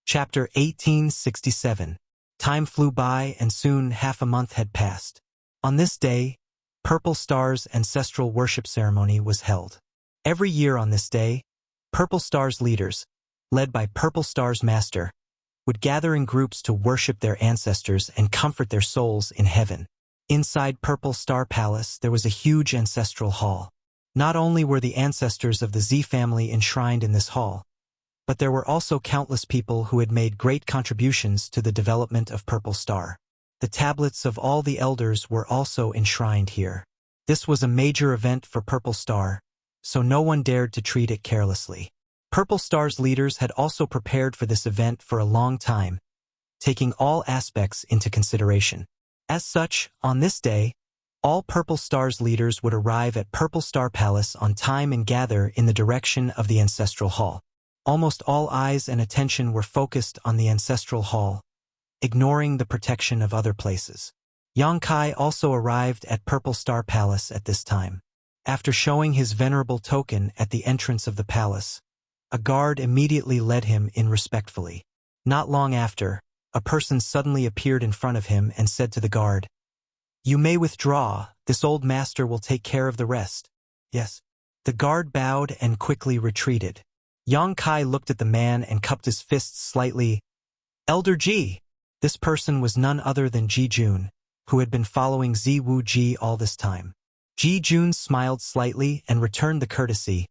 Chapter 1867. Time flew by and soon half a month had passed. On this day, Purple Star's ancestral worship ceremony was held. Every year on this day, Purple Star's leaders, led by Purple Star's master, would gather in groups to worship their ancestors and comfort their souls in heaven. Inside Purple Star Palace, there was a huge ancestral hall. Not only were the ancestors of the Z family enshrined in this hall, but there were also countless people who had made great contributions to the development of Purple Star. The tablets of all the elders were also enshrined here. This was a major event for Purple Star, so no one dared to treat it carelessly. Purple Star's leaders had also prepared for this event for a long time, taking all aspects into consideration. As such, on this day, all Purple Star's leaders would arrive at Purple Star Palace on time and gather in the direction of the ancestral hall. Almost all eyes and attention were focused on the ancestral hall, ignoring the protection of other places. Yang Kai also arrived at Purple Star Palace at this time. After showing his venerable token at the entrance of the palace, a guard immediately led him in respectfully. Not long after, a person suddenly appeared in front of him and said to the guard, "You may withdraw, this old master will take care of the rest." "Yes." The guard bowed and quickly retreated. Yang Kai looked at the man and cupped his fists slightly. "Elder Ji!" This person was none other than Ji Jun, who had been following Zi Wu Ji all this time. Ji Jun smiled slightly and returned the courtesy.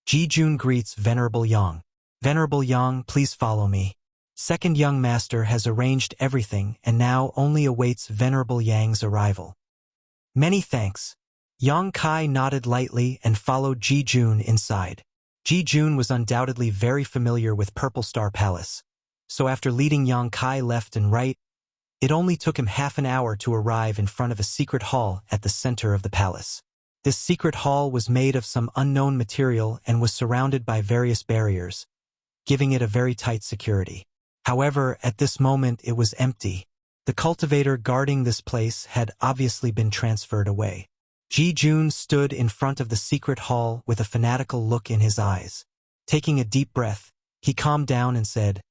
Ji Jun greets Venerable Yang. "Venerable Yang, please follow me. Second young master has arranged everything and now only awaits Venerable Yang's arrival." "Many thanks." Yang Kai nodded lightly and followed Ji Jun inside. Ji Jun was undoubtedly very familiar with Purple Star Palace, so after leading Yang Kai left and right, it only took him half an hour to arrive in front of a secret hall at the center of the palace. This secret hall was made of some unknown material and was surrounded by various barriers, giving it a very tight security. However, at this moment it was empty. The cultivator guarding this place had obviously been transferred away. Ji Jun stood in front of the secret hall with a fanatical look in his eyes. Taking a deep breath, he calmed down and said,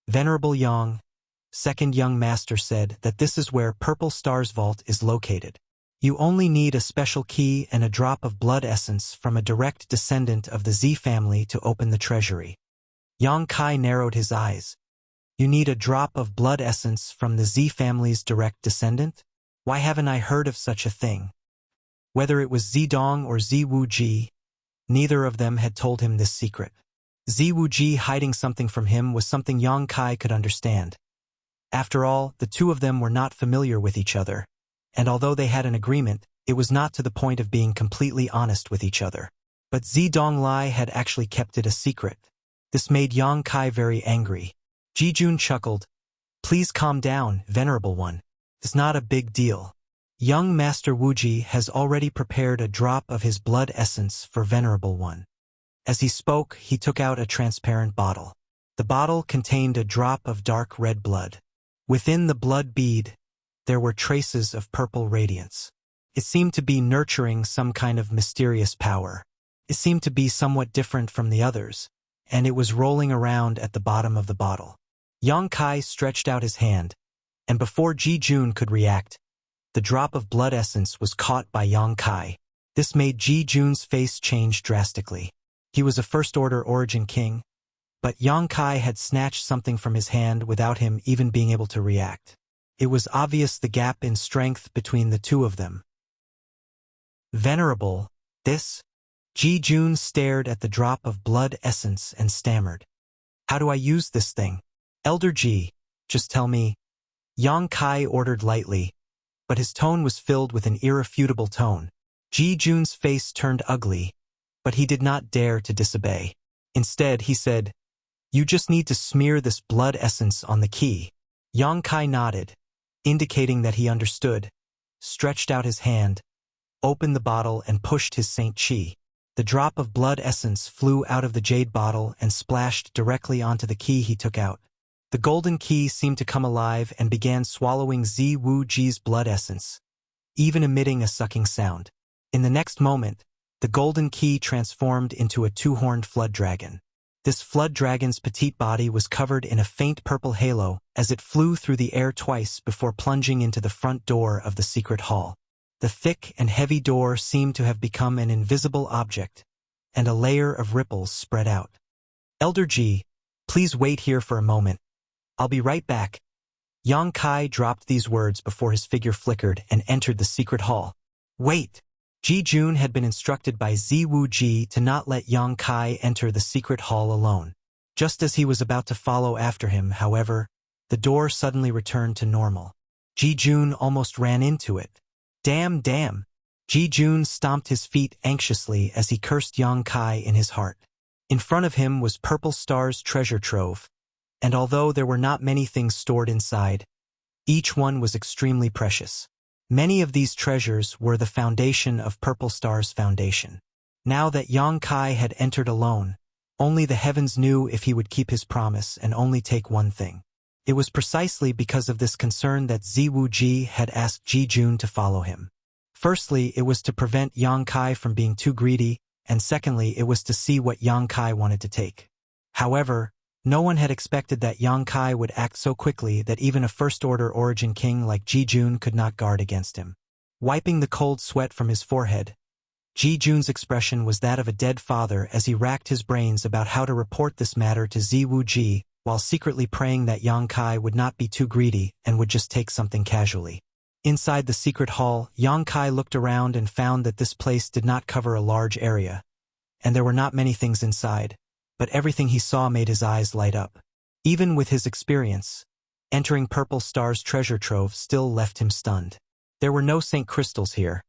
"Venerable Yang, second young master said that this is where Purple Star's vault is located. You only need a special key and a drop of blood essence from a direct descendant of the Z family to open the treasury." Yang Kai narrowed his eyes. "You need a drop of blood essence from the Z family's direct descendant? Why haven't I heard of such a thing?" Whether it was Zidong or Zi Wu Ji, neither of them had told him this secret. Zi Wu Ji hiding something from him was something Yang Kai could understand. After all, the two of them were not familiar with each other, and although they had an agreement, it was not to the point of being completely honest with each other. But Zidong Lai had actually kept it a secret. This made Yang Kai very angry. Ji Jun chuckled. "Please calm down, Venerable One. It's not a big deal. Young Master Wuji has already prepared a drop of his blood essence for Venerable One." As he spoke, he took out a transparent bottle. The bottle contained a drop of dark red blood. Within the blood bead, there were traces of purple radiance. It seemed to be nurturing some kind of mysterious power. It seemed to be somewhat different from the others, and it was rolling around at the bottom of the bottle. Yang Kai stretched out his hand, and before Ji Jun could react, the drop of blood essence was caught by Yang Kai. This made Ji Jun's face change drastically. He was a first-order origin king, but Yang Kai had snatched something from his hand without him even being able to react. It was obvious the gap in strength between the two of them. "Venerable, this?" Ji Jun stared at the drop of blood essence and stammered. "How do I use this thing?" "Elder Ji, just tell me." Yang Kai ordered lightly, but his tone was filled with an irrefutable tone. Ji Jun's face turned ugly, but he did not dare to disobey. Instead, he said, "You just need to smear this blood essence on the key." Yang Kai nodded, indicating that he understood, stretched out his hand, opened the bottle and pushed his Saint Chi. The drop of blood essence flew out of the jade bottle and splashed directly onto the key he took out. The golden key seemed to come alive and began swallowing Zi Wu Ji's blood essence, even emitting a sucking sound. In the next moment, the golden key transformed into a two-horned flood dragon. This flood dragon's petite body was covered in a faint purple halo as it flew through the air twice before plunging into the front door of the secret hall. The thick and heavy door seemed to have become an invisible object, and a layer of ripples spread out. "Elder Ji, please wait here for a moment. I'll be right back." Yang Kai dropped these words before his figure flickered and entered the secret hall. "Wait!" Ji Jun had been instructed by Ziwu Ji to not let Yang Kai enter the secret hall alone. Just as he was about to follow after him, however, the door suddenly returned to normal. Ji Jun almost ran into it. Damn! Ji Jun stomped his feet anxiously as he cursed Yang Kai in his heart. In front of him was Purple Star's treasure trove, and although there were not many things stored inside, each one was extremely precious. Many of these treasures were the foundation of Purple Star's foundation. Now that Yang Kai had entered alone, only the heavens knew if he would keep his promise and only take one thing. It was precisely because of this concern that Ziwu Ji had asked Ji Jun to follow him. Firstly, it was to prevent Yang Kai from being too greedy, and secondly, it was to see what Yang Kai wanted to take. However, no one had expected that Yang Kai would act so quickly that even a first-order origin king like Ji Jun could not guard against him. Wiping the cold sweat from his forehead, Ji Jun's expression was that of a dead father as he racked his brains about how to report this matter to Ziwu Ji, while secretly praying that Yang Kai would not be too greedy and would just take something casually. Inside the secret hall, Yang Kai looked around and found that this place did not cover a large area, and there were not many things inside, but everything he saw made his eyes light up. Even with his experience, entering Purple Star's treasure trove still left him stunned. There were no Saint crystals here,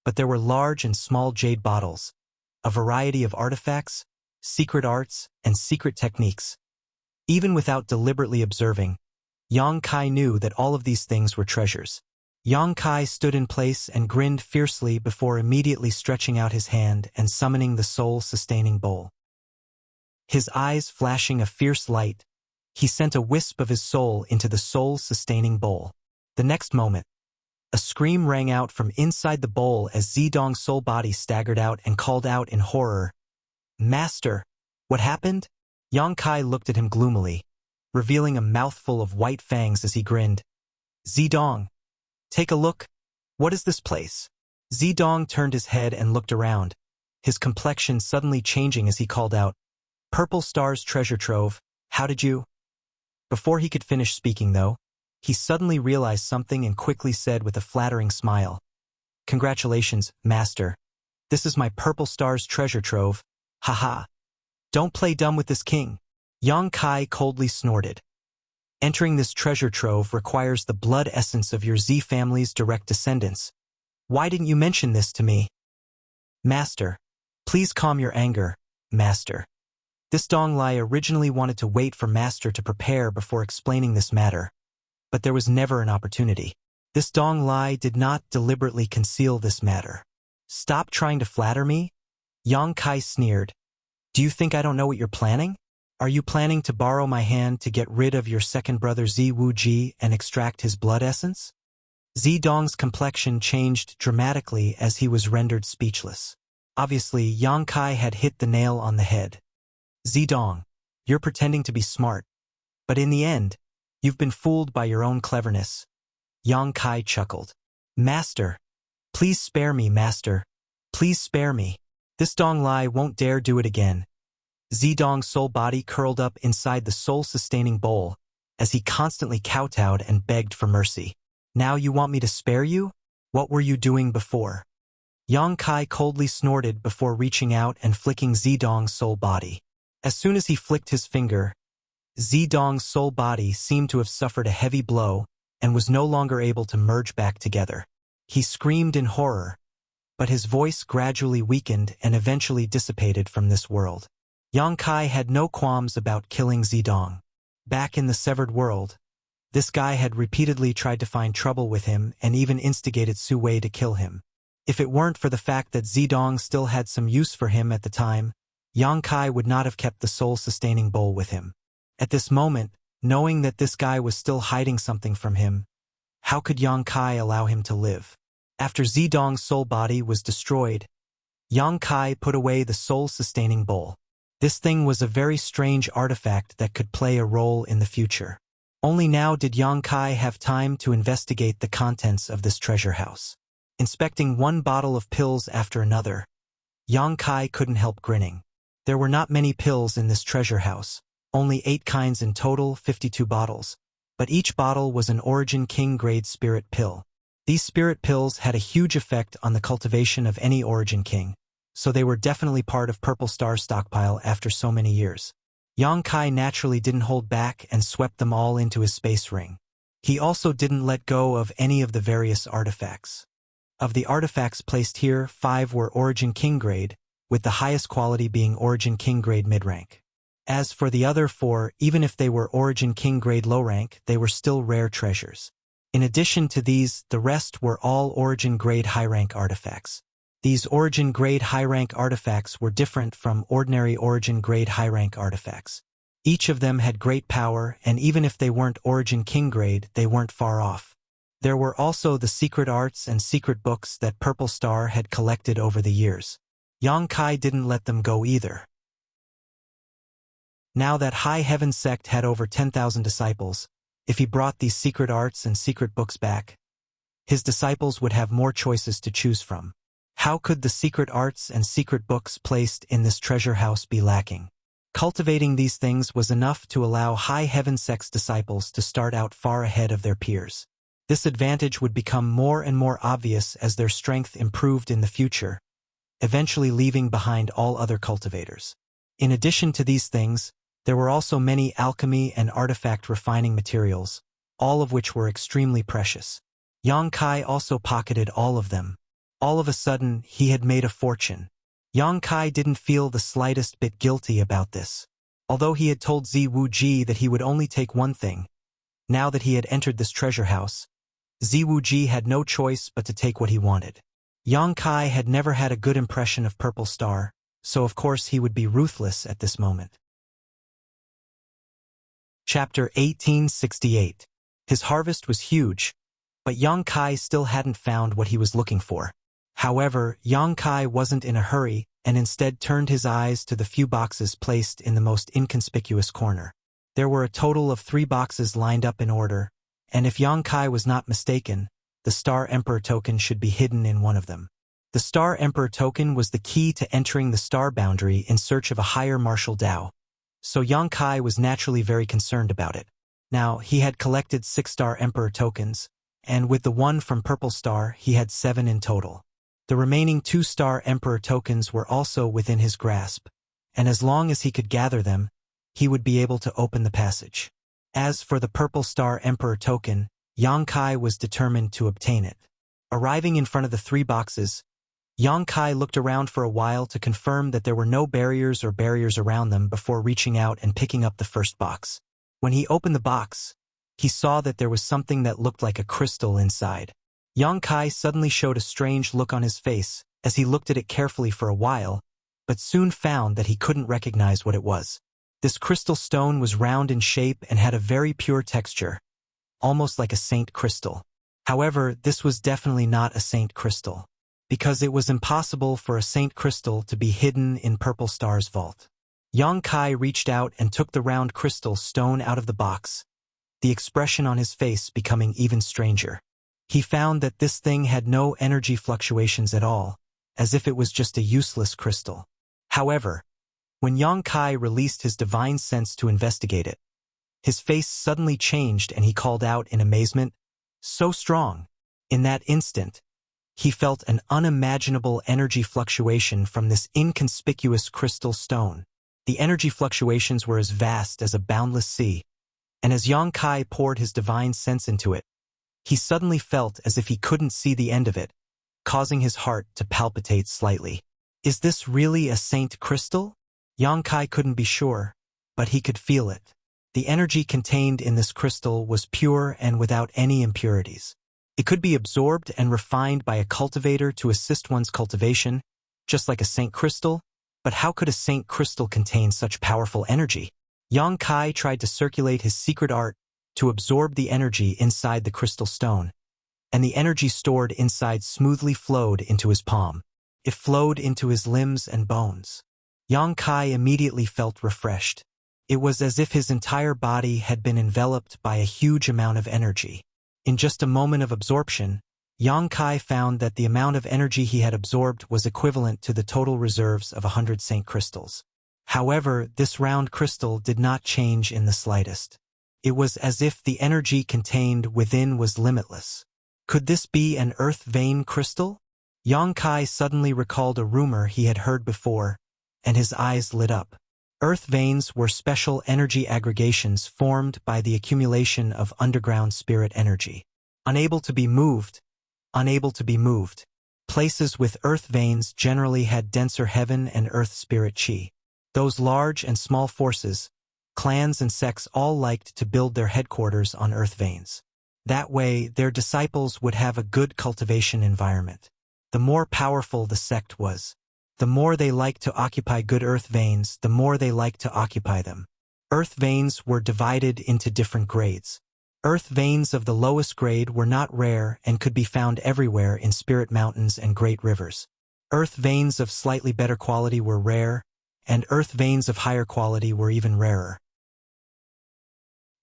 but there were large and small jade bottles, a variety of artifacts, secret arts, and secret techniques. Even without deliberately observing, Yang Kai knew that all of these things were treasures. Yang Kai stood in place and grinned fiercely before immediately stretching out his hand and summoning the soul-sustaining bowl. His eyes flashing a fierce light, he sent a wisp of his soul into the soul-sustaining bowl. The next moment, a scream rang out from inside the bowl as Zidong's soul body staggered out and called out in horror, "Master, what happened?" Yang Kai looked at him gloomily, revealing a mouthful of white fangs as he grinned. "Zidong, take a look. What is this place?" Zidong turned his head and looked around, his complexion suddenly changing as he called out, "Purple Star's treasure trove, how did you—" Before he could finish speaking, though, he suddenly realized something and quickly said with a flattering smile, "Congratulations, Master. This is my Purple Star's treasure trove. Haha. Don't play dumb with this king." Yang Kai coldly snorted. "Entering this treasure trove requires the blood essence of your Z family's direct descendants. Why didn't you mention this to me?" "Master, please calm your anger, Master. This Dong Lai originally wanted to wait for Master to prepare before explaining this matter, but there was never an opportunity. This Dong Lai did not deliberately conceal this matter. Stop trying to flatter me?" Yang Kai sneered. "Do you think I don't know what you're planning? Are you planning to borrow my hand to get rid of your second brother Ziwu Ji and extract his blood essence?" Zidong's complexion changed dramatically as he was rendered speechless. Obviously, Yang Kai had hit the nail on the head. "Zidong, you're pretending to be smart, but in the end, you've been fooled by your own cleverness." Yang Kai chuckled. "Master, please spare me, Master. Please spare me. This Dong Lai won't dare do it again." Zidong's soul body curled up inside the soul-sustaining bowl as he constantly kowtowed and begged for mercy. "Now you want me to spare you? What were you doing before?" Yang Kai coldly snorted before reaching out and flicking Zidong's soul body. As soon as he flicked his finger, Zidong's soul body seemed to have suffered a heavy blow and was no longer able to merge back together. He screamed in horror, but his voice gradually weakened and eventually dissipated from this world. Yang Kai had no qualms about killing Zidong. Back in the severed world, this guy had repeatedly tried to find trouble with him and even instigated Su Wei to kill him. If it weren't for the fact that Zidong still had some use for him at the time, Yang Kai would not have kept the soul-sustaining bowl with him. At this moment, knowing that this guy was still hiding something from him, how could Yang Kai allow him to live? After Zidong's soul body was destroyed, Yang Kai put away the soul-sustaining bowl. This thing was a very strange artifact that could play a role in the future. Only now did Yang Kai have time to investigate the contents of this treasure house. Inspecting one bottle of pills after another, Yang Kai couldn't help grinning. There were not many pills in this treasure house, only 8 kinds in total, 52 bottles, but each bottle was an Origin King grade spirit pill. These spirit pills had a huge effect on the cultivation of any Origin King, so they were definitely part of Purple Star's stockpile after so many years. Yang Kai naturally didn't hold back and swept them all into his space ring. He also didn't let go of any of the various artifacts. Of the artifacts placed here, 5 were Origin King grade, with the highest quality being Origin King grade mid-rank. As for the other 4, even if they were Origin King grade low-rank, they were still rare treasures. In addition to these, the rest were all Origin grade high-rank artifacts. These Origin grade high-rank artifacts were different from ordinary Origin grade high-rank artifacts. Each of them had great power, and even if they weren't Origin King grade, they weren't far off. There were also the secret arts and secret books that Purple Star had collected over the years. Yang Kai didn't let them go either. Now that High Heaven sect had over 10,000 disciples, if he brought these secret arts and secret books back, his disciples would have more choices to choose from. How could the secret arts and secret books placed in this treasure house be lacking? Cultivating these things was enough to allow High Heaven sect's disciples to start out far ahead of their peers. This advantage would become more and more obvious as their strength improved in the future, eventually leaving behind all other cultivators. In addition to these things, there were also many alchemy and artifact refining materials, all of which were extremely precious. Yang Kai also pocketed all of them. All of a sudden, he had made a fortune. Yang Kai didn't feel the slightest bit guilty about this. Although he had told Ziwuji that he would only take one thing, now that he had entered this treasure house, Ziwuji had no choice but to take what he wanted. Yang Kai had never had a good impression of Purple Star, so of course he would be ruthless at this moment. Chapter 1868. His harvest was huge, but Yang Kai still hadn't found what he was looking for. However, Yang Kai wasn't in a hurry and instead turned his eyes to the few boxes placed in the most inconspicuous corner. There were a total of 3 boxes lined up in order, and if Yang Kai was not mistaken, the Star Emperor token should be hidden in one of them. The Star Emperor token was the key to entering the star boundary in search of a higher martial Dao, so Yang Kai was naturally very concerned about it. Now, he had collected 6 Star Emperor tokens, and with the one from Purple Star, he had 7 in total. The remaining 2 Star Emperor tokens were also within his grasp, and as long as he could gather them, he would be able to open the passage. As for the Purple Star Emperor token, Yang Kai was determined to obtain it. Arriving in front of the 3 boxes, Yang Kai looked around for a while to confirm that there were no barriers around them before reaching out and picking up the first box. When he opened the box, he saw that there was something that looked like a crystal inside. Yang Kai suddenly showed a strange look on his face as he looked at it carefully for a while, but soon found that he couldn't recognize what it was. This crystal stone was round in shape and had a very pure texture, almost like a saint crystal. However, this was definitely not a saint crystal, because it was impossible for a saint crystal to be hidden in Purple Star's vault. Yang Kai reached out and took the round crystal stone out of the box, the expression on his face becoming even stranger. He found that this thing had no energy fluctuations at all, as if it was just a useless crystal. However, when Yang Kai released his divine sense to investigate it, his face suddenly changed and he called out in amazement, "So strong!" In that instant, he felt an unimaginable energy fluctuation from this inconspicuous crystal stone. The energy fluctuations were as vast as a boundless sea, and as Yang Kai poured his divine sense into it, he suddenly felt as if he couldn't see the end of it, causing his heart to palpitate slightly. Is this really a saint crystal? Yang Kai couldn't be sure, but he could feel it. The energy contained in this crystal was pure and without any impurities. It could be absorbed and refined by a cultivator to assist one's cultivation, just like a saint crystal, but how could a saint crystal contain such powerful energy? Yang Kai tried to circulate his secret art to absorb the energy inside the crystal stone, and the energy stored inside smoothly flowed into his palm. It flowed into his limbs and bones. Yang Kai immediately felt refreshed. It was as if his entire body had been enveloped by a huge amount of energy. In just a moment of absorption, Yang Kai found that the amount of energy he had absorbed was equivalent to the total reserves of 100 Saint crystals. However, this round crystal did not change in the slightest. It was as if the energy contained within was limitless. Could this be an earth vein crystal? Yang Kai suddenly recalled a rumor he had heard before, and his eyes lit up. Earth veins were special energy aggregations formed by the accumulation of underground spirit energy. Unable to be moved. Places with earth veins generally had denser heaven and earth spirit chi. Those large and small forces, clans and sects all liked to build their headquarters on earth veins. That way, their disciples would have a good cultivation environment. The more powerful the sect was, the more they liked to occupy good earth veins, the more they liked to occupy them. Earth veins were divided into different grades. Earth veins of the lowest grade were not rare and could be found everywhere in spirit mountains and great rivers. Earth veins of slightly better quality were rare, and earth veins of higher quality were even rarer.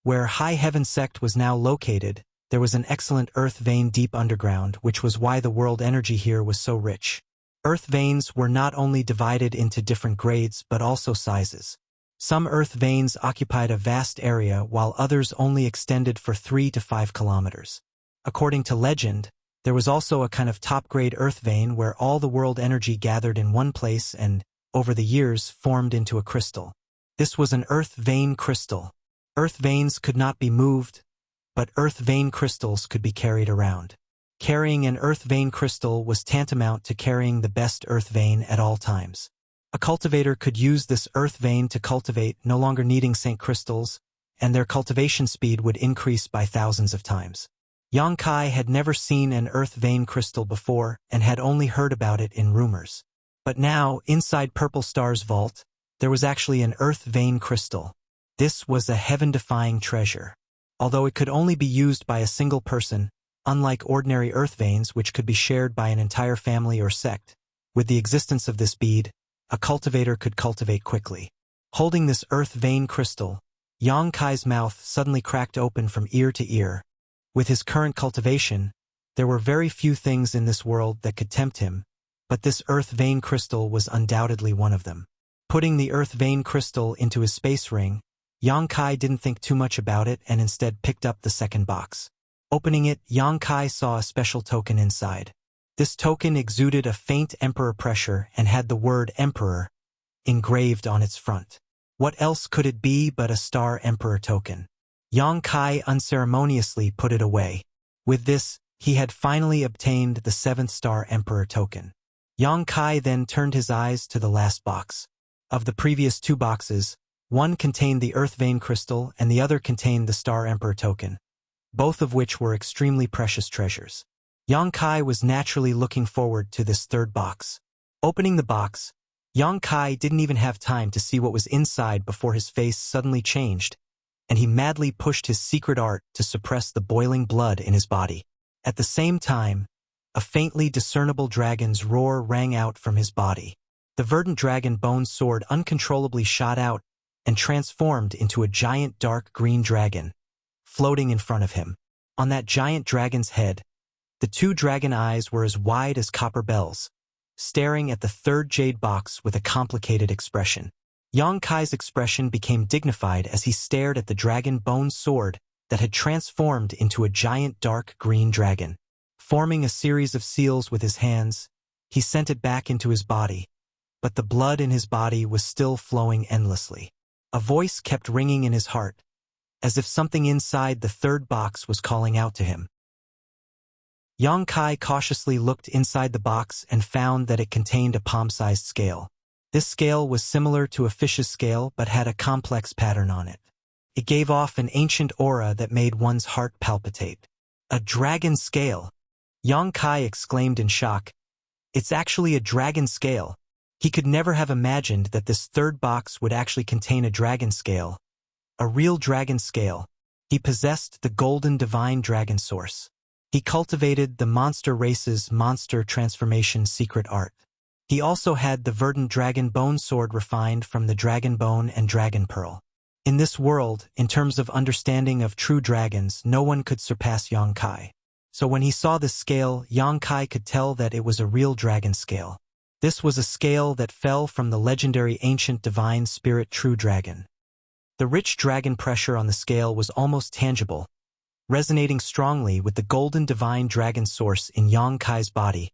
Where High Heaven sect was now located, there was an excellent earth vein deep underground, which was why the world energy here was so rich. Earth veins were not only divided into different grades but also sizes. Some earth veins occupied a vast area while others only extended for 3 to 5 kilometers. According to legend, there was also a kind of top-grade earth vein where all the world energy gathered in one place and, over the years, formed into a crystal. This was an earth vein crystal. Earth veins could not be moved, but earth vein crystals could be carried around. Carrying an earth vein crystal was tantamount to carrying the best earth vein at all times. A cultivator could use this earth vein to cultivate, no longer needing Saint crystals, and their cultivation speed would increase by thousands of times. Yang Kai had never seen an earth vein crystal before and had only heard about it in rumors. But now, inside Purple Star's vault, there was actually an earth vein crystal. This was a heaven-defying treasure. Although it could only be used by a single person, unlike ordinary earth veins which could be shared by an entire family or sect, with the existence of this bead, a cultivator could cultivate quickly. Holding this earth vein crystal, Yang Kai's mouth suddenly cracked open from ear to ear. With his current cultivation, there were very few things in this world that could tempt him, but this earth vein crystal was undoubtedly one of them. Putting the earth vein crystal into his space ring, Yang Kai didn't think too much about it and instead picked up the second box. Opening it, Yang Kai saw a special token inside. This token exuded a faint emperor pressure and had the word Emperor engraved on its front. What else could it be but a Star Emperor token? Yang Kai unceremoniously put it away. With this, he had finally obtained the 7th Star Emperor token. Yang Kai then turned his eyes to the last box. Of the previous 2 boxes, one contained the earth vein crystal and the other contained the Star Emperor token, both of which were extremely precious treasures. Yang Kai was naturally looking forward to this 3rd box. Opening the box, Yang Kai didn't even have time to see what was inside before his face suddenly changed, and he madly pushed his secret art to suppress the boiling blood in his body. At the same time, a faintly discernible dragon's roar rang out from his body. The verdant dragon bone sword uncontrollably shot out and transformed into a giant dark green dragon, floating in front of him. On that giant dragon's head, the 2 dragon eyes were as wide as copper bells, staring at the 3rd jade box with a complicated expression. Yang Kai's expression became dignified as he stared at the dragon bone sword that had transformed into a giant dark green dragon. Forming a series of seals with his hands, he sent it back into his body, but the blood in his body was still flowing endlessly. A voice kept ringing in his heart, as if something inside the 3rd box was calling out to him. Yang Kai cautiously looked inside the box and found that it contained a palm-sized scale. This scale was similar to a fish's scale but had a complex pattern on it. It gave off an ancient aura that made one's heart palpitate. A dragon scale! Yang Kai exclaimed in shock. It's actually a dragon scale. He could never have imagined that this 3rd box would actually contain a dragon scale. A real dragon scale. He possessed the golden divine dragon source. He cultivated the monster race's monster transformation secret art. He also had the verdant dragon bone sword refined from the dragon bone and dragon pearl. In this world, in terms of understanding of true dragons, no one could surpass Yang Kai. So when he saw this scale, Yang Kai could tell that it was a real dragon scale. This was a scale that fell from the legendary ancient divine spirit true dragon. The rich dragon pressure on the scale was almost tangible, resonating strongly with the golden divine dragon source in Yang Kai's body,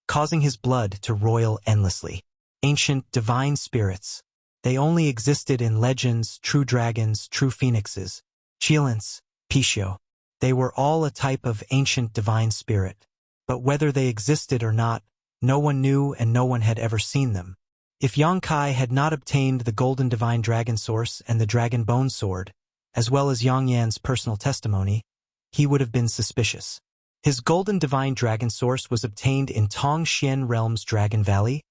causing his blood to roil endlessly. Ancient divine spirits. They only existed in legends, true dragons, true phoenixes, Chilans, Pishio. They were all a type of ancient divine spirit. But whether they existed or not, no one knew and no one had ever seen them. If Yang Kai had not obtained the golden divine dragon source and the dragon bone sword, as well as Yang Yan's personal testimony, he would have been suspicious. His golden divine dragon source was obtained in Tong Xian Realm's Dragon Valley,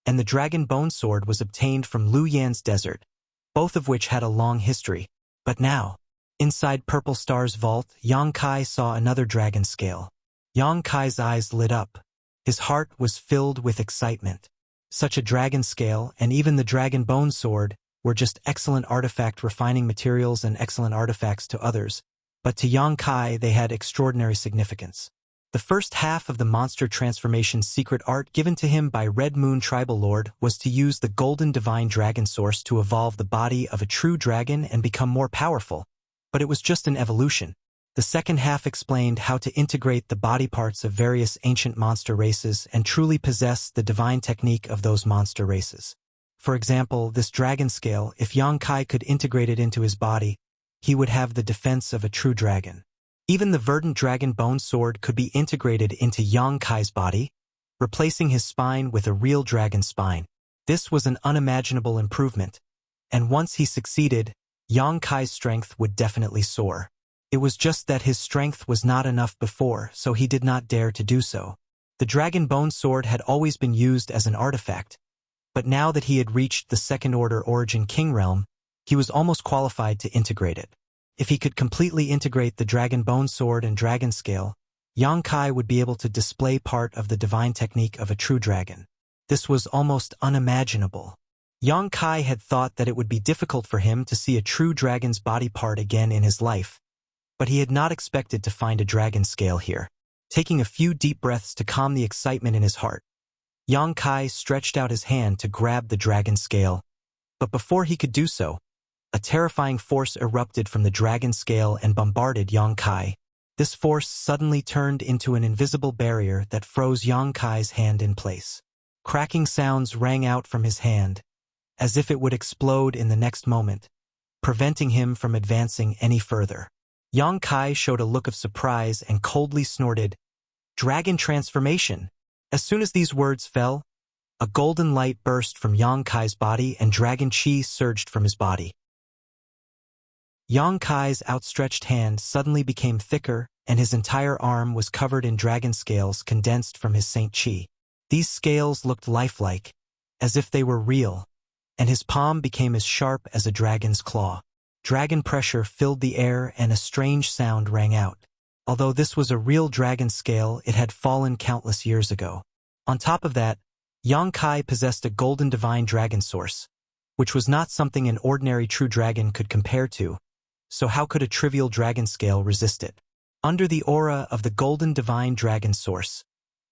and the dragon bone sword was obtained from Lu Yan's desert, both of which had a long history. But now, inside Purple Star's vault, Yang Kai saw another dragon scale. Yang Kai's eyes lit up. His heart was filled with excitement. Such a dragon scale, and even the dragon bone sword, were just excellent artifact refining materials and excellent artifacts to others, but to Yang Kai they had extraordinary significance. The first half of the monster transformation secret art given to him by Red Moon Tribal Lord was to use the golden divine dragon source to evolve the body of a true dragon and become more powerful, but it was just an evolution. The second half explained how to integrate the body parts of various ancient monster races and truly possess the divine technique of those monster races. For example, this dragon scale, if Yang Kai could integrate it into his body, he would have the defense of a true dragon. Even the verdant dragon bone sword could be integrated into Yang Kai's body, replacing his spine with a real dragon spine. This was an unimaginable improvement, and once he succeeded, Yang Kai's strength would definitely soar. It was just that his strength was not enough before, so he did not dare to do so. The dragon bone sword had always been used as an artifact, but now that he had reached the second order origin king realm, he was almost qualified to integrate it. If he could completely integrate the dragon bone sword and dragon scale, Yang Kai would be able to display part of the divine technique of a true dragon. This was almost unimaginable. Yang Kai had thought that it would be difficult for him to see a true dragon's body part again in his life, but he had not expected to find a dragon scale here. Taking a few deep breaths to calm the excitement in his heart, Yang Kai stretched out his hand to grab the dragon scale, but before he could do so, a terrifying force erupted from the dragon scale and bombarded Yang Kai. This force suddenly turned into an invisible barrier that froze Yang Kai's hand in place. Cracking sounds rang out from his hand, as if it would explode in the next moment, preventing him from advancing any further. Yang Kai showed a look of surprise and coldly snorted, "Dragon transformation!" As soon as these words fell, a golden light burst from Yang Kai's body and dragon chi surged from his body. Yang Kai's outstretched hand suddenly became thicker, and his entire arm was covered in dragon scales condensed from his Saint Chi. These scales looked lifelike, as if they were real, and his palm became as sharp as a dragon's claw. Dragon pressure filled the air and a strange sound rang out. Although this was a real dragon scale, it had fallen countless years ago. On top of that, Yang Kai possessed a golden divine dragon source, which was not something an ordinary true dragon could compare to, so how could a trivial dragon scale resist it? Under the aura of the golden divine dragon source,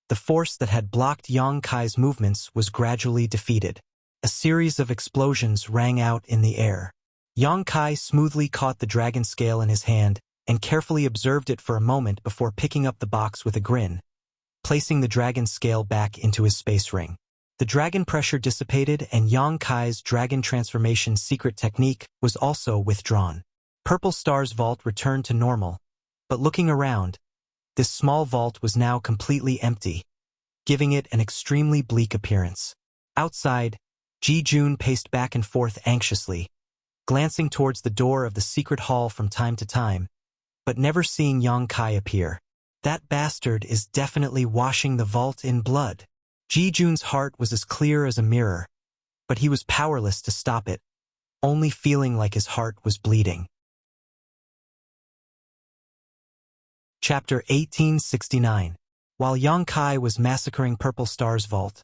the force that had blocked Yang Kai's movements was gradually defeated. A series of explosions rang out in the air. Yang Kai smoothly caught the dragon scale in his hand and carefully observed it for a moment before picking up the box with a grin, placing the dragon scale back into his space ring. The dragon pressure dissipated and Yang Kai's dragon transformation secret technique was also withdrawn. Purple Star's vault returned to normal, but looking around, this small vault was now completely empty, giving it an extremely bleak appearance. Outside, Ji Jun paced back and forth anxiously, glancing towards the door of the secret hall from time to time, but never seeing Yang Kai appear. That bastard is definitely washing the vault in blood. Ji Jun's heart was as clear as a mirror, but he was powerless to stop it, only feeling like his heart was bleeding. Chapter 1869. While Yang Kai was massacring Purple Star's vault,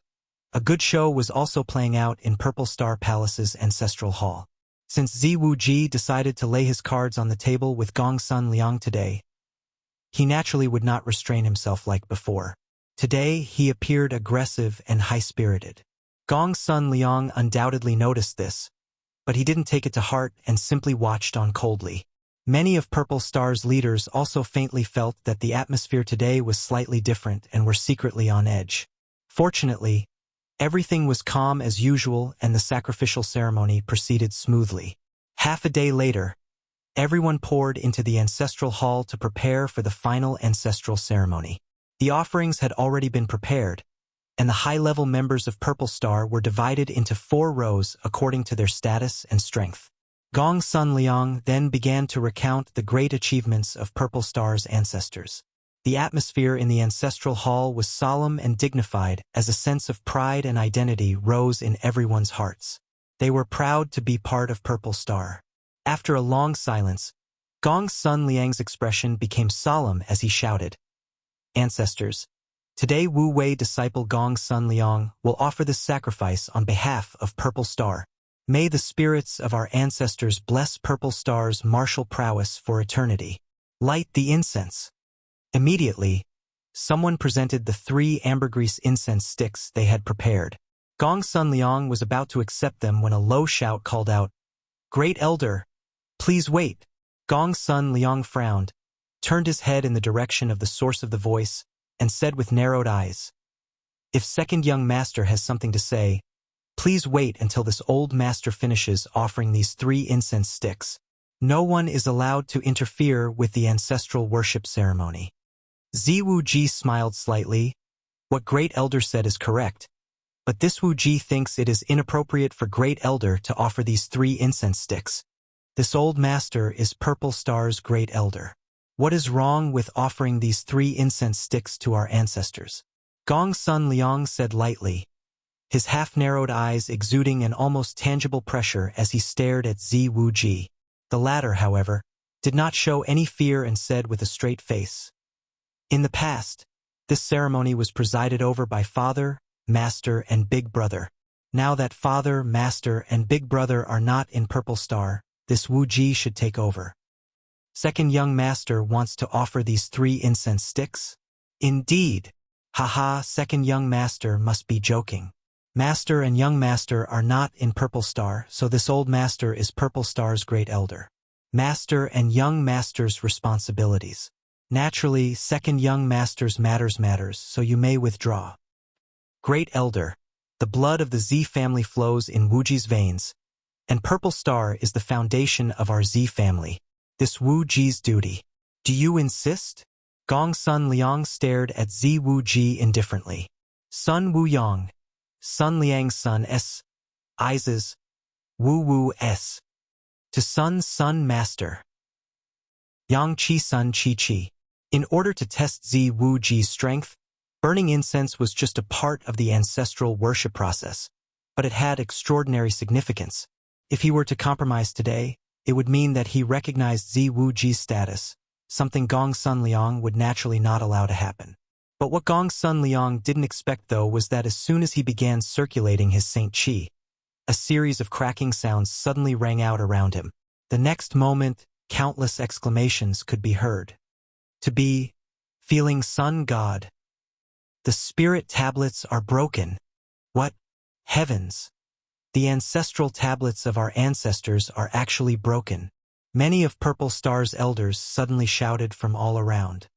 A good show was also playing out in Purple Star Palace's ancestral hall. Since Zi Wuji decided to lay his cards on the table with Gong Sun Liang today, he naturally would not restrain himself like before. Today, he appeared aggressive and high-spirited. Gong Sun Liang undoubtedly noticed this, but he didn't take it to heart and simply watched on coldly. Many of Purple Star's leaders also faintly felt that the atmosphere today was slightly different and were secretly on edge. Fortunately, everything was calm as usual and the sacrificial ceremony proceeded smoothly. Half a day later, everyone poured into the ancestral hall to prepare for the final ancestral ceremony. The offerings had already been prepared, and the high-level members of Purple Star were divided into 4 rows according to their status and strength. Gong Sun Liang then began to recount the great achievements of Purple Star's ancestors. The atmosphere in the ancestral hall was solemn and dignified as a sense of pride and identity rose in everyone's hearts. They were proud to be part of Purple Star. After a long silence, Gong Sun Liang's expression became solemn as he shouted, "Ancestors, today Wu Wei disciple Gong Sun Liang will offer this sacrifice on behalf of Purple Star. May the spirits of our ancestors bless Purple Star's martial prowess for eternity. Light the incense." Immediately, someone presented the 3 ambergris incense sticks they had prepared. Gong Sun Liang was about to accept them when a low shout called out, "Great Elder, please wait." Gong Sun Liang frowned, turned his head in the direction of the source of the voice, and said with narrowed eyes, "If second young master has something to say, please wait until this old master finishes offering these 3 incense sticks. No one is allowed to interfere with the ancestral worship ceremony." Zi Wuji smiled slightly. What Great Elder said is correct, but this Wuji thinks it is inappropriate for Great Elder to offer these 3 incense sticks. This old master is Purple Star's Great Elder. What is wrong with offering these 3 incense sticks to our ancestors? Gong Sun Liang said lightly, his half-narrowed eyes exuding an almost tangible pressure as he stared at Zi Wuji. The latter, however, did not show any fear and said with a straight face, "In the past, this ceremony was presided over by Father, Master, and Big Brother. Now that Father, Master, and Big Brother are not in Purple Star, this Wuji should take over. Second young master wants to offer these 3 incense sticks? Indeed. Haha, second young master must be joking. Master and young master are not in Purple Star, so this old master is Purple Star's Great Elder. Master and young master's responsibilities. Naturally, second young master's matters, so you may withdraw. Great Elder, the blood of the Z family flows in Wuji's veins, and Purple Star is the foundation of our Z family. This Wuji's duty. Do you insist?" Gong Sun Liang stared at Zi Wuji indifferently. Sun Wuyang, Sun Liang's son S. Ises, Wu S. To Sun Master. Yang Qi Sun Chi. In order to test Zi Wuji's strength, burning incense was just a part of the ancestral worship process, but it had extraordinary significance. If he were to compromise today, it would mean that he recognized Zi Wuji's status, something Gong Sun Liang would naturally not allow to happen. But what Gong Sun Liang didn't expect, though, was that as soon as he began circulating his Saint Qi, a series of cracking sounds suddenly rang out around him. The next moment, countless exclamations could be heard. To be feeling Sun God. The spirit tablets are broken. What? Heavens! The ancestral tablets of our ancestors are actually broken. Many of Purple Star's elders suddenly shouted from all around.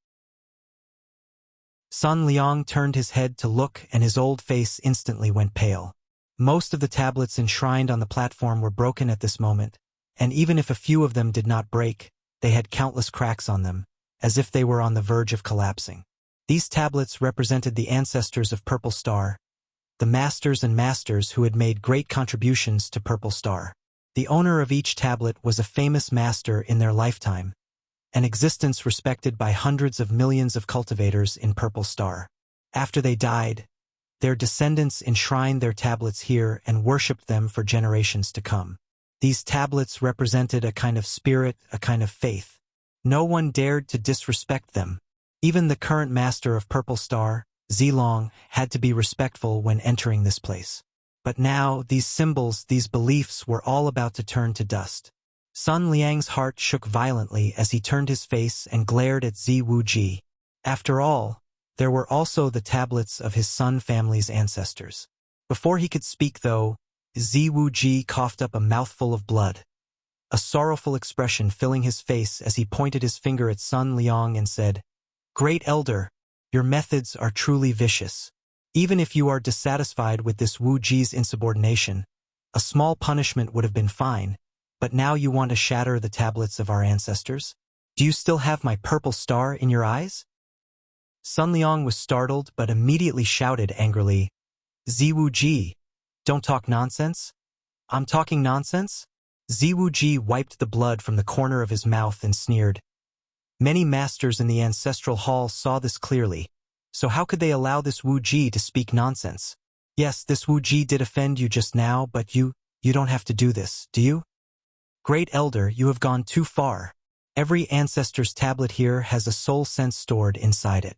Sun Liang turned his head to look, and his old face instantly went pale. Most of the tablets enshrined on the platform were broken at this moment, and even if a few of them did not break, they had countless cracks on them, as if they were on the verge of collapsing. These tablets represented the ancestors of Purple Star, the masters and masters who had made great contributions to Purple Star. The owner of each tablet was a famous master in their lifetime, an existence respected by hundreds of millions of cultivators in Purple Star. After they died, their descendants enshrined their tablets here and worshipped them for generations to come. These tablets represented a kind of spirit, a kind of faith. No one dared to disrespect them. Even the current master of Purple Star, Zilong had to be respectful when entering this place. But now, these symbols, these beliefs were all about to turn to dust. Sun Liang's heart shook violently as he turned his face and glared at Zi Wuji. After all, there were also the tablets of his Sun family's ancestors. Before he could speak, though, Zi Wuji coughed up a mouthful of blood, a sorrowful expression filling his face as he pointed his finger at Sun Liang and said, "Great Elder, your methods are truly vicious. Even if you are dissatisfied with this Wu Ji's insubordination, a small punishment would have been fine, but now you want to shatter the tablets of our ancestors? Do you still have my purple star in your eyes?" Sun Liang was startled but immediately shouted angrily, "Zi Wu Ji, don't talk nonsense." "I'm talking nonsense?" Zi Wu Ji wiped the blood from the corner of his mouth and sneered. Many masters in the ancestral hall saw this clearly. So how could they allow this Wu Ji to speak nonsense? "Yes, this Wu Ji did offend you just now, but you don't have to do this, do you? Great Elder, you have gone too far. Every ancestor's tablet here has a soul sense stored inside it.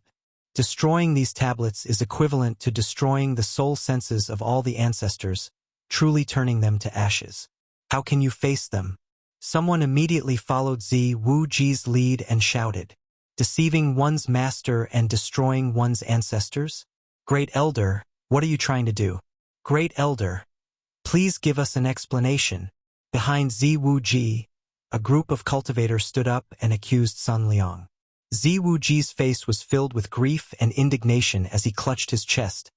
Destroying these tablets is equivalent to destroying the soul senses of all the ancestors, truly turning them to ashes. How can you face them?" Someone immediately followed Zi Wu Ji's lead and shouted, "Deceiving one's master and destroying one's ancestors? Great Elder, what are you trying to do? Great Elder, please give us an explanation." Behind Zi Wu Ji, a group of cultivators stood up and accused Sun Liang. Zi Wu Ji's face was filled with grief and indignation as he clutched his chest,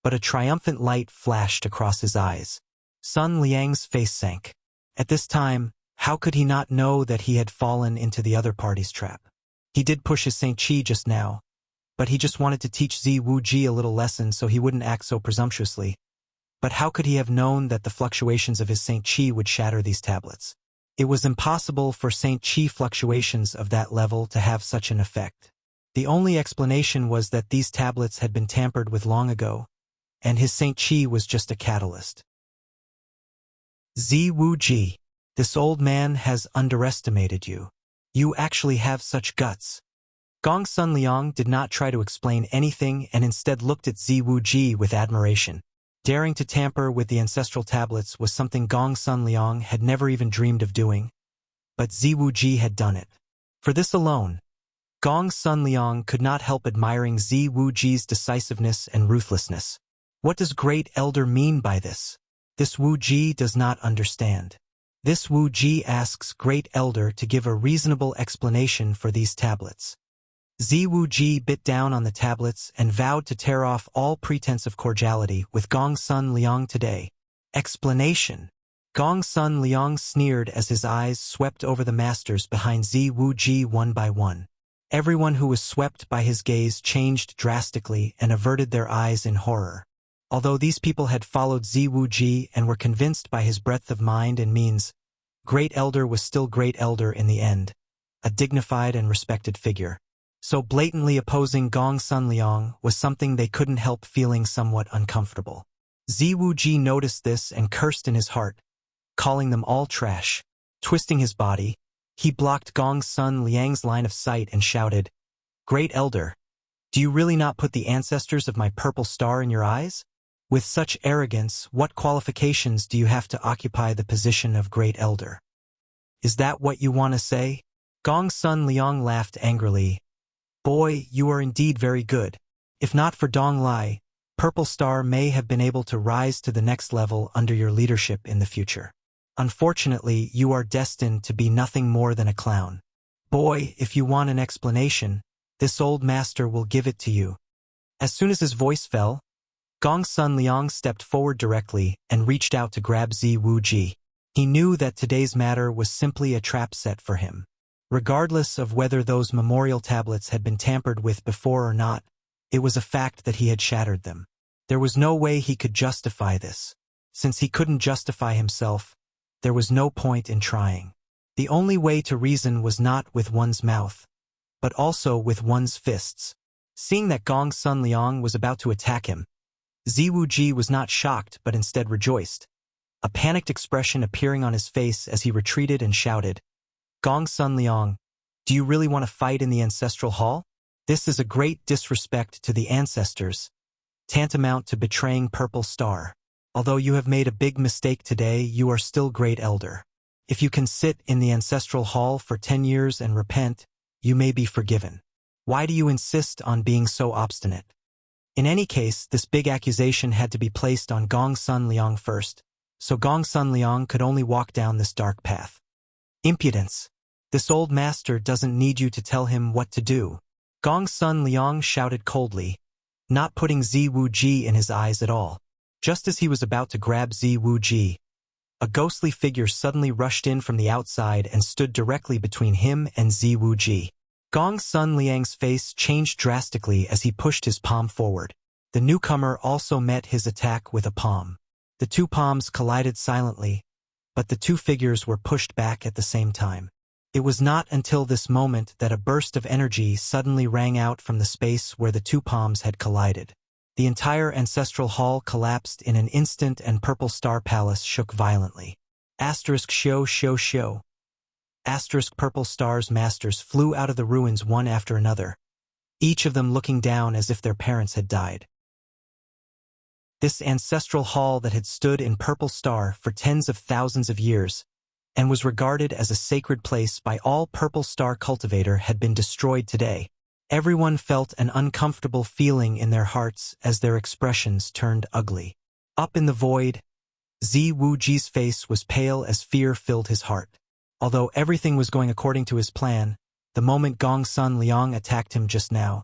but a triumphant light flashed across his eyes. Sun Liang's face sank. At this time, how could he not know that he had fallen into the other party's trap? He did push his Saint Chi just now, but he just wanted to teach Zi Wu Ji a little lesson so he wouldn't act so presumptuously. But how could he have known that the fluctuations of his Saint Chi would shatter these tablets? It was impossible for Saint Chi fluctuations of that level to have such an effect. The only explanation was that these tablets had been tampered with long ago, and his Saint Chi was just a catalyst. "Zi Wu Ji, this old man has underestimated you. You actually have such guts." Gong Sun Liang did not try to explain anything and instead looked at Zi Wu Ji with admiration. Daring to tamper with the ancestral tablets was something Gong Sun Liang had never even dreamed of doing, but Zi Wu Ji had done it. For this alone, Gong Sun Liang could not help admiring Zi Wu Ji's decisiveness and ruthlessness. What does Great Elder mean by this? This Wu Ji does not understand. This Wu Ji asks Great Elder to give a reasonable explanation for these tablets. Zi Wu Ji bit down on the tablets and vowed to tear off all pretense of cordiality with Gong Sun Liang today. Explanation. Gong Sun Liang sneered as his eyes swept over the masters behind Zi Wu Ji one by one. Everyone who was swept by his gaze changed drastically and averted their eyes in horror. Although these people had followed Zi Wu Ji and were convinced by his breadth of mind and means, Great Elder was still Great Elder in the end, a dignified and respected figure. So blatantly opposing Gong Sun Liang was something they couldn't help feeling somewhat uncomfortable. Zi Wu Ji noticed this and cursed in his heart, calling them all trash. Twisting his body, he blocked Gong Sun Liang's line of sight and shouted, "Great Elder, do you really not put the ancestors of my purple star in your eyes? With such arrogance, what qualifications do you have to occupy the position of Great Elder? Is that what you want to say?" Gong Sun Liang laughed angrily. "Boy, you are indeed very good. If not for Dong Lai, Purple Star may have been able to rise to the next level under your leadership in the future. Unfortunately, you are destined to be nothing more than a clown. Boy, if you want an explanation, this old master will give it to you." As soon as his voice fell, Gong Sun Liang stepped forward directly and reached out to grab Zi Wu Ji. He knew that today's matter was simply a trap set for him. Regardless of whether those memorial tablets had been tampered with before or not, it was a fact that he had shattered them. There was no way he could justify this. Since he couldn't justify himself, there was no point in trying. The only way to reason was not with one's mouth, but also with one's fists. Seeing that Gong Sun Liang was about to attack him, Zi Wu Ji was not shocked but instead rejoiced, a panicked expression appearing on his face as he retreated and shouted, "Gong Sun Liang, do you really want to fight in the ancestral hall? This is a great disrespect to the ancestors, tantamount to betraying Purple Star. Although you have made a big mistake today, you are still Great Elder. If you can sit in the ancestral hall for 10 years and repent, you may be forgiven. Why do you insist on being so obstinate? In any case, this big accusation had to be placed on Gong Sun Liang first, so Gong Sun Liang could only walk down this dark path. Impudence! This old master doesn't need you to tell him what to do. Gong Sun Liang shouted coldly, not putting Zi Wuji in his eyes at all. Just as he was about to grab Zi Wuji, a ghostly figure suddenly rushed in from the outside and stood directly between him and Zi Wuji. Gong Sun Liang's face changed drastically as he pushed his palm forward. The newcomer also met his attack with a palm. The two palms collided silently, but the two figures were pushed back at the same time. It was not until this moment that a burst of energy suddenly rang out from the space where the two palms had collided. The entire ancestral hall collapsed in an instant and Purple Star Palace shook violently. Asterisk show show show. Asterisk Purple Star's masters flew out of the ruins one after another, each of them looking down as if their parents had died. This ancestral hall that had stood in Purple Star for tens of thousands of years and was regarded as a sacred place by all Purple Star cultivator had been destroyed today. Everyone felt an uncomfortable feeling in their hearts as their expressions turned ugly. Up in the void, Zi Wuji's face was pale as fear filled his heart. Although everything was going according to his plan, the moment Gong Sun Liang attacked him just now,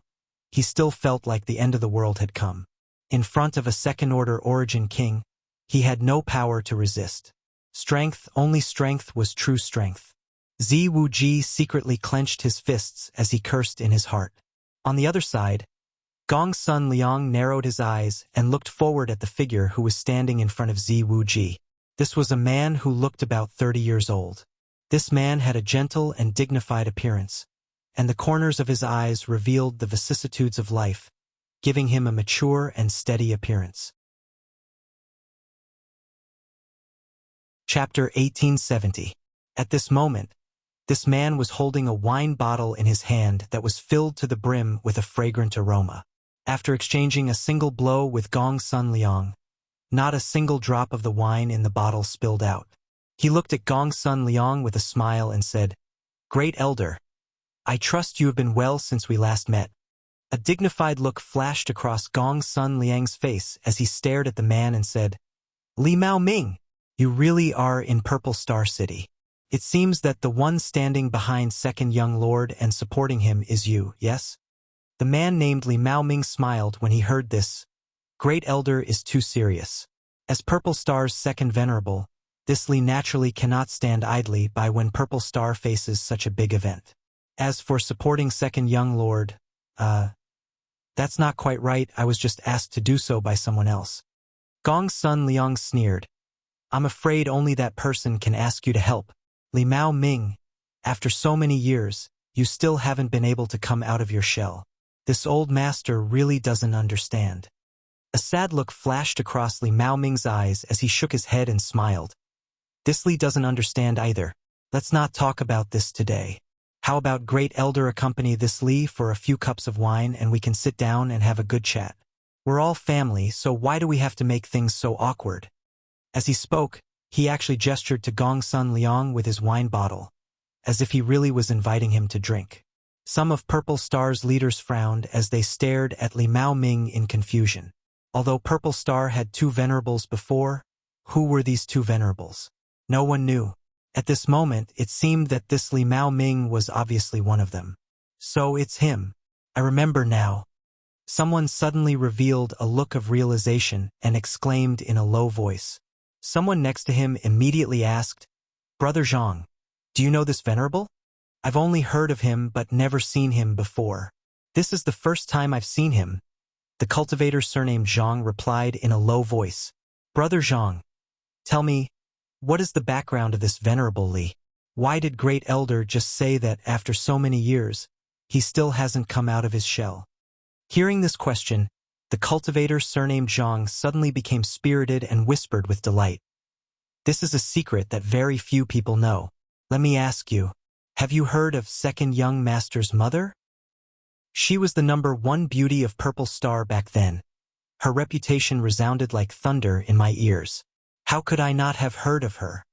he still felt like the end of the world had come. In front of a second-order origin king, he had no power to resist. Strength, only strength was true strength. Zi Wuji secretly clenched his fists as he cursed in his heart. On the other side, Gong Sun Liang narrowed his eyes and looked forward at the figure who was standing in front of Zi Wuji. This was a man who looked about 30 years old. This man had a gentle and dignified appearance, and the corners of his eyes revealed the vicissitudes of life, giving him a mature and steady appearance. Chapter 1870. At this moment, this man was holding a wine bottle in his hand that was filled to the brim with a fragrant aroma. After exchanging a single blow with Gong Sun Liang, not a single drop of the wine in the bottle spilled out. He looked at Gong Sun Liang with a smile and said, "Great Elder, I trust you have been well since we last met." A dignified look flashed across Gong Sun Liang's face as he stared at the man and said, "Li Mao Ming, you really are in Purple Star City. It seems that the one standing behind Second Young Lord and supporting him is you, yes?" The man named Li Mao Ming smiled when he heard this. Great Elder is too serious. As Purple Star's second venerable, this Li naturally cannot stand idly by when Purple Star faces such a big event. As for supporting Second Young Lord, that's not quite right. I was just asked to do so by someone else. Gong Sun Liang sneered. "I'm afraid only that person can ask you to help. Li Mao Ming, after so many years, you still haven't been able to come out of your shell. This old master really doesn't understand." A sad look flashed across Li Mao Ming's eyes as he shook his head and smiled. "This Li doesn't understand either. Let's not talk about this today. How about Great Elder accompany this Li for a few cups of wine and we can sit down and have a good chat? We're all family, so why do we have to make things so awkward?" As he spoke, he actually gestured to Gong Sun Liang with his wine bottle, as if he really was inviting him to drink. Some of Purple Star's leaders frowned as they stared at Li Mao Ming in confusion. Although Purple Star had two venerables before, who were these two venerables? No one knew. At this moment, it seemed that this Li Mao Ming was obviously one of them. So it's him. I remember now. Someone suddenly revealed a look of realization and exclaimed in a low voice. Someone next to him immediately asked, "Brother Zhang, do you know this venerable? I've only heard of him but never seen him before." "This is the first time I've seen him," the cultivator surnamed Zhang replied in a low voice. "Brother Zhang, tell me, what is the background of this venerable Li? Why did Great Elder just say that after so many years, he still hasn't come out of his shell?" Hearing this question, the cultivator surnamed Zhang suddenly became spirited and whispered with delight. "This is a secret that very few people know. Let me ask you, have you heard of Second Young Master's mother?" She was the #1 beauty of Purple Star back then. Her reputation resounded like thunder in my ears. How could I not have heard of her?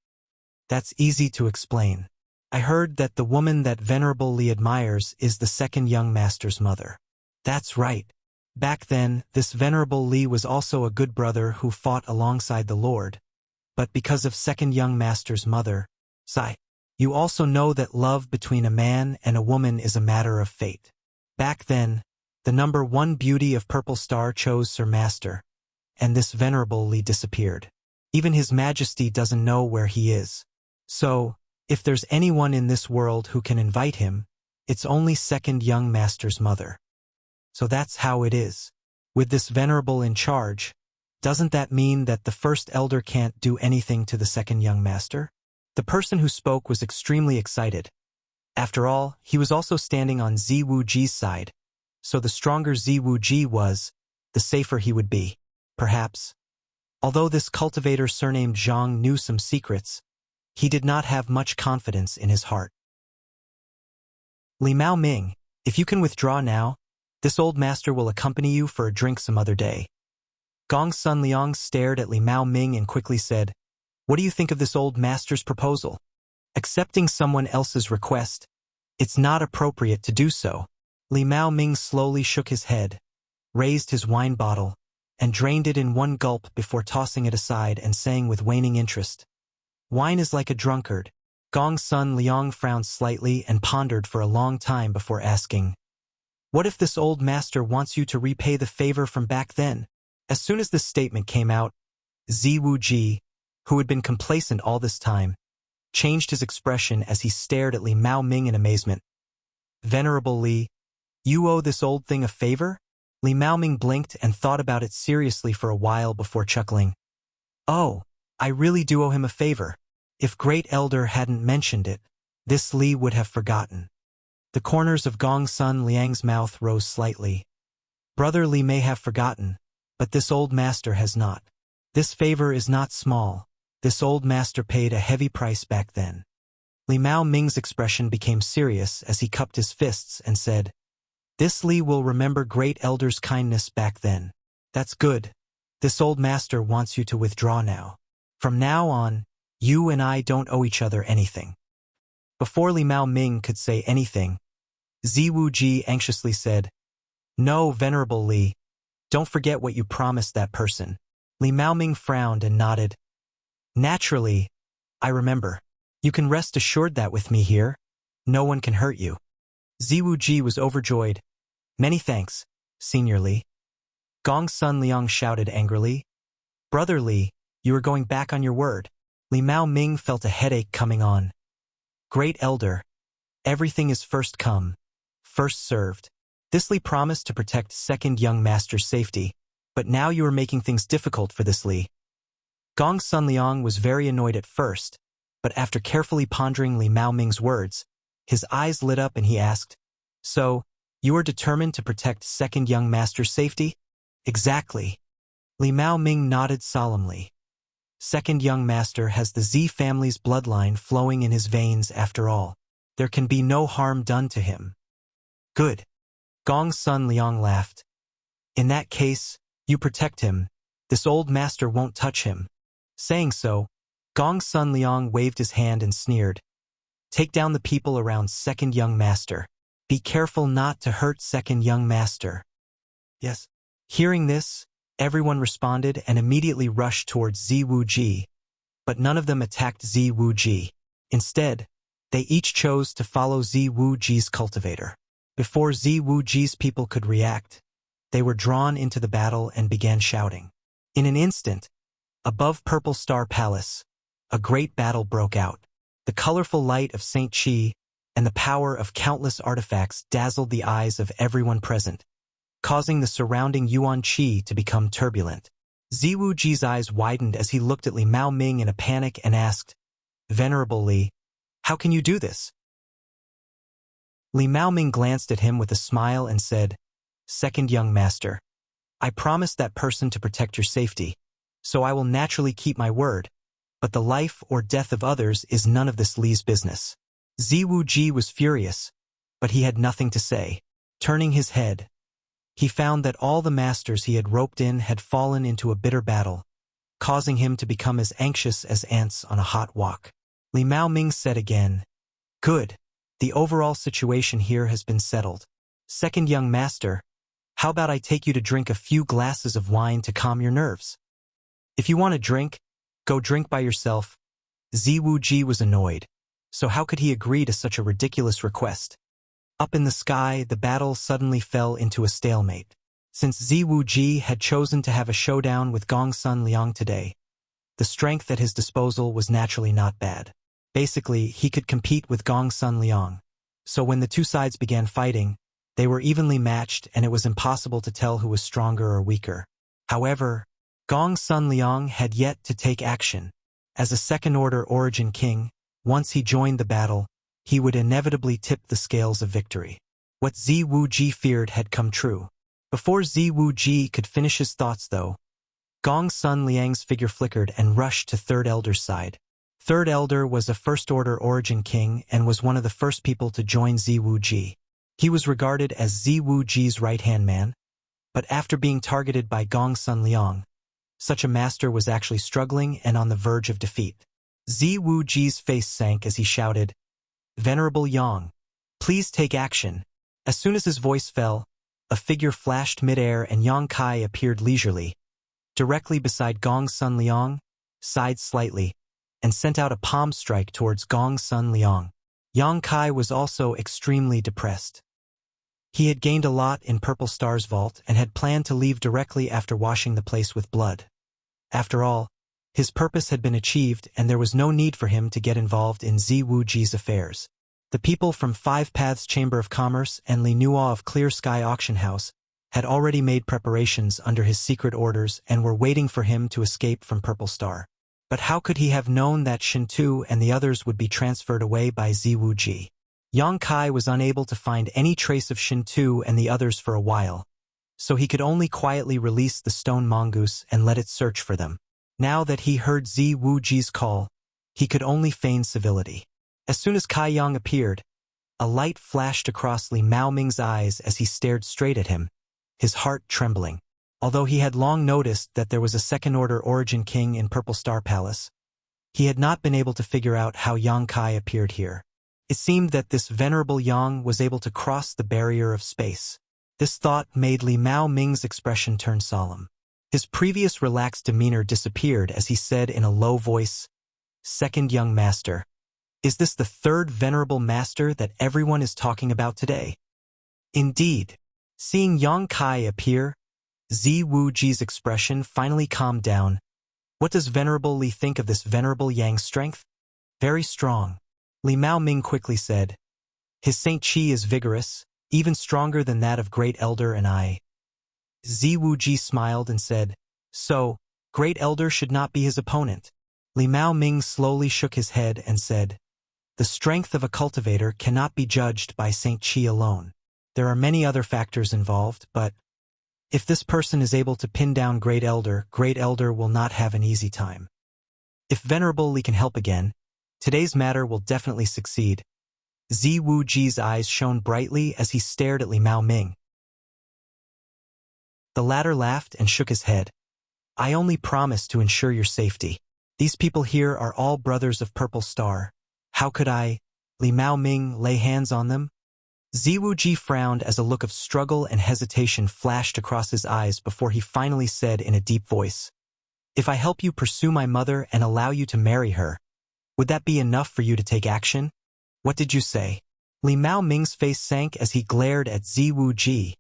That's easy to explain. I heard that the woman that Venerable Li admires is the second young master's mother. That's right. Back then, this Venerable Li was also a good brother who fought alongside the Lord. But because of second young master's mother, Sai, you also know that love between a man and a woman is a matter of fate. Back then, the #1 beauty of Purple Star chose Sir Master, and this Venerable Li disappeared. Even His Majesty doesn't know where he is. So, if there's anyone in this world who can invite him, it's only second young master's mother. So that's how it is. With this Venerable in charge, doesn't that mean that the first elder can't do anything to the second young master? The person who spoke was extremely excited. After all, he was also standing on Ziwuji's side, so the stronger Ziwuji was, the safer he would be, perhaps. Although this cultivator surnamed Zhang knew some secrets, he did not have much confidence in his heart. Li Mao Ming, if you can withdraw now, this old master will accompany you for a drink some other day. Gong Sun Liang stared at Li Mao Ming and quickly said, "What do you think of this old master's proposal? Accepting someone else's request, it's not appropriate to do so." Li Mao Ming slowly shook his head, raised his wine bottle, and drained it in one gulp before tossing it aside and saying with waning interest, "Wine is like a drunkard." Gong Sun Liang frowned slightly and pondered for a long time before asking, "What if this old master wants you to repay the favor from back then?" As soon as this statement came out, Ziwuji, who had been complacent all this time, changed his expression as he stared at Li Mao Ming in amazement. "Venerable Li, you owe this old thing a favor?" Li Mao Ming blinked and thought about it seriously for a while before chuckling. "Oh, I really do owe him a favor. If Great Elder hadn't mentioned it, this Li would have forgotten." The corners of Gong Sun Liang's mouth rose slightly. "Brother Li may have forgotten, but this old master has not. This favor is not small. This old master paid a heavy price back then." Li Mao Ming's expression became serious as he cupped his fists and said, "This Li will remember Great Elder's kindness back then. That's good. This old master wants you to withdraw now. From now on, you and I don't owe each other anything." Before Li Mao Ming could say anything, Ziwuji anxiously said, "No, Venerable Li, don't forget what you promised that person." Li Mao Ming frowned and nodded. "Naturally, I remember. You can rest assured that with me here, no one can hurt you." Ziwuji was overjoyed. "Many thanks, Senior Li." Gong Sun Liang shouted angrily, "Brother Li, you are going back on your word." Li Mao Ming felt a headache coming on. "Great Elder, everything is first come, first served. This Li promised to protect second young master's safety, but now you are making things difficult for this Li." Gong Sun Liang was very annoyed at first, but after carefully pondering Li Mao Ming's words, his eyes lit up and he asked, "So, you are determined to protect second young master's safety?" "Exactly." Li Mao Ming nodded solemnly. "Second young master has the Z family's bloodline flowing in his veins after all. There can be no harm done to him." "Good." Gong Sun Liang laughed. "In that case, you protect him. This old master won't touch him." Saying so, Gong Sun Liang waved his hand and sneered, "Take down the people around second young master. Be careful not to hurt second young master." "Yes." Hearing this, everyone responded and immediately rushed towards Ziwuji, but none of them attacked Ziwuji. Instead, they each chose to follow Ziwuji's cultivator. Before Ziwuji's people could react, they were drawn into the battle and began shouting. In an instant, above Purple Star Palace, a great battle broke out. The colorful light of Saint Qi and the power of countless artifacts dazzled the eyes of everyone present, causing the surrounding Yuan Qi to become turbulent. Ziwuji's eyes widened as he looked at Li Mao Ming in a panic and asked, "Venerable Li, how can you do this?" Li Mao Ming glanced at him with a smile and said, "Second young master, I promised that person to protect your safety, so I will naturally keep my word, but the life or death of others is none of this Li's business." Ziwuji was furious, but he had nothing to say. Turning his head, he found that all the masters he had roped in had fallen into a bitter battle, causing him to become as anxious as ants on a hot wok. Li Mao Ming said again, "Good. The overall situation here has been settled. Second young master, how about I take you to drink a few glasses of wine to calm your nerves? If you want a drink, go drink by yourself." Ziwu Ji was annoyed. So how could he agree to such a ridiculous request? Up in the sky, the battle suddenly fell into a stalemate. Since Ziwu Ji had chosen to have a showdown with Gong Sun Liang today, the strength at his disposal was naturally not bad. Basically, he could compete with Gong Sun Liang. So when the two sides began fighting, they were evenly matched and it was impossible to tell who was stronger or weaker. However, Gong Sun Liang had yet to take action. As a second-order origin king, once he joined the battle, he would inevitably tip the scales of victory. What Ziwu Ji feared had come true. Before Ziwu Ji could finish his thoughts though, Gong Sun Liang's figure flickered and rushed to Third Elder's side. Third Elder was a first-order origin king and was one of the first people to join Ziwu Ji. He was regarded as Ziwu Ji's right-hand man, but after being targeted by Gong Sun Liang, such a master was actually struggling and on the verge of defeat. Ziwu Ji's face sank as he shouted, "Venerable Yang, please take action." As soon as his voice fell, a figure flashed mid-air and Yang Kai appeared leisurely, directly beside Gong Sun Liang, sighed slightly, and sent out a palm strike towards Gong Sun Liang. Yang Kai was also extremely depressed. He had gained a lot in Purple Star's vault and had planned to leave directly after washing the place with blood. After all, his purpose had been achieved and there was no need for him to get involved in Ziwu Ji's affairs. The people from Five Paths Chamber of Commerce and Li Nua of Clear Sky Auction House had already made preparations under his secret orders and were waiting for him to escape from Purple Star. But how could he have known that Shintu and the others would be transferred away by Ziwu Ji? Yang Kai was unable to find any trace of Shintu and the others for a while, so he could only quietly release the stone mongoose and let it search for them. Now that he heard Ziwu Ji's call, he could only feign civility. As soon as Kai Yang appeared, a light flashed across Li Mao Ming's eyes as he stared straight at him, his heart trembling. Although he had long noticed that there was a second-order origin king in Purple Star Palace, he had not been able to figure out how Yang Kai appeared here. It seemed that this venerable Yang was able to cross the barrier of space. This thought made Li Mao Ming's expression turn solemn. His previous relaxed demeanor disappeared as he said in a low voice, "Second young master, is this the third venerable master that everyone is talking about today?" Indeed. Seeing Yang Kai appear, Ziwu Ji's expression finally calmed down. What does Venerable Li think of this Venerable Yang's strength? Very strong. Li Mao Ming quickly said, "His Saint Qi is vigorous, even stronger than that of Great Elder and I." Ziwu Ji smiled and said, "So, Great Elder should not be his opponent." Li Mao Ming slowly shook his head and said, "The strength of a cultivator cannot be judged by Saint Qi alone. There are many other factors involved, but if this person is able to pin down Great Elder will not have an easy time. If Venerable Li can help again, today's matter will definitely succeed." Ziwu Ji's eyes shone brightly as he stared at Li Mao Ming. The latter laughed and shook his head. "I only promise to ensure your safety. These people here are all brothers of Purple Star. How could I, Li Mao Ming, lay hands on them?" Ziwu Ji frowned as a look of struggle and hesitation flashed across his eyes before he finally said in a deep voice, "If I help you pursue my mother and allow you to marry her, would that be enough for you to take action? What did you say?" Li Mao Ming's face sank as he glared at Ziwu Ji.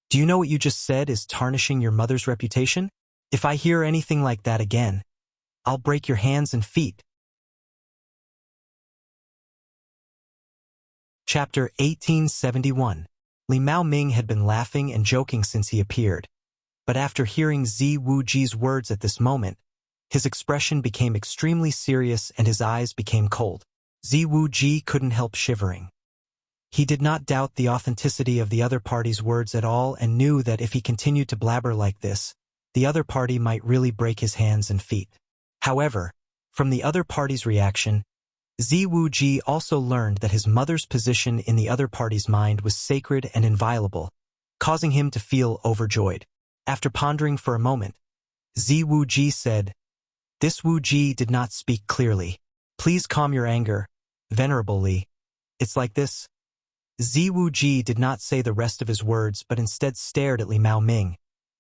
"Do you know what you just said is tarnishing your mother's reputation? If I hear anything like that again, I'll break your hands and feet." Chapter 1871. Li Mao Ming had been laughing and joking since he appeared, but after hearing Ziwu Ji's words at this moment, his expression became extremely serious and his eyes became cold. Ziwu Ji couldn't help shivering. He did not doubt the authenticity of the other party's words at all and knew that if he continued to blabber like this, the other party might really break his hands and feet. However, from the other party's reaction, Zi Wuji also learned that his mother's position in the other party's mind was sacred and inviolable, causing him to feel overjoyed. After pondering for a moment, Zi Wuji said, "This Wuji did not speak clearly. Please calm your anger, Venerable Li. It's like this." Zi Wuji did not say the rest of his words but instead stared at Li Mao Ming,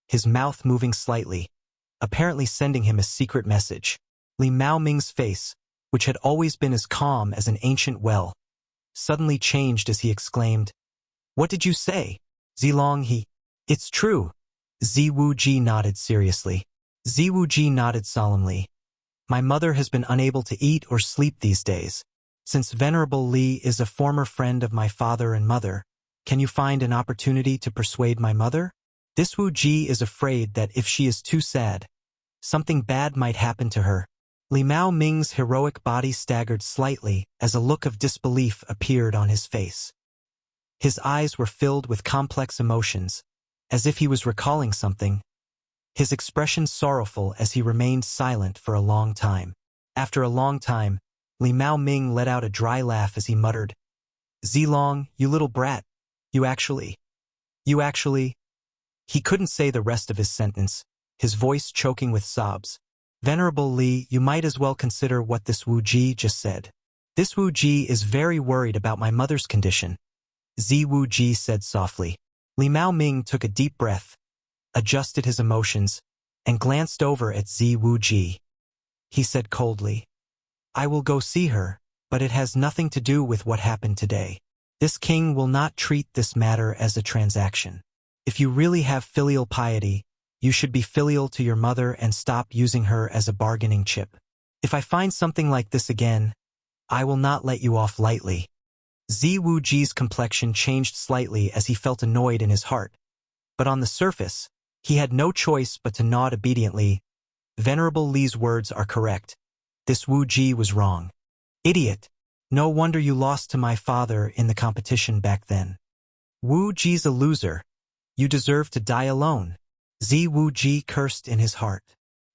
his mouth moving slightly, apparently sending him a secret message. Li Mao Ming's face, which had always been as calm as an ancient well, suddenly changed as he exclaimed, "What did you say, Zilong he?" "It's true." Zi Wuji nodded seriously. Zi Wuji nodded solemnly. "My mother has been unable to eat or sleep these days. Since Venerable Li is a former friend of my father and mother, can you find an opportunity to persuade my mother? This Wuji is afraid that if she is too sad, something bad might happen to her." Li Mao Ming's heroic body staggered slightly as a look of disbelief appeared on his face. His eyes were filled with complex emotions, as if he was recalling something, his expression sorrowful as he remained silent for a long time. After a long time, Li Mao Ming let out a dry laugh as he muttered, "Zilong, you little brat, you actually... He couldn't say the rest of his sentence, his voice choking with sobs. "Venerable Li, you might as well consider what this Wuji just said. This Wuji is very worried about my mother's condition," Zi Wuji said softly. Li Mao Ming took a deep breath, adjusted his emotions, and glanced over at Zi Wuji. He said coldly, "I will go see her, but it has nothing to do with what happened today. This king will not treat this matter as a transaction. If you really have filial piety, you should be filial to your mother and stop using her as a bargaining chip. If I find something like this again, I will not let you off lightly." Zi Wuji's complexion changed slightly as he felt annoyed in his heart, but on the surface, he had no choice but to nod obediently. Venerable Li's words are correct. This Wuji was wrong. "Idiot! No wonder you lost to my father in the competition back then. Wuji's a loser. You deserve to die alone." Zi Wuji cursed in his heart.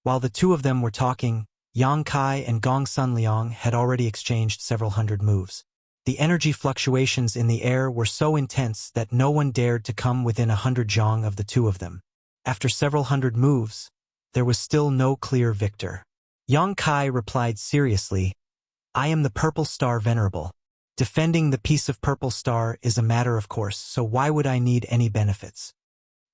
While the two of them were talking, Yang Kai and Gong Sun Liang had already exchanged several hundred moves. The energy fluctuations in the air were so intense that no one dared to come within 100 zhang of the two of them. After several hundred moves, there was still no clear victor. Yang Kai replied seriously, "I am the Purple Star Venerable. Defending the peace of Purple Star is a matter of course, so why would I need any benefits?"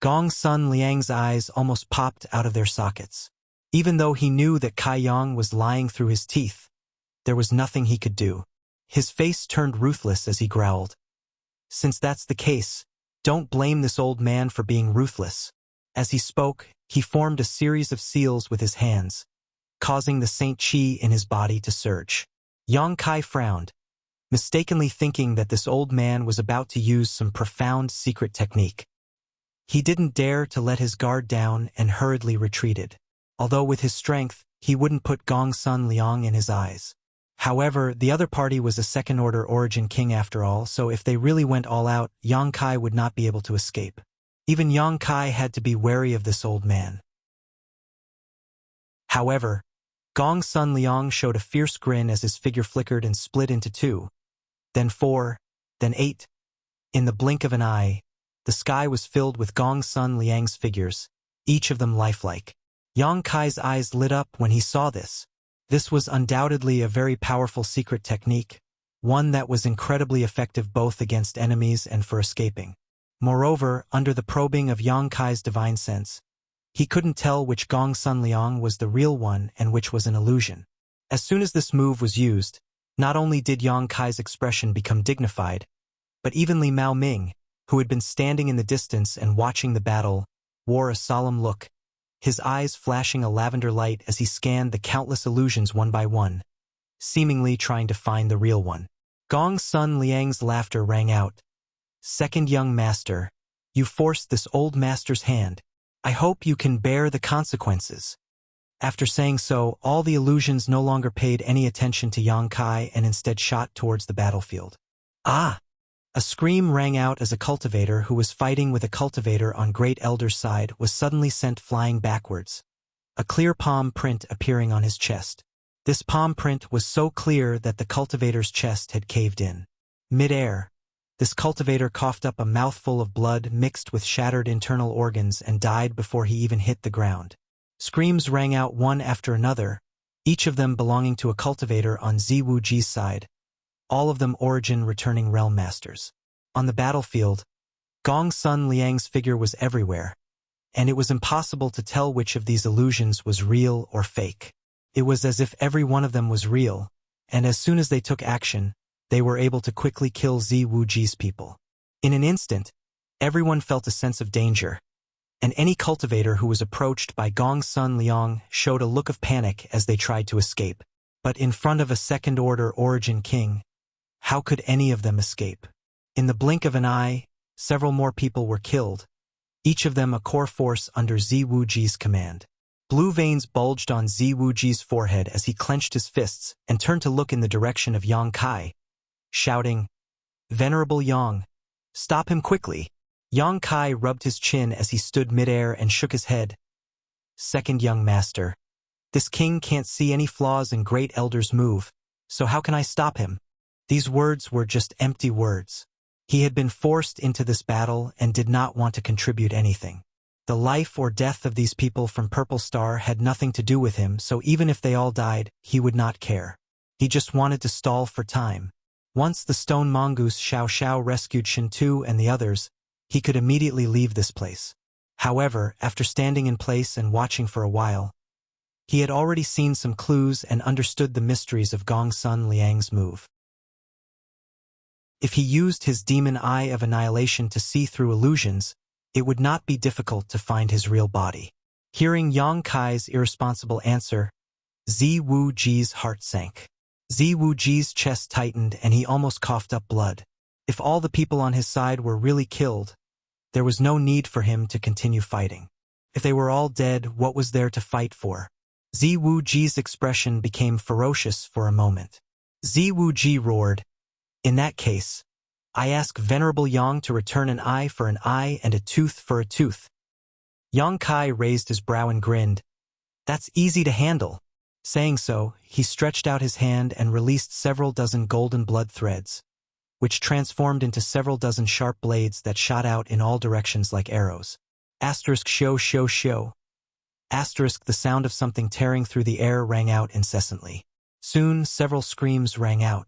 Gong Sun Liang's eyes almost popped out of their sockets. Even though he knew that Kai Yang was lying through his teeth, there was nothing he could do. His face turned ruthless as he growled, "Since that's the case, don't blame this old man for being ruthless." As he spoke, he formed a series of seals with his hands, causing the Saint Qi in his body to surge. Yang Kai frowned, mistakenly thinking that this old man was about to use some profound secret technique. He didn't dare to let his guard down and hurriedly retreated, although with his strength, he wouldn't put Gong Sun Liang in his eyes. However, the other party was a second-order origin king after all, so if they really went all out, Yang Kai would not be able to escape. Even Yang Kai had to be wary of this old man. However, Gong Sun Liang showed a fierce grin as his figure flickered and split into 2, then 4, then 8. In the blink of an eye, the sky was filled with Gong Sun Liang's figures, each of them lifelike. Yang Kai's eyes lit up when he saw this. This was undoubtedly a very powerful secret technique, one that was incredibly effective both against enemies and for escaping. Moreover, under the probing of Yang Kai's divine sense, he couldn't tell which Gong Sun Liang was the real one and which was an illusion. As soon as this move was used, not only did Yang Kai's expression become dignified, but even Li Mao Ming, who had been standing in the distance and watching the battle, wore a solemn look, his eyes flashing a lavender light as he scanned the countless illusions one by one, seemingly trying to find the real one. Gong Sun Liang's laughter rang out. "Second young master, you forced this old master's hand. I hope you can bear the consequences." After saying so, all the illusions no longer paid any attention to Yang Kai and instead shot towards the battlefield. "Ah!" A scream rang out as a cultivator who was fighting with a cultivator on Great Elder's side was suddenly sent flying backwards, a clear palm print appearing on his chest. This palm print was so clear that the cultivator's chest had caved in. Mid-air, this cultivator coughed up a mouthful of blood mixed with shattered internal organs and died before he even hit the ground. Screams rang out one after another, each of them belonging to a cultivator on Ziwuji's side, all of them origin-returning realm masters. On the battlefield, Gongsun Liang's figure was everywhere, and it was impossible to tell which of these illusions was real or fake. It was as if every one of them was real, and as soon as they took action, they were able to quickly kill Ziwuji's people. In an instant, everyone felt a sense of danger, and any cultivator who was approached by Gongsun Liang showed a look of panic as they tried to escape. But in front of a second-order origin king, how could any of them escape? In the blink of an eye, several more people were killed, each of them a core force under Ziwuji's command. Blue veins bulged on Ziwuji's forehead as he clenched his fists and turned to look in the direction of Yang Kai, shouting, "Venerable Yang, stop him quickly." Yang Kai rubbed his chin as he stood midair and shook his head. "Second young master, this king can't see any flaws in great elders' move, so how can I stop him?" These words were just empty words. He had been forced into this battle and did not want to contribute anything. The life or death of these people from Purple Star had nothing to do with him, so even if they all died, he would not care. He just wanted to stall for time. Once the stone mongoose Xiao Xiao rescued Shintu and the others, he could immediately leave this place. However, after standing in place and watching for a while, he had already seen some clues and understood the mysteries of Gongsun Liang's move. If he used his demon eye of annihilation to see through illusions, it would not be difficult to find his real body. Hearing Yang Kai's irresponsible answer, Ziwuji's heart sank. Ziwuji's chest tightened and he almost coughed up blood. If all the people on his side were really killed, there was no need for him to continue fighting. If they were all dead, what was there to fight for? Ziwuji's expression became ferocious for a moment. Ziwuji roared, "In that case, I ask Venerable Yang to return an eye for an eye and a tooth for a tooth." Yang Kai raised his brow and grinned. "That's easy to handle." Saying so, he stretched out his hand and released several dozen golden blood threads, which transformed into several dozen sharp blades that shot out in all directions like arrows. Asterisk show show show. Asterisk the sound of something tearing through the air rang out incessantly. Soon several screams rang out.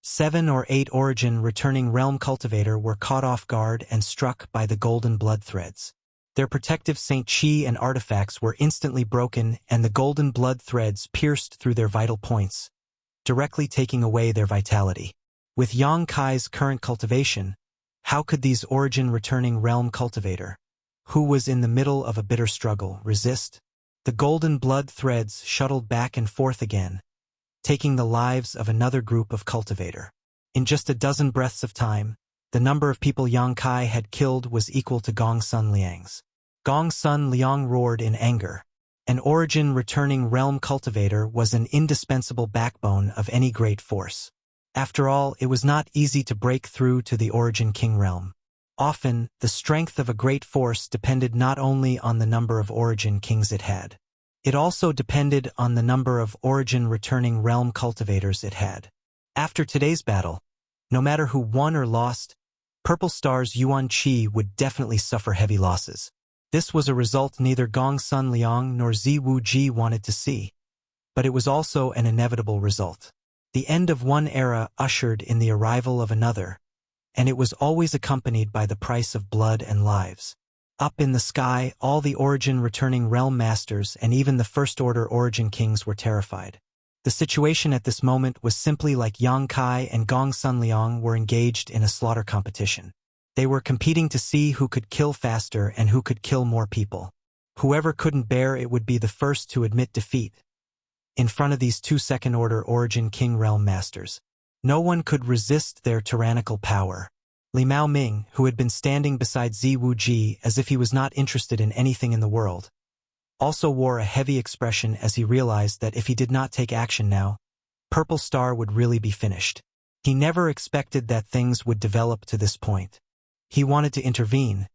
7 or 8 origin returning realm cultivator were caught off guard and struck by the golden blood threads. Their protective Saint Chi and artifacts were instantly broken and the golden blood threads pierced through their vital points, directly taking away their vitality. With Yang Kai's current cultivation, how could these origin-returning realm cultivator, who was in the middle of a bitter struggle, resist? The golden blood threads shuttled back and forth again, taking the lives of another group of cultivator. In just a dozen breaths of time, the number of people Yang Kai had killed was equal to Gongsun Liang's. Gongsun Liang roared in anger. An origin-returning realm cultivator was an indispensable backbone of any great force. After all, it was not easy to break through to the origin king realm. Often, the strength of a great force depended not only on the number of origin kings it had. It also depended on the number of origin-returning realm cultivators it had. After today's battle, no matter who won or lost, Purple Star's Yuan Qi would definitely suffer heavy losses. This was a result neither Gongsun Liang nor Ziwuji wanted to see, but it was also an inevitable result. The end of one era ushered in the arrival of another, and it was always accompanied by the price of blood and lives. Up in the sky, all the origin-returning realm masters and even the first-order origin kings were terrified. The situation at this moment was simply like Yang Kai and Gongsun Liang were engaged in a slaughter competition. They were competing to see who could kill faster and who could kill more people. Whoever couldn't bear it would be the first to admit defeat. In front of these 2 second-order origin king realm masters, no one could resist their tyrannical power. Li Mao Ming, who had been standing beside Ziwuji as if he was not interested in anything in the world, also wore a heavy expression as he realized that if he did not take action now, Purple Star would really be finished. He never expected that things would develop to this point. He wanted to intervene,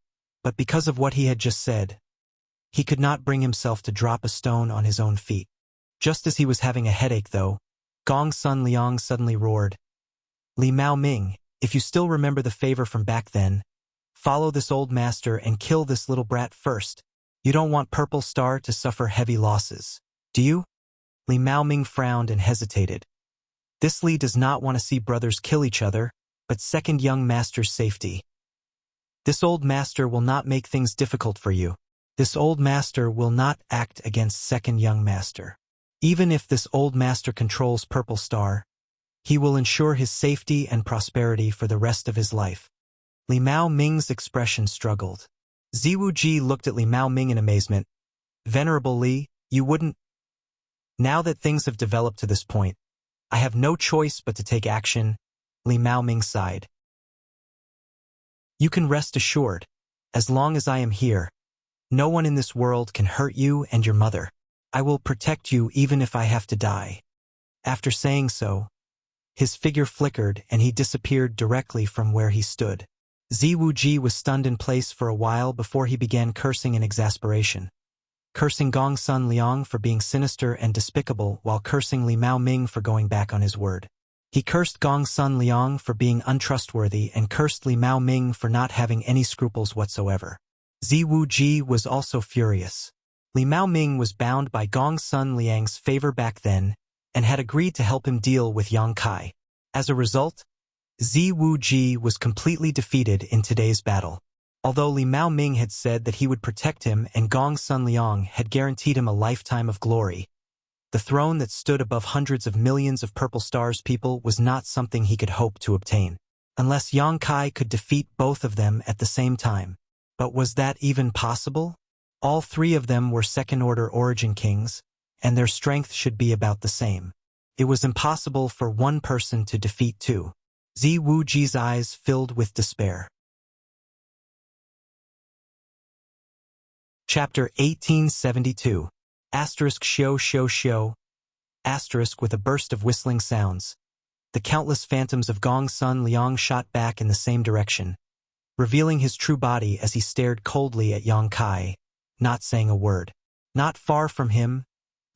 but because of what he had just said, he could not bring himself to drop a stone on his own feet. Just as he was having a headache, though, Gong Sun Liang suddenly roared, "Li Mao Ming, if you still remember the favor from back then, follow this old master and kill this little brat first. You don't want Purple Star to suffer heavy losses, do you?" Li Mao Ming frowned and hesitated. This Li does not want to see brothers kill each other, but second young master's safety. This old master will not make things difficult for you. This old master will not act against second young master. Even if this old master controls Purple Star, he will ensure his safety and prosperity for the rest of his life. Li Mao Ming's expression struggled. Ziwu Ji looked at Li Mao Ming in amazement. "Venerable Li, you wouldn't—" "Now that things have developed to this point, I have no choice but to take action," Li Mao Ming sighed. "You can rest assured, as long as I am here, no one in this world can hurt you and your mother. I will protect you even if I have to die." After saying so, his figure flickered and he disappeared directly from where he stood. Ziwu Ji was stunned in place for a while before he began cursing in exasperation. Cursing Gong Sun Liang for being sinister and despicable while cursing Li Mao Ming for going back on his word. He cursed Gong Sun Liang for being untrustworthy and cursed Li Mao Ming for not having any scruples whatsoever. Ziwu Ji was also furious. Li Mao Ming was bound by Gong Sun Liang's favor back then and had agreed to help him deal with Yang Kai. As a result, Ziwu Ji was completely defeated in today's battle. Although Li Mao Ming had said that he would protect him and Gong Sun Liang had guaranteed him a lifetime of glory, the throne that stood above hundreds of millions of Purple Star's people was not something he could hope to obtain, unless Yang Kai could defeat both of them at the same time. But was that even possible? All three of them were second-order origin kings, and their strength should be about the same. It was impossible for one person to defeat two. Ziwu Ji's eyes filled with despair. Chapter 1872. Asterisk Shio Shio Shio. Asterisk with a burst of whistling sounds. The countless phantoms of Gong Sun Liang shot back in the same direction, revealing his true body as he stared coldly at Yang Kai, not saying a word. Not far from him,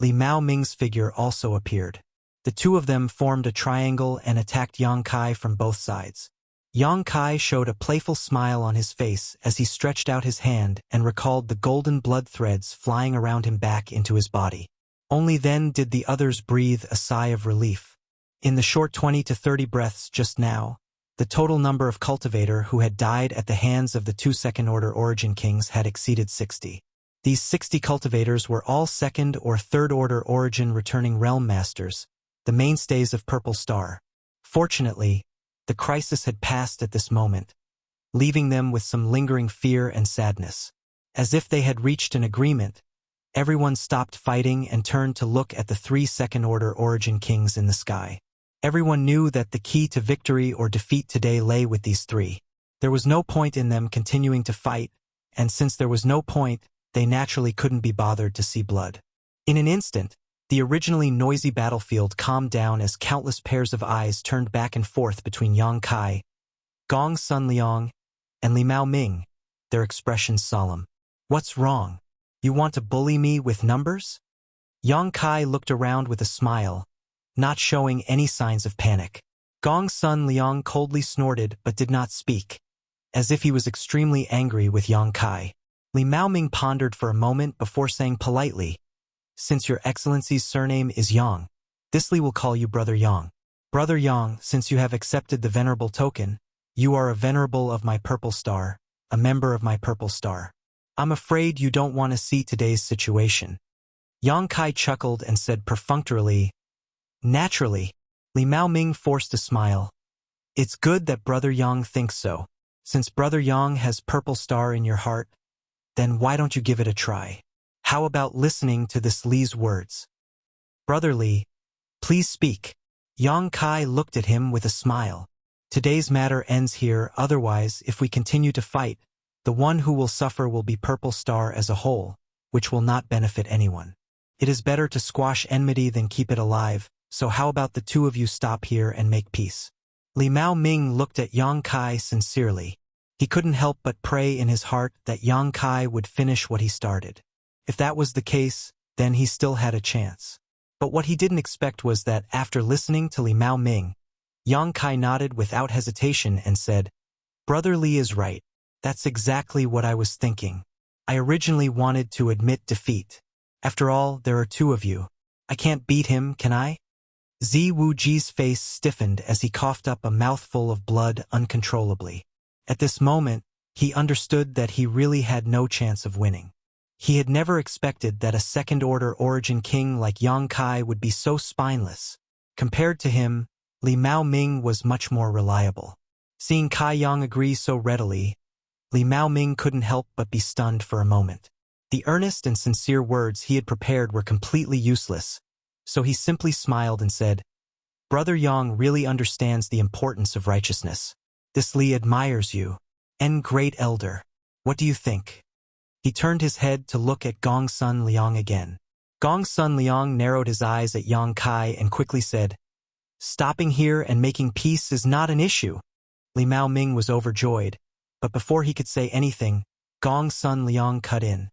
Li Mao Ming's figure also appeared. The two of them formed a triangle and attacked Yang Kai from both sides. Yang Kai showed a playful smile on his face as he stretched out his hand and recalled the golden blood threads flying around him back into his body. Only then did the others breathe a sigh of relief. In the short 20 to 30 breaths just now, the total number of cultivator who had died at the hands of the two second-order origin kings had exceeded 60. These 60 cultivators were all second- or third-order origin returning realm masters, the mainstays of Purple Star. Fortunately, the crisis had passed at this moment, leaving them with some lingering fear and sadness. As if they had reached an agreement, everyone stopped fighting and turned to look at the three second-order origin kings in the sky. Everyone knew that the key to victory or defeat today lay with these three. There was no point in them continuing to fight, and since there was no point, they naturally couldn't be bothered to see blood. In an instant, the originally noisy battlefield calmed down as countless pairs of eyes turned back and forth between Yang Kai, Gong Sun Liang, and Li Mao Ming, their expressions solemn. "What's wrong? You want to bully me with numbers?" Yang Kai looked around with a smile, not showing any signs of panic. Gong Sun Liang coldly snorted but did not speak, as if he was extremely angry with Yang Kai. Li Mao Ming pondered for a moment before saying politely, "Since your excellency's surname is Yang, this Li will call you Brother Yang. Brother Yang, since you have accepted the venerable token, you are a venerable of my Purple Star, a member of my Purple Star. I'm afraid you don't want to see today's situation." Yang Kai chuckled and said perfunctorily, "Naturally." Li Mao Ming forced a smile. "It's good that Brother Yang thinks so. Since Brother Yang has Purple Star in your heart, then why don't you give it a try? How about listening to this Li's words?" "Brother Li, please speak." Yang Kai looked at him with a smile. "Today's matter ends here, otherwise, if we continue to fight, the one who will suffer will be Purple Star as a whole, which will not benefit anyone. It is better to squash enmity than keep it alive, so how about the two of you stop here and make peace?" Li Mao Ming looked at Yang Kai sincerely. He couldn't help but pray in his heart that Yang Kai would finish what he started. If that was the case, then he still had a chance. But what he didn't expect was that after listening to Li Mao Ming, Yang Kai nodded without hesitation and said, "Brother Li is right. That's exactly what I was thinking. I originally wanted to admit defeat. After all, there are two of you. I can't beat him, can I?" Zi Wuji's face stiffened as he coughed up a mouthful of blood uncontrollably. At this moment, he understood that he really had no chance of winning. He had never expected that a second-order origin king like Yang Kai would be so spineless. Compared to him, Li Mao Ming was much more reliable. Seeing Kai Yang agree so readily, Li Mao Ming couldn't help but be stunned for a moment. The earnest and sincere words he had prepared were completely useless, so he simply smiled and said, "Brother Yang really understands the importance of righteousness. This Li admires you. And great elder. What do you think?" He turned his head to look at Gong Sun Liang again. Gong Sun Liang narrowed his eyes at Yang Kai and quickly said, "Stopping here and making peace is not an issue." Li Mao Ming was overjoyed, but before he could say anything, Gong Sun Liang cut in.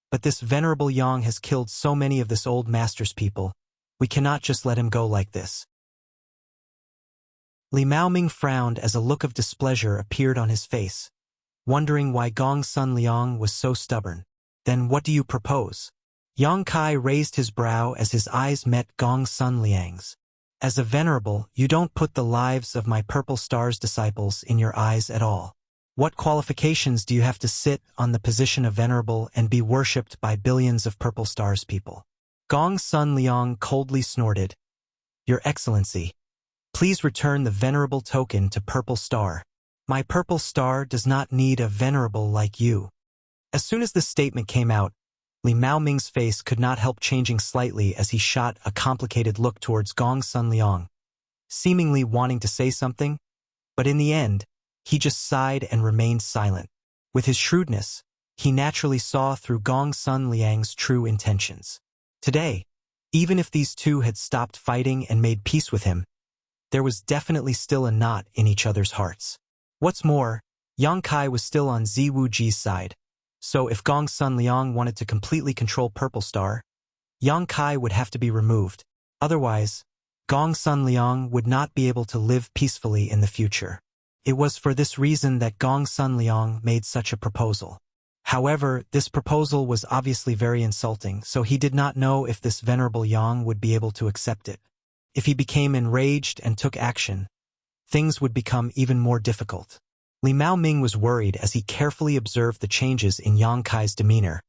"But this venerable Yang has killed so many of this old master's people. We cannot just let him go like this." Li Mao Ming frowned as a look of displeasure appeared on his face, wondering why Gong Sun Liang was so stubborn. "Then what do you propose?" Yang Kai raised his brow as his eyes met Gong Sun Liang's. "As a venerable, you don't put the lives of my Purple Star's disciples in your eyes at all. What qualifications do you have to sit on the position of venerable and be worshipped by billions of Purple Star's people?" Gong Sun Liang coldly snorted, "Your Excellency, please return the venerable token to Purple Star. My Purple Star does not need a venerable like you." As soon as this statement came out, Li Mao Ming's face could not help changing slightly as he shot a complicated look towards Gong Sun Liang, seemingly wanting to say something, but in the end, he just sighed and remained silent. With his shrewdness, he naturally saw through Gong Sun Liang's true intentions. Today, even if these two had stopped fighting and made peace with him, there was definitely still a knot in each other's hearts. What's more, Yang Kai was still on Zi Wuji's side, so if Gong Sun Liang wanted to completely control Purple Star, Yang Kai would have to be removed. Otherwise, Gong Sun Liang would not be able to live peacefully in the future. It was for this reason that Gong Sun Liang made such a proposal. However, this proposal was obviously very insulting, so he did not know if this venerable Yang would be able to accept it. If he became enraged and took action, things would become even more difficult. Li Mao Ming was worried as he carefully observed the changes in Yang Kai's demeanor,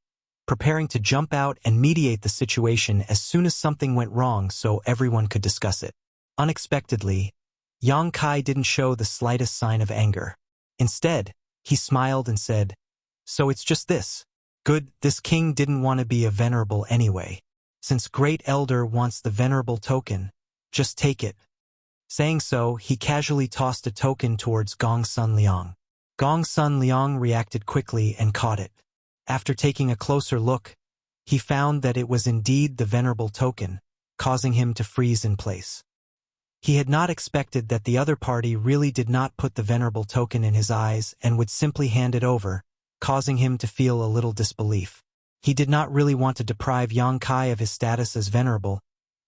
preparing to jump out and mediate the situation as soon as something went wrong so everyone could discuss it. Unexpectedly, Yang Kai didn't show the slightest sign of anger. Instead, he smiled and said, "So it's just this. Good, this king didn't want to be a venerable anyway. Since Great Elder wants the venerable token, just take it." Saying so, he casually tossed a token towards Gong Sun Liang. Gong Sun Liang reacted quickly and caught it. After taking a closer look, he found that it was indeed the venerable token, causing him to freeze in place. He had not expected that the other party really did not put the venerable token in his eyes and would simply hand it over, causing him to feel a little disbelief. He did not really want to deprive Yang Kai of his status as venerable.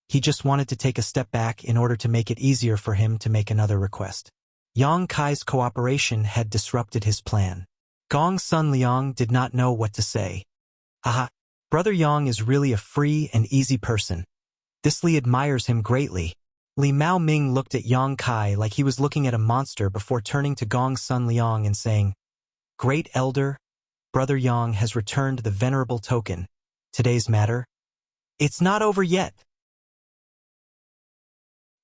He just wanted to take a step back in order to make it easier for him to make another request. Yang Kai's cooperation had disrupted his plan. Gong Sun Liang did not know what to say. "Haha, Brother Yang is really a free and easy person. This Li admires him greatly." Li Mao Ming looked at Yang Kai like he was looking at a monster before turning to Gong Sun Liang and saying, "Great Elder, Brother Yang has returned the venerable token. Today's matter? It's not over yet."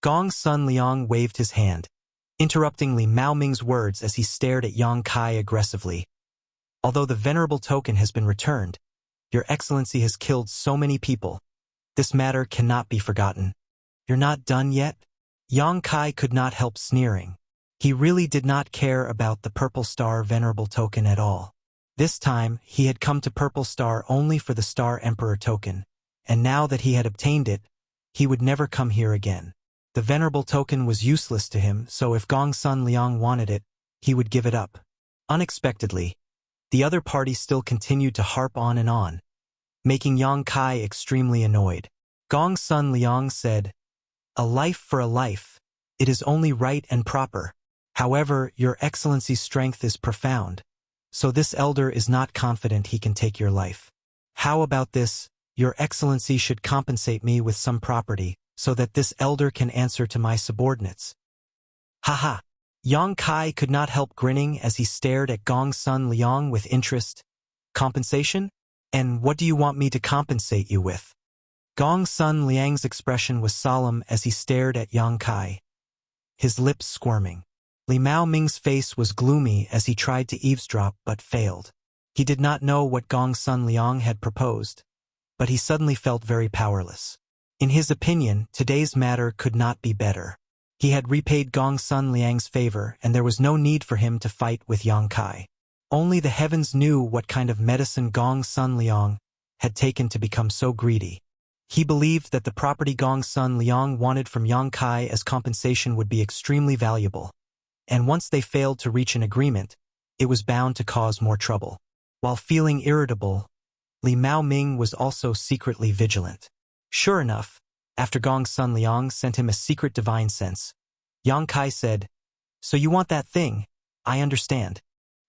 Gong Sun Liang waved his hand, interrupting Li Mao Ming's words as he stared at Yang Kai aggressively. "Although the venerable token has been returned, Your Excellency has killed so many people. This matter cannot be forgotten. You're not done yet?" Yang Kai could not help sneering. He really did not care about the Purple Star venerable token at all. This time, he had come to Purple Star only for the Star Emperor token, and now that he had obtained it, he would never come here again. The venerable token was useless to him, so if Gong Sun Liang wanted it, he would give it up. Unexpectedly, the other party still continued to harp on and on, making Yang Kai extremely annoyed. Gongsun Liang said, "A life for a life. It is only right and proper. However, your excellency's strength is profound, so this elder is not confident he can take your life. How about this? Your excellency should compensate me with some property, so that this elder can answer to my subordinates." Haha. Yang Kai could not help grinning as he stared at Gongsun Liang with interest. "Compensation? And what do you want me to compensate you with?" Gongsun Liang's expression was solemn as he stared at Yang Kai, his lips squirming. Li Mao Ming's face was gloomy as he tried to eavesdrop but failed. He did not know what Gongsun Liang had proposed, but he suddenly felt very powerless. In his opinion, today's matter could not be better. He had repaid Gongsun Liang's favor, and there was no need for him to fight with Yang Kai. Only the heavens knew what kind of medicine Gongsun Liang had taken to become so greedy. He believed that the property Gongsun Liang wanted from Yang Kai as compensation would be extremely valuable, and once they failed to reach an agreement, it was bound to cause more trouble. While feeling irritable, Li Mao Ming was also secretly vigilant. Sure enough, after Gongsun Liang sent him a secret divine sense, Yang Kai said, "So you want that thing? I understand."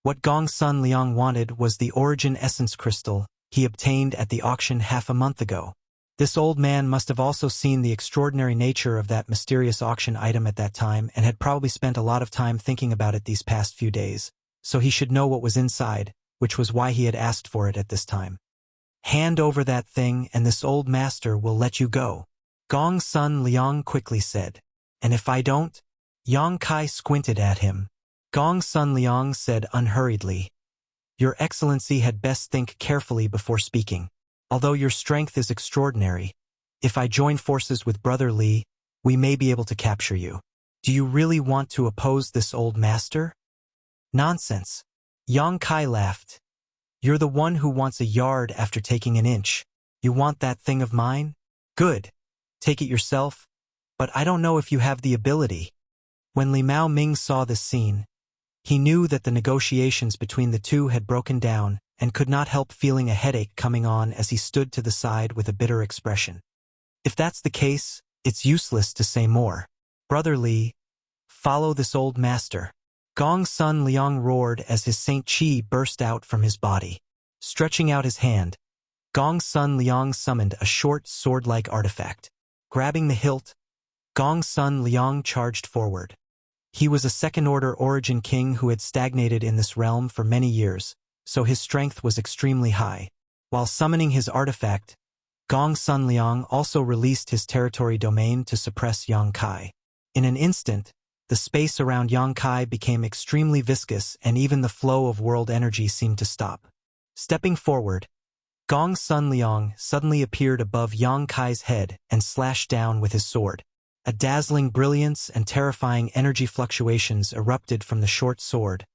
What Gongsun Liang wanted was the origin essence crystal he obtained at the auction half a month ago. This old man must have also seen the extraordinary nature of that mysterious auction item at that time and had probably spent a lot of time thinking about it these past few days, so he should know what was inside, which was why he had asked for it at this time. "Hand over that thing and this old master will let you go," Gongsun Liang quickly said. "And if I don't?" Yang Kai squinted at him. Gongsun Liang said unhurriedly, "Your excellency had best think carefully before speaking. Although your strength is extraordinary, if I join forces with Brother Li, we may be able to capture you. Do you really want to oppose this old master?" "Nonsense." Yang Kai laughed. "You're the one who wants a yard after taking an inch. You want that thing of mine? Good. Take it yourself. But I don't know if you have the ability." When Li Mao Ming saw this scene, he knew that the negotiations between the two had broken down and could not help feeling a headache coming on as he stood to the side with a bitter expression. "If that's the case, it's useless to say more. Brother Li, follow this old master." Gongsun Liang roared as his Saint Chi burst out from his body. Stretching out his hand, Gongsun Liang summoned a short sword-like artifact. Grabbing the hilt, Gongsun Liang charged forward. He was a second-order origin king who had stagnated in this realm for many years, so his strength was extremely high. While summoning his artifact, Gongsun Liang also released his territory domain to suppress Yang Kai. In an instant, the space around Yang Kai became extremely viscous and even the flow of world energy seemed to stop. Stepping forward, Gongsun Liang suddenly appeared above Yang Kai's head and slashed down with his sword. A dazzling brilliance and terrifying energy fluctuations erupted from the short sword,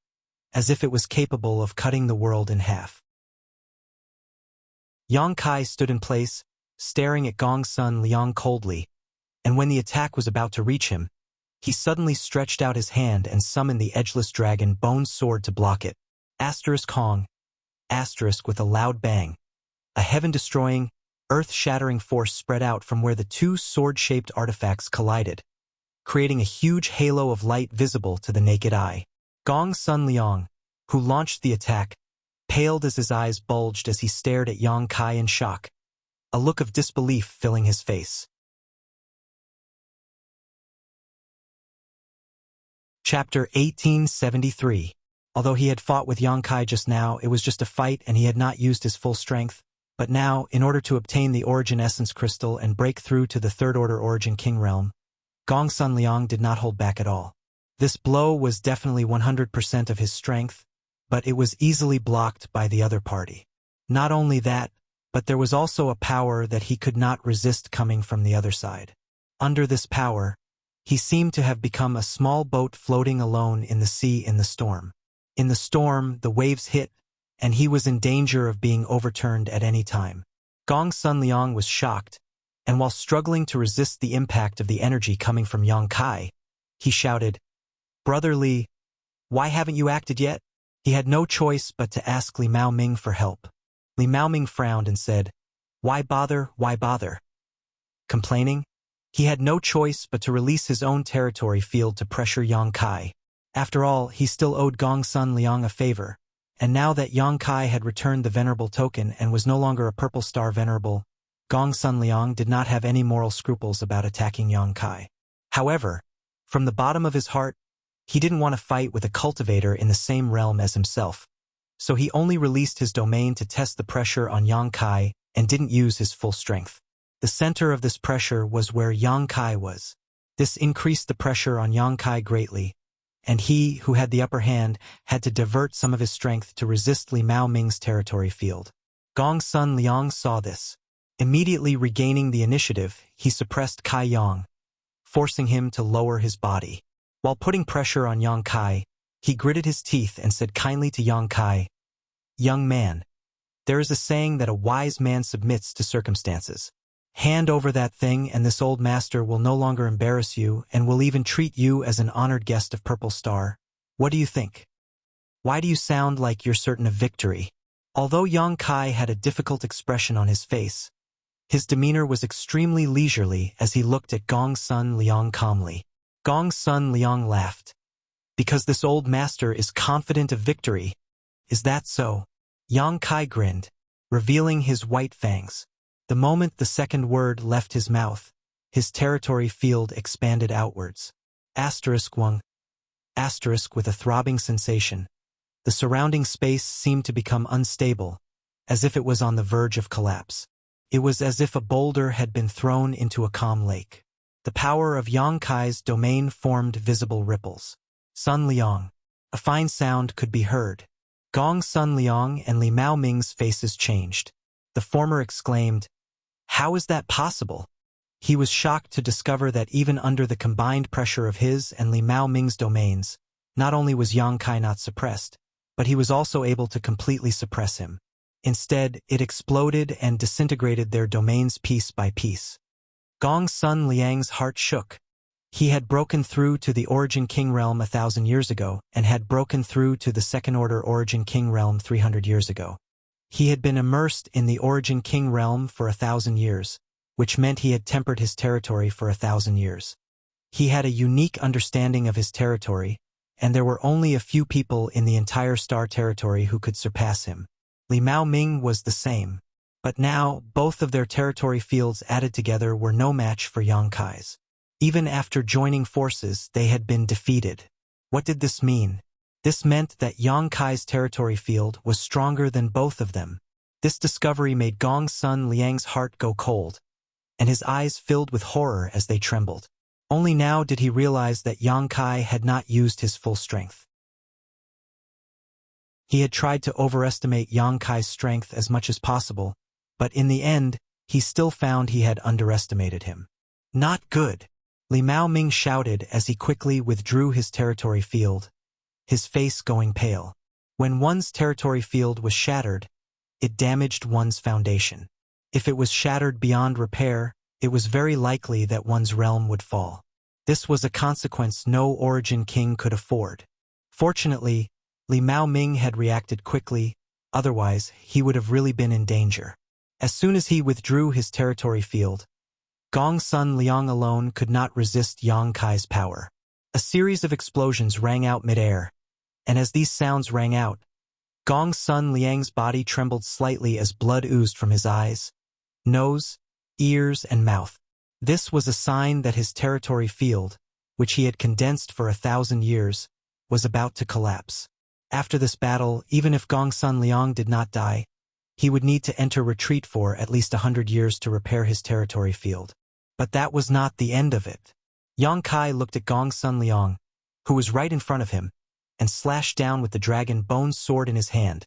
as if it was capable of cutting the world in half. Yang Kai stood in place, staring at Gongsun Liang coldly, and when the attack was about to reach him, he suddenly stretched out his hand and summoned the edgeless dragon bone sword to block it. Asterisk Hong. Asterisk with a loud bang. A heaven-destroying, earth-shattering force spread out from where the two sword-shaped artifacts collided, creating a huge halo of light visible to the naked eye. Gongsun Liang, who launched the attack, paled as his eyes bulged as he stared at Yang Kai in shock, a look of disbelief filling his face. Chapter 1873. Although he had fought with Yang Kai just now, it was just a fight and he had not used his full strength. But now, in order to obtain the Origin Essence Crystal and break through to the Third-Order Origin King Realm, Gongsun Liang did not hold back at all. This blow was definitely 100% of his strength, but it was easily blocked by the other party. Not only that, but there was also a power that he could not resist coming from the other side. Under this power, he seemed to have become a small boat floating alone in the sea in the storm. In the storm, the waves hit, and he was in danger of being overturned at any time. Gongsun Liang was shocked, and while struggling to resist the impact of the energy coming from Yang Kai, he shouted, "Brother Li, why haven't you acted yet?" He had no choice but to ask Li Mao Ming for help. Li Mao Ming frowned and said, "Why bother, why bother? Complaining? He had no choice but to release his own territory field to pressure Yang Kai. After all, he still owed Gongsun Liang a favor, and now that Yang Kai had returned the venerable token and was no longer a purple star venerable, Gongsun Liang did not have any moral scruples about attacking Yang Kai. However, from the bottom of his heart, he didn't want to fight with a cultivator in the same realm as himself, so he only released his domain to test the pressure on Yang Kai and didn't use his full strength. The center of this pressure was where Yang Kai was. This increased the pressure on Yang Kai greatly, and he, who had the upper hand, had to divert some of his strength to resist Li Mao Ming's territory field. Gongsun Liang saw this. Immediately regaining the initiative, he suppressed Kai Yang, forcing him to lower his body. While putting pressure on Yang Kai, he gritted his teeth and said kindly to Yang Kai, "Young man, there is a saying that a wise man submits to circumstances. Hand over that thing and this old master will no longer embarrass you and will even treat you as an honored guest of Purple Star. What do you think? Why do you sound like you're certain of victory?" Although Yang Kai had a difficult expression on his face, his demeanor was extremely leisurely as he looked at Gongsun Liang calmly. Gongsun Liang laughed. "Because this old master is confident of victory. Is that so?" Yang Kai grinned, revealing his white fangs. The moment the second word left his mouth, his territory field expanded outwards. *1. With a throbbing sensation. The surrounding space seemed to become unstable, as if it was on the verge of collapse. It was as if a boulder had been thrown into a calm lake. The power of Yang Kai's domain formed visible ripples. Sun Liang. A fine sound could be heard. Gongsun Liang and Li Mao Ming's faces changed. The former exclaimed, "How is that possible?" He was shocked to discover that even under the combined pressure of his and Li Mao Ming's domains, not only was Yang Kai not suppressed, but he was also able to completely suppress him. Instead, it exploded and disintegrated their domains piece by piece. Gongsun Liang's heart shook. He had broken through to the Origin King realm 1,000 years ago and had broken through to the second-order Origin King realm 300 years ago. He had been immersed in the Origin King realm for 1,000 years, which meant he had tempered his territory for 1,000 years. He had a unique understanding of his territory, and there were only a few people in the entire star territory who could surpass him. Li Mao Ming was the same, but now both of their territory fields added together were no match for Yang Kai's. Even after joining forces, they had been defeated. What did this mean? This meant that Yang Kai's territory field was stronger than both of them. This discovery made Gongsun Liang's heart go cold, and his eyes filled with horror as they trembled. Only now did he realize that Yang Kai had not used his full strength. He had tried to overestimate Yang Kai's strength as much as possible, but in the end, he still found he had underestimated him. Not good! Li Mao Ming shouted as he quickly withdrew his territory field, his face going pale. When one's territory field was shattered, it damaged one's foundation. If it was shattered beyond repair, it was very likely that one's realm would fall. This was a consequence no Origin King could afford. Fortunately, Li Mao Ming had reacted quickly, otherwise he would have really been in danger. As soon as he withdrew his territory field, Gongsun Liang alone could not resist Yang Kai's power. A series of explosions rang out mid-air, and as these sounds rang out, Gongsun Liang's body trembled slightly as blood oozed from his eyes, nose, ears, and mouth. This was a sign that his territory field, which he had condensed for 1,000 years, was about to collapse. After this battle, even if Gongsun Liang did not die, he would need to enter retreat for at least 100 years to repair his territory field. But that was not the end of it. Yang Kai looked at Gongsun Liang, who was right in front of him, and slashed down with the dragon bone sword in his hand,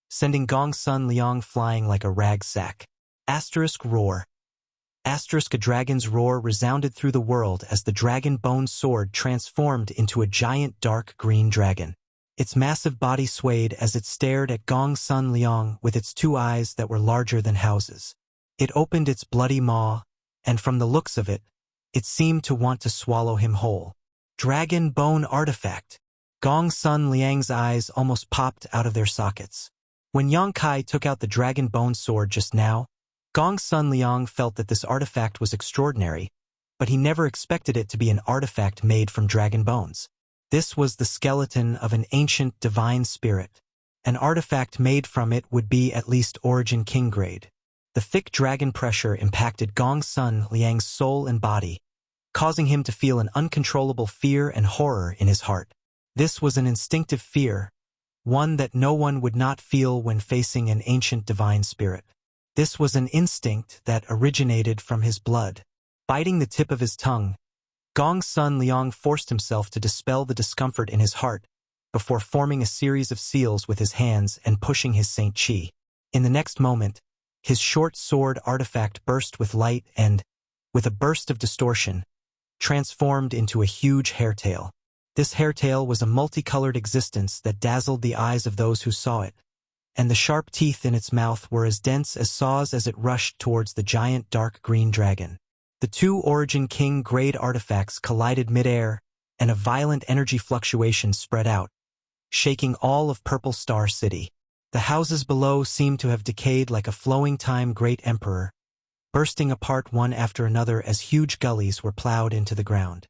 sending Gongsun Liang flying like a rag sack. Roar. A dragon's roar resounded through the world as the dragon bone sword transformed into a giant dark green dragon. Its massive body swayed as it stared at Gongsun Liang with its two eyes that were larger than houses. It opened its bloody maw, and from the looks of it, it seemed to want to swallow him whole. Dragon bone artifact. Gongsun Liang's eyes almost popped out of their sockets. When Yang Kai took out the dragon bone sword just now, Gong's son Liang felt that this artifact was extraordinary, but he never expected it to be an artifact made from dragon bones. This was the skeleton of an ancient divine spirit. An artifact made from it would be at least Origin King grade. The thick dragon pressure impacted Gong's son Liang's soul and body, causing him to feel an uncontrollable fear and horror in his heart. This was an instinctive fear, one that no one would not feel when facing an ancient divine spirit. This was an instinct that originated from his blood. Biting the tip of his tongue, Gong's son Liang forced himself to dispel the discomfort in his heart before forming a series of seals with his hands and pushing his Saint Qi. In the next moment, his short sword artifact burst with light and, with a burst of distortion, transformed into a huge hairtail. This hairtail was a multicolored existence that dazzled the eyes of those who saw it, and the sharp teeth in its mouth were as dense as saws as it rushed towards the giant dark green dragon. The two Origin King grade artifacts collided mid-air, and a violent energy fluctuation spread out, shaking all of Purple Star City. The houses below seemed to have decayed like a flowing time great emperor, bursting apart one after another as huge gullies were plowed into the ground.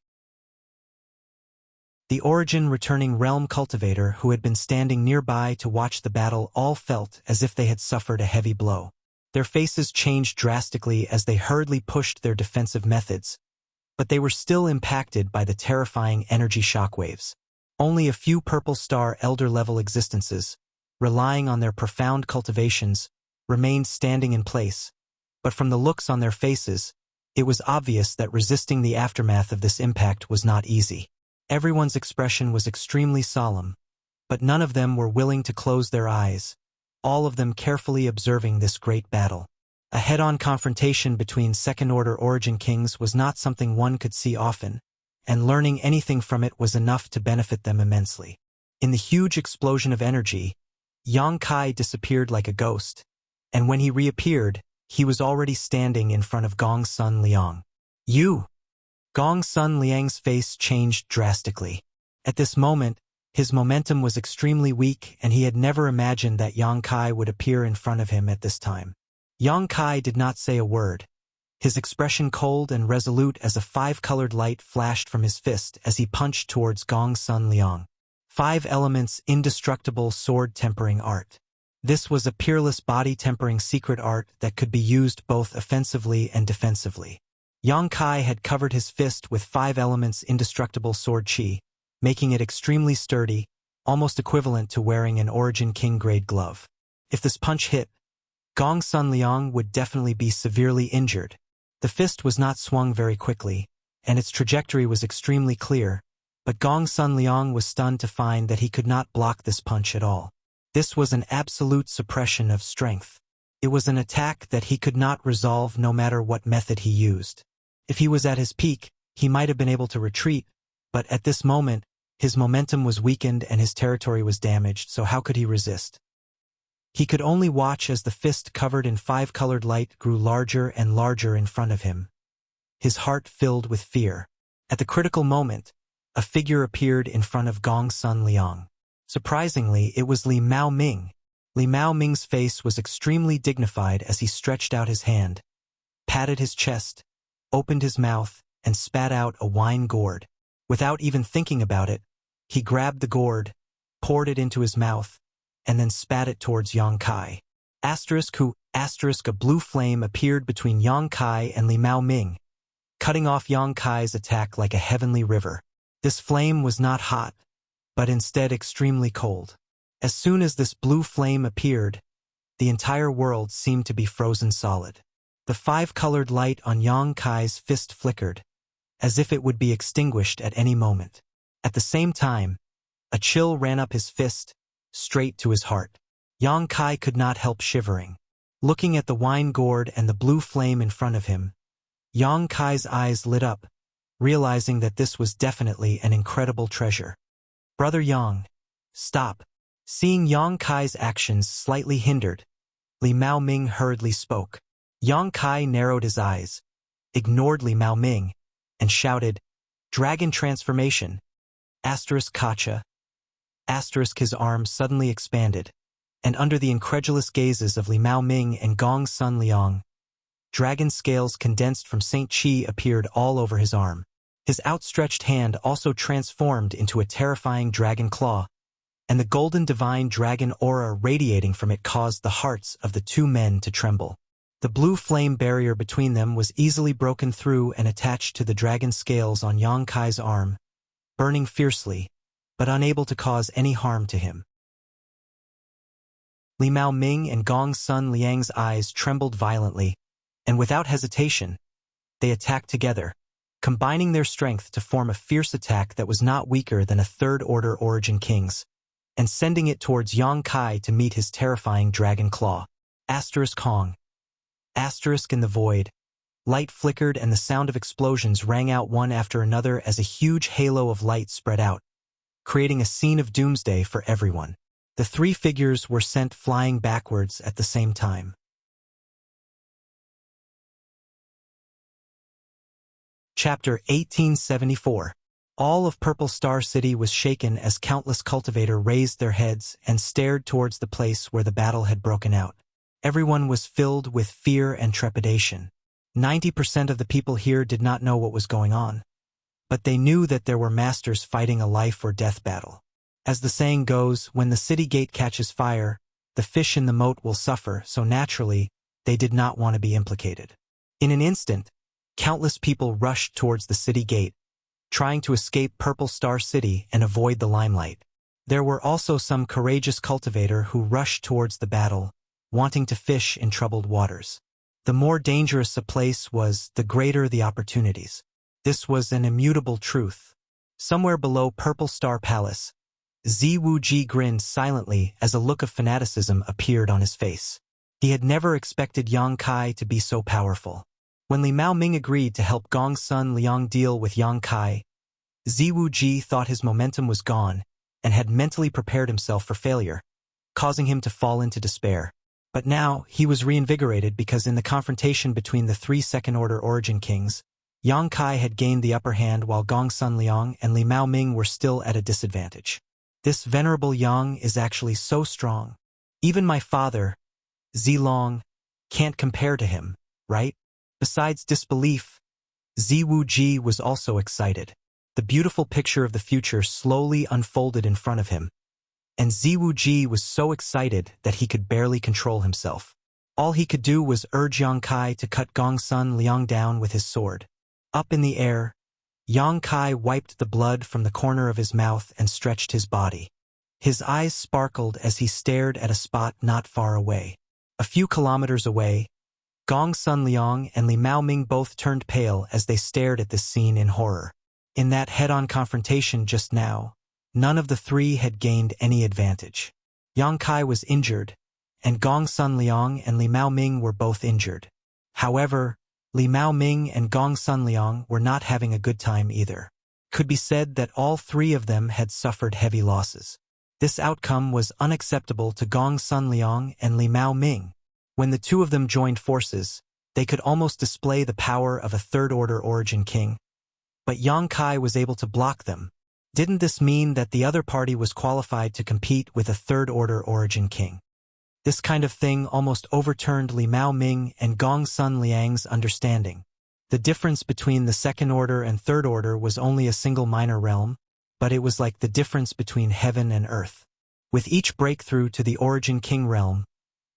The Origin returning realm cultivator who had been standing nearby to watch the battle all felt as if they had suffered a heavy blow. Their faces changed drastically as they hurriedly pushed their defensive methods, but they were still impacted by the terrifying energy shockwaves. Only a few Purple Star Elder-level existences, relying on their profound cultivations, remained standing in place, but from the looks on their faces, it was obvious that resisting the aftermath of this impact was not easy. Everyone's expression was extremely solemn, but none of them were willing to close their eyes, all of them carefully observing this great battle. A head-on confrontation between second-order Origin Kings was not something one could see often, and learning anything from it was enough to benefit them immensely. In the huge explosion of energy, Yang Kai disappeared like a ghost, and when he reappeared, he was already standing in front of Gong's son Liang. "You!" Gong's son Liang's face changed drastically. At this moment, his momentum was extremely weak and he had never imagined that Yang Kai would appear in front of him at this time. Yang Kai did not say a word, his expression cold and resolute as a five-colored light flashed from his fist as he punched towards Gong's son Liang. 5 elements indestructible sword tempering art. This was a peerless body tempering secret art that could be used both offensively and defensively. Yang Kai had covered his fist with 5 elements indestructible sword qi, making it extremely sturdy, almost equivalent to wearing an Origin King grade glove. If this punch hit, Gong's son Liang would definitely be severely injured. The fist was not swung very quickly, and its trajectory was extremely clear, but Gong's son Liang was stunned to find that he could not block this punch at all. This was an absolute suppression of strength. It was an attack that he could not resolve no matter what method he used. If he was at his peak, he might have been able to retreat, but at this moment, his momentum was weakened and his territory was damaged, so how could he resist? He could only watch as the fist covered in 5-colored light grew larger and larger in front of him. His heart filled with fear. At the critical moment, a figure appeared in front of Gong's son Liang. Surprisingly, it was Li Mao Ming. Li Mao Ming's face was extremely dignified as he stretched out his hand, patted his chest, opened his mouth, and spat out a wine gourd. Without even thinking about it, he grabbed the gourd, poured it into his mouth, and then spat it towards Yang Kai. A blue flame appeared between Yang Kai and Li Mao Ming, cutting off Yang Kai's attack like a heavenly river. This flame was not hot, but instead extremely cold. As soon as this blue flame appeared, the entire world seemed to be frozen solid. The 5-colored light on Yang Kai's fist flickered, as if it would be extinguished at any moment. At the same time, a chill ran up his fist, straight to his heart. Yang Kai could not help shivering. Looking at the wine gourd and the blue flame in front of him, Yang Kai's eyes lit up, realizing that this was definitely an incredible treasure. "Brother Yang, stop." Seeing Yang Kai's actions slightly hindered, Li Mao Ming hurriedly spoke. Yang Kai narrowed his eyes, ignored Li Mao Ming, and shouted, "Dragon transformation!" Kacha. His arm suddenly expanded, and under the incredulous gazes of Li Mao Ming and Gong's son Liang, dragon scales condensed from Saint Chi appeared all over his arm. His outstretched hand also transformed into a terrifying dragon claw, and the golden divine dragon aura radiating from it caused the hearts of the two men to tremble. The blue flame barrier between them was easily broken through and attached to the dragon scales on Yang Kai's arm, burning fiercely, but unable to cause any harm to him. Li Mao Ming and Gong Sun Liang's eyes trembled violently, and without hesitation, they attacked together, combining their strength to form a fierce attack that was not weaker than a third-order origin king's, and sending it towards Yang Kai to meet his terrifying dragon claw. Hong. In the void. Light flickered and the sound of explosions rang out one after another as a huge halo of light spread out, creating a scene of doomsday for everyone. The three figures were sent flying backwards at the same time. Chapter 1874. All of Purple Star City was shaken as countless cultivators raised their heads and stared towards the place where the battle had broken out. Everyone was filled with fear and trepidation. 90% of the people here did not know what was going on, but they knew that there were masters fighting a life-or-death battle. As the saying goes, when the city gate catches fire, the fish in the moat will suffer, so naturally, they did not want to be implicated. In an instant, countless people rushed towards the city gate, trying to escape Purple Star City and avoid the limelight. There were also some courageous cultivators who rushed towards the battle, wanting to fish in troubled waters. The more dangerous a place was, the greater the opportunities. This was an immutable truth. Somewhere below Purple Star Palace, Ziwuji grinned silently as a look of fanaticism appeared on his face. He had never expected Yang Kai to be so powerful. When Li Mao Ming agreed to help Gong Sun Liang deal with Yang Kai, Ziwuji thought his momentum was gone and had mentally prepared himself for failure, causing him to fall into despair. But now, he was reinvigorated because in the confrontation between the three second-order origin kings, Yang Kai had gained the upper hand while Gong Sun Liang and Li Mao Ming were still at a disadvantage. This venerable Yang is actually so strong. Even my father, Zilong, can't compare to him, right? Besides disbelief, Ziwuji was also excited. The beautiful picture of the future slowly unfolded in front of him, and Ziwuji was so excited that he could barely control himself. All he could do was urge Yang Kai to cut Gong Sun Liang down with his sword. Up in the air, Yang Kai wiped the blood from the corner of his mouth and stretched his body. His eyes sparkled as he stared at a spot not far away. A few kilometers away, Gong Sun Liang and Li Mao Ming both turned pale as they stared at this scene in horror. In that head-on confrontation just now, none of the three had gained any advantage. Yang Kai was injured, and Gong Sun Liang and Li Mao Ming were both injured. However, Li Mao Ming and Gong Sun Liang were not having a good time either. Could be said that all three of them had suffered heavy losses. This outcome was unacceptable to Gong Sun Liang and Li Mao Ming. When the two of them joined forces, they could almost display the power of a third-order origin king. But Yang Kai was able to block them. Didn't this mean that the other party was qualified to compete with a third-order origin king? This kind of thing almost overturned Li Mao Ming and Gong Sun Liang's understanding. The difference between the second order and third order was only a single minor realm, but it was like the difference between heaven and earth. With each breakthrough to the origin king realm,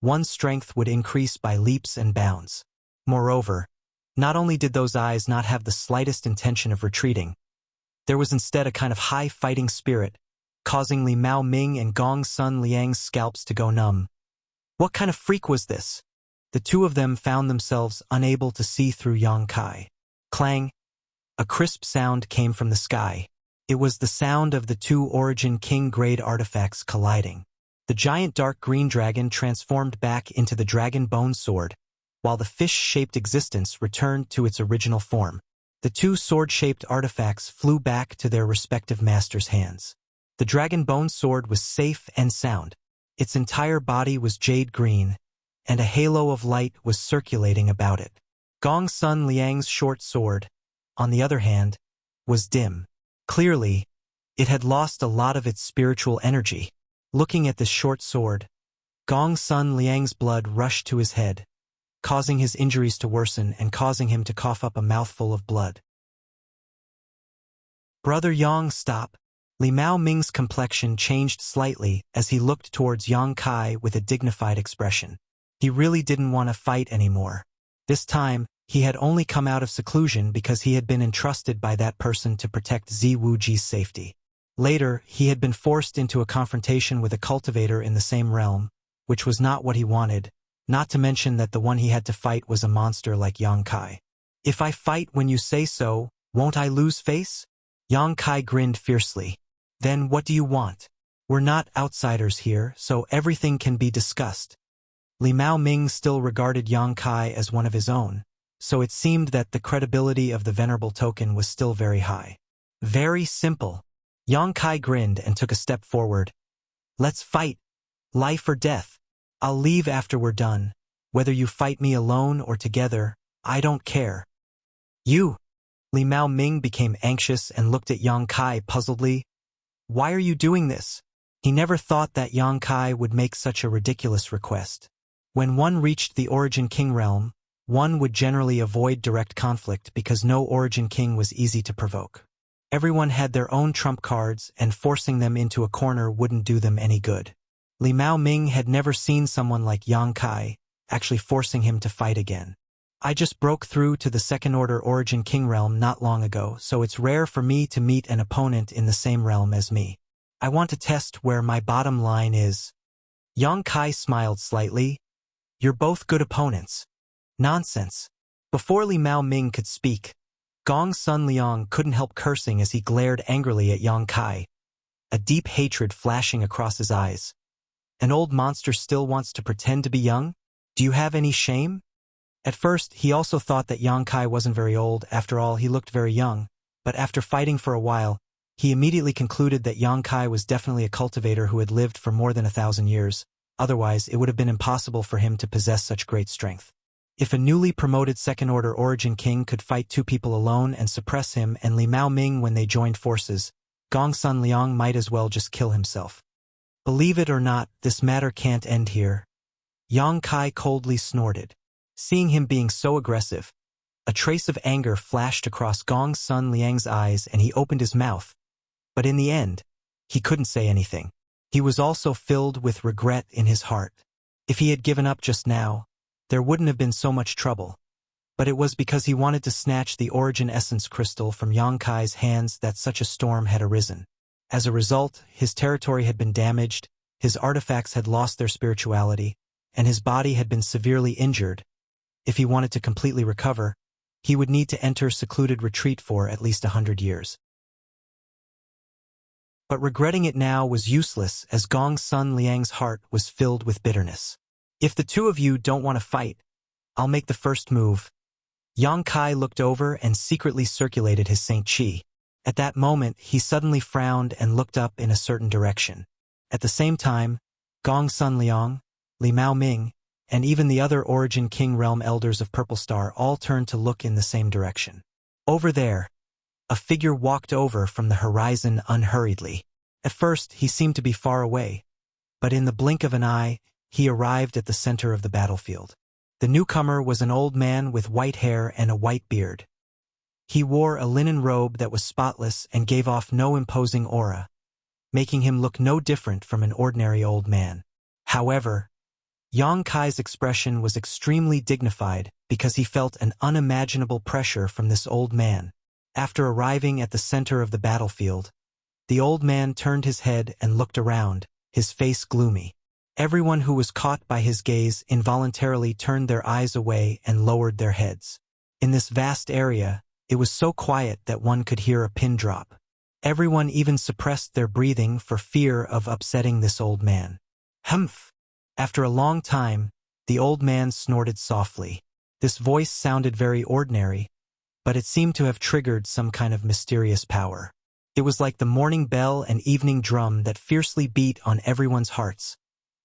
one's strength would increase by leaps and bounds. Moreover, not only did those eyes not have the slightest intention of retreating, there was instead a kind of high fighting spirit, causing Li Mao Ming and Gong Sun Liang's scalps to go numb. What kind of freak was this? The two of them found themselves unable to see through Yang Kai. Clang! A crisp sound came from the sky. It was the sound of the two origin king-grade artifacts colliding. The giant dark green dragon transformed back into the dragon bone sword, while the fish-shaped existence returned to its original form. The two sword-shaped artifacts flew back to their respective masters' hands. The dragon bone sword was safe and sound. Its entire body was jade green, and a halo of light was circulating about it. Gong Sun Liang's short sword, on the other hand, was dim. Clearly, it had lost a lot of its spiritual energy. Looking at this short sword, Gong Sun Liang's blood rushed to his head, causing his injuries to worsen and causing him to cough up a mouthful of blood. "Brother Yang, stop." Li Mao Ming's complexion changed slightly as he looked towards Yang Kai with a dignified expression. He really didn't want to fight anymore. This time, he had only come out of seclusion because he had been entrusted by that person to protect Zi Wuji's safety. Later, he had been forced into a confrontation with a cultivator in the same realm, which was not what he wanted, not to mention that the one he had to fight was a monster like Yang Kai. "If I fight when you say so, won't I lose face?" Yang Kai grinned fiercely. "Then what do you want? We're not outsiders here, so everything can be discussed." Li Mao Ming still regarded Yang Kai as one of his own, so it seemed that the credibility of the venerable token was still very high. "Very simple." Yang Kai grinned and took a step forward. "Let's fight. Life or death. I'll leave after we're done. Whether you fight me alone or together, I don't care." "You?" Li Mao Ming became anxious and looked at Yang Kai puzzledly. "Why are you doing this?" He never thought that Yang Kai would make such a ridiculous request. When one reached the Origin King realm, one would generally avoid direct conflict because no Origin King was easy to provoke. Everyone had their own trump cards, and forcing them into a corner wouldn't do them any good. Li Mao Ming had never seen someone like Yang Kai, actually forcing him to fight again. "I just broke through to the second-order Origin King realm not long ago, so it's rare for me to meet an opponent in the same realm as me. I want to test where my bottom line is." Yang Kai smiled slightly. "You're both good opponents." "Nonsense." Before Li Mao Ming could speak, Gong Sun Liang couldn't help cursing as he glared angrily at Yang Kai, a deep hatred flashing across his eyes. "An old monster still wants to pretend to be young? Do you have any shame?" At first, he also thought that Yang Kai wasn't very old. After all, he looked very young, but after fighting for a while, he immediately concluded that Yang Kai was definitely a cultivator who had lived for more than 1,000 years. Otherwise, it would have been impossible for him to possess such great strength. If a newly promoted second-order Origin King could fight two people alone and suppress him and Li Mao Ming when they joined forces, Gong Sun Liang might as well just kill himself. "Believe it or not, this matter can't end here." Yang Kai coldly snorted. Seeing him being so aggressive, a trace of anger flashed across Gong Sun Liang's eyes and he opened his mouth. But in the end, he couldn't say anything. He was also filled with regret in his heart. If he had given up just now, there wouldn't have been so much trouble. But it was because he wanted to snatch the Origin Essence Crystal from Yang Kai's hands that such a storm had arisen. As a result, his territory had been damaged, his artifacts had lost their spirituality, and his body had been severely injured. If he wanted to completely recover, he would need to enter secluded retreat for at least 100 years. But regretting it now was useless as Gong Sun Liang's heart was filled with bitterness. "If the two of you don't want to fight, I'll make the first move." Yang Kai looked over and secretly circulated his Saint Chi. At that moment, he suddenly frowned and looked up in a certain direction. At the same time, Gong Sun Liang, Li Mao Ming, and even the other Origin King realm elders of Purple Star all turned to look in the same direction. Over there, a figure walked over from the horizon unhurriedly. At first, he seemed to be far away, but in the blink of an eye, he arrived at the center of the battlefield. The newcomer was an old man with white hair and a white beard. He wore a linen robe that was spotless and gave off no imposing aura, making him look no different from an ordinary old man. However, Yang Kai's expression was extremely dignified because he felt an unimaginable pressure from this old man. After arriving at the center of the battlefield, the old man turned his head and looked around, his face gloomy. Everyone who was caught by his gaze involuntarily turned their eyes away and lowered their heads. In this vast area, it was so quiet that one could hear a pin drop. Everyone even suppressed their breathing for fear of upsetting this old man. "Humph!" After a long time, the old man snorted softly. This voice sounded very ordinary, but it seemed to have triggered some kind of mysterious power. It was like the morning bell and evening drum that fiercely beat on everyone's hearts,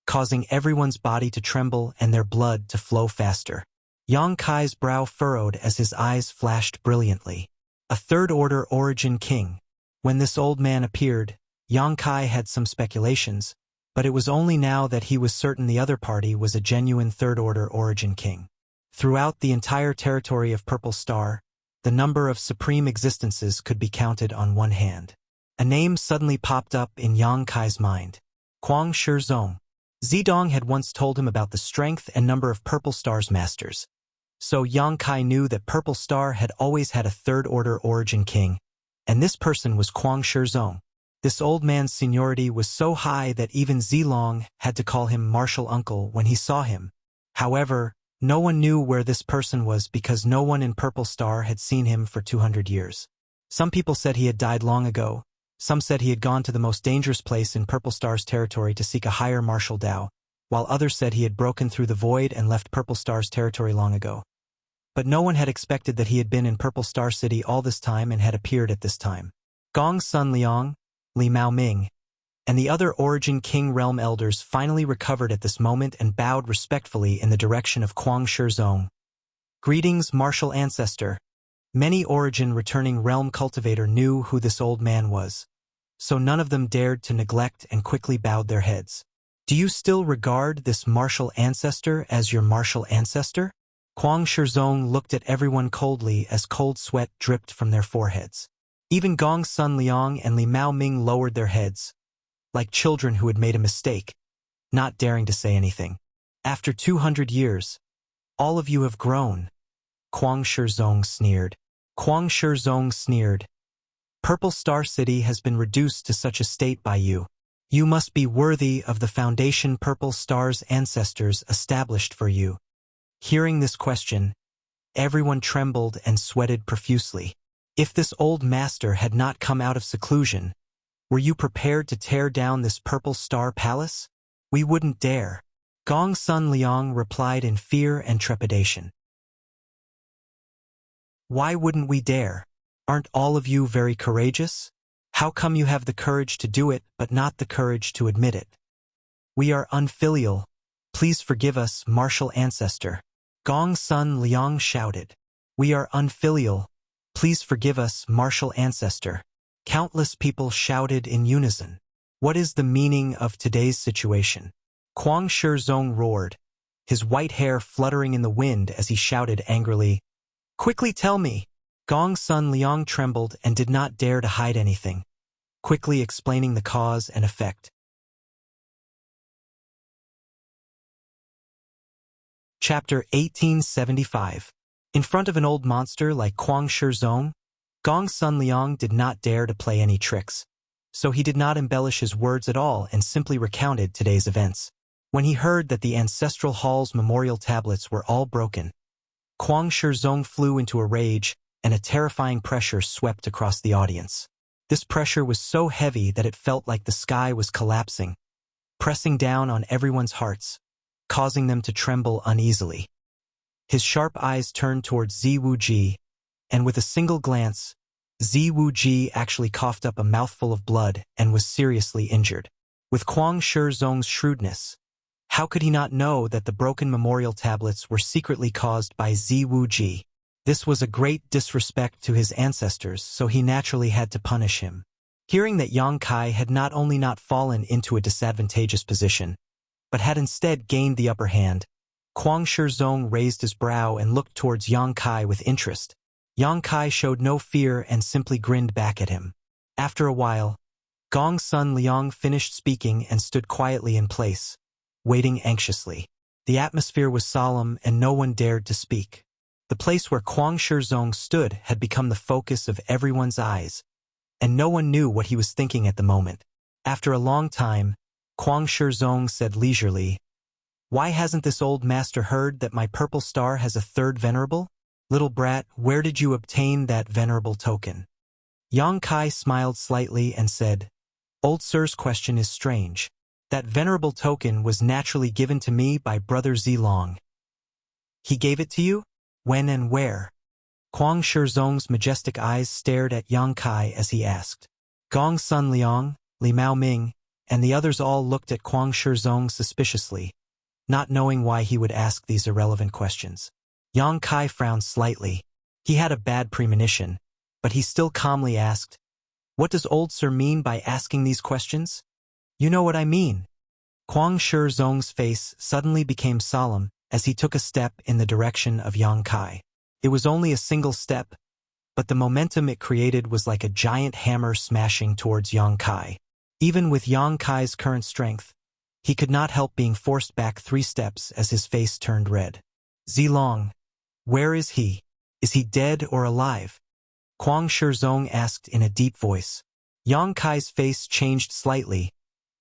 causing everyone's body to tremble and their blood to flow faster. Yang Kai's brow furrowed as his eyes flashed brilliantly. A third-order Origin King. When this old man appeared, Yang Kai had some speculations, but it was only now that he was certain the other party was a genuine third-order Origin King. Throughout the entire territory of Purple Star, the number of supreme existences could be counted on one hand. A name suddenly popped up in Yang Kai's mind. Kuang Shizong. Zidong had once told him about the strength and number of Purple Star's masters. So Yang Kai knew that Purple Star had always had a third-order origin king, and this person was Kuang Shizong. This old man's seniority was so high that even Zilong had to call him martial uncle when he saw him. However, no one knew where this person was because no one in Purple Star had seen him for 200 years. Some people said he had died long ago. Some said he had gone to the most dangerous place in Purple Star's territory to seek a higher martial Dao, while others said he had broken through the void and left Purple Star's territory long ago. But no one had expected that he had been in Purple Star City all this time and had appeared at this time. Gong Sun Liang, Li Mao Ming, and the other Origin King Realm elders finally recovered at this moment and bowed respectfully in the direction of Kuang Shizong. Greetings, martial ancestor. Many Origin returning realm cultivator knew who this old man was, so none of them dared to neglect and quickly bowed their heads. Do you still regard this martial ancestor as your martial ancestor? Kuang Shizong looked at everyone coldly as cold sweat dripped from their foreheads. Even Gong Sun Liang and Li Mao Ming lowered their heads, like children who had made a mistake, not daring to say anything. After 200 years, all of you have grown. Kuang Shizong sneered. Kuang Shizong sneered. Purple Star City has been reduced to such a state by you. You must be worthy of the foundation Purple Star's ancestors established for you. Hearing this question, everyone trembled and sweated profusely. If this old master had not come out of seclusion, were you prepared to tear down this Purple Star Palace? We wouldn't dare. Gong Sun Liang replied in fear and trepidation. Why wouldn't we dare? Aren't all of you very courageous? How come you have the courage to do it but not the courage to admit it? We are unfilial. Please forgive us, martial ancestor. Gong Sun Liang shouted. We are unfilial. Please forgive us, martial ancestor. Countless people shouted in unison. What is the meaning of today's situation? Kuang Shizong roared, his white hair fluttering in the wind as he shouted angrily, Quickly tell me! Gong Sun Liang trembled and did not dare to hide anything, quickly explaining the cause and effect. Chapter 1875. In front of an old monster like Kuang Shizong, Gong Sun Liang did not dare to play any tricks, so he did not embellish his words at all and simply recounted today's events. When he heard that the Ancestral Hall's memorial tablets were all broken, Kuang Shizong flew into a rage, and a terrifying pressure swept across the audience. This pressure was so heavy that it felt like the sky was collapsing, pressing down on everyone's hearts, causing them to tremble uneasily. His sharp eyes turned towards Zi Wuji, and with a single glance, Zi Wuji actually coughed up a mouthful of blood and was seriously injured. With Kuang Shizong's shrewdness, how could he not know that the broken memorial tablets were secretly caused by Zi Wuji? This was a great disrespect to his ancestors, so he naturally had to punish him. Hearing that Yang Kai had not only not fallen into a disadvantageous position, but had instead gained the upper hand, Kuang Shizong raised his brow and looked towards Yang Kai with interest. Yang Kai showed no fear and simply grinned back at him. After a while, Gong Sun Liang finished speaking and stood quietly in place, waiting anxiously. The atmosphere was solemn and no one dared to speak. The place where Kuang Shizong stood had become the focus of everyone's eyes, and no one knew what he was thinking at the moment. After a long time, Kuang Shizong said leisurely, Why hasn't this old master heard that my purple star has a third venerable? Little brat, where did you obtain that venerable token? Yang Kai smiled slightly and said, Old sir's question is strange. That venerable token was naturally given to me by Brother Zilong. He gave it to you? When and where? Kuang Shizong's majestic eyes stared at Yang Kai as he asked. Gong Sun Liang, Li Mao Ming, and the others all looked at Kuang Shizong suspiciously, not knowing why he would ask these irrelevant questions. Yang Kai frowned slightly. He had a bad premonition, but he still calmly asked, What does old sir mean by asking these questions? You know what I mean. Kuang Shizong's face suddenly became solemn, as he took a step in the direction of Yang Kai. It was only a single step, but the momentum it created was like a giant hammer smashing towards Yang Kai. Even with Yang Kai's current strength, he could not help being forced back 3 steps as his face turned red. Zilong, where is he? Is he dead or alive? Kwang Shizong asked in a deep voice. Yang Kai's face changed slightly,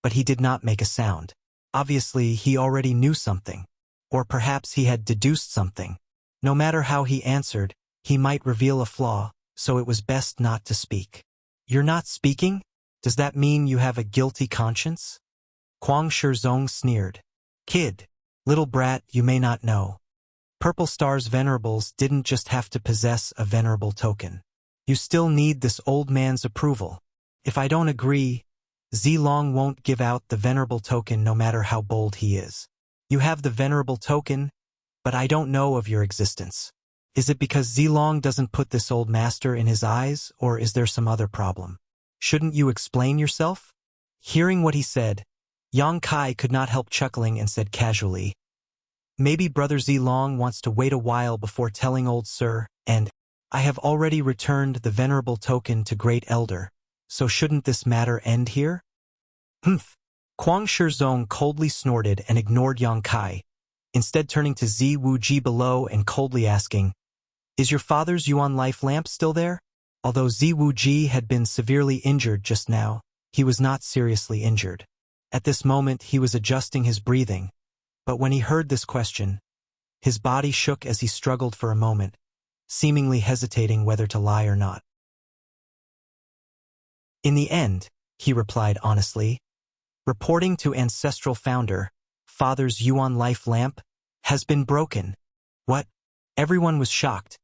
but he did not make a sound. Obviously, he already knew something. Or perhaps he had deduced something. No matter how he answered, he might reveal a flaw, so it was best not to speak. You're not speaking? Does that mean you have a guilty conscience? Kwang Shizong sneered. Kid, little brat, you may not know. Purple Star's venerables didn't just have to possess a venerable token. You still need this old man's approval. If I don't agree, Zilong won't give out the venerable token no matter how bold he is. You have the venerable token, but I don't know of your existence. Is it because Zilong doesn't put this old master in his eyes, or is there some other problem? Shouldn't you explain yourself? Hearing what he said, Yang Kai could not help chuckling and said casually, maybe Brother Zilong wants to wait a while before telling old sir, and I have already returned the venerable token to Great Elder, so shouldn't this matter end here? Humph. Kwang Shizong coldly snorted and ignored Yang Kai, instead turning to Zi Wuji below and coldly asking, is your father's Yuan life lamp still there? Although Zi Wuji had been severely injured just now, he was not seriously injured. At this moment he was adjusting his breathing, but when he heard this question, his body shook as he struggled for a moment, seemingly hesitating whether to lie or not. In the end, he replied honestly, reporting to Ancestral Founder, Father's Yuan life lamp has been broken. What? Everyone was shocked,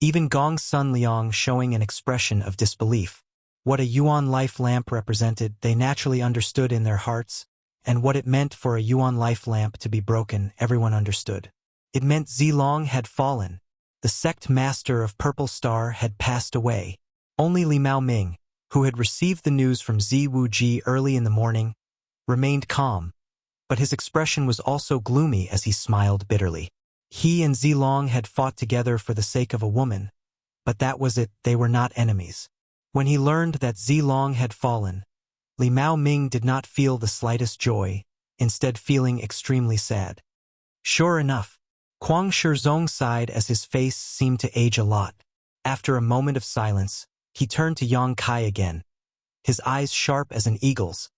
even Gong Sun Liang showing an expression of disbelief. What a Yuan life lamp represented they naturally understood in their hearts, and what it meant for a Yuan life lamp to be broken everyone understood. It meant Zilong had fallen. The sect master of Purple Star had passed away. Only Li Mao Ming, who had received the news from Zi Wuji early in the morning, remained calm, but his expression was also gloomy as he smiled bitterly. He and Zilong had fought together for the sake of a woman, but that was it, they were not enemies. When he learned that Zilong had fallen, Li Mao Ming did not feel the slightest joy, instead feeling extremely sad. Sure enough, Kwang Shizong sighed as his face seemed to age a lot. After a moment of silence, he turned to Yang Kai again, his eyes sharp as an eagle's,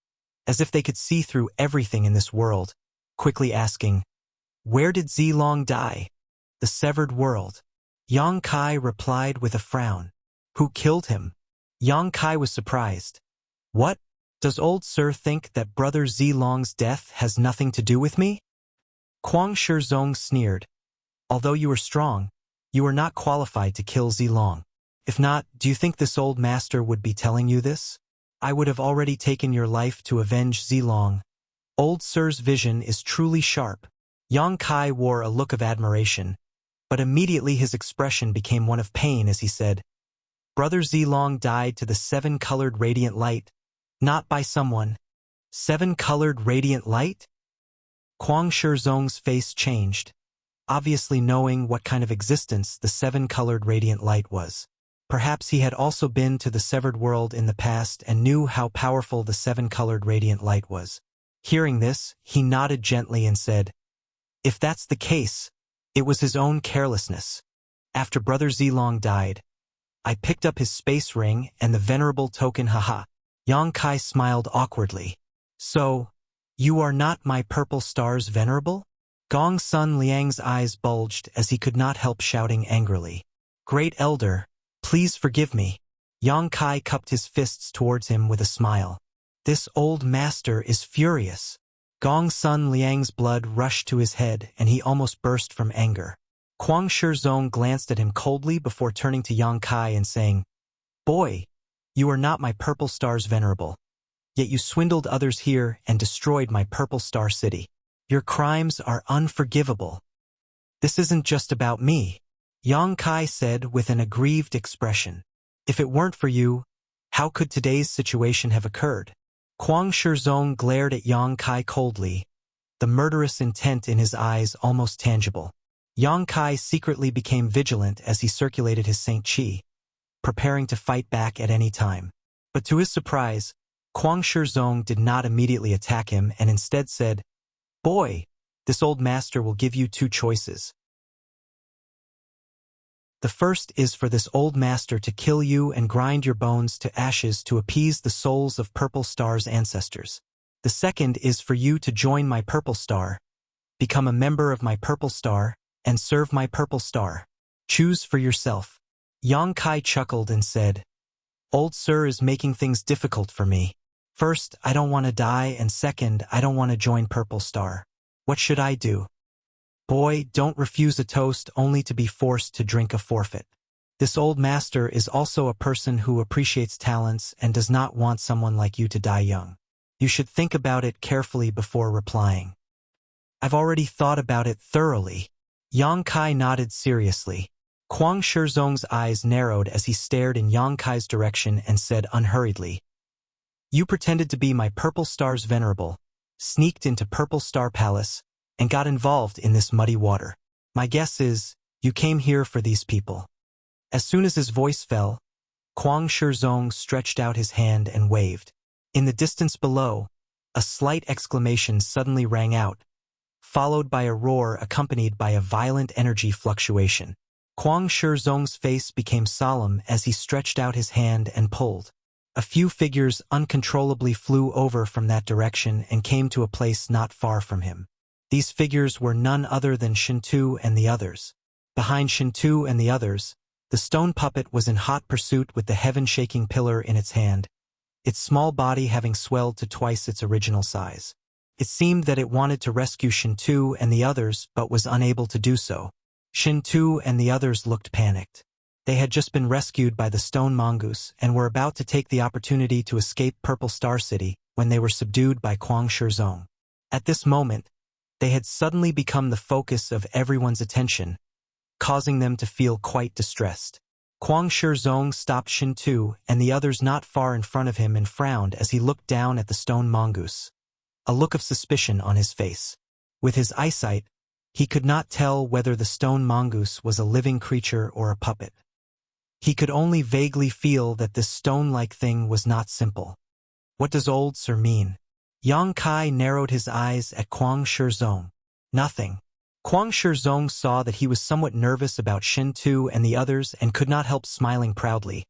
as if they could see through everything in this world, quickly asking, where did Zilong die? The severed world. Yang Kai replied with a frown. Who killed him? Yang Kai was surprised. What? Does old sir think that Brother Zilong's death has nothing to do with me? Kwang Shizong sneered. Although you are strong, you are not qualified to kill Zilong. If not, do you think this old master would be telling you this? I would have already taken your life to avenge Zilong. Old sir's vision is truly sharp. Yang Kai wore a look of admiration, but immediately his expression became one of pain as he said, Brother Zilong died to the 7-colored radiant light, not by someone. 7-colored radiant light? Kwang Shizong's face changed, obviously knowing what kind of existence the 7-colored radiant light was. Perhaps he had also been to the severed world in the past and knew how powerful the 7-colored radiant light was. Hearing this, he nodded gently and said, if that's the case, it was his own carelessness. After Brother Zilong died, I picked up his space ring and the venerable token haha. Yang Kai smiled awkwardly. So, you are not my Purple Star's venerable? Gong Sun Liang's eyes bulged as he could not help shouting angrily. Great Elder, please forgive me. Yang Kai cupped his fists towards him with a smile. This old master is furious. Gong Sun Liang's blood rushed to his head and he almost burst from anger. Kwang Shizong glanced at him coldly before turning to Yang Kai and saying, boy, you are not my Purple Star's venerable. Yet you swindled others here and destroyed my Purple Star City. Your crimes are unforgivable. This isn't just about me, Yang Kai said with an aggrieved expression. If it weren't for you, how could today's situation have occurred? Kwang Shizong glared at Yang Kai coldly, the murderous intent in his eyes almost tangible. Yang Kai secretly became vigilant as he circulated his Saint Qi, preparing to fight back at any time. But to his surprise, Kuang Shizong did not immediately attack him and instead said, "Boy, this old master will give you two choices. The first is for this old master to kill you and grind your bones to ashes to appease the souls of Purple Star's ancestors. The second is for you to join my Purple Star, become a member of my Purple Star, and serve my Purple Star. Choose for yourself." Yang Kai chuckled and said, "Old Sir is making things difficult for me. First, I don't want to die, and second, I don't want to join Purple Star. What should I do?" "Boy, don't refuse a toast only to be forced to drink a forfeit. This old master is also a person who appreciates talents and does not want someone like you to die young. You should think about it carefully before replying." "I've already thought about it thoroughly." Yang Kai nodded seriously. Kuang Shizong's eyes narrowed as he stared in Yang Kai's direction and said unhurriedly, "You pretended to be my Purple Star's venerable, sneaked into Purple Star Palace, and got involved in this muddy water. My guess is, you came here for these people." As soon as his voice fell, Kuang Shizong stretched out his hand and waved. In the distance below, a slight exclamation suddenly rang out, followed by a roar accompanied by a violent energy fluctuation. Kuang Shizong's face became solemn as he stretched out his hand and pulled. A few figures uncontrollably flew over from that direction and came to a place not far from him. These figures were none other than Shintu and the others. Behind Shintu and the others, the stone puppet was in hot pursuit with the heaven-shaking pillar in its hand, its small body having swelled to twice its original size. It seemed that it wanted to rescue Shintu and the others but was unable to do so. Shintu and the others looked panicked. They had just been rescued by the stone mongoose and were about to take the opportunity to escape Purple Star City when they were subdued by Kuang Shizong. At this moment, they had suddenly become the focus of everyone's attention, causing them to feel quite distressed. Kuang Shizong stopped Shintu and the others not far in front of him and frowned as he looked down at the stone mongoose, a look of suspicion on his face. With his eyesight, he could not tell whether the stone mongoose was a living creature or a puppet. He could only vaguely feel that this stone-like thing was not simple. "What does old Sir mean?" Yang Kai narrowed his eyes at Kuang Shizong. "Nothing." Kuang Shizong saw that he was somewhat nervous about Shintu and the others and could not help smiling proudly.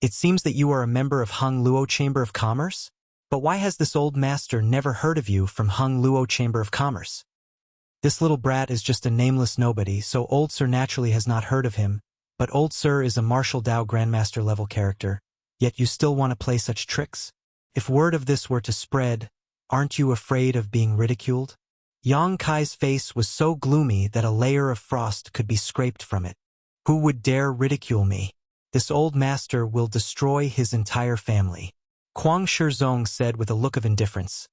"It seems that you are a member of Hung Luo Chamber of Commerce? But why has this old master never heard of you from Hung Luo Chamber of Commerce? This little brat is just a nameless nobody, so old Sir naturally has not heard of him, but old Sir is a martial Dao Grandmaster level character, yet you still want to play such tricks? If word of this were to spread, aren't you afraid of being ridiculed?" Yang Kai's face was so gloomy that a layer of frost could be scraped from it. "Who would dare ridicule me? This old master will destroy his entire family." Kuang Shizong said with a look of indifference.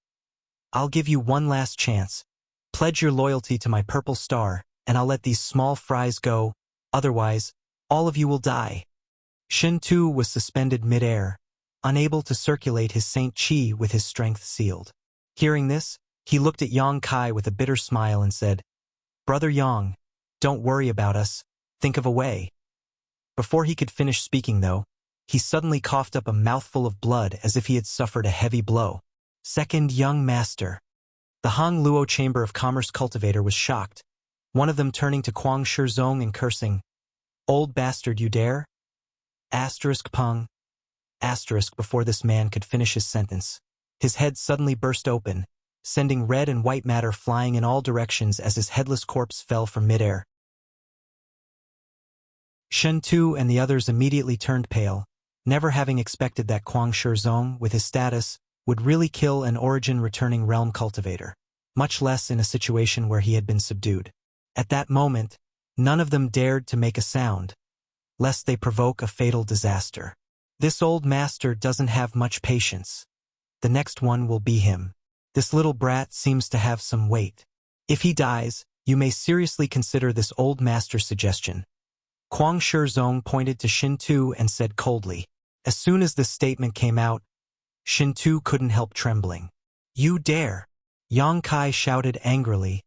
"I'll give you one last chance. Pledge your loyalty to my Purple Star, and I'll let these small fries go, otherwise, all of you will die." Shintu was suspended mid-air, unable to circulate his Saint Qi with his strength sealed. Hearing this, he looked at Yang Kai with a bitter smile and said, "Brother Yang, don't worry about us, think of a way." Before he could finish speaking, though, he suddenly coughed up a mouthful of blood as if he had suffered a heavy blow. Second young master. The Hung Luo Chamber of Commerce cultivator was shocked, one of them turning to Kuang Shizong and cursing, "Old bastard, you dare?" Asterisk pung. Asterisk before this man could finish his sentence. His head suddenly burst open, sending red and white matter flying in all directions as his headless corpse fell from midair. Shintu and the others immediately turned pale, never having expected that Kuang Shizong, with his status, would really kill an origin-returning realm cultivator, much less in a situation where he had been subdued. At that moment, none of them dared to make a sound, lest they provoke a fatal disaster. This old master doesn't have much patience. The next one will be him. This little brat seems to have some weight. If he dies, you may seriously consider this old master's suggestion. Kuang Shizong pointed to Shintu and said coldly. As soon as this statement came out, Shintu couldn't help trembling. "You dare?" Yang Kai shouted angrily,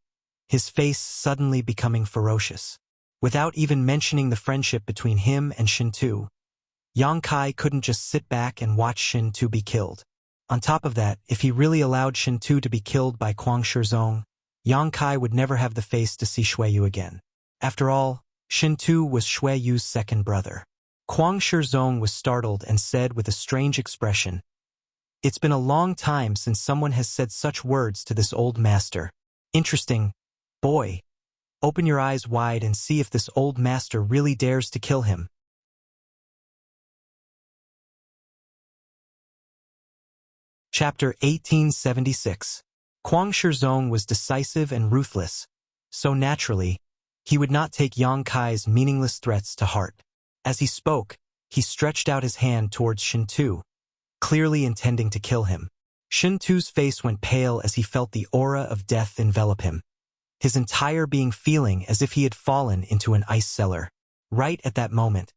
his face suddenly becoming ferocious. Without even mentioning the friendship between him and Shin Tu, Yang Kai couldn't just sit back and watch Shin Tu be killed. On top of that, if he really allowed Shin Tu to be killed by Kuang Shizong, Yang Kai would never have the face to see Shui Yu again. After all, Shin Tu was Shui Yu's second brother. Kuang Shizong was startled and said with a strange expression, "It's been a long time since someone has said such words to this old master. Interesting, boy. Open your eyes wide and see if this old master really dares to kill him." Chapter 1876. Kuang Shizong was decisive and ruthless, so naturally, he would not take Yang Kai's meaningless threats to heart. As he spoke, he stretched out his hand towards Shin Tu, clearly intending to kill him. Shin Tu's face went pale as he felt the aura of death envelop him, his entire being feeling as if he had fallen into an ice cellar. Right at that moment,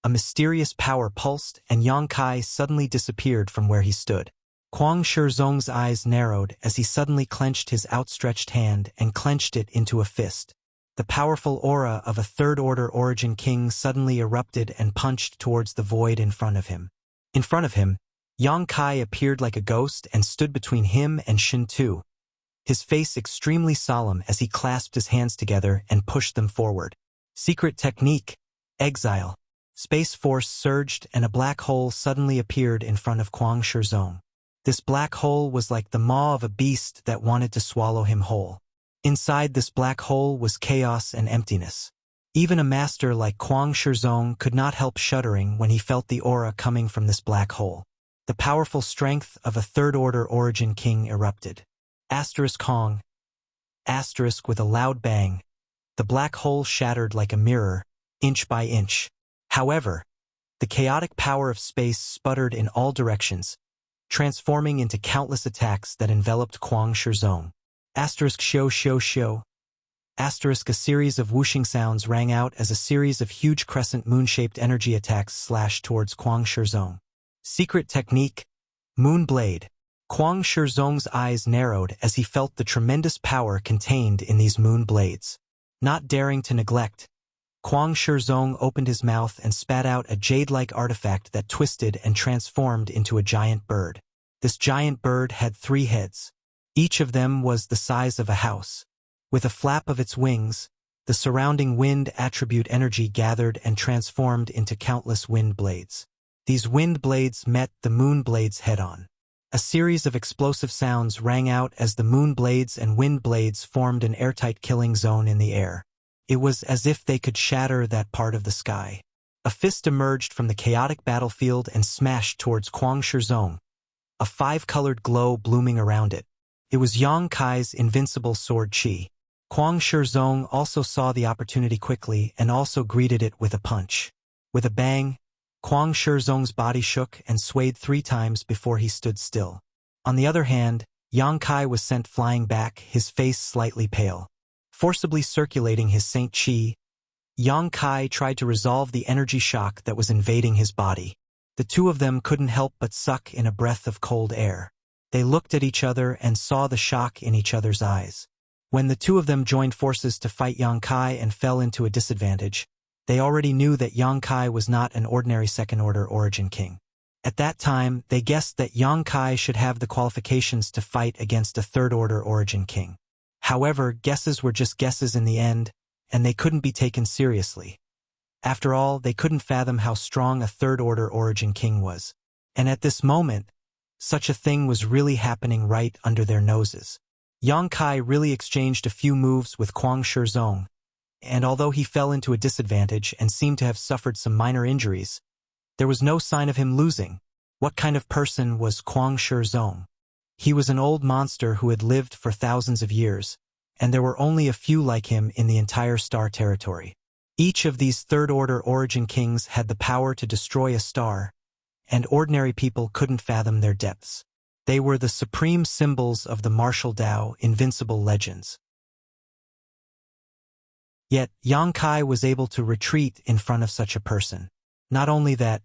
a mysterious power pulsed and Yang Kai suddenly disappeared from where he stood. Kuang Shizong's eyes narrowed as he suddenly clenched his outstretched hand and clenched it into a fist. The powerful aura of a third-order origin king suddenly erupted and punched towards the void in front of him. In front of him, Yang Kai appeared like a ghost and stood between him and Shin Tu, his face extremely solemn as he clasped his hands together and pushed them forward. Secret technique, exile. Space force surged and a black hole suddenly appeared in front of Kuang Shizong. This black hole was like the maw of a beast that wanted to swallow him whole. Inside this black hole was chaos and emptiness. Even a master like Kuang Shizong could not help shuddering when he felt the aura coming from this black hole. The powerful strength of a third-order origin king erupted. Asterisk Kong. Asterisk with a loud bang. The black hole shattered like a mirror, inch by inch. However, the chaotic power of space sputtered in all directions, transforming into countless attacks that enveloped Kuang Shizong. Asterisk shou shou shou. Asterisk a series of whooshing sounds rang out as a series of huge crescent moon-shaped energy attacks slashed towards Kuang Shizong. Secret technique, Moon Blade. Kuang Shizong's eyes narrowed as he felt the tremendous power contained in these moon blades. Not daring to neglect, Kuang Shizong opened his mouth and spat out a jade-like artifact that twisted and transformed into a giant bird. This giant bird had 3 heads. Each of them was the size of a house. With a flap of its wings, the surrounding wind attribute energy gathered and transformed into countless wind blades. These wind blades met the moon blades head-on. A series of explosive sounds rang out as the moon blades and wind blades formed an airtight killing zone in the air. It was as if they could shatter that part of the sky. A fist emerged from the chaotic battlefield and smashed towards Kuang Shizong, a 5-colored glow blooming around it. It was Yang Kai's invincible sword Qi. Kuang Shizong also saw the opportunity quickly and also greeted it with a punch. With a bang, Kuang Shizong's body shook and swayed 3 times before he stood still. On the other hand, Yang Kai was sent flying back, his face slightly pale. Forcibly circulating his Saint Qi, Yang Kai tried to resolve the energy shock that was invading his body. The two of them couldn't help but suck in a breath of cold air. They looked at each other and saw the shock in each other's eyes. When the two of them joined forces to fight Yang Kai and fell into a disadvantage, they already knew that Yang Kai was not an ordinary second-order origin king. At that time, they guessed that Yang Kai should have the qualifications to fight against a third-order origin king. However, guesses were just guesses in the end, and they couldn't be taken seriously. After all, they couldn't fathom how strong a third-order origin king was. And at this moment, such a thing was really happening right under their noses. Yang Kai really exchanged a few moves with Kuang Shizong, and although he fell into a disadvantage and seemed to have suffered some minor injuries, there was no sign of him losing. What kind of person was Kuang Shizong? He was an old monster who had lived for thousands of years, and there were only a few like him in the entire star territory. Each of these third-order origin kings had the power to destroy a star, and ordinary people couldn't fathom their depths. They were the supreme symbols of the martial Tao, invincible legends. Yet, Yang Kai was able to retreat in front of such a person. Not only that,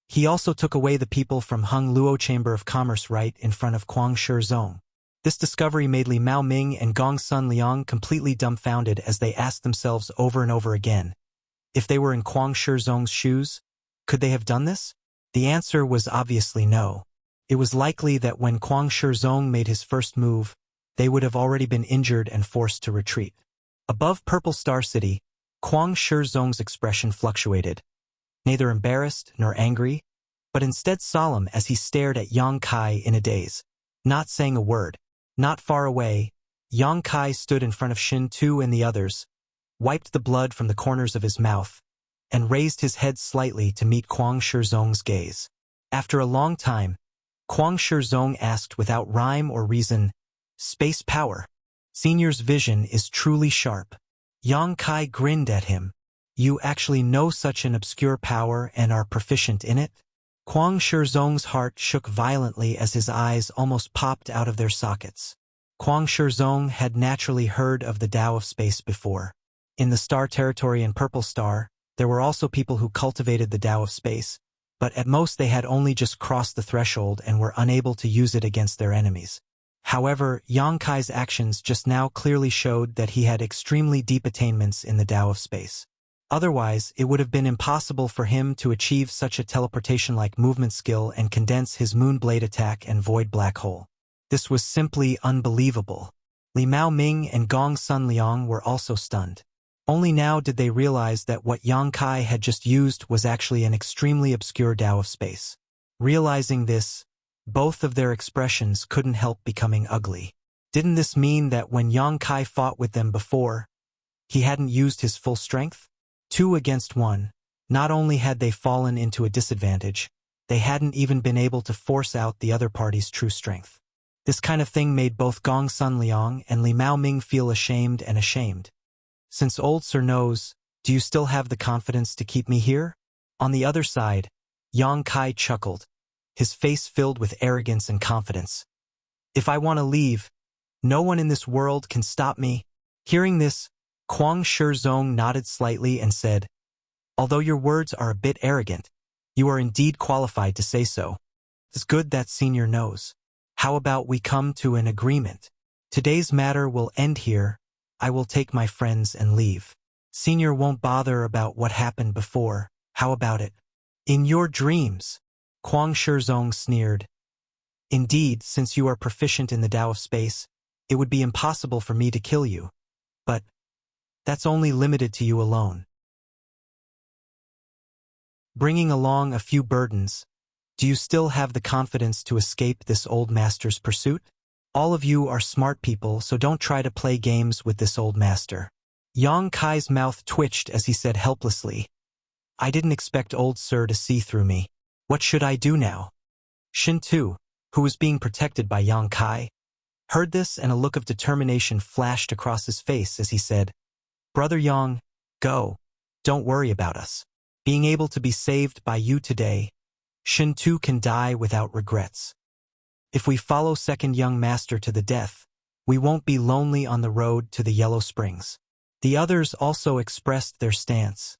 he also took away the people from Hung Luo Chamber of Commerce right in front of Kuang Shizong. This discovery made Li Mao Ming and Gong Sun Liang completely dumbfounded as they asked themselves over and over again, if they were in Kuang Shizong's shoes, could they have done this? The answer was obviously no. It was likely that when Kuang Shizong made his first move, they would have already been injured and forced to retreat. Above Purple Star City, Kuang Shizong's expression fluctuated, neither embarrassed nor angry, but instead solemn as he stared at Yang Kai in a daze, not saying a word. Not far away, Yang Kai stood in front of Shin Tu and the others, wiped the blood from the corners of his mouth, and raised his head slightly to meet Kuang Shizong's gaze. After a long time, Kuang Shizong asked without rhyme or reason, "Space power. Senior's vision is truly sharp." Yang Kai grinned at him. "You actually know such an obscure power and are proficient in it?" Kuang Shizong's heart shook violently as his eyes almost popped out of their sockets. Kuang Shizong had naturally heard of the Tao of Space before. In the Star Territory and Purple Star, there were also people who cultivated the Tao of Space, but at most they had only just crossed the threshold and were unable to use it against their enemies. However, Yang Kai's actions just now clearly showed that he had extremely deep attainments in the Tao of Space. Otherwise, it would have been impossible for him to achieve such a teleportation-like movement skill and condense his Moonblade attack and Void Black Hole. This was simply unbelievable. Li Mao Ming and Gong Sun Liang were also stunned. Only now did they realize that what Yang Kai had just used was actually an extremely obscure Tao of Space. Realizing this, both of their expressions couldn't help becoming ugly. Didn't this mean that when Yang Kai fought with them before, he hadn't used his full strength? 2 against 1. Not only had they fallen into a disadvantage, they hadn't even been able to force out the other party's true strength. This kind of thing made both Gong Sun Liang and Li Mao Ming feel ashamed. Since old Sir knows, do you still have the confidence to keep me here? On the other side, Yang Kai chuckled, his face filled with arrogance and confidence. If I want to leave, no one in this world can stop me. Hearing this, Kuang Shizong nodded slightly and said, although your words are a bit arrogant, you are indeed qualified to say so. It's good that Senior knows. How about we come to an agreement? Today's matter will end here. I will take my friends and leave. Senior won't bother about what happened before. How about it? In your dreams, Kuang Shizong sneered. Indeed, since you are proficient in the Tao of Space, it would be impossible for me to kill you. But that's only limited to you alone. Bringing along a few burdens, do you still have the confidence to escape this old master's pursuit? All of you are smart people, so don't try to play games with this old master. Yang Kai's mouth twitched as he said helplessly, I didn't expect old Sir to see through me. What should I do now? Shin Tu, who was being protected by Yang Kai, heard this and a look of determination flashed across his face as he said, Brother Yang, go. Don't worry about us. Being able to be saved by you today, Shin Tu can die without regrets. If we follow second young master to the death, we won't be lonely on the road to the Yellow Springs. The others also expressed their stance,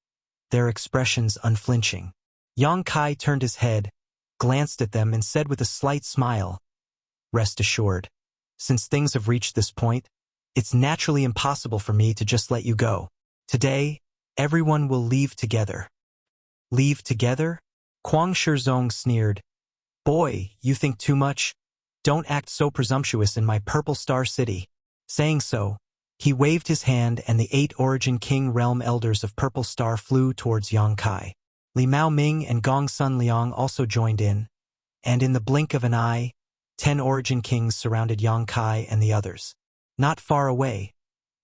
their expressions unflinching. Yang Kai turned his head, glanced at them and said with a slight smile, Rest assured, since things have reached this point, it's naturally impossible for me to just let you go. Today, everyone will leave together. Leave together? Kuang Shizong sneered. Boy, you think too much. Don't act so presumptuous in my Purple Star City. Saying so, he waved his hand and the 8 Origin King Realm Elders of Purple Star flew towards Yang Kai. Li Mao Ming and Gong Sun Liang also joined in, and in the blink of an eye, 10 Origin Kings surrounded Yang Kai and the others. Not far away,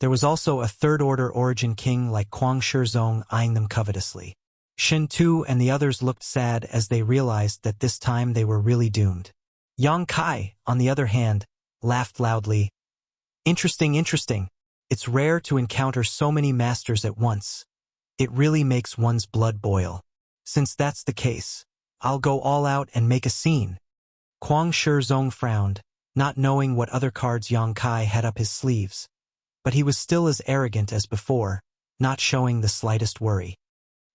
there was also a third-order Origin King like Kuang Shizong eyeing them covetously. Shin Tu and the others looked sad as they realized that this time they were really doomed. Yang Kai, on the other hand, laughed loudly. Interesting. It's rare to encounter so many masters at once. It really makes one's blood boil. Since that's the case, I'll go all out and make a scene. Kuang Shizong frowned, not knowing what other cards Yang Kai had up his sleeves. But he was still as arrogant as before, not showing the slightest worry.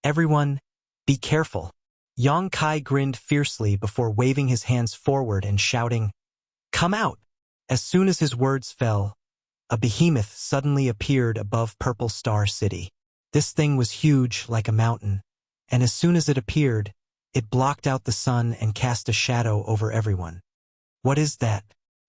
Everyone, be careful. Yang Kai grinned fiercely before waving his hands forward and shouting, Come out! As soon as his words fell, a behemoth suddenly appeared above Purple Star City. This thing was huge like a mountain, and as soon as it appeared, it blocked out the sun and cast a shadow over everyone. "What is that?"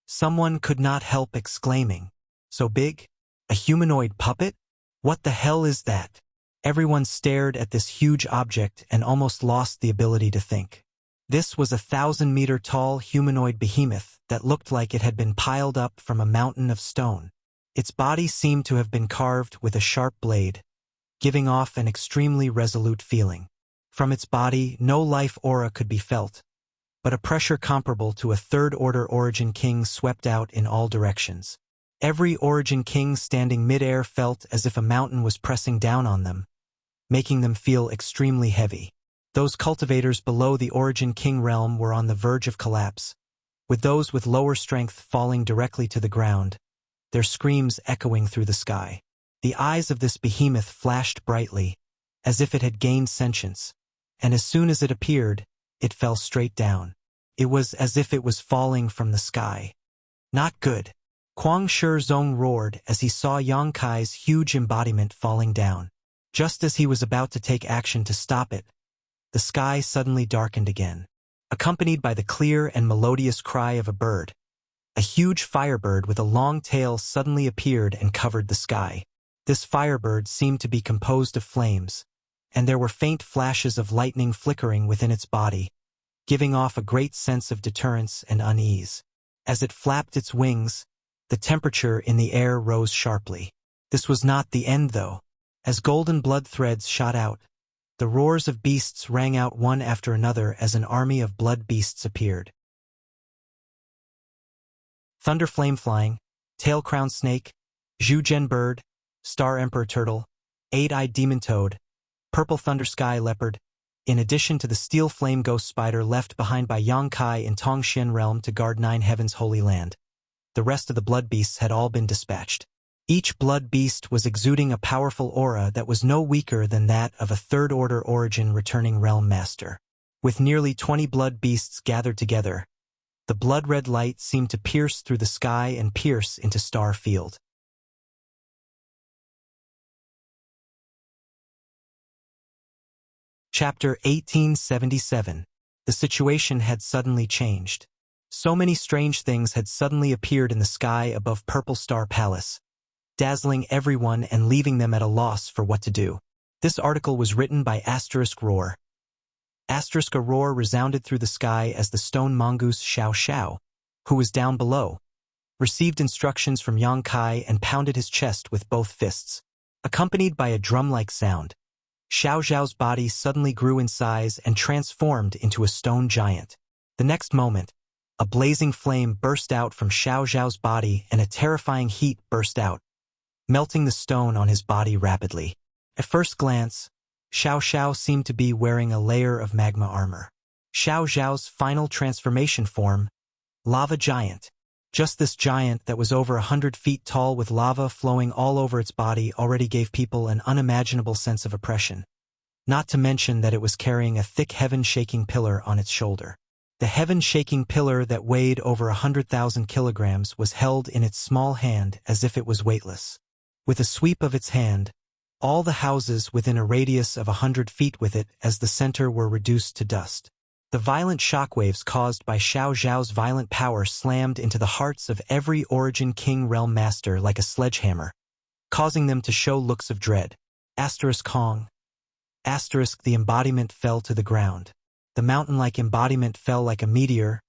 Someone could not help exclaiming. "So big? A humanoid puppet? What the hell is that?" Everyone stared at this huge object and almost lost the ability to think. This was a 1,000-meter-tall humanoid behemoth that looked like it had been piled up from a mountain of stone. Its body seemed to have been carved with a sharp blade, giving off an extremely resolute feeling. From its body, no life aura could be felt, but a pressure comparable to a third-order Origin King swept out in all directions. Every Origin King standing mid-air felt as if a mountain was pressing down on them, making them feel extremely heavy. Those cultivators below the Origin King realm were on the verge of collapse, with those with lower strength falling directly to the ground, their screams echoing through the sky. The eyes of this behemoth flashed brightly, as if it had gained sentience, and as soon as it appeared, it fell straight down. It was as if it was falling from the sky. "Not good!" Kuang Shizong roared as he saw Yang Kai's huge embodiment falling down. Just as he was about to take action to stop it, the sky suddenly darkened again. Accompanied by the clear and melodious cry of a bird, a huge firebird with a long tail suddenly appeared and covered the sky. This firebird seemed to be composed of flames, and there were faint flashes of lightning flickering within its body, giving off a great sense of deterrence and unease. As it flapped its wings, the temperature in the air rose sharply. This was not the end, though. As golden blood threads shot out, the roars of beasts rang out one after another as an army of blood beasts appeared. Thunder flame flying, tail-crowned snake, Zhugen bird, star emperor turtle, eight-eyed demon toad, purple thunder sky leopard, in addition to the steel flame ghost spider left behind by Yang Kai in Tongxian realm to guard Nine Heavens' holy land. The rest of the blood beasts had all been dispatched. Each blood beast was exuding a powerful aura that was no weaker than that of a third-order origin returning realm master. With nearly 20 blood beasts gathered together, the blood-red light seemed to pierce through the sky and pierce into Star Field. Chapter 1877. The situation had suddenly changed. So many strange things had suddenly appeared in the sky above Purple Star Palace, dazzling everyone and leaving them at a loss for what to do. This article was written by *Roar. A roar resounded through the sky as the stone mongoose Xiao Xiao, who was down below, received instructions from Yang Kai and pounded his chest with both fists. Accompanied by a drum-like sound, Xiao Xiao's body suddenly grew in size and transformed into a stone giant. The next moment, a blazing flame burst out from Xiao Xiao's body and a terrifying heat burst out, melting the stone on his body rapidly. At first glance, Xiao Xiao seemed to be wearing a layer of magma armor. Xiao Xiao's final transformation form, Lava Giant. Just this giant that was over 100 feet tall with lava flowing all over its body already gave people an unimaginable sense of oppression. Not to mention that it was carrying a thick heaven-shaking pillar on its shoulder. The heaven-shaking pillar that weighed over 100,000 kilograms was held in its small hand as if it was weightless. With a sweep of its hand, all the houses within a radius of 100 feet with it as the center were reduced to dust. The violent shockwaves caused by Xiao Zhao's violent power slammed into the hearts of every Origin King realm master like a sledgehammer, causing them to show looks of dread. Kong. The embodiment fell to the ground. The mountain-like embodiment fell like a meteor,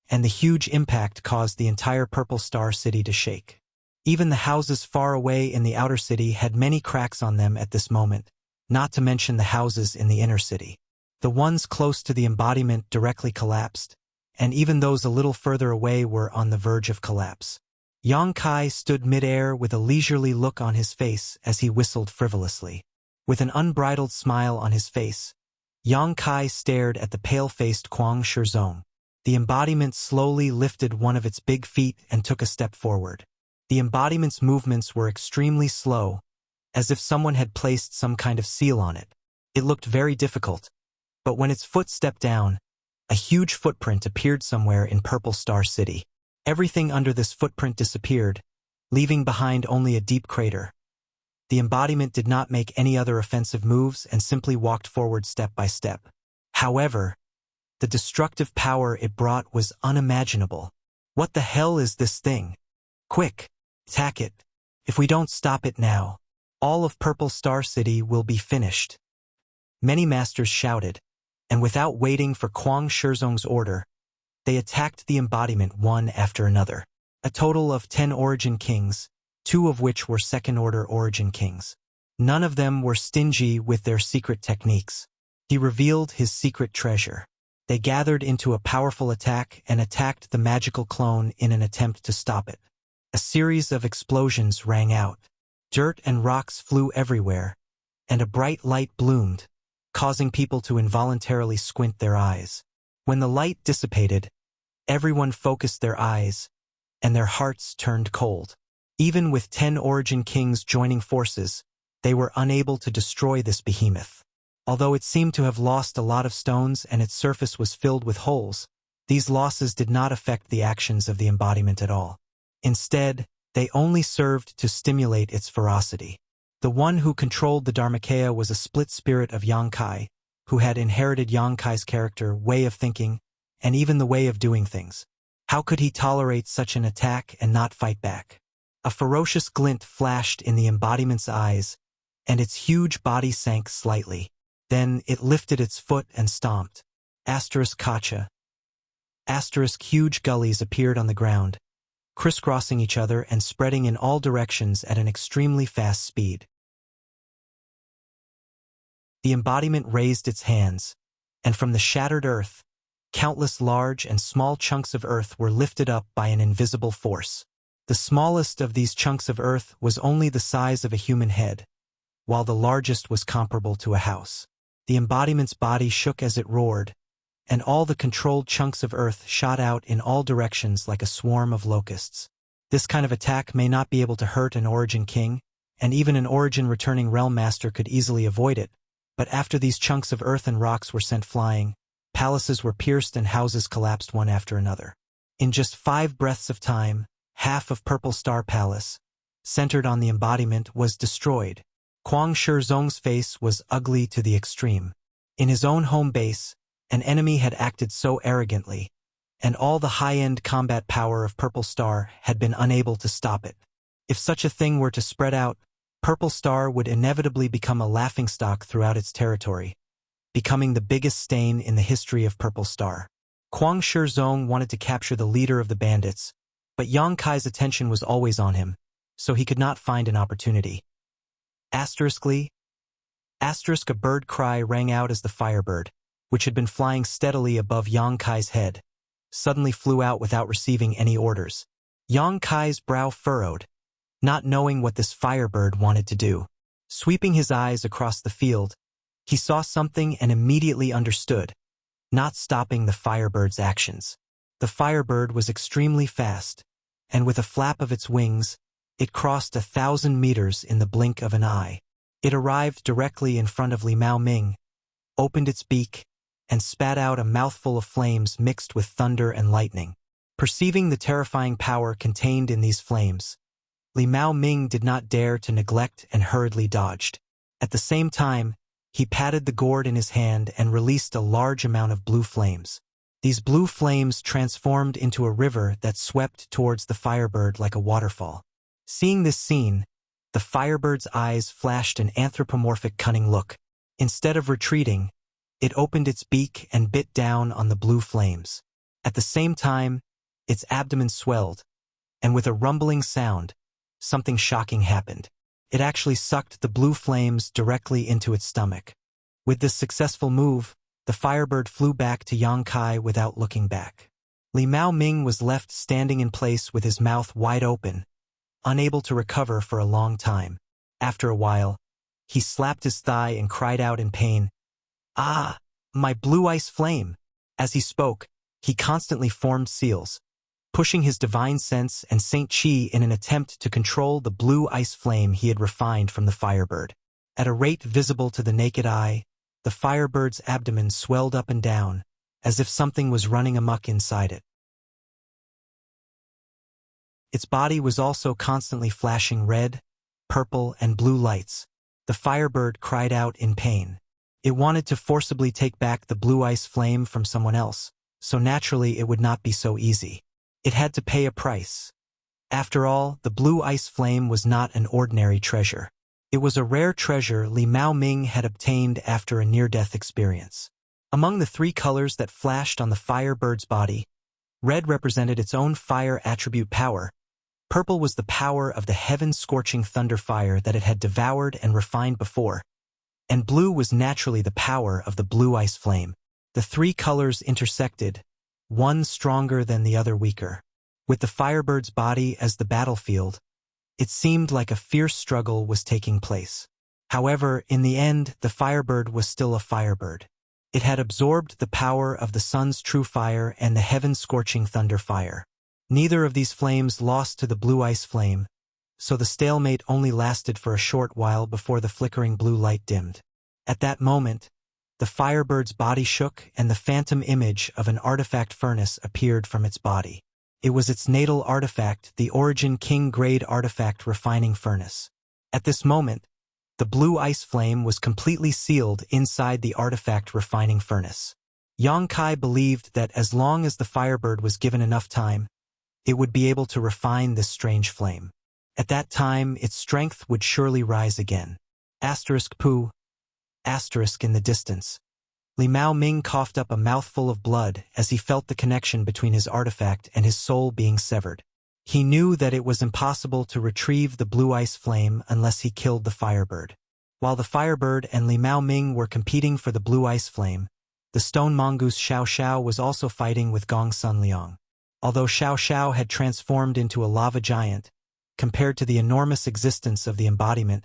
and the huge impact caused the entire Purple Star City to shake. Even the houses far away in the outer city had many cracks on them at this moment, not to mention the houses in the inner city. The ones close to the embodiment directly collapsed, and even those a little further away were on the verge of collapse. Yang Kai stood mid-air with a leisurely look on his face as he whistled frivolously. With an unbridled smile on his face, Yang Kai stared at the pale-faced Kuang Shizong. The embodiment slowly lifted one of its big feet and took a step forward. The embodiment's movements were extremely slow, as if someone had placed some kind of seal on it. It looked very difficult, but when its foot stepped down, a huge footprint appeared somewhere in Purple Star City. Everything under this footprint disappeared, leaving behind only a deep crater. The embodiment did not make any other offensive moves and simply walked forward step by step. However, the destructive power it brought was unimaginable. What the hell is this thing? Quick, attack it. If we don't stop it now, all of Purple Star City will be finished. Many masters shouted, and without waiting for Kuang Shizong's order, they attacked the embodiment one after another. A total of 10 Origin Kings, 2 of which were second-order Origin Kings. None of them were stingy with their secret techniques. He revealed his secret treasure. They gathered into a powerful attack and attacked the magical clone in an attempt to stop it. A series of explosions rang out. Dirt and rocks flew everywhere, and a bright light bloomed, causing people to involuntarily squint their eyes. When the light dissipated, everyone focused their eyes, and their hearts turned cold. Even with 10 Origin Kings joining forces, they were unable to destroy this behemoth. Although it seemed to have lost a lot of stones and its surface was filled with holes, these losses did not affect the actions of the embodiment at all. Instead, they only served to stimulate its ferocity. The one who controlled the Dharmakaya was a split spirit of Yang Kai, who had inherited Yang Kai's character, way of thinking, and even the way of doing things. How could he tolerate such an attack and not fight back? A ferocious glint flashed in the embodiment's eyes, and its huge body sank slightly. Then it lifted its foot and stomped. Kacha. Huge gullies appeared on the ground, crisscrossing each other and spreading in all directions at an extremely fast speed. The embodiment raised its hands, and from the shattered earth, countless large and small chunks of earth were lifted up by an invisible force. The smallest of these chunks of earth was only the size of a human head, while the largest was comparable to a house. The embodiment's body shook as it roared, and all the controlled chunks of earth shot out in all directions like a swarm of locusts. This kind of attack may not be able to hurt an Origin King, and even an Origin returning Realm Master could easily avoid it, but after these chunks of earth and rocks were sent flying, palaces were pierced and houses collapsed one after another. In just 5 breaths of time, half of Purple Star Palace, centered on the embodiment, was destroyed. Kuang Shizong's face was ugly to the extreme. In his own home base, an enemy had acted so arrogantly, and all the high-end combat power of Purple Star had been unable to stop it. If such a thing were to spread out, Purple Star would inevitably become a laughingstock throughout its territory, becoming the biggest stain in the history of Purple Star. Kuang Shizong wanted to capture the leader of the bandits, but Yang Kai's attention was always on him, so he could not find an opportunity. A bird cry rang out as the Firebird, which had been flying steadily above Yang Kai's head, suddenly flew out without receiving any orders. Yang Kai's brow furrowed, not knowing what this Firebird wanted to do. Sweeping his eyes across the field, he saw something and immediately understood, not stopping the Firebird's actions. The Firebird was extremely fast, and with a flap of its wings, it crossed 1,000 meters in the blink of an eye. It arrived directly in front of Li Mao Ming, opened its beak, and spat out a mouthful of flames mixed with thunder and lightning. Perceiving the terrifying power contained in these flames, Li Mao Ming did not dare to neglect and hurriedly dodged. At the same time, he patted the gourd in his hand and released a large amount of blue flames. These blue flames transformed into a river that swept towards the Firebird like a waterfall. Seeing this scene, the Firebird's eyes flashed an anthropomorphic cunning look. Instead of retreating, it opened its beak and bit down on the blue flames. At the same time, its abdomen swelled, and with a rumbling sound, something shocking happened. It actually sucked the blue flames directly into its stomach. With this successful move, the Firebird flew back to Yang Kai without looking back. Li Mao Ming was left standing in place with his mouth wide open, unable to recover for a long time. After a while, he slapped his thigh and cried out in pain, "Ah, my blue ice flame!" As he spoke, he constantly formed seals, pushing his divine sense and Saint Chi in an attempt to control the blue ice flame he had refined from the Firebird. At a rate visible to the naked eye, the Firebird's abdomen swelled up and down, as if something was running amok inside it. Its body was also constantly flashing red, purple, and blue lights. The firebird cried out in pain. It wanted to forcibly take back the blue ice flame from someone else, so naturally it would not be so easy. It had to pay a price. After all, the blue ice flame was not an ordinary treasure. It was a rare treasure Li Mao Ming had obtained after a near-death experience. Among the three colors that flashed on the firebird's body, red represented its own fire attribute power, purple was the power of the heaven-scorching thunder fire that it had devoured and refined before, and blue was naturally the power of the blue ice flame. The three colors intersected, one stronger than the other weaker. With the firebird's body as the battlefield, it seemed like a fierce struggle was taking place. However, in the end, the firebird was still a firebird. It had absorbed the power of the sun's true fire and the heaven-scorching thunder fire. Neither of these flames lost to the blue ice flame, so the stalemate only lasted for a short while before the flickering blue light dimmed. At that moment, the firebird's body shook and the phantom image of an artifact furnace appeared from its body. It was its natal artifact, the Origin King-grade artifact refining furnace. At this moment, the blue ice flame was completely sealed inside the artifact refining furnace. Yang Kai believed that as long as the firebird was given enough time, it would be able to refine this strange flame. At that time, its strength would surely rise again. Poo. In the distance. Li Mao Ming coughed up a mouthful of blood as he felt the connection between his artifact and his soul being severed. He knew that it was impossible to retrieve the blue ice flame unless he killed the firebird. While the firebird and Li Mao Ming were competing for the blue ice flame, the stone mongoose Xiao Xiao was also fighting with Gong Sun Liang. Although Xiao Xiao had transformed into a lava giant, compared to the enormous existence of the embodiment,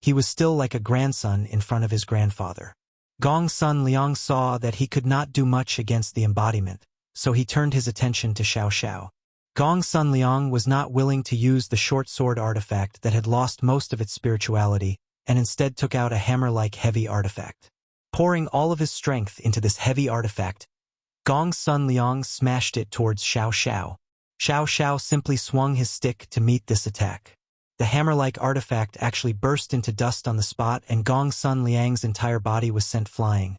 he was still like a grandson in front of his grandfather. Gong Sun Liang saw that he could not do much against the embodiment, so he turned his attention to Xiao Xiao. Gong Sun Liang was not willing to use the short sword artifact that had lost most of its spirituality, and instead took out a hammer-like heavy artifact. Pouring all of his strength into this heavy artifact, Gong Sun Liang smashed it towards Xiao Xiao. Xiao Xiao simply swung his stick to meet this attack. The hammer-like artifact actually burst into dust on the spot and Gong Sun Liang's entire body was sent flying.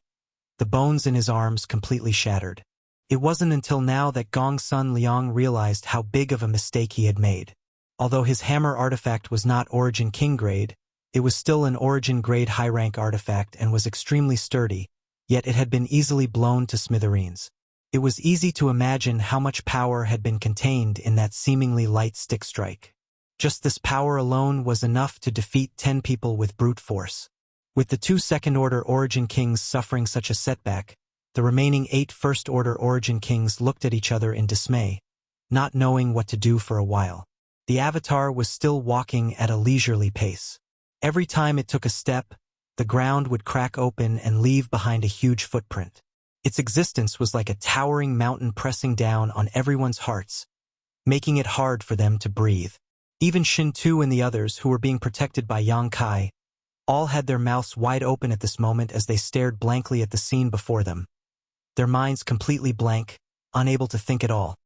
The bones in his arms completely shattered. It wasn't until now that Gong Sun Liang realized how big of a mistake he had made. Although his hammer artifact was not Origin King grade, it was still an Origin grade high-rank artifact and was extremely sturdy, yet it had been easily blown to smithereens. It was easy to imagine how much power had been contained in that seemingly light stick strike. Just this power alone was enough to defeat 10 people with brute force. With the 2 second-order Origin Kings suffering such a setback, the remaining 8 first-order Origin Kings looked at each other in dismay, not knowing what to do for a while. The Avatar was still walking at a leisurely pace. Every time it took a step, the ground would crack open and leave behind a huge footprint. Its existence was like a towering mountain pressing down on everyone's hearts, making it hard for them to breathe. Even Shin Tu and the others, who were being protected by Yang Kai, all had their mouths wide open at this moment as they stared blankly at the scene before them, their minds completely blank, unable to think at all.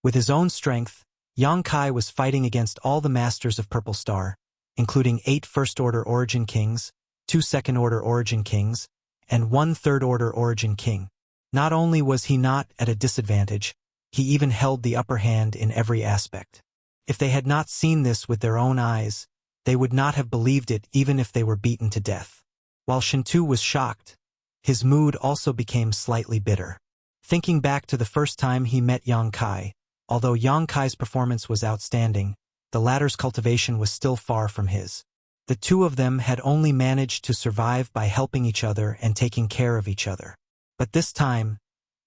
With his own strength, Yang Kai was fighting against all the masters of Purple Star, including 8 first-order Origin Kings, 2 second-order Origin Kings, and 1 third-order Origin King. Not only was he not at a disadvantage, he even held the upper hand in every aspect. If they had not seen this with their own eyes, they would not have believed it even if they were beaten to death. While Shintu was shocked, his mood also became slightly bitter. Thinking back to the first time he met Yang Kai, although Yang Kai's performance was outstanding, the latter's cultivation was still far from his. The two of them had only managed to survive by helping each other and taking care of each other. But this time,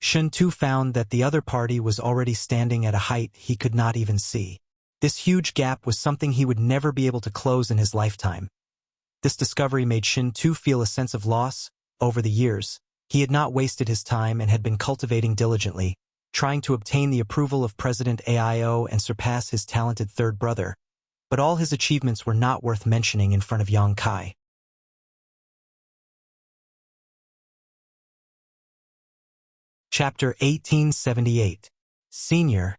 Shin Tu found that the other party was already standing at a height he could not even see. This huge gap was something he would never be able to close in his lifetime. This discovery made Shin Tu feel a sense of loss. Over the years, he had not wasted his time and had been cultivating diligently, trying to obtain the approval of President Aio and surpass his talented third brother. But all his achievements were not worth mentioning in front of Yang Kai. Chapter 1878. Senior,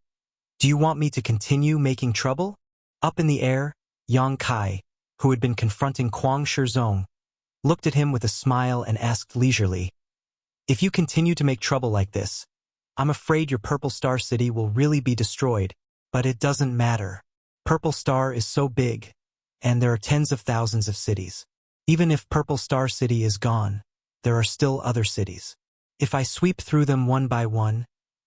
Do you want me to continue making trouble? Up in the air, Yang Kai, who had been confronting Kuang Shizong, looked at him with a smile and asked leisurely, "If you continue to make trouble like this, I'm afraid your Purple Star City will really be destroyed, but it doesn't matter. Purple Star is so big, and there are tens of thousands of cities. Even if Purple Star City is gone, there are still other cities. If I sweep through them one by one,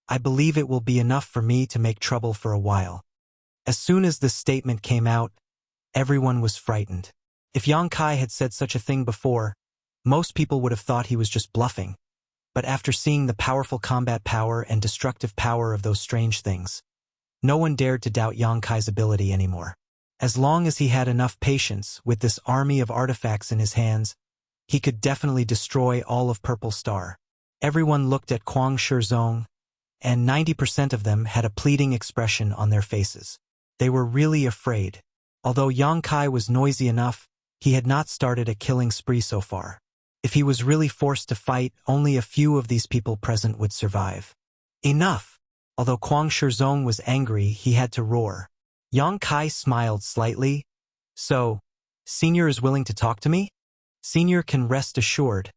I believe it will be enough for me to make trouble for a while." As soon as this statement came out, everyone was frightened. If Yang Kai had said such a thing before, most people would have thought he was just bluffing. But after seeing the powerful combat power and destructive power of those strange things, no one dared to doubt Yang Kai's ability anymore. As long as he had enough patience with this army of artifacts in his hands, he could definitely destroy all of Purple Star. Everyone looked at Kuang Shizong, and 90% of them had a pleading expression on their faces. They were really afraid. Although Yang Kai was noisy enough, he had not started a killing spree so far. If he was really forced to fight, only a few of these people present would survive. Enough! Although Kuang Shizong was angry, he had to roar. Yang Kai smiled slightly. "So, Senior is willing to talk to me? Senior can rest assured.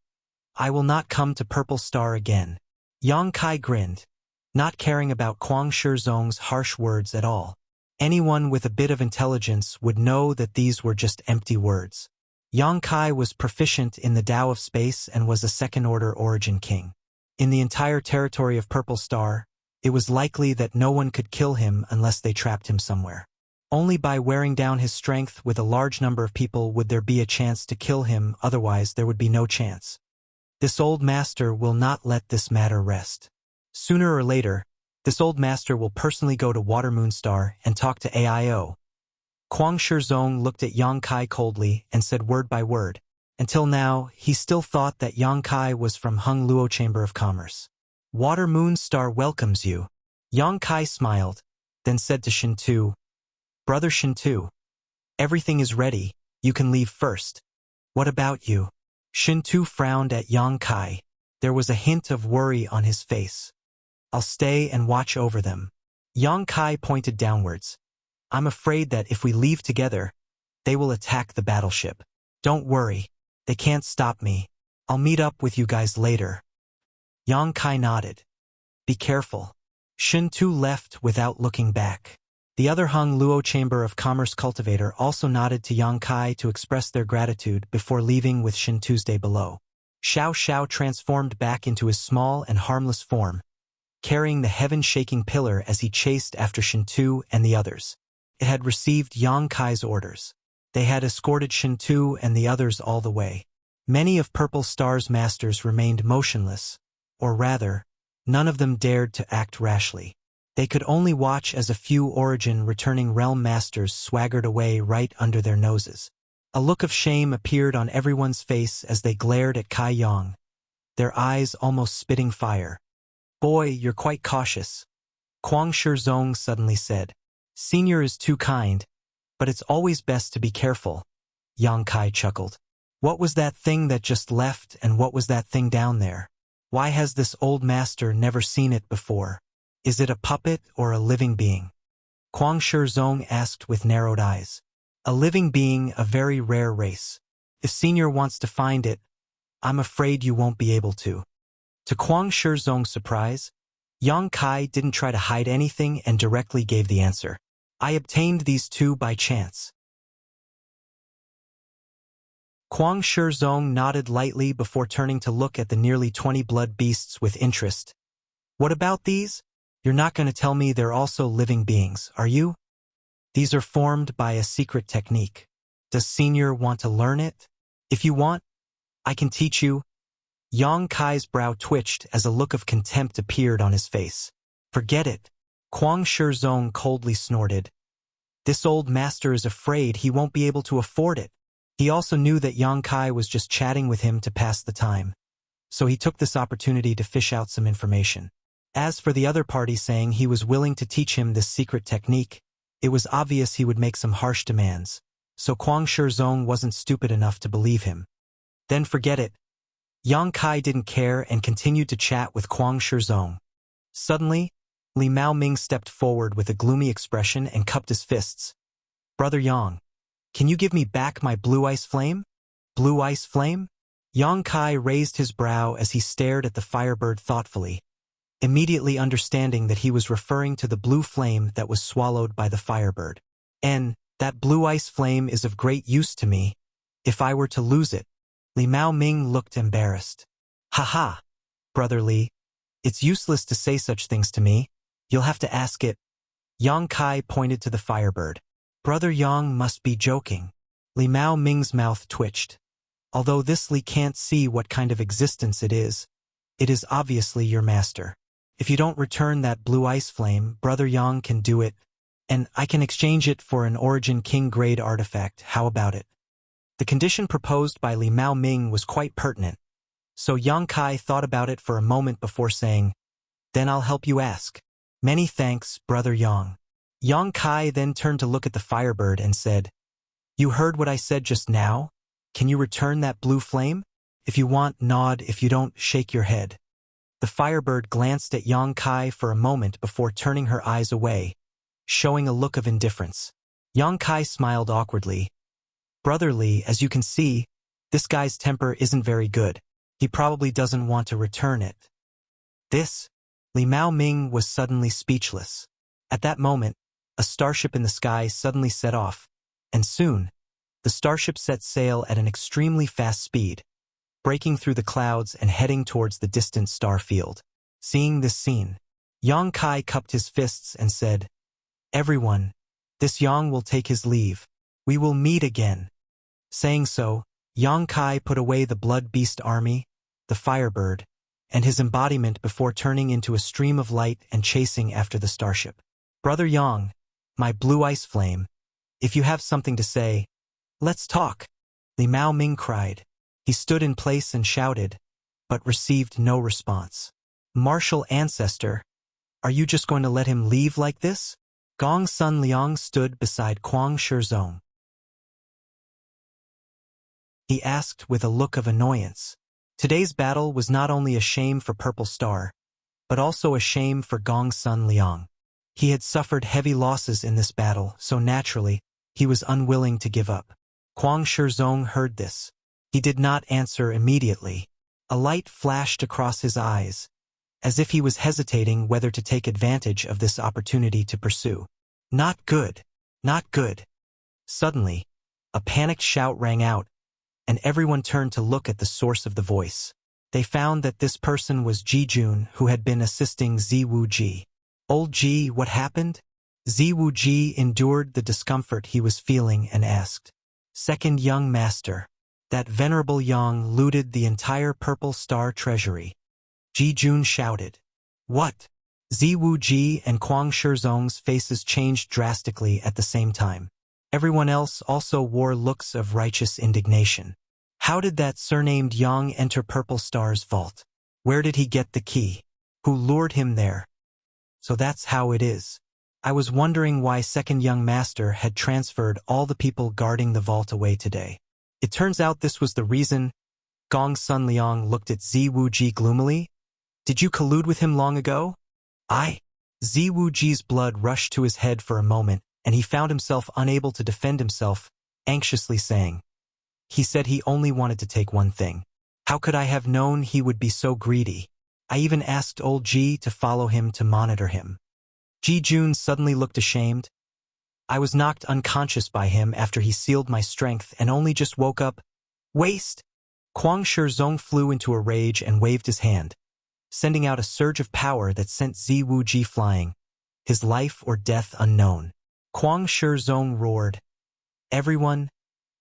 I will not come to Purple Star again." Yang Kai grinned, not caring about Kuang Shizong's harsh words at all. Anyone with a bit of intelligence would know that these were just empty words. Yang Kai was proficient in the Tao of Space and was a second-order origin king. In the entire territory of Purple Star, it was likely that no one could kill him unless they trapped him somewhere. Only by wearing down his strength with a large number of people would there be a chance to kill him, otherwise there would be no chance. This old master will not let this matter rest. Sooner or later, this old master will personally go to Water Moon Star and talk to AIO. Kuang Shizong looked at Yang Kai coldly and said word by word. Until now, he still thought that Yang Kai was from Hung Luo Chamber of Commerce. "Water Moon Star welcomes you." Yang Kai smiled, then said to Shintu, "Brother Shintu, everything is ready, you can leave first. What about you?" Shintu frowned at Yang Kai. There was a hint of worry on his face. "I'll stay and watch over them." Yang Kai pointed downwards. "I'm afraid that if we leave together, they will attack the battleship. Don't worry, they can't stop me. I'll meet up with you guys later." Yang Kai nodded. "Be careful." Shintu left without looking back. The other Hung Luo Chamber of Commerce cultivator also nodded to Yang Kai to express their gratitude before leaving with Shintu's day below. Xiao Xiao transformed back into his small and harmless form, carrying the heaven-shaking pillar as he chased after Shintu and the others. It had received Yang Kai's orders. They had escorted Shintu and the others all the way. Many of Purple Star's masters remained motionless, or rather, none of them dared to act rashly. They could only watch as a few Origin returning realm masters swaggered away right under their noses. A look of shame appeared on everyone's face as they glared at Kai Yang, their eyes almost spitting fire. "Boy, you're quite cautious," Kuang Shizong suddenly said. "Senior is too kind, but it's always best to be careful." Yang Kai chuckled. "What was that thing that just left, and what was that thing down there? Why has this old master never seen it before? Is it a puppet or a living being?" Kuang Shizong asked with narrowed eyes. "A living being, a very rare race. If Senior wants to find it, I'm afraid you won't be able to." To Kuang Shizong's surprise, Yang Kai didn't try to hide anything and directly gave the answer. "I obtained these two by chance." Kuang Shizong nodded lightly before turning to look at the nearly 20 blood beasts with interest. "What about these? You're not going to tell me they're also living beings, are you? These are formed by a secret technique. Does Senior want to learn it? If you want, I can teach you." Yang Kai's brow twitched as a look of contempt appeared on his face. "Forget it." Kuang Shizong coldly snorted. This old master is afraid he won't be able to afford it. He also knew that Yang Kai was just chatting with him to pass the time, so he took this opportunity to fish out some information. As for the other party saying he was willing to teach him this secret technique, it was obvious he would make some harsh demands, so Kuang Shizong wasn't stupid enough to believe him. Then forget it. Yang Kai didn't care and continued to chat with Kuang Shizong. Suddenly, Li Mao Ming stepped forward with a gloomy expression and cupped his fists. Brother Yang, can you give me back my blue ice flame? Blue ice flame? Yang Kai raised his brow as he stared at the Firebird thoughtfully, immediately understanding that he was referring to the blue flame that was swallowed by the Firebird. And that blue ice flame is of great use to me. If I were to lose it, Li Mao Ming looked embarrassed. Ha, Brother Li, it's useless to say such things to me. You'll have to ask it. Yang Kai pointed to the Firebird. Brother Yang must be joking. Li Mao Ming's mouth twitched. Although this Li can't see what kind of existence it is obviously your master. If you don't return that blue ice flame, Brother Yang can do it, and I can exchange it for an Origin King grade artifact. How about it? The condition proposed by Li Mao Ming was quite pertinent, so Yang Kai thought about it for a moment before saying, Then I'll help you ask. Many thanks, Brother Yang. Yang Kai then turned to look at the Firebird and said, You heard what I said just now? Can you return that blue flame? If you want, nod. If you don't, shake your head. The Firebird glanced at Yang Kai for a moment before turning her eyes away, showing a look of indifference. Yang Kai smiled awkwardly. Brother Li, as you can see, this guy's temper isn't very good. He probably doesn't want to return it. Li Mao Ming was suddenly speechless. At that moment, a starship in the sky suddenly set off, and soon, the starship set sail at an extremely fast speed, breaking through the clouds and heading towards the distant star field. Seeing this scene, Yang Kai cupped his fists and said, Everyone, this Yang will take his leave. We will meet again. Saying so, Yang Kai put away the Blood Beast army, the Firebird, and his embodiment before turning into a stream of light and chasing after the starship. Brother Yang, my blue ice flame, if you have something to say, let's talk, Li Mao Ming cried. He stood in place and shouted, but received no response. Martial ancestor, are you just going to let him leave like this? Gong Sun Liang stood beside Kuang Shizong. He asked with a look of annoyance. Today's battle was not only a shame for Purple Star, but also a shame for Gong Sun Liang. He had suffered heavy losses in this battle, so naturally, he was unwilling to give up. Kuang Shizong heard this. He did not answer immediately. A light flashed across his eyes, as if he was hesitating whether to take advantage of this opportunity to pursue. Not good. Not good. Suddenly, a panicked shout rang out, and everyone turned to look at the source of the voice. They found that this person was Ji Jun, who had been assisting Ziwu Ji. Old Ji, what happened? Ziwu Ji endured the discomfort he was feeling and asked. Second young master. That venerable Yang looted the entire Purple Star treasury. Ji Jun shouted. What? Ziwu Ji and Kuang Shizong's faces changed drastically at the same time. Everyone else also wore looks of righteous indignation. How did that surnamed Yang enter Purple Star's vault? Where did he get the key? Who lured him there? So that's how it is. I was wondering why Second Young Master had transferred all the people guarding the vault away today. It turns out this was the reason. Gong Sun Liang looked at Ziwu Ji gloomily. Did you collude with him long ago? Ziwu Ji's blood rushed to his head for a moment, and he found himself unable to defend himself, anxiously saying. He said he only wanted to take one thing. How could I have known he would be so greedy? I even asked old Ji to follow him to monitor him. Ji Jun suddenly looked ashamed. I was knocked unconscious by him after he sealed my strength and only just woke up. Waste! Kuang Shizong flew into a rage and waved his hand, sending out a surge of power that sent Ziwu Ji flying, his life or death unknown. Kuang Shizong roared. Everyone,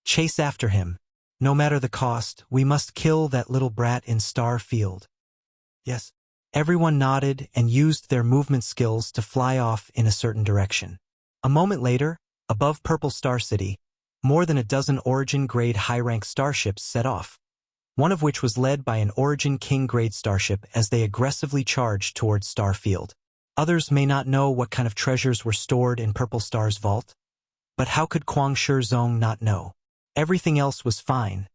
chase after him. No matter the cost, we must kill that little brat in Star Field. Yes. Everyone nodded and used their movement skills to fly off in a certain direction. A moment later, above Purple Star City, more than a dozen Origin-grade high-rank starships set off, one of which was led by an Origin King-grade starship as they aggressively charged towards Starfield. Others may not know what kind of treasures were stored in Purple Star's vault, but how could Kuang Shizong not know? Everything else was fine,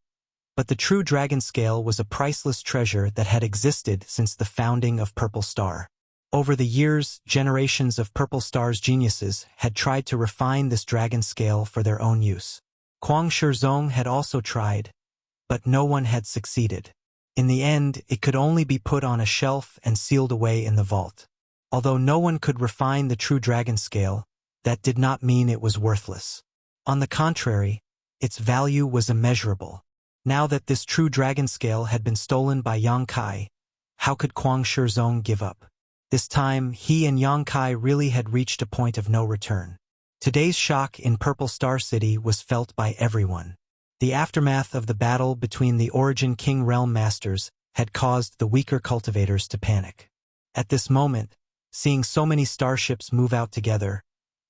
but the true dragon scale was a priceless treasure that had existed since the founding of Purple Star. Over the years, generations of Purple Star's geniuses had tried to refine this dragon scale for their own use. Kuang Shizong had also tried, but no one had succeeded. In the end, it could only be put on a shelf and sealed away in the vault. Although no one could refine the true dragon scale, that did not mean it was worthless. On the contrary, its value was immeasurable. Now that this true dragon scale had been stolen by Yang Kai, how could Kuang Shizong give up? This time, he and Yang Kai really had reached a point of no return. Today's shock in Purple Star City was felt by everyone. The aftermath of the battle between the Origin King Realm Masters had caused the weaker cultivators to panic. At this moment, seeing so many starships move out together,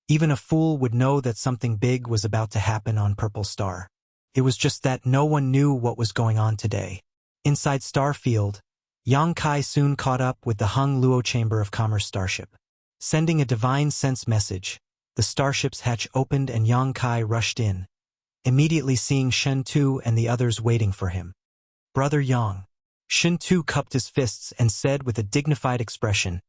even a fool would know that something big was about to happen on Purple Star. It was just that no one knew what was going on today. Inside Starfield, Yang Kai soon caught up with the Hung Luo Chamber of Commerce starship. Sending a divine sense message, the starship's hatch opened and Yang Kai rushed in, immediately seeing Shen Tu and the others waiting for him. "Brother Yang." Shen Tu cupped his fists and said with a dignified expression,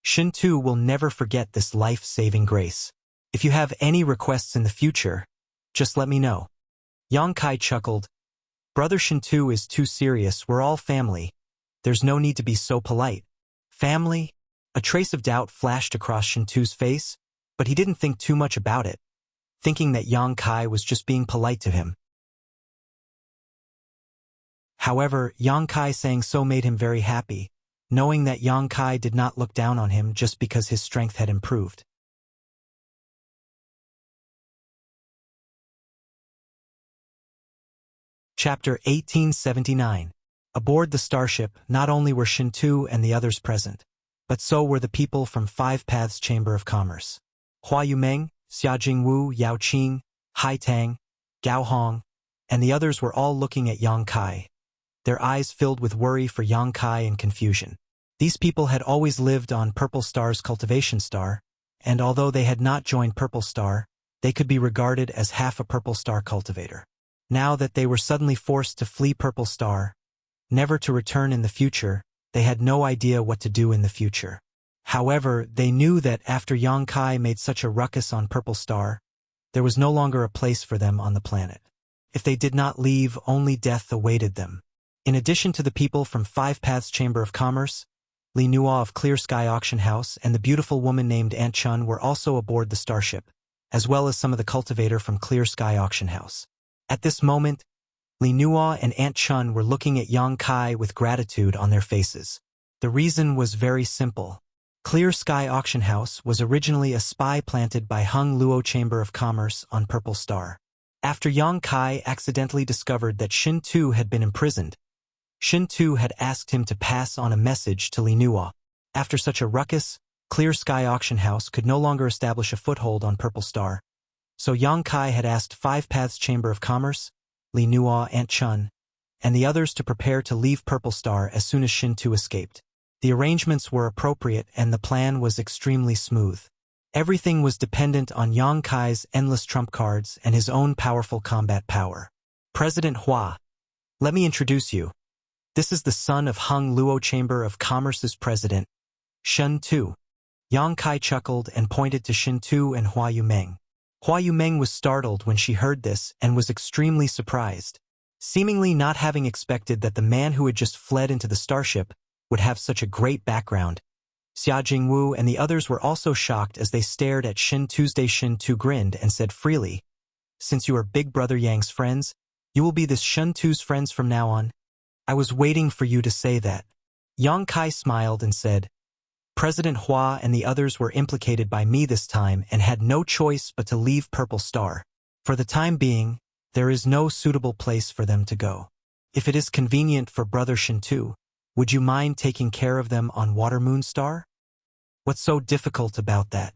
"Shen Tu will never forget this life-saving grace. If you have any requests in the future, just let me know." Yang Kai chuckled. "Brother Shen Tu is too serious, we're all family. There's no need to be so polite." Family? A trace of doubt flashed across Shen Tu's face, but he didn't think too much about it, thinking that Yang Kai was just being polite to him. However, Yang Kai saying so made him very happy, knowing that Yang Kai did not look down on him just because his strength had improved. Chapter 1879. Aboard the starship, not only were Shen Tu and the others present, but so were the people from Five Paths Chamber of Commerce. Hua Yumeng, Xia Jingwu, Yao Qing, Hai Tang, Gao Hong, and the others were all looking at Yang Kai, their eyes filled with worry for Yang Kai and confusion. These people had always lived on Purple Star's cultivation star, and although they had not joined Purple Star, they could be regarded as half a Purple Star cultivator. Now that they were suddenly forced to flee Purple Star, never to return in the future, they had no idea what to do in the future. However, they knew that after Yang Kai made such a ruckus on Purple Star, there was no longer a place for them on the planet. If they did not leave, only death awaited them. In addition to the people from Five Paths Chamber of Commerce, Li Nua of Clear Sky Auction House and the beautiful woman named Aunt Chun were also aboard the starship, as well as some of the cultivator from Clear Sky Auction House. At this moment, Li Nua and Aunt Chun were looking at Yang Kai with gratitude on their faces. The reason was very simple. Clear Sky Auction House was originally a spy planted by Hung Luo Chamber of Commerce on Purple Star. After Yang Kai accidentally discovered that Shen Tu had been imprisoned, Shen Tu had asked him to pass on a message to Li Nua. After such a ruckus, Clear Sky Auction House could no longer establish a foothold on Purple Star, so Yang Kai had asked Five Paths Chamber of Commerce, Li Nua, Aunt Chun, and the others to prepare to leave Purple Star as soon as Shen Tu escaped. The arrangements were appropriate and the plan was extremely smooth. Everything was dependent on Yang Kai's endless trump cards and his own powerful combat power. President Hua. Let me introduce you. This is the son of Hung Luo Chamber of Commerce's president, Shen Tu. Yang Kai chuckled and pointed to Shen Tu and Hua Yumeng. Hua Yumeng was startled when she heard this and was extremely surprised, seemingly not having expected that the man who had just fled into the starship would have such a great background. Xia Jingwu and the others were also shocked as they stared at Shen Tuesday. Shen Tu grinned and said freely, "Since you are Big Brother Yang's friends, you will be this Shen Tu's friends from now on. I was waiting for you to say that." Yang Kai smiled and said, "President Hua and the others were implicated by me this time and had no choice but to leave Purple Star. For the time being, there is no suitable place for them to go. If it is convenient for Brother Shen Tu, would you mind taking care of them on Water Moon Star?" "What's so difficult about that?"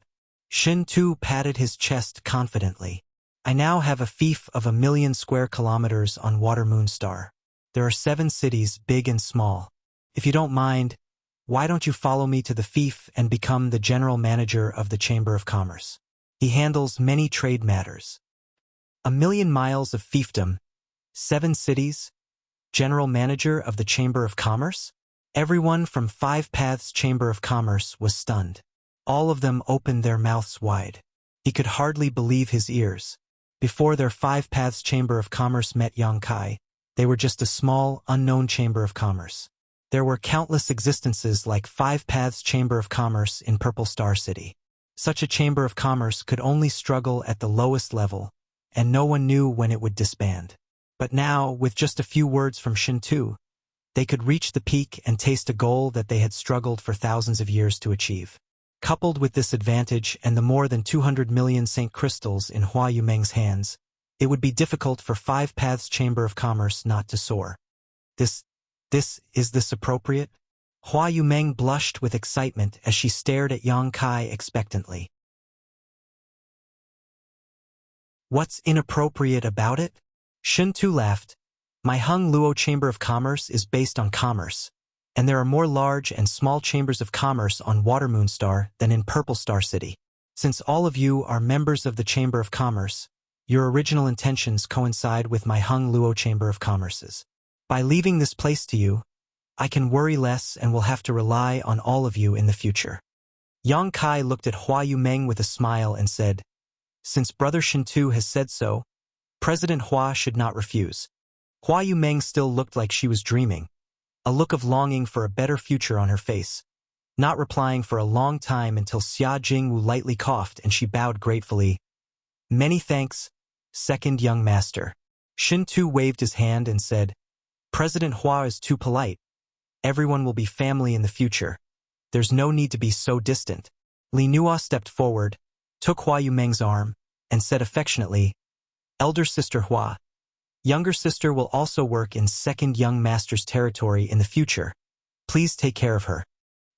Shen Tu patted his chest confidently. "I now have a fief of 1,000,000 square kilometers on Water Moon Star. There are 7 cities, big and small. If you don't mind, why don't you follow me to the fief and become the general manager of the Chamber of Commerce? He handles many trade matters." 1,000,000 miles of fiefdom, 7 cities, general manager of the Chamber of Commerce? Everyone from Five Paths Chamber of Commerce was stunned. All of them opened their mouths wide. He could hardly believe his ears. Before their Five Paths Chamber of Commerce met Yang Kai, they were just a small, unknown Chamber of Commerce. There were countless existences like Five Paths Chamber of Commerce in Purple Star City. Such a Chamber of Commerce could only struggle at the lowest level, and no one knew when it would disband. But now, with just a few words from Shintu, they could reach the peak and taste a goal that they had struggled for thousands of years to achieve. Coupled with this advantage and the more than 200 million St. Crystals in Hua Yumeng's hands, it would be difficult for Five Paths Chamber of Commerce not to soar. Is this appropriate? Hua Yumeng blushed with excitement as she stared at Yang Kai expectantly. What's inappropriate about it? Shintu laughed. My Hung Luo Chamber of Commerce is based on commerce, and there are more large and small chambers of commerce on Watermoon Star than in Purple Star City. Since all of you are members of the Chamber of Commerce, your original intentions coincide with my Hung Luo Chamber of Commerce's. By leaving this place to you, I can worry less and will have to rely on all of you in the future. Yang Kai looked at Hua Yumeng with a smile and said, Since Brother Shintu has said so, President Hua should not refuse. Hua Yumeng still looked like she was dreaming, a look of longing for a better future on her face, not replying for a long time until Xia Jingwu lightly coughed and she bowed gratefully. Many thanks, second young master. Shintu waved his hand and said, President Hua is too polite. Everyone will be family in the future. There's no need to be so distant. Li Nua stepped forward, took Hua Yumeng's arm, and said affectionately, Elder Sister Hua, younger sister will also work in second young master's territory in the future. Please take care of her.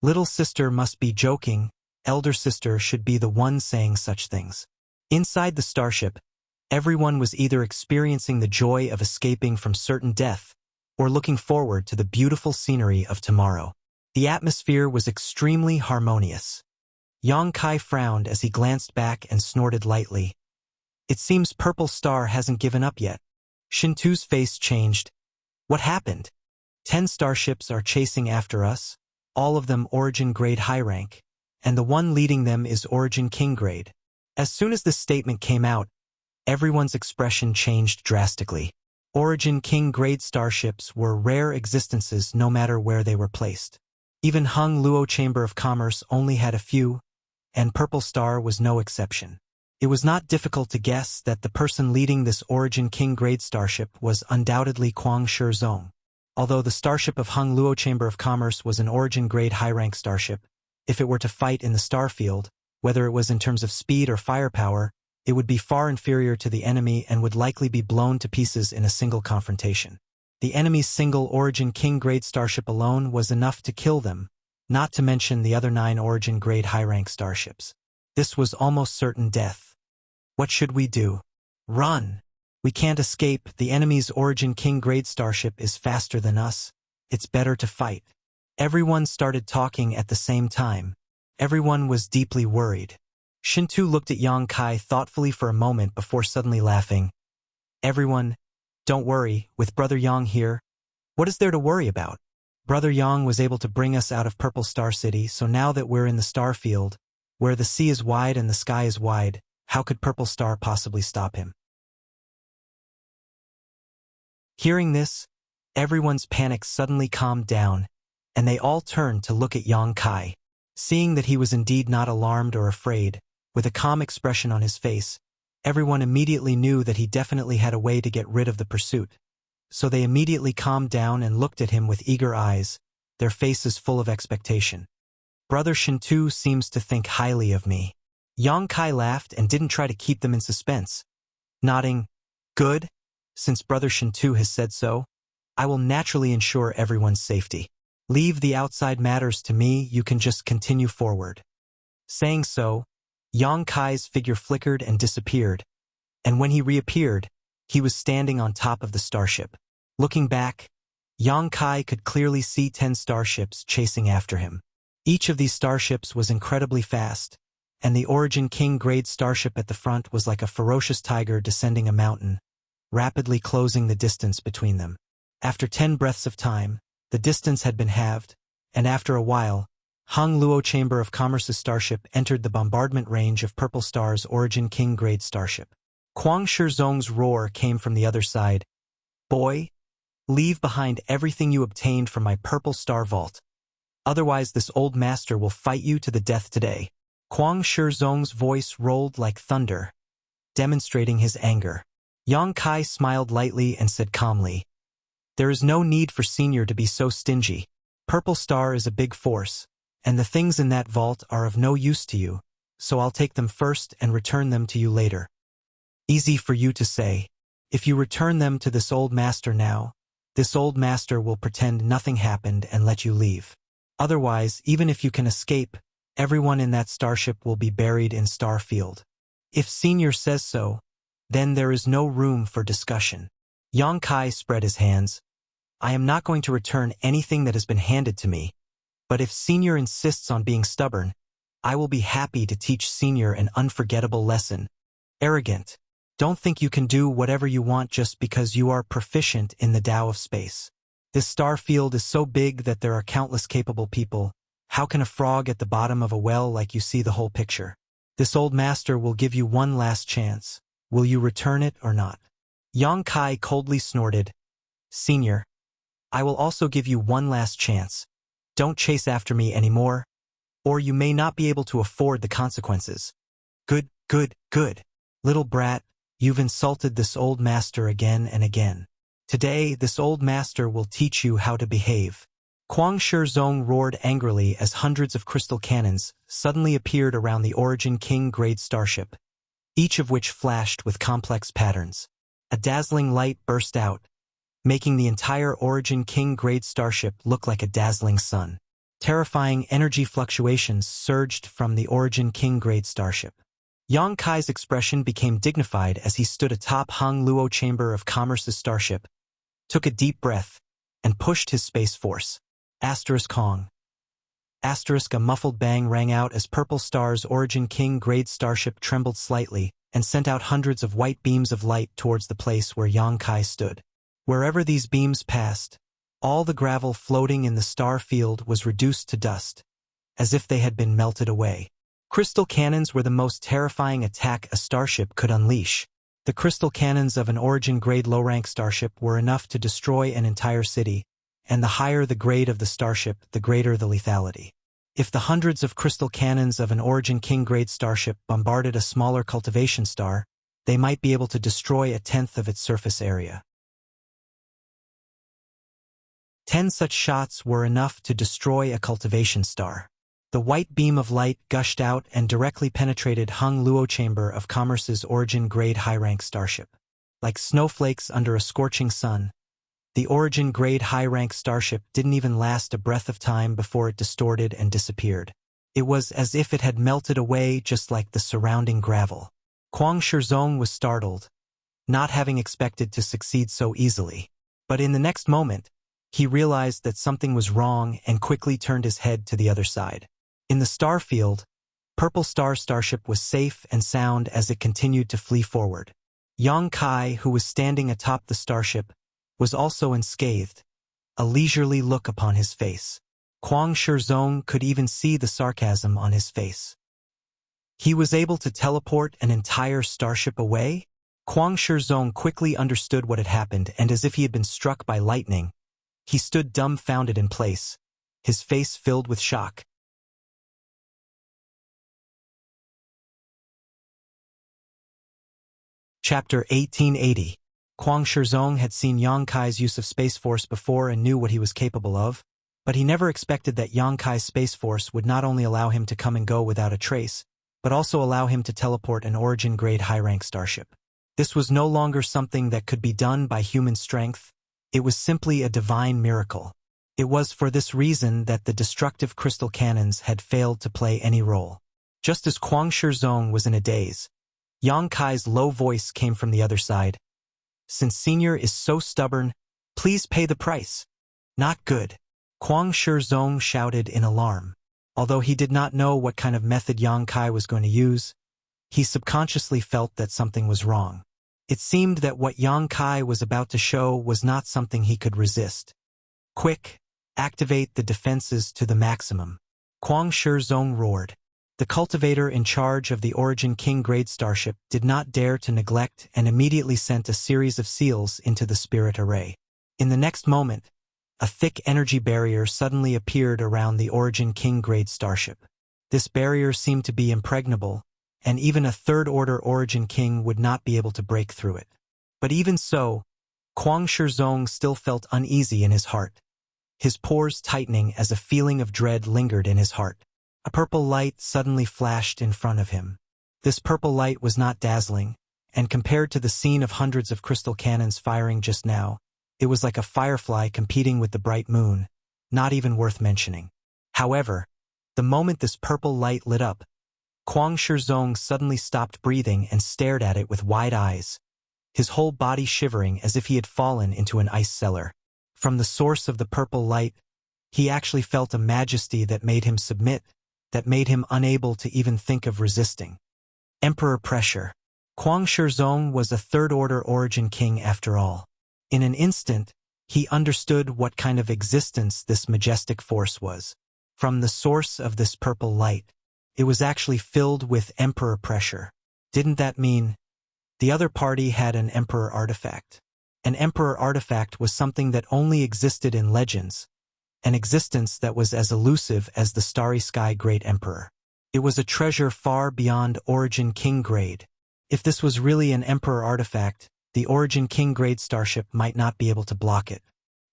Little sister must be joking. Elder sister should be the one saying such things. Inside the starship, everyone was either experiencing the joy of escaping from certain death or looking forward to the beautiful scenery of tomorrow. The atmosphere was extremely harmonious. Yang Kai frowned as he glanced back and snorted lightly. It seems Purple Star hasn't given up yet. Shintu's face changed. What happened? 10 starships are chasing after us, all of them Origin Grade high rank, and the one leading them is Origin King Grade. As soon as this statement came out, everyone's expression changed drastically. Origin King Grade starships were rare existences no matter where they were placed. Even Hung Luo Chamber of Commerce only had a few, and Purple Star was no exception. It was not difficult to guess that the person leading this Origin King Grade starship was undoubtedly Kwang Shizong. Although the starship of Hung Luo Chamber of Commerce was an Origin Grade high-rank starship, if it were to fight in the star field, whether it was in terms of speed or firepower, it would be far inferior to the enemy and would likely be blown to pieces in a single confrontation. The enemy's single Origin King Grade starship alone was enough to kill them, not to mention the other 9 Origin Grade high-rank starships. This was almost certain death. What should we do? Run! We can't escape. The enemy's Origin King Grade starship is faster than us. It's better to fight. Everyone started talking at the same time. Everyone was deeply worried. Shintu looked at Yang Kai thoughtfully for a moment before suddenly laughing. Everyone, don't worry, with Brother Yang here. What is there to worry about? Brother Yang was able to bring us out of Purple Star City, so now that we're in the star field, where the sea is wide and the sky is wide, how could Purple Star possibly stop him? Hearing this, everyone's panic suddenly calmed down, and they all turned to look at Yang Kai. Seeing that he was indeed not alarmed or afraid, with a calm expression on his face, everyone immediately knew that he definitely had a way to get rid of the pursuit. So they immediately calmed down and looked at him with eager eyes, their faces full of expectation. Brother Shintu seems to think highly of me. Yang Kai laughed and didn't try to keep them in suspense. Nodding, good, since Brother Shintu has said so, I will naturally ensure everyone's safety. Leave the outside matters to me, you can just continue forward. Saying so, Yang Kai's figure flickered and disappeared, and when he reappeared, he was standing on top of the starship. Looking back, Yang Kai could clearly see 10 starships chasing after him. Each of these starships was incredibly fast, and the Origin King Grade starship at the front was like a ferocious tiger descending a mountain, rapidly closing the distance between them. After 10 breaths of time, the distance had been halved, and after a while, Hung Luo Chamber of Commerce's starship entered the bombardment range of Purple Star's Origin King grade starship. Kuang Shizong's roar came from the other side. Boy, leave behind everything you obtained from my Purple Star vault. Otherwise this old master will fight you to the death today. Kuang Shizong's voice rolled like thunder, demonstrating his anger. Yang Kai smiled lightly and said calmly, "There is no need for Senior to be so stingy. Purple Star is a big force, and the things in that vault are of no use to you, so I'll take them first and return them to you later." Easy for you to say. If you return them to this old master now, this old master will pretend nothing happened and let you leave. Otherwise, even if you can escape, everyone in that starship will be buried in Starfield. If Senior says so, then there is no room for discussion. Yang Kai spread his hands. I am not going to return anything that has been handed to me, but if Senior insists on being stubborn, I will be happy to teach Senior an unforgettable lesson. Arrogant. Don't think you can do whatever you want just because you are proficient in the Tao of space. This star field is so big that there are countless capable people. How can a frog at the bottom of a well like you see the whole picture? This old master will give you one last chance. Will you return it or not? Yang Kai coldly snorted. Senior, I will also give you one last chance. Don't chase after me anymore, or you may not be able to afford the consequences. Good, good, good. Little brat, you've insulted this old master again and again. Today, this old master will teach you how to behave. Kuang Shizong roared angrily as hundreds of crystal cannons suddenly appeared around the Origin King grade starship, each of which flashed with complex patterns. A dazzling light burst out, making the entire Origin King grade starship look like a dazzling sun. Terrifying energy fluctuations surged from the Origin King grade starship. Yang Kai's expression became dignified as he stood atop Hung Luo Chamber of Commerce's starship, took a deep breath, and pushed his space force. Kong. A muffled bang rang out as Purple Star's Origin King grade starship trembled slightly and sent out hundreds of white beams of light towards the place where Yang Kai stood. Wherever these beams passed, all the gravel floating in the star field was reduced to dust, as if they had been melted away. Crystal cannons were the most terrifying attack a starship could unleash. The crystal cannons of an Origin-grade low-rank starship were enough to destroy an entire city, and the higher the grade of the starship, the greater the lethality. If the hundreds of crystal cannons of an Origin King-grade starship bombarded a smaller cultivation star, they might be able to destroy a tenth of its surface area. 10 such shots were enough to destroy a cultivation star. The white beam of light gushed out and directly penetrated Hung Luo Chamber of Commerce's Origin-grade high-rank starship. Like snowflakes under a scorching sun, the Origin-grade high-rank starship didn't even last a breath of time before it distorted and disappeared. It was as if it had melted away just like the surrounding gravel. Kuang Shizong was startled, not having expected to succeed so easily. But in the next moment, he realized that something was wrong and quickly turned his head to the other side. In the star field, Purple Star starship was safe and sound as it continued to flee forward. Yang Kai, who was standing atop the starship, was also unscathed, a leisurely look upon his face. Kuang Shizong could even see the sarcasm on his face. He was able to teleport an entire starship away? Kuang Shizong quickly understood what had happened, and as if he had been struck by lightning, he stood dumbfounded in place, his face filled with shock. Chapter 1880. Kuang Shizong had seen Yang Kai's use of Space Force before and knew what he was capable of, but he never expected that Yang Kai's Space Force would not only allow him to come and go without a trace, but also allow him to teleport an Origin-grade high-rank starship. This was no longer something that could be done by human strength. It was simply a divine miracle. It was for this reason that the destructive crystal cannons had failed to play any role. Just as Kuang Shizong was in a daze, Yang Kai's low voice came from the other side. Since Senior is so stubborn, please pay the price. Not good. Kuang Shizong shouted in alarm. Although he did not know what kind of method Yang Kai was going to use, he subconsciously felt that something was wrong. It seemed that what Yang Kai was about to show was not something he could resist. Quick, Activate the defenses to the maximum. Kuang Shizong roared. The cultivator in charge of the Origin King grade starship did not dare to neglect and immediately sent a series of seals into the spirit array. In the next moment, a thick energy barrier suddenly appeared around the Origin King grade starship. This barrier seemed to be impregnable, and even a third-order Origin King would not be able to break through it. But even so, Kuang Shizong still felt uneasy in his heart, his pores tightening as a feeling of dread lingered in his heart. A purple light suddenly flashed in front of him. This purple light was not dazzling, and compared to the scene of hundreds of crystal cannons firing just now, it was like a firefly competing with the bright moon, not even worth mentioning. However, the moment this purple light lit up, Kuang Shizong suddenly stopped breathing and stared at it with wide eyes, his whole body shivering as if he had fallen into an ice cellar. From the source of the purple light, he actually felt a majesty that made him submit, that made him unable to even think of resisting. Emperor pressure. Kuang Shizong was a third-order Origin King after all. In an instant, he understood what kind of existence this majestic force was. From the source of this purple light, it was actually filled with Emperor pressure. Didn't that mean the other party had an Emperor artifact? An Emperor artifact was something that only existed in legends, an existence that was as elusive as the starry sky Great Emperor. It was a treasure far beyond Origin King grade. If this was really an Emperor artifact, the Origin King grade starship might not be able to block it.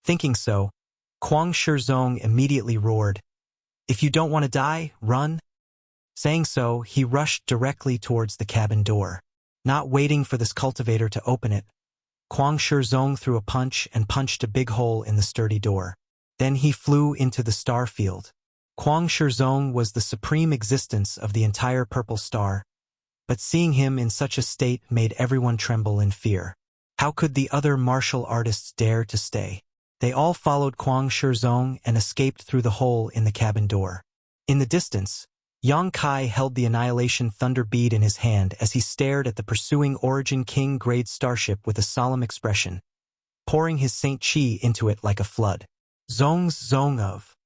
Thinking so, Kuang Shizong immediately roared, "If you don't want to die, run." Saying so, he rushed directly towards the cabin door. Not waiting for this cultivator to open it, Kuang Shizong threw a punch and punched a big hole in the sturdy door. Then he flew into the star field. Kuang Shizong was the supreme existence of the entire purple star, but seeing him in such a state made everyone tremble in fear. How could the other martial artists dare to stay? They all followed Kuang Shizong and escaped through the hole in the cabin door. In the distance, Yang Kai held the Annihilation Thunder Bead in his hand as he stared at the pursuing Origin King grade starship with a solemn expression, pouring his Saint Chi into it like a flood. Zong's Zong of.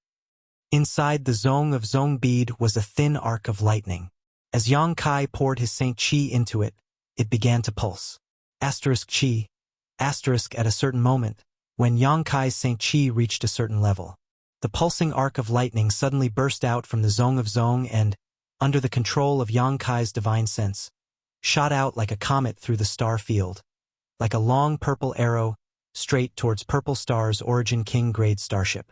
Inside the Zong of Zong bead was a thin arc of lightning. As Yang Kai poured his Saint Chi into it, it began to pulse. Asterisk Chi. Asterisk at a certain moment, when Yang Kai's Saint Chi reached a certain level, the pulsing arc of lightning suddenly burst out from the Zong of Zong and, under the control of Yang Kai's divine sense, shot out like a comet through the star field, like a long purple arrow, straight towards Purple Star's Origin King grade starship.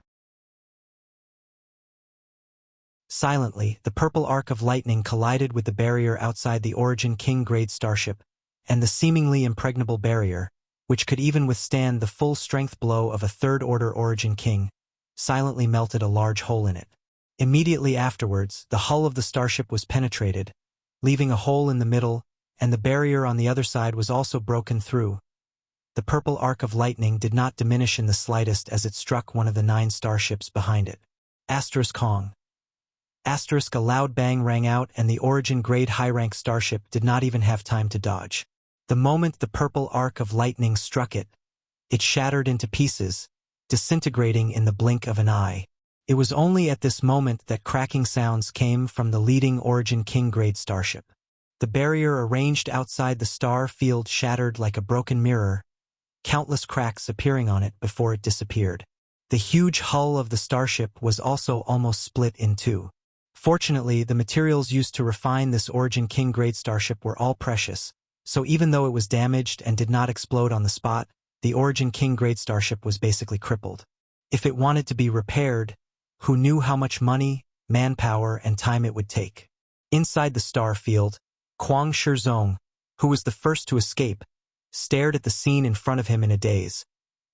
Silently, the purple arc of lightning collided with the barrier outside the Origin King grade starship, and the seemingly impregnable barrier, which could even withstand the full strength blow of a third-order Origin King, silently melted a large hole in it. Immediately afterwards, the hull of the starship was penetrated, leaving a hole in the middle, and the barrier on the other side was also broken through. The purple arc of lightning did not diminish in the slightest as it struck one of the 9 starships behind it. Asterisk Kong. Asterisk a loud bang rang out and the Origin grade high-rank starship did not even have time to dodge. The moment the purple arc of lightning struck it, it shattered into pieces, disintegrating in the blink of an eye. It was only at this moment that cracking sounds came from the leading Origin King grade starship. The barrier arranged outside the star field shattered like a broken mirror, countless cracks appearing on it before it disappeared. The huge hull of the starship was also almost split in two. Fortunately, the materials used to refine this Origin King grade starship were all precious, so even though it was damaged and did not explode on the spot, the Origin King grade starship was basically crippled. If it wanted to be repaired, who knew how much money, manpower, and time it would take? Inside the star field, Kuang Shizong, who was the first to escape, stared at the scene in front of him in a daze,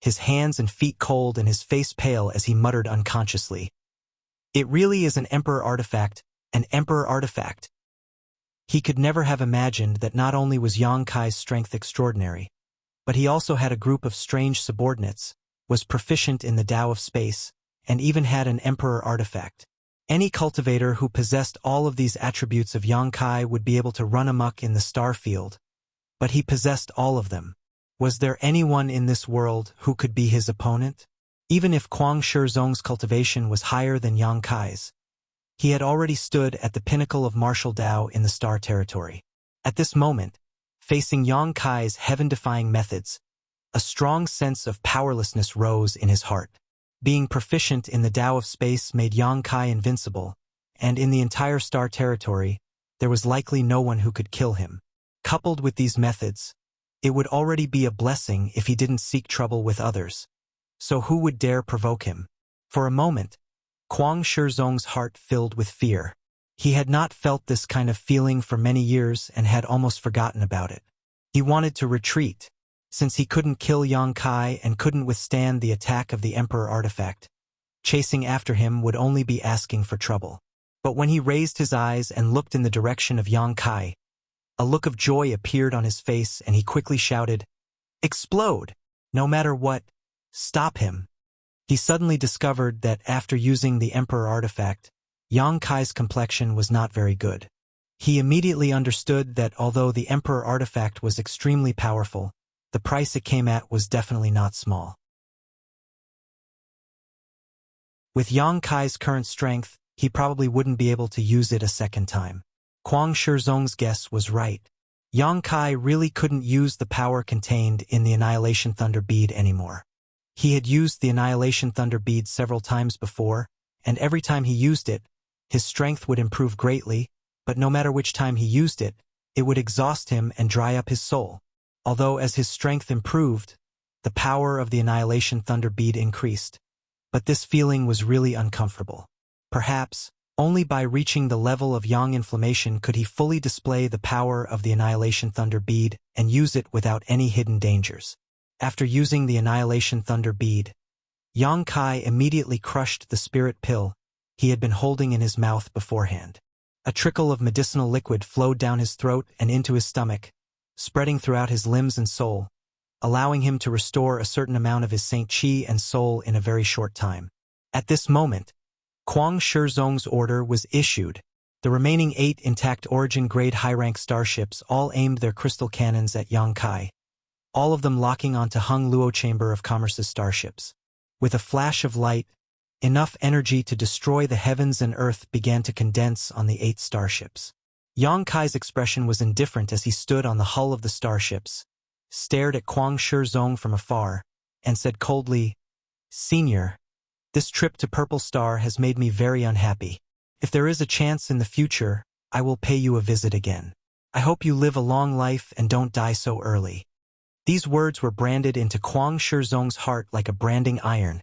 his hands and feet cold and his face pale as he muttered unconsciously, "It really is an Emperor artifact, an Emperor artifact." He could never have imagined that not only was Yang Kai's strength extraordinary, but he also had a group of strange subordinates, was proficient in the Tao of space, and even had an Emperor artifact. Any cultivator who possessed all of these attributes of Yang Kai would be able to run amok in the star field, but he possessed all of them. Was there anyone in this world who could be his opponent? Even if Kuang Shizong's cultivation was higher than Yang Kai's, he had already stood at the pinnacle of martial Dao in the Star Territory. At this moment, facing Yang Kai's heaven-defying methods, a strong sense of powerlessness rose in his heart. Being proficient in the Tao of space made Yang Kai invincible, and in the entire Star Territory, there was likely no one who could kill him. Coupled with these methods, it would already be a blessing if he didn't seek trouble with others. So who would dare provoke him? For a moment, Kuang Shizong's heart filled with fear. He had not felt this kind of feeling for many years and had almost forgotten about it. He wanted to retreat, since he couldn't kill Yang Kai and couldn't withstand the attack of the Emperor artifact. Chasing after him would only be asking for trouble. But when he raised his eyes and looked in the direction of Yang Kai, a look of joy appeared on his face and he quickly shouted, "Explode! No matter what, stop him." He suddenly discovered that after using the Emperor artifact, Yang Kai's complexion was not very good. He immediately understood that although the Emperor artifact was extremely powerful, the price it came at was definitely not small. With Yang Kai's current strength, he probably wouldn't be able to use it a second time. Kuang Shizong's guess was right. Yang Kai really couldn't use the power contained in the Annihilation Thunder Bead anymore. He had used the Annihilation Thunder Bead several times before, and every time he used it, his strength would improve greatly, but no matter which time he used it, it would exhaust him and dry up his soul. Although as his strength improved, the power of the Annihilation Thunder Bead increased. But this feeling was really uncomfortable. Perhaps, only by reaching the level of Yang inflammation could he fully display the power of the Annihilation Thunder Bead and use it without any hidden dangers. After using the Annihilation Thunder Bead, Yang Kai immediately crushed the spirit pill he had been holding in his mouth beforehand. A trickle of medicinal liquid flowed down his throat and into his stomach, spreading throughout his limbs and soul, allowing him to restore a certain amount of his Saint Qi and soul in a very short time. At this moment, Kuang Shizong's order was issued. The remaining 8 intact origin-grade high-rank starships all aimed their crystal cannons at Yang Kai, all of them locking onto Hung Luo Chamber of Commerce's starships. With a flash of light, enough energy to destroy the heavens and earth began to condense on the 8 starships. Yang Kai's expression was indifferent as he stood on the hull of the starships, stared at Kuang Shizong from afar, and said coldly, "Senior, this trip to Purple Star has made me very unhappy. If there is a chance in the future, I will pay you a visit again. I hope you live a long life and don't die so early." These words were branded into Kuang Shizong's heart like a branding iron,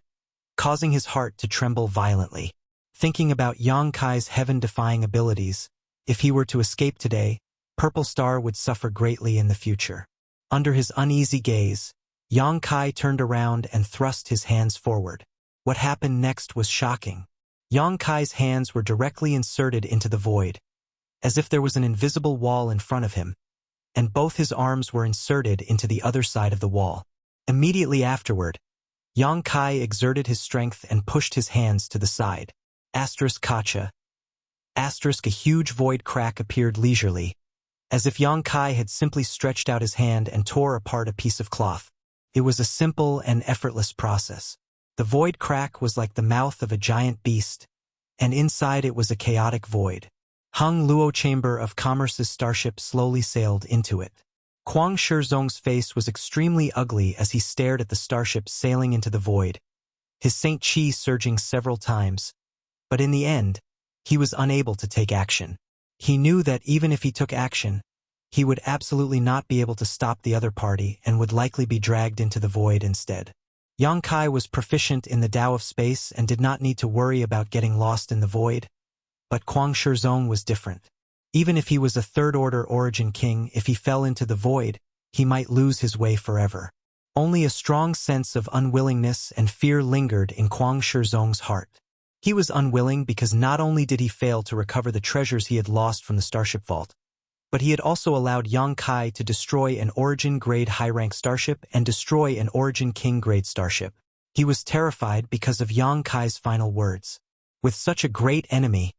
causing his heart to tremble violently. Thinking about Yang Kai's heaven-defying abilities, if he were to escape today, Purple Star would suffer greatly in the future. Under his uneasy gaze, Yang Kai turned around and thrust his hands forward. What happened next was shocking. Yang Kai's hands were directly inserted into the void, as if there was an invisible wall in front of him, and both his arms were inserted into the other side of the wall. Immediately afterward, Yang Kai exerted his strength and pushed his hands to the side. Kacha. A huge void crack appeared leisurely, as if Yang Kai had simply stretched out his hand and tore apart a piece of cloth. It was a simple and effortless process. The void crack was like the mouth of a giant beast, and inside it was a chaotic void. Hung Luo Chamber of Commerce's starship slowly sailed into it. Kuang Shizong's face was extremely ugly as he stared at the starship sailing into the void, his Saint Qi surging several times. But in the end, he was unable to take action. He knew that even if he took action, he would absolutely not be able to stop the other party and would likely be dragged into the void instead. Yang Kai was proficient in the Tao of space and did not need to worry about getting lost in the void, but Kuang Shizong was different. Even if he was a third-order origin king, if he fell into the void, he might lose his way forever. Only a strong sense of unwillingness and fear lingered in Kuang Shizong's heart. He was unwilling because not only did he fail to recover the treasures he had lost from the starship vault, but he had also allowed Yang Kai to destroy an origin-grade high-rank starship and destroy an origin king-grade starship. He was terrified because of Yang Kai's final words. With such a great enemy,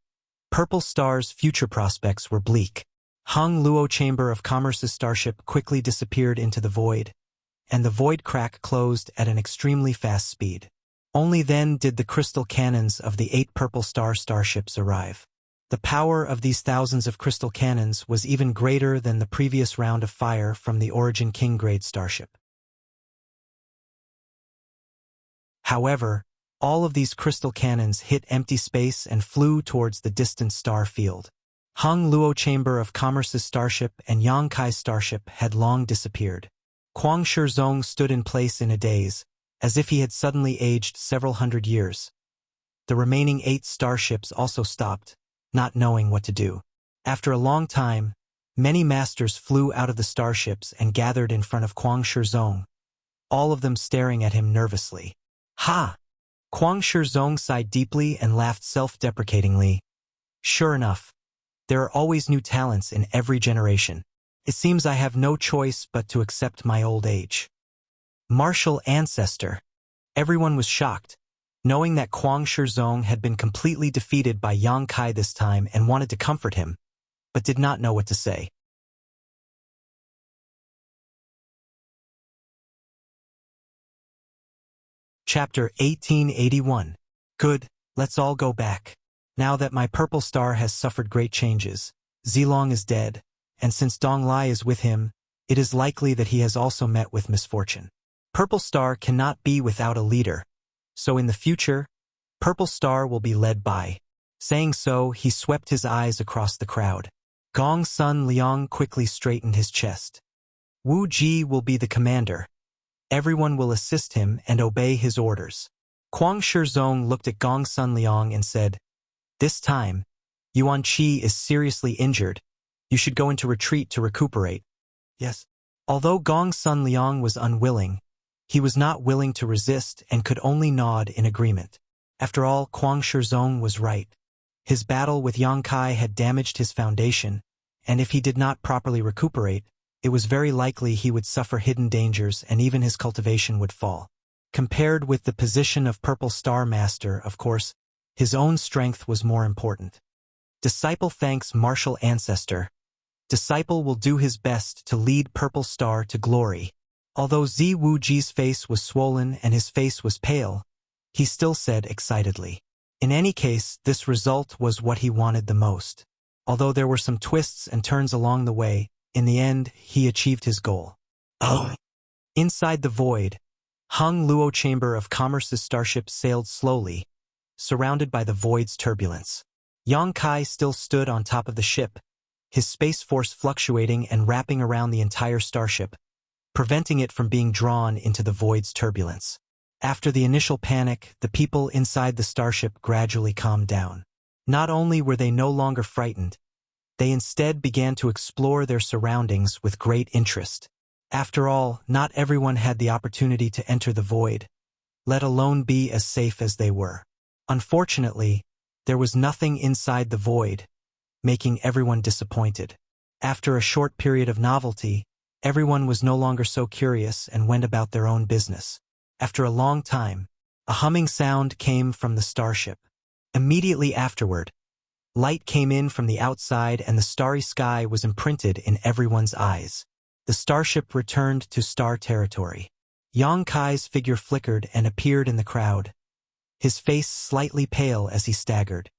Purple Star's future prospects were bleak. Hung Luo Chamber of Commerce's starship quickly disappeared into the void, and the void crack closed at an extremely fast speed. Only then did the crystal cannons of the 8 Purple Star starships arrive. The power of these thousands of crystal cannons was even greater than the previous round of fire from the Origin King-grade starship. However, all of these crystal cannons hit empty space and flew towards the distant star field. Hung Luo Chamber of Commerce's starship and Yang Kai's starship had long disappeared. Kuang Shizong stood in place in a daze, as if he had suddenly aged several hundred years. The remaining 8 starships also stopped, not knowing what to do. After a long time, many masters flew out of the starships and gathered in front of Kuang Shizong, all of them staring at him nervously. Ha! Kuang Shizong sighed deeply and laughed self-deprecatingly. Sure enough, there are always new talents in every generation. It seems I have no choice but to accept my old age. Martial ancestor. Everyone was shocked, knowing that Kuang Shizong had been completely defeated by Yang Kai this time and wanted to comfort him, but did not know what to say. Chapter 1881. Good, let's all go back. Now that my purple star has suffered great changes, Zilong is dead, and since Dong Lai is with him, it is likely that he has also met with misfortune. Purple Star cannot be without a leader, so in the future, Purple Star will be led by. Saying so, he swept his eyes across the crowd. Gong Sun Liang quickly straightened his chest. Wu Ji will be the commander. Everyone will assist him and obey his orders. Kuang Shizong looked at Gong Sun Liang and said, "This time, Yuan Qi is seriously injured. You should go into retreat to recuperate." Yes. Although Gong Sun Liang was unwilling, he was not willing to resist and could only nod in agreement. After all, Kuang Shizong was right. His battle with Yang Kai had damaged his foundation, and if he did not properly recuperate, it was very likely he would suffer hidden dangers and even his cultivation would fall. Compared with the position of Purple Star Master, of course, his own strength was more important. Disciple thanks martial ancestor. Disciple will do his best to lead Purple Star to glory. Although Zi Wuji's face was swollen and his face was pale, he still said excitedly. In any case, this result was what he wanted the most. Although there were some twists and turns along the way, in the end, he achieved his goal. Oh! Inside the void, Hung Luo Chamber of Commerce's starship sailed slowly, surrounded by the void's turbulence. Yang Kai still stood on top of the ship, his space force fluctuating and wrapping around the entire starship, preventing it from being drawn into the void's turbulence. After the initial panic, the people inside the starship gradually calmed down. Not only were they no longer frightened, they instead began to explore their surroundings with great interest. After all, not everyone had the opportunity to enter the void, let alone be as safe as they were. Unfortunately, there was nothing inside the void, making everyone disappointed. After a short period of novelty, everyone was no longer so curious and went about their own business. After a long time, a humming sound came from the starship. Immediately afterward, light came in from the outside and the starry sky was imprinted in everyone's eyes. The starship returned to star territory. Yang Kai's figure flickered and appeared in the crowd, his face slightly pale as he staggered.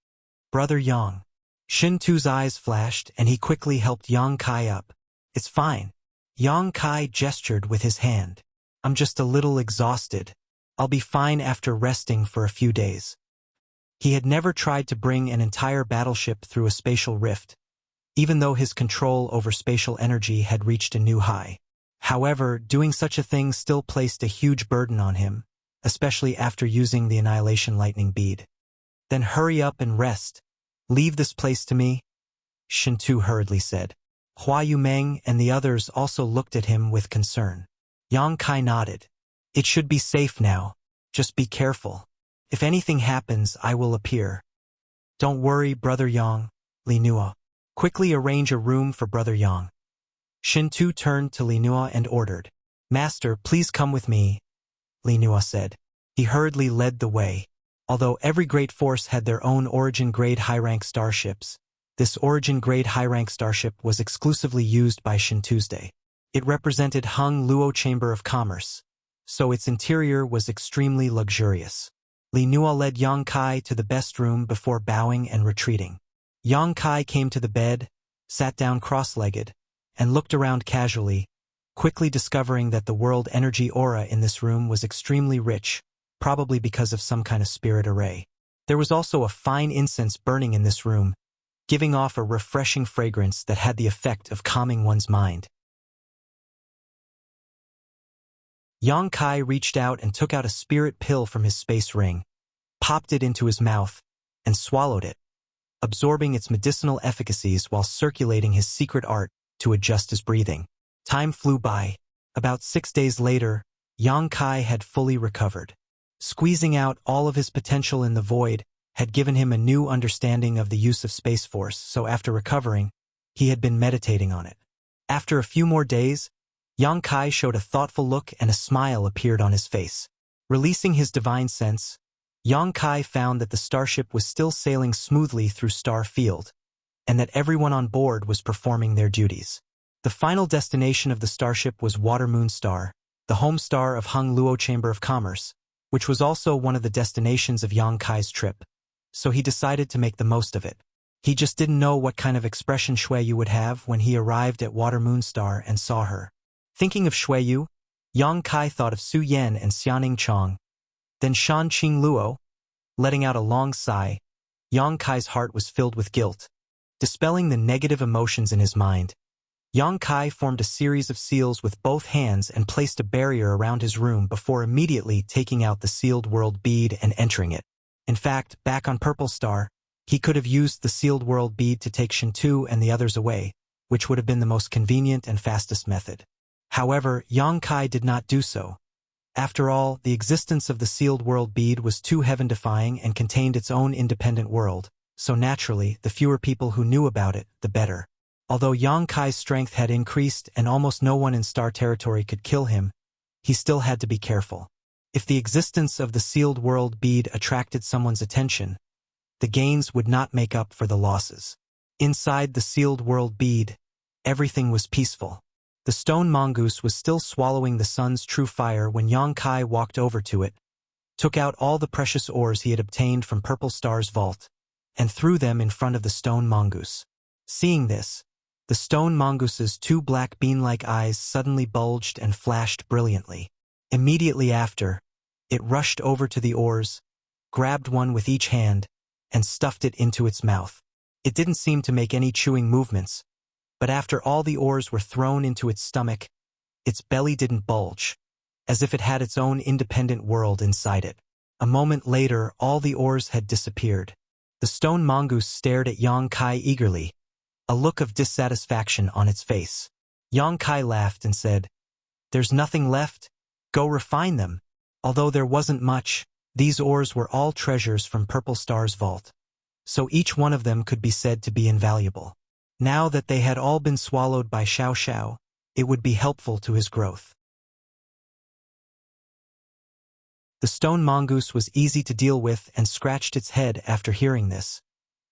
"Brother Yang." Shin Tu's eyes flashed and he quickly helped Yang Kai up. "It's fine." Yang Kai gestured with his hand. "I'm just a little exhausted. I'll be fine after resting for a few days." He had never tried to bring an entire battleship through a spatial rift, even though his control over spatial energy had reached a new high. However, doing such a thing still placed a huge burden on him, especially after using the Annihilation Lightning Bead. "Then hurry up and rest. Leave this place to me," Shin Tu hurriedly said. Hua Yumeng and the others also looked at him with concern. Yang Kai nodded. "It should be safe now. Just be careful. If anything happens, I will appear." "Don't worry, Brother Yang," Li Nua. "Quickly arrange a room for Brother Yang." Shin Tu turned to Li Nua and ordered. "Master, please come with me," Li Nua said. He hurriedly led the way. Although every great force had their own Origin-grade high-rank starships, this Origin-grade high-rank starship was exclusively used by Shin Tuesday. It represented Hung Luo Chamber of Commerce, so its interior was extremely luxurious. Li Nuo led Yang Kai to the best room before bowing and retreating. Yang Kai came to the bed, sat down cross-legged, and looked around casually, quickly discovering that the world energy aura in this room was extremely rich, probably because of some kind of spirit array. There was also a fine incense burning in this room, giving off a refreshing fragrance that had the effect of calming one's mind. Yang Kai reached out and took out a spirit pill from his space ring, popped it into his mouth, and swallowed it, absorbing its medicinal efficacies while circulating his secret art to adjust his breathing. Time flew by. About 6 days later, Yang Kai had fully recovered. Squeezing out all of his potential in the void had given him a new understanding of the use of Space Force, so after recovering, he had been meditating on it. After a few more days, Yang Kai showed a thoughtful look and a smile appeared on his face. Releasing his divine sense, Yang Kai found that the starship was still sailing smoothly through Star Field, and that everyone on board was performing their duties. The final destination of the starship was Water Moon Star, the home star of Hung Luo Chamber of Commerce, which was also one of the destinations of Yang Kai's trip, so he decided to make the most of it. He just didn't know what kind of expression Xueyu would have when he arrived at Water Moon Star and saw her. Thinking of Xueyu, Yang Kai thought of Su Yan and Xianing Chong, then Shan Qing Luo. Letting out a long sigh, Yang Kai's heart was filled with guilt. Dispelling the negative emotions in his mind, Yang Kai formed a series of seals with both hands and placed a barrier around his room before immediately taking out the sealed world bead and entering it. In fact, back on Purple Star, he could have used the sealed world bead to take Shintu and the others away, which would have been the most convenient and fastest method. However, Yang Kai did not do so. After all, the existence of the sealed world bead was too heaven-defying and contained its own independent world, so naturally, the fewer people who knew about it, the better. Although Yang Kai's strength had increased and almost no one in Star Territory could kill him, he still had to be careful. If the existence of the sealed world bead attracted someone's attention, the gains would not make up for the losses. Inside the sealed world bead, everything was peaceful. The stone mongoose was still swallowing the sun's true fire when Yang Kai walked over to it, took out all the precious ores he had obtained from Purple Star's vault, and threw them in front of the stone mongoose. Seeing this, the stone mongoose's 2 black bean-like eyes suddenly bulged and flashed brilliantly. Immediately after, it rushed over to the ores, grabbed one with each hand, and stuffed it into its mouth. It didn't seem to make any chewing movements, but after all the ores were thrown into its stomach, its belly didn't bulge, as if it had its own independent world inside it. A moment later, all the ores had disappeared. The stone mongoose stared at Yang Kai eagerly, a look of dissatisfaction on its face. Yang Kai laughed and said, "There's nothing left? Go refine them." Although there wasn't much, these ores were all treasures from Purple Star's vault, so each one of them could be said to be invaluable. Now that they had all been swallowed by Xiao Xiao, it would be helpful to his growth. The stone mongoose was easy to deal with and scratched its head after hearing this,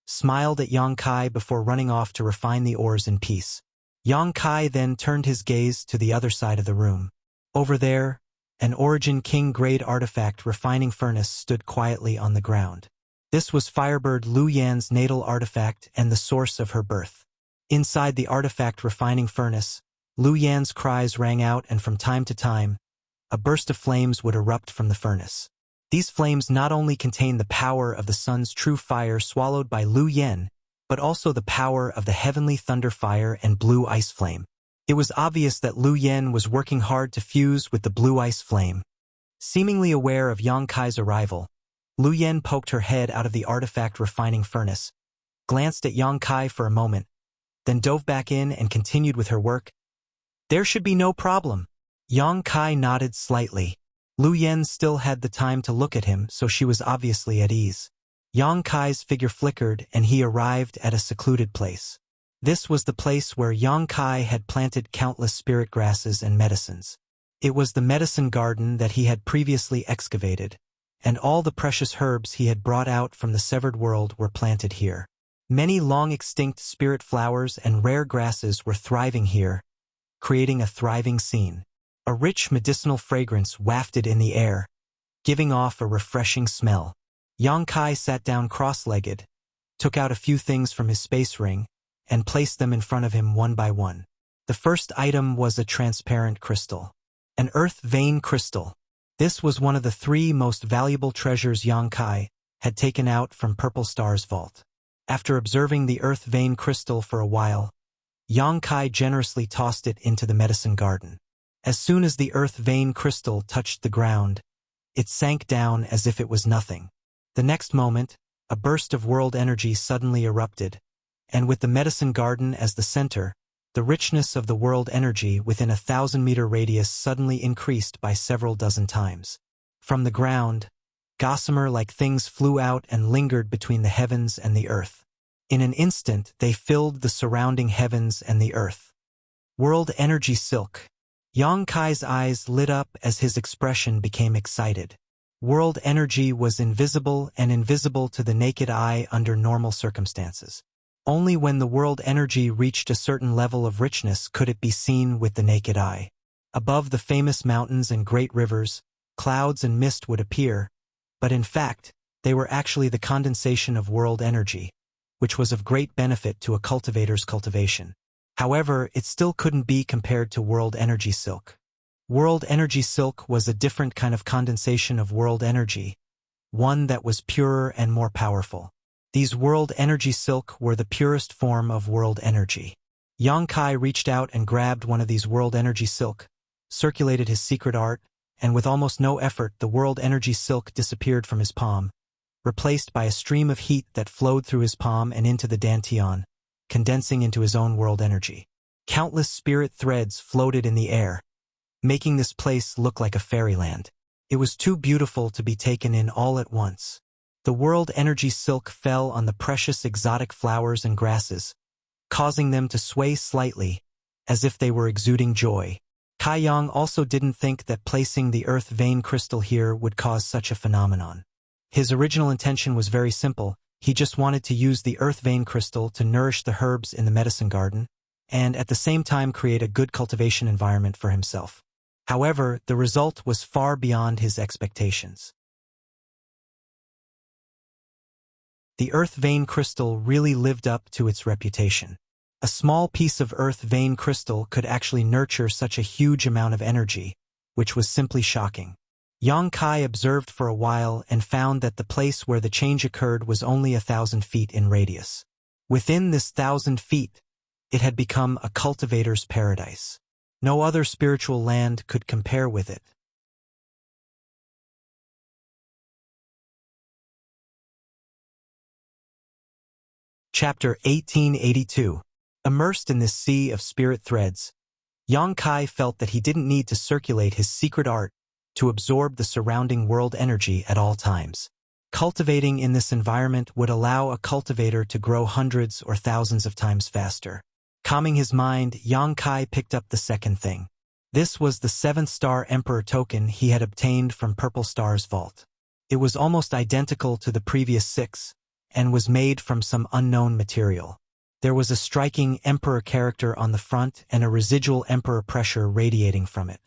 smiled at Yang Kai before running off to refine the ores in peace. Yang Kai then turned his gaze to the other side of the room. Over there, an Origin King-grade artifact refining furnace stood quietly on the ground. This was Firebird Lu Yan's natal artifact and the source of her birth. Inside the artifact refining furnace, Lu Yan's cries rang out, and from time to time, a burst of flames would erupt from the furnace. These flames not only contained the power of the sun's true fire swallowed by Lu Yan, but also the power of the heavenly thunder fire and blue ice flame. It was obvious that Lu Yan was working hard to fuse with the blue ice flame. Seemingly aware of Yang Kai's arrival, Lu Yan poked her head out of the artifact refining furnace, glanced at Yang Kai for a moment, then dove back in and continued with her work. "There should be no problem." Yang Kai nodded slightly. Lu Yan still had the time to look at him, so she was obviously at ease. Yang Kai's figure flickered and he arrived at a secluded place. This was the place where Yang Kai had planted countless spirit grasses and medicines. It was the medicine garden that he had previously excavated, and all the precious herbs he had brought out from the severed world were planted here. Many long-extinct spirit flowers and rare grasses were thriving here, creating a thriving scene. A rich medicinal fragrance wafted in the air, giving off a refreshing smell. Yang Kai sat down cross-legged, took out a few things from his space ring, and placed them in front of him one by one. The first item was a transparent crystal. An earth vein crystal. This was one of the 3 most valuable treasures Yang Kai had taken out from Purple Star's vault. After observing the earth vein crystal for a while, Yang Kai generously tossed it into the medicine garden. As soon as the earth vein crystal touched the ground, it sank down as if it was nothing. The next moment, a burst of world energy suddenly erupted, and with the medicine garden as the center, the richness of the world energy within a 1,000-meter radius suddenly increased by several dozen times. From the ground, gossamer-like things flew out and lingered between the heavens and the earth. In an instant, they filled the surrounding heavens and the earth. World energy silk. Yang Kai's eyes lit up as his expression became excited. World energy was invisible to the naked eye under normal circumstances. Only when the world energy reached a certain level of richness could it be seen with the naked eye. Above the famous mountains and great rivers, clouds and mist would appear, but in fact, they were actually the condensation of world energy, which was of great benefit to a cultivator's cultivation. However, it still couldn't be compared to world energy silk. World energy silk was a different kind of condensation of world energy, one that was purer and more powerful. These world energy silk were the purest form of world energy. Yang Kai reached out and grabbed one of these world energy silk, circulated his secret art, and with almost no effort the world energy silk disappeared from his palm, replaced by a stream of heat that flowed through his palm and into the dantian, condensing into his own world energy. Countless spirit threads floated in the air, making this place look like a fairyland. It was too beautiful to be taken in all at once. The world energy silk fell on the precious exotic flowers and grasses, causing them to sway slightly, as if they were exuding joy. Kai Yang also didn't think that placing the earth vein crystal here would cause such a phenomenon. His original intention was very simple. He just wanted to use the earth vein crystal to nourish the herbs in the medicine garden, and at the same time create a good cultivation environment for himself. However, the result was far beyond his expectations. The earth vein crystal really lived up to its reputation. A small piece of earth vein crystal could actually nurture such a huge amount of energy, which was simply shocking. Yang Kai observed for a while and found that the place where the change occurred was only 1,000 feet in radius. Within this 1,000 feet, it had become a cultivator's paradise. No other spiritual land could compare with it. Chapter 1882. Immersed in this sea of spirit threads, Yang Kai felt that he didn't need to circulate his secret art to absorb the surrounding world energy at all times. Cultivating in this environment would allow a cultivator to grow hundreds or thousands of times faster. Calming his mind, Yang Kai picked up the second thing. This was the 7-star Emperor token he had obtained from Purple Star's vault. It was almost identical to the previous 6, and was made from some unknown material. There was a striking Emperor character on the front and a residual Emperor pressure radiating from it.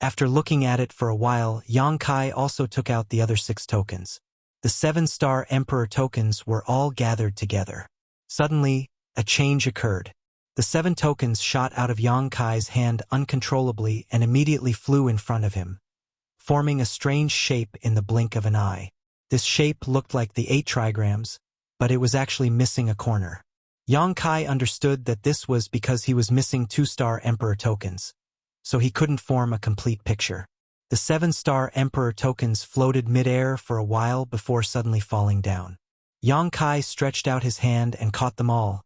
After looking at it for a while, Yang Kai also took out the other 6 tokens. The 7-star Emperor tokens were all gathered together. Suddenly, a change occurred. The 7 tokens shot out of Yang Kai's hand uncontrollably and immediately flew in front of him, forming a strange shape in the blink of an eye. This shape looked like the 8 trigrams, but it was actually missing a corner. Yang Kai understood that this was because he was missing 2-star Emperor tokens, so he couldn't form a complete picture. The 7-star Emperor tokens floated mid-air for a while before suddenly falling down. Yang Kai stretched out his hand and caught them all,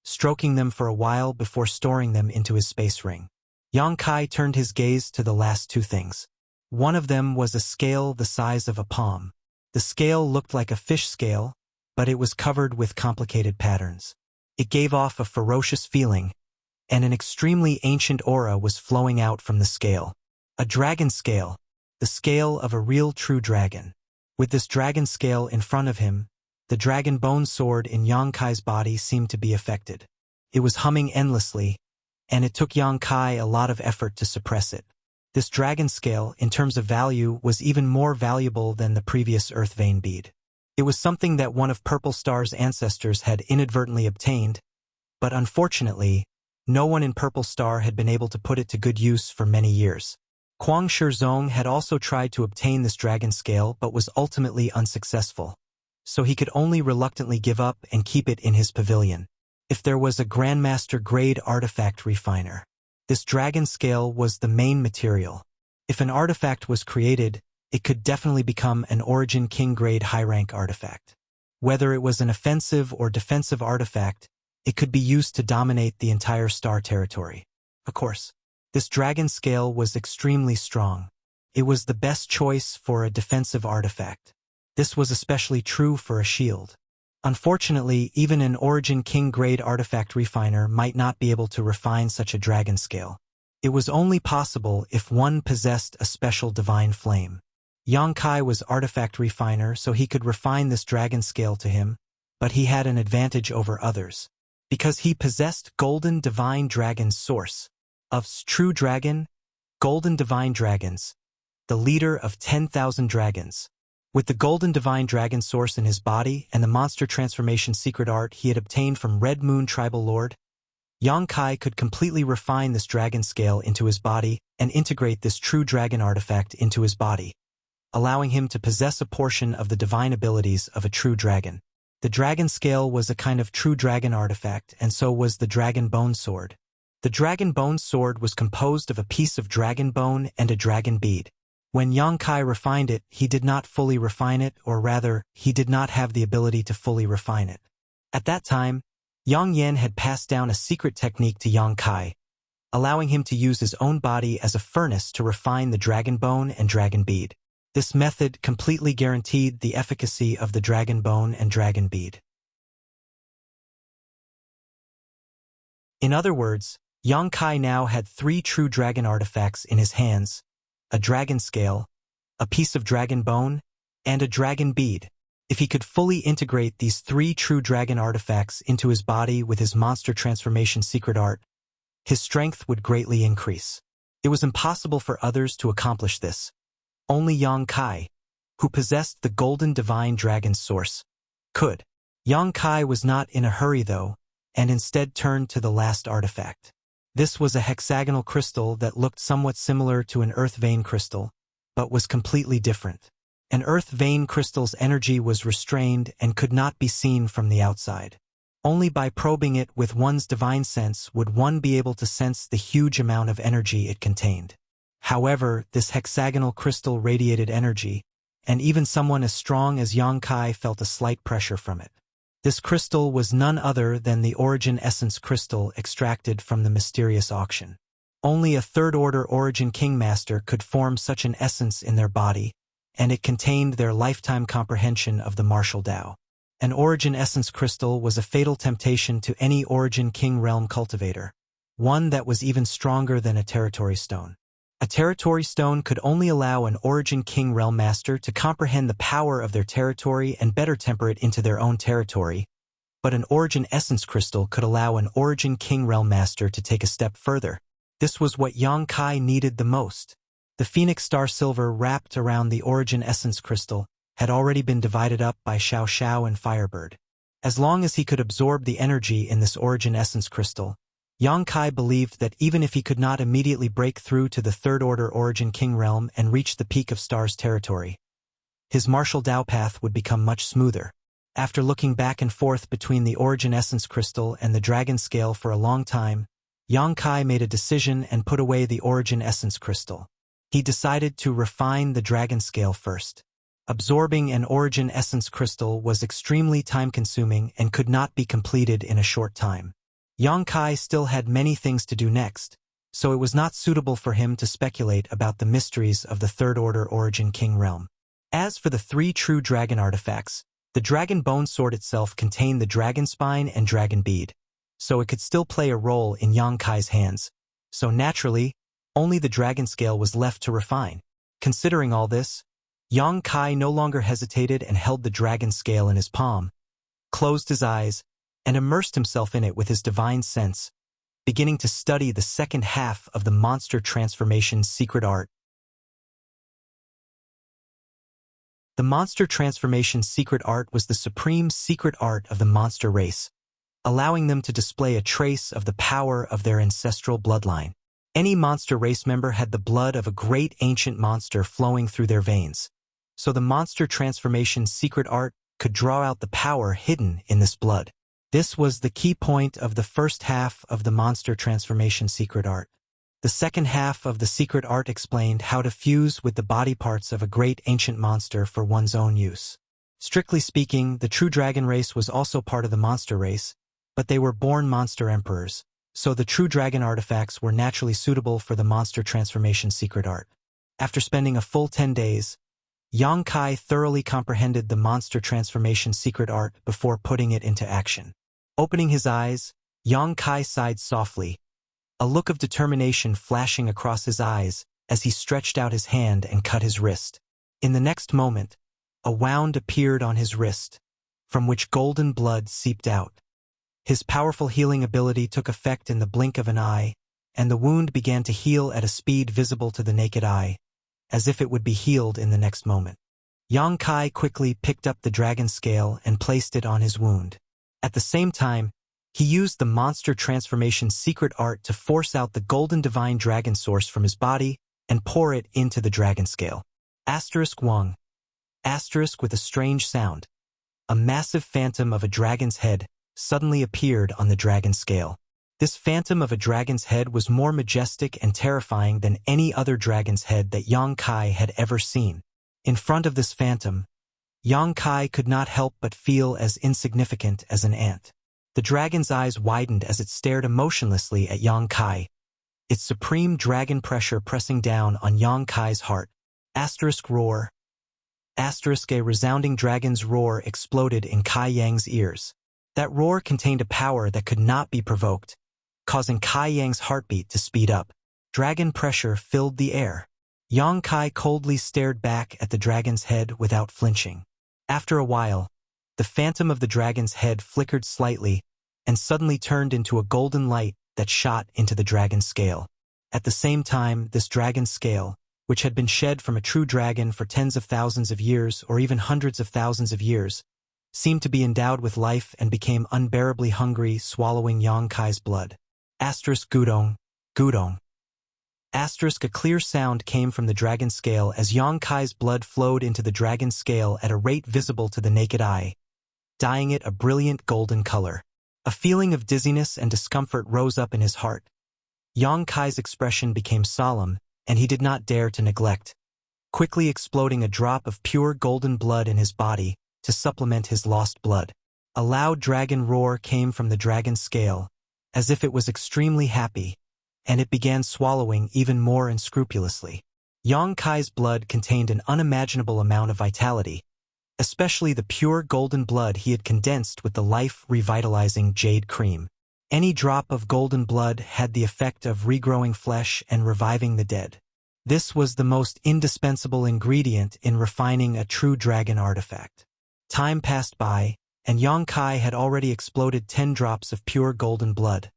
stroking them for a while before storing them into his space ring. Yang Kai turned his gaze to the last 2 things. One of them was a scale the size of a palm. The scale looked like a fish scale, but it was covered with complicated patterns. It gave off a ferocious feeling, and an extremely ancient aura was flowing out from the scale. A dragon scale, the scale of a real true dragon. With this dragon scale in front of him, the dragon bone sword in Yang Kai's body seemed to be affected. It was humming endlessly, and it took Yang Kai a lot of effort to suppress it. This dragon scale, in terms of value, was even more valuable than the previous earth vein bead. It was something that one of Purple Star's ancestors had inadvertently obtained, but unfortunately, no one in Purple Star had been able to put it to good use for many years. Kuang Shizong had also tried to obtain this dragon scale but was ultimately unsuccessful, so he could only reluctantly give up and keep it in his pavilion. If there was a Grandmaster grade artifact refiner, this dragon scale was the main material. If an artifact was created, it could definitely become an Origin King grade high-rank artifact. Whether it was an offensive or defensive artifact, it could be used to dominate the entire star territory. Of course, this dragon scale was extremely strong. It was the best choice for a defensive artifact. This was especially true for a shield. Unfortunately, even an Origin King grade artifact refiner might not be able to refine such a dragon scale. It was only possible if one possessed a special divine flame. Yang Kai was artifact refiner, so he could refine this dragon scale to him, but he had an advantage over others, because he possessed Golden Divine Dragon's source. Of True Dragon, Golden Divine Dragons, the leader of 10,000 dragons. With the Golden Divine Dragon source in his body and the monster transformation secret art he had obtained from Red Moon Tribal Lord, Yang Kai could completely refine this dragon scale into his body and integrate this true dragon artifact into his body, allowing him to possess a portion of the divine abilities of a true dragon. The dragon scale was a kind of true dragon artifact, and so was the Dragon Bone Sword. The Dragon Bone Sword was composed of a piece of dragon bone and a dragon bead. When Yang Kai refined it, he did not fully refine it, or rather, he did not have the ability to fully refine it. At that time, Yang Yan had passed down a secret technique to Yang Kai, allowing him to use his own body as a furnace to refine the dragon bone and dragon bead. This method completely guaranteed the efficacy of the dragon bone and dragon bead. In other words, Yang Kai now had 3 true dragon artifacts in his hands: a dragon scale, a piece of dragon bone, and a dragon bead. If he could fully integrate these 3 true dragon artifacts into his body with his monster transformation secret art, his strength would greatly increase. It was impossible for others to accomplish this. Only Yang Kai, who possessed the Golden Divine Dragon's source, could. Yang Kai was not in a hurry though, and instead turned to the last artifact. This was a hexagonal crystal that looked somewhat similar to an earth vein crystal, but was completely different. An earth vein crystal's energy was restrained and could not be seen from the outside. Only by probing it with one's divine sense would one be able to sense the huge amount of energy it contained. However, this hexagonal crystal radiated energy, and even someone as strong as Yang Kai felt a slight pressure from it. This crystal was none other than the Origin Essence crystal extracted from the mysterious auction. Only a third-order Origin King Master could form such an essence in their body, and it contained their lifetime comprehension of the martial Tao. An Origin Essence crystal was a fatal temptation to any Origin King realm cultivator, one that was even stronger than a territory stone. A territory stone could only allow an Origin King realm master to comprehend the power of their territory and better temper it into their own territory, but an Origin Essence crystal could allow an Origin King realm master to take a step further. This was what Yang Kai needed the most. The Phoenix Star Silver wrapped around the Origin Essence crystal had already been divided up by Xiao Xiao and Firebird. As long as he could absorb the energy in this Origin Essence crystal, Yang Kai believed that even if he could not immediately break through to the third-order Origin King realm and reach the peak of Star's territory, his martial Tao path would become much smoother. After looking back and forth between the Origin Essence crystal and the dragon scale for a long time, Yang Kai made a decision and put away the Origin Essence crystal. He decided to refine the dragon scale first. Absorbing an Origin Essence crystal was extremely time-consuming and could not be completed in a short time. Yang Kai still had many things to do next, so it was not suitable for him to speculate about the mysteries of the third-order Origin King realm. As for the 3 true dragon artifacts, the Dragon Bone Sword itself contained the dragon spine and dragon bead, so it could still play a role in Yang Kai's hands, so naturally, only the dragon scale was left to refine. Considering all this, Yang Kai no longer hesitated and held the dragon scale in his palm, closed his eyes, and immersed himself in it with his divine sense, beginning to study the second half of the monster transformation secret art. The monster transformation secret art was the supreme secret art of the monster race, allowing them to display a trace of the power of their ancestral bloodline. Any monster race member had the blood of a great ancient monster flowing through their veins, so the monster transformation secret art could draw out the power hidden in this blood. This was the key point of the first half of the monster transformation secret art. The second half of the secret art explained how to fuse with the body parts of a great ancient monster for one's own use. Strictly speaking, the true dragon race was also part of the monster race, but they were born monster emperors, so the true dragon artifacts were naturally suitable for the monster transformation secret art. After spending a full 10 days, Yang Kai thoroughly comprehended the monster transformation secret art before putting it into action. Opening his eyes, Yang Kai sighed softly, a look of determination flashing across his eyes as he stretched out his hand and cut his wrist. In the next moment, a wound appeared on his wrist, from which golden blood seeped out. His powerful healing ability took effect in the blink of an eye, and the wound began to heal at a speed visible to the naked eye, as if it would be healed in the next moment. Yang Kai quickly picked up the dragon scale and placed it on his wound. At the same time, he used the monster transformation secret art to force out the golden divine dragon source from his body and pour it into the dragon scale. Wang. With a strange sound. A massive phantom of a dragon's head suddenly appeared on the dragon scale. This phantom of a dragon's head was more majestic and terrifying than any other dragon's head that Yang Kai had ever seen. In front of this phantom, Yang Kai could not help but feel as insignificant as an ant. The dragon's eyes widened as it stared emotionlessly at Yang Kai, its supreme dragon pressure pressing down on Yang Kai's heart. Roar. A resounding dragon's roar exploded in Kai Yang's ears. That roar contained a power that could not be provoked, causing Kai Yang's heartbeat to speed up. Dragon pressure filled the air. Yang Kai coldly stared back at the dragon's head without flinching. After a while, the phantom of the dragon's head flickered slightly and suddenly turned into a golden light that shot into the dragon scale. At the same time, this dragon scale, which had been shed from a true dragon for tens of thousands of years or even hundreds of thousands of years, seemed to be endowed with life and became unbearably hungry, swallowing Yang Kai's blood. Gudong. A clear sound came from the dragon scale as Yang Kai's blood flowed into the dragon scale at a rate visible to the naked eye, dyeing it a brilliant golden color. A feeling of dizziness and discomfort rose up in his heart. Yang Kai's expression became solemn, and he did not dare to neglect, quickly exploding a drop of pure golden blood in his body to supplement his lost blood. A loud dragon roar came from the dragon scale, as if it was extremely happy, and it began swallowing even more unscrupulously. Yang Kai's blood contained an unimaginable amount of vitality, especially the pure golden blood he had condensed with the life-revitalizing jade cream. Any drop of golden blood had the effect of regrowing flesh and reviving the dead. This was the most indispensable ingredient in refining a true dragon artifact. Time passed by, and Yang Kai had already exploded 10 drops of pure golden blood.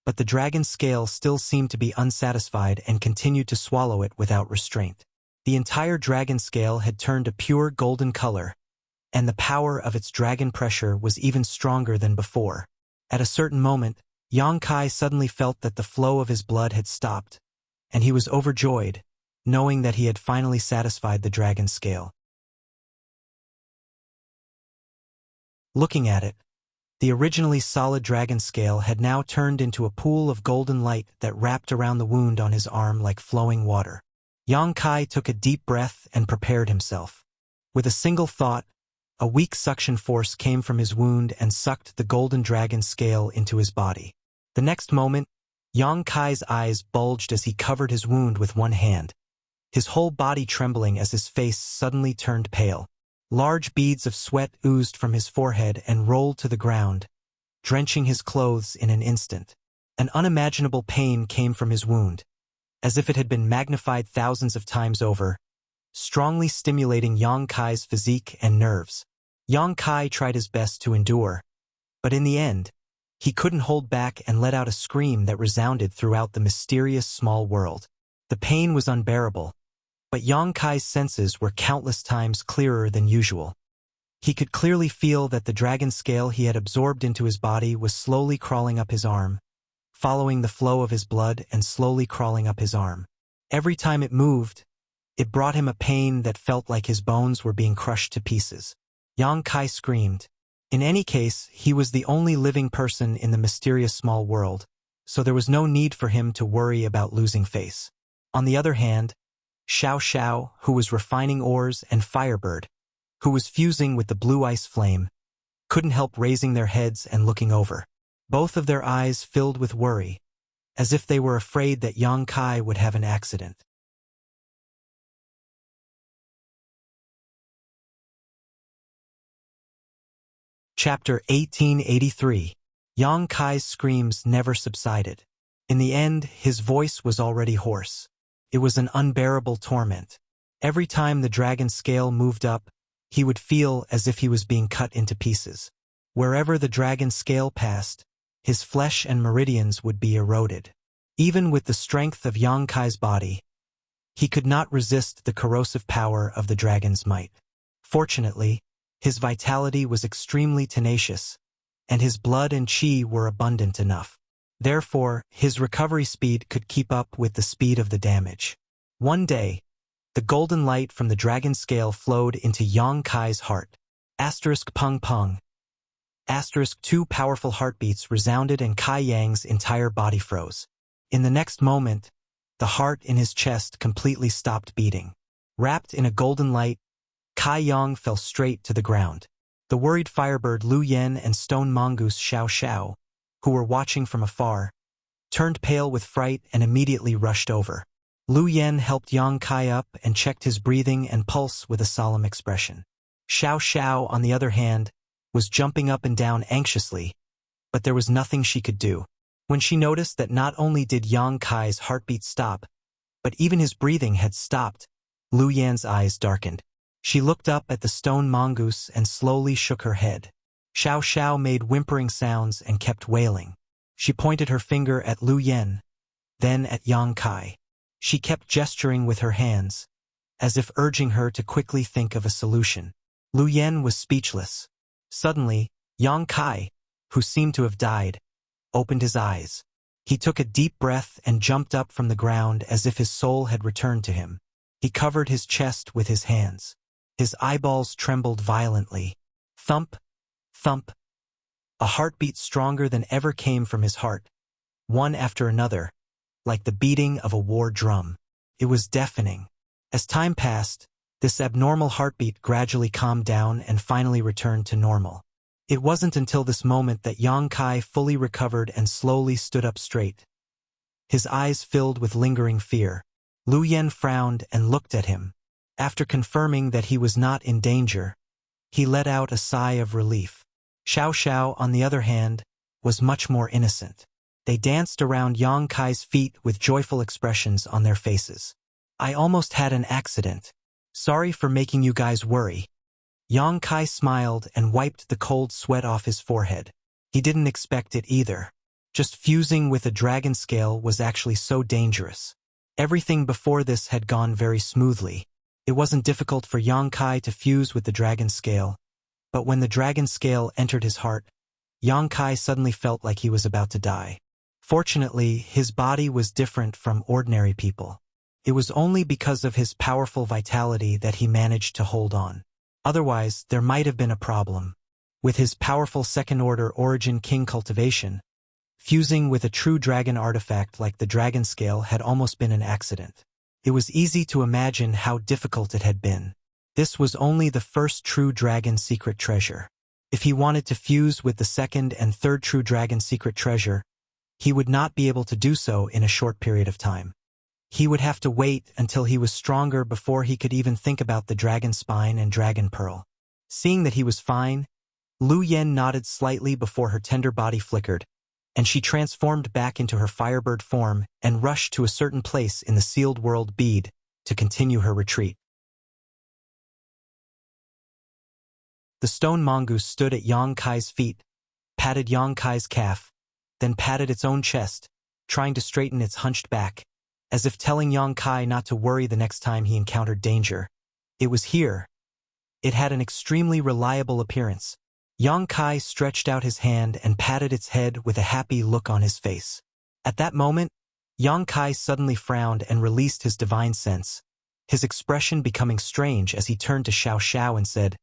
But the dragon scale still seemed to be unsatisfied and continued to swallow it without restraint. The entire dragon scale had turned a pure golden color, and the power of its dragon pressure was even stronger than before. At a certain moment, Yang Kai suddenly felt that the flow of his blood had stopped, and he was overjoyed, knowing that he had finally satisfied the dragon scale. Looking at it, the originally solid dragon scale had now turned into a pool of golden light that wrapped around the wound on his arm like flowing water. Yang Kai took a deep breath and prepared himself. With a single thought, a weak suction force came from his wound and sucked the golden dragon scale into his body. The next moment, Yang Kai's eyes bulged as he covered his wound with one hand, his whole body trembling as his face suddenly turned pale. Large beads of sweat oozed from his forehead and rolled to the ground, drenching his clothes in an instant. An unimaginable pain came from his wound, as if it had been magnified thousands of times over, strongly stimulating Yang Kai's physique and nerves. Yang Kai tried his best to endure, but in the end, He couldn't hold back and let out a scream that resounded throughout the mysterious small world. The pain was unbearable, but Yang Kai's senses were countless times clearer than usual. He could clearly feel that the dragon scale he had absorbed into his body was slowly crawling up his arm, following the flow of his blood and slowly crawling up his arm. Every time it moved, it brought him a pain that felt like his bones were being crushed to pieces. Yang Kai screamed. In any case, he was the only living person in the mysterious small world, so there was no need for him to worry about losing face. On the other hand, Xiao Xiao, who was refining ores, and Firebird, who was fusing with the blue ice flame, couldn't help raising their heads and looking over. Both of their eyes filled with worry, as if they were afraid that Yang Kai would have an accident. Chapter 1883. Yang Kai's screams never subsided. In the end, his voice was already hoarse. It was an unbearable torment. Every time the dragon scale moved up, he would feel as if he was being cut into pieces. Wherever the dragon scale passed, his flesh and meridians would be eroded. Even with the strength of Yang Kai's body, he could not resist the corrosive power of the dragon's might. Fortunately, his vitality was extremely tenacious, and his blood and qi were abundant enough. Therefore, his recovery speed could keep up with the speed of the damage. One day, the golden light from the dragon scale flowed into Yang Kai's heart. Pung pung. Two powerful heartbeats resounded and Kai Yang's entire body froze. In the next moment, the heart in his chest completely stopped beating. Wrapped in a golden light, Kai Yang fell straight to the ground. The worried Firebird Lu Yen and stone mongoose Xiao Xiao, who were watching from afar, turned pale with fright and immediately rushed over. Lu Yen helped Yang Kai up and checked his breathing and pulse with a solemn expression. Xiao Xiao, on the other hand, was jumping up and down anxiously, but there was nothing she could do. When she noticed that not only did Yang Kai's heartbeat stop, but even his breathing had stopped, Lu Yan's eyes darkened. She looked up at the stone mongoose and slowly shook her head. Xiao Xiao made whimpering sounds and kept wailing. She pointed her finger at Lu Yen, then at Yang Kai. She kept gesturing with her hands, as if urging her to quickly think of a solution. Lu Yen was speechless. Suddenly, Yang Kai, who seemed to have died, opened his eyes. He took a deep breath and jumped up from the ground as if his soul had returned to him. He covered his chest with his hands. His eyeballs trembled violently. Thump, thump. A heartbeat stronger than ever came from his heart, one after another, like the beating of a war drum. It was deafening. As time passed, this abnormal heartbeat gradually calmed down and finally returned to normal. It wasn't until this moment that Yang Kai fully recovered and slowly stood up straight. His eyes filled with lingering fear. Lu Yen frowned and looked at him. After confirming that he was not in danger, he let out a sigh of relief. Xiao Xiao, on the other hand, was much more innocent. They danced around Yang Kai's feet with joyful expressions on their faces. I almost had an accident. Sorry for making you guys worry. Yang Kai smiled and wiped the cold sweat off his forehead. He didn't expect it either. Just fusing with a dragon scale was actually so dangerous. Everything before this had gone very smoothly. It wasn't difficult for Yang Kai to fuse with the dragon scale, but when the dragon scale entered his heart, Yang Kai suddenly felt like he was about to die. Fortunately, his body was different from ordinary people. It was only because of his powerful vitality that he managed to hold on. Otherwise, there might have been a problem. With his powerful second-order origin king cultivation, fusing with a true dragon artifact like the dragon scale had almost been an accident. It was easy to imagine how difficult it had been. This was only the first true dragon secret treasure. If he wanted to fuse with the second and third true dragon secret treasure, he would not be able to do so in a short period of time. He would have to wait until he was stronger before he could even think about the dragon spine and dragon pearl. Seeing that he was fine, Lu Yen nodded slightly before her tender body flickered, and she transformed back into her firebird form and rushed to a certain place in the sealed world bead to continue her retreat. The stone mongoose stood at Yang Kai's feet, patted Yang Kai's calf, then patted its own chest, trying to straighten its hunched back, as if telling Yang Kai not to worry the next time he encountered danger. It was here. It had an extremely reliable appearance. Yang Kai stretched out his hand and patted its head with a happy look on his face. At that moment, Yang Kai suddenly frowned and released his divine sense, his expression becoming strange as he turned to Xiao Xiao and said,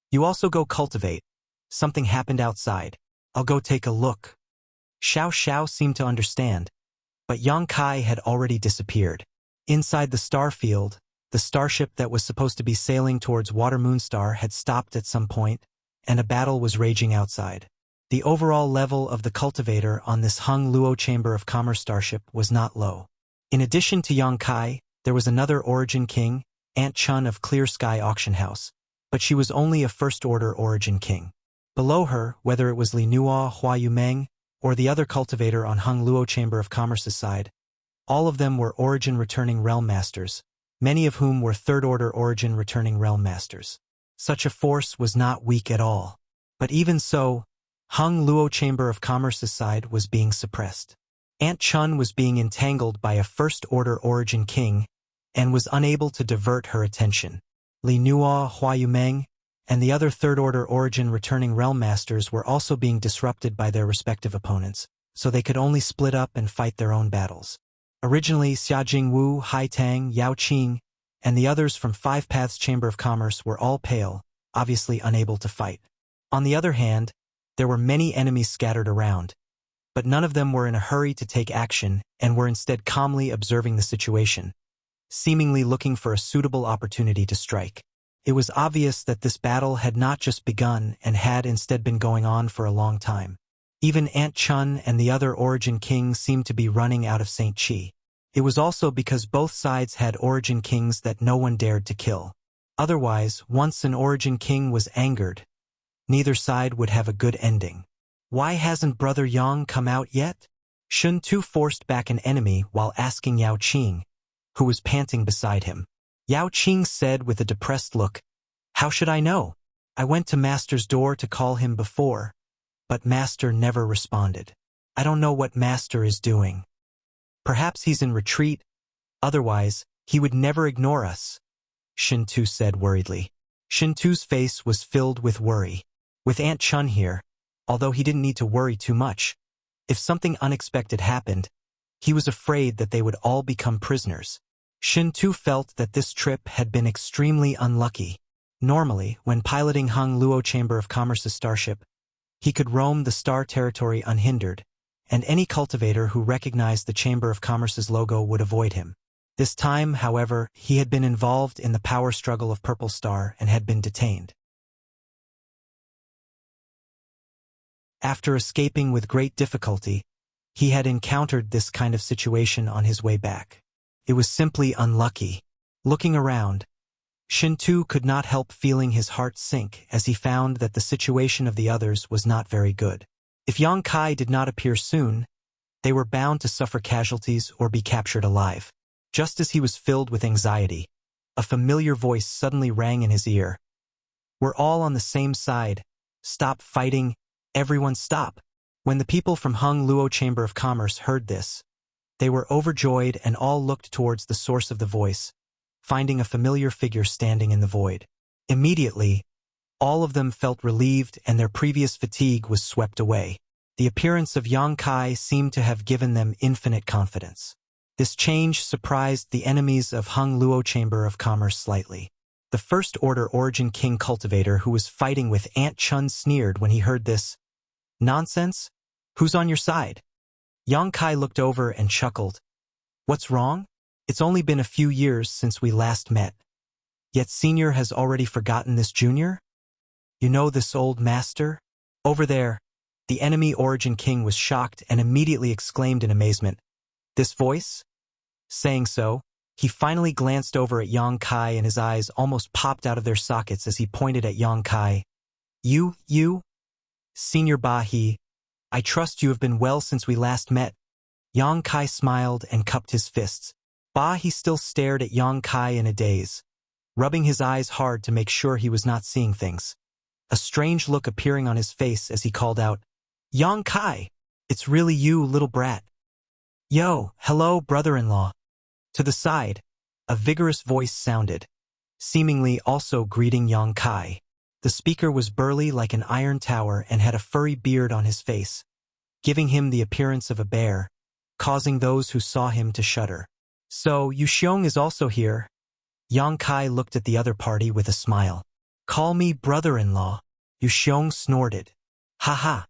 "You also go cultivate. Something happened outside. I'll go take a look." Xiao Xiao seemed to understand, but Yang Kai had already disappeared. Inside the star field, the starship that was supposed to be sailing towards Water Moonstar had stopped at some point, and a battle was raging outside. The overall level of the cultivator on this Hung Luo Chamber of Commerce starship was not low. In addition to Yang Kai, there was another Origin King, Aunt Chun of Clear Sky Auction House, but she was only a first-order Origin King. Below her, whether it was Li Nuo, Hua Yumeng, or the other cultivator on Hung Luo Chamber of Commerce's side, all of them were Origin returning Realm Masters, many of whom were third-order Origin returning Realm Masters. Such a force was not weak at all. But even so, Hung Luo Chamber of Commerce's side was being suppressed. Aunt Chun was being entangled by a first-order Origin King and was unable to divert her attention. Li Nuo, Hua Yumeng, and the other third-order Origin returning Realm Masters were also being disrupted by their respective opponents, so they could only split up and fight their own battles. Originally, Xia Jingwu, Hai Tang, Yao Qing, and the others from Five Paths Chamber of Commerce were all pale, obviously unable to fight. On the other hand, there were many enemies scattered around, but none of them were in a hurry to take action and were instead calmly observing the situation, seemingly looking for a suitable opportunity to strike. It was obvious that this battle had not just begun and had instead been going on for a long time. Even Aunt Chun and the other Origin King seemed to be running out of St. Chi. It was also because both sides had Origin Kings that no one dared to kill. Otherwise, once an Origin King was angered, neither side would have a good ending. "Why hasn't Brother Yang come out yet?" Shun Tu forced back an enemy while asking Yao Qing, who was panting beside him. Yao Qing said with a depressed look, "How should I know? I went to Master's door to call him before, but Master never responded. I don't know what Master is doing. Perhaps he's in retreat, otherwise, he would never ignore us," Shun Tu said worriedly. Shun Tu's face was filled with worry. With Aunt Chun here, although he didn't need to worry too much, if something unexpected happened, he was afraid that they would all become prisoners. Shun Tu felt that this trip had been extremely unlucky. Normally, when piloting Hung Luo Chamber of Commerce's starship, he could roam the star territory unhindered, and any cultivator who recognized the Chamber of Commerce's logo would avoid him. This time, however, he had been involved in the power struggle of Purple Star and had been detained. After escaping with great difficulty, he had encountered this kind of situation on his way back. It was simply unlucky. Looking around, Shun Tu could not help feeling his heart sink as he found that the situation of the others was not very good. If Yang Kai did not appear soon, they were bound to suffer casualties or be captured alive. Just as he was filled with anxiety, a familiar voice suddenly rang in his ear. "We're all on the same side. Stop fighting. Everyone stop." When the people from Hung Luo Chamber of Commerce heard this, they were overjoyed and all looked towards the source of the voice, finding a familiar figure standing in the void. Immediately, all of them felt relieved and their previous fatigue was swept away. The appearance of Yang Kai seemed to have given them infinite confidence. This change surprised the enemies of Hung Luo Chamber of Commerce slightly. The first-order Origin King cultivator who was fighting with Aunt Chun sneered when he heard this. "Nonsense? Who's on your side?" Yang Kai looked over and chuckled. "What's wrong? It's only been a few years since we last met. Yet Senior has already forgotten this Junior? You know this old master? Over there." The enemy Origin King was shocked and immediately exclaimed in amazement, "This voice?" Saying so, he finally glanced over at Yang Kai and his eyes almost popped out of their sockets as he pointed at Yang Kai. You? Senior Ba He, I trust you have been well since we last met." Yang Kai smiled and cupped his fists. Ba He still stared at Yang Kai in a daze, rubbing his eyes hard to make sure he was not seeing things. A strange look appearing on his face as he called out, Yang Kai, it's really you, little brat. Yo, hello, brother-in-law. To the side, a vigorous voice sounded, seemingly also greeting Yang Kai. The speaker was burly like an iron tower and had a furry beard on his face, giving him the appearance of a bear, causing those who saw him to shudder. So, Yu Xiong is also here? Yang Kai looked at the other party with a smile. Call me brother-in-law. Yu Xiong snorted. Ha ha.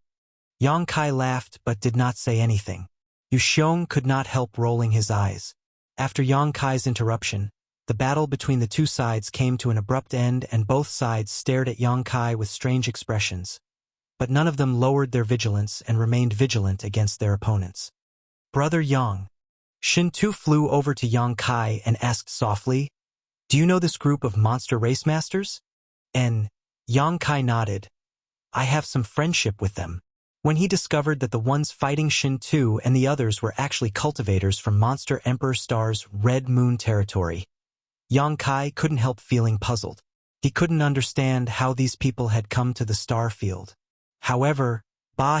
Yang Kai laughed but did not say anything. Yu Xiong could not help rolling his eyes. After Yang Kai's interruption, the battle between the two sides came to an abrupt end and both sides stared at Yang Kai with strange expressions. But none of them lowered their vigilance and remained vigilant against their opponents. Brother Yang. Shin Tu flew over to Yang Kai and asked softly, Do you know this group of monster race masters? And Yang Kai nodded. I have some friendship with them. When he discovered that the ones fighting Shin Tu and the others were actually cultivators from Monster Emperor Star's Red Moon territory, Yang Kai couldn't help feeling puzzled. He couldn't understand how these people had come to the star field. However,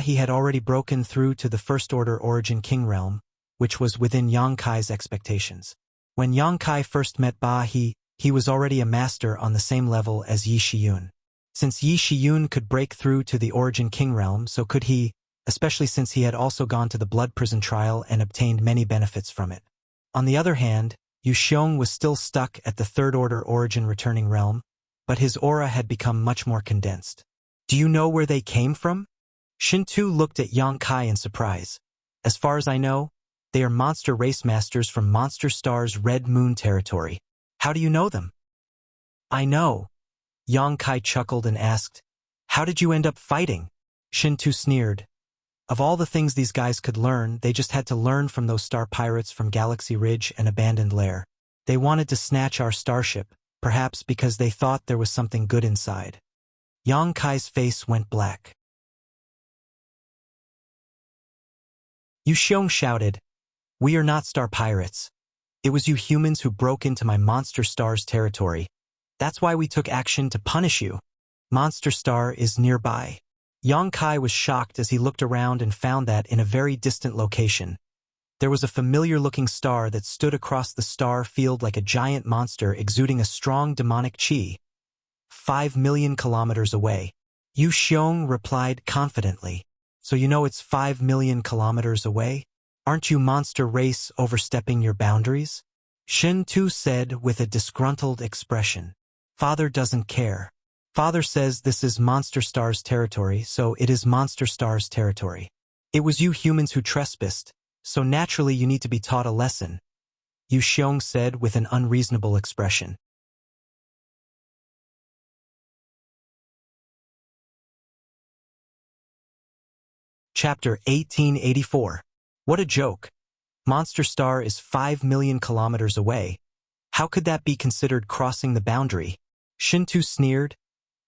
He had already broken through to the First Order Origin King realm, which was within Yang Kai's expectations. When Yang Kai first met he was already a master on the same level as Yi Shiyun. Since Yi Shiyun could break through to the Origin King realm, so could he, especially since he had also gone to the Blood Prison trial and obtained many benefits from it. On the other hand, Yu Xiong was still stuck at the Third Order Origin Returning realm, but his aura had become much more condensed. Do you know where they came from? Shin Tu looked at Yang Kai in surprise. As far as I know, they are monster race masters from Monster Star's Red Moon territory. How do you know them? I know. Yang Kai chuckled and asked, How did you end up fighting? Shin Tu sneered. Of all the things these guys could learn, they just had to learn from those star pirates from Galaxy Ridge and Abandoned Lair. They wanted to snatch our starship, perhaps because they thought there was something good inside. Yang Kai's face went black. Yu Xiong shouted, We are not star pirates. It was you humans who broke into my Monster Star's territory. That's why we took action to punish you. Monster Star is nearby. Yang Kai was shocked as he looked around and found that in a very distant location, there was a familiar-looking star that stood across the star field like a giant monster exuding a strong demonic chi. 5 million kilometers away. Yu Xiong replied confidently. So you know it's 5 million kilometers away? Aren't you monster race overstepping your boundaries? Shin Tu said with a disgruntled expression. Father doesn't care. Father says this is Monster Star's territory, so it is Monster Star's territory. It was you humans who trespassed, so naturally you need to be taught a lesson, Yu Xiong said with an unreasonable expression. Chapter 1884. What a joke. Monster Star is 5 million kilometers away. How could that be considered crossing the boundary? Shin Tu sneered.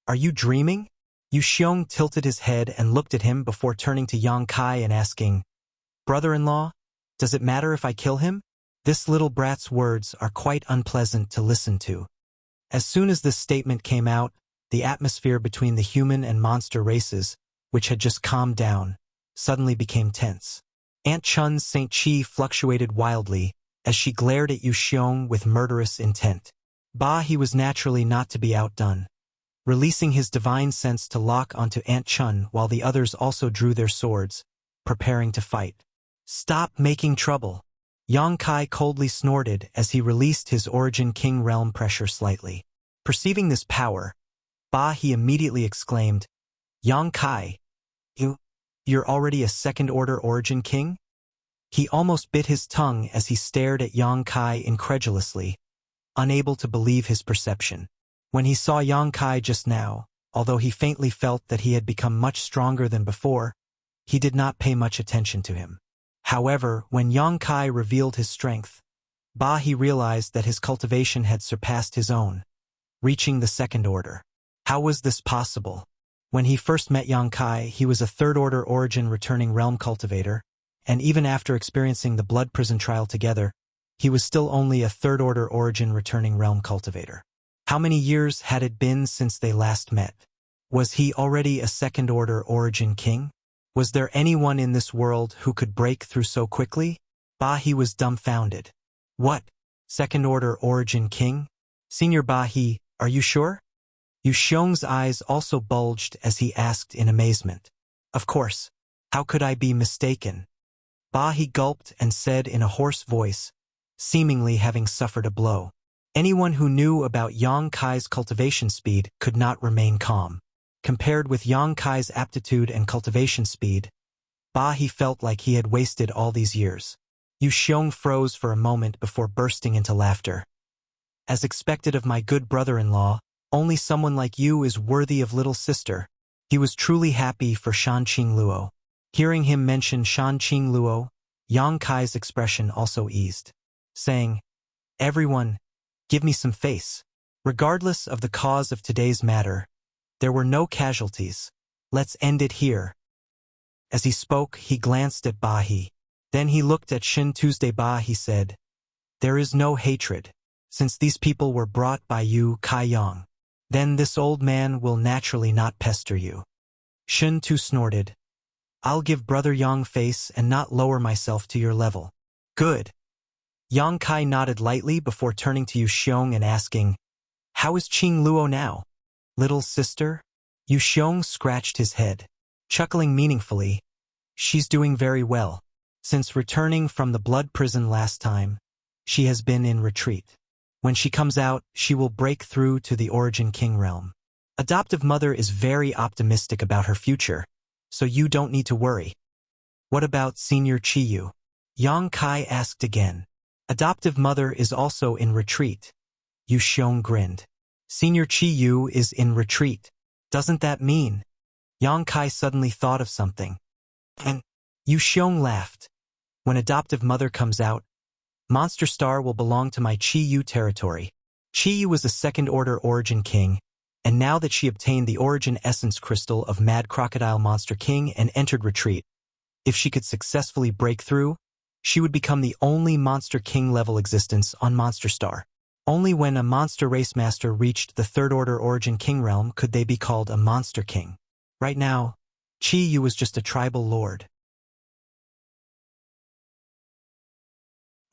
Are you dreaming? Yu Xiong tilted his head and looked at him before turning to Yang Kai and asking, Brother-in-law, does it matter if I kill him? This little brat's words are quite unpleasant to listen to. As soon as this statement came out, the atmosphere between the human and monster races, which had just calmed down, suddenly became tense. Aunt Chun's St. Chi fluctuated wildly as she glared at Yu Xiong with murderous intent. He was naturally not to be outdone, releasing his divine sense to lock onto Aunt Chun while the others also drew their swords, preparing to fight. Stop making trouble. Yang Kai coldly snorted as he released his Origin King realm pressure slightly. Perceiving this power, he immediately exclaimed, Yang Kai, you're already a second-order Origin King? He almost bit his tongue as he stared at Yang Kai incredulously, unable to believe his perception. When he saw Yang Kai just now, although he faintly felt that he had become much stronger than before, he did not pay much attention to him. However, when Yang Kai revealed his strength, he realized that his cultivation had surpassed his own, reaching the second order. How was this possible? When he first met Yang Kai, he was a third-order Origin returning realm cultivator, and even after experiencing the Blood Prison trial together, he was still only a third-order Origin returning realm cultivator. How many years had it been since they last met? Was he already a second-order Origin King? Was there anyone in this world who could break through so quickly? Bahi was dumbfounded. What? Second-order origin king? Senior Bahi, are you sure? Yu Xiong's eyes also bulged as he asked in amazement. Of course. How could I be mistaken? Bahi gulped and said in a hoarse voice, seemingly having suffered a blow. Anyone who knew about Yang Kai's cultivation speed could not remain calm. Compared with Yang Kai's aptitude and cultivation speed, Bahi felt like he had wasted all these years. Yu Xiong froze for a moment before bursting into laughter. As expected of my good brother-in-law, only someone like you is worthy of little sister. He was truly happy for Shan Qingluo. Hearing him mention Shan Qingluo, Yang Kai's expression also eased, saying, Everyone, give me some face. Regardless of the cause of today's matter, there were no casualties. Let's end it here. As he spoke, he glanced at Bahi. Then he looked at Shin Tuesday. Bahi said, There is no hatred, since these people were brought by you, Kai Yang. Then this old man will naturally not pester you. Shin Tu snorted. I'll give Brother Yang face and not lower myself to your level. Good. Yang Kai nodded lightly before turning to Yu Xiong and asking, How is Qingluo now? Little sister? Yu Xiong scratched his head, chuckling meaningfully. She's doing very well. Since returning from the blood prison last time, she has been in retreat. When she comes out, she will break through to the Origin King realm. Adoptive mother is very optimistic about her future, so you don't need to worry. What about Senior Chiyu? Yang Kai asked again. Adoptive mother is also in retreat. Yu Xiong grinned. Senior Chiyu is in retreat. Doesn't that mean? Yang Kai suddenly thought of something. And Yu Xiong laughed. When adoptive mother comes out, Monster Star will belong to my Chiyu territory. Chiyu was a second-order origin king, and now that she obtained the origin essence crystal of Mad Crocodile Monster King and entered retreat, if she could successfully break through, she would become the only Monster King level existence on Monster Star. Only when a Monster Race Master reached the third-order Origin King realm could they be called a Monster King. Right now, Chiyu was just a tribal lord.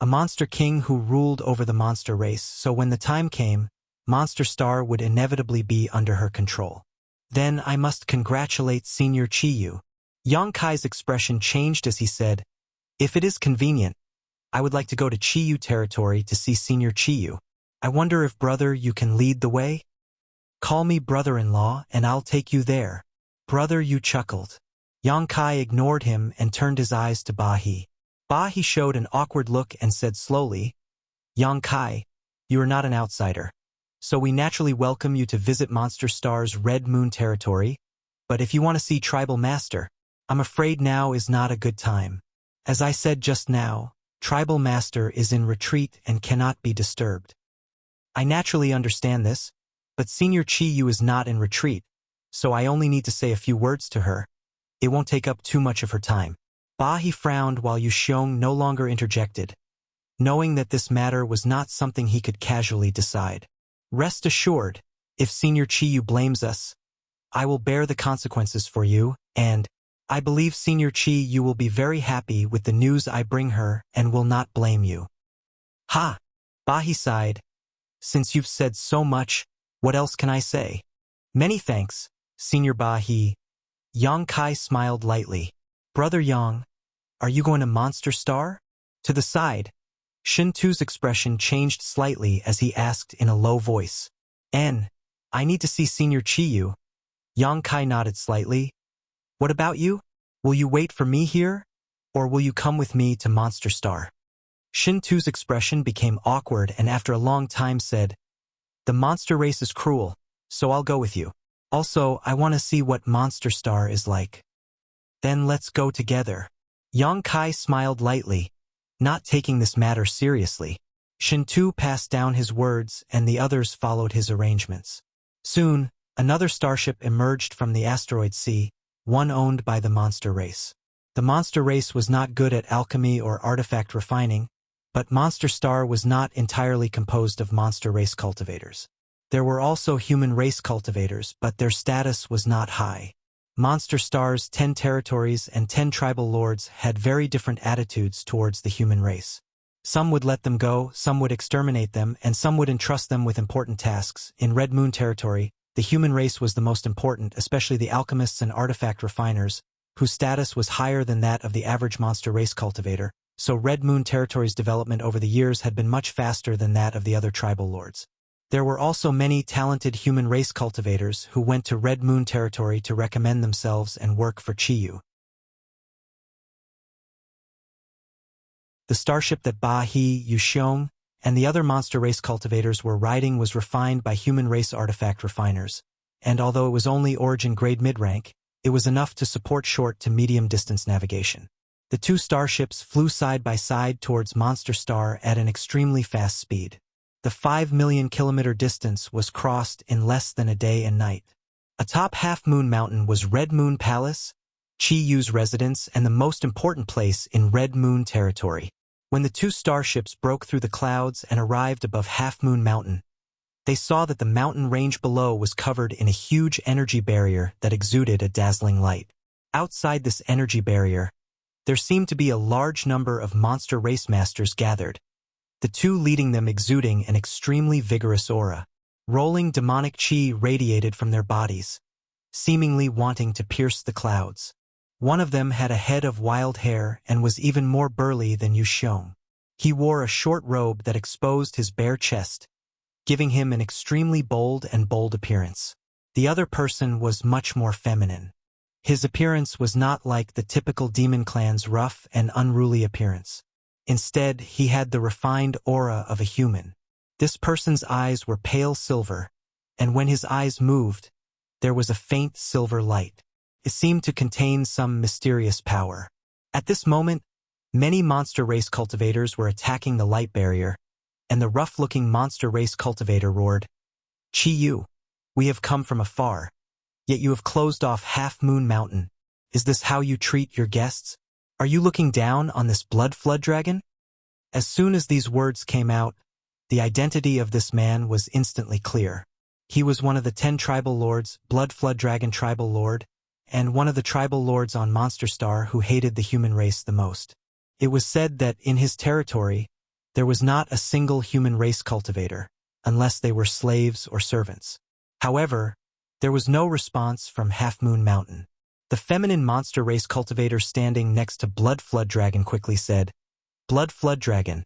A Monster King who ruled over the monster race, so when the time came, Monster Star would inevitably be under her control. Then I must congratulate Senior Chiyu. Yang Kai's expression changed as he said, If it is convenient, I would like to go to Chiyu territory to see Senior Chiyu. I wonder if brother you can lead the way? Call me brother-in-law and I'll take you there. Brother Yu chuckled. Yang Kai ignored him and turned his eyes to Bahi. Bahi showed an awkward look and said slowly, Yang Kai, you are not an outsider, so we naturally welcome you to visit Monster Star's Red Moon territory, but if you want to see Tribal Master, I'm afraid now is not a good time. As I said just now, Tribal Master is in retreat and cannot be disturbed. I naturally understand this, but Senior Chiyu is not in retreat, so I only need to say a few words to her. It won't take up too much of her time. Bahi frowned while Yu Xiong no longer interjected, knowing that this matter was not something he could casually decide. Rest assured, if Senior Chiyu blames us, I will bear the consequences for you, and I believe Senior Chiyu will be very happy with the news I bring her and will not blame you. Ha! Bahi sighed. Since you've said so much, what else can I say? Many thanks, Senior Bahi. Yang Kai smiled lightly. Brother Yang, are you going to Monster Star? To the side, Shin Tu's expression changed slightly as he asked in a low voice. I need to see Senior Chiyu. Yang Kai nodded slightly. What about you? Will you wait for me here? Or will you come with me to Monster Star? Shin Tu's expression became awkward and after a long time said, The monster race is cruel, so I'll go with you. Also, I want to see what Monster Star is like. Then let's go together. Yang Kai smiled lightly, not taking this matter seriously. Shin Tu passed down his words and the others followed his arrangements. Soon, another starship emerged from the asteroid sea, one owned by the monster race. The monster race was not good at alchemy or artifact refining, but Monster Star was not entirely composed of monster race cultivators. There were also human race cultivators, but their status was not high. Monster Star's 10 territories and 10 tribal lords had very different attitudes towards the human race. Some would let them go, some would exterminate them, and some would entrust them with important tasks. In Red Moon territory, the human race was the most important, especially the alchemists and artifact refiners, whose status was higher than that of the average monster race cultivator, so Red Moon territory's development over the years had been much faster than that of the other tribal lords. There were also many talented human race cultivators who went to Red Moon territory to recommend themselves and work for Chiyu. The starship that Ba He, Yuxiong, and the other monster race cultivators were riding was refined by human race artifact refiners, and although it was only origin grade mid-rank, it was enough to support short to medium distance navigation. The two starships flew side by side towards Monster Star at an extremely fast speed. The 5 million kilometer distance was crossed in less than a day and night. Atop Half Moon Mountain was Red Moon Palace, Chiyu's residence, and the most important place in Red Moon territory. When the two starships broke through the clouds and arrived above Half Moon Mountain, they saw that the mountain range below was covered in a huge energy barrier that exuded a dazzling light. Outside this energy barrier, there seemed to be a large number of monster race masters gathered, the two leading them exuding an extremely vigorous aura. Rolling demonic chi radiated from their bodies, seemingly wanting to pierce the clouds. One of them had a head of wild hair and was even more burly than Yuxiong. He wore a short robe that exposed his bare chest, giving him an extremely bold appearance. The other person was much more feminine. His appearance was not like the typical demon clan's rough and unruly appearance. Instead, he had the refined aura of a human. This person's eyes were pale silver, and when his eyes moved, there was a faint silver light. It seemed to contain some mysterious power. At this moment, many monster race cultivators were attacking the light barrier, and the rough-looking monster race cultivator roared, "Chiyu, we have come from afar, yet you have closed off Half Moon Mountain. Is this how you treat your guests? Are you looking down on this blood flood dragon?" As soon as these words came out, the identity of this man was instantly clear. He was one of the 10 tribal lords, Blood Flood Dragon tribal lord, and one of the tribal lords on Monster Star who hated the human race the most. It was said that in his territory, there was not a single human race cultivator, unless they were slaves or servants. However, there was no response from Half Moon Mountain. The feminine monster race cultivator standing next to Blood Flood Dragon quickly said, "Blood Flood Dragon,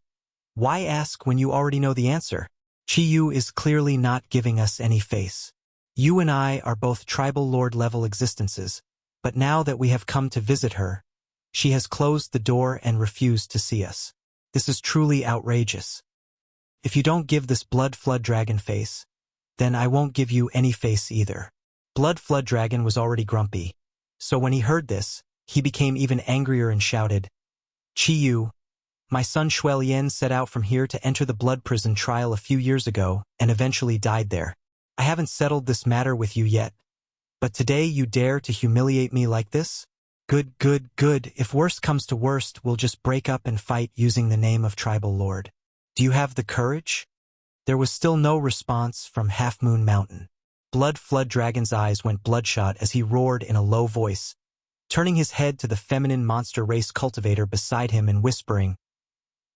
why ask when you already know the answer? Chiyu is clearly not giving us any face. You and I are both tribal lord level existences, but now that we have come to visit her, she has closed the door and refused to see us. This is truly outrageous. If you don't give this Blood Flood Dragon face, then I won't give you any face either." Blood Flood Dragon was already grumpy, so when he heard this, he became even angrier and shouted, "Chiyu, my son Shuelian set out from here to enter the blood prison trial a few years ago and eventually died there. I haven't settled this matter with you yet, but today you dare to humiliate me like this? Good, good, good. If worst comes to worst, we'll just break up and fight using the name of tribal lord. Do you have the courage?" There was still no response from Half Moon Mountain. Blood Flood Dragon's eyes went bloodshot as he roared in a low voice, turning his head to the feminine monster race cultivator beside him and whispering,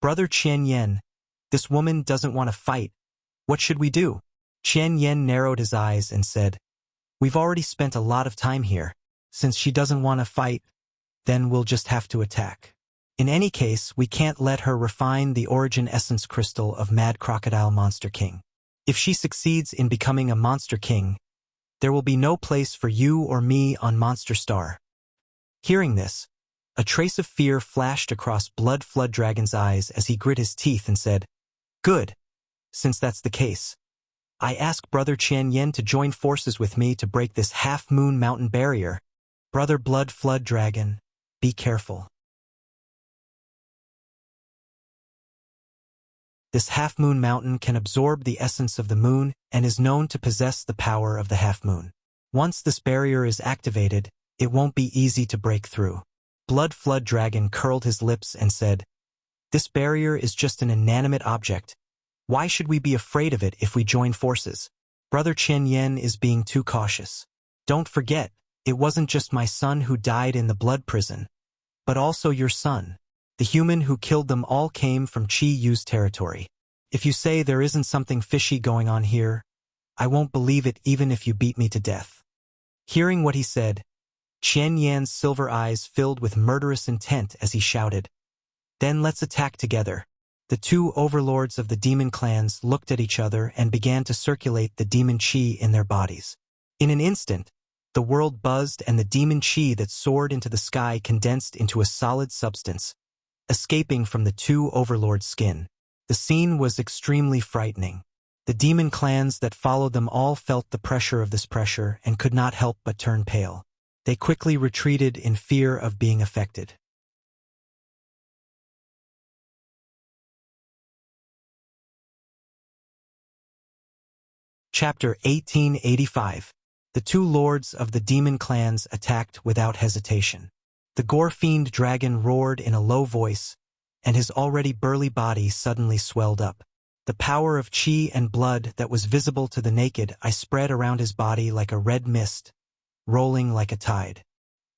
"Brother Qian Yen, this woman doesn't want to fight. What should we do?" Qian Yen narrowed his eyes and said, "We've already spent a lot of time here. Since she doesn't want to fight, then we'll just have to attack. In any case, we can't let her refine the origin essence crystal of Mad Crocodile Monster King. If she succeeds in becoming a Monster King, there will be no place for you or me on Monster Star." Hearing this, a trace of fear flashed across Blood Flood Dragon's eyes as he grit his teeth and said, "Good. Since that's the case, I ask Brother Qian Yen to join forces with me to break this Half Moon Mountain barrier. Brother Blood Flood Dragon, be careful. This Half Moon Mountain can absorb the essence of the moon and is known to possess the power of the half moon. Once this barrier is activated, it won't be easy to break through." Blood Flood Dragon curled his lips and said, "This barrier is just an inanimate object. Why should we be afraid of it if we join forces? Brother Qian Yen is being too cautious. Don't forget, It wasn't just my son who died in the blood prison, but also your son. The human who killed them all came from Qi Yu's territory. If you say there isn't something fishy going on here, I won't believe it even if you beat me to death." Hearing what he said, Qian Yan's silver eyes filled with murderous intent as he shouted, "Then let's attack together." The two overlords of the demon clans looked at each other and began to circulate the demon qi in their bodies. In an instant, the world buzzed and the demon qi that soared into the sky condensed into a solid substance, escaping from the two overlords' skin. The scene was extremely frightening. The demon clans that followed them all felt the pressure of this pressure and could not help but turn pale. They quickly retreated in fear of being affected. Chapter 1885. The two lords of the demon clans attacked without hesitation. The gore-fiend dragon roared in a low voice, and his already burly body suddenly swelled up. The power of qi and blood that was visible to the naked eye spread around his body like a red mist, rolling like a tide.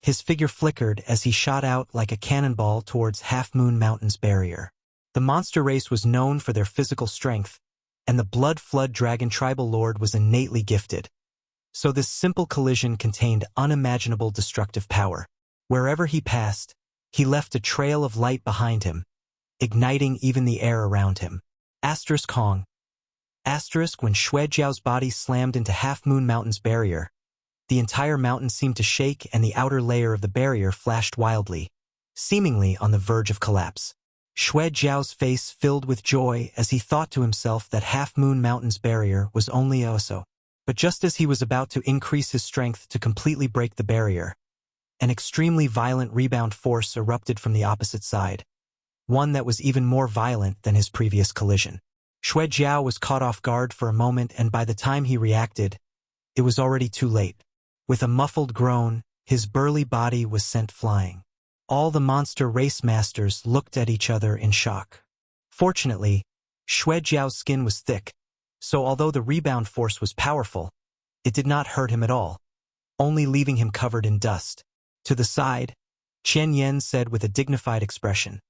His figure flickered as he shot out like a cannonball towards Half Moon Mountain's barrier. The monster race was known for their physical strength, and the Blood Flood Dragon tribal lord was innately gifted. So this simple collision contained unimaginable destructive power. Wherever he passed, he left a trail of light behind him, igniting even the air around him. Asterisk Hong. Asterisk when Xue Jiao's body slammed into Half Moon Mountain's barrier, the entire mountain seemed to shake and the outer layer of the barrier flashed wildly, seemingly on the verge of collapse. Xue Jiao's face filled with joy as he thought to himself that Half Moon Mountain's barrier was only a so. But just as he was about to increase his strength to completely break the barrier, an extremely violent rebound force erupted from the opposite side, one that was even more violent than his previous collision. Xue Jiao was caught off guard for a moment, and by the time he reacted, it was already too late. With a muffled groan, his burly body was sent flying. All the monster race masters looked at each other in shock. Fortunately, Xue Jiao's skin was thick, so although the rebound force was powerful, it did not hurt him at all, only leaving him covered in dust. To the side, Qian Yan said with a dignified expression,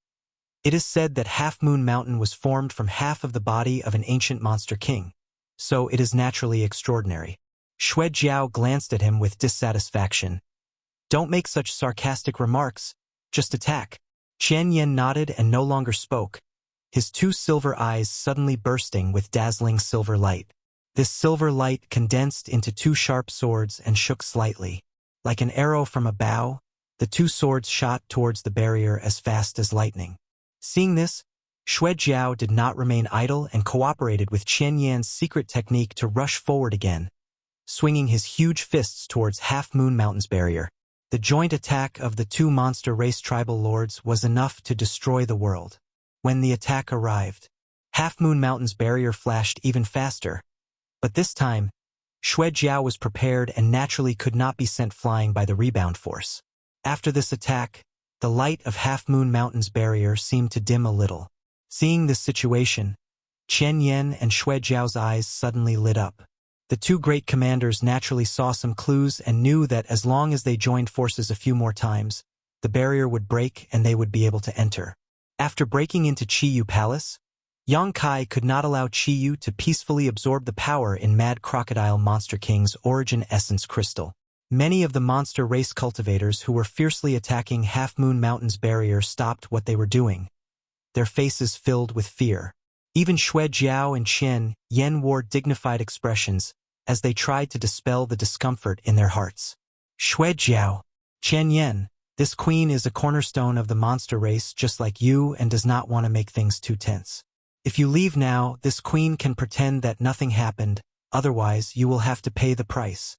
"It is said that Half Moon Mountain was formed from half of the body of an ancient monster king, so it is naturally extraordinary." Xue Jiao glanced at him with dissatisfaction. "Don't make such sarcastic remarks, just attack." Qian Yan nodded and no longer spoke, his two silver eyes suddenly bursting with dazzling silver light. This silver light condensed into two sharp swords and shook slightly. Like an arrow from a bow, the two swords shot towards the barrier as fast as lightning. Seeing this, Xue Jiao did not remain idle and cooperated with Qian Yan's secret technique to rush forward again, swinging his huge fists towards Half Moon Mountain's barrier. The joint attack of the two monster race tribal lords was enough to destroy the world. When the attack arrived, Half Moon Mountain's barrier flashed even faster, but this time, Xue Jiao was prepared and naturally could not be sent flying by the rebound force. After this attack, the light of Half Moon Mountain's barrier seemed to dim a little. Seeing this situation, Qian Yan and Xue Jiao's eyes suddenly lit up. The two great commanders naturally saw some clues and knew that as long as they joined forces a few more times, the barrier would break and they would be able to enter. After breaking into Qiyu Palace, Yang Kai could not allow Qiyu to peacefully absorb the power in Mad Crocodile Monster King's Origin Essence Crystal. Many of the monster race cultivators who were fiercely attacking Half Moon Mountain's barrier stopped what they were doing, their faces filled with fear. Even Xue Jiao and Qian Yan wore dignified expressions as they tried to dispel the discomfort in their hearts. "Xue Jiao, Qian Yan, this queen is a cornerstone of the monster race just like you and does not want to make things too tense. If you leave now, this queen can pretend that nothing happened, otherwise you will have to pay the price."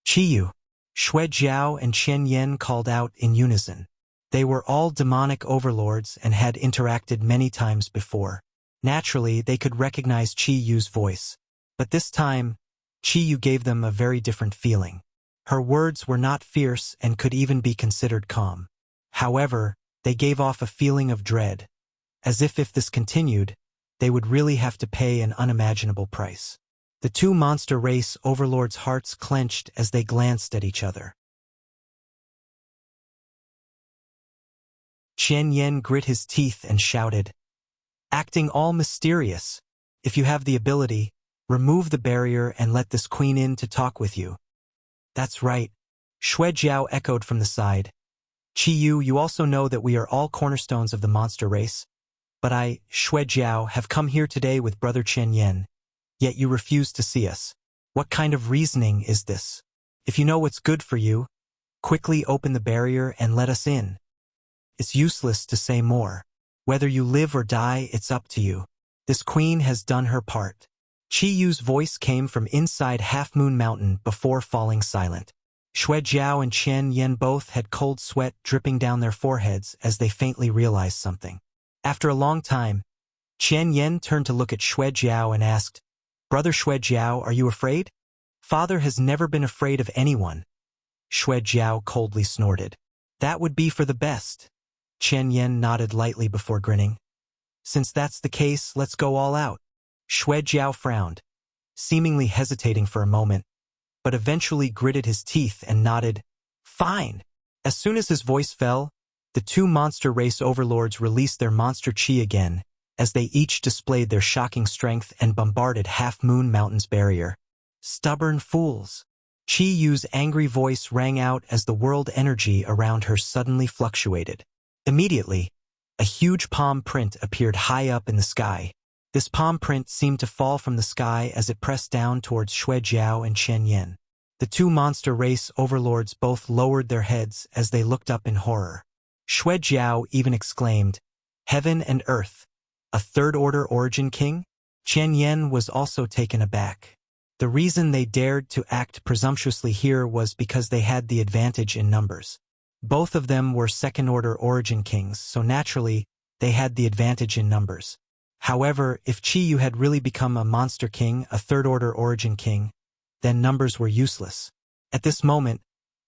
"Qiyu," Xue Jiao and Qian Yan called out in unison. They were all demonic overlords and had interacted many times before. Naturally, they could recognize Qiyu's voice. But this time, Qiyu gave them a very different feeling. Her words were not fierce and could even be considered calm. However, they gave off a feeling of dread, as if this continued, they would really have to pay an unimaginable price. The two monster race overlords' hearts clenched as they glanced at each other. Qian Yen grit his teeth and shouted, acting all mysterious, if you have the ability, remove the barrier and let this queen in to talk with you. That's right, Xue Jiao echoed from the side. Qi Yu, you also know that we are all cornerstones of the monster race. But I, Xue Jiao, have come here today with Brother Qian Yen, yet you refuse to see us. What kind of reasoning is this? If you know what's good for you, quickly open the barrier and let us in. It's useless to say more. Whether you live or die, it's up to you. This queen has done her part. Qi Yu's voice came from inside Half Moon Mountain before falling silent. Xue Jiao and Qian Yen both had cold sweat dripping down their foreheads as they faintly realized something. After a long time, Qian Yen turned to look at Xue Jiao and asked, Brother Xue Jiao, are you afraid? Father has never been afraid of anyone. Xue Jiao coldly snorted. That would be for the best. Qian Yen nodded lightly before grinning. Since that's the case, let's go all out. Xue Jiao frowned, seemingly hesitating for a moment, but eventually gritted his teeth and nodded, fine. As soon as his voice fell, the two monster race overlords released their monster chi again, as they each displayed their shocking strength and bombarded Half Moon Mountain's barrier. Stubborn fools. Qi Yu's angry voice rang out as the world energy around her suddenly fluctuated. Immediately, a huge palm print appeared high up in the sky. This palm print seemed to fall from the sky as it pressed down towards Xue Jiao and Qian Yen. The two monster race overlords both lowered their heads as they looked up in horror. Xue Jiao even exclaimed, Heaven and earth, a third-order origin king? Qian Yen was also taken aback. The reason they dared to act presumptuously here was because they had the advantage in numbers. Both of them were second-order origin kings, so naturally, they had the advantage in numbers. However, if Qi Yu had really become a monster king, a third-order origin king, then numbers were useless. At this moment,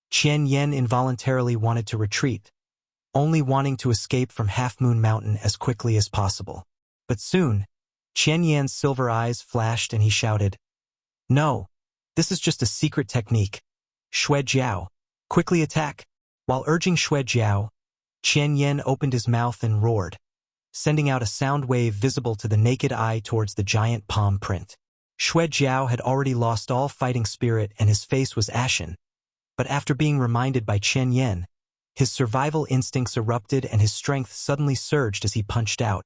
Qian Yen involuntarily wanted to retreat, only wanting to escape from Half Moon Mountain as quickly as possible. But soon, Qian Yan's silver eyes flashed and he shouted, No, this is just a secret technique. Xue Jiao, quickly attack. While urging Xue Jiao, Qian Yen opened his mouth and roared, sending out a sound wave visible to the naked eye towards the giant palm print. Xue Jiao had already lost all fighting spirit and his face was ashen. But after being reminded by Qian Yen, his survival instincts erupted and his strength suddenly surged as he punched out,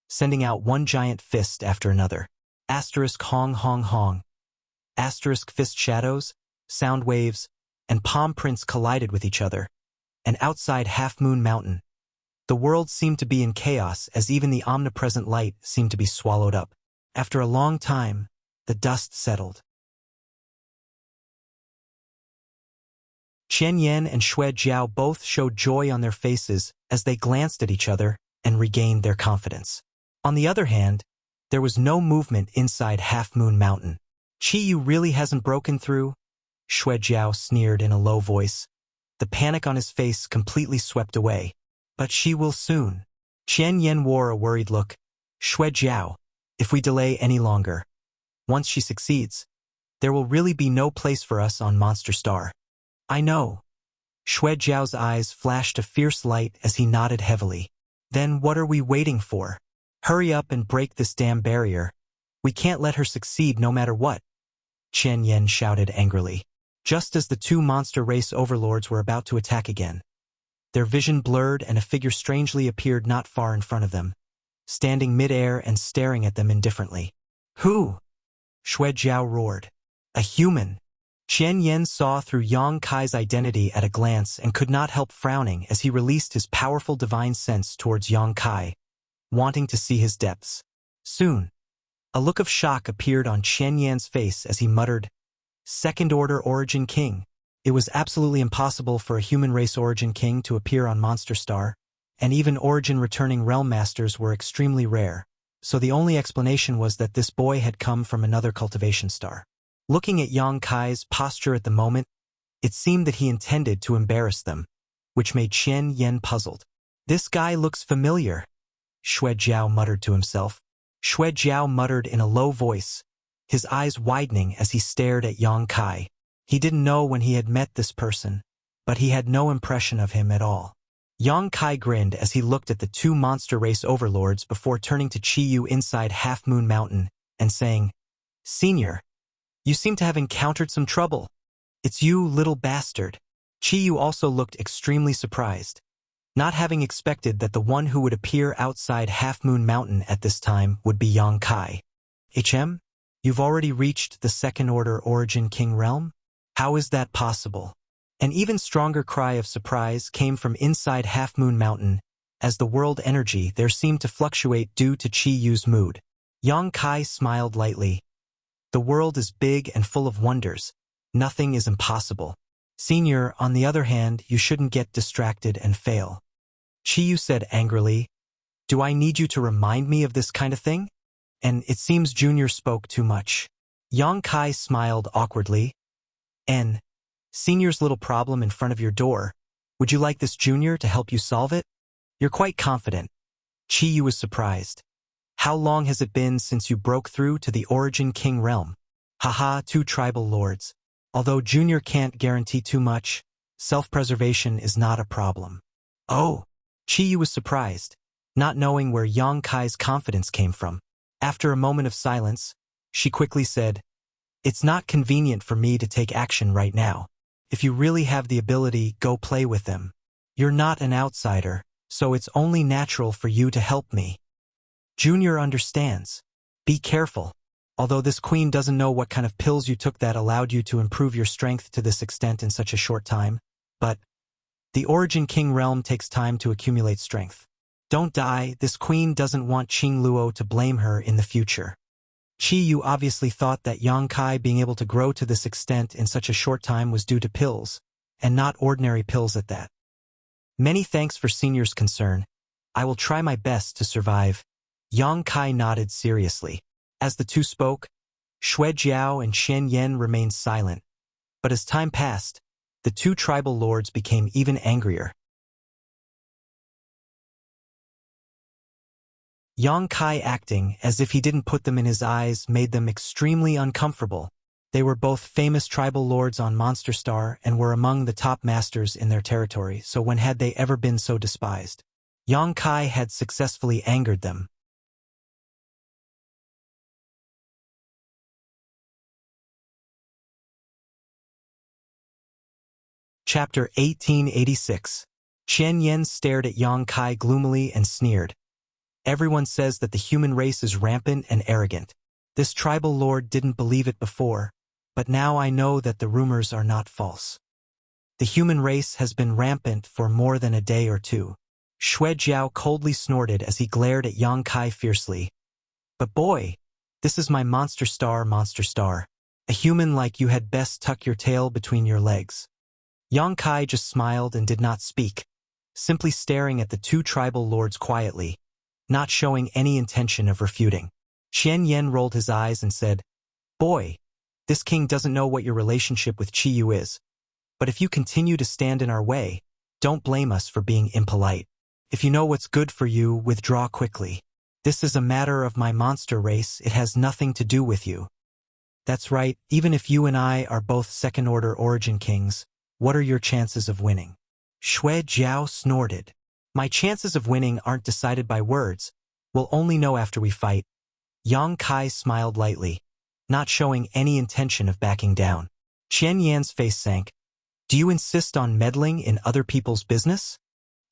sending out one giant fist after another. Asterisk hong hong hong. Asterisk fist shadows, sound waves, and palm prints collided with each other. And outside Half Moon Mountain, the world seemed to be in chaos as even the omnipresent light seemed to be swallowed up. After a long time, the dust settled. Qian Yen and Xue Jiao both showed joy on their faces as they glanced at each other and regained their confidence. On the other hand, there was no movement inside Half Moon Mountain. Qi Yu really hasn't broken through? Xue Jiao sneered in a low voice. The panic on his face completely swept away. But she will soon. Qian Yen wore a worried look. Xue Jiao, if we delay any longer, once she succeeds, there will really be no place for us on Monster Star. I know. Xue Jiao's eyes flashed a fierce light as he nodded heavily. Then what are we waiting for? Hurry up and break this damn barrier. We can't let her succeed no matter what. Qian Yen shouted angrily. Just as the two monster race overlords were about to attack again, their vision blurred and a figure strangely appeared not far in front of them, standing mid-air and staring at them indifferently. Who? Xue Jiao roared. A human. Qian Yen saw through Yang Kai's identity at a glance and could not help frowning as he released his powerful divine sense towards Yang Kai, wanting to see his depths. Soon, a look of shock appeared on Qian Yan's face as he muttered, Second-order origin king. It was absolutely impossible for a human race origin king to appear on Monster Star, and even origin returning realm masters were extremely rare, so the only explanation was that this boy had come from another cultivation star. Looking at Yang Kai's posture at the moment, it seemed that he intended to embarrass them, which made Qian Yen puzzled. This guy looks familiar, Xue Jiao muttered to himself. Xue Jiao muttered in a low voice, his eyes widening as he stared at Yang Kai. He didn't know when he had met this person, but he had no impression of him at all. Yang Kai grinned as he looked at the two monster race overlords before turning to Chi Yu inside Half Moon Mountain and saying, "Senior, you seem to have encountered some trouble. It's you, little bastard." Chi Yu also looked extremely surprised, not having expected that the one who would appear outside Half Moon Mountain at this time would be Yang Kai. You've already reached the Second Order Origin King realm? How is that possible?" An even stronger cry of surprise came from inside Half Moon Mountain, as the world energy there seemed to fluctuate due to Chi Yu's mood. Yang Kai smiled lightly. "The world is big and full of wonders. Nothing is impossible. Senior, on the other hand, you shouldn't get distracted and fail." Chi Yu said angrily, "Do I need you to remind me of this kind of thing?" And it seems Junior spoke too much. Yang Kai smiled awkwardly. Senior's little problem in front of your door. Would you like this Junior to help you solve it? You're quite confident." Chi Yu was surprised. "How long has it been since you broke through to the Origin King realm?" "Haha, two tribal lords. Although Junior can't guarantee too much, self-preservation is not a problem." "Oh." Chi Yu was surprised, not knowing where Yang Kai's confidence came from. After a moment of silence, she quickly said, "It's not convenient for me to take action right now. If you really have the ability, go play with them. You're not an outsider, so it's only natural for you to help me." Junior understands. Be careful. Although this queen doesn't know what kind of pills you took that allowed you to improve your strength to this extent in such a short time, but the Origin King realm takes time to accumulate strength. Don't die. This queen doesn't want Qing Luo to blame her in the future. Chi Yu obviously thought that Yang Kai being able to grow to this extent in such a short time was due to pills, and not ordinary pills at that. "Many thanks for Senior's concern. I will try my best to survive." Yang Kai nodded seriously. As the two spoke, Xue Jiao and Qian Yan remained silent, but as time passed, the two tribal lords became even angrier. Yang Kai acting as if he didn't put them in his eyes made them extremely uncomfortable. They were both famous tribal lords on Monster Star and were among the top masters in their territory, so when had they ever been so despised? Yang Kai had successfully angered them. Chapter 1886. Qian Yan stared at Yang Kai gloomily and sneered. "Everyone says that the human race is rampant and arrogant. This tribal lord didn't believe it before, but now I know that the rumors are not false. The human race has been rampant for more than a day or two." Xue Jiao coldly snorted as he glared at Yang Kai fiercely. "But boy, this is my Monster Star, Monster Star. A human like you had best tuck your tail between your legs." Yang Kai just smiled and did not speak, simply staring at the two tribal lords quietly, not showing any intention of refuting. Qian Yan rolled his eyes and said, "Boy, this king doesn't know what your relationship with Chi Yu is. But if you continue to stand in our way, don't blame us for being impolite. If you know what's good for you, withdraw quickly. This is a matter of my monster race, it has nothing to do with you." "That's right, even if you and I are both second-order origin kings, what are your chances of winning?" Xue Jiao snorted. "My chances of winning aren't decided by words. We'll only know after we fight." Yang Kai smiled lightly, not showing any intention of backing down. Qian Yan's face sank. "Do you insist on meddling in other people's business?"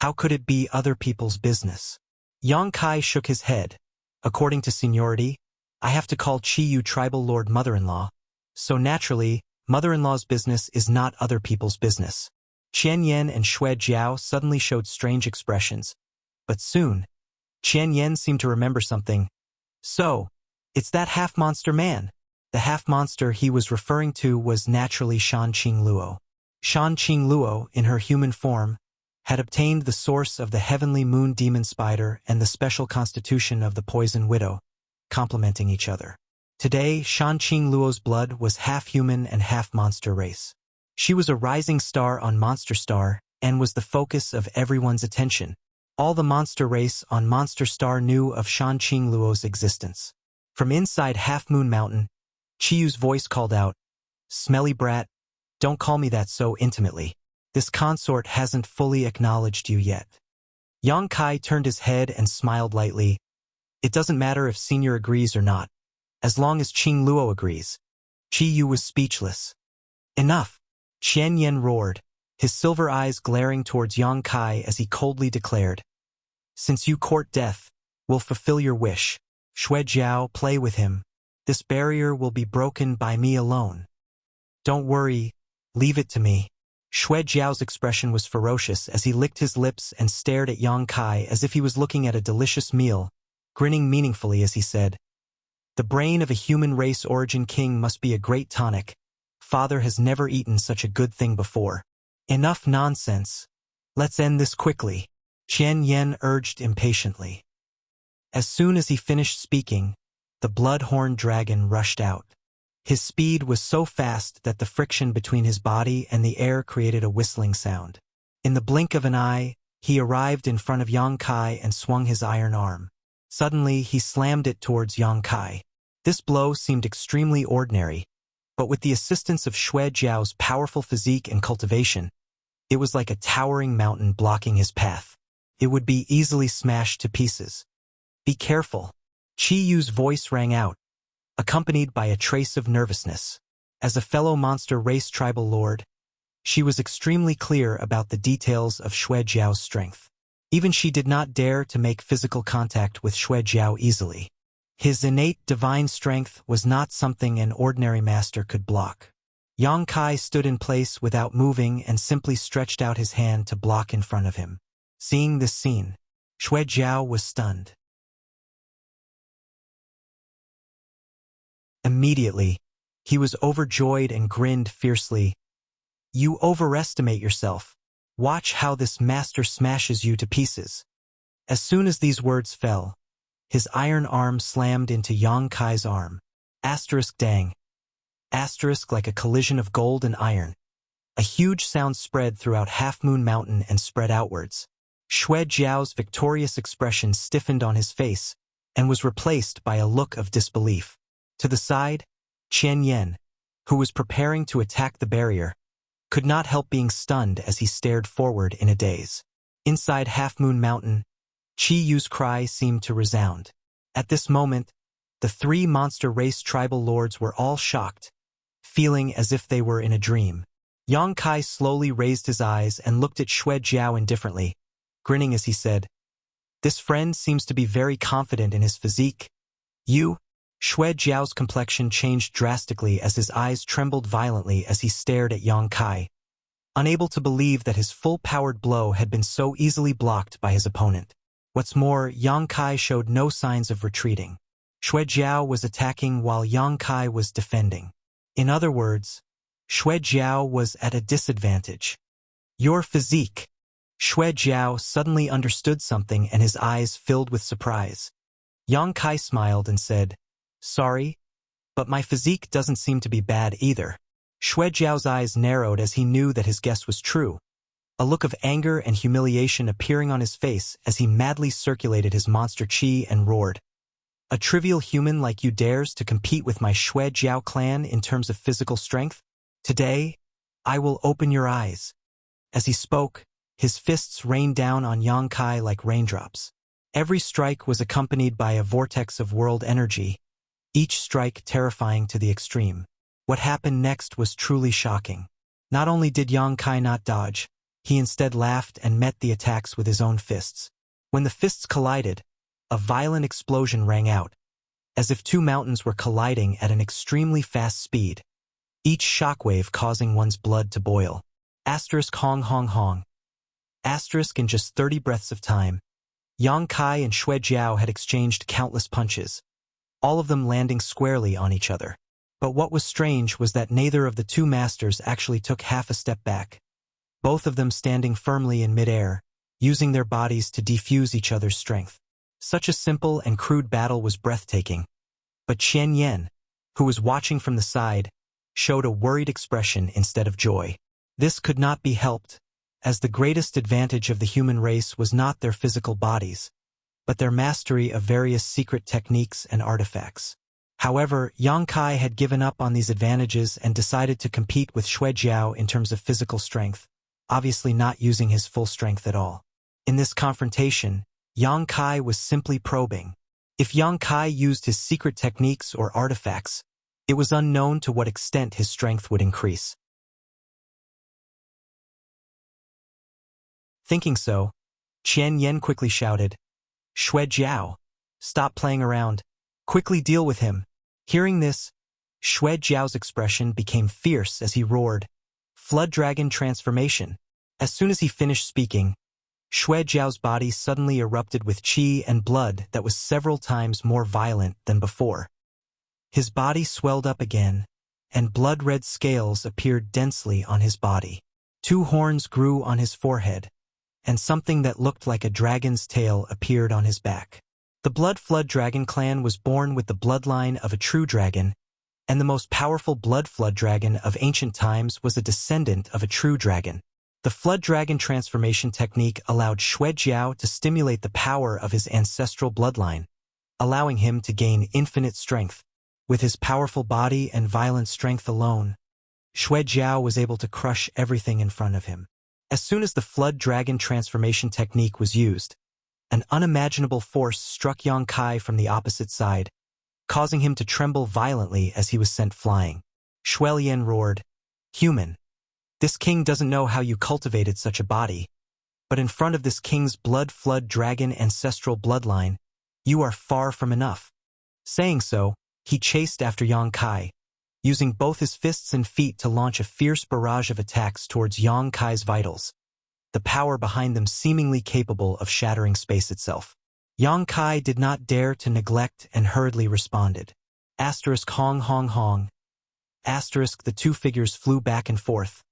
"How could it be other people's business?" Yang Kai shook his head. "According to seniority, I have to call Chi Yu tribal lord mother-in-law, so naturally, mother-in-law's business is not other people's business." Qian Yan and Xue Jiao suddenly showed strange expressions, but soon, Qian Yan seemed to remember something. "So, it's that half-monster man." The half-monster he was referring to was naturally Shan Qing Luo. Shan Qing Luo, in her human form, had obtained the source of the heavenly moon demon spider and the special constitution of the poison widow, complementing each other. Today, Shan Qing Luo's blood was half-human and half-monster race. She was a rising star on Monster Star and was the focus of everyone's attention. All the monster race on Monster Star knew of Shan Qing Luo's existence. From inside Half Moon Mountain, Chi Yu's voice called out, "Smelly brat, don't call me that so intimately." This consort hasn't fully acknowledged you yet. Yang Kai turned his head and smiled lightly. It doesn't matter if Senior agrees or not, as long as Qing Luo agrees. Qi Yu was speechless. Enough! Qian Yen roared, his silver eyes glaring towards Yang Kai as he coldly declared. Since you court death, we'll fulfill your wish. Xue Jiao, play with him. This barrier will be broken by me alone. Don't worry, leave it to me. Xue Jiao's expression was ferocious as he licked his lips and stared at Yang Kai as if he was looking at a delicious meal, grinning meaningfully as he said, The brain of a human race origin king must be a great tonic. Father has never eaten such a good thing before. Enough nonsense. Let's end this quickly. Qian Yen urged impatiently. As soon as he finished speaking, the blood-horned dragon rushed out. His speed was so fast that the friction between his body and the air created a whistling sound. In the blink of an eye, he arrived in front of Yang Kai and swung his iron arm. Suddenly, he slammed it towards Yang Kai. This blow seemed extremely ordinary, but with the assistance of Xue Jiao's powerful physique and cultivation, it was like a towering mountain blocking his path. It would be easily smashed to pieces. Be careful. Qi Yu's voice rang out, accompanied by a trace of nervousness. As a fellow monster race tribal lord, she was extremely clear about the details of Xue Jiao's strength. Even she did not dare to make physical contact with Xue Jiao easily. His innate divine strength was not something an ordinary master could block. Yang Kai stood in place without moving and simply stretched out his hand to block in front of him. Seeing this scene, Xue Jiao was stunned. Immediately, he was overjoyed and grinned fiercely. You overestimate yourself. Watch how this master smashes you to pieces. As soon as these words fell, his iron arm slammed into Yang Kai's arm. Asterisk dang. Asterisk like a collision of gold and iron. A huge sound spread throughout Half Moon Mountain and spread outwards. Xue Jiao's victorious expression stiffened on his face and was replaced by a look of disbelief. To the side, Qian Yen, who was preparing to attack the barrier, could not help being stunned as he stared forward in a daze. Inside Half Moon Mountain, Qi Yu's cry seemed to resound. At this moment, the three monster race tribal lords were all shocked, feeling as if they were in a dream. Yang Kai slowly raised his eyes and looked at Xue Jiao indifferently, grinning as he said, This friend seems to be very confident in his physique. You? Xue Jiao's complexion changed drastically as his eyes trembled violently as he stared at Yang Kai, unable to believe that his full-powered blow had been so easily blocked by his opponent. What's more, Yang Kai showed no signs of retreating. Xue Jiao was attacking while Yang Kai was defending. In other words, Xue Jiao was at a disadvantage. Your physique. Xue Jiao suddenly understood something and his eyes filled with surprise. Yang Kai smiled and said, Sorry, but my physique doesn't seem to be bad either. Xue Jiao's eyes narrowed as he knew that his guess was true, a look of anger and humiliation appearing on his face as he madly circulated his monster qi and roared. A trivial human like you dares to compete with my Xue Jiao clan in terms of physical strength? Today, I will open your eyes. As he spoke, his fists rained down on Yang Kai like raindrops. Every strike was accompanied by a vortex of world energy, each strike terrifying to the extreme. What happened next was truly shocking. Not only did Yang Kai not dodge, he instead laughed and met the attacks with his own fists. When the fists collided, a violent explosion rang out, as if two mountains were colliding at an extremely fast speed, each shockwave causing one's blood to boil. Asterisk hong hong hong. Asterisk in just 30 breaths of time, Yang Kai and Xue Jiao had exchanged countless punches, all of them landing squarely on each other. But what was strange was that neither of the two masters actually took half a step back, both of them standing firmly in midair, using their bodies to defuse each other's strength. Such a simple and crude battle was breathtaking. But Qian Yen, who was watching from the side, showed a worried expression instead of joy. This could not be helped, as the greatest advantage of the human race was not their physical bodies, but their mastery of various secret techniques and artifacts. However, Yang Kai had given up on these advantages and decided to compete with Xue Jiao in terms of physical strength. obviously not using his full strength at all. In this confrontation, Yang Kai was simply probing. If Yang Kai used his secret techniques or artifacts, it was unknown to what extent his strength would increase. Thinking so, Qian Yen quickly shouted, "Xue Jiao, stop playing around. Quickly deal with him." Hearing this, Xue Jiao's expression became fierce as he roared, "Flood Dragon Transformation." As soon as he finished speaking, Xue Jiao's body suddenly erupted with qi and blood that was several times more violent than before. His body swelled up again, and blood-red scales appeared densely on his body. 2 horns grew on his forehead, and something that looked like a dragon's tail appeared on his back. The Blood Flood Dragon clan was born with the bloodline of a true dragon, and the most powerful Blood Flood Dragon of ancient times was a descendant of a true dragon. The Flood Dragon transformation technique allowed Xue Jiao to stimulate the power of his ancestral bloodline, allowing him to gain infinite strength. With his powerful body and violent strength alone, Xue Jiao was able to crush everything in front of him. As soon as the Flood Dragon transformation technique was used, an unimaginable force struck Yang Kai from the opposite side, causing him to tremble violently as he was sent flying. Xue Lian roared, "Human, this king doesn't know how you cultivated such a body, but in front of this king's Blood Flood Dragon ancestral bloodline, you are far from enough." Saying so, he chased after Yang Kai, using both his fists and feet to launch a fierce barrage of attacks towards Yang Kai's vitals, the power behind them seemingly capable of shattering space itself. Yang Kai did not dare to neglect and hurriedly responded. Hong hong hong. The 2 figures flew back and forth,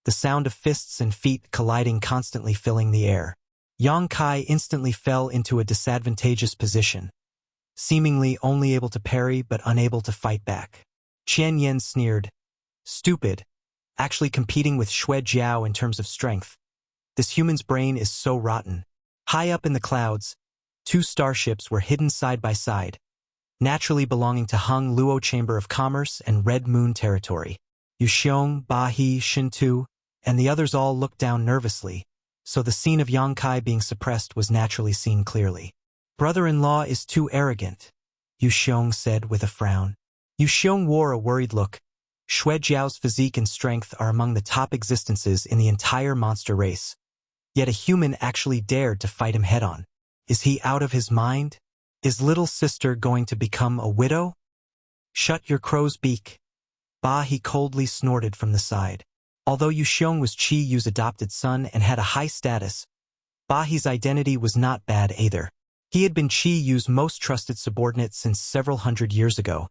the sound of fists and feet colliding constantly filling the air. Yang Kai instantly fell into a disadvantageous position, seemingly only able to parry but unable to fight back. Qian Yen sneered, "Stupid, actually competing with Xue Jiao in terms of strength. This human's brain is so rotten." High up in the clouds, 2 starships were hidden side by side, naturally belonging to Hung Luo Chamber of Commerce and Red Moon Territory. Yuxiong, Ba He, Shintu, and the others all looked down nervously, so the scene of Yang Kai being suppressed was naturally seen clearly. "Brother-in-law is too arrogant," Yuxiong said with a frown. Yuxiong wore a worried look. Xue Jiao's physique and strength are among the top existences in the entire monster race. Yet a human actually dared to fight him head-on. Is he out of his mind? Is little sister going to become a widow? "Shut your crow's beak." Ba He coldly snorted from the side. Although Yuxiong was Qi Yu's adopted son and had a high status, Ba He's identity was not bad either. He had been Qi Yu's most trusted subordinate since several hundred years ago,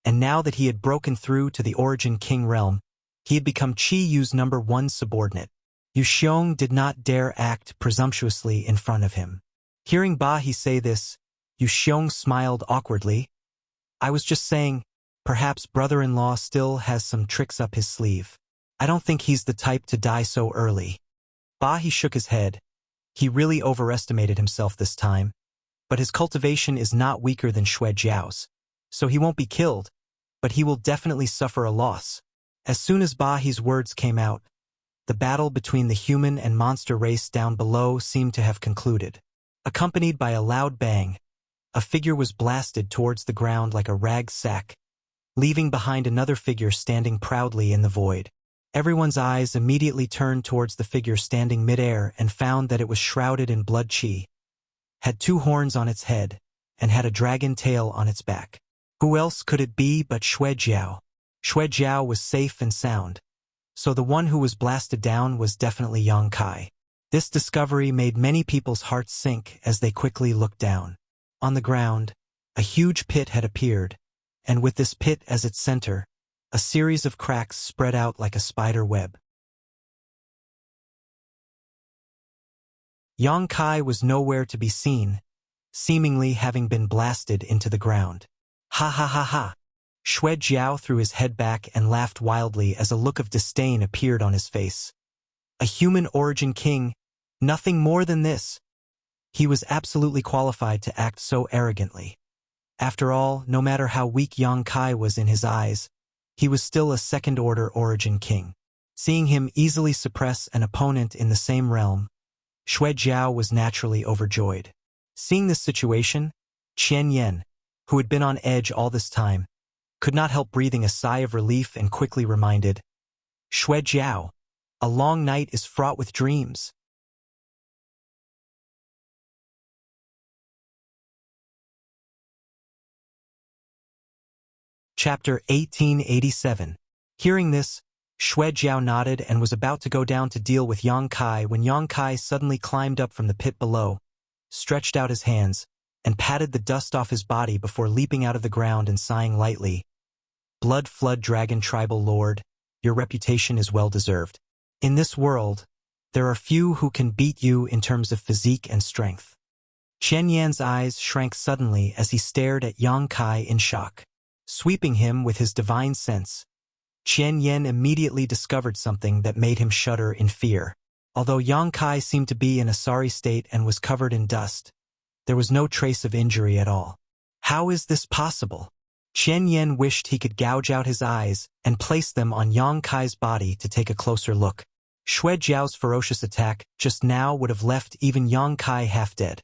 and now that he had broken through to the Origin King realm, he had become Qi Yu's #1 subordinate. Yuxiong did not dare act presumptuously in front of him. Hearing Ba He say this, Yuxiong smiled awkwardly. "I was just saying, perhaps brother-in-law still has some tricks up his sleeve. I don't think he's the type to die so early." Ba He shook his head. He really overestimated himself this time, but his cultivation is not weaker than Xue Jiao's, so he won't be killed, but he will definitely suffer a loss. As soon as Ba He's words came out, the battle between the human and monster race down below seemed to have concluded. Accompanied by a loud bang, a figure was blasted towards the ground like a rag sack, leaving behind another figure standing proudly in the void. Everyone's eyes immediately turned towards the figure standing midair and found that it was shrouded in blood qi, had 2 horns on its head, and had a dragon tail on its back. Who else could it be but Xue Jiao? Xue Jiao was safe and sound, so the one who was blasted down was definitely Yang Kai. This discovery made many people's hearts sink as they quickly looked down. On the ground, a huge pit had appeared, and with this pit as its center, a series of cracks spread out like a spider web. Yang Kai was nowhere to be seen, seemingly having been blasted into the ground. "Ha ha ha ha!" Xue Jiao threw his head back and laughed wildly as a look of disdain appeared on his face. A human origin king, nothing more than this. He was absolutely qualified to act so arrogantly. After all, no matter how weak Yang Kai was in his eyes, he was still a second-order origin king. Seeing him easily suppress an opponent in the same realm, Xue Jiao was naturally overjoyed. Seeing this situation, Qian Yan, who had been on edge all this time, could not help breathing a sigh of relief and quickly reminded, Xue Jiao, a long night is fraught with dreams. Chapter 1887. Hearing this, Xue Jiao nodded and was about to go down to deal with Yang Kai when Yang Kai suddenly climbed up from the pit below, stretched out his hands, and patted the dust off his body before leaping out of the ground and sighing lightly. Blood Flood Dragon Tribal Lord, your reputation is well deserved. In this world, there are few who can beat you in terms of physique and strength. Qian Yan's eyes shrank suddenly as he stared at Yang Kai in shock. Sweeping him with his divine sense, Qian Yan immediately discovered something that made him shudder in fear. Although Yang Kai seemed to be in a sorry state and was covered in dust, there was no trace of injury at all. How is this possible? Qian Yan wished he could gouge out his eyes and place them on Yang Kai's body to take a closer look. Xue Jiao's ferocious attack just now would have left even Yang Kai half dead.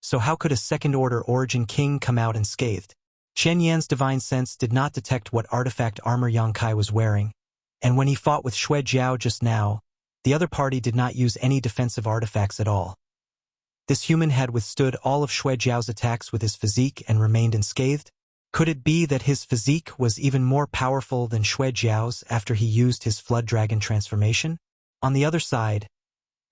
So how could a second-order origin king come out unscathed? Qian Yan's divine sense did not detect what artifact armor Yang Kai was wearing, and when he fought with Xue Jiao just now, the other party did not use any defensive artifacts at all. This human had withstood all of Xue Jiao's attacks with his physique and remained unscathed? Could it be that his physique was even more powerful than Xue Jiao's after he used his Flood Dragon transformation? On the other side,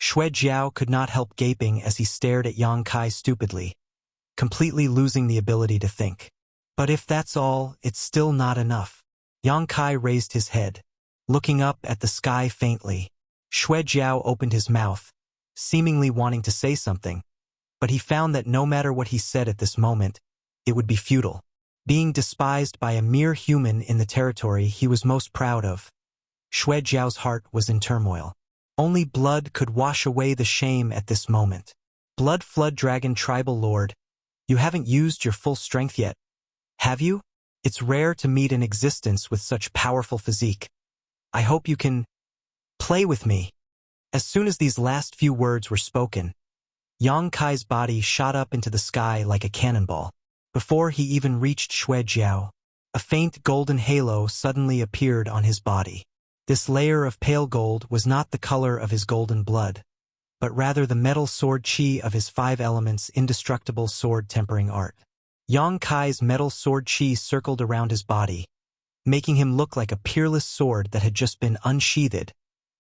Xue Jiao could not help gaping as he stared at Yang Kai stupidly, completely losing the ability to think. But if that's all, it's still not enough. Yang Kai raised his head, looking up at the sky faintly. Xue Jiao opened his mouth, seemingly wanting to say something, but he found that no matter what he said at this moment, it would be futile. Being despised by a mere human in the territory he was most proud of, Xue Jiao's heart was in turmoil. Only blood could wash away the shame at this moment. Blood Flood Dragon Tribal Lord, you haven't used your full strength yet, have you? It's rare to meet an existence with such powerful physique. I hope you can play with me. As soon as these last few words were spoken, Yang Kai's body shot up into the sky like a cannonball. Before he even reached Xue Jiao, a faint golden halo suddenly appeared on his body. This layer of pale gold was not the color of his golden blood, but rather the metal sword chi of his 5 elements indestructible sword tempering art. Yang Kai's metal sword chi circled around his body, making him look like a peerless sword that had just been unsheathed,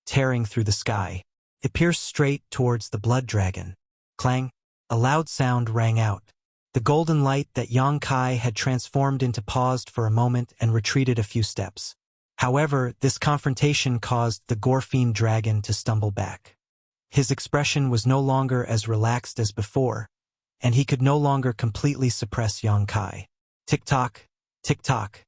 tearing through the sky. It pierced straight towards the blood dragon. Clang! A loud sound rang out. The golden light that Yang Kai had transformed into paused for a moment and retreated a few steps. However, this confrontation caused the Gorfiend dragon to stumble back. His expression was no longer as relaxed as before, and he could no longer completely suppress Yang Kai. Tick-tock, tick-tock.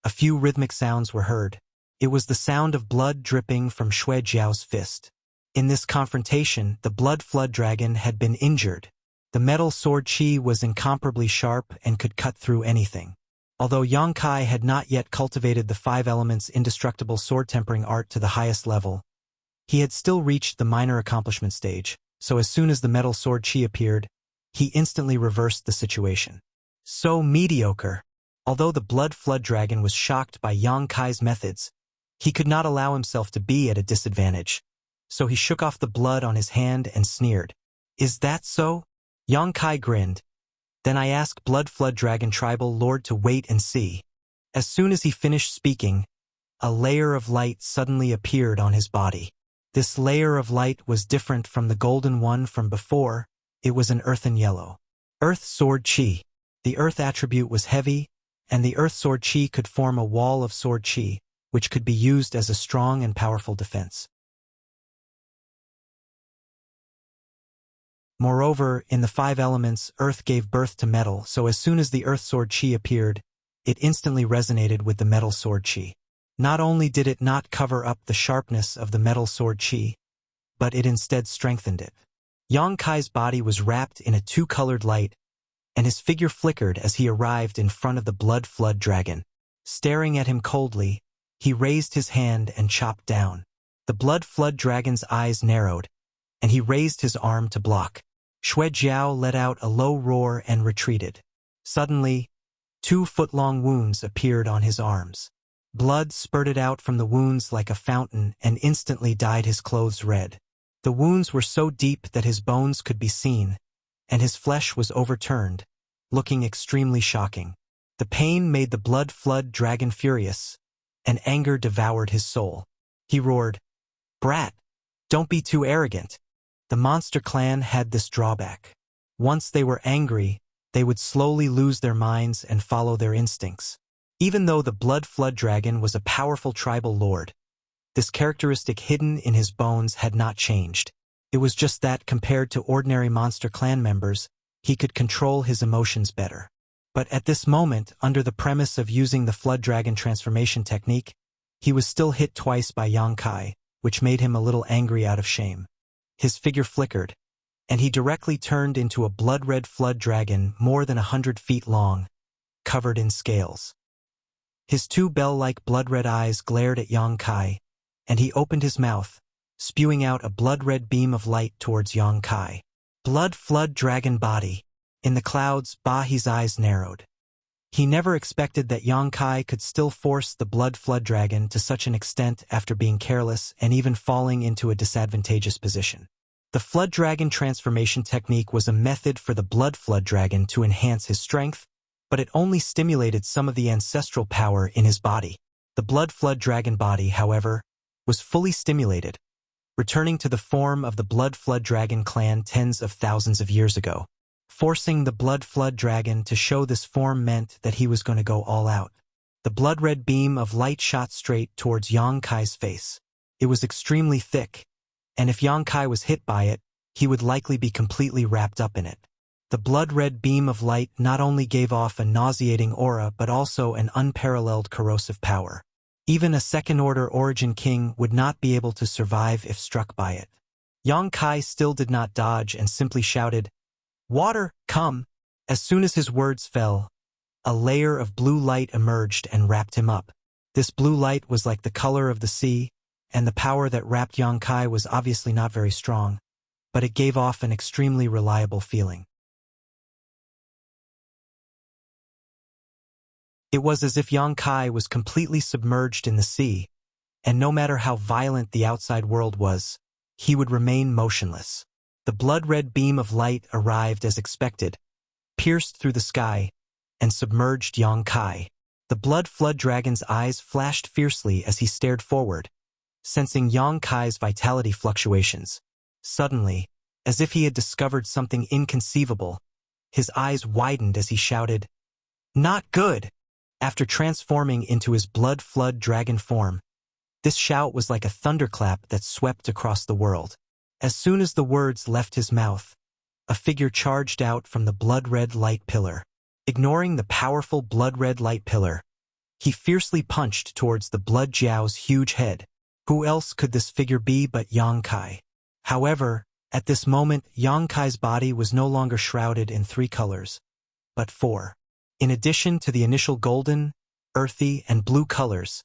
A few rhythmic sounds were heard. It was the sound of blood dripping from Xue Jiao's fist. In this confrontation, the Blood Flood Dragon had been injured. The metal sword chi was incomparably sharp and could cut through anything. Although Yang Kai had not yet cultivated the 5 elements indestructible sword tempering art to the highest level, he had still reached the minor accomplishment stage, so as soon as the metal sword chi appeared, he instantly reversed the situation. So mediocre. Although the Blood Flood Dragon was shocked by Yang Kai's methods, he could not allow himself to be at a disadvantage. So he shook off the blood on his hand and sneered. Is that so? Yang Kai grinned. Then I ask Blood Flood Dragon Tribal Lord to wait and see. As soon as he finished speaking, a layer of light suddenly appeared on his body. This layer of light was different from the golden one from before. It was an earthen yellow. Earth Sword Chi. The earth attribute was heavy, and the earth sword chi could form a wall of sword chi, which could be used as a strong and powerful defense. Moreover, in the 5 elements, earth gave birth to metal, so as soon as the earth sword chi appeared, it instantly resonated with the metal sword chi. Not only did it not cover up the sharpness of the metal sword chi, but it instead strengthened it. Yang Kai's body was wrapped in a 2-colored light, and his figure flickered as he arrived in front of the Blood Flood Dragon. Staring at him coldly, he raised his hand and chopped down. The blood flood dragon's eyes narrowed, and he raised his arm to block. Xue Jiao let out a low roar and retreated. Suddenly, 2-foot-long wounds appeared on his arms. Blood spurted out from the wounds like a fountain and instantly dyed his clothes red. The wounds were so deep that his bones could be seen, and his flesh was overturned, looking extremely shocking. The pain made the blood flood dragon furious, and anger devoured his soul. He roared, "Brat, don't be too arrogant." The monster clan had this drawback. Once they were angry, they would slowly lose their minds and follow their instincts. Even though the blood flood dragon was a powerful tribal lord, this characteristic hidden in his bones had not changed. It was just that, compared to ordinary monster clan members, he could control his emotions better. But at this moment, under the premise of using the flood dragon transformation technique, he was still hit twice by Yang Kai, which made him a little angry out of shame. His figure flickered, and he directly turned into a blood-red flood dragon more than 100 feet long, covered in scales. His two bell-like blood-red eyes glared at Yang Kai, and he opened his mouth, spewing out a blood-red beam of light towards Yang Kai. Blood flood dragon body. In the clouds, Bahi's eyes narrowed. He never expected that Yang Kai could still force the blood flood dragon to such an extent after being careless and even falling into a disadvantageous position. The flood dragon transformation technique was a method for the blood flood dragon to enhance his strength, but it only stimulated some of the ancestral power in his body. The blood flood dragon body, however, was fully stimulated, returning to the form of the blood flood dragon clan tens of thousands of years ago. Forcing the blood flood dragon to show this form meant that he was going to go all out. The blood-red beam of light shot straight towards Yang Kai's face. It was extremely thick, and if Yang Kai was hit by it, he would likely be completely wrapped up in it. The blood-red beam of light not only gave off a nauseating aura but also an unparalleled corrosive power. Even a second-order origin king would not be able to survive if struck by it. Yang Kai still did not dodge and simply shouted, "Water, come!" As soon as his words fell, a layer of blue light emerged and wrapped him up. This blue light was like the color of the sea, and the power that wrapped Yang Kai was obviously not very strong, but it gave off an extremely reliable feeling. It was as if Yang Kai was completely submerged in the sea, and no matter how violent the outside world was, he would remain motionless. The blood-red beam of light arrived as expected, pierced through the sky, and submerged Yang Kai. The blood flood dragon's eyes flashed fiercely as he stared forward, sensing Yang Kai's vitality fluctuations. Suddenly, as if he had discovered something inconceivable, his eyes widened as he shouted, "Not good!" After transforming into his blood flood dragon form, this shout was like a thunderclap that swept across the world. As soon as the words left his mouth, a figure charged out from the blood-red light pillar. Ignoring the powerful blood-red light pillar, he fiercely punched towards the Blood Jiao's huge head. Who else could this figure be but Yang Kai? However, at this moment, Yang Kai's body was no longer shrouded in 3 colors, but 4. In addition to the initial golden, earthy, and blue colors,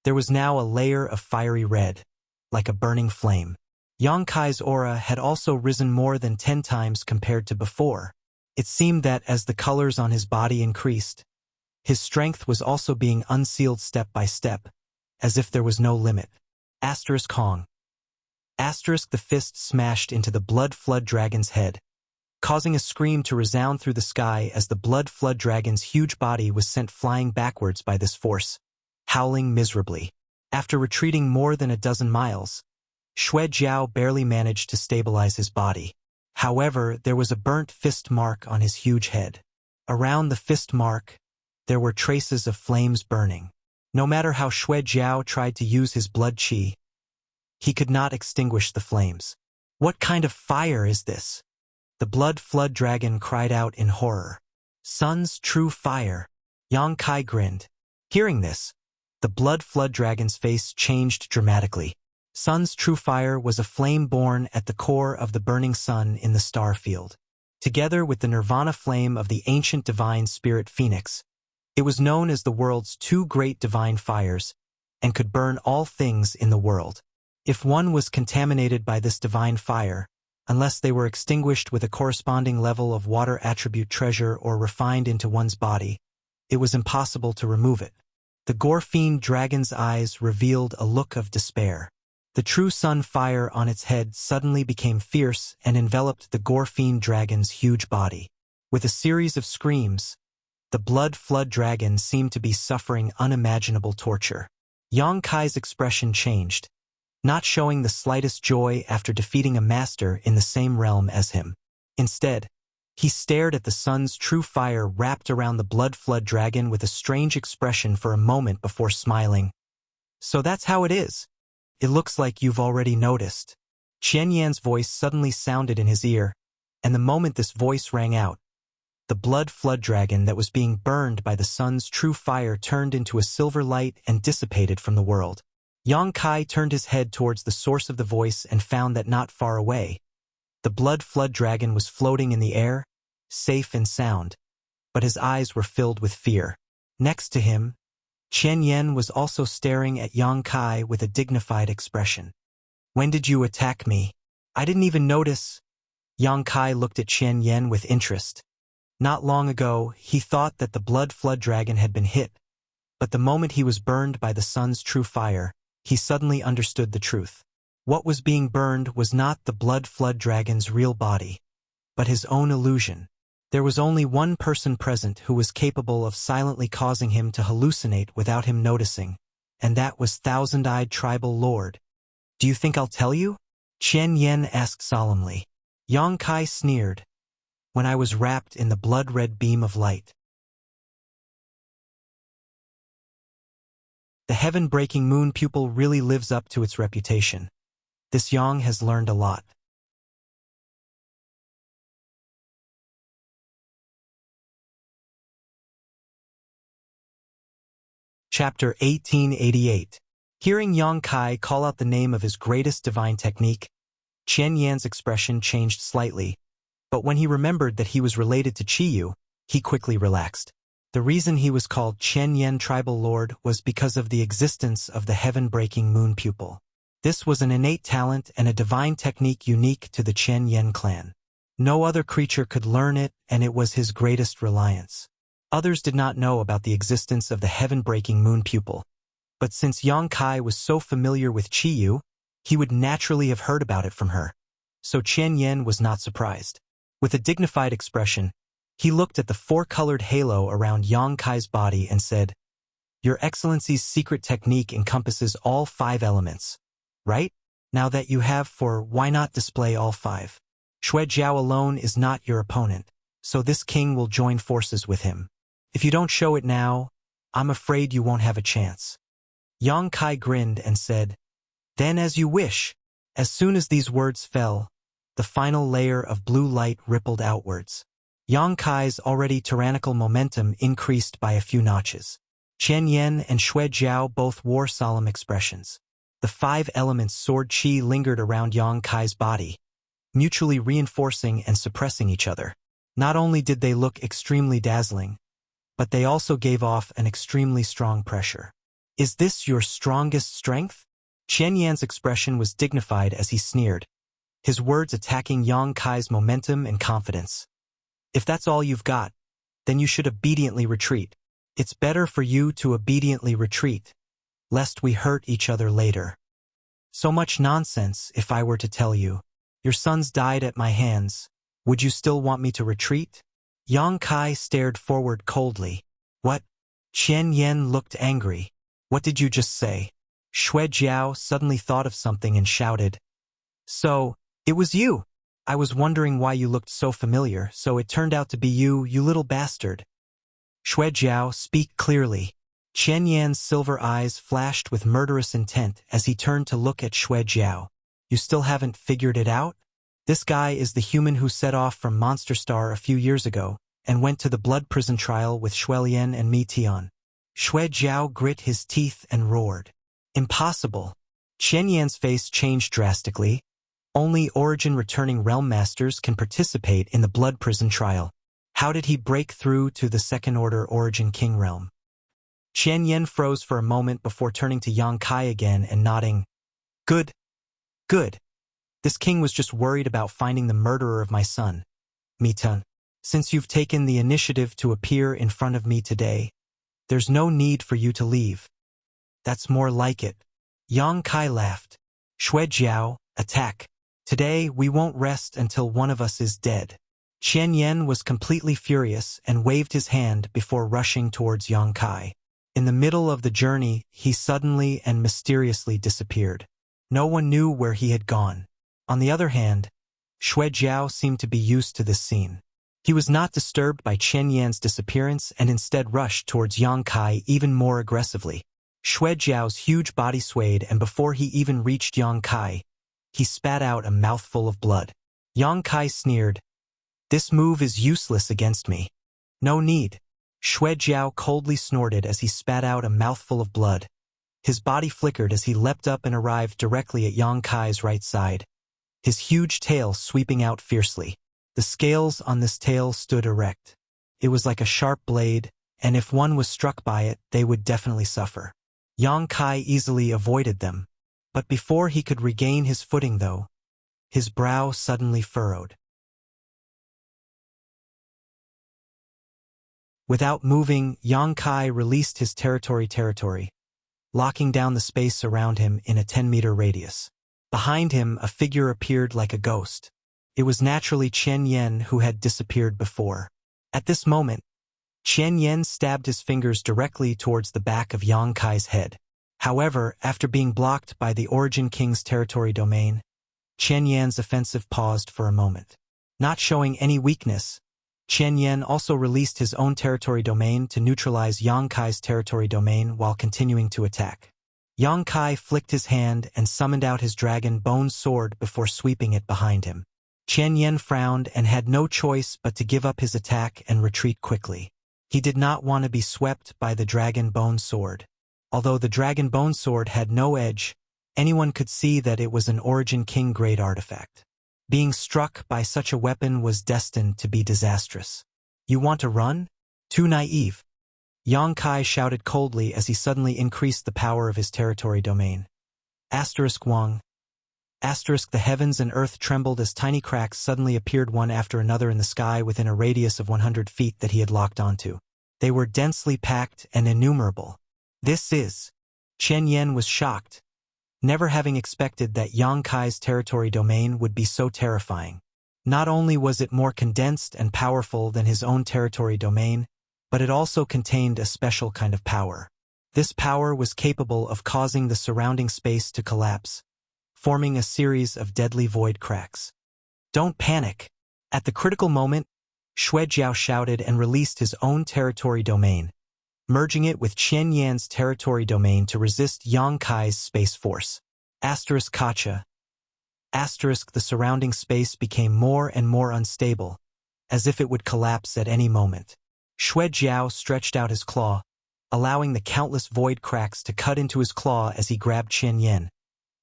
there was now a layer of fiery red, like a burning flame. Yang Kai's aura had also risen more than 10 times compared to before. It seemed that as the colors on his body increased, his strength was also being unsealed step by step, as if there was no limit. Asterisk Kong. Asterisk the fist smashed into the blood flood dragon's head, causing a scream to resound through the sky as the blood flood dragon's huge body was sent flying backwards by this force, howling miserably. After retreating more than a dozen miles, Xue Jiao barely managed to stabilize his body. However, there was a burnt fist mark on his huge head. Around the fist mark, there were traces of flames burning. No matter how Xue Jiao tried to use his blood qi, he could not extinguish the flames. "What kind of fire is this?" The blood flood dragon cried out in horror. "Sun's true fire." Yang Kai grinned. Hearing this, the blood flood dragon's face changed dramatically. Sun's true fire was a flame born at the core of the burning sun in the star field. Together with the nirvana flame of the ancient divine spirit Phoenix, it was known as the world's 2 great divine fires and could burn all things in the world. If one was contaminated by this divine fire, unless they were extinguished with a corresponding level of water attribute treasure or refined into one's body, it was impossible to remove it. The Gore-fiend dragon's eyes revealed a look of despair. The true sun fire on its head suddenly became fierce and enveloped the Gore-fiend dragon's huge body. With a series of screams, the blood flood dragon seemed to be suffering unimaginable torture. Yang Kai's expression changed, not showing the slightest joy after defeating a master in the same realm as him. Instead, he stared at the sun's true fire wrapped around the blood flood dragon with a strange expression for a moment before smiling. "So that's how it is. It looks like you've already noticed." Qian Yan's voice suddenly sounded in his ear, and the moment this voice rang out, the blood flood dragon that was being burned by the sun's true fire turned into a silver light and dissipated from the world. Yang Kai turned his head towards the source of the voice and found that not far away, the blood flood dragon was floating in the air, safe and sound, but his eyes were filled with fear. Next to him, Qian Yan was also staring at Yang Kai with a dignified expression. "When did you attack me? I didn't even notice." Yang Kai looked at Qian Yan with interest. Not long ago, he thought that the blood flood dragon had been hit, but the moment he was burned by the sun's true fire, he suddenly understood the truth. What was being burned was not the blood flood dragon's real body, but his own illusion. There was only one person present who was capable of silently causing him to hallucinate without him noticing, and that was Thousand-Eyed Tribal Lord. "Do you think I'll tell you?" Qian Yan asked solemnly. Yang Kai sneered. "When I was wrapped in the blood-red beam of light." The heaven-breaking moon pupil really lives up to its reputation. This Yang has learned a lot. Chapter 1888. Hearing Yang Kai call out the name of his greatest divine technique, Qian Yan's expression changed slightly, but when he remembered that he was related to Qiyu, he quickly relaxed. The reason he was called Qian Yan Tribal Lord was because of the existence of the heaven-breaking moon pupil. This was an innate talent and a divine technique unique to the Qian Yan clan. No other creature could learn it, and it was his greatest reliance. Others did not know about the existence of the heaven-breaking moon pupil, but since Yang Kai was so familiar with Qiyu, he would naturally have heard about it from her. So Qian Yan was not surprised. With a dignified expression, he looked at the four-colored halo around Yang Kai's body and said, "Your Excellency's secret technique encompasses all 5 elements, right? Now that you have why not display all 5? Shui Jiao alone is not your opponent, so this king will join forces with him. If you don't show it now, I'm afraid you won't have a chance." Yang Kai grinned and said, "Then as you wish." As soon as these words fell, the final layer of blue light rippled outwards. Yang Kai's already tyrannical momentum increased by a few notches. Qian Yan and Shui Jiao both wore solemn expressions. The 5 elements sword qi lingered around Yang Kai's body, mutually reinforcing and suppressing each other. Not only did they look extremely dazzling, but they also gave off an extremely strong pressure. "Is this your strongest strength?" Qian Yan's expression was dignified as he sneered, his words attacking Yang Kai's momentum and confidence. "If that's all you've got, then you should obediently retreat. It's better for you to obediently retreat, lest we hurt each other later." "So much nonsense, if I were to tell you. Your sons died at my hands. Would you still want me to retreat?" Yang Kai stared forward coldly. "What?" Qian Yan looked angry. "What did you just say?" Shui Jiao suddenly thought of something and shouted, "So, it was you! I was wondering why you looked so familiar, so it turned out to be you, you little bastard." "Shui Jiao, speak clearly." Qian Yan's silver eyes flashed with murderous intent as he turned to look at Shui Jiao. "You still haven't figured it out? This guy is the human who set off from Monster Star a few years ago and went to the blood prison trial with Shuelian and Mi Tian." Shui Jiao grit his teeth and roared. "Impossible." Qian Yan's face changed drastically. Only origin-returning realm masters can participate in the blood prison trial. How did he break through to the second-order origin king realm? Qian Yan froze for a moment before turning to Yang Kai again and nodding. "Good. Good. This king was just worried about finding the murderer of my son. Mitun. Since you've taken the initiative to appear in front of me today, there's no need for you to leave. That's more like it. Yang Kai laughed. Shui Jiao, attack. Today we won't rest until one of us is dead. Qian Yen was completely furious and waved his hand before rushing towards Yang Kai. In the middle of the journey, he suddenly and mysteriously disappeared. No one knew where he had gone. On the other hand, Shui Jiao seemed to be used to this scene. He was not disturbed by Qian Yan's disappearance and instead rushed towards Yang Kai even more aggressively. Shui Jiao's huge body swayed, and before he even reached Yang Kai, he spat out a mouthful of blood. Yang Kai sneered, "This move is useless against me." "No need." Shui Jiao coldly snorted as he spat out a mouthful of blood. His body flickered as he leapt up and arrived directly at Yang Kai's right side, his huge tail sweeping out fiercely. The scales on this tail stood erect. It was like a sharp blade, and if one was struck by it, they would definitely suffer. Yang Kai easily avoided them, but before he could regain his footing though, his brow suddenly furrowed. Without moving, Yang Kai released his territory, locking down the space around him in a 10-meter radius. Behind him, a figure appeared like a ghost. It was naturally Qian Yen, who had disappeared before. At this moment, Qian Yen stabbed his fingers directly towards the back of Yang Kai's head. However, after being blocked by the Origin King's territory domain, Qian Yan's offensive paused for a moment. Not showing any weakness, Qian Yen also released his own territory domain to neutralize Yang Kai's territory domain while continuing to attack. Yang Kai flicked his hand and summoned out his dragon bone sword before sweeping it behind him. Qian Yen frowned and had no choice but to give up his attack and retreat quickly. He did not want to be swept by the dragon bone sword. Although the dragon bone sword had no edge, anyone could see that it was an Origin King grade artifact. Being struck by such a weapon was destined to be disastrous. "You want to run? Too naive." Yang Kai shouted coldly as he suddenly increased the power of his territory domain. Wang. The heavens and earth trembled as tiny cracks suddenly appeared one after another in the sky within a radius of 100 feet that he had locked onto. They were densely packed and innumerable. This is... Qian Yen was shocked, never having expected that Yang Kai's territory domain would be so terrifying. Not only was it more condensed and powerful than his own territory domain, but it also contained a special kind of power. This power was capable of causing the surrounding space to collapse, forming a series of deadly void cracks. "Don't panic." At the critical moment, Shui Jiao shouted and released his own territory domain, merging it with Qian Yan's territory domain to resist Yang Kai's space force. Kacha. The surrounding space became more and more unstable, as if it would collapse at any moment. Shui Jiao stretched out his claw, allowing the countless void cracks to cut into his claw as he grabbed Qian Yen,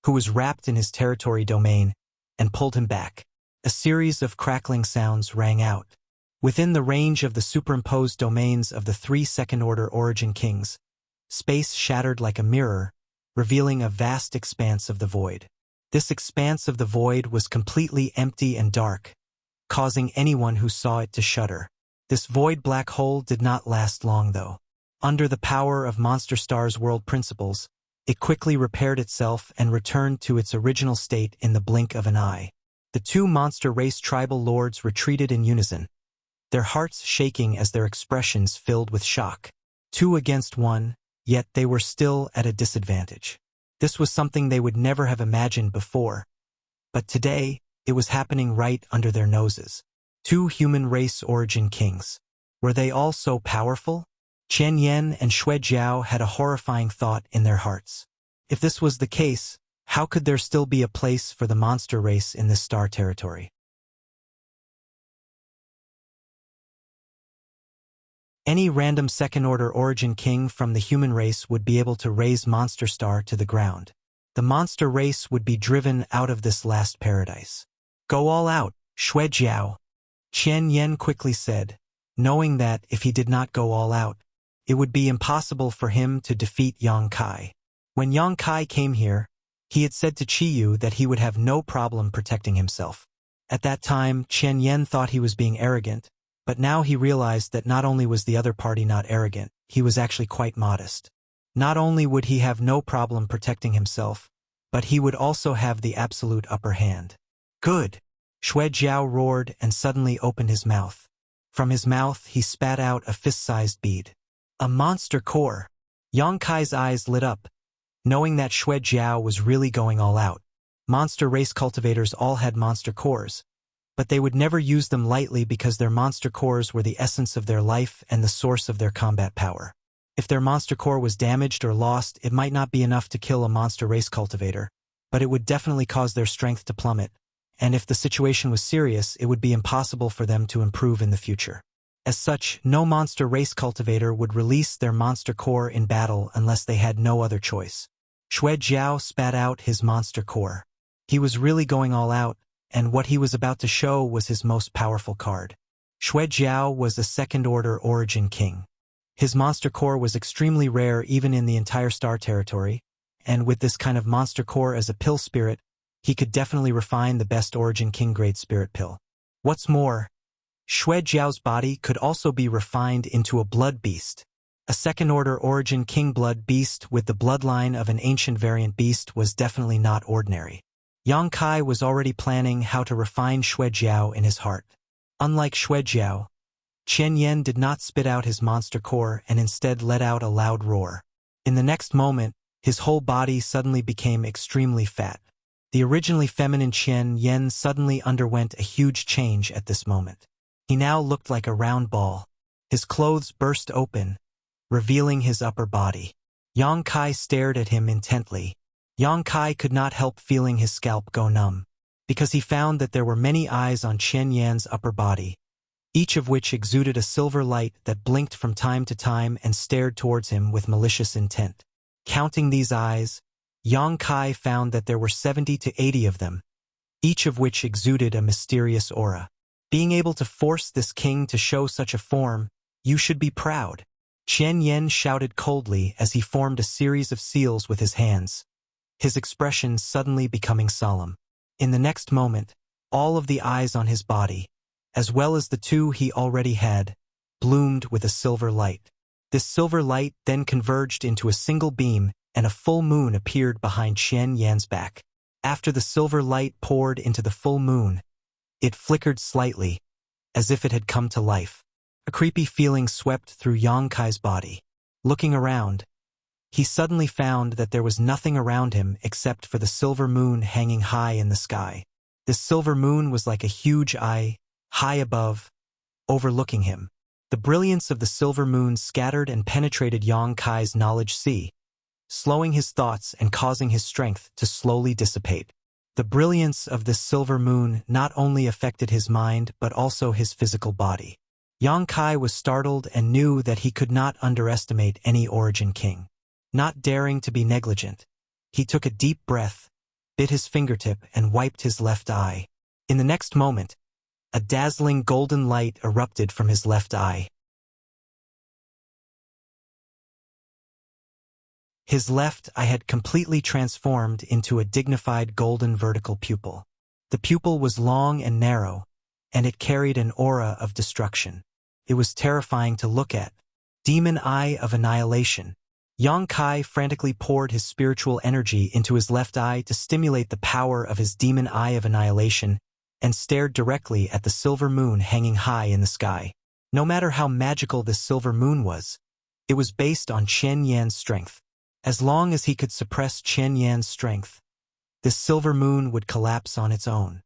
who was wrapped in his territory domain, and pulled him back. A series of crackling sounds rang out. Within the range of the superimposed domains of the 3 second-order Origin Kings, space shattered like a mirror, revealing a vast expanse of the void. This expanse of the void was completely empty and dark, causing anyone who saw it to shudder. This void black hole did not last long, though. Under the power of Monster Star's world principles, it quickly repaired itself and returned to its original state in the blink of an eye. The 2 monster race tribal lords retreated in unison, their hearts shaking as their expressions filled with shock. 2 against 1, yet they were still at a disadvantage. This was something they would never have imagined before, but today, it was happening right under their noses. 2 human race Origin Kings. Were they all so powerful? Qian Yen and Shui Jiao had a horrifying thought in their hearts. If this was the case, how could there still be a place for the monster race in this star territory? Any random second-order Origin King from the human race would be able to raise Monster Star to the ground. The monster race would be driven out of this last paradise. "Go all out, Shui Jiao," Qian Yen quickly said, knowing that if he did not go all out, it would be impossible for him to defeat Yang Kai. When Yang Kai came here, He had said to Qiyu that he would have no problem protecting himself. At that time, Chen Yen thought he was being arrogant, but now he realized that not only was the other party not arrogant, he was actually quite modest. Not only would he have no problem protecting himself, but he would also have the absolute upper hand. Good! Xue Jiao roared and suddenly opened his mouth. From his mouth he spat out a fist-sized bead. A monster core! Yang Kai's eyes lit up, knowing that Xue Jiao was really going all out. Monster race cultivators all had monster cores, but they would never use them lightly because their monster cores were the essence of their life and the source of their combat power. If their monster core was damaged or lost, it might not be enough to kill a monster race cultivator, but it would definitely cause their strength to plummet, and if the situation was serious, it would be impossible for them to improve in the future. As such, no monster race cultivator would release their monster core in battle unless they had no other choice. Xue Jiao spat out his monster core. He was really going all out, and what he was about to show was his most powerful card. Xue Jiao was a second-order origin king. His monster core was extremely rare even in the entire star territory, and with this kind of monster core as a pill spirit, he could definitely refine the best origin king grade spirit pill. What's more, Xue Jiao's body could also be refined into a blood beast. A second-order origin king blood beast with the bloodline of an ancient variant beast was definitely not ordinary. Yang Kai was already planning how to refine Xue Jiao in his heart. Unlike Xue Jiao, Chen Yen did not spit out his monster core and instead let out a loud roar. In the next moment, his whole body suddenly became extremely fat. The originally feminine Chen Yen suddenly underwent a huge change at this moment. He now looked like a round ball. His clothes burst open, revealing his upper body. Yang Kai stared at him intently. Yang Kai could not help feeling his scalp go numb, because he found that there were many eyes on Chen Yan's upper body, each of which exuded a silver light that blinked from time to time and stared towards him with malicious intent. Counting these eyes, Yang Kai found that there were 70 to 80 of them, each of which exuded a mysterious aura. Being able to force this king to show such a form, you should be proud. Chen Yen shouted coldly as he formed a series of seals with his hands, his expression suddenly becoming solemn. In the next moment, all of the eyes on his body, as well as the two he already had, bloomed with a silver light. This silver light then converged into a single beam, and a full moon appeared behind Chen Yan's back. After the silver light poured into the full moon, it flickered slightly, as if it had come to life. A creepy feeling swept through Yang Kai's body. Looking around, he suddenly found that there was nothing around him except for the silver moon hanging high in the sky. This silver moon was like a huge eye, high above, overlooking him. The brilliance of the silver moon scattered and penetrated Yang Kai's knowledge sea, slowing his thoughts and causing his strength to slowly dissipate. The brilliance of this silver moon not only affected his mind but also his physical body. Yang Kai was startled and knew that he could not underestimate any origin king. Not daring to be negligent, he took a deep breath, bit his fingertip and wiped his left eye. In the next moment, a dazzling golden light erupted from his left eye. His left eye had completely transformed into a dignified golden vertical pupil. The pupil was long and narrow, and it carried an aura of destruction. It was terrifying to look at. Demon Eye of Annihilation. Yang Kai frantically poured his spiritual energy into his left eye to stimulate the power of his Demon Eye of Annihilation and stared directly at the silver moon hanging high in the sky. No matter how magical this silver moon was, it was based on Chen Yan's strength. As long as he could suppress Chen Yan's strength, this silver moon would collapse on its own.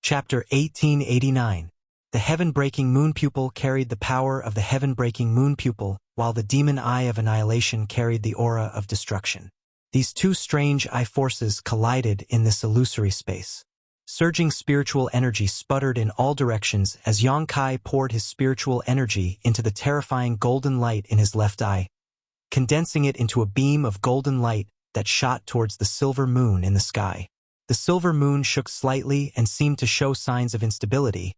Chapter 1889. The heaven-breaking moon pupil carried the power of the heaven-breaking moon pupil, while the demon eye of annihilation carried the aura of destruction. These two strange eye forces collided in this illusory space. Surging spiritual energy sputtered in all directions as Yang Kai poured his spiritual energy into the terrifying golden light in his left eye, condensing it into a beam of golden light that shot towards the silver moon in the sky. The silver moon shook slightly and seemed to show signs of instability,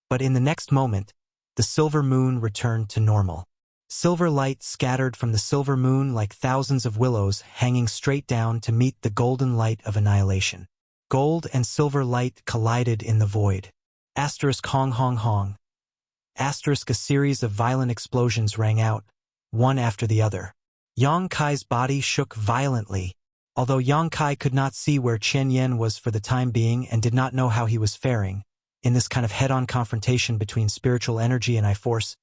but in the next moment, the silver moon returned to normal. Silver light scattered from the silver moon like thousands of willows hanging straight down to meet the golden light of annihilation. Gold and silver light collided in the void. Asterisk hong hong hong. Asterisk a series of violent explosions rang out, one after the other. Yang Kai's body shook violently. Although Yang Kai could not see where Chen Yen was for the time being and did not know how he was faring, in this kind of head-on confrontation between spiritual energy and I-Force,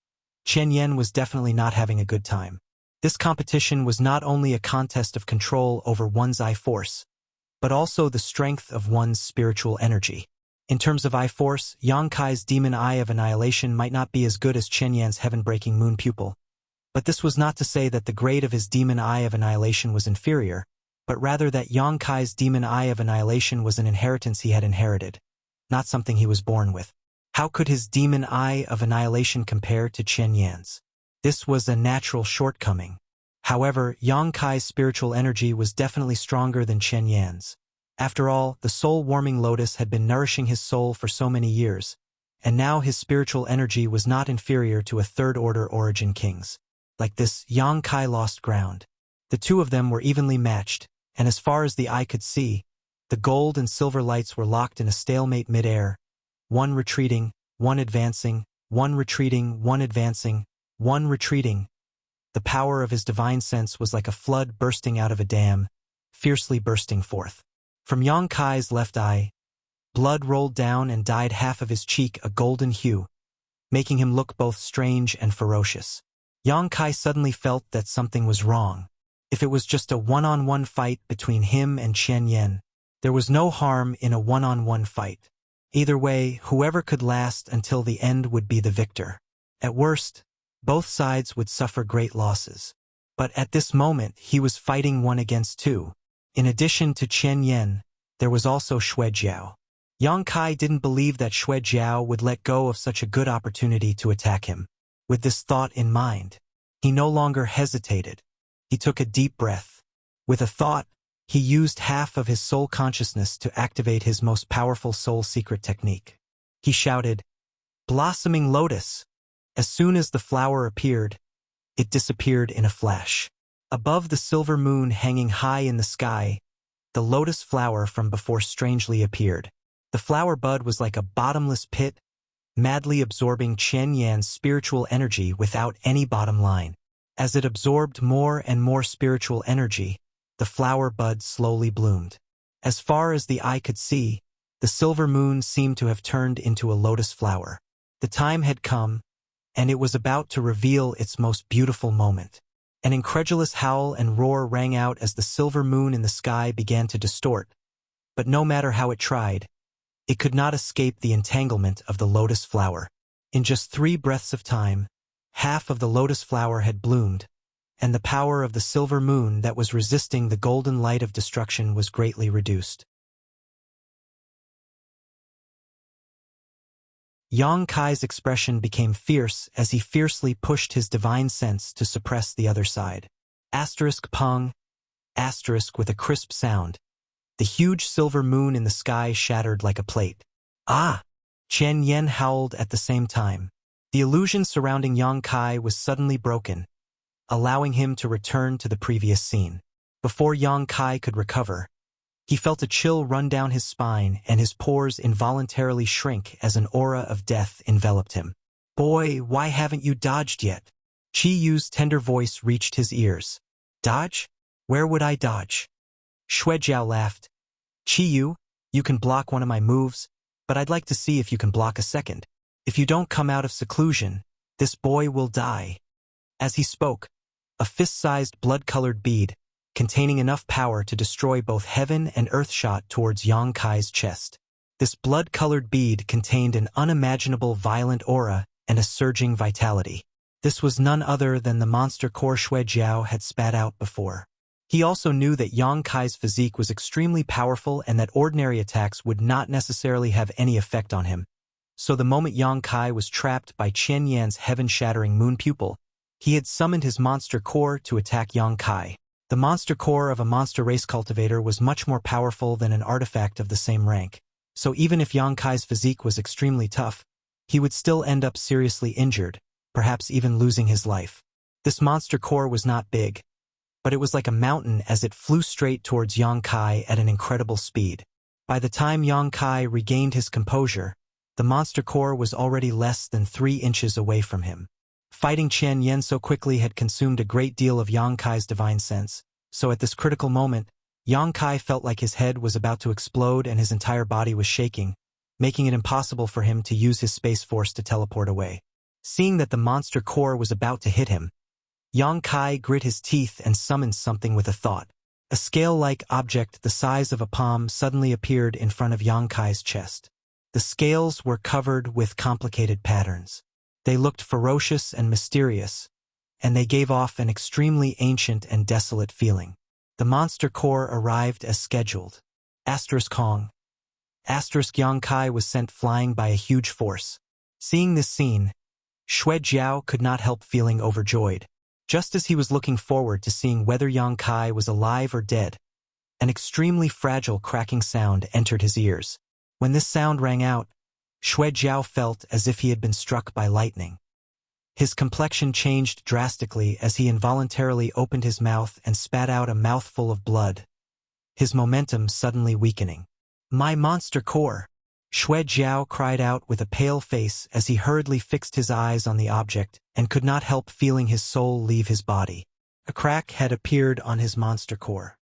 Chen Yen was definitely not having a good time. This competition was not only a contest of control over one's I-Force, but also the strength of one's spiritual energy. In terms of I-Force, Yang Kai's demon eye of annihilation might not be as good as Chen Yan's heaven-breaking moon pupil, but this was not to say that the grade of his demon eye of annihilation was inferior, but rather that Yang Kai's demon eye of annihilation was an inheritance he had inherited, not something he was born with. How could his demon eye of annihilation compare to Chen Yan's? This was a natural shortcoming. However, Yang Kai's spiritual energy was definitely stronger than Chen Yan's. After all, the soul-warming lotus had been nourishing his soul for so many years, and now his spiritual energy was not inferior to a third-order origin king's. Like this, Yang Kai lost ground. The two of them were evenly matched, and as far as the eye could see, the gold and silver lights were locked in a stalemate mid-air, one retreating, one advancing, one retreating, one advancing, one retreating. The power of his divine sense was like a flood bursting out of a dam, fiercely bursting forth. From Yang Kai's left eye, blood rolled down and dyed half of his cheek a golden hue, making him look both strange and ferocious. Yang Kai suddenly felt that something was wrong. If it was just a one-on-one fight between him and Chen Yen, there was no harm in a one-on-one fight. Either way, whoever could last until the end would be the victor. At worst, both sides would suffer great losses. But at this moment, he was fighting one against two. In addition to Chen Yen, there was also Xue Jiao. Yang Kai didn't believe that Xue Jiao would let go of such a good opportunity to attack him. With this thought in mind, he no longer hesitated. He took a deep breath. With a thought, he used half of his soul consciousness to activate his most powerful soul secret technique. He shouted, "Blossoming Lotus!" As soon as the flower appeared, it disappeared in a flash. Above the silver moon hanging high in the sky, the lotus flower from before strangely appeared. The flower bud was like a bottomless pit, madly absorbing Chen Yan's spiritual energy without any bottom line. As it absorbed more and more spiritual energy, the flower bud slowly bloomed. As far as the eye could see, the silver moon seemed to have turned into a lotus flower. The time had come, and it was about to reveal its most beautiful moment. An incredulous howl and roar rang out as the silver moon in the sky began to distort, but no matter how it tried, it could not escape the entanglement of the lotus flower. In just 3 breaths of time, half of the lotus flower had bloomed, and the power of the silver moon that was resisting the golden light of destruction was greatly reduced. Yang Kai's expression became fierce as he fiercely pushed his divine sense to suppress the other side. Asterisk pong, asterisk with a crisp sound. The huge silver moon in the sky shattered like a plate. Ah! Chen Yen howled at the same time. The illusion surrounding Yang Kai was suddenly broken, allowing him to return to the previous scene. Before Yang Kai could recover, he felt a chill run down his spine and his pores involuntarily shrink as an aura of death enveloped him. "Boy, why haven't you dodged yet?" Chi Yu's tender voice reached his ears. "Dodge? Where would I dodge?" Xue Jiao laughed. "Chi Yu, you can block one of my moves, but I'd like to see if you can block a second. If you don't come out of seclusion, this boy will die." As he spoke, a fist-sized blood-colored bead, containing enough power to destroy both heaven and earth shot towards Yang Kai's chest. This blood-colored bead contained an unimaginable violent aura and a surging vitality. This was none other than the monster core Xue Jiao had spat out before. He also knew that Yang Kai's physique was extremely powerful and that ordinary attacks would not necessarily have any effect on him. So the moment Yang Kai was trapped by Chen Yan's heaven-shattering moon pupil, he had summoned his monster core to attack Yang Kai. The monster core of a monster race cultivator was much more powerful than an artifact of the same rank, so even if Yang Kai's physique was extremely tough, he would still end up seriously injured, perhaps even losing his life. This monster core was not big, but it was like a mountain as it flew straight towards Yang Kai at an incredible speed. By the time Yang Kai regained his composure, the monster core was already less than 3 inches away from him. Fighting Qian Yan so quickly had consumed a great deal of Yang Kai's divine sense, so at this critical moment, Yang Kai felt like his head was about to explode and his entire body was shaking, making it impossible for him to use his space force to teleport away. Seeing that the monster core was about to hit him, Yang Kai grit his teeth and summoned something with a thought. A scale-like object the size of a palm suddenly appeared in front of Yang Kai's chest. The scales were covered with complicated patterns. They looked ferocious and mysterious, and they gave off an extremely ancient and desolate feeling. The monster core arrived as scheduled. Kong. Yang Kai was sent flying by a huge force. Seeing this scene, Xue Jiao could not help feeling overjoyed. Just as he was looking forward to seeing whether Yang Kai was alive or dead, an extremely fragile cracking sound entered his ears. When this sound rang out, Xue Jiao felt as if he had been struck by lightning. His complexion changed drastically as he involuntarily opened his mouth and spat out a mouthful of blood, his momentum suddenly weakening. "My monster core!" Xue Jiao cried out with a pale face as he hurriedly fixed his eyes on the object and could not help feeling his soul leave his body. A crack had appeared on his monster core.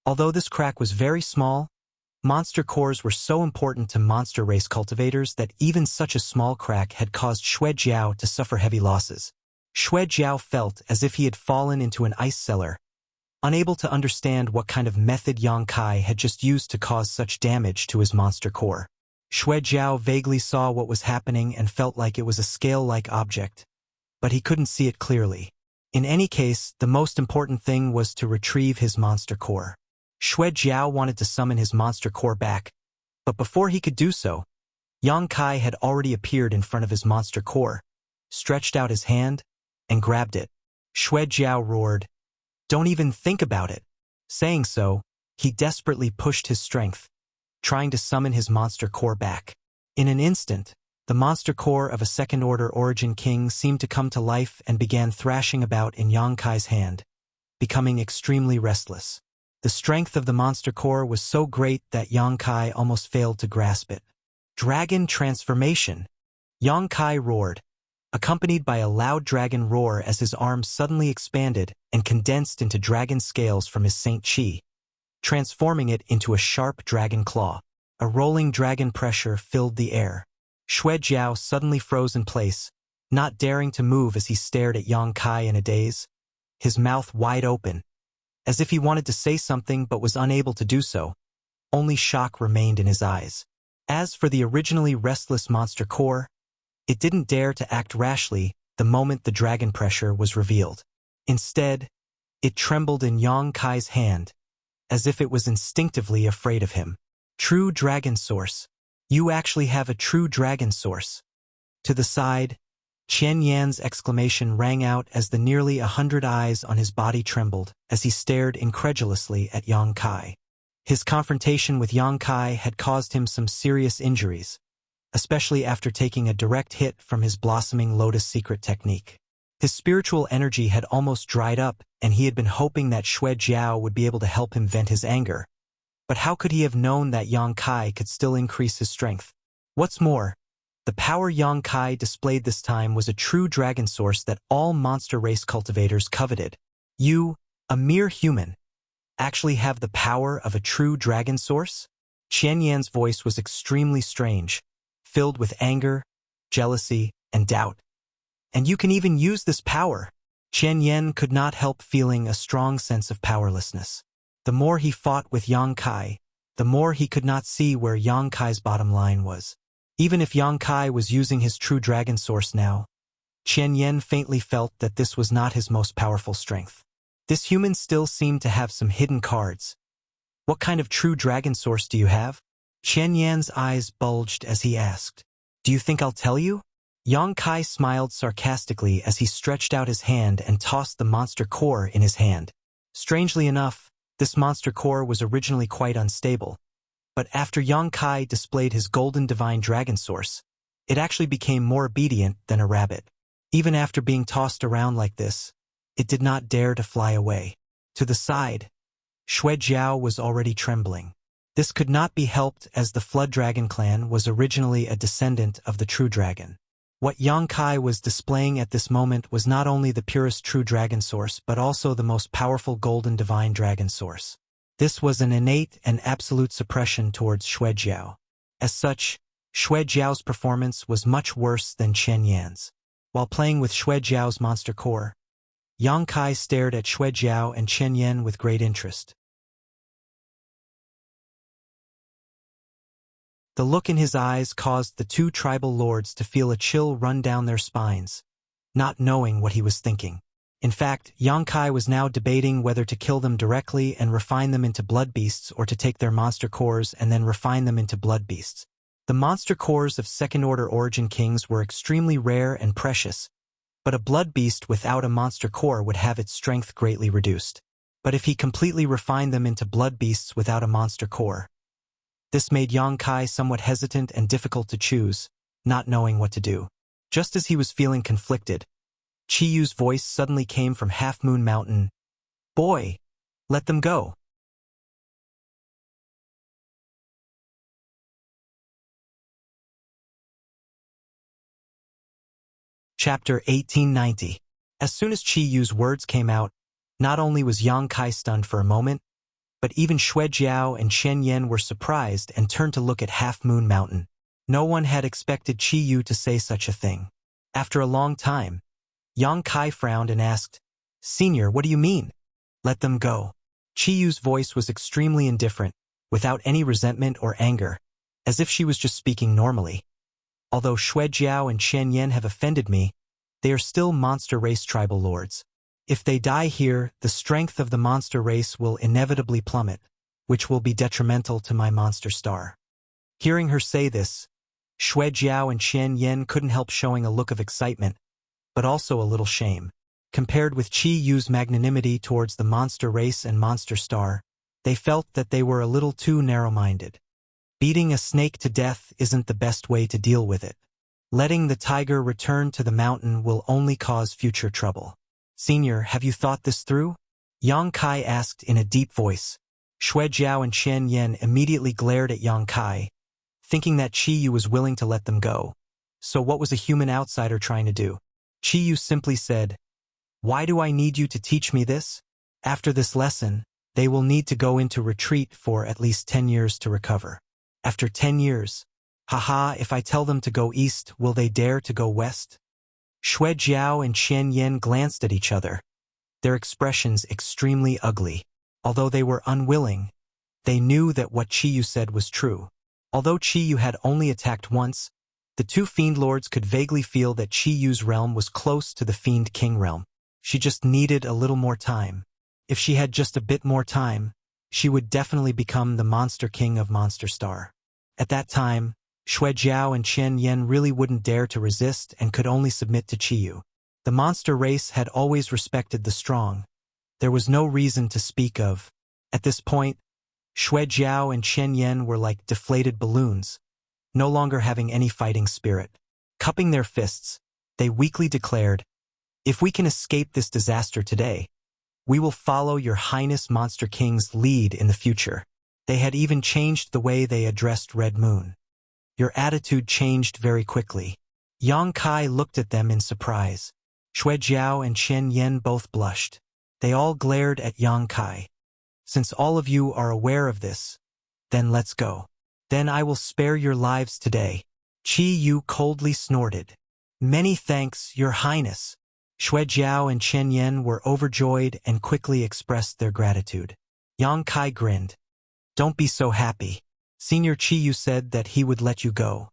Although this crack was very small, monster cores were so important to monster race cultivators that even such a small crack had caused Xue Jiao to suffer heavy losses. Xue Jiao felt as if he had fallen into an ice cellar, unable to understand what kind of method Yang Kai had just used to cause such damage to his monster core. Xue Jiao vaguely saw what was happening and felt like it was a scale-like object, but he couldn't see it clearly. In any case, the most important thing was to retrieve his monster core. Xue Jiao wanted to summon his monster core back, but before he could do so, Yang Kai had already appeared in front of his monster core, stretched out his hand, and grabbed it. Xue Jiao roared, "Don't even think about it." Saying so, he desperately pushed his strength, trying to summon his monster core back. In an instant, the monster core of a second-order origin king seemed to come to life and began thrashing about in Yang Kai's hand, becoming extremely restless. The strength of the monster core was so great that Yang Kai almost failed to grasp it. "Dragon transformation!" Yang Kai roared, accompanied by a loud dragon roar as his arms suddenly expanded and condensed into dragon scales from his Saint Chi, transforming it into a sharp dragon claw. A rolling dragon pressure filled the air. Xue Jiao suddenly froze in place, not daring to move as he stared at Yang Kai in a daze, his mouth wide open, as if he wanted to say something but was unable to do so. Only shock remained in his eyes. As for the originally restless monster core, it didn't dare to act rashly the moment the dragon pressure was revealed. Instead, it trembled in Yang Kai's hand, as if it was instinctively afraid of him. "True dragon source. You actually have a true dragon source." To the side, Qian Yan's exclamation rang out as the nearly 100 eyes on his body trembled as he stared incredulously at Yang Kai. His confrontation with Yang Kai had caused him some serious injuries, especially after taking a direct hit from his blossoming lotus secret technique. His spiritual energy had almost dried up, and he had been hoping that Xue Jiao would be able to help him vent his anger. But how could he have known that Yang Kai could still increase his strength? What's more, the power Yang Kai displayed this time was a true dragon source that all monster race cultivators coveted. "You, a mere human, actually have the power of a true dragon source?" Qian Yan's voice was extremely strange, filled with anger, jealousy, and doubt. "And you can even use this power?" Qian Yan could not help feeling a strong sense of powerlessness. The more he fought with Yang Kai, the more he could not see where Yang Kai's bottom line was. Even if Yang Kai was using his true dragon source now, Qian Yan faintly felt that this was not his most powerful strength. This human still seemed to have some hidden cards. "What kind of true dragon source do you have?" Qian Yan's eyes bulged as he asked. "Do you think I'll tell you?" Yang Kai smiled sarcastically as he stretched out his hand and tossed the monster core in his hand. Strangely enough, this monster core was originally quite unstable, But after Yang Kai displayed his golden divine dragon source, it actually became more obedient than a rabbit. Even after being tossed around like this, it did not dare to fly away. To the side, Xue Jiao was already trembling. This could not be helped as the Flood Dragon clan was originally a descendant of the True Dragon. What Yang Kai was displaying at this moment was not only the purest True Dragon source but also the most powerful Golden Divine Dragon source. This was an innate and absolute suppression towards Xue Jiao. As such, Xue Jiao's performance was much worse than Chen Yan's. While playing with Xue Jiao's monster core, Yang Kai stared at Xue Jiao and Chen Yan with great interest. The look in his eyes caused the two tribal lords to feel a chill run down their spines, not knowing what he was thinking. In fact, Yang Kai was now debating whether to kill them directly and refine them into blood beasts or to take their monster cores and then refine them into blood beasts. The monster cores of second-order origin kings were extremely rare and precious, but a blood beast without a monster core would have its strength greatly reduced. But if he completely refined them into blood beasts without a monster core, this made Yang Kai somewhat hesitant and difficult to choose, not knowing what to do. Just as he was feeling conflicted, Chi Yu's voice suddenly came from Half Moon Mountain. "Boy, let them go." Chapter 1890. As soon as Chi Yu's words came out, not only was Yang Kai stunned for a moment, but even Xue Jiao and Chen Yan were surprised and turned to look at Half Moon Mountain. No one had expected Chi Yu to say such a thing. After a long time, Yang Kai frowned and asked, "Senior, what do you mean? Let them go." Chi Yu's voice was extremely indifferent, without any resentment or anger, as if she was just speaking normally. "Although Xue Jiao and Chen Yan have offended me, they are still monster race tribal lords. If they die here, the strength of the monster race will inevitably plummet, which will be detrimental to my monster star." Hearing her say this, Xue Jiao and Chen Yan couldn't help showing a look of excitement, but also a little shame. Compared with Chi Yu's magnanimity towards the monster race and monster star, they felt that they were a little too narrow-minded. Beating a snake to death isn't the best way to deal with it. Letting the tiger return to the mountain will only cause future trouble. "Senior, have you thought this through?" Yang Kai asked in a deep voice. Xue Jiao and Chen Yan immediately glared at Yang Kai, thinking that Chi Yu was willing to let them go. So what was a human outsider trying to do? Chi Yu simply said, "Why do I need you to teach me this? After this lesson, they will need to go into retreat for at least 10 years to recover. After 10 years, haha, if I tell them to go east, will they dare to go west?" Xue Jiao and Chen Yan glanced at each other, their expressions extremely ugly. Although they were unwilling, they knew that what Chi Yu said was true. Although Chi Yu had only attacked once, the two Fiend Lords could vaguely feel that Chi Yu's realm was close to the Fiend King realm. She just needed a little more time. If she had just a bit more time, she would definitely become the Monster King of Monster Star. At that time, Xue Jiao and Chen Yan really wouldn't dare to resist and could only submit to Chi Yu. The monster race had always respected the strong. There was no reason to speak of. At this point, Xue Jiao and Chen Yan were like deflated balloons, no longer having any fighting spirit. Cupping their fists, they weakly declared, "If we can escape this disaster today, we will follow your Highness Monster King's lead in the future." They had even changed the way they addressed Red Moon. Your attitude changed very quickly. Yang Kai looked at them in surprise. Xue Jiao and Chen Yan both blushed. They all glared at Yang Kai. "Since all of you are aware of this, then let's go. Then I will spare your lives today." Chi Yu coldly snorted. "Many thanks, Your Highness." Xue Jiao and Chen Yan were overjoyed and quickly expressed their gratitude. Yang Kai grinned. "Don't be so happy. Senior Chi Yu said that he would let you go.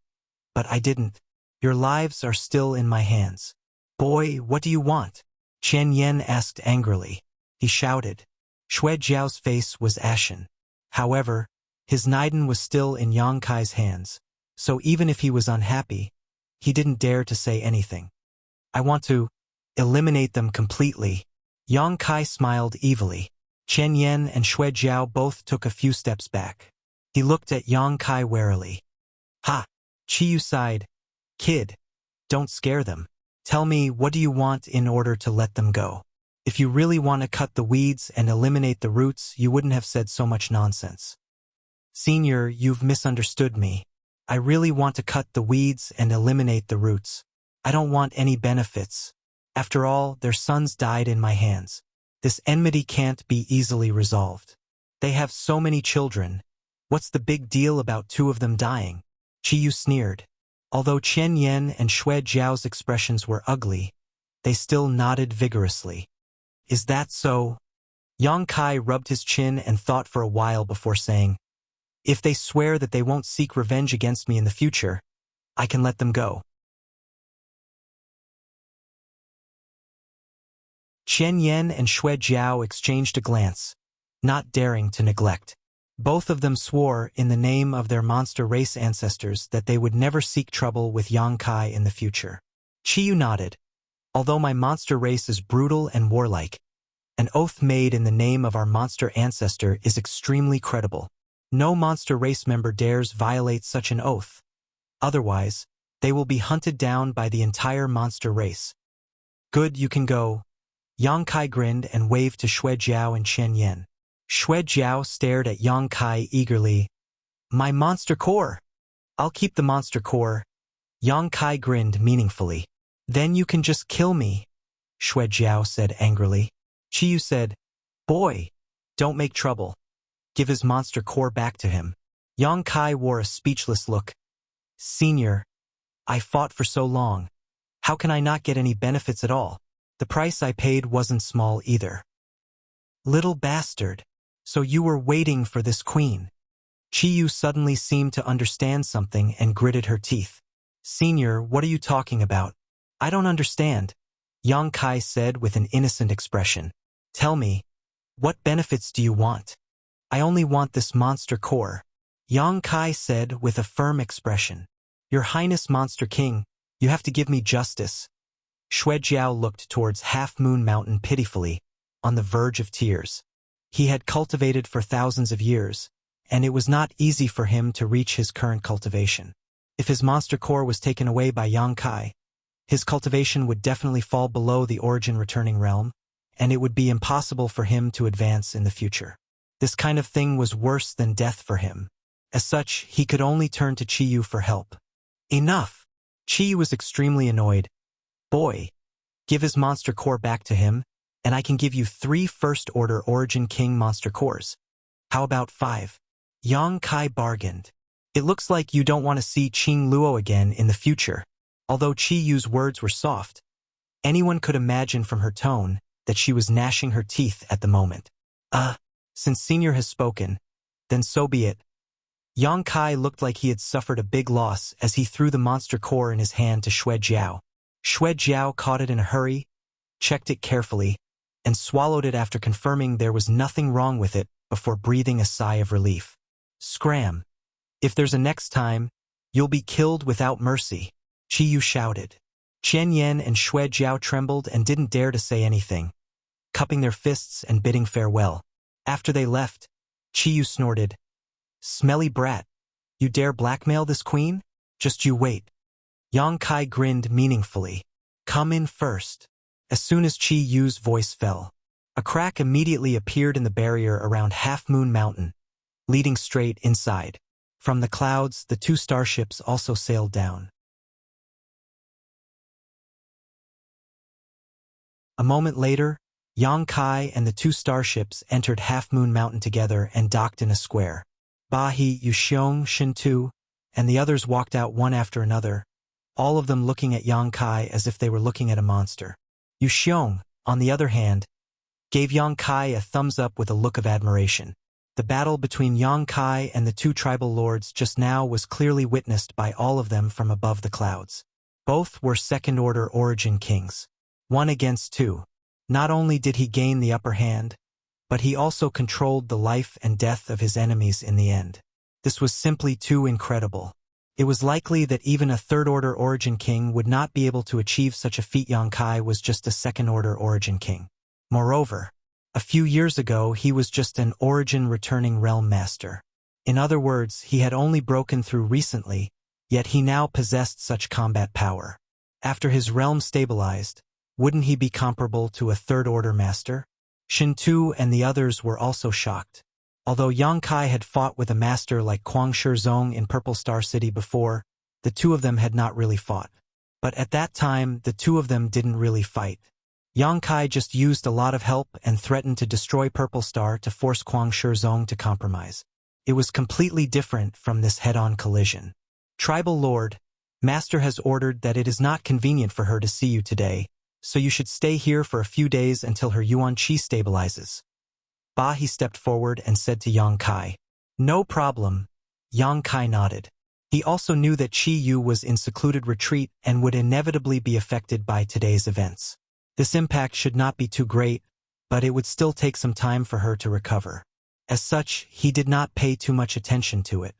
But I didn't. Your lives are still in my hands." "Boy, what do you want?" Chen Yan asked angrily. He shouted. Xue Jiao's face was ashen. However, his Naiden was still in Yang Kai's hands, so even if he was unhappy, he didn't dare to say anything. "I want to eliminate them completely." Yang Kai smiled evilly. Chen Yan and Xue Jiao both took a few steps back. He looked at Yang Kai warily. Ha! Chiyu sighed. Kid, don't scare them. Tell me, what do you want in order to let them go? If you really want to cut the weeds and eliminate the roots, you wouldn't have said so much nonsense. Senior, you've misunderstood me. I really want to cut the weeds and eliminate the roots. I don't want any benefits. After all, their sons died in my hands. This enmity can't be easily resolved. They have so many children. What's the big deal about 2 of them dying? Chiyu sneered. Although Chen Yen and Xue Jiao's expressions were ugly, they still nodded vigorously. Is that so? Yang Kai rubbed his chin and thought for a while before saying, if they swear that they won't seek revenge against me in the future, I can let them go. Chen Yen and Xue Jiao exchanged a glance, not daring to neglect. Both of them swore in the name of their monster race ancestors that they would never seek trouble with Yang Kai in the future. Chiyu nodded. Although my monster race is brutal and warlike, an oath made in the name of our monster ancestor is extremely credible. No monster race member dares violate such an oath. Otherwise, they will be hunted down by the entire monster race. Good, you can go. Yang Kai grinned and waved to Xue Jiao and Chen Yen. Xue Jiao stared at Yang Kai eagerly. My monster core! I'll keep the monster core. Yang Kai grinned meaningfully. Then you can just kill me, Xue Jiao said angrily. Chiyu said, boy, don't make trouble. Give his monster core back to him. Yang Kai wore a speechless look. Senior, I fought for so long. How can I not get any benefits at all? The price I paid wasn't small either. Little bastard. So you were waiting for this queen. Chiyu suddenly seemed to understand something and gritted her teeth. Senior, what are you talking about? I don't understand, Yang Kai said with an innocent expression. Tell me, what benefits do you want? I only want this monster core, Yang Kai said with a firm expression. Your Highness Monster King, you have to give me justice. Xue Jiao looked towards Half Moon Mountain pitifully, on the verge of tears. He had cultivated for thousands of years, and it was not easy for him to reach his current cultivation. If his monster core was taken away by Yang Kai, his cultivation would definitely fall below the origin returning realm, and it would be impossible for him to advance in the future. This kind of thing was worse than death for him. As such, he could only turn to Chiyu for help. Enough! Chiyu was extremely annoyed. Boy, give his monster core back to him, and I can give you 3 first-order Origin King monster cores. How about 5? Yang Kai bargained. It looks like you don't want to see Qing Luo again in the future. Although Chiyu's words were soft, anyone could imagine from her tone that she was gnashing her teeth at the moment. Since Senior has spoken, then so be it. Yang Kai looked like he had suffered a big loss as he threw the monster core in his hand to Xue Jiao. Xue Jiao caught it in a hurry, checked it carefully, and swallowed it after confirming there was nothing wrong with it before breathing a sigh of relief. Scram! If there's a next time, you'll be killed without mercy, Chiyu shouted. Chen Yen and Xue Jiao trembled and didn't dare to say anything, cupping their fists and bidding farewell. After they left, Chiyu snorted, Smelly brat, you dare blackmail this queen? Just you wait. Yang Kai grinned meaningfully. Come in first. As soon as Chiyu's voice fell, a crack immediately appeared in the barrier around Half Moon Mountain, leading straight inside. From the clouds, the 2 starships also sailed down. A moment later, Yang Kai and the 2 starships entered Half Moon Mountain together and docked in a square. Bahi, Yuxiong, Shintu, and the others walked out one after another, all of them looking at Yang Kai as if they were looking at a monster. Yuxiong, on the other hand, gave Yang Kai a thumbs up with a look of admiration. The battle between Yang Kai and the 2 tribal lords just now was clearly witnessed by all of them from above the clouds. Both were second-order Origin Kings. 1 against 2. Not only did he gain the upper hand, but he also controlled the life and death of his enemies in the end. This was simply too incredible. It was likely that even a third-order Origin King would not be able to achieve such a feat. Yang Kai was just a second-order Origin King. Moreover, a few years ago he was just an Origin returning realm master. In other words, he had only broken through recently, yet he now possessed such combat power. After his realm stabilized, wouldn't he be comparable to a third-order master? Shin Tu and the others were also shocked. Although Yang Kai had fought with a master like Kuang Shizong in Purple Star City before, the two of them had not really fought. But at that time, the two of them didn't really fight. Yang Kai just used a lot of help and threatened to destroy Purple Star to force Kuang Shizong to compromise. It was completely different from this head-on collision. Tribal Lord, Master has ordered that it is not convenient for her to see you today, so you should stay here for a few days until her Yuan Qi stabilizes. Ba He stepped forward and said to Yang Kai. No problem. Yang Kai nodded. He also knew that Qi Yu was in secluded retreat and would inevitably be affected by today's events. This impact should not be too great, but it would still take some time for her to recover. As such, he did not pay too much attention to it.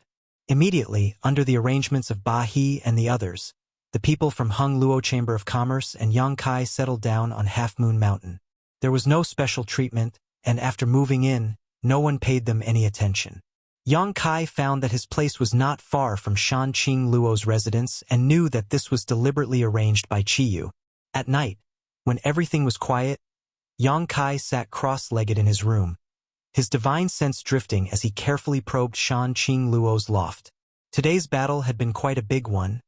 Immediately, under the arrangements of Ba He and the others, the people from Hung Luo Chamber of Commerce and Yang Kai settled down on Half Moon Mountain. There was no special treatment, and after moving in, no one paid them any attention. Yang Kai found that his place was not far from Shan Qing Luo's residence and knew that this was deliberately arranged by Qi Yu. At night, when everything was quiet, Yang Kai sat cross-legged in his room, his divine sense drifting as he carefully probed Shan Qing Luo's loft. Today's battle had been quite a big one,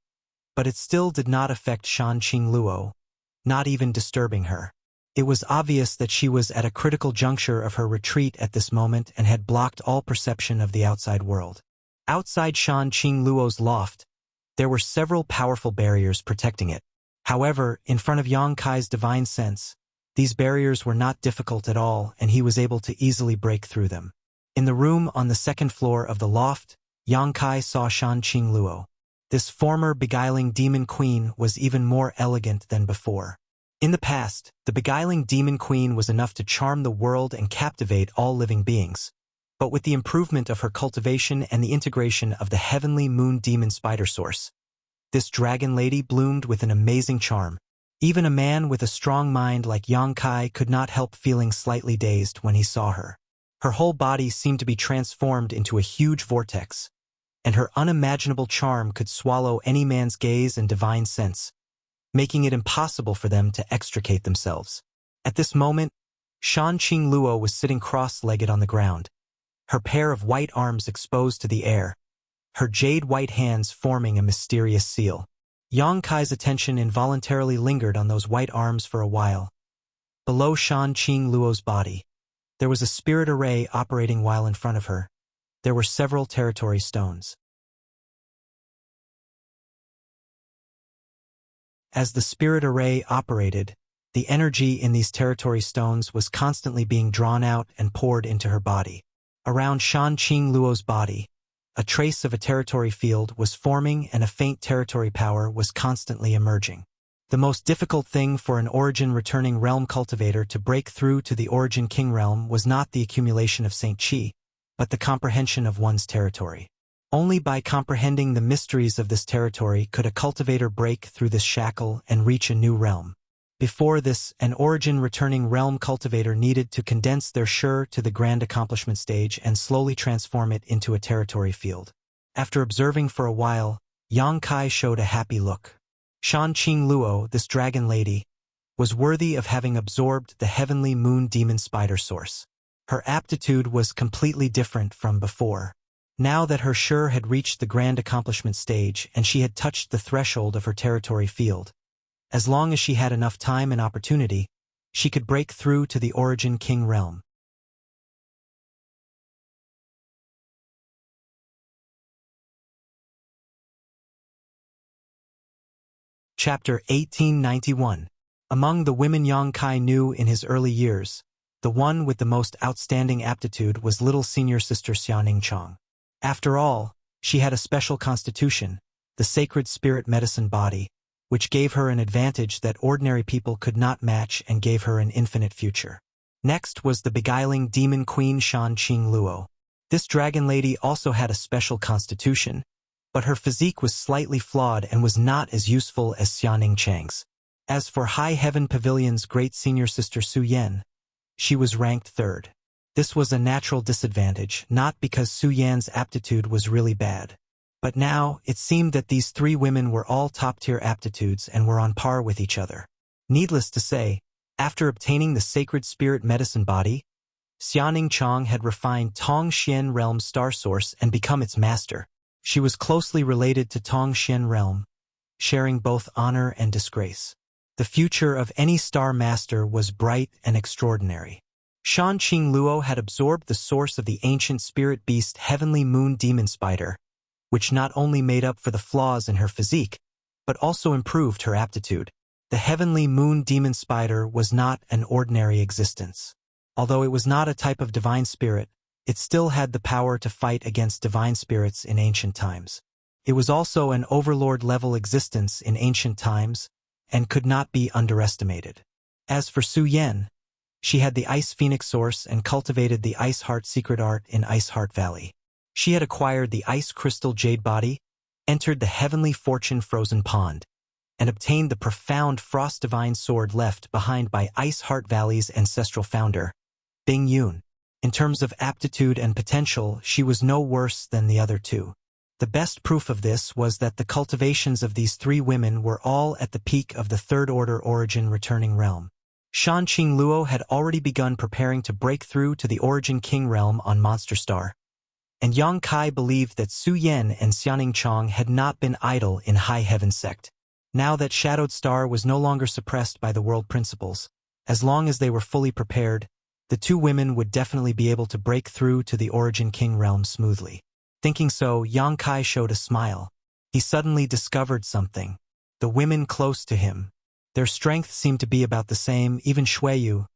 but it still did not affect Shan Qing Luo, not even disturbing her. It was obvious that she was at a critical juncture of her retreat at this moment and had blocked all perception of the outside world. Outside Shan Qing Luo's loft, there were several powerful barriers protecting it. However, in front of Yang Kai's divine sense, these barriers were not difficult at all and he was able to easily break through them. In the room on the second floor of the loft, Yang Kai saw Shan Qing Luo. This former beguiling demon queen was even more elegant than before. In the past, the beguiling demon queen was enough to charm the world and captivate all living beings. But with the improvement of her cultivation and the integration of the heavenly moon demon spider source, this dragon lady bloomed with an amazing charm. Even a man with a strong mind like Yang Kai could not help feeling slightly dazed when he saw her. Her whole body seemed to be transformed into a huge vortex, and her unimaginable charm could swallow any man's gaze and divine sense, making it impossible for them to extricate themselves. At this moment, Shan Qing Luo was sitting cross-legged on the ground, her pair of white arms exposed to the air, her jade-white hands forming a mysterious seal. Yang Kai's attention involuntarily lingered on those white arms for a while. Below Shan Qing Luo's body, there was a spirit array operating while in front of her. There were several territory stones. As the spirit array operated, the energy in these territory stones was constantly being drawn out and poured into her body. Around Shan Qing Luo's body, a trace of a territory field was forming and a faint territory power was constantly emerging. The most difficult thing for an origin-returning realm cultivator to break through to the origin king realm was not the accumulation of Saint Qi, but the comprehension of one's territory. Only by comprehending the mysteries of this territory could a cultivator break through this shackle and reach a new realm. Before this, an origin-returning realm cultivator needed to condense their Shi to the grand accomplishment stage and slowly transform it into a territory field. After observing for a while, Yang Kai showed a happy look. Shan Qing Luo, this dragon lady, was worthy of having absorbed the heavenly moon demon spider source. Her aptitude was completely different from before. Now that her Shi had reached the grand accomplishment stage and she had touched the threshold of her territory field, as long as she had enough time and opportunity, she could break through to the origin king realm. Chapter 1891. Among the women Yang Kai knew in his early years, the one with the most outstanding aptitude was little senior sister Xiaoning Chong. After all, she had a special constitution, the sacred spirit medicine body, which gave her an advantage that ordinary people could not match and gave her an infinite future. Next was the beguiling demon queen Shan Qing Luo. This dragon lady also had a special constitution, but her physique was slightly flawed and was not as useful as Xiaoning Chang's. As for High Heaven Pavilion's great senior sister Su Yan, she was ranked third. This was a natural disadvantage, not because Su Yan's aptitude was really bad. But now, it seemed that these three women were all top-tier aptitudes and were on par with each other. Needless to say, after obtaining the sacred spirit medicine body, Xianing Chong had refined Tong Xian Realm's star source and become its master. She was closely related to Tong Xian Realm, sharing both honor and disgrace. The future of any star master was bright and extraordinary. Shan Qing Luo had absorbed the source of the ancient spirit beast Heavenly Moon Demon Spider, which not only made up for the flaws in her physique, but also improved her aptitude. The Heavenly Moon Demon Spider was not an ordinary existence. Although it was not a type of divine spirit, it still had the power to fight against divine spirits in ancient times. It was also an overlord-level existence in ancient times, and could not be underestimated. As for Su Yan, she had the Ice Phoenix source and cultivated the Ice Heart secret art in Ice Heart Valley. She had acquired the Ice Crystal Jade Body, entered the Heavenly Fortune Frozen Pond, and obtained the profound Frost Divine Sword left behind by Ice Heart Valley's ancestral founder, Bing Yun. In terms of aptitude and potential, she was no worse than the other two. The best proof of this was that the cultivations of these three women were all at the peak of the third-order origin returning realm. Shan Qing Luo had already begun preparing to break through to the Origin King realm on Monster Star, and Yang Kai believed that Su Yan and Xianing Chong had not been idle in High Heaven Sect. Now that Shadowed Star was no longer suppressed by the world principles, as long as they were fully prepared, the two women would definitely be able to break through to the Origin King realm smoothly. Thinking so, Yang Kai showed a smile. He suddenly discovered something. The women close to him. Their strength seemed to be about the same, even Shuiyu.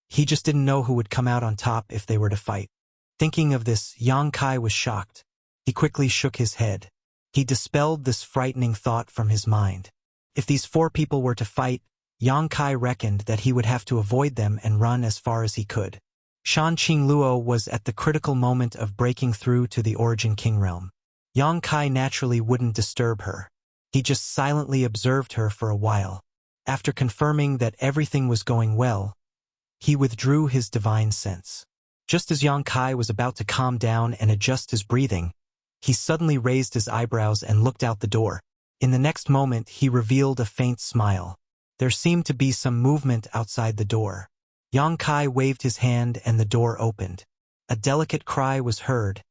He just didn't know who would come out on top if they were to fight. Thinking of this, Yang Kai was shocked. He quickly shook his head. He dispelled this frightening thought from his mind. If these four people were to fight, Yang Kai reckoned that he would have to avoid them and run as far as he could. Shan Qing Luo was at the critical moment of breaking through to the Origin King realm. Yang Kai naturally wouldn't disturb her. He just silently observed her for a while. After confirming that everything was going well, he withdrew his divine sense. Just as Yang Kai was about to calm down and adjust his breathing, he suddenly raised his eyebrows and looked out the door. In the next moment, he revealed a faint smile. There seemed to be some movement outside the door. Yang Kai waved his hand and the door opened. A delicate cry was heard,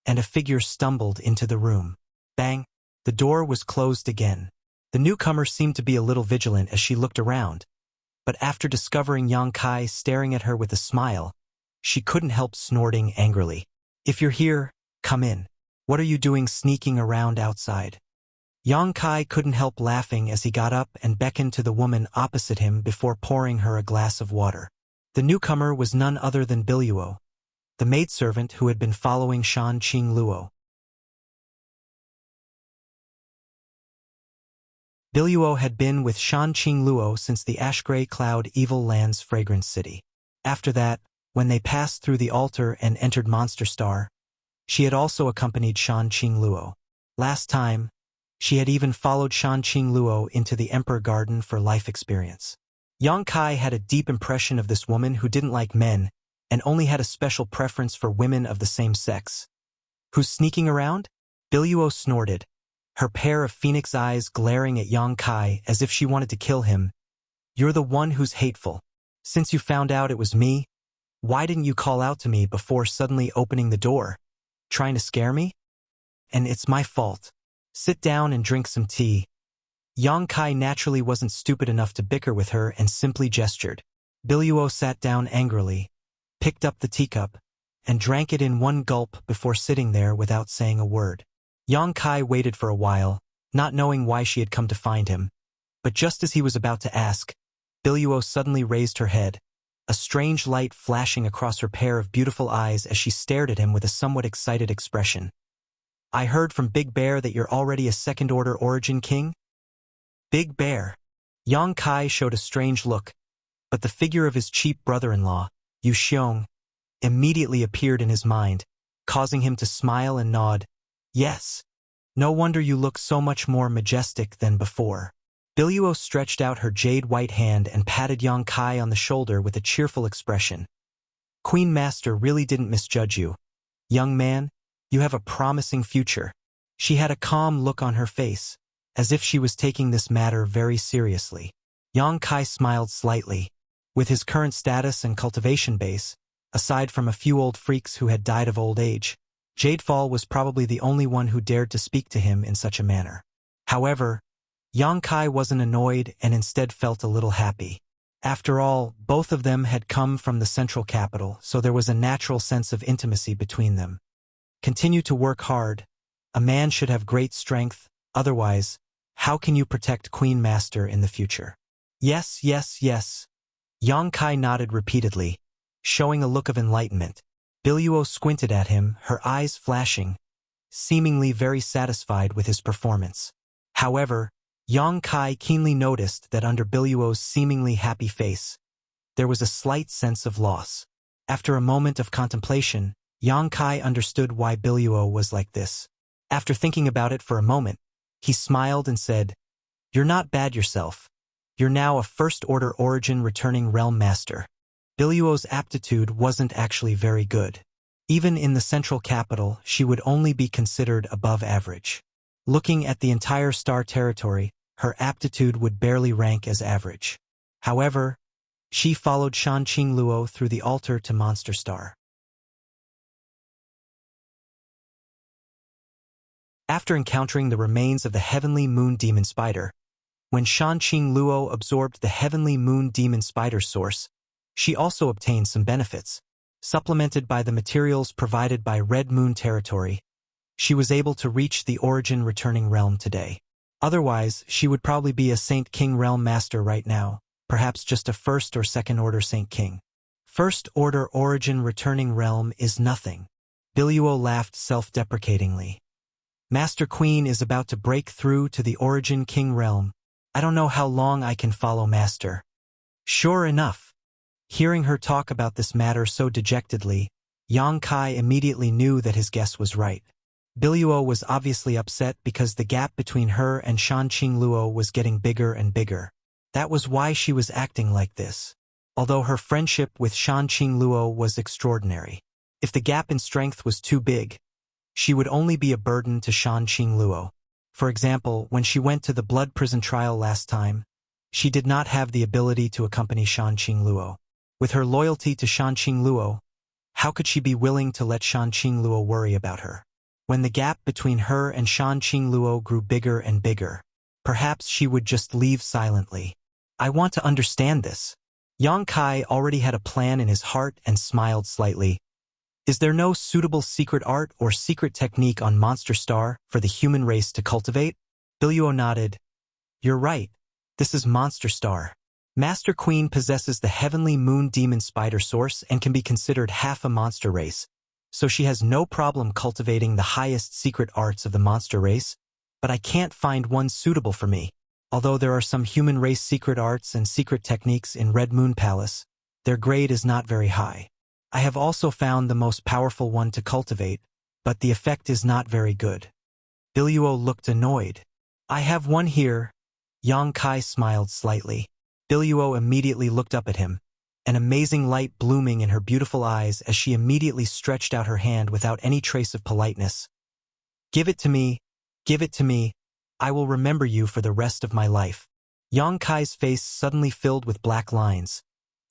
and a figure stumbled into the room. Bang! The door was closed again. The newcomer seemed to be a little vigilant as she looked around, but after discovering Yang Kai staring at her with a smile, she couldn't help snorting angrily. "If you're here, come in. What are you doing sneaking around outside?" Yang Kai couldn't help laughing as he got up and beckoned to the woman opposite him before pouring her a glass of water. The newcomer was none other than Biluo, the maidservant who had been following Shan Qing Luo. Biluo had been with Shan Qing Luo since the Ash-Gray Cloud Evil Land's Fragrance City. After that, when they passed through the altar and entered Monster Star, she had also accompanied Shan Qing Luo. Last time, she had even followed Shan Qing Luo into the Emperor Garden for life experience. Yang Kai had a deep impression of this woman who didn't like men and only had a special preference for women of the same sex. "Who's sneaking around?" Biluo snorted, her pair of phoenix eyes glaring at Yang Kai as if she wanted to kill him. "You're the one who's hateful. Since you found out it was me, why didn't you call out to me before suddenly opening the door? Trying to scare me? And it's my fault. Sit down and drink some tea." Yang Kai naturally wasn't stupid enough to bicker with her and simply gestured. Biluo sat down angrily, picked up the teacup, and drank it in one gulp before sitting there without saying a word. Yang Kai waited for a while, not knowing why she had come to find him, but just as he was about to ask, Biluo suddenly raised her head, a strange light flashing across her pair of beautiful eyes as she stared at him with a somewhat excited expression. "I heard from Big Bear that you're already a second-order Origin King?" Big Bear. Yang Kai showed a strange look, but the figure of his cheap brother-in-law, Yu Xiong, immediately appeared in his mind, causing him to smile and nod. "Yes. No wonder you look so much more majestic than before." Biluo stretched out her jade-white hand and patted Yang Kai on the shoulder with a cheerful expression. Queen Master really didn't misjudge you. Young man, you have a promising future. She had a calm look on her face, as if she was taking this matter very seriously. Yang Kai smiled slightly. With his current status and cultivation base, aside from a few old freaks who had died of old age, Jadefall was probably the only one who dared to speak to him in such a manner. However, Yang Kai wasn't annoyed and instead felt a little happy. After all, both of them had come from the central capital, so there was a natural sense of intimacy between them. Continue to work hard. A man should have great strength, otherwise, how can you protect Queen Master in the future? Yes, yes, yes. Yang Kai nodded repeatedly, showing a look of enlightenment. Biluo squinted at him, her eyes flashing, seemingly very satisfied with his performance. However, Yang Kai keenly noticed that under Biluo's seemingly happy face, there was a slight sense of loss. After a moment of contemplation, Yang Kai understood why Biluo was like this. After thinking about it for a moment, he smiled and said, "You're not bad yourself. You're now a first-order origin returning realm master." Biluo's aptitude wasn't actually very good. Even in the central capital, she would only be considered above average. Looking at the entire star territory, her aptitude would barely rank as average. However, she followed Shan Qingluo through the altar to Monster Star. After encountering the remains of the Heavenly Moon Demon Spider, when Shan Qingluo absorbed the Heavenly Moon Demon Spider source, she also obtained some benefits. Supplemented by the materials provided by Red Moon Territory, she was able to reach the origin returning realm today. Otherwise, she would probably be a Saint King Realm Master right now, perhaps just a first or second order Saint King. First order origin returning realm is nothing. Biluo laughed self-deprecatingly. Master Queen is about to break through to the origin King realm. I don't know how long I can follow Master. Sure enough. Hearing her talk about this matter so dejectedly, Yang Kai immediately knew that his guess was right. Biluo was obviously upset because the gap between her and Shan Qingluo was getting bigger and bigger. That was why she was acting like this. Although her friendship with Shan Qingluo was extraordinary. If the gap in strength was too big, she would only be a burden to Shan Qingluo. For example, when she went to the blood prison trial last time, she did not have the ability to accompany Shan Qingluo. With her loyalty to Shan Qingluo, how could she be willing to let Shan Qingluo worry about her? When the gap between her and Shan Qingluo grew bigger and bigger, perhaps she would just leave silently. I want to understand this. Yang Kai already had a plan in his heart and smiled slightly. Is there no suitable secret art or secret technique on Monster Star for the human race to cultivate? Biluo nodded. You're right. This is Monster Star. Master Queen possesses the Heavenly Moon Demon Spider source and can be considered half a monster race, so she has no problem cultivating the highest secret arts of the monster race, but I can't find one suitable for me. Although there are some human race secret arts and secret techniques in Red Moon Palace, their grade is not very high. I have also found the most powerful one to cultivate, but the effect is not very good. Biluo looked annoyed. I have one here. Yang Kai smiled slightly. Biluo immediately looked up at him, an amazing light blooming in her beautiful eyes as she immediately stretched out her hand without any trace of politeness. Give it to me. Give it to me. I will remember you for the rest of my life. Yang Kai's face suddenly filled with black lines,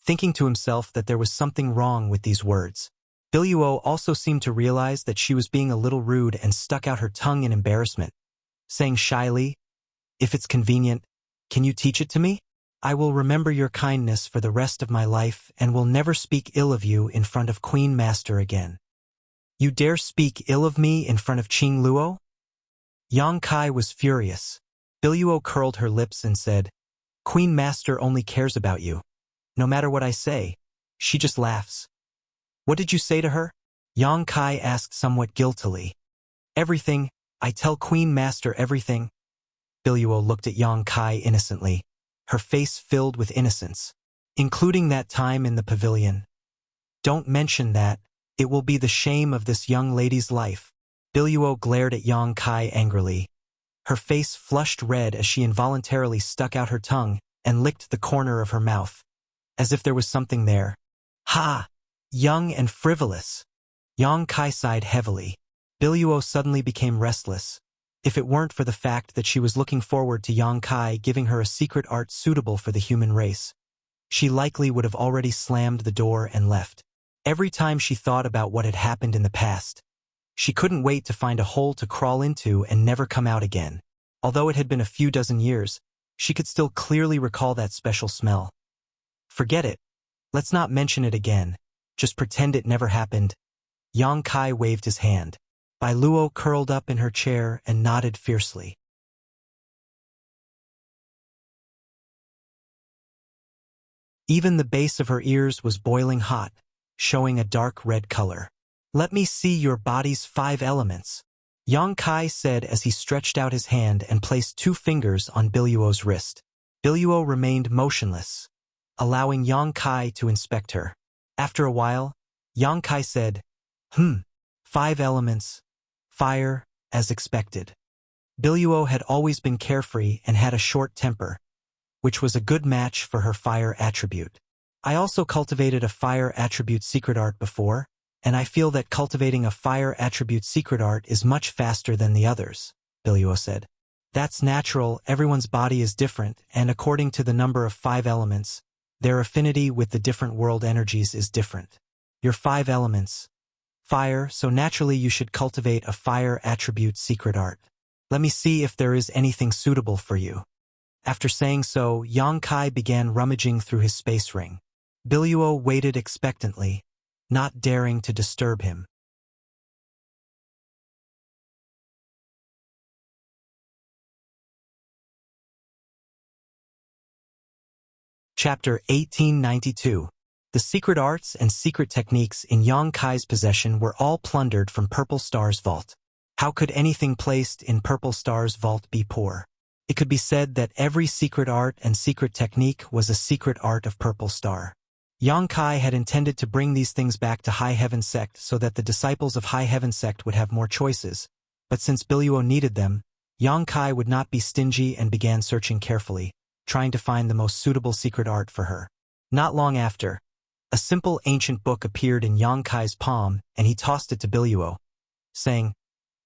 thinking to himself that there was something wrong with these words. Biluo also seemed to realize that she was being a little rude and stuck out her tongue in embarrassment, saying shyly, "If it's convenient, can you teach it to me? I will remember your kindness for the rest of my life and will never speak ill of you in front of Queen Master again." You dare speak ill of me in front of Qingluo? Yang Kai was furious. Biluo curled her lips and said, Queen Master only cares about you. No matter what I say, she just laughs. What did you say to her? Yang Kai asked somewhat guiltily. Everything. I tell Queen Master everything. Biluo looked at Yang Kai innocently, her face filled with innocence, including that time in the pavilion. Don't mention that. It will be the shame of this young lady's life. Biluo glared at Yang Kai angrily. Her face flushed red as she involuntarily stuck out her tongue and licked the corner of her mouth, as if there was something there. Ha! Young and frivolous. Yang Kai sighed heavily. Biluo suddenly became restless. If it weren't for the fact that she was looking forward to Yang Kai giving her a secret art suitable for the human race, she likely would have already slammed the door and left. Every time she thought about what had happened in the past, she couldn't wait to find a hole to crawl into and never come out again. Although it had been a few dozen years, she could still clearly recall that special smell. Forget it. Let's not mention it again. Just pretend it never happened. Yang Kai waved his hand. Bai Luo curled up in her chair and nodded fiercely. Even the base of her ears was boiling hot, showing a dark red color. Let me see your body's 5 elements, Yang Kai said as he stretched out his hand and placed 2 fingers on Biluo's wrist. Biluo remained motionless, allowing Yang Kai to inspect her. After a while, Yang Kai said, 5 elements. Fire, as expected. Biluo had always been carefree and had a short temper, which was a good match for her fire attribute. I also cultivated a fire attribute secret art before, and I feel that cultivating a fire attribute secret art is much faster than the others, Biluo said. That's natural, everyone's body is different, and according to the number of 5 elements, their affinity with the different world energies is different. Your 5 elements. Fire, so naturally you should cultivate a fire attribute secret art. Let me see if there is anything suitable for you. After saying so, Yang Kai began rummaging through his space ring. Biluo waited expectantly, not daring to disturb him. Chapter 1892. The secret arts and secret techniques in Yang Kai's possession were all plundered from Purple Star's vault. How could anything placed in Purple Star's vault be poor? It could be said that every secret art and secret technique was a secret art of Purple Star. Yang Kai had intended to bring these things back to High Heaven Sect so that the disciples of High Heaven Sect would have more choices, but since Biluo needed them, Yang Kai would not be stingy and began searching carefully, trying to find the most suitable secret art for her. Not long after, a simple ancient book appeared in Yang Kai's palm and he tossed it to Biluo, saying,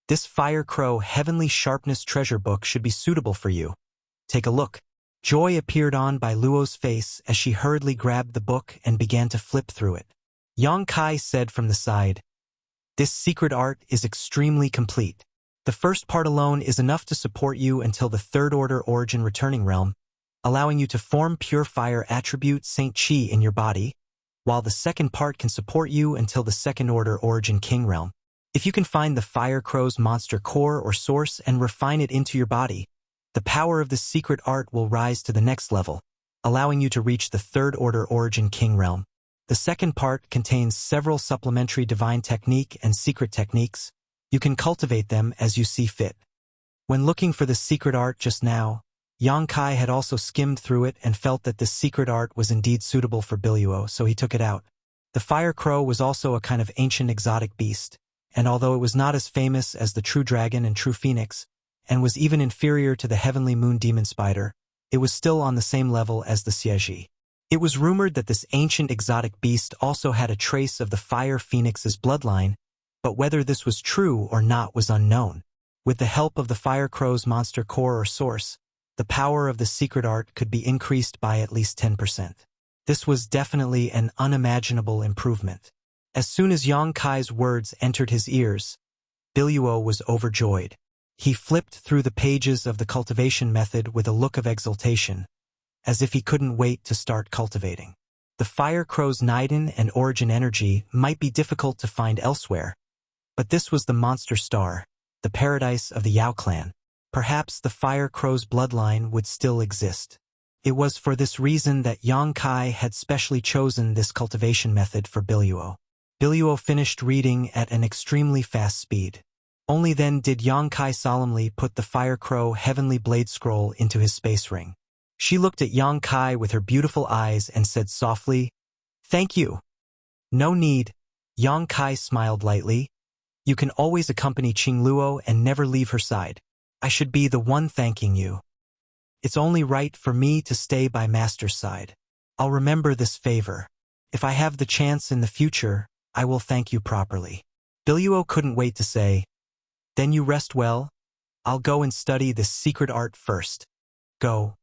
"This Fire Crow Heavenly Sharpness treasure book should be suitable for you. Take a look." Joy appeared on Bai Luo's face as she hurriedly grabbed the book and began to flip through it. Yang Kai said from the side, "This secret art is extremely complete. The first part alone is enough to support you until the third order origin returning realm, allowing you to form pure fire attribute Saint Chi in your body, while the second part can support you until the second order origin king realm. If you can find the Fire Crow's monster core or source and refine it into your body, the power of this secret art will rise to the next level, allowing you to reach the third order origin king realm. The second part contains several supplementary divine technique and secret techniques. You can cultivate them as you see fit." When looking for the secret art just now, Yang Kai had also skimmed through it and felt that this secret art was indeed suitable for Biluo, so he took it out. The Fire Crow was also a kind of ancient exotic beast, and although it was not as famous as the True Dragon and True Phoenix, and was even inferior to the Heavenly Moon Demon Spider, it was still on the same level as the Xieji. It was rumored that this ancient exotic beast also had a trace of the Fire Phoenix's bloodline, but whether this was true or not was unknown. With the help of the Fire Crow's monster core or source, the power of the secret art could be increased by at least 10%. This was definitely an unimaginable improvement. As soon as Yang Kai's words entered his ears, Biluo was overjoyed. He flipped through the pages of the cultivation method with a look of exultation, as if he couldn't wait to start cultivating. The Fire Crow's Niden and origin energy might be difficult to find elsewhere, but this was the monster star, the paradise of the Yao clan. Perhaps the Fire Crow's bloodline would still exist. It was for this reason that Yang Kai had specially chosen this cultivation method for Biluo. Biluo finished reading at an extremely fast speed. Only then did Yang Kai solemnly put the Fire Crow Heavenly Blade Scroll into his space ring. She looked at Yang Kai with her beautiful eyes and said softly, "Thank you." "No need." Yang Kai smiled lightly. "You can always accompany Qingluo and never leave her side. I should be the one thanking you. It's only right for me to stay by Master's side. I'll remember this favor." If I have the chance in the future, I will thank you properly. Biluo couldn't wait to say, then you rest well? I'll go and study this secret art first. Go.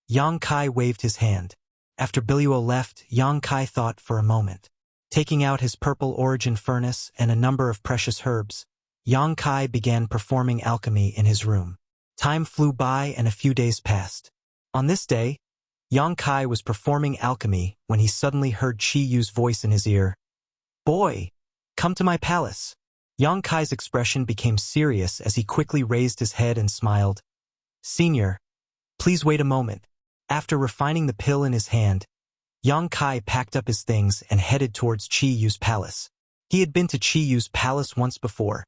Yang Kai waved his hand. After Biluo left, Yang Kai thought for a moment. Taking out his purple origin furnace and a number of precious herbs, Yang Kai began performing alchemy in his room. Time flew by and a few days passed. On this day, Yang Kai was performing alchemy when he suddenly heard Chi Yu's voice in his ear. Boy, come to my palace. Yang Kai's expression became serious as he quickly raised his head and smiled. Senior, please wait a moment. After refining the pill in his hand, Yang Kai packed up his things and headed towards Chi Yu's palace. He had been to Chi Yu's palace once before,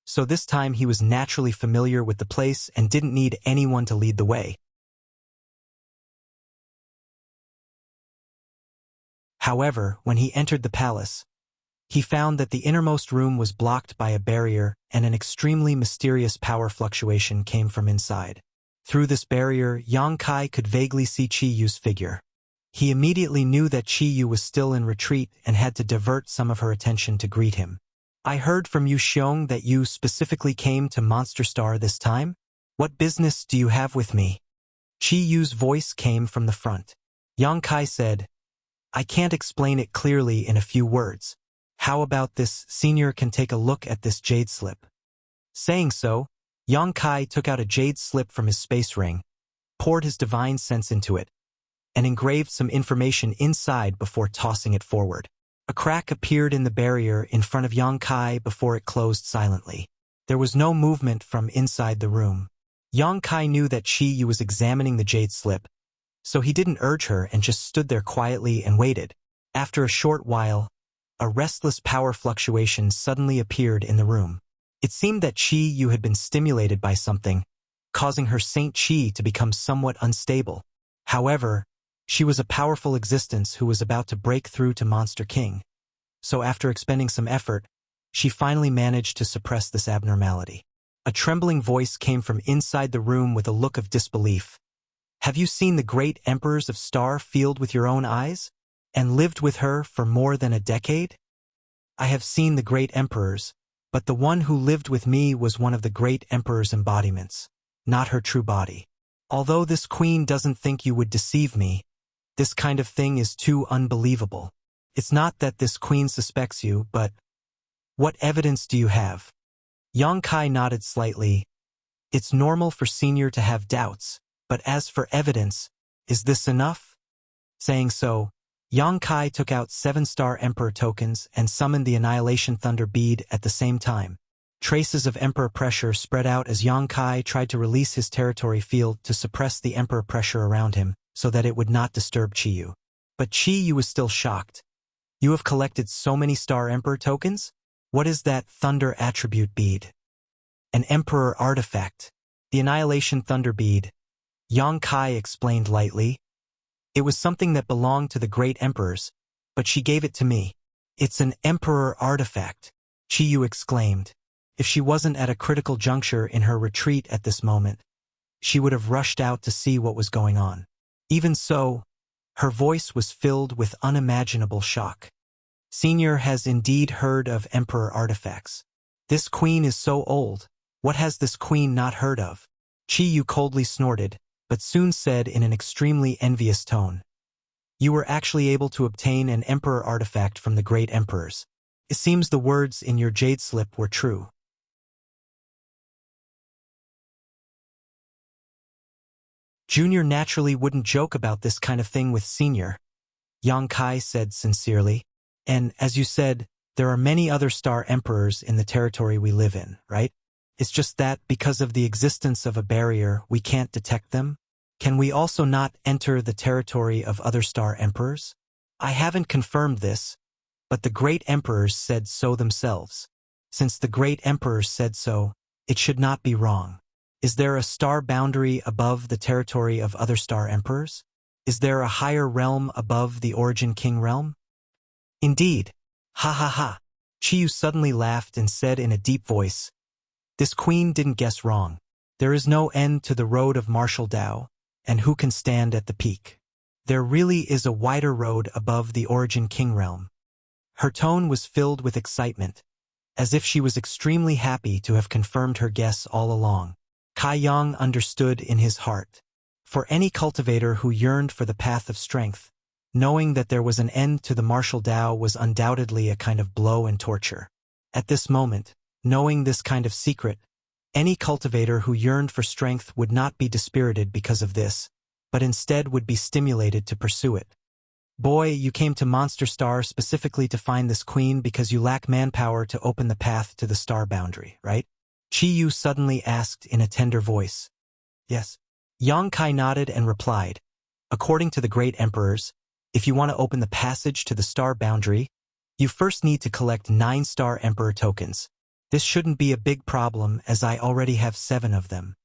so this time he was naturally familiar with the place and didn't need anyone to lead the way. However, when he entered the palace, he found that the innermost room was blocked by a barrier and an extremely mysterious power fluctuation came from inside. Through this barrier, Yang Kai could vaguely see Chi Yu's figure. He immediately knew that Chi Yu was still in retreat and had to divert some of her attention to greet him. I heard from Yu Xiong that you specifically came to Monster Star this time? What business do you have with me? Chi Yu's voice came from the front. Yang Kai said, I can't explain it clearly in a few words. How about this senior can take a look at this jade slip? Saying so, Yang Kai took out a jade slip from his space ring, poured his divine sense into it, and engraved some information inside before tossing it forward. A crack appeared in the barrier in front of Yang Kai before it closed silently. There was no movement from inside the room. Yang Kai knew that Chi Yu was examining the jade slip, so he didn't urge her and just stood there quietly and waited. After a short while, a restless power fluctuation suddenly appeared in the room. It seemed that Chi Yu had been stimulated by something, causing her Saint Chi to become somewhat unstable. However, she was a powerful existence who was about to break through to Monster King. So after expending some effort, she finally managed to suppress this abnormality. A trembling voice came from inside the room with a look of disbelief. Have you seen the great emperors of Star Field with your own eyes? And lived with her for more than a decade? I have seen the great emperors, but the one who lived with me was one of the great emperor's embodiments, not her true body. Although this queen doesn't think you would deceive me, this kind of thing is too unbelievable. It's not that this queen suspects you, but what evidence do you have? Yang Kai nodded slightly. It's normal for senior to have doubts, but as for evidence, is this enough? Saying so, Yang Kai took out 7-star Emperor tokens and summoned the Annihilation Thunder bead at the same time. Traces of Emperor pressure spread out as Yang Kai tried to release his territory field to suppress the Emperor pressure around him so that it would not disturb Chi Yu. But Chi Yu was still shocked. You have collected so many Star Emperor tokens? What is that Thunder attribute bead? An Emperor artifact. The Annihilation Thunder bead. Yang Kai explained lightly. It was something that belonged to the great emperors, but she gave it to me. It's an Emperor artifact, Chi Yu exclaimed. If she wasn't at a critical juncture in her retreat at this moment, she would have rushed out to see what was going on. Even so, her voice was filled with unimaginable shock. Senior has indeed heard of Emperor artifacts. This queen is so old. What has this queen not heard of? Chi Yu coldly snorted, but soon said in an extremely envious tone. You were actually able to obtain an Emperor artifact from the great emperors. It seems the words in your jade slip were true. Junior naturally wouldn't joke about this kind of thing with Senior, Yang Kai said sincerely. And, as you said, there are many other Star Emperors in the territory we live in, right? It's just that, because of the existence of a barrier, we can't detect them. Can we also not enter the territory of other Star Emperors? I haven't confirmed this, but the great emperors said so themselves. Since the great emperors said so, it should not be wrong. Is there a star boundary above the territory of other Star Emperors? Is there a higher realm above the Origin King realm? Indeed. Ha ha ha. Chi Yu suddenly laughed and said in a deep voice, This queen didn't guess wrong. There is no end to the road of martial Dao, and who can stand at the peak? There really is a wider road above the Origin King realm. Her tone was filled with excitement, as if she was extremely happy to have confirmed her guess all along. Kai Yang understood in his heart. For any cultivator who yearned for the path of strength, knowing that there was an end to the martial Tao was undoubtedly a kind of blow and torture. At this moment, knowing this kind of secret, any cultivator who yearned for strength would not be dispirited because of this, but instead would be stimulated to pursue it. Boy, you came to Monster Star specifically to find this queen because you lack manpower to open the path to the star boundary, right? Chi Yu suddenly asked in a tender voice. Yes. Yang Kai nodded and replied, according to the great emperors, if you want to open the passage to the star boundary, you first need to collect 9 star emperor tokens. This shouldn't be a big problem as I already have 7 of them.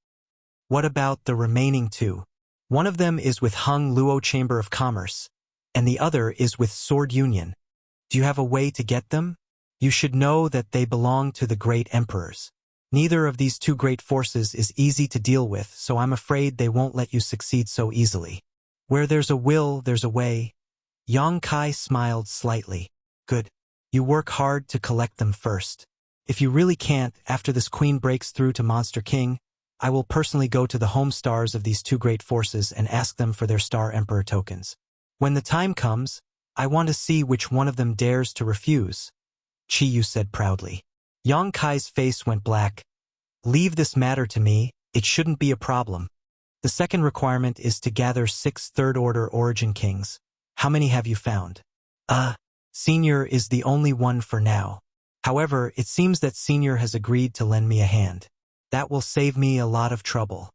What about the remaining 2? One of them is with Hung Luo Chamber of Commerce, and the other is with Sword Union. Do you have a way to get them? You should know that they belong to the great emperors. Neither of these 2 great forces is easy to deal with, so I'm afraid they won't let you succeed so easily. Where there's a will, there's a way. Yang Kai smiled slightly. Good. You work hard to collect them first. If you really can't, after this queen breaks through to Monster King, I will personally go to the home stars of these 2 great forces and ask them for their star emperor tokens. When the time comes, I want to see which one of them dares to refuse, Chi Yu said proudly. Yang Kai's face went black. Leave this matter to me, it shouldn't be a problem. The second requirement is to gather 6 third-order Origin Kings. How many have you found? Senior is the only one for now. However, it seems that Senior has agreed to lend me a hand. That will save me a lot of trouble.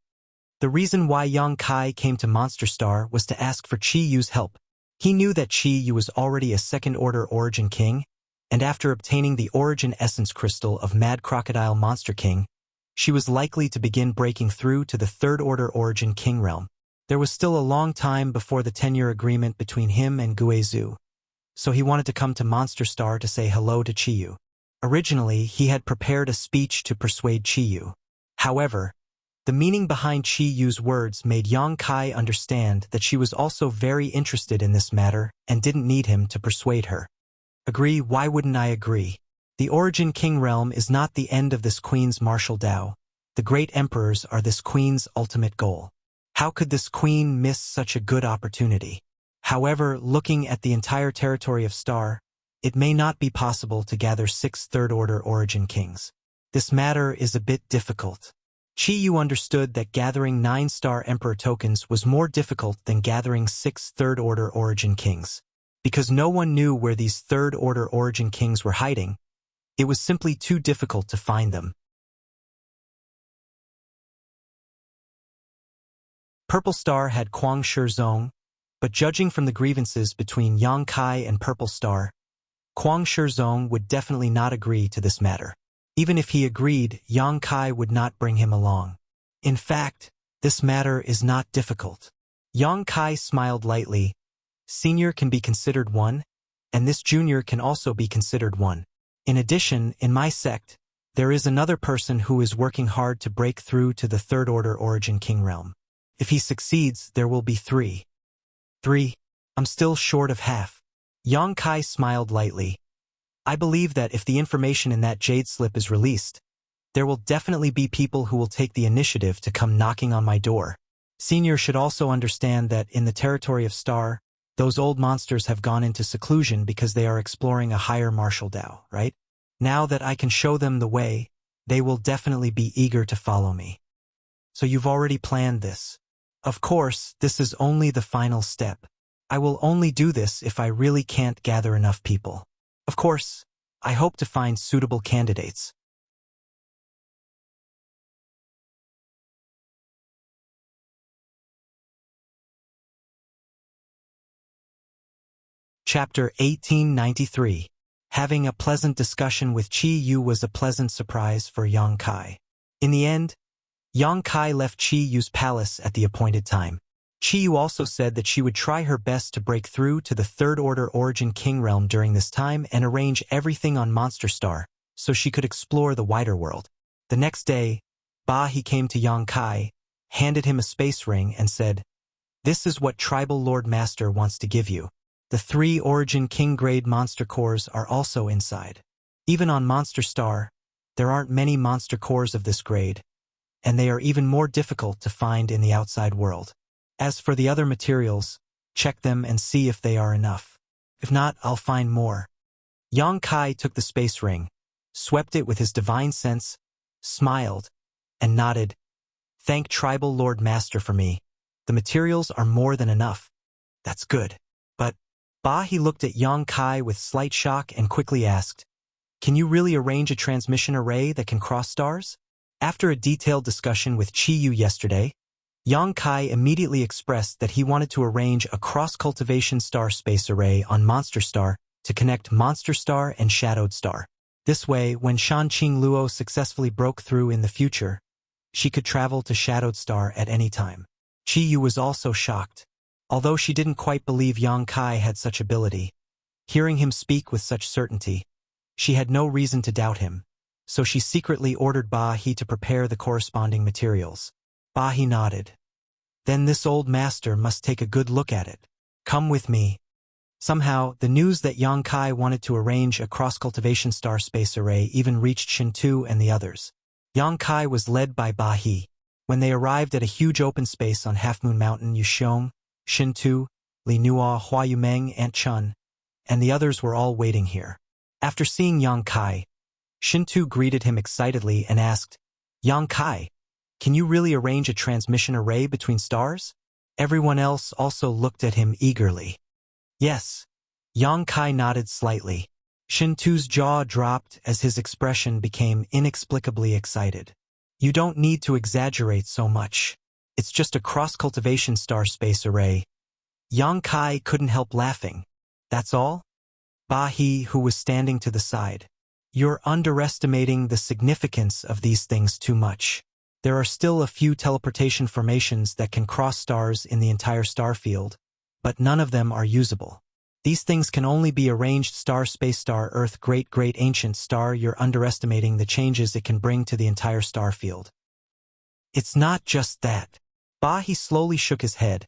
The reason why Yang Kai came to Monster Star was to ask for Chi Yu's help. He knew that Chi Yu was already a second-order Origin King, and after obtaining the Origin Essence Crystal of Mad Crocodile Monster King, she was likely to begin breaking through to the third-order Origin King realm. There was still a long time before the 10-year agreement between him and Guizhou, so he wanted to come to Monster Star to say hello to Chi Yu. Originally, he had prepared a speech to persuade Chi Yu. However, the meaning behind Chi Yu's words made Yang Kai understand that she was also very interested in this matter and didn't need him to persuade her. Agree? Why wouldn't I agree? The Origin King realm is not the end of this queen's martial Tao. The great emperors are this queen's ultimate goal. How could this queen miss such a good opportunity? However, looking at the entire territory of Star, it may not be possible to gather 6 third-order Origin Kings. This matter is a bit difficult. Chi Yu understood that gathering 9 star emperor tokens was more difficult than gathering 6 third-order Origin Kings. Because no one knew where these third-order Origin Kings were hiding, it was simply too difficult to find them. Purple Star had Kuang Shizong, but judging from the grievances between Yang Kai and Purple Star, Kuang Shizong would definitely not agree to this matter. Even if he agreed, Yang Kai would not bring him along. In fact, this matter is not difficult. Yang Kai smiled lightly. Senior can be considered one, and this junior can also be considered one. In addition, in my sect, there is another person who is working hard to break through to the third-order Origin King realm. If he succeeds, there will be 3. 3. I'm still short of half. Yang Kai smiled lightly. I believe that if the information in that jade slip is released, there will definitely be people who will take the initiative to come knocking on my door. Senior should also understand that in the territory of Star, those old monsters have gone into seclusion because they are exploring a higher martial Tao, right? Now that I can show them the way, they will definitely be eager to follow me. So you've already planned this. Of course, this is only the final step. I will only do this if I really can't gather enough people. Of course, I hope to find suitable candidates. Chapter 1893. Having a pleasant discussion with Chi Yu was a pleasant surprise for Yang Kai. In the end, Yang Kai left Chi Yu's palace at the appointed time. Chi Yu also said that she would try her best to break through to the third-order Origin King realm during this time and arrange everything on Monster Star so she could explore the wider world. The next day, he came to Yang Kai, handed him a space ring and said, This is what Tribal Lord Master wants to give you. The 3 Origin King grade monster cores are also inside. Even on Monster Star, there aren't many monster cores of this grade, and they are even more difficult to find in the outside world. As for the other materials, check them and see if they are enough. If not, I'll find more. Yang Kai took the space ring, swept it with his divine sense, smiled, and nodded. Thank Tribal Lord Master for me. The materials are more than enough. That's good. But He looked at Yang Kai with slight shock and quickly asked, can you really arrange a transmission array that can cross stars? After a detailed discussion with Chi Yu yesterday, Yang Kai immediately expressed that he wanted to arrange a cross-cultivation star space array on Monster Star to connect Monster Star and Shadowed Star. This way, when Shan Qing Luo successfully broke through in the future, she could travel to Shadowed Star at any time. Chi Yu was also shocked. Although she didn't quite believe Yang Kai had such ability, hearing him speak with such certainty, she had no reason to doubt him, so she secretly ordered He to prepare the corresponding materials. He nodded. Then this old master must take a good look at it. Come with me. Somehow, the news that Yang Kai wanted to arrange a cross-cultivation star space array even reached Shintu and the others. Yang Kai was led by He. When they arrived at a huge open space on Half Moon Mountain, Yuxiong, Shintu, Li Nua, Hua Yumeng, Aunt Chun, and the others were all waiting here. After seeing Yang Kai, Shintu greeted him excitedly and asked, Yang Kai, can you really arrange a transmission array between stars? Everyone else also looked at him eagerly. Yes. Yang Kai nodded slightly. Shintu's jaw dropped as his expression became inexplicably excited. You don't need to exaggerate so much. It's just a cross-cultivation star space array. Yang Kai couldn't help laughing. That's all? He, who was standing to the side. You're underestimating the significance of these things too much. There are still a few teleportation formations that can cross stars in the entire star field, but none of them are usable. These things can only be arranged star space star Earth great ancient star. You're underestimating the changes it can bring to the entire star field. It's not just that. He slowly shook his head.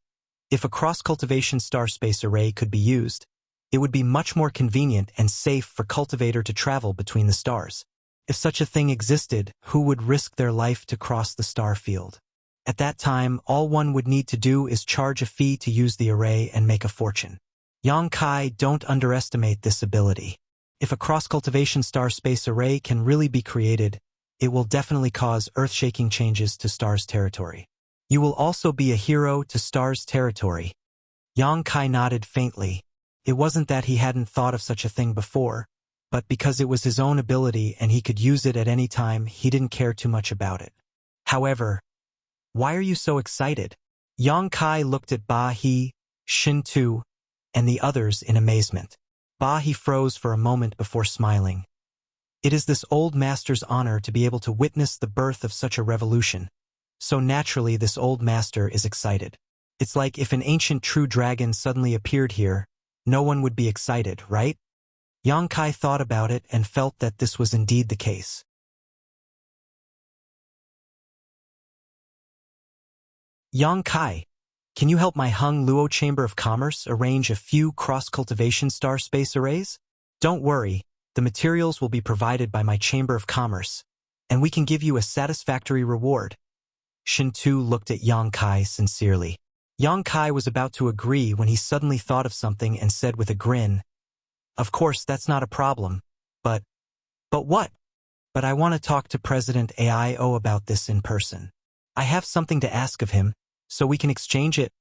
If a cross-cultivation star space array could be used, it would be much more convenient and safe for cultivator to travel between the stars. If such a thing existed, who would risk their life to cross the star field? At that time, all one would need to do is charge a fee to use the array and make a fortune. Yang Kai, don't underestimate this ability. If a cross-cultivation star space array can really be created, it will definitely cause earth-shaking changes to Star's territory. You will also be a hero to Star's territory. Yang Kai nodded faintly. It wasn't that he hadn't thought of such a thing before, but because it was his own ability and he could use it at any time, he didn't care too much about it. However, why are you so excited? Yang Kai looked at He, Shintu, and the others in amazement. He froze for a moment before smiling. It is this old master's honor to be able to witness the birth of such a revolution. So naturally this old master is excited. It's like if an ancient true dragon suddenly appeared here, no one would be excited, right? Yang Kai thought about it and felt that this was indeed the case. Yang Kai, can you help my Hung Luo Chamber of Commerce arrange a few cross-cultivation star space arrays? Don't worry, the materials will be provided by my Chamber of Commerce, and we can give you a satisfactory reward. Shintu looked at Yang Kai sincerely. Yang Kai was about to agree when he suddenly thought of something and said with a grin, Of course, that's not a problem. But what? But I want to talk to President AIO about this in person. I have something to ask of him, so we can exchange it,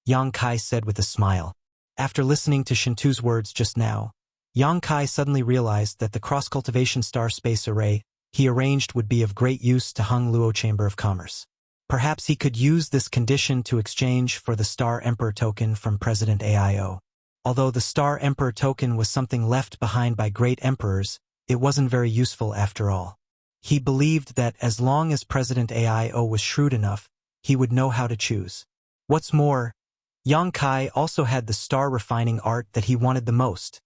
Yang Kai said with a smile. After listening to Shintu's words just now, Yang Kai suddenly realized that the cross-cultivation star space array he arranged would be of great use to Hung Luo Chamber of Commerce. Perhaps he could use this condition to exchange for the Star Emperor token from President AIO. Although the Star Emperor token was something left behind by great emperors, it wasn't very useful after all. He believed that as long as President AIO was shrewd enough, he would know how to choose. What's more, Yang Kai also had the star refining art that he wanted the most.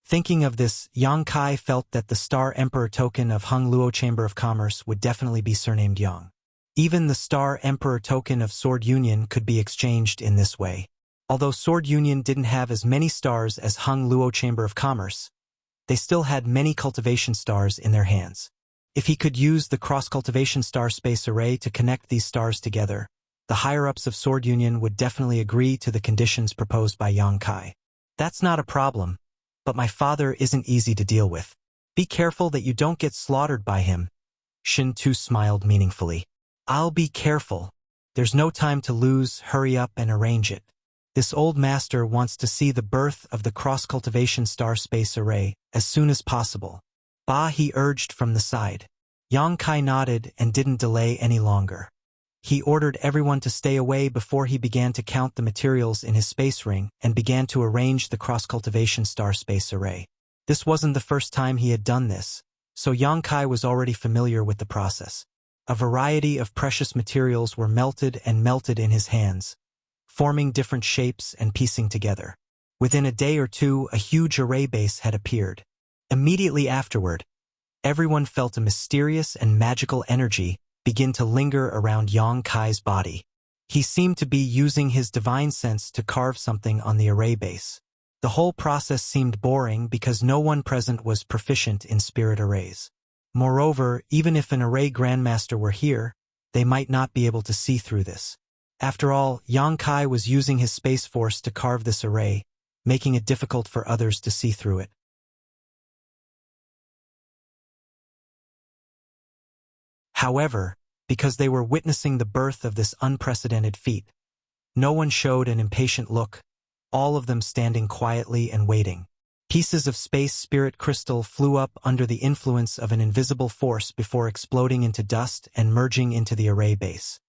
Thinking of this, Yang Kai felt that the Star Emperor token of Hung Luo Chamber of Commerce would definitely be surnamed Yang. Even the Star Emperor token of Sword Union could be exchanged in this way. Although Sword Union didn't have as many stars as Hung Luo Chamber of Commerce, they still had many cultivation stars in their hands. If he could use the cross-cultivation star space array to connect these stars together, the higher-ups of Sword Union would definitely agree to the conditions proposed by Yang Kai. That's not a problem, but my father isn't easy to deal with. Be careful that you don't get slaughtered by him. Shin Tu smiled meaningfully. I'll be careful. There's no time to lose, hurry up and arrange it. This old master wants to see the birth of the cross-cultivation star space array as soon as possible. He urged from the side. Yang Kai nodded and didn't delay any longer. He ordered everyone to stay away before he began to count the materials in his space ring and began to arrange the cross-cultivation star space array. This wasn't the first time he had done this, so Yang Kai was already familiar with the process. A variety of precious materials were melted in his hands, forming different shapes and piecing together. Within a day or two, a huge array base had appeared. Immediately afterward, everyone felt a mysterious and magical energy begin to linger around Yang Kai's body. He seemed to be using his divine sense to carve something on the array base. The whole process seemed boring because no one present was proficient in spirit arrays. Moreover, even if an array grandmaster were here, they might not be able to see through this. After all, Yang Kai was using his space force to carve this array, making it difficult for others to see through it. However, because they were witnessing the birth of this unprecedented feat, no one showed an impatient look, all of them standing quietly and waiting. Pieces of space spirit crystal flew up under the influence of an invisible force before exploding into dust and merging into the array base.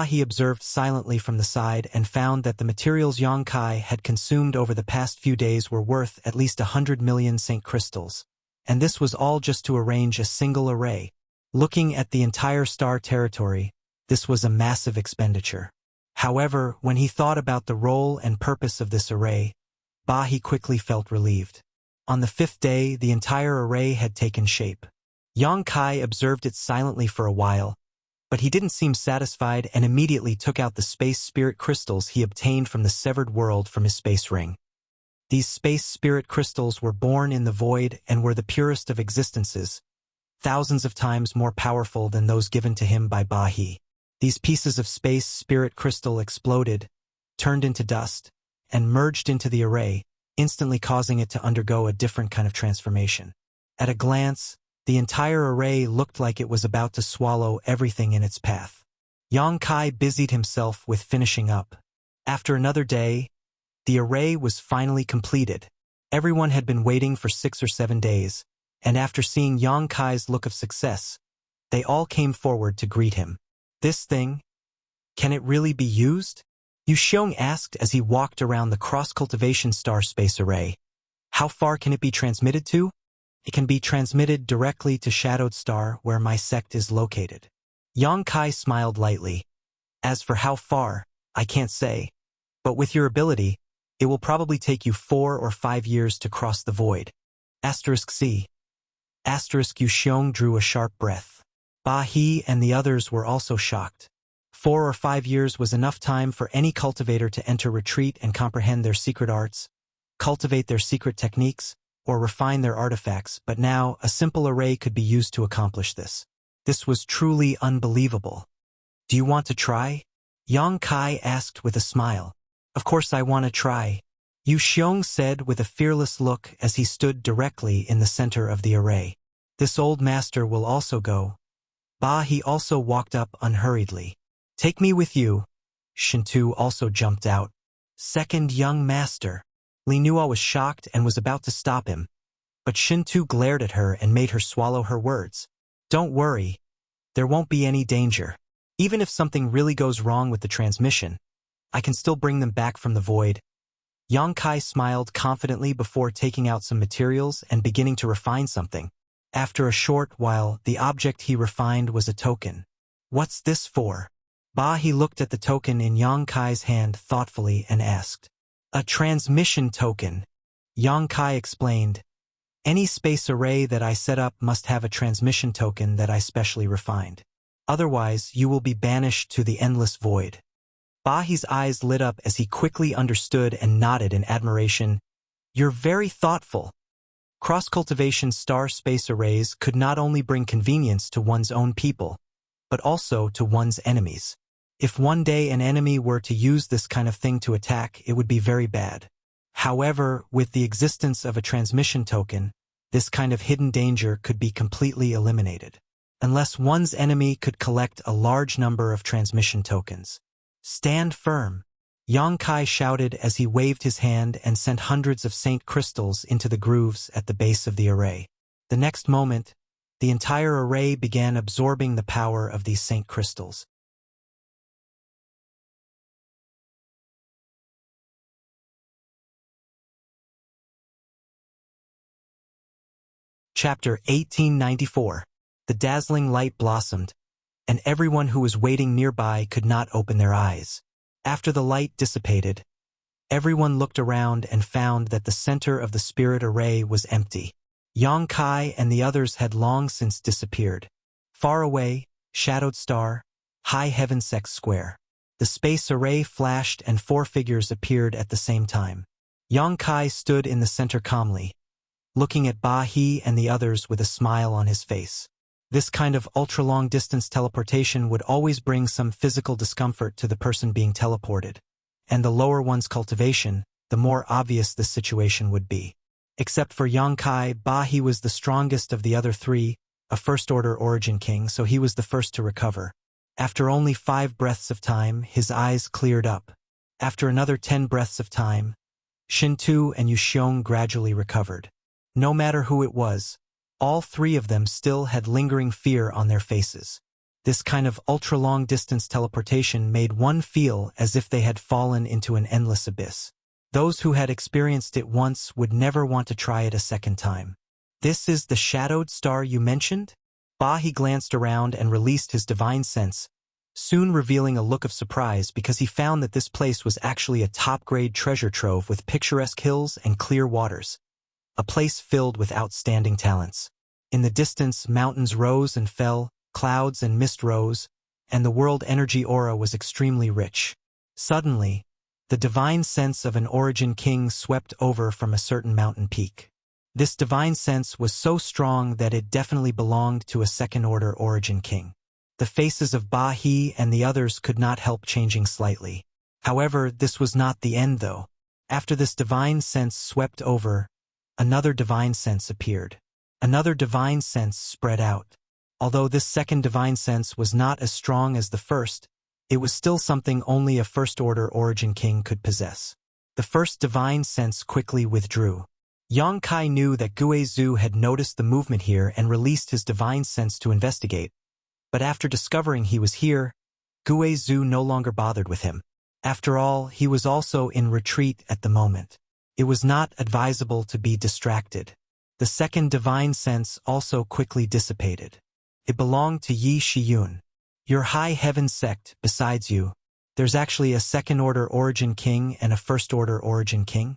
He observed silently from the side and found that the materials Yang Kai had consumed over the past few days were worth at least 100 million Saint crystals, and this was all just to arrange a single array. Looking at the entire star territory, this was a massive expenditure. However, when he thought about the role and purpose of this array, he quickly felt relieved. On the 5th day, the entire array had taken shape. Yang Kai observed it silently for a while, but he didn't seem satisfied and immediately took out the space spirit crystals he obtained from the severed world from his space ring. These space spirit crystals were born in the void and were the purest of existences, thousands of times more powerful than those given to him by Bahi. These pieces of space spirit crystal exploded, turned into dust, and merged into the array, instantly causing it to undergo a different kind of transformation. At a glance, the entire array looked like it was about to swallow everything in its path. Yang Kai busied himself with finishing up. After another day, the array was finally completed. Everyone had been waiting for 6 or 7 days, and after seeing Yang Kai's look of success, they all came forward to greet him. This thing, can it really be used? Yu Xiong asked as he walked around the cross-cultivation star space array. How far can it be transmitted to? It can be transmitted directly to Shadowed Star, where my sect is located. Yang Kai smiled lightly. As for how far, I can't say. But with your ability, it will probably take you 4 or 5 years to cross the void. *C. Yu Xiong drew a sharp breath. He and the others were also shocked. 4 or 5 years was enough time for any cultivator to enter retreat and comprehend their secret arts, cultivate their secret techniques, or refine their artifacts, but now a simple array could be used to accomplish this. This was truly unbelievable. Do you want to try? Yang Kai asked with a smile. Of course I want to try, Yu Xiong said with a fearless look as he stood directly in the center of the array. This old master will also go. He also walked up unhurriedly. Take me with you. Shintu also jumped out. Second young master. Li Nua was shocked and was about to stop him, but Shintu glared at her and made her swallow her words. Don't worry. There won't be any danger. Even if something really goes wrong with the transmission, I can still bring them back from the void. Yang Kai smiled confidently before taking out some materials and beginning to refine something. After a short while, the object he refined was a token. What's this for? He looked at the token in Yang Kai's hand thoughtfully and asked. A transmission token. Yang Kai explained. Any space array that I set up must have a transmission token that I specially refined. Otherwise, you will be banished to the endless void. Bahi's eyes lit up as he quickly understood and nodded in admiration. You're very thoughtful. Cross-cultivation star space arrays could not only bring convenience to one's own people, but also to one's enemies. If one day an enemy were to use this kind of thing to attack, it would be very bad. However, with the existence of a transmission token, this kind of hidden danger could be completely eliminated. Unless one's enemy could collect a large number of transmission tokens. Stand firm, Yang Kai shouted as he waved his hand and sent hundreds of saint crystals into the grooves at the base of the array. The next moment, the entire array began absorbing the power of these saint crystals. Chapter 1894. The dazzling light blossomed, and everyone who was waiting nearby could not open their eyes. After the light dissipated, everyone looked around and found that the center of the spirit array was empty. Yang Kai and the others had long since disappeared. Far away, shadowed star, high heaven sect square. The space array flashed and 4 figures appeared at the same time. Yang Kai stood in the center calmly, looking at Ba He and the others with a smile on his face. This kind of ultra-long-distance teleportation would always bring some physical discomfort to the person being teleported, and the lower one's cultivation, the more obvious this situation would be. Except for Yang Kai, Ba He was the strongest of the other 3, a first-order origin king, so he was the first to recover. After only 5 breaths of time, his eyes cleared up. After another 10 breaths of time, Shin Tu and Yu Xiong gradually recovered. No matter who it was, all 3 of them still had lingering fear on their faces. This kind of ultra-long-distance teleportation made one feel as if they had fallen into an endless abyss. Those who had experienced it once would never want to try it a second time. This is the shadowed star you mentioned? Ba He glanced around and released his divine sense, soon revealing a look of surprise because he found that this place was actually a top-grade treasure trove with picturesque hills and clear waters. A place filled with outstanding talents. In the distance, mountains rose and fell, clouds and mist rose, and the world energy aura was extremely rich. Suddenly, the divine sense of an origin king swept over from a certain mountain peak. This divine sense was so strong that it definitely belonged to a second-order origin king. The faces of Ba He and the others could not help changing slightly. However, this was not the end though. After this divine sense swept over, another divine sense appeared. Another divine sense spread out. Although this second divine sense was not as strong as the first, it was still something only a first-order origin king could possess. The first divine sense quickly withdrew. Yang Kai knew that Gue Zhu had noticed the movement here and released his divine sense to investigate. But after discovering he was here, Gue Zhu no longer bothered with him. After all, he was also in retreat at the moment. It was not advisable to be distracted. The second divine sense also quickly dissipated. It belonged to Yi Shiyun. Your high heaven sect, besides you, there's actually a second-order origin king and a first-order origin king?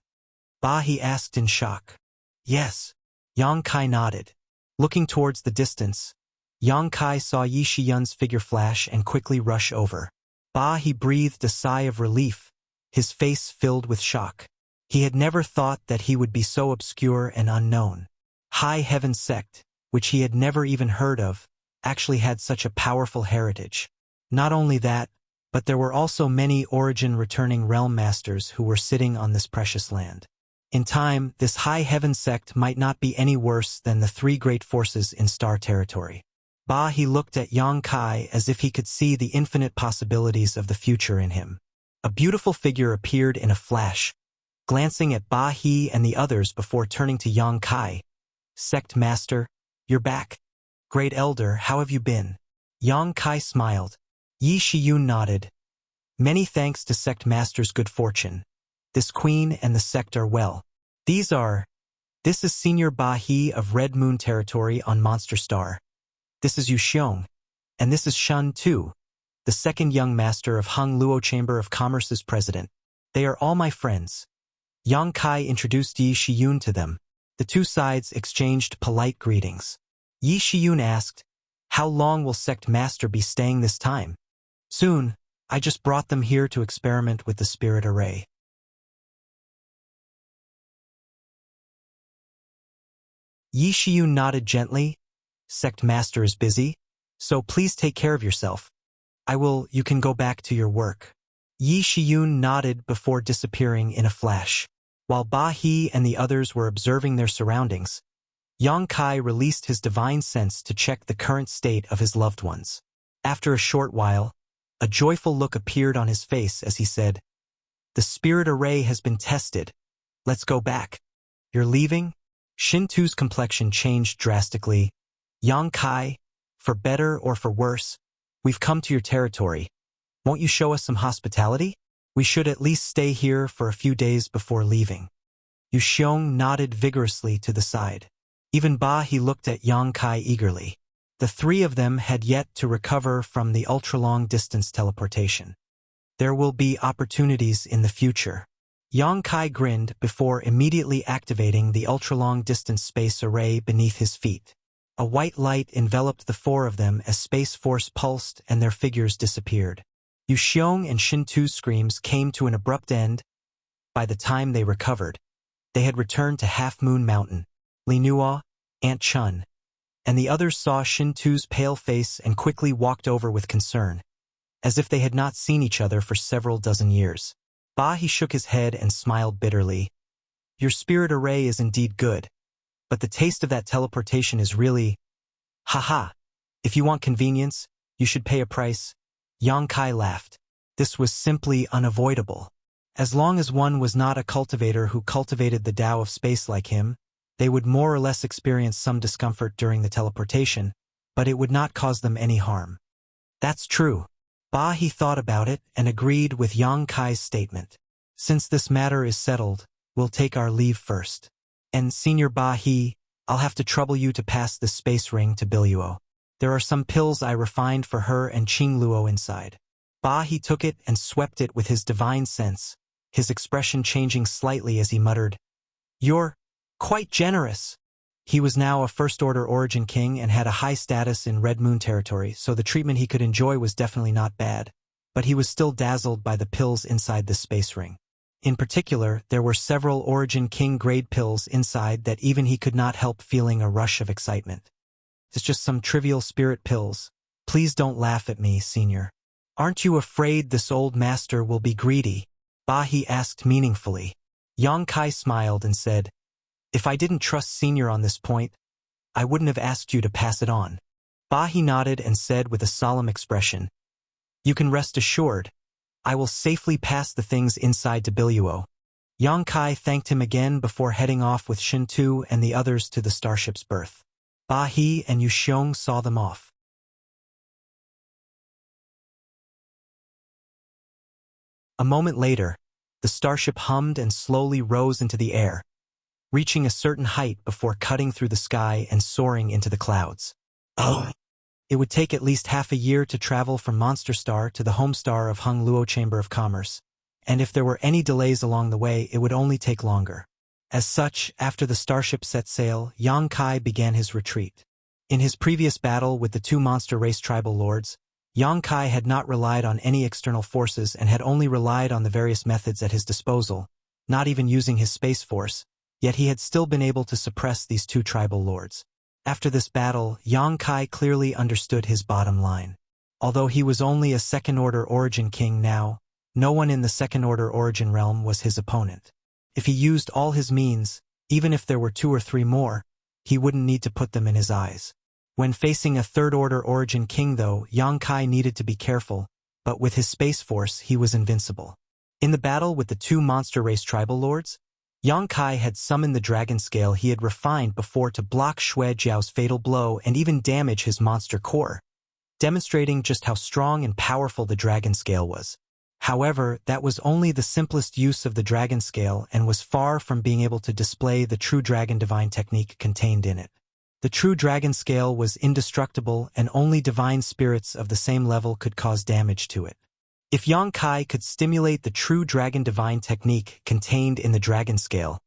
Ba He asked in shock. Yes. Yang Kai nodded. Looking towards the distance, Yang Kai saw Yi Shiyun's figure flash and quickly rush over. Ba He breathed a sigh of relief, his face filled with shock. He had never thought that he would be so obscure and unknown. High Heaven Sect, which he had never even heard of, actually had such a powerful heritage. Not only that, but there were also many origin-returning realm masters who were sitting on this precious land. In time, this High Heaven Sect might not be any worse than the 3 great forces in Star Territory. Ba He looked at Yang Kai as if he could see the infinite possibilities of the future in him. A beautiful figure appeared in a flash, glancing at Ba He and the others before turning to Yang Kai. Sect Master, you're back. Great Elder, how have you been? Yang Kai smiled. Yi Shiyun nodded. Many thanks to Sect Master's good fortune. This queen and the sect are well. This is Senior Ba He of Red Moon Territory on Monster Star. This is Yu Xiong. And this is Shun Tu, the second young master of Hung Luo Chamber of Commerce's president. They are all my friends. Yang Kai introduced Yi Shiyun to them. The 2 sides exchanged polite greetings. Yi Shiyun asked, How long will Sect Master be staying this time? Soon. I just brought them here to experiment with the spirit array. Yi Shiyun nodded gently. Sect Master is busy, so please take care of yourself. You can go back to your work. Yi Shiyun nodded before disappearing in a flash. While Ba He and the others were observing their surroundings, Yang Kai released his divine sense to check the current state of his loved ones. After a short while, a joyful look appeared on his face as he said, "The spirit array has been tested. Let's go back." "You're leaving?" Shintu's complexion changed drastically. "Yang Kai, for better or for worse, we've come to your territory. Won't you show us some hospitality? We should at least stay here for a few days before leaving." Yu Xiong nodded vigorously to the side. Even Ba He looked at Yang Kai eagerly. The three of them had yet to recover from the ultra-long distance teleportation. There will be opportunities in the future. Yang Kai grinned before immediately activating the ultra-long distance space array beneath his feet. A white light enveloped the four of them as space force pulsed and their figures disappeared. Yu Xiong and Shintu's screams came to an abrupt end. By the time they recovered, they had returned to Half Moon Mountain. Li Nuo, Aunt Chun, and the others saw Shintu's pale face and quickly walked over with concern, as if they had not seen each other for several dozen years. Ba He shook his head and smiled bitterly. "Your spirit array is indeed good, but the taste of that teleportation is really... Ha. If you want convenience, you should pay a price." Yang Kai laughed. This was simply unavoidable. As long as one was not a cultivator who cultivated the Tao of space like him, they would more or less experience some discomfort during the teleportation, but it would not cause them any harm. That's true. Ba He thought about it and agreed with Yang Kai's statement. "Since this matter is settled, we'll take our leave first. And Senior Ba He, I'll have to trouble you to pass the space ring to Biluo. There are some pills I refined for her and Qing Luo inside." Ba He took it and swept it with his divine sense, his expression changing slightly as he muttered, "You're quite generous." He was now a first-order origin king and had a high status in Red Moon territory, so the treatment he could enjoy was definitely not bad, but he was still dazzled by the pills inside the space ring. In particular, there were several origin king-grade pills inside that even he could not help feeling a rush of excitement. "It's just some trivial spirit pills. Please don't laugh at me, Senior. Aren't you afraid this old master will be greedy?" Ba He asked meaningfully. Yang Kai smiled and said, "If I didn't trust Senior on this point, I wouldn't have asked you to pass it on." Ba He nodded and said with a solemn expression, "You can rest assured. I will safely pass the things inside to Biluo." Yang Kai thanked him again before heading off with Shintu and the others to the starship's berth. Ba He and Yu Xiong saw them off. A moment later, the starship hummed and slowly rose into the air, reaching a certain height before cutting through the sky and soaring into the clouds. It would take at least half a year to travel from Monster Star to the home star of Hung Luo Chamber of Commerce, and if there were any delays along the way, it would only take longer. As such, after the starship set sail, Yang Kai began his retreat. In his previous battle with the two monster race tribal lords, Yang Kai had not relied on any external forces and had only relied on the various methods at his disposal, not even using his space force, yet he had still been able to suppress these two tribal lords. After this battle, Yang Kai clearly understood his bottom line. Although he was only a second-order origin king now, no one in the second-order origin realm was his opponent. If he used all his means, even if there were 2 or 3 more, he wouldn't need to put them in his eyes. When facing a third-order origin king though, Yang Kai needed to be careful, but with his space force he was invincible. In the battle with the two monster race tribal lords, Yang Kai had summoned the dragon scale he had refined before to block Xue Jiao's fatal blow and even damage his monster core, demonstrating just how strong and powerful the dragon scale was. However, that was only the simplest use of the dragon scale and was far from being able to display the true dragon divine technique contained in it. The true dragon scale was indestructible and only divine spirits of the same level could cause damage to it. If Yang Kai could stimulate the true dragon divine technique contained in the dragon scale,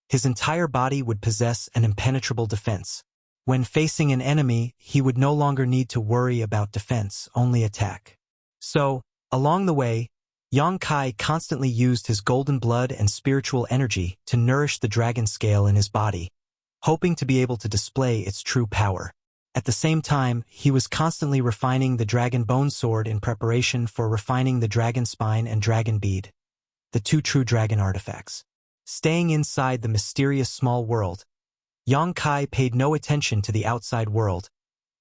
his entire body would possess an impenetrable defense. When facing an enemy, he would no longer need to worry about defense, only attack. So, along the way, Yang Kai constantly used his golden blood and spiritual energy to nourish the dragon scale in his body, hoping to be able to display its true power. At the same time, he was constantly refining the dragon bone sword in preparation for refining the dragon spine and dragon bead, the two true dragon artifacts. Staying inside the mysterious small world, Yang Kai paid no attention to the outside world,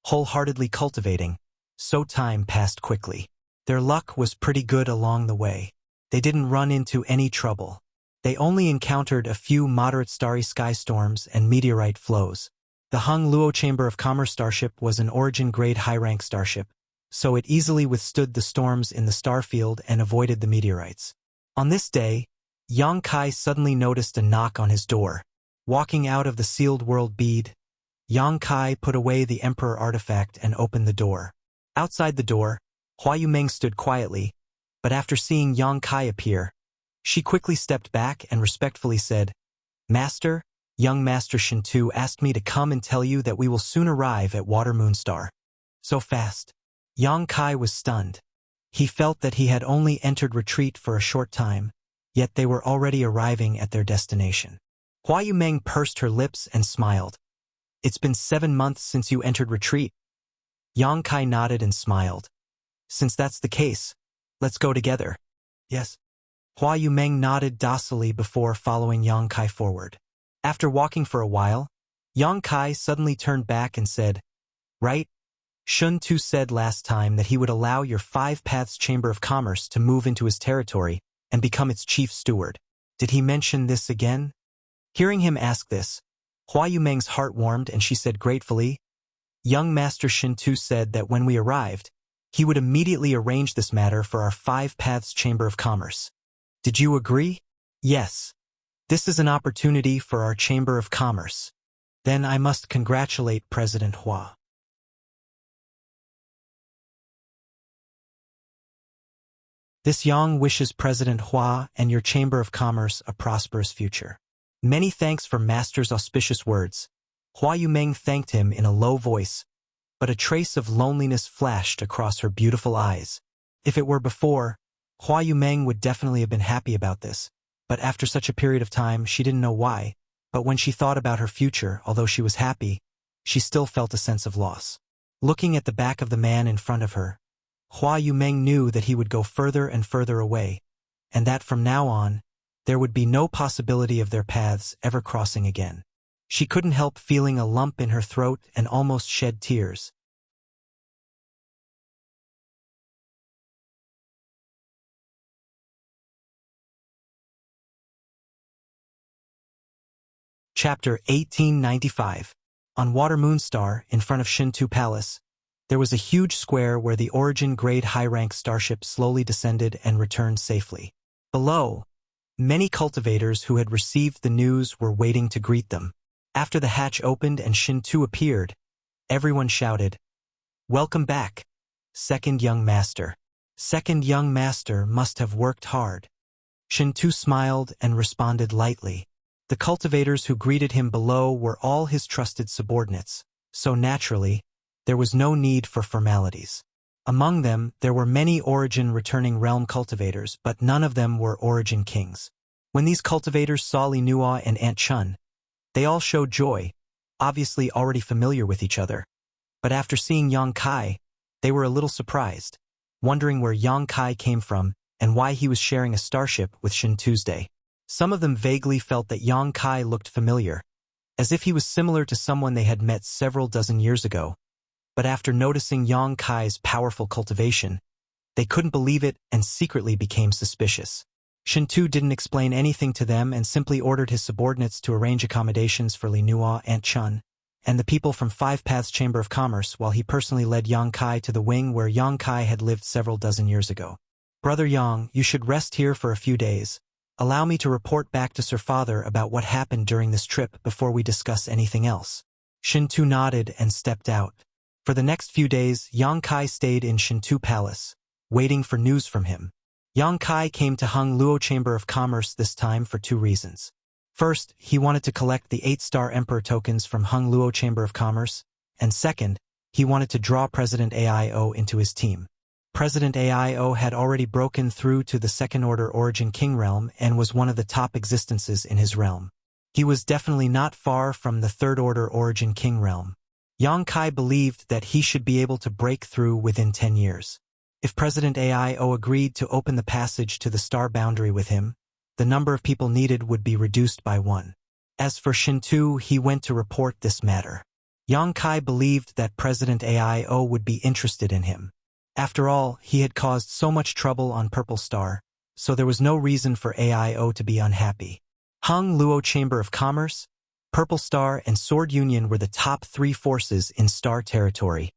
wholeheartedly cultivating, so time passed quickly. Their luck was pretty good along the way. They didn't run into any trouble. They only encountered a few moderate starry sky storms and meteorite flows. The Hung Luo Chamber of Commerce starship was an origin-grade high-rank starship, so it easily withstood the storms in the star field and avoided the meteorites. On this day, Yang Kai suddenly noticed a knock on his door. Walking out of the sealed world bead, Yang Kai put away the Emperor artifact and opened the door. Outside the door, Hua Yumeng stood quietly, but after seeing Yang Kai appear, she quickly stepped back and respectfully said, "Master, young Master Shintu asked me to come and tell you that we will soon arrive at Water Moon Star." So fast. Yang Kai was stunned. He felt that he had only entered retreat for a short time, yet they were already arriving at their destination. Hua Yumeng pursed her lips and smiled. "It's been 7 months since you entered retreat." Yang Kai nodded and smiled. "Since that's the case, let's go together." "Yes." Hua Yumeng nodded docilely before following Yang Kai forward. After walking for a while, Yang Kai suddenly turned back and said, "Right? Shun Tu said last time that he would allow your Five Paths Chamber of Commerce to move into his territory and become its chief steward. Did he mention this again?" Hearing him ask this, Hua Yumeng's heart warmed and she said gratefully, "Young Master Shintu said that when we arrived, he would immediately arrange this matter for our Five Paths Chamber of Commerce. Did you agree?" "Yes. This is an opportunity for our Chamber of Commerce. Then I must congratulate President Hua." This Yang wishes President Hua and your Chamber of Commerce a prosperous future. Many thanks for Master's auspicious words. Hua Yumeng thanked him in a low voice, but a trace of loneliness flashed across her beautiful eyes. If it were before, Hua Yumeng would definitely have been happy about this, but after such a period of time she didn't know why, but when she thought about her future, although she was happy, she still felt a sense of loss. Looking at the back of the man in front of her, Hua Yumeng knew that he would go further and further away, and that from now on, there would be no possibility of their paths ever crossing again. She couldn't help feeling a lump in her throat and almost shed tears. Chapter 1895. On Water Moon Star, in front of Shintu Palace, there was a huge square where the origin-grade high-rank starship slowly descended and returned safely. Below, many cultivators who had received the news were waiting to greet them. After the hatch opened and Shintu appeared, everyone shouted, "Welcome back, second young master." Second young master must have worked hard. Shintu smiled and responded lightly. The cultivators who greeted him below were all his trusted subordinates, so naturally, there was no need for formalities. Among them, there were many Origin returning realm cultivators, but none of them were Origin kings. When these cultivators saw Li Nuo and Aunt Chun, they all showed joy, obviously already familiar with each other. But after seeing Yang Kai, they were a little surprised, wondering where Yang Kai came from and why he was sharing a starship with Shin Tuesday. Some of them vaguely felt that Yang Kai looked familiar, as if he was similar to someone they had met several dozen years ago. But after noticing Yang Kai's powerful cultivation, they couldn't believe it and secretly became suspicious. Shintu didn't explain anything to them and simply ordered his subordinates to arrange accommodations for Li Nuo, Aunt Chun, and the people from Five Paths Chamber of Commerce, while he personally led Yang Kai to the wing where Yang Kai had lived several dozen years ago. "Brother Yang, you should rest here for a few days. Allow me to report back to Sir Father about what happened during this trip before we discuss anything else." Shintu nodded and stepped out. For the next few days, Yang Kai stayed in Shintu Palace, waiting for news from him. Yang Kai came to Hung Luo Chamber of Commerce this time for two reasons. First, he wanted to collect the 8-star Emperor tokens from Hung Luo Chamber of Commerce, and second, he wanted to draw President AIO into his team. President AIO had already broken through to the second-order Origin King realm and was one of the top existences in his realm. He was definitely not far from the third-order Origin King realm. Yang Kai believed that he should be able to break through within 10 years. If President AIO agreed to open the passage to the star boundary with him, the number of people needed would be reduced by 1. As for Shintu, he went to report this matter. Yang Kai believed that President AIO would be interested in him. After all, he had caused so much trouble on Purple Star, so there was no reason for AIO to be unhappy. Hung Luo Chamber of Commerce, Purple Star, and Sword Union were the top 3 forces in Star territory.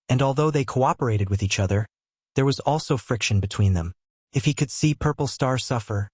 And although they cooperated with each other, there was also friction between them. If he could see Purple Star suffer,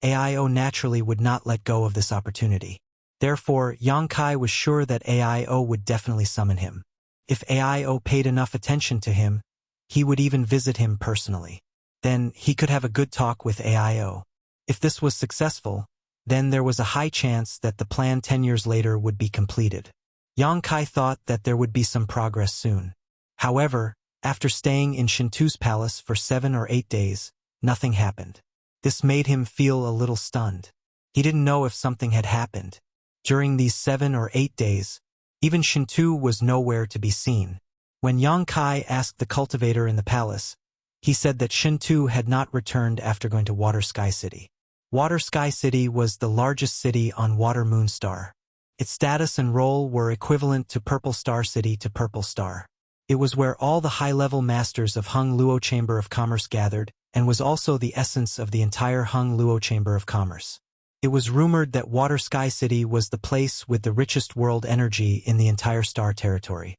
AIO naturally would not let go of this opportunity. Therefore, Yang Kai was sure that AIO would definitely summon him. If AIO paid enough attention to him, he would even visit him personally. Then he could have a good talk with AIO. If this was successful, then there was a high chance that the plan 10 years later would be completed. Yang Kai thought that there would be some progress soon. However, after staying in Shintu's palace for 7 or 8 days, nothing happened. This made him feel a little stunned. He didn't know if something had happened. During these 7 or 8 days, even Shintu was nowhere to be seen. When Yang Kai asked the cultivator in the palace, he said that Shintu had not returned after going to Water Sky City. Water Sky City was the largest city on Water Moon Star. Its status and role were equivalent to Purple Star City to Purple Star. It was where all the high-level masters of Hung Luo Chamber of Commerce gathered, and was also the essence of the entire Hung Luo Chamber of Commerce. It was rumored that Water Sky City was the place with the richest world energy in the entire Star territory.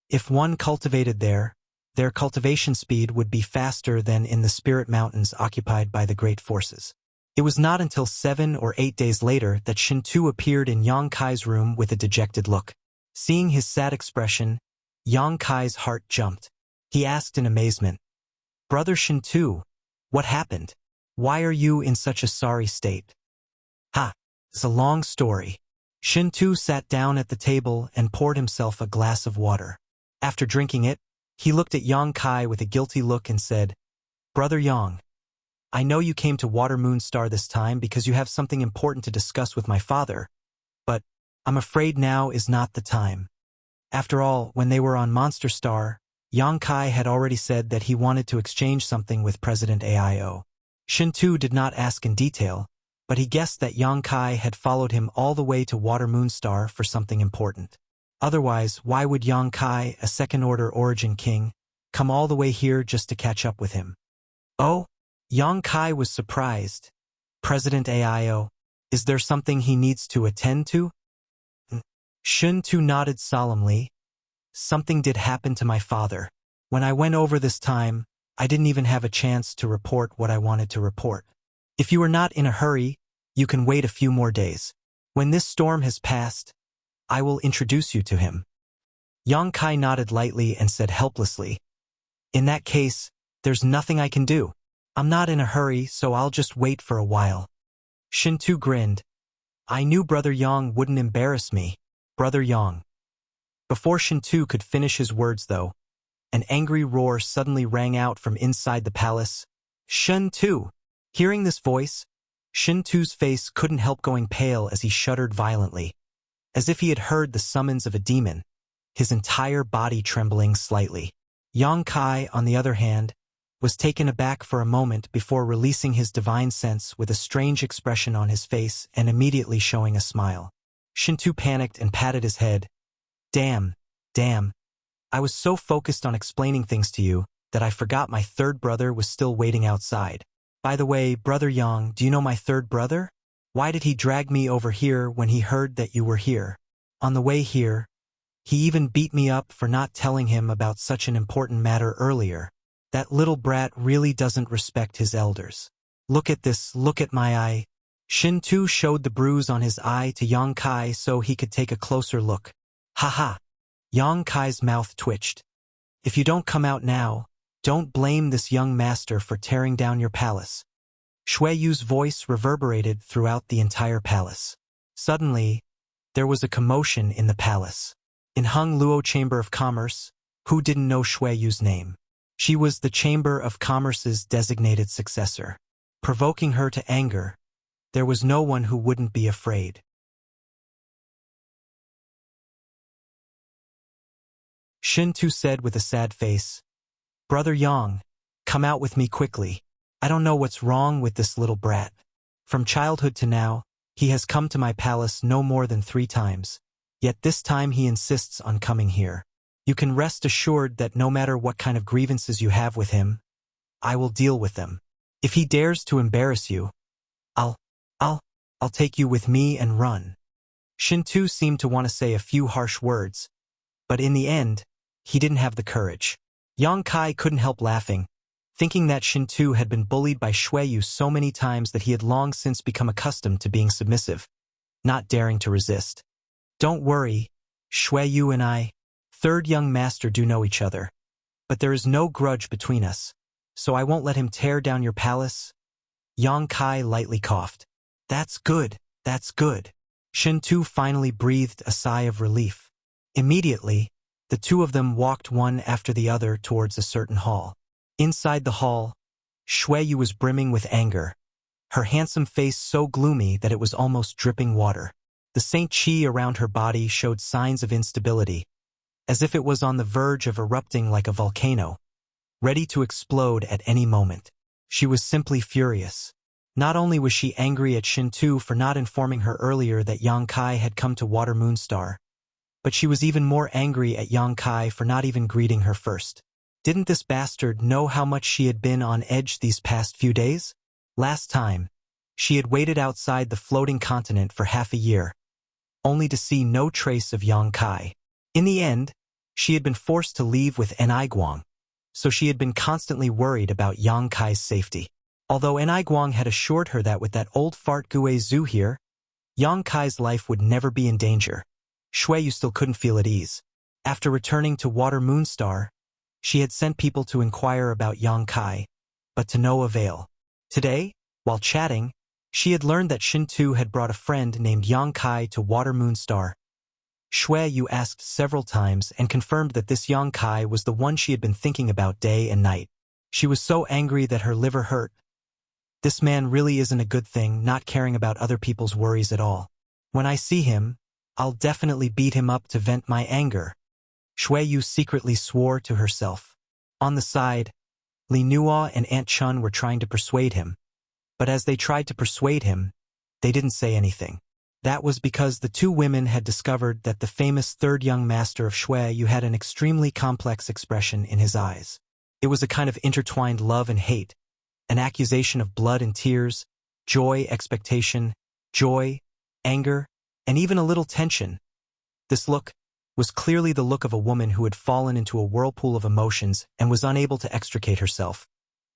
If one cultivated there, their cultivation speed would be faster than in the Spirit Mountains occupied by the Great Forces. It was not until 7 or 8 days later that Shintu appeared in Yang Kai's room with a dejected look. Seeing his sad expression, Yang Kai's heart jumped. He asked in amazement, "Brother Shintu, what happened? Why are you in such a sorry state?" "Ha, it's a long story." Shintu sat down at the table and poured himself a glass of water. After drinking it, he looked at Yang Kai with a guilty look and said, "Brother Yang, I know you came to Water Moon Star this time because you have something important to discuss with my father, but I'm afraid now is not the time." After all, when they were on Monster Star, Yang Kai had already said that he wanted to exchange something with President AIO. Shintu did not ask in detail, but he guessed that Yang Kai had followed him all the way to Water Moon Star for something important. Otherwise, why would Yang Kai, a second-order Origin King, come all the way here just to catch up with him? "Oh?" Yang Kai was surprised. "President AIO, is there something he needs to attend to?" Shintu nodded solemnly. "Something did happen to my father. When I went over this time, I didn't even have a chance to report what I wanted to report. If you are not in a hurry, you can wait a few more days. When this storm has passed, I will introduce you to him." Yang Kai nodded lightly and said helplessly, "In that case, there's nothing I can do. I'm not in a hurry, so I'll just wait for a while." Shintu grinned. "I knew Brother Yang wouldn't embarrass me. Brother Yang." Before Shintu could finish his words, though, an angry roar suddenly rang out from inside the palace. "Shintu!" Hearing this voice, Shintu's face couldn't help going pale as he shuddered violently, as if he had heard the summons of a demon, his entire body trembling slightly. Yang Kai, on the other hand, was taken aback for a moment before releasing his divine sense with a strange expression on his face and immediately showing a smile. Shintu panicked and patted his head. Damn. I was so focused on explaining things to you that I forgot my third brother was still waiting outside. By the way, Brother Yang, do you know my third brother? Why did he drag me over here when he heard that you were here? On the way here, he even beat me up for not telling him about such an important matter earlier. That little brat really doesn't respect his elders. Look at this, look at my eye." Shintu showed the bruise on his eye to Yang Kai so he could take a closer look. "Haha." Yang Kai's mouth twitched. "If you don't come out now, Don't blame this young master for tearing down your palace. Shui Yu's voice reverberated throughout the entire palace. Suddenly, there was a commotion in the palace. In Hung Luo Chamber of Commerce, who didn't know Shui Yu's name? She was the Chamber of Commerce's designated successor. Provoking her to anger, there was no one who wouldn't be afraid. Shin Tu said with a sad face, "Brother Yang, come out with me quickly. I don't know what's wrong with this little brat. From childhood to now, he has come to my palace no more than 3 times. Yet this time he insists on coming here. You can rest assured that no matter what kind of grievances you have with him, I will deal with them. If he dares to embarrass you, I'll take you with me and run." Shin Tu seemed to want to say a few harsh words, but in the end, he didn't have the courage. Yang Kai couldn't help laughing, thinking that Shin Tu had been bullied by Shui Yu so many times that he had long since become accustomed to being submissive, not daring to resist. "Don't worry, Shui Yu and I, third young master, do know each other. But there is no grudge between us, so I won't let him tear down your palace." Yang Kai lightly coughed. That's good. Shin Tu finally breathed a sigh of relief. Immediately, the two of them walked one after the other towards a certain hall. Inside the hall, Shui Yu was brimming with anger, her handsome face so gloomy that it was almost dripping water. The Saint Qi around her body showed signs of instability, as if it was on the verge of erupting like a volcano, ready to explode at any moment. She was simply furious. Not only was she angry at Shin Tu for not informing her earlier that Yang Kai had come to Water Moonstar, but she was even more angry at Yang Kai for not even greeting her first. Didn't this bastard know how much she had been on edge these past few days? Last time, she had waited outside the floating continent for half a year, only to see no trace of Yang Kai. In the end, she had been forced to leave with Ni Guang, so she had been constantly worried about Yang Kai's safety. Although Ni Guang had assured her that with that old fart Gue Zhu here, Yang Kai's life would never be in danger, Shui Yu still couldn't feel at ease. After returning to Water Moonstar, she had sent people to inquire about Yang Kai, but to no avail. Today, while chatting, she had learned that Shin Tu had brought a friend named Yang Kai to Water Moonstar. Shui Yu asked several times and confirmed that this Yang Kai was the one she had been thinking about day and night. She was so angry that her liver hurt. This man really isn't a good thing, not caring about other people's worries at all. When I see him, I'll definitely beat him up to vent my anger, Shui Yu secretly swore to herself. On the side, Li Nuo and Aunt Chun were trying to persuade him, but as they tried to persuade him, they didn't say anything. That was because the two women had discovered that the famous third young master of Shui Yu had an extremely complex expression in his eyes. It was a kind of intertwined love and hate, an accusation of blood and tears, joy, expectation, joy, anger, and even a little tension. This look was clearly the look of a woman who had fallen into a whirlpool of emotions and was unable to extricate herself.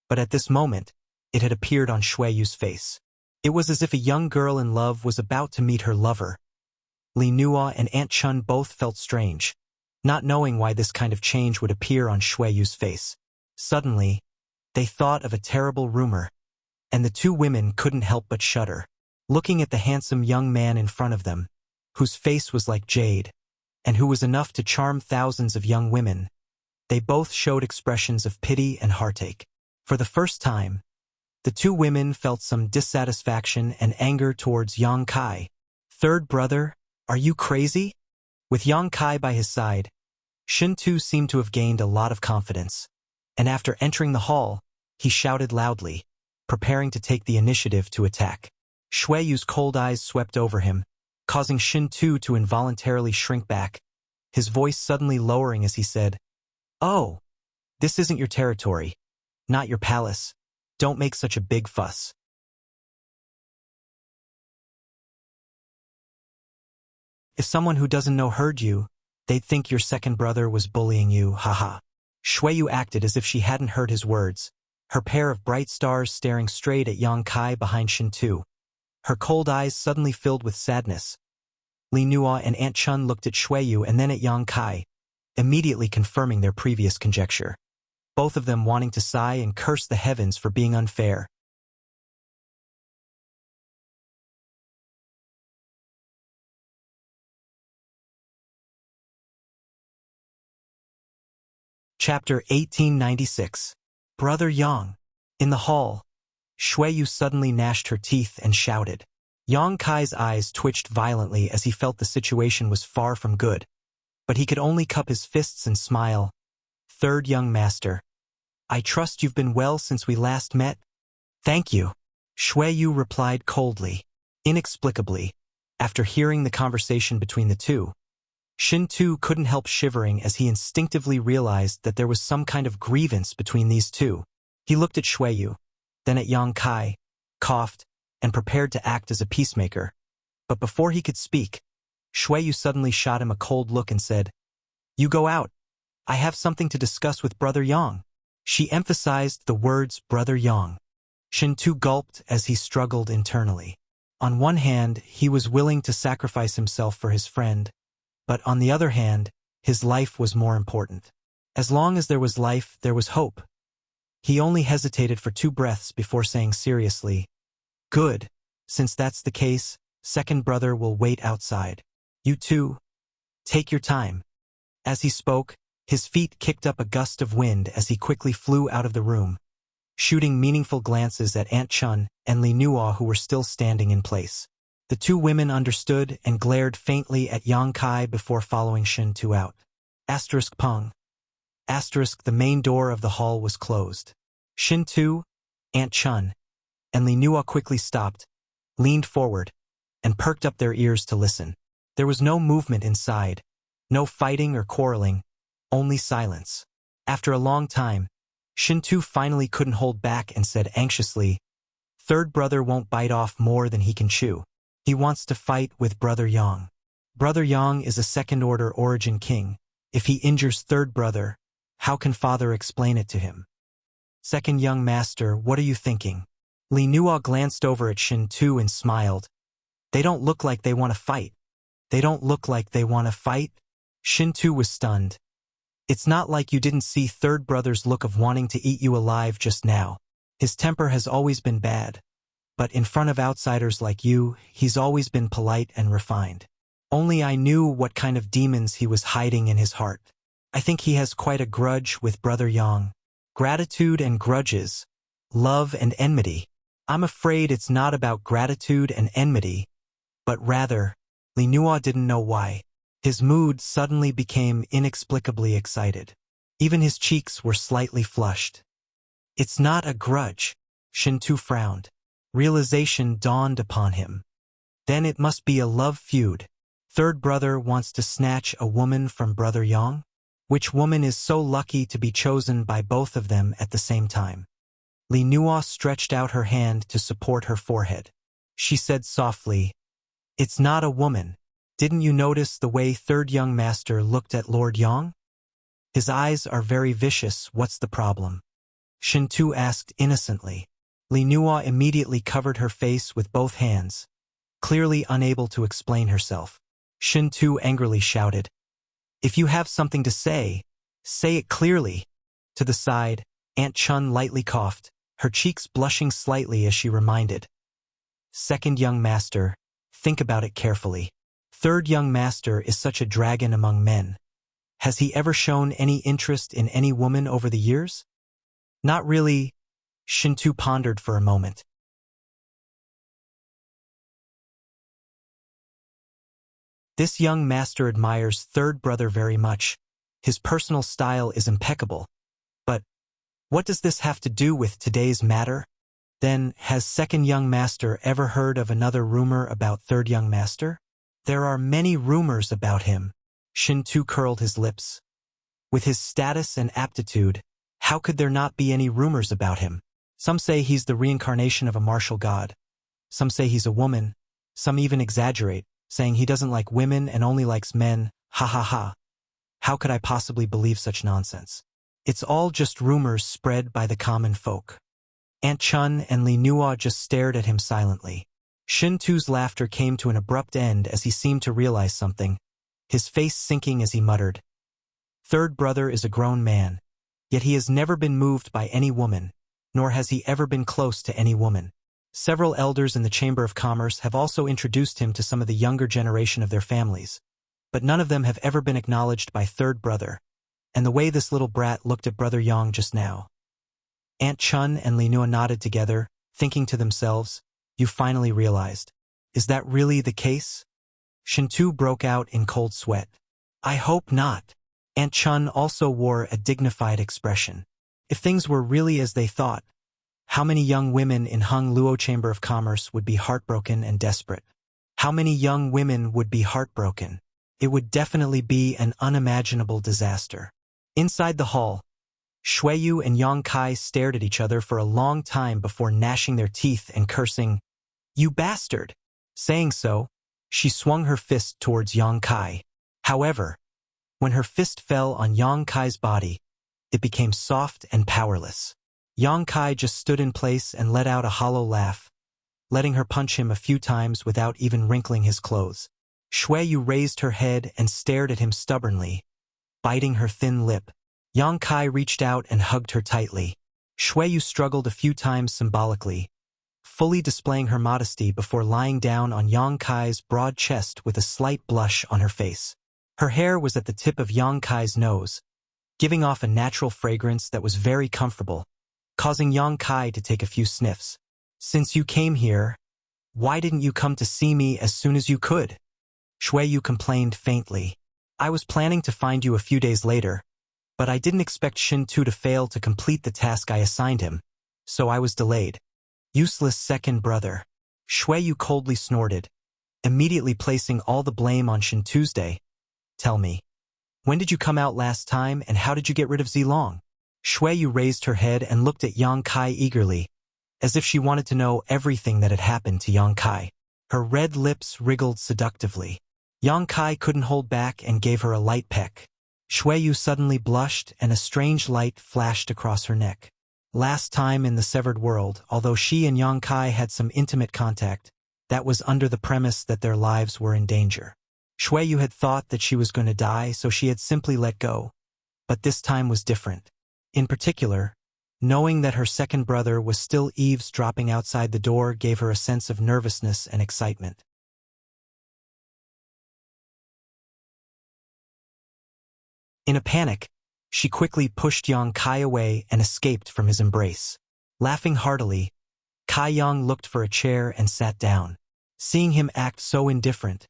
But at this moment, it had appeared on Shui Yu's face. It was as if a young girl in love was about to meet her lover. Li Nuo and Aunt Chun both felt strange, not knowing why this kind of change would appear on Shui Yu's face. Suddenly, they thought of a terrible rumor, and the two women couldn't help but shudder, looking at the handsome young man in front of them, whose face was like jade, and who was enough to charm thousands of young women. They both showed expressions of pity and heartache. For the first time, the two women felt some dissatisfaction and anger towards Yang Kai. "Third brother, are you crazy?" With Yang Kai by his side, Shin Tu seemed to have gained a lot of confidence, and after entering the hall, he shouted loudly, preparing to take the initiative to attack. Shui Yu's cold eyes swept over him, causing Shin Tu to involuntarily shrink back, his voice suddenly lowering as he said, "Oh, this isn't your territory, not your palace. Don't make such a big fuss." If someone who doesn't know heard you, they'd think your second brother was bullying you, haha. Shui Yu acted as if she hadn't heard his words, her pair of bright stars staring straight at Yang Kai behind Shin Tu. Her cold eyes suddenly filled with sadness. Li Nuo and Aunt Chun looked at Shui Yu and then at Yang Kai, immediately confirming their previous conjecture. both of them wanting to sigh and curse the heavens for being unfair. Chapter 1896. Brother Yang. In the hall, Shuiyu suddenly gnashed her teeth and shouted. Yang Kai's eyes twitched violently as he felt the situation was far from good, but he could only cup his fists and smile. Third young master. I trust you've been well since we last met? Thank you. Shuiyu replied coldly. Inexplicably, after hearing the conversation between the two, Shin-Tu couldn't help shivering as he instinctively realized that there was some kind of grievance between these two. He looked at Shuiyu, then at Yang Kai, coughed, and prepared to act as a peacemaker. But before he could speak, Shuiyu suddenly shot him a cold look and said, You go out. I have something to discuss with Brother Yang. She emphasized the words Brother Yang. Shin-Tu gulped as he struggled internally. On one hand, he was willing to sacrifice himself for his friend, but on the other hand, his life was more important. As long as there was life, there was hope. He only hesitated for 2 breaths before saying seriously, Good. Since that's the case, second brother will wait outside. You two, take your time. As he spoke, his feet kicked up a gust of wind as he quickly flew out of the room, shooting meaningful glances at Aunt Chun and Li Nuo who were still standing in place. The 2 women understood and glared faintly at Yang Kai before following Shin-Tu out. Pung. The main door of the hall was closed. Shin-Tu, Aunt Chun, and Li Nuo quickly stopped, leaned forward, and perked up their ears to listen. There was no movement inside, no fighting or quarreling, only silence. After a long time, Shin-Tu finally couldn't hold back and said anxiously, Third brother won't bite off more than he can chew. He wants to fight with Brother Yang. Brother Yang is a second-order origin king. If he injures third brother, how can father explain it to him? Second young master, what are you thinking? Li Nuo glanced over at Shin-Tu and smiled. They don't look like they want to fight. They don't look like they want to fight? Shin-Tu was stunned. It's not like you didn't see third brother's look of wanting to eat you alive just now. His temper has always been bad. But in front of outsiders like you, he's always been polite and refined. Only I knew what kind of demons he was hiding in his heart. I think he has quite a grudge with Brother Yang. Gratitude and grudges. Love and enmity. I'm afraid it's not about gratitude and enmity, but rather, Li Nuo didn't know why. His mood suddenly became inexplicably excited. Even his cheeks were slightly flushed. It's not a grudge. Shin-Tu frowned. Realization dawned upon him. Then it must be a love feud. Third brother wants to snatch a woman from Brother Yang? Which woman is so lucky to be chosen by both of them at the same time? Li Nuo stretched out her hand to support her forehead. She said softly, It's not a woman. Didn't you notice the way third young master looked at Lord Yang? His eyes are very vicious, what's the problem? Shin-Tu asked innocently. Li Nuo immediately covered her face with both hands, clearly unable to explain herself. Shin-Tu angrily shouted, If you have something to say it clearly. To the side, Aunt Chun lightly coughed, her cheeks blushing slightly as she reminded. Second young master, think about it carefully. Third young master is such a dragon among men. Has he ever shown any interest in any woman over the years? Not really. Shin-Tu pondered for a moment. This young master admires third brother very much. His personal style is impeccable. But what does this have to do with today's matter? Then, has second young master ever heard of another rumor about third young master? There are many rumors about him. Shin-Tu curled his lips. With his status and aptitude, how could there not be any rumors about him? Some say he's the reincarnation of a martial god. Some say he's a woman. Some even exaggerate, saying he doesn't like women and only likes men. Ha ha ha. How could I possibly believe such nonsense? It's all just rumors spread by the common folk. Aunt Chun and Li Nuo just stared at him silently. Shin-Tu's laughter came to an abrupt end as he seemed to realize something, his face sinking as he muttered. Third brother is a grown man. Yet he has never been moved by any woman, nor has he ever been close to any woman. Several elders in the Chamber of Commerce have also introduced him to some of the younger generation of their families, but none of them have ever been acknowledged by third brother, and the way this little brat looked at Brother Yang just now. Aunt Chun and Li Nua nodded together, thinking to themselves, "You finally realized. Is that really the case?" Shintu broke out in cold sweat. "I hope not." Aunt Chun also wore a dignified expression. If things were really as they thought, how many young women in Hung Luo Chamber of Commerce would be heartbroken and desperate? How many young women would be heartbroken? It would definitely be an unimaginable disaster. Inside the hall, Shuiyu and Yang Kai stared at each other for a long time before gnashing their teeth and cursing, "You bastard!" Saying so, she swung her fist towards Yang Kai. However, when her fist fell on Yang Kai's body, it became soft and powerless. Yang Kai just stood in place and let out a hollow laugh, letting her punch him a few times without even wrinkling his clothes. Shuiyu raised her head and stared at him stubbornly, biting her thin lip. Yang Kai reached out and hugged her tightly. Shuiyu struggled a few times symbolically, fully displaying her modesty before lying down on Yang Kai's broad chest with a slight blush on her face. Her hair was at the tip of Yang Kai's nose, giving off a natural fragrance that was very comfortable, causing Yang Kai to take a few sniffs. "Since you came here, why didn't you come to see me as soon as you could?" Shuiyu complained faintly. "I was planning to find you a few days later, but I didn't expect Shintu to fail to complete the task I assigned him, so I was delayed." "Useless second brother." Shuiyu coldly snorted, immediately placing all the blame on Shintu's day. "Tell me, when did you come out last time and how did you get rid of Zilong?" Shuiyu raised her head and looked at Yang Kai eagerly, as if she wanted to know everything that had happened to Yang Kai. Her red lips wriggled seductively. Yang Kai couldn't hold back and gave her a light peck. Shuiyu suddenly blushed and a strange light flashed across her neck. Last time in the Severed World, although she and Yang Kai had some intimate contact, that was under the premise that their lives were in danger. Shuiyu had thought that she was going to die, so she had simply let go. But this time was different. In particular, knowing that her second brother was still eavesdropping outside the door gave her a sense of nervousness and excitement. In a panic, she quickly pushed Yang Kai away and escaped from his embrace. Laughing heartily, Kai Yang looked for a chair and sat down. Seeing him act so indifferent,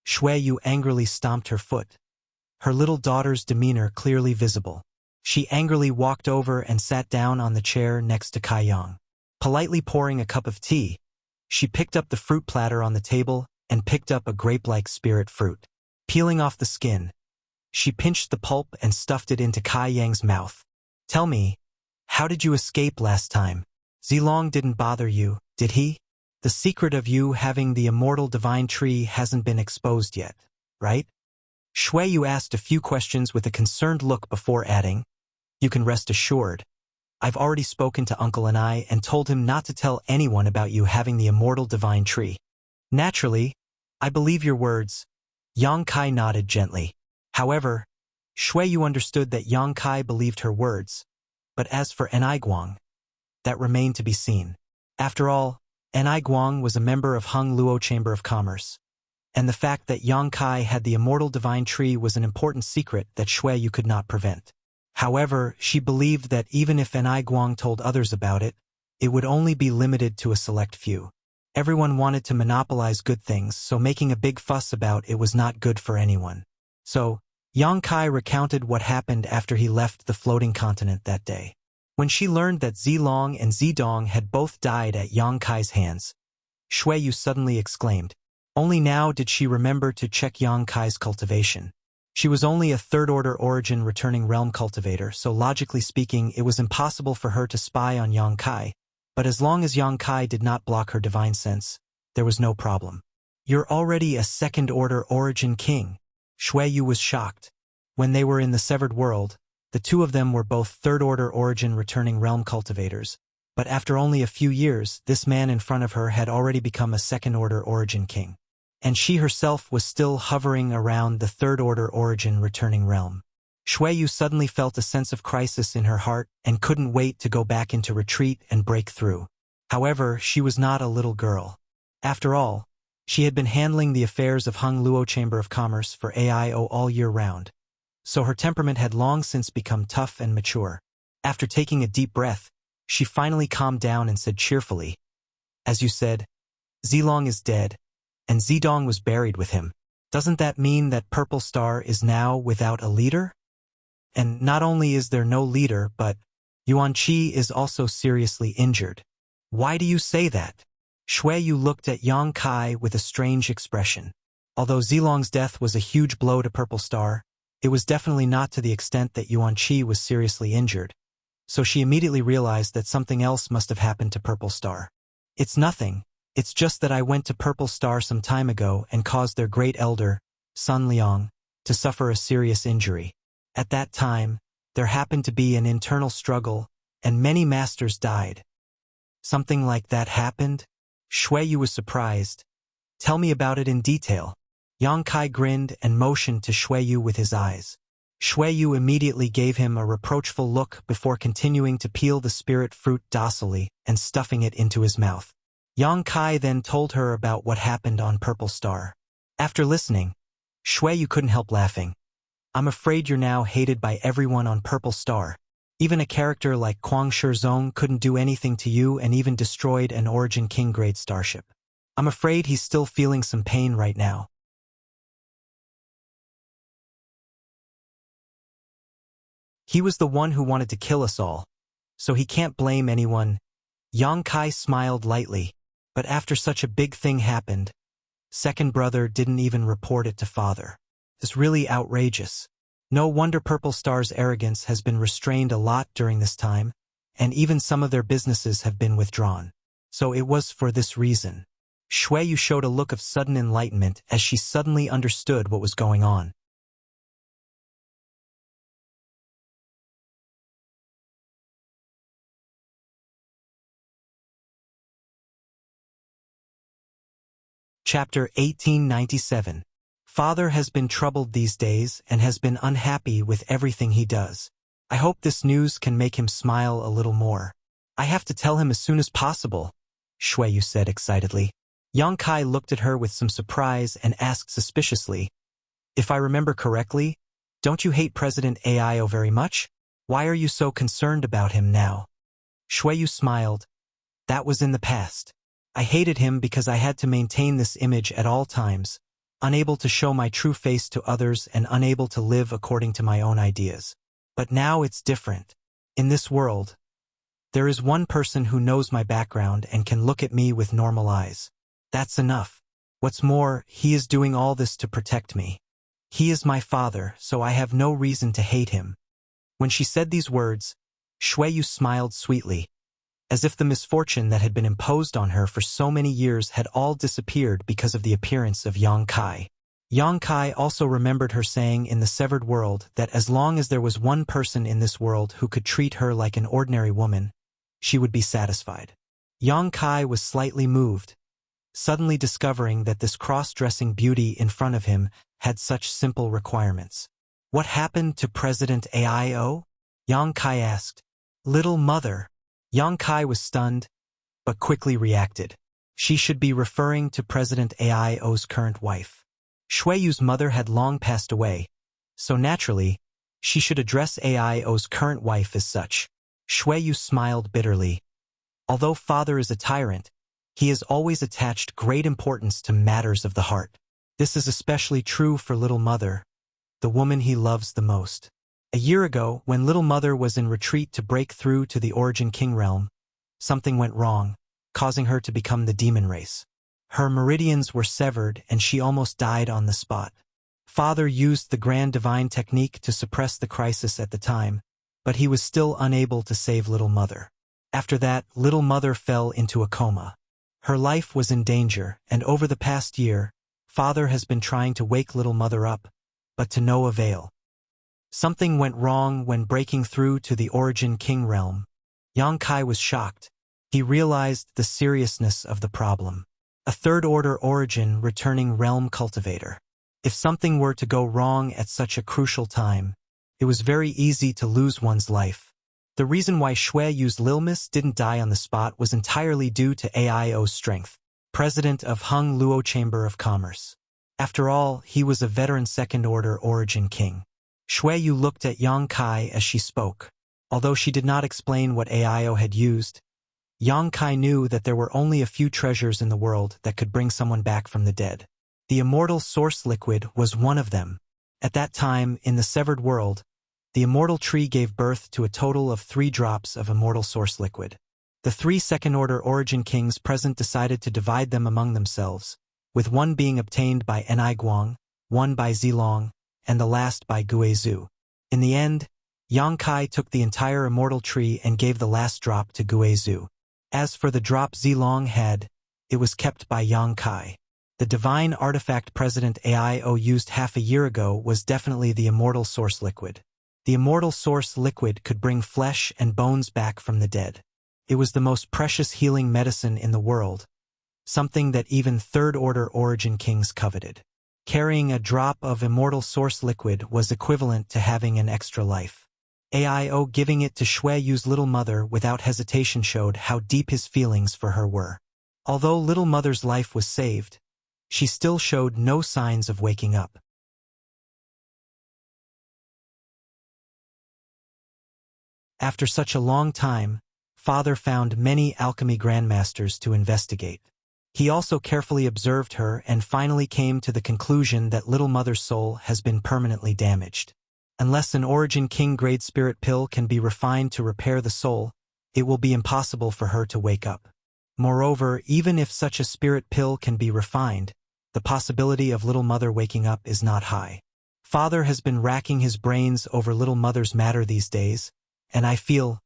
Shuiyu angrily stomped her foot, her little daughter's demeanor clearly visible. She angrily walked over and sat down on the chair next to Kai Yang. Politely pouring a cup of tea, she picked up the fruit platter on the table and picked up a grape-like spirit fruit. Peeling off the skin, she pinched the pulp and stuffed it into Kai Yang's mouth. "Tell me, how did you escape last time? Zilong didn't bother you, did he? The secret of you having the immortal divine tree hasn't been exposed yet, right?" Shuiyu asked a few questions with a concerned look before adding, "You can rest assured. I've already spoken to Uncle and I and told him not to tell anyone about you having the immortal divine tree." "Naturally, I believe your words." Yang Kai nodded gently. However, Shuiyu understood that Yang Kai believed her words, but as for Enai Guang, that remained to be seen. After all, Enai Guang was a member of Hung Luo Chamber of Commerce, and the fact that Yang Kai had the immortal divine tree was an important secret that Shuiyu could not prevent. However, she believed that even if Enai Guang told others about it, it would only be limited to a select few. Everyone wanted to monopolize good things, so making a big fuss about it was not good for anyone. So, Yang Kai recounted what happened after he left the floating continent that day. When she learned that Zilong and Zidong had both died at Yang Kai's hands, Shuiyu suddenly exclaimed. Only now did she remember to check Yang Kai's cultivation. She was only a third-order origin returning realm cultivator, so logically speaking, it was impossible for her to spy on Yang Kai, but as long as Yang Kai did not block her divine sense, there was no problem. "You're already a second-order origin king." Shuiyu was shocked. When they were in the Severed World, the two of them were both third-order origin returning realm cultivators, but after only a few years, this man in front of her had already become a second-order origin king. And she herself was still hovering around the third-order origin returning realm. Yu suddenly felt a sense of crisis in her heart and couldn't wait to go back into retreat and break through. However, she was not a little girl. After all, she had been handling the affairs of Hung Luo Chamber of Commerce for AIO all year round, so her temperament had long since become tough and mature. After taking a deep breath, she finally calmed down and said cheerfully, "As you said, Zilong is dead, and Zidong was buried with him. Doesn't that mean that Purple Star is now without a leader? And not only is there no leader, but Yuan Qi is also seriously injured." "Why do you say that?" Yu looked at Yang Kai with a strange expression. Although Zilong's death was a huge blow to Purple Star, it was definitely not to the extent that Yuan Qi was seriously injured, so she immediately realized that something else must have happened to Purple Star. "It's nothing. It's just that I went to Purple Star some time ago and caused their great elder, Sun Liang, to suffer a serious injury. At that time, there happened to be an internal struggle, and many masters died." "Something like that happened?" Yu was surprised. "Tell me about it in detail." Yang Kai grinned and motioned to Yu with his eyes. Yu immediately gave him a reproachful look before continuing to peel the spirit fruit docilely and stuffing it into his mouth. Yang Kai then told her about what happened on Purple Star. After listening, Yu couldn't help laughing. "I'm afraid you're now hated by everyone on Purple Star. Even a character like Kuang Shizong couldn't do anything to you and even destroyed an Origin King grade starship. I'm afraid he's still feeling some pain right now." "He was the one who wanted to kill us all, so he can't blame anyone." Yang Kai smiled lightly. "But after such a big thing happened, second brother didn't even report it to father. It's really outrageous. No wonder Purple Star's arrogance has been restrained a lot during this time, and even some of their businesses have been withdrawn. So it was for this reason." Yu showed a look of sudden enlightenment as she suddenly understood what was going on. Chapter 1897. Father has been troubled these days and has been unhappy with everything he does. I hope this news can make him smile a little more. I have to tell him as soon as possible, Yu said excitedly. Yang Kai looked at her with some surprise and asked suspiciously, "If I remember correctly, don't you hate President Aio very much? Why are you so concerned about him now?" Yu smiled. "That was in the past. I hated him because I had to maintain this image at all times, unable to show my true face to others and unable to live according to my own ideas. But now it's different. In this world, there is one person who knows my background and can look at me with normal eyes. That's enough. What's more, he is doing all this to protect me. He is my father, so I have no reason to hate him." When she said these words, Yu smiled sweetly, as if the misfortune that had been imposed on her for so many years had all disappeared because of the appearance of Yang Kai. Yang Kai also remembered her saying in the severed world that as long as there was one person in this world who could treat her like an ordinary woman, she would be satisfied. Yang Kai was slightly moved, suddenly discovering that this cross-dressing beauty in front of him had such simple requirements. "What happened to President Aio?" Yang Kai asked. "Little mother." Yang Kai was stunned, but quickly reacted. She should be referring to President Aio's current wife. Yu's mother had long passed away, so naturally, she should address Aio's current wife as such. Yu smiled bitterly. Although father is a tyrant, he has always attached great importance to matters of the heart. This is especially true for little mother, the woman he loves the most. A year ago, when little mother was in retreat to break through to the Origin King realm, something went wrong, causing her to become the demon race. Her meridians were severed and she almost died on the spot. Father used the grand divine technique to suppress the crisis at the time, but he was still unable to save little mother. After that, little mother fell into a coma. Her life was in danger, and over the past year, father has been trying to wake little mother up, but to no avail. Something went wrong when breaking through to the Origin King realm. Yang Kai was shocked. He realized the seriousness of the problem. A third-order origin returning realm cultivator. If something were to go wrong at such a crucial time, It was very easy to lose one's life. The reason why Shui Yu's Lilmis didn't die on the spot was entirely due to Aio's strength, president of Hung Luo Chamber of Commerce. After all, he was a veteran second-order origin king. Shui Yu looked at Yang Kai as she spoke. Although she did not explain what Aio had used, Yang Kai knew that there were only a few treasures in the world that could bring someone back from the dead. The immortal source liquid was one of them. At that time, in the severed world, the immortal tree gave birth to a total of 3 drops of immortal source liquid. The 3 second-order origin kings present decided to divide them among themselves, with one being obtained by Ni Guang, one by Zilong, and the last by Guizhu. In the end, Yang Kai took the entire immortal tree and gave the last drop to Guizhu. As for the drop Zilong had, it was kept by Yang Kai. The divine artifact President Aio used half a year ago was definitely the immortal source liquid. The immortal source liquid could bring flesh and bones back from the dead. It was the most precious healing medicine in the world, something that even third-order origin kings coveted. Carrying a drop of immortal source liquid was equivalent to having an extra life. Aio giving it to Shui Yu's little mother without hesitation showed how deep his feelings for her were. Although little mother's life was saved, she still showed no signs of waking up. After such a long time, father found many alchemy grandmasters to investigate. He also carefully observed her and finally came to the conclusion that little mother's soul has been permanently damaged. Unless an origin king-grade spirit pill can be refined to repair the soul, it will be impossible for her to wake up. Moreover, even if such a spirit pill can be refined, the possibility of little mother waking up is not high. Father has been racking his brains over little mother's matter these days, and I feel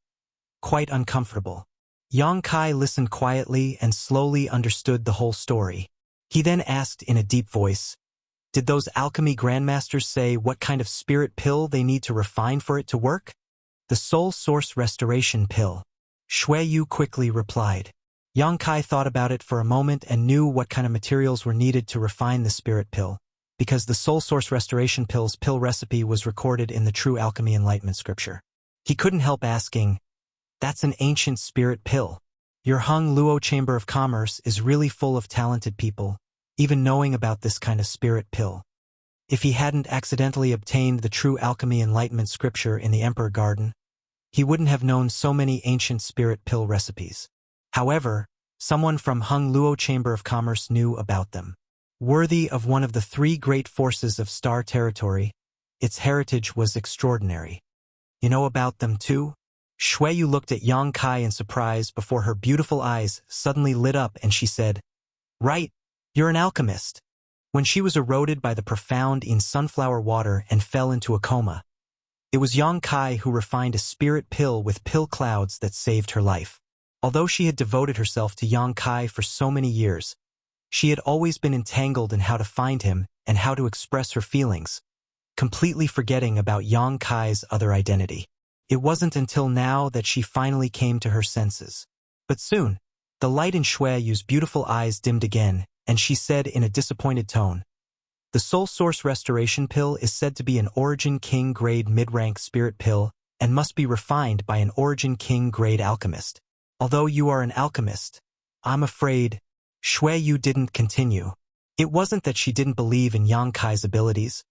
quite uncomfortable. Yang Kai listened quietly and slowly understood the whole story. He then asked in a deep voice, "Did those alchemy grandmasters say what kind of spirit pill they need to refine for it to work?" "The soul source restoration pill," Shui Yu quickly replied. Yang Kai thought about it for a moment and knew what kind of materials were needed to refine the spirit pill, because the soul source restoration pill's pill recipe was recorded in the True Alchemy Enlightenment scripture. He couldn't help asking, "That's an ancient spirit pill. Your Hung Luo Chamber of Commerce is really full of talented people, even knowing about this kind of spirit pill." If he hadn't accidentally obtained the True Alchemy Enlightenment scripture in the Emperor Garden, he wouldn't have known so many ancient spirit pill recipes. However, someone from Hung Luo Chamber of Commerce knew about them. Worthy of one of the 3 great forces of Star Territory, its heritage was extraordinary. "You know about them too?" Shui Yu looked at Yang Kai in surprise before her beautiful eyes suddenly lit up and she said, "Right, you're an alchemist." When she was eroded by the profound in sunflower water and fell into a coma, it was Yang Kai who refined a spirit pill with pill clouds that saved her life. Although she had devoted herself to Yang Kai for so many years, she had always been entangled in how to find him and how to express her feelings, completely forgetting about Yang Kai's other identity. It wasn't until now that she finally came to her senses. But soon, the light in Shui Yu's beautiful eyes dimmed again, and she said in a disappointed tone, "The soul source restoration pill is said to be an origin king-grade mid-rank spirit pill and must be refined by an origin king-grade alchemist. Although you are an alchemist, I'm afraid." Shui Yu didn't continue. It wasn't that she didn't believe in Yang Kai's abilities,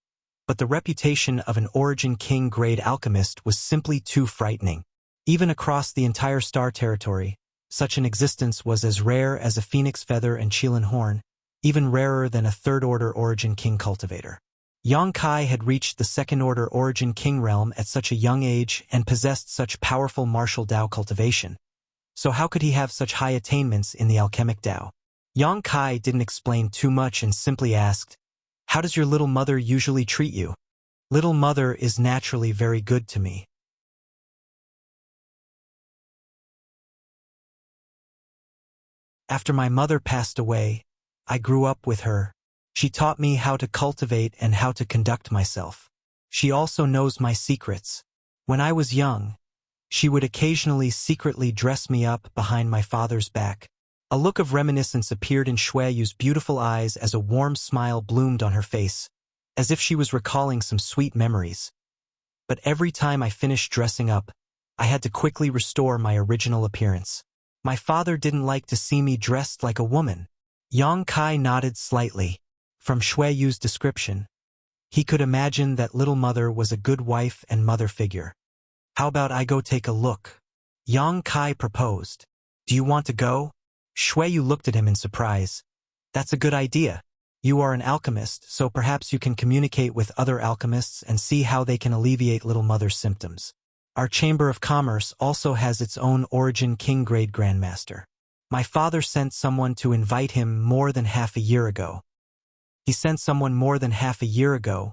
but the reputation of an origin king-grade alchemist was simply too frightening. Even across the entire Star Territory, such an existence was as rare as a phoenix feather and Qilin horn, even rarer than a third-order origin king cultivator. Yang Kai had reached the second-order origin king realm at such a young age and possessed such powerful martial Dao cultivation. So how could he have such high attainments in the alchemic Dao? Yang Kai didn't explain too much and simply asked, "How does your little mother usually treat you?" "Little mother is naturally very good to me. After my mother passed away, I grew up with her. She taught me how to cultivate and how to conduct myself. She also knows my secrets. When I was young, she would occasionally secretly dress me up behind my father's back." A look of reminiscence appeared in Shui Yu's beautiful eyes as a warm smile bloomed on her face, as if she was recalling some sweet memories. but every time I finished dressing up, I had to quickly restore my original appearance. My father didn't like to see me dressed like a woman. Yang Kai nodded slightly. From Shui Yu's description, he could imagine that little mother was a good wife and mother figure. How about I go take a look? Yang Kai proposed. Do you want to go? Shui Yu looked at him in surprise. That's a good idea. You are an alchemist, so perhaps you can communicate with other alchemists and see how they can alleviate little mother's symptoms. Our Chamber of Commerce also has its own Origin King Grade Grandmaster. My father sent someone to invite him more than half a year ago. He sent someone more than half a year ago,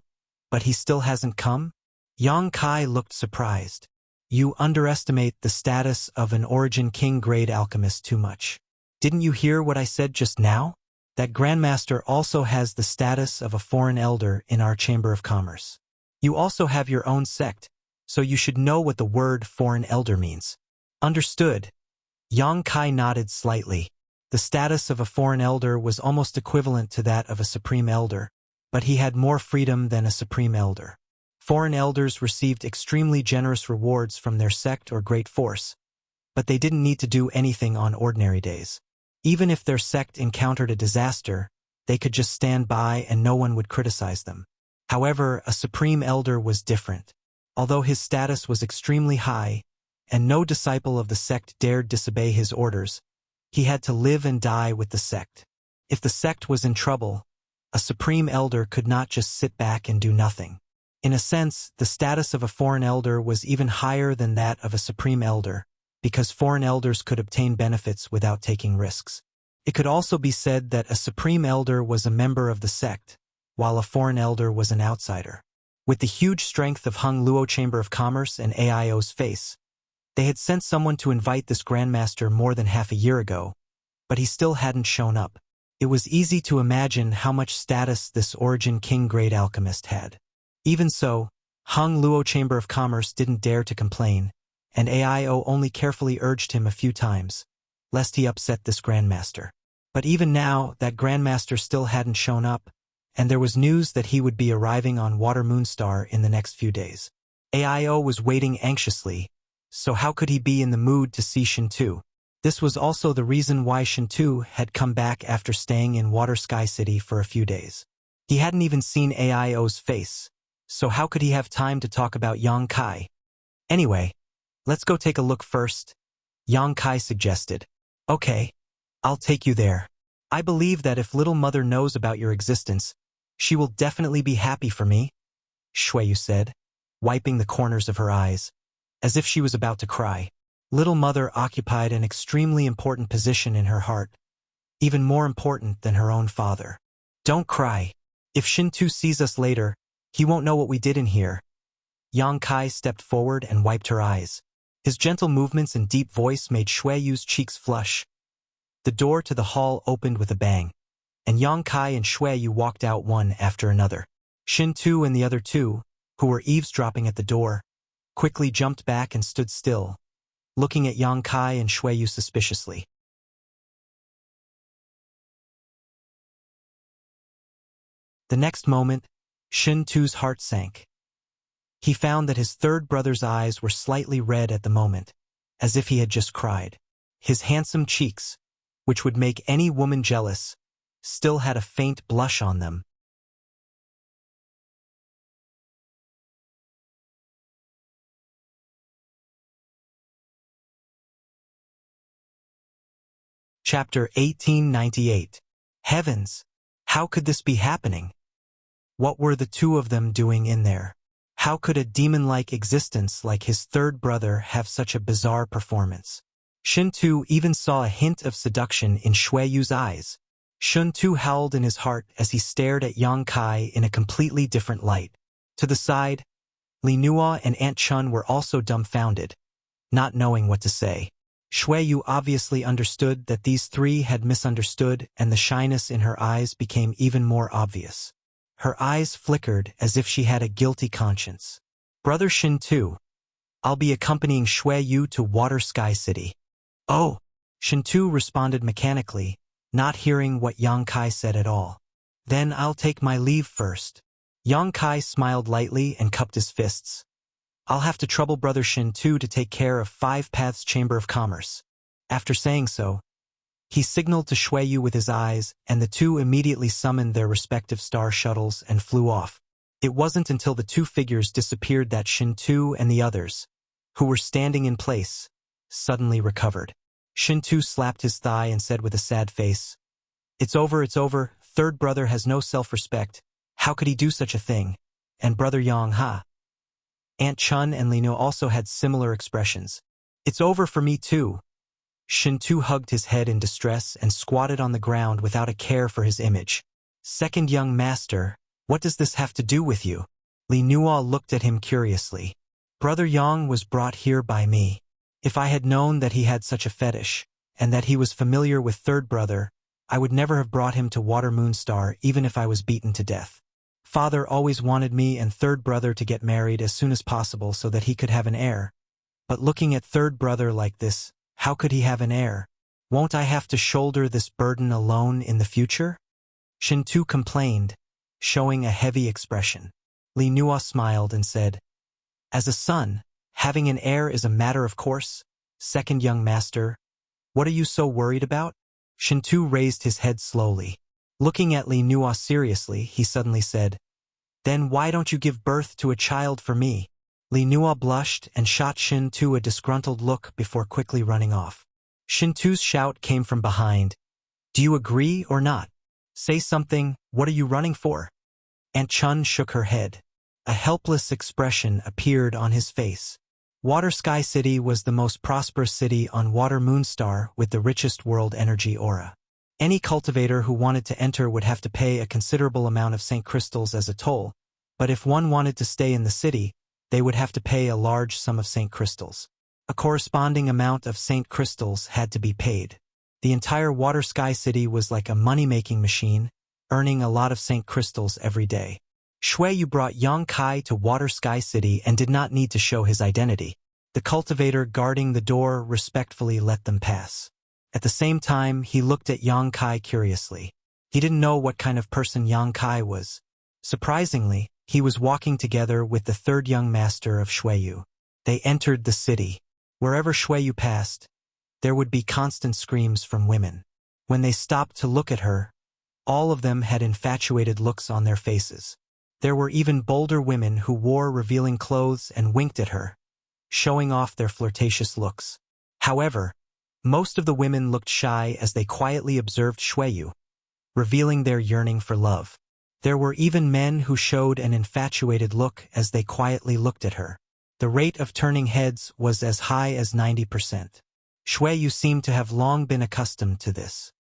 but he still hasn't come? Yang Kai looked surprised. You underestimate the status of an Origin King Grade alchemist too much. Didn't you hear what I said just now? That Grandmaster also has the status of a foreign elder in our Chamber of Commerce. You also have your own sect, so you should know what the word foreign elder means. Understood. Yang Kai nodded slightly. The status of a foreign elder was almost equivalent to that of a supreme elder, but he had more freedom than a supreme elder. Foreign elders received extremely generous rewards from their sect or great force, but they didn't need to do anything on ordinary days. Even if their sect encountered a disaster, they could just stand by and no one would criticize them. However, a supreme elder was different. Although his status was extremely high, and no disciple of the sect dared disobey his orders, he had to live and die with the sect. If the sect was in trouble, a supreme elder could not just sit back and do nothing. In a sense, the status of a foreign elder was even higher than that of a supreme elder, because foreign elders could obtain benefits without taking risks. It could also be said that a supreme elder was a member of the sect, while a foreign elder was an outsider. With the huge strength of Hung Luo Chamber of Commerce and AIO's face, they had sent someone to invite this Grandmaster more than half a year ago, but he still hadn't shown up. It was easy to imagine how much status this Origin King Grade alchemist had. Even so, Hung Luo Chamber of Commerce didn't dare to complain, and AIO only carefully urged him a few times, lest he upset this Grandmaster. But even now, that Grandmaster still hadn't shown up, and there was news that he would be arriving on Water Moonstar in the next few days. AIO was waiting anxiously, so how could he be in the mood to see Shintu? This was also the reason why Shintu had come back after staying in Water Sky City for a few days. He hadn't even seen AIO's face, so how could he have time to talk about Yang Kai? Anyway, let's go take a look first, Yang Kai suggested. Okay, I'll take you there. I believe that if little mother knows about your existence, she will definitely be happy for me, Shui Yu said, wiping the corners of her eyes, as if she was about to cry. Little mother occupied an extremely important position in her heart, even more important than her own father. Don't cry. If Shintu sees us later, he won't know what we did in here. Yang Kai stepped forward and wiped her eyes. His gentle movements and deep voice made Shui Yu's cheeks flush. The door to the hall opened with a bang, and Yang Kai and Shui Yu walked out one after another. Shintu and the other two, who were eavesdropping at the door, quickly jumped back and stood still, looking at Yang Kai and Shui Yu suspiciously. The next moment, Shintu's heart sank. He found that his third brother's eyes were slightly red at the moment, as if he had just cried. His handsome cheeks, which would make any woman jealous, still had a faint blush on them. Chapter 1898. Heavens! How could this be happening? What were the two of them doing in there? How could a demon-like existence like his third brother have such a bizarre performance? Shintu even saw a hint of seduction in Shui Yu's eyes. Shintu howled in his heart as he stared at Yang Kai in a completely different light. To the side, Li Nua and Aunt Chun were also dumbfounded, not knowing what to say. Shui Yu obviously understood that these three had misunderstood, and the shyness in her eyes became even more obvious. Her eyes flickered as if she had a guilty conscience. Brother Shintu, I'll be accompanying Shui Yu to Water Sky City. Oh, Shintu responded mechanically, not hearing what Yang Kai said at all. Then I'll take my leave first. Yang Kai smiled lightly and cupped his fists. I'll have to trouble Brother Shin Tu to take care of 5 Paths Chamber of Commerce. After saying so, he signaled to Shuiyu with his eyes, and the two immediately summoned their respective star shuttles and flew off. It wasn't until the two figures disappeared that Shin Tu and the others, who were standing in place, suddenly recovered. Shin Tu slapped his thigh and said with a sad face, it's over, it's over. Third brother has no self-respect. How could he do such a thing? And Brother Yang Ha. Aunt Chun and Li Nu also had similar expressions. It's over for me too. Shin Tu hugged his head in distress and squatted on the ground without a care for his image. Second young master, what does this have to do with you? Li Nua looked at him curiously. Brother Yang was brought here by me. If I had known that he had such a fetish, and that he was familiar with third brother, I would never have brought him to Water Moonstar even if I was beaten to death. Father always wanted me and third brother to get married as soon as possible so that he could have an heir. But looking at third brother like this, how could he have an heir? Won't I have to shoulder this burden alone in the future? Shin Tu complained, showing a heavy expression. Li Nua smiled and said, as a son, having an heir is a matter of course. Second young master, what are you so worried about? Shin Tu raised his head slowly. Looking at Li Nua seriously, he suddenly said, then why don't you give birth to a child for me? Li Nua blushed and shot Shin Tu a disgruntled look before quickly running off. Shin Tu's shout came from behind. Do you agree or not? Say something, what are you running for? Aunt Chun shook her head. A helpless expression appeared on his face. Water Sky City was the most prosperous city on Water Moonstar with the richest world energy aura. Any cultivator who wanted to enter would have to pay a considerable amount of St. Crystals as a toll, but if one wanted to stay in the city, they would have to pay a large sum of St. Crystals. A corresponding amount of St. Crystals had to be paid. The entire Water Sky City was like a money-making machine, earning a lot of St. Crystals every day. Shuiyu brought Yang Kai to Water Sky City and did not need to show his identity. The cultivator guarding the door respectfully let them pass. At the same time, he looked at Yang Kai curiously. He didn't know what kind of person Yang Kai was. Surprisingly, he was walking together with the third young master of Shuiyu. They entered the city. Wherever Shuiyu passed, there would be constant screams from women. When they stopped to look at her, all of them had infatuated looks on their faces. There were even bolder women who wore revealing clothes and winked at her, showing off their flirtatious looks. However, most of the women looked shy as they quietly observed Shuiyu, revealing their yearning for love. There were even men who showed an infatuated look as they quietly looked at her. The rate of turning heads was as high as 90%. Shuiyu seemed to have long been accustomed to this.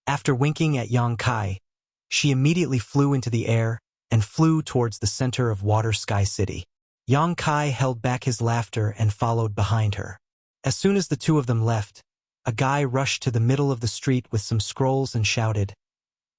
After winking at Yang Kai, she immediately flew into the air and flew towards the center of Water Sky City. Yang Kai held back his laughter and followed behind her. As soon as the two of them left, a guy rushed to the middle of the street with some scrolls and shouted,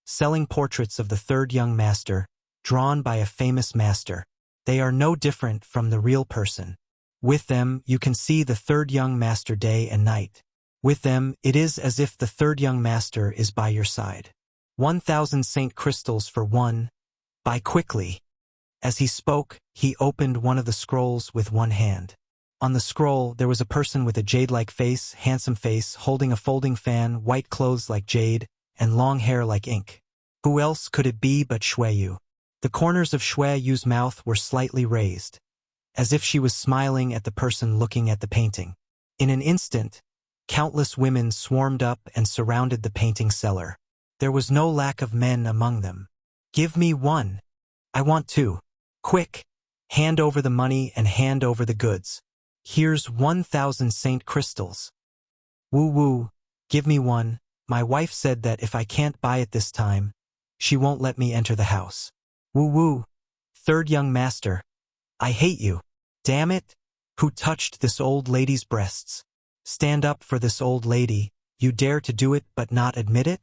selling portraits of the third young master, drawn by a famous master. They are no different from the real person. With them, you can see the third young master day and night. With them, it is as if the third young master is by your side. 1,000 St. Crystals for one. Buy quickly. As he spoke, he opened one of the scrolls with one hand. On the scroll, there was a person with a jade-like face, handsome face, holding a folding fan, white clothes like jade, and long hair like ink. Who else could it be but Shuiyu? The corners of Shuiyu's mouth were slightly raised, as if she was smiling at the person looking at the painting. In an instant, countless women swarmed up and surrounded the painting seller. There was no lack of men among them. Give me one. I want two. Quick, hand over the money and hand over the goods. Here's 1,000 St. Crystals. Woo-woo, give me one. My wife said that if I can't buy it this time, she won't let me enter the house. Woo-woo, third young master. I hate you. Damn it. Who touched this old lady's breasts? Stand up for this old lady. You dare to do it but not admit it?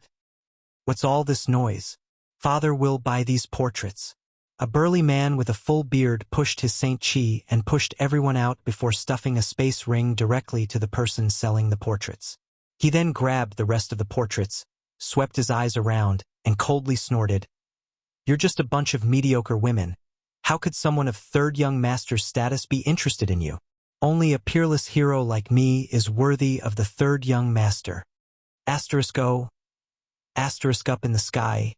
What's all this noise? Father will buy these portraits. A burly man with a full beard pushed his Saint Chi and pushed everyone out before stuffing a space ring directly to the person selling the portraits. He then grabbed the rest of the portraits, swept his eyes around, and coldly snorted, You're just a bunch of mediocre women. How could someone of third young master's status be interested in you? Only a peerless hero like me is worthy of the third young master. Asterisk O. Asterisk up in the sky.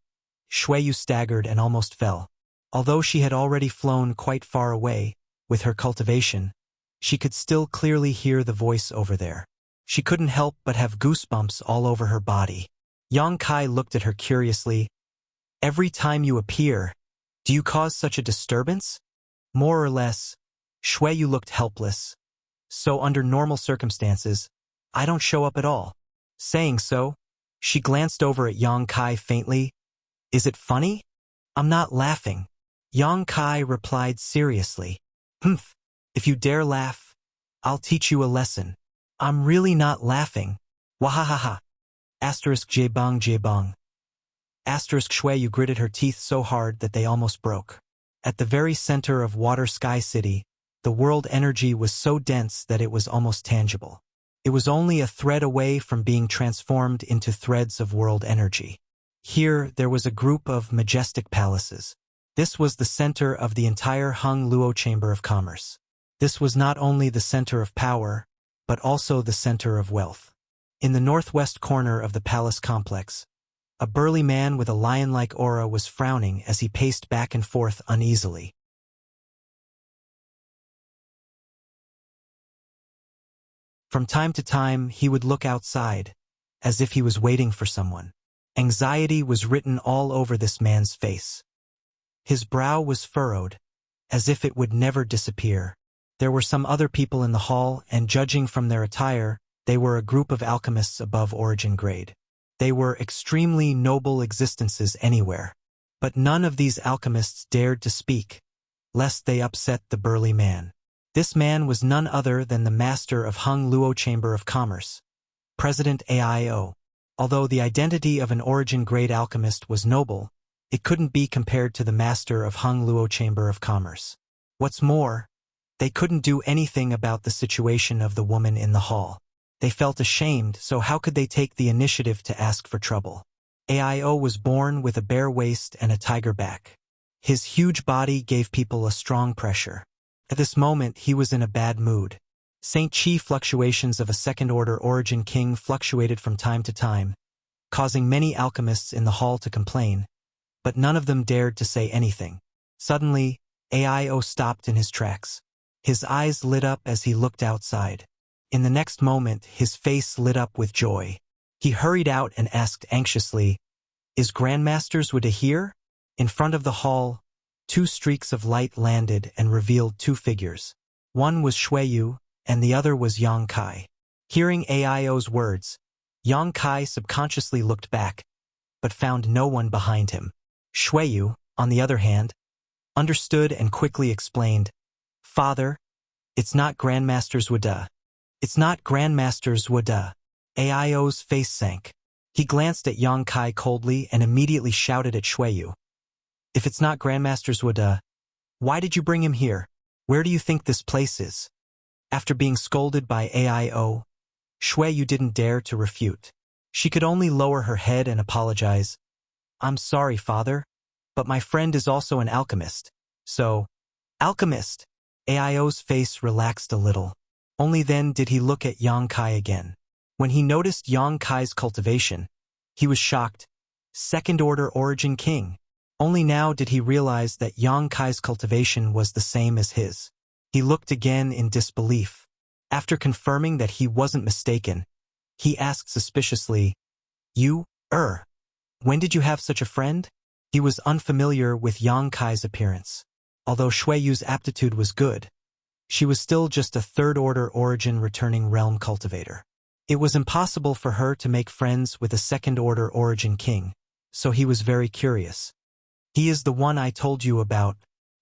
Xueyu staggered and almost fell. Although she had already flown quite far away, with her cultivation, she could still clearly hear the voice over there. She couldn't help but have goosebumps all over her body. Yang Kai looked at her curiously. Every time you appear, do you cause such a disturbance? More or less. Xueyu looked helpless. So under normal circumstances, I don't show up at all. Saying so, she glanced over at Yang Kai faintly. Is it funny? I'm not laughing. Yang Kai replied seriously. Humph, if you dare laugh, I'll teach you a lesson. I'm really not laughing. Wahahaha. Asterisk jebang jebang. Asterisk Xueyu gritted her teeth so hard that they almost broke. At the very center of Water Sky City, the world energy was so dense that it was almost tangible. It was only a thread away from being transformed into threads of world energy. Here, there was a group of majestic palaces. This was the center of the entire Hung Luo Chamber of Commerce. This was not only the center of power, but also the center of wealth. In the northwest corner of the palace complex, a burly man with a lion-like aura was frowning as he paced back and forth uneasily. From time to time, he would look outside, as if he was waiting for someone. Anxiety was written all over this man's face. His brow was furrowed, as if it would never disappear. There were some other people in the hall, and judging from their attire, they were a group of alchemists above origin grade. They were extremely noble existences anywhere. But none of these alchemists dared to speak, lest they upset the burly man. This man was none other than the master of Hung Luo Chamber of Commerce, President AIO. Although the identity of an origin-grade alchemist was noble, it couldn't be compared to the master of Hung Luo Chamber of Commerce. What's more, they couldn't do anything about the situation of the woman in the hall. They felt ashamed, so how could they take the initiative to ask for trouble? AIO was born with a bare waist and a tiger back. His huge body gave people a strong pressure. At this moment, he was in a bad mood. Saint Chi fluctuations of a second-order origin king fluctuated from time to time, causing many alchemists in the hall to complain, but none of them dared to say anything. Suddenly, AIO stopped in his tracks. His eyes lit up as he looked outside. In the next moment, his face lit up with joy. He hurried out and asked anxiously, "Is Grandmaster's Wuda here?" In front of the hall, 2 streaks of light landed and revealed 2 figures. One was Xueyu, and the other was Yang Kai. Hearing AIO's words, Yang Kai subconsciously looked back, but found no one behind him. Xueyu, on the other hand, understood and quickly explained, "Father, it's not Grandmaster's Wuda. It's not Grandmaster's Wuda." AIO's face sank. He glanced at Yang Kai coldly and immediately shouted at Xueyu, "If it's not Grandmaster's Wuda, why did you bring him here? Where do you think this place is?" After being scolded by AIO, Xueyu didn't dare to refute. She could only lower her head and apologize. "I'm sorry, father, but my friend is also an alchemist." "So, alchemist?" AIO's face relaxed a little. Only then did he look at Yang Kai again. When he noticed Yang Kai's cultivation, he was shocked. Second-order origin king. Only now did he realize that Yang Kai's cultivation was the same as his. He looked again in disbelief. After confirming that he wasn't mistaken, he asked suspiciously, "You, when did you have such a friend?" He was unfamiliar with Yang Kai's appearance. Although Xueyu's aptitude was good, she was still just a third-order origin returning realm cultivator. It was impossible for her to make friends with a second-order origin king, so he was very curious. "He is the one I told you about,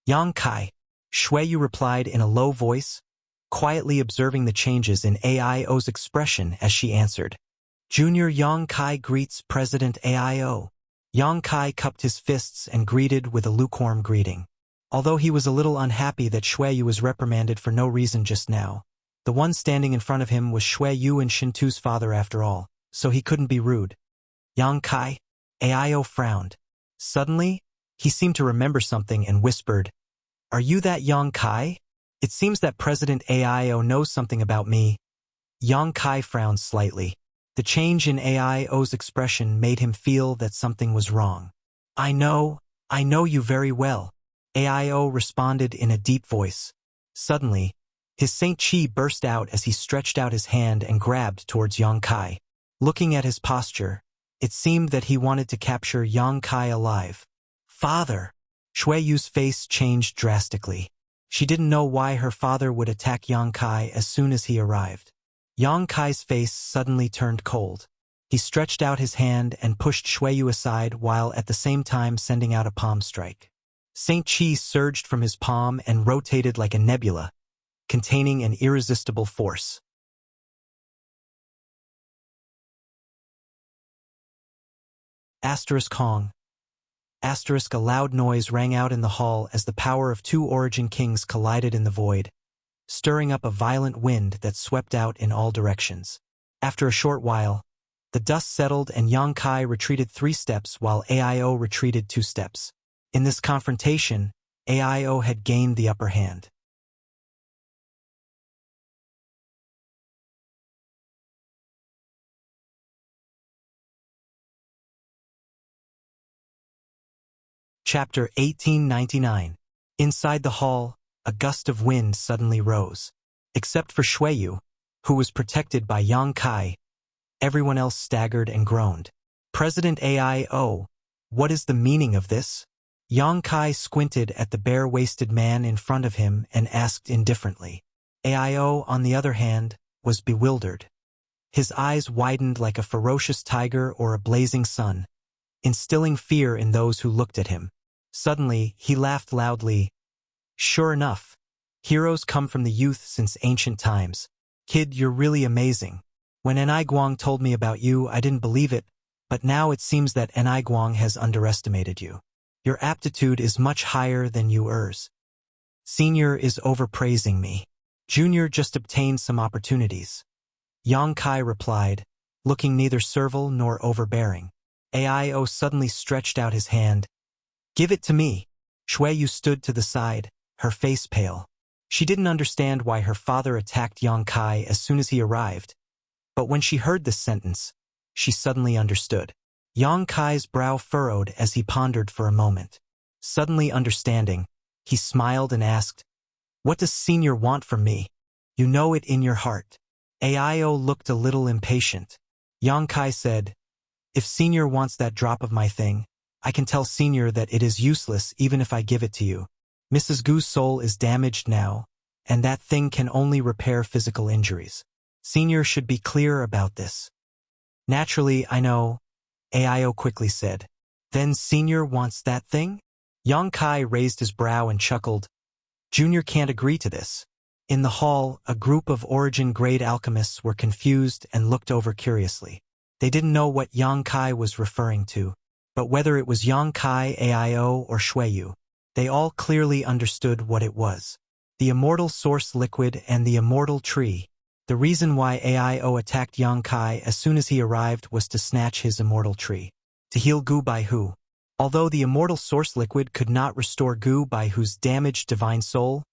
Yang Kai," Xueyu replied in a low voice, quietly observing the changes in AIO's expression as she answered. "Junior Yang Kai greets President AIO." Yang Kai cupped his fists and greeted with a lukewarm greeting. Although he was a little unhappy that Xueyu was reprimanded for no reason just now, the one standing in front of him was Xueyu and Shintu's father after all, so he couldn't be rude. "Yang Kai?" AIO frowned. Suddenly, He seemed to remember something and whispered, "Are you that Yang Kai? It seems that President AIO knows something about me." Yang Kai frowned slightly. The change in AIO's expression made him feel that something was wrong. I know you very well," AIO responded in a deep voice. Suddenly, his Saint Chi burst out as he stretched out his hand and grabbed towards Yang Kai. Looking at his posture, it seemed that he wanted to capture Yang Kai alive. "Father!" Shui Yu's face changed drastically. She didn't know why her father would attack Yang Kai as soon as he arrived. Yang Kai's face suddenly turned cold. He stretched out his hand and pushed Shui Yu aside while at the same time sending out a palm strike. Saint Chi surged from his palm and rotated like a nebula, containing an irresistible force. Kong. A loud noise rang out in the hall as the power of two origin kings collided in the void, stirring up a violent wind that swept out in all directions. After a short while, the dust settled and Yang Kai retreated 3 steps while AIO retreated 2 steps. In this confrontation, AIO had gained the upper hand. Chapter 1899. Inside the hall, a gust of wind suddenly rose. Except for Shui Yu, who was protected by Yang Kai, everyone else staggered and groaned. "President AIO, what is the meaning of this?" Yang Kai squinted at the bare-waisted man in front of him and asked indifferently. AIO, on the other hand, was bewildered. His eyes widened like a ferocious tiger or a blazing sun, instilling fear in those who looked at him. Suddenly, he laughed loudly. "Sure enough, heroes come from the youth since ancient times. Kid, you're really amazing. When Enai Guang told me about you, I didn't believe it, but now it seems that Enai Guang has underestimated you. Your aptitude is much higher than yours. Senior is overpraising me. Junior just obtained some opportunities." Yang Kai replied, looking neither servile nor overbearing. AIO suddenly stretched out his hand. "Give it to me." Shui Yu stood to the side, her face pale. She didn't understand why her father attacked Yang Kai as soon as he arrived, but when she heard this sentence, she suddenly understood. Yang Kai's brow furrowed as he pondered for a moment. Suddenly understanding, he smiled and asked, "What does Senior want from me? You know it in your heart." AIO looked a little impatient. Yang Kai said, "If Senior wants that drop of my thing, I can tell Senior that it is useless even if I give it to you. Mrs. Gu's soul is damaged now, and that thing can only repair physical injuries. Senior should be clear about this." "Naturally, I know," AIO quickly said. "Then Senior wants that thing?" Yang Kai raised his brow and chuckled. "Junior can't agree to this." In the hall, a group of origin-grade alchemists were confused and looked over curiously. They didn't know what Yang Kai was referring to, but whether it was Yang Kai, AIO, or Shui Yu, they all clearly understood what it was. The immortal source liquid and the immortal tree. The reason why AIO attacked Yang Kai as soon as he arrived was to snatch his immortal tree. To heal Gu Baihu. Although the immortal source liquid could not restore Gu Baihu's damaged divine soul,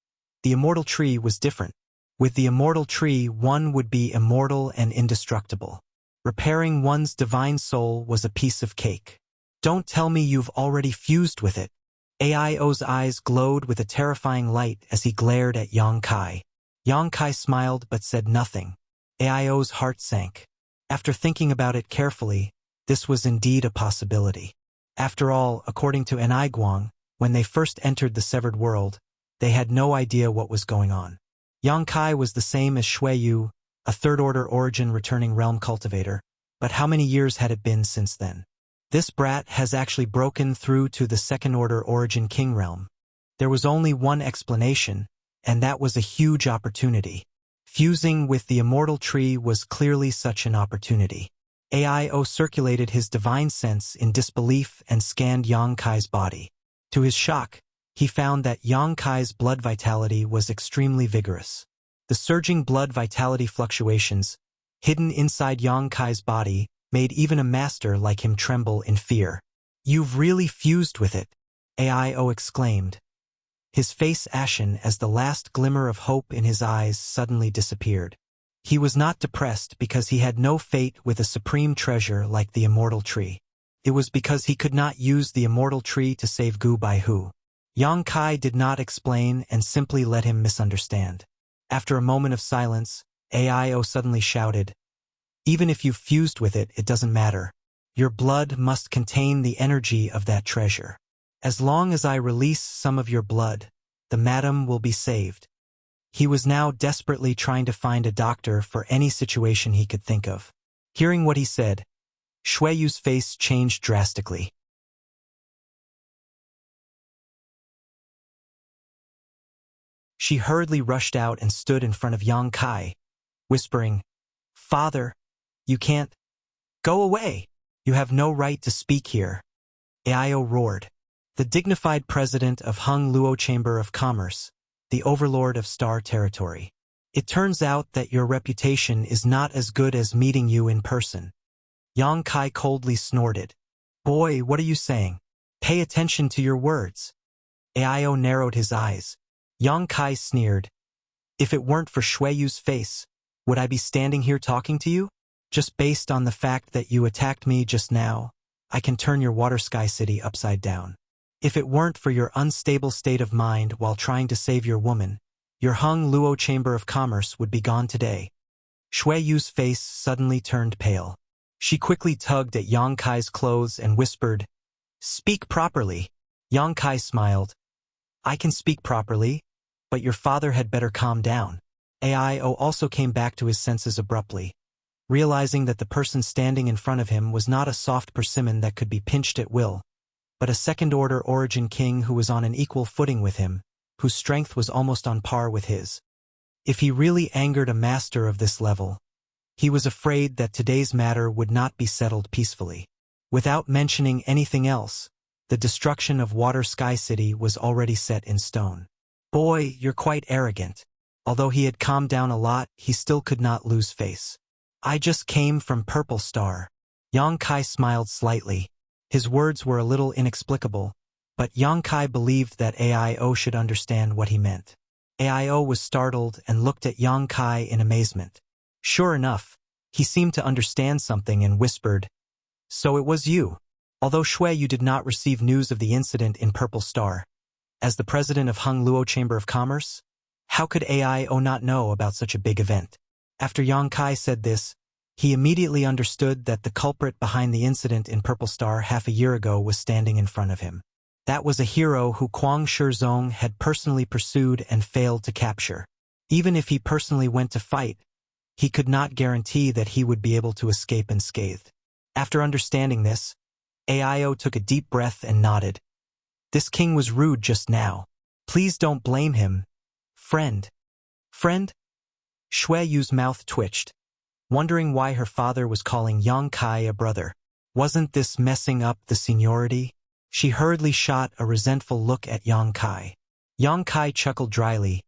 the immortal tree was different. With the immortal tree, one would be immortal and indestructible. Repairing one's divine soul was a piece of cake. "Don't tell me you've already fused with it." AIO's eyes glowed with a terrifying light as he glared at Yang Kai. Yang Kai smiled but said nothing. AIO's heart sank. After thinking about it carefully, this was indeed a possibility. After all, according to Enai Guang, when they first entered the severed world, they had no idea what was going on. Yang Kai was the same as Shui Yu, a third-order origin returning realm cultivator, but how many years had it been since then? This brat has actually broken through to the second-order origin king realm. There was only one explanation, and that was a huge opportunity. Fusing with the immortal tree was clearly such an opportunity. AIO circulated his divine sense in disbelief and scanned Yang Kai's body. To his shock, he found that Yang Kai's blood vitality was extremely vigorous. The surging blood vitality fluctuations, hidden inside Yang Kai's body, made even a master like him tremble in fear. "You've really fused with it." AIO exclaimed, his face ashen as the last glimmer of hope in his eyes suddenly disappeared. He was not depressed because he had no fate with a supreme treasure like the immortal tree. It was because he could not use the immortal tree to save Gu Baihu. Yang Kai did not explain and simply let him misunderstand. After a moment of silence, AIO suddenly shouted, even if you've fused with it, it doesn't matter. Your blood must contain the energy of that treasure. As long as I release some of your blood, the madam will be saved. He was now desperately trying to find a doctor for any situation he could think of. Hearing what he said, Shueyu's face changed drastically. She hurriedly rushed out and stood in front of Yang Kai, whispering, Father, you can't. Go away. You have no right to speak here. Aio roared. The dignified president of Hung Luo Chamber of Commerce, the overlord of Star Territory. It turns out that your reputation is not as good as meeting you in person. Yang Kai coldly snorted. Boy, what are you saying? Pay attention to your words. Aio narrowed his eyes. Yang Kai sneered. If it weren't for Shueyu's face, would I be standing here talking to you? Just based on the fact that you attacked me just now, I can turn your Water Sky City upside down. If it weren't for your unstable state of mind while trying to save your woman, your Hung Luo Chamber of Commerce would be gone today. Shueyu's face suddenly turned pale. She quickly tugged at Yang Kai's clothes and whispered, Speak properly. Yang Kai smiled. I can speak properly, but your father had better calm down. Aio also came back to his senses abruptly, realizing that the person standing in front of him was not a soft persimmon that could be pinched at will, but a second-order origin king who was on an equal footing with him, whose strength was almost on par with his. If he really angered a master of this level, he was afraid that today's matter would not be settled peacefully. Without mentioning anything else, the destruction of Water Sky City was already set in stone. Boy, you're quite arrogant. Although he had calmed down a lot, he still could not lose face. I just came from Purple Star. Yang Kai smiled slightly. His words were a little inexplicable, but Yang Kai believed that Aio should understand what he meant. Aio was startled and looked at Yang Kai in amazement. Sure enough, he seemed to understand something and whispered, So it was you. Although Shueyu did not receive news of the incident in Purple Star, as the president of Hung Luo Chamber of Commerce, how could Aio not know about such a big event? After Yang Kai said this, he immediately understood that the culprit behind the incident in Purple Star half a year ago was standing in front of him. That was a hero who Kwang Shizong had personally pursued and failed to capture. Even if he personally went to fight, he could not guarantee that he would be able to escape unscathed. After understanding this, Aio took a deep breath and nodded. This king was rude just now. Please don't blame him. Friend. Friend? Shueyu's mouth twitched, wondering why her father was calling Yang Kai a brother. Wasn't this messing up the seniority? She hurriedly shot a resentful look at Yang Kai. Yang Kai chuckled dryly.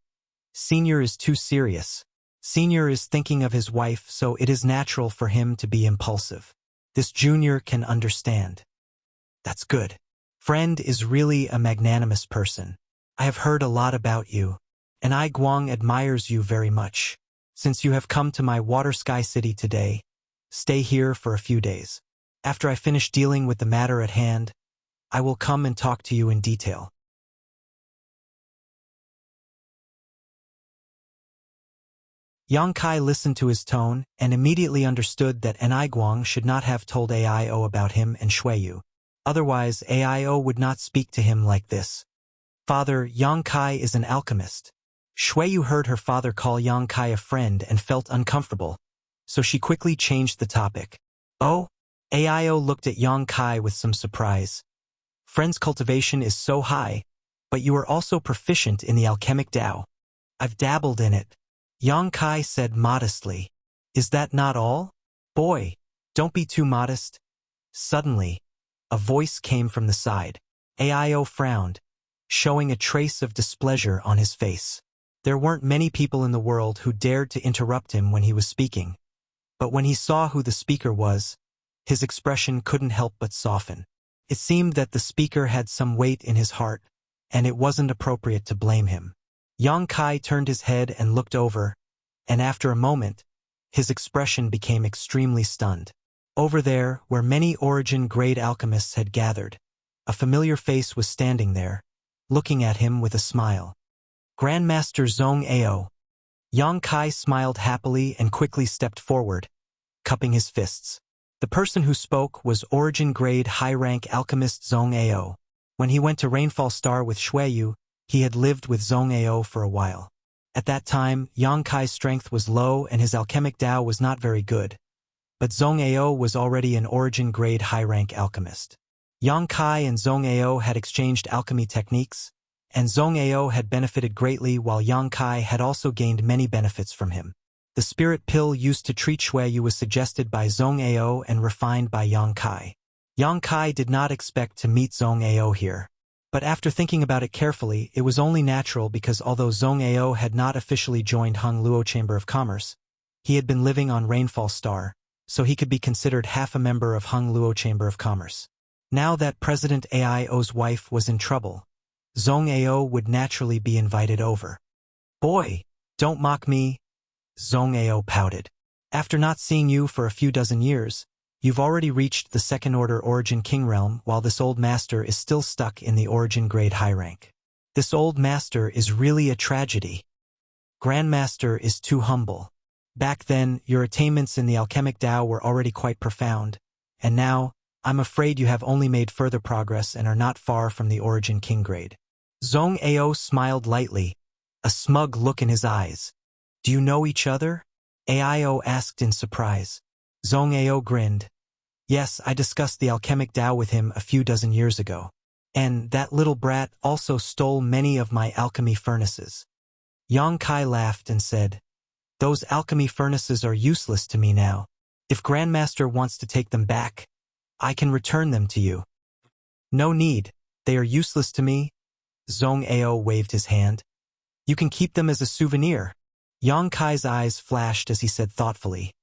Senior is too serious. Senior is thinking of his wife, so it is natural for him to be impulsive. This junior can understand. That's good. Friend is really a magnanimous person. I have heard a lot about you, and I Guang admires you very much. Since you have come to my Water Sky City today, stay here for a few days. After I finish dealing with the matter at hand, I will come and talk to you in detail. Yang Kai listened to his tone and immediately understood that Guang should not have told Aio about him and Shueyu. Otherwise, Aio would not speak to him like this. Father, Yang Kai is an alchemist. Shueyu heard her father call Yang Kai a friend and felt uncomfortable, so she quickly changed the topic. Oh? Aio looked at Yang Kai with some surprise. Friend's cultivation is so high, but you are also proficient in the alchemic Tao. I've dabbled in it. Yang Kai said modestly. Is that not all? Boy, don't be too modest. Suddenly, a voice came from the side. Aio frowned, showing a trace of displeasure on his face. There weren't many people in the world who dared to interrupt him when he was speaking, but when he saw who the speaker was, his expression couldn't help but soften. It seemed that the speaker had some weight in his heart, and it wasn't appropriate to blame him. Yang Kai turned his head and looked over, and after a moment, his expression became extremely stunned. Over there, where many origin-grade alchemists had gathered, a familiar face was standing there, looking at him with a smile. Grandmaster Zhong Ao. Yang Kai smiled happily and quickly stepped forward, cupping his fists. The person who spoke was origin-grade high-rank alchemist Zhong Ao. When he went to Rainfall Star with Xueyu, he had lived with Zhong Ao for a while. At that time, Yang Kai's strength was low and his alchemic Tao was not very good. But Zhong Ao was already an origin-grade high-rank alchemist. Yang Kai and Zhong Ao had exchanged alchemy techniques, and Zhong Ao had benefited greatly while Yang Kai had also gained many benefits from him. The spirit pill used to treat Xueyu was suggested by Zhong Ao and refined by Yang Kai. Yang Kai did not expect to meet Zhong Ao here. But after thinking about it carefully, it was only natural because although Zhong Ao had not officially joined Hung Luo Chamber of Commerce, he had been living on Rainfall Star, so he could be considered half a member of Hung Luo Chamber of Commerce. Now that President Aio's wife was in trouble, Zhong Ao would naturally be invited over. "Boy, don't mock me," Zhong Ao pouted. "After not seeing you for a few dozen years, you've already reached the second-order Origin King realm while this old master is still stuck in the Origin grade high rank. This old master is really a tragedy. Grandmaster is too humble. Back then, your attainments in the alchemic Tao were already quite profound, and now, I'm afraid you have only made further progress and are not far from the Origin King grade." Zhong Ao smiled lightly, a smug look in his eyes. "Do you know each other?" Ao asked in surprise. Zhong Ao grinned. "Yes, I discussed the alchemic Tao with him a few dozen years ago. And that little brat also stole many of my alchemy furnaces." Yang Kai laughed and said, "Those alchemy furnaces are useless to me now. If Grandmaster wants to take them back, I can return them to you." "No need, they are useless to me." Zhong Ao waved his hand. "You can keep them as a souvenir." Yang Kai's eyes flashed as he said thoughtfully,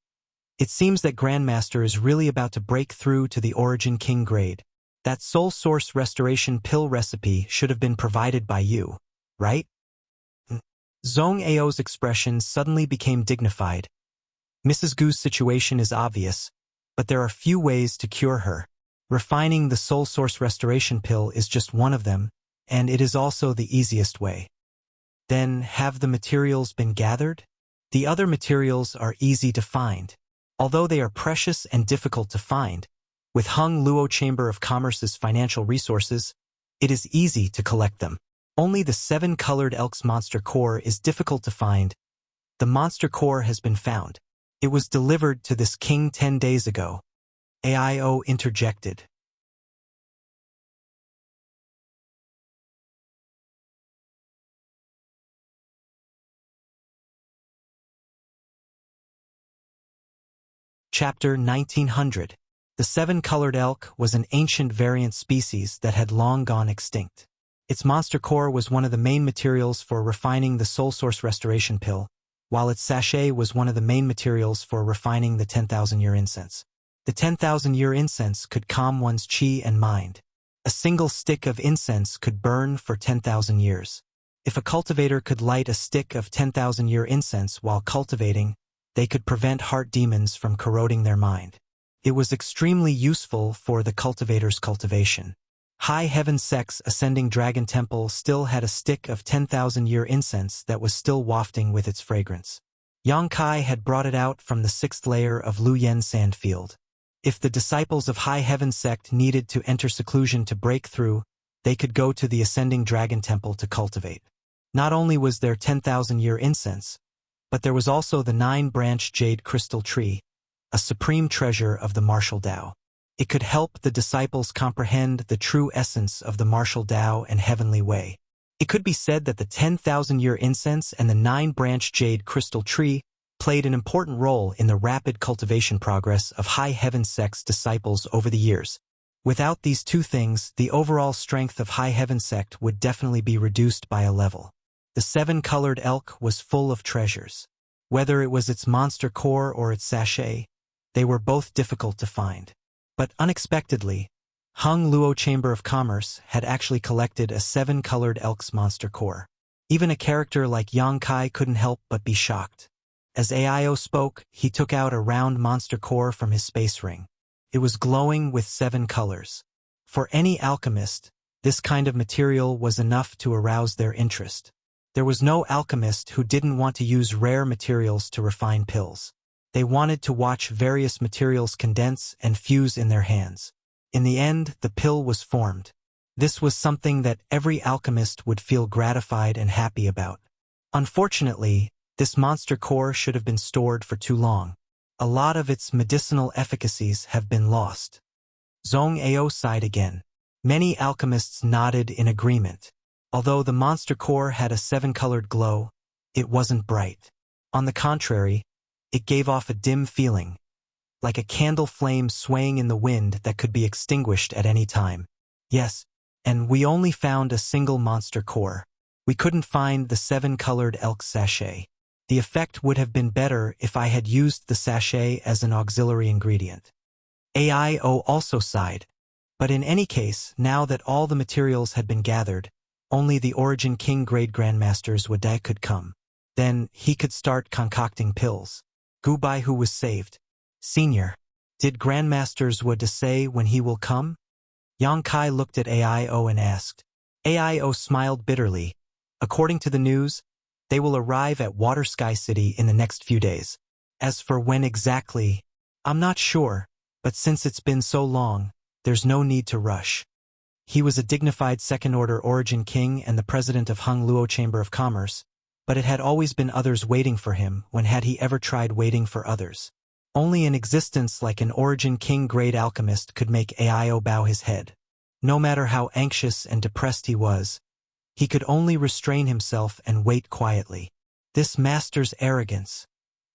"It seems that Grandmaster is really about to break through to the Origin King grade. That soul source restoration pill recipe should have been provided by you, right?" Zhong Ao's expression suddenly became dignified. "Mrs. Gu's situation is obvious, but there are few ways to cure her. Refining the soul source restoration pill is just one of them, and it is also the easiest way." "Then have the materials been gathered?" "The other materials are easy to find. Although they are precious and difficult to find, with Hung Luo Chamber of Commerce's financial resources, it is easy to collect them. Only the 7-colored Elk's monster core is difficult to find. The monster core has been found. It was delivered to this king 10 days ago." Ao interjected. Chapter 1900. The 7-colored elk was an ancient variant species that had long gone extinct. Its monster core was one of the main materials for refining the soul source restoration pill, while its sachet was one of the main materials for refining the 10,000-year incense. The 10,000-year incense could calm one's chi and mind. A single stick of incense could burn for 10,000 years. If a cultivator could light a stick of 10,000-year incense while cultivating, they could prevent heart demons from corroding their mind. It was extremely useful for the cultivator's cultivation. High Heaven Sect's Ascending Dragon Temple still had a stick of 10,000-year incense that was still wafting with its fragrance. Yang Kai had brought it out from the 6th layer of Lu Yen Sandfield. If the disciples of High Heaven Sect needed to enter seclusion to break through, they could go to the Ascending Dragon Temple to cultivate. Not only was there 10,000-year incense, but there was also the 9-branch jade crystal tree, a supreme treasure of the martial Tao. It could help the disciples comprehend the true essence of the martial Tao and heavenly way. It could be said that the 10,000-year incense and the 9-branch jade crystal tree played an important role in the rapid cultivation progress of High Heaven Sect's disciples over the years. Without these two things, the overall strength of High Heaven Sect would definitely be reduced by a level. The 7-colored elk was full of treasures. Whether it was its monster core or its sachet, they were both difficult to find. But unexpectedly, Hung Luo Chamber of Commerce had actually collected a 7-colored Elk's monster core. Even a character like Yang Kai couldn't help but be shocked. As AIO spoke, he took out a round monster core from his space ring. It was glowing with 7 colors. For any alchemist, this kind of material was enough to arouse their interest. There was no alchemist who didn't want to use rare materials to refine pills. They wanted to watch various materials condense and fuse in their hands. In the end, the pill was formed. This was something that every alchemist would feel gratified and happy about. Unfortunately, this monster core should have been stored for too long. A lot of its medicinal efficacies have been lost. Zhong Ao sighed again. Many alchemists nodded in agreement. Although the monster core had a 7-colored glow, it wasn't bright. On the contrary, it gave off a dim feeling, like a candle flame swaying in the wind that could be extinguished at any time. Yes, and we only found a single monster core. We couldn't find the 7-colored elk sachet. The effect would have been better if I had used the sachet as an auxiliary ingredient. AIO also sighed. But in any case, now that all the materials had been gathered, only the Origin King Grade Grandmaster's Wadai could come. Then he could start concocting pills. Gubai who was saved. Senior, did Grandmaster's Wada say when he will come? Yang Kai looked at AIO and asked. AIO smiled bitterly. According to the news, they will arrive at Water Sky City in the next few days. As for when exactly, I'm not sure, but since it's been so long, there's no need to rush. He was a dignified second-order Origin King and the president of Hung Luo Chamber of Commerce, but it had always been others waiting for him. When had he ever tried waiting for others? Only an existence like an Origin King grade alchemist could make AIO bow his head. No matter how anxious and depressed he was, he could only restrain himself and wait quietly. This master's arrogance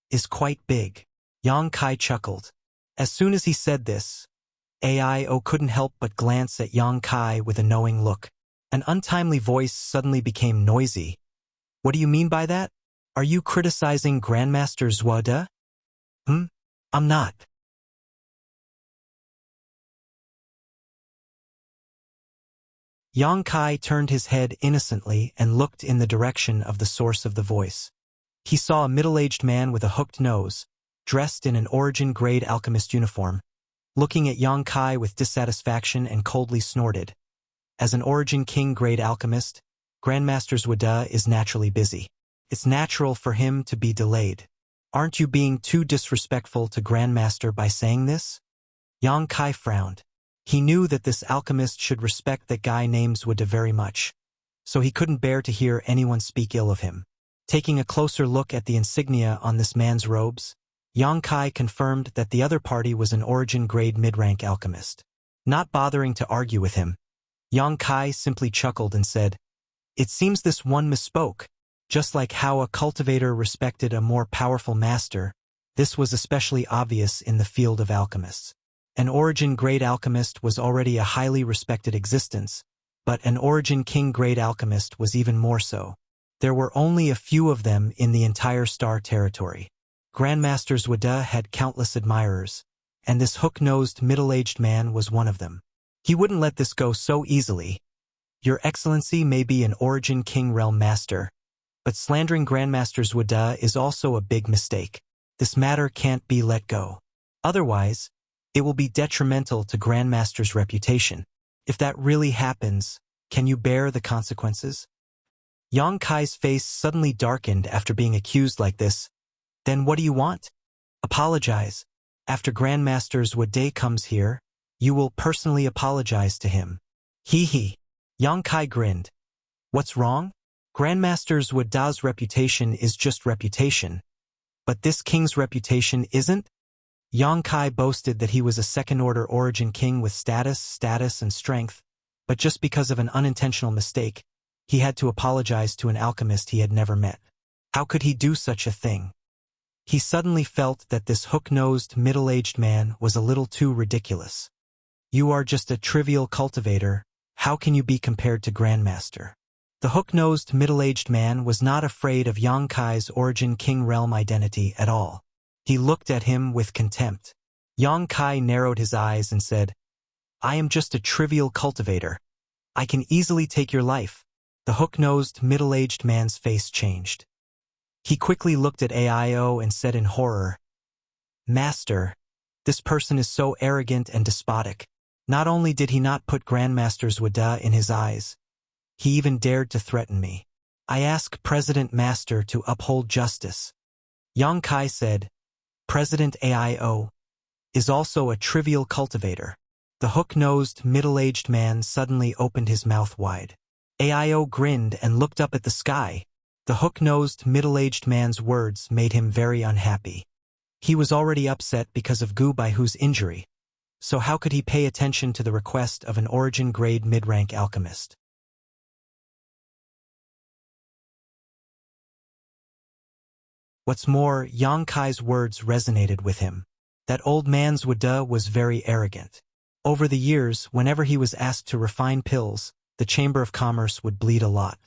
is quite big. Yang Kai chuckled. As soon as he said this, AIO couldn't help but glance at Yang Kai with a knowing look. An untimely voice suddenly became noisy. What do you mean by that? Are you criticizing Grandmaster Zwada? I'm not. Yang Kai turned his head innocently and looked in the direction of the source of the voice. He saw a middle-aged man with a hooked nose, dressed in an Origin-grade alchemist uniform, looking at Yang Kai with dissatisfaction and coldly snorted. As an Origin King-grade alchemist, Grandmaster Zwada is naturally busy. It's natural for him to be delayed. Aren't you being too disrespectful to Grandmaster by saying this? Yang Kai frowned. He knew that this alchemist should respect that guy named Zwada very much, so he couldn't bear to hear anyone speak ill of him. Taking a closer look at the insignia on this man's robes, Yang Kai confirmed that the other party was an Origin-grade mid-rank alchemist. Not bothering to argue with him, Yang Kai simply chuckled and said, "It seems this one misspoke. Just like how a cultivator respected a more powerful master, this was especially obvious in the field of alchemists. An Origin-grade alchemist was already a highly respected existence, but an Origin King-grade alchemist was even more so. There were only a few of them in the entire star territory. Grandmaster Zwada had countless admirers, and this hook-nosed middle-aged man was one of them. He wouldn't let this go so easily. Your Excellency may be an Origin King realm master, but slandering Grandmaster Zwada is also a big mistake. This matter can't be let go. Otherwise, it will be detrimental to Grandmaster's reputation. If that really happens, can you bear the consequences?" Yang Kai's face suddenly darkened after being accused like this. "Then what do you want?" "Apologize. After Grandmaster Zwada comes here, you will personally apologize to him." Hee. Yang Kai grinned. "What's wrong? Grandmaster Zwada's reputation is just reputation. But this king's reputation isn't?" Yang Kai boasted that he was a second-order Origin King with status, and strength, but just because of an unintentional mistake, he had to apologize to an alchemist he had never met. How could he do such a thing? He suddenly felt that this hook-nosed, middle-aged man was a little too ridiculous. "You are just a trivial cultivator. How can you be compared to Grandmaster?" The hook-nosed, middle-aged man was not afraid of Yang Kai's Origin King realm identity at all. He looked at him with contempt. Yang Kai narrowed his eyes and said, I am just a trivial cultivator. I can easily take your life. The hook-nosed, middle-aged man's face changed. He quickly looked at AIO and said in horror, Master, this person is so arrogant and despotic. Not only did he not put Grandmaster's Wada in his eyes, he even dared to threaten me. I ask President Master to uphold justice. Yang Kai said, President AIO is also a trivial cultivator. The hook-nosed, middle-aged man suddenly opened his mouth wide. AIO grinned and looked up at the sky. The hook-nosed, middle-aged man's words made him very unhappy. He was already upset because of Gu Baihu's injury, so how could he pay attention to the request of an origin-grade mid-rank alchemist? What's more, Yang Kai's words resonated with him. That old man's Wada was very arrogant. Over the years, whenever he was asked to refine pills, the Chamber of Commerce would bleed a lot.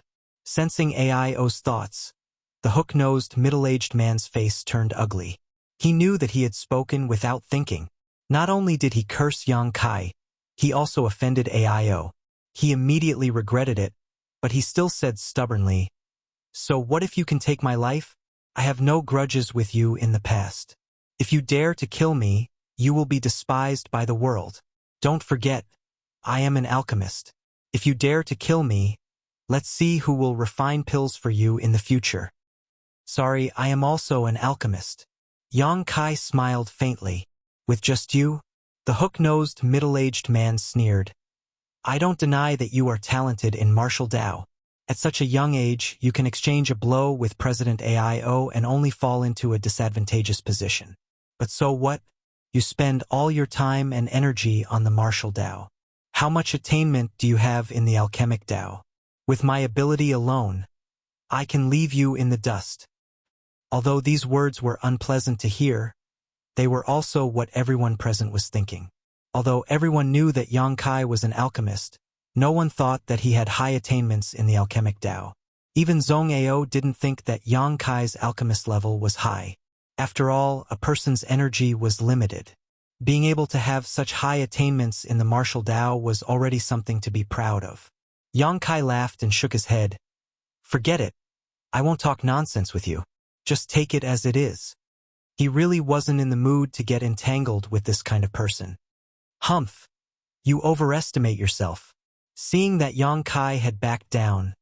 Sensing AIO's thoughts, the hook-nosed, middle-aged man's face turned ugly. He knew that he had spoken without thinking. Not only did he curse Yang Kai, he also offended AIO. He immediately regretted it, but he still said stubbornly, So what if you can take my life? I have no grudges with you in the past. If you dare to kill me, you will be despised by the world. Don't forget, I am an alchemist. If you dare to kill me, let's see who will refine pills for you in the future. Sorry, I am also an alchemist. Yang Kai smiled faintly. With just you? The hook-nosed, middle-aged man sneered. I don't deny that you are talented in martial Dao. At such a young age, you can exchange a blow with President AIO and only fall into a disadvantageous position. But so what? You spend all your time and energy on the martial Dao. How much attainment do you have in the alchemic Dao? With my ability alone, I can leave you in the dust. Although these words were unpleasant to hear, they were also what everyone present was thinking. Although everyone knew that Yang Kai was an alchemist, no one thought that he had high attainments in the alchemic Dao. Even Zhong Ao didn't think that Yang Kai's alchemist level was high. After all, a person's energy was limited. Being able to have such high attainments in the martial Dao was already something to be proud of. Yang Kai laughed and shook his head. Forget it. I won't talk nonsense with you. Just take it as it is. He really wasn't in the mood to get entangled with this kind of person. Humph. You overestimate yourself. Seeing that Yang Kai had backed down,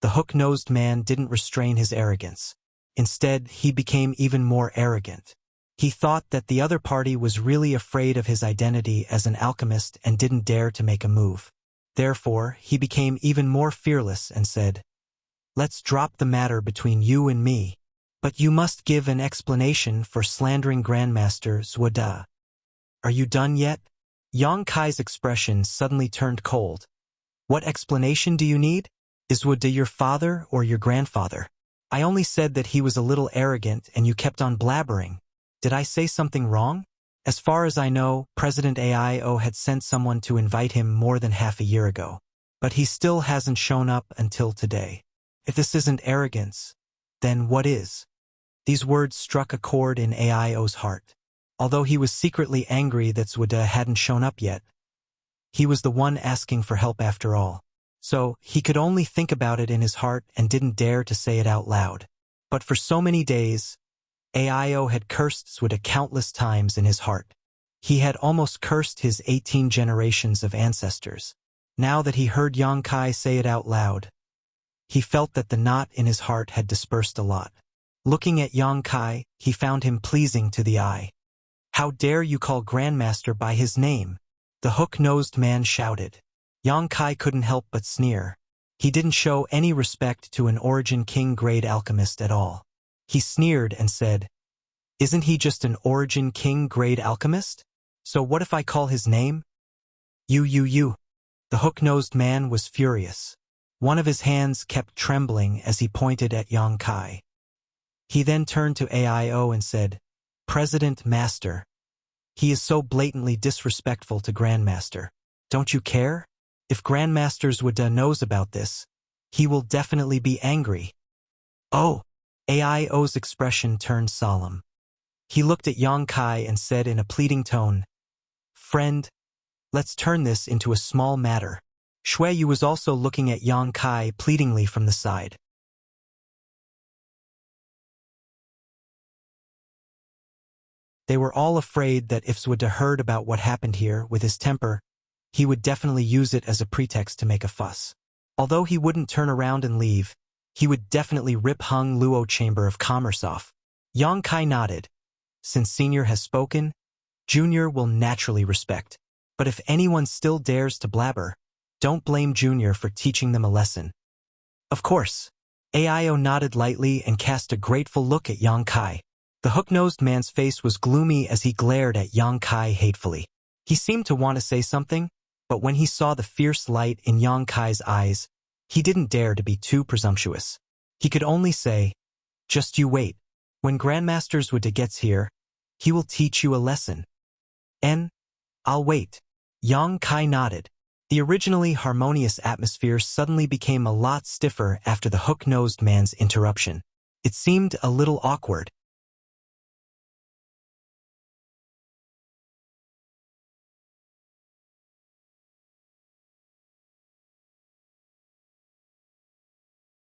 the hook-nosed man didn't restrain his arrogance. Instead, he became even more arrogant. He thought that the other party was really afraid of his identity as an alchemist and didn't dare to make a move. Therefore, he became even more fearless and said, Let's drop the matter between you and me. But you must give an explanation for slandering Grandmaster Zwada. Are you done yet? Yang Kai's expression suddenly turned cold. What explanation do you need? Is Zwada your father or your grandfather? I only said that he was a little arrogant and you kept on blabbering. Did I say something wrong? As far as I know, President AIO had sent someone to invite him more than half a year ago. But he still hasn't shown up until today. If this isn't arrogance, then what is? These words struck a chord in AIO's heart. Although he was secretly angry that Zwada hadn't shown up yet, he was the one asking for help after all. So, he could only think about it in his heart and didn't dare to say it out loud. But for so many days, AIO had cursed Zwada countless times in his heart. He had almost cursed his 18 generations of ancestors. Now that he heard Yang Kai say it out loud, he felt that the knot in his heart had dispersed a lot. Looking at Yang Kai, he found him pleasing to the eye. How dare you call Grandmaster by his name? The hook-nosed man shouted. Yang Kai couldn't help but sneer. He didn't show any respect to an Origin King grade alchemist at all. He sneered and said, Isn't he just an Origin King grade alchemist? So what if I call his name? You. The hook-nosed man was furious. One of his hands kept trembling as he pointed at Yang Kai. He then turned to AIO and said, President Master. He is so blatantly disrespectful to Grandmaster. Don't you care? If Grandmaster Zwada knows about this, he will definitely be angry. Oh! AIO's expression turned solemn. He looked at Yang Kai and said in a pleading tone, Friend, Let's turn this into a small matter. Shui Yu was also looking at Yang Kai pleadingly from the side. They were all afraid that if Zuoda heard about what happened here with his temper, he would definitely use it as a pretext to make a fuss. Although he wouldn't turn around and leave, he would definitely rip Hung Luo Chamber of Commerce off. Yang Kai nodded. Since Senior has spoken, Junior will naturally respect. But if anyone still dares to blabber, don't blame Junior for teaching them a lesson. Of course. Aio nodded lightly and cast a grateful look at Yang Kai. The hook-nosed man's face was gloomy as he glared at Yang Kai hatefully. He seemed to want to say something, but when he saw the fierce light in Yang Kai's eyes, he didn't dare to be too presumptuous. He could only say, "Just you wait. When Grandmaster Zuoda gets here, he will teach you a lesson." "And I'll wait." Yang Kai nodded. The originally harmonious atmosphere suddenly became a lot stiffer after the hook-nosed man's interruption. It seemed a little awkward.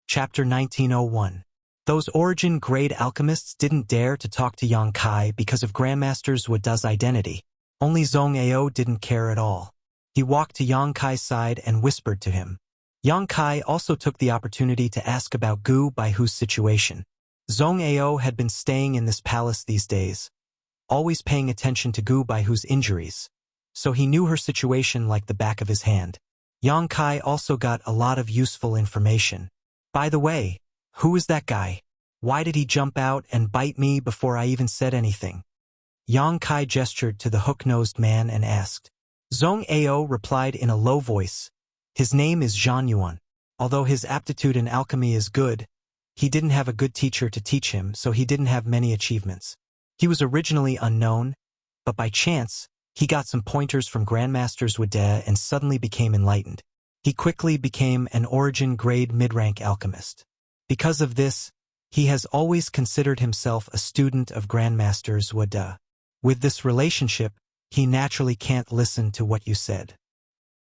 Chapter 1901. Those origin-grade alchemists didn't dare to talk to Yang Kai because of Grandmaster Zuoda's identity. Only Zhong Ao didn't care at all. He walked to Yang Kai's side and whispered to him. Yang Kai also took the opportunity to ask about Gu Baihu's situation. Zhong Ao had been staying in this palace these days, always paying attention to Gu Baihu's injuries, so he knew her situation like the back of his hand. Yang Kai also got a lot of useful information. "By the way, who is that guy? Why did he jump out and bite me before I even said anything?" Yang Kai gestured to the hook-nosed man and asked. Zhong Ao replied in a low voice, "His name is Zhan Yuan. Although his aptitude in alchemy is good, he didn't have a good teacher to teach him, so he didn't have many achievements. He was originally unknown, but by chance, he got some pointers from Grandmaster Zuoda and suddenly became enlightened. He quickly became an origin-grade mid-rank alchemist. Because of this, he has always considered himself a student of Grandmaster Zuoda. With this relationship, he naturally can't listen to what you said.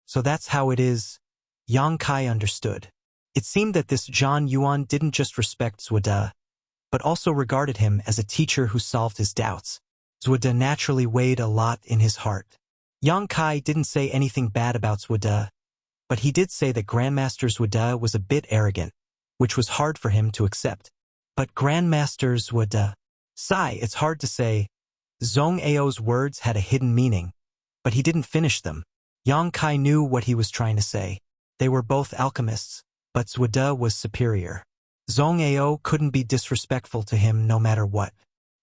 So that's how it is." Yang Kai understood. It seemed that this Zhan Yuan didn't just respect Zuoda, but also regarded him as a teacher who solved his doubts. Zuoda naturally weighed a lot in his heart. Yang Kai didn't say anything bad about Zuoda, but he did say that Grandmaster Zuoda was a bit arrogant, which was hard for him to accept. But Grandmaster Zuoda. Sigh, it's hard to say. Zhong Ao's words had a hidden meaning, but he didn't finish them. Yang Kai knew what he was trying to say. They were both alchemists, but Zuoda was superior. Zhong Ao couldn't be disrespectful to him no matter what.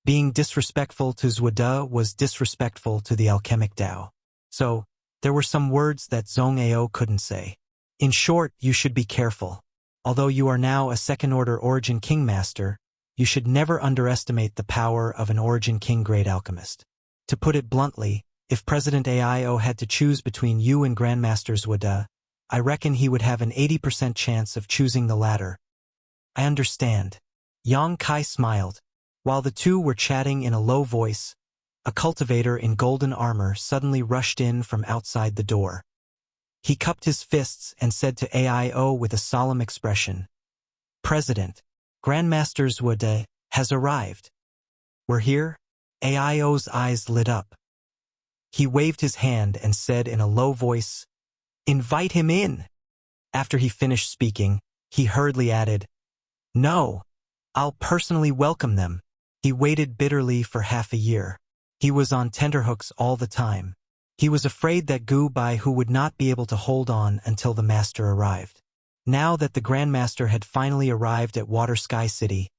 Being disrespectful to Zuoda was disrespectful to the alchemic Tao. So, there were some words that Zhong Ao couldn't say. In short, you should be careful. Although you are now a second-order Origin King Master, you should never underestimate the power of an Origin King grade alchemist. To put it bluntly, if President Aio had to choose between you and Grandmaster Zuoda, I reckon he would have an 80% chance of choosing the latter. I understand. Yang Kai smiled. While the two were chatting in a low voice, a cultivator in golden armor suddenly rushed in from outside the door. He cupped his fists and said to Aio with a solemn expression, "President, Grandmaster Zuoda has arrived." "We're here?" Aio's eyes lit up. He waved his hand and said in a low voice, "Invite him in." After he finished speaking, he hurriedly added, "No, I'll personally welcome them." He waited bitterly for half a year. He was on tenterhooks all the time. He was afraid that Gu Baihu would not be able to hold on until the master arrived. Now that the Grandmaster had finally arrived at Water Sky City,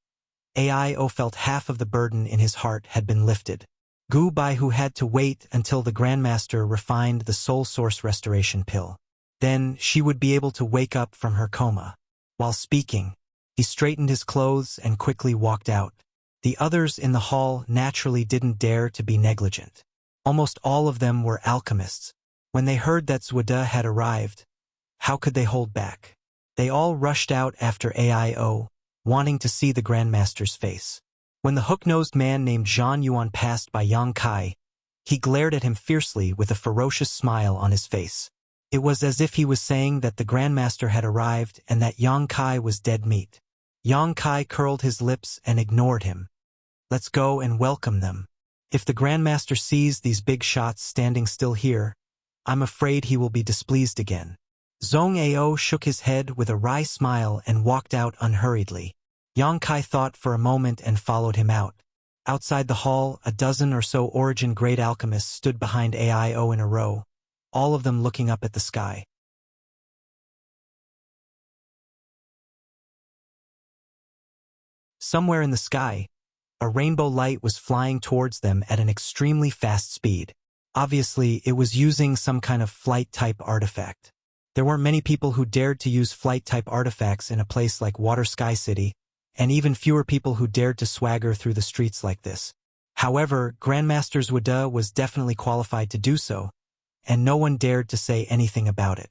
Aio felt half of the burden in his heart had been lifted. Gu Baihu had to wait until the Grandmaster refined the Soul Source Restoration Pill. Then she would be able to wake up from her coma. While speaking, he straightened his clothes and quickly walked out. The others in the hall naturally didn't dare to be negligent. Almost all of them were alchemists. When they heard that Zuoda had arrived, how could they hold back? They all rushed out after Aio, wanting to see the Grandmaster's face. When the hook-nosed man named Zhan Yuan passed by Yang Kai, He glared at him fiercely with a ferocious smile on his face. It was as if he was saying that the Grandmaster had arrived and that Yang Kai was dead meat. Yang Kai curled his lips and ignored him. Let's go and welcome them. If the Grandmaster sees these big shots standing still here, I'm afraid he will be displeased again. Zhong Ao shook his head with a wry smile and walked out unhurriedly. Yang Kai thought for a moment and followed him out. Outside the hall, a dozen or so Origin Great Alchemists stood behind AIO in a row, all of them looking up at the sky. Somewhere in the sky, a rainbow light was flying towards them at an extremely fast speed. Obviously, it was using some kind of flight-type artifact. There weren't many people who dared to use flight-type artifacts in a place like Water Sky City, and even fewer people who dared to swagger through the streets like this. However, Grandmaster Zwada was definitely qualified to do so, and no one dared to say anything about it.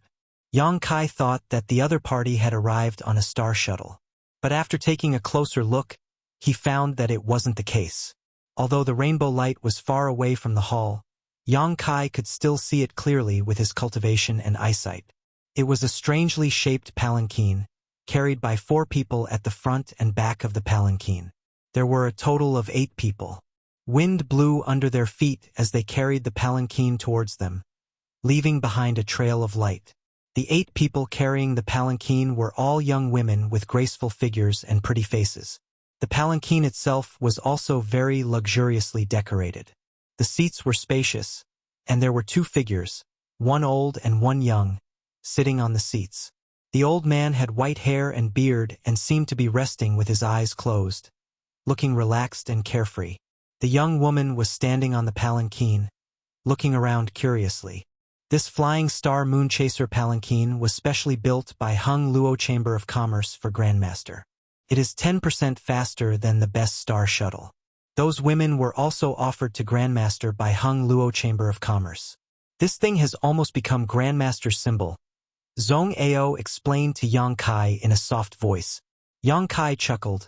Yang Kai thought that the other party had arrived on a star shuttle. But after taking a closer look, he found that it wasn't the case. Although the rainbow light was far away from the hall, Yang Kai could still see it clearly with his cultivation and eyesight. It was a strangely shaped palanquin, carried by 4 people at the front and back of the palanquin. There were a total of 8 people. Wind blew under their feet as they carried the palanquin towards them, leaving behind a trail of light. The 8 people carrying the palanquin were all young women with graceful figures and pretty faces. The palanquin itself was also very luxuriously decorated. The seats were spacious, and there were 2 figures, one old and one young, sitting on the seats. The old man had white hair and beard and seemed to be resting with his eyes closed, looking relaxed and carefree. The young woman was standing on the palanquin, looking around curiously. This Flying Star Moonchaser palanquin was specially built by Hung Luo Chamber of Commerce for Grandmaster. It is 10% faster than the best star shuttle. Those women were also offered to Grandmaster by Hung Luo Chamber of Commerce. This thing has almost become Grandmaster's symbol. Zhong Ao explained to Yang Kai in a soft voice. Yang Kai chuckled.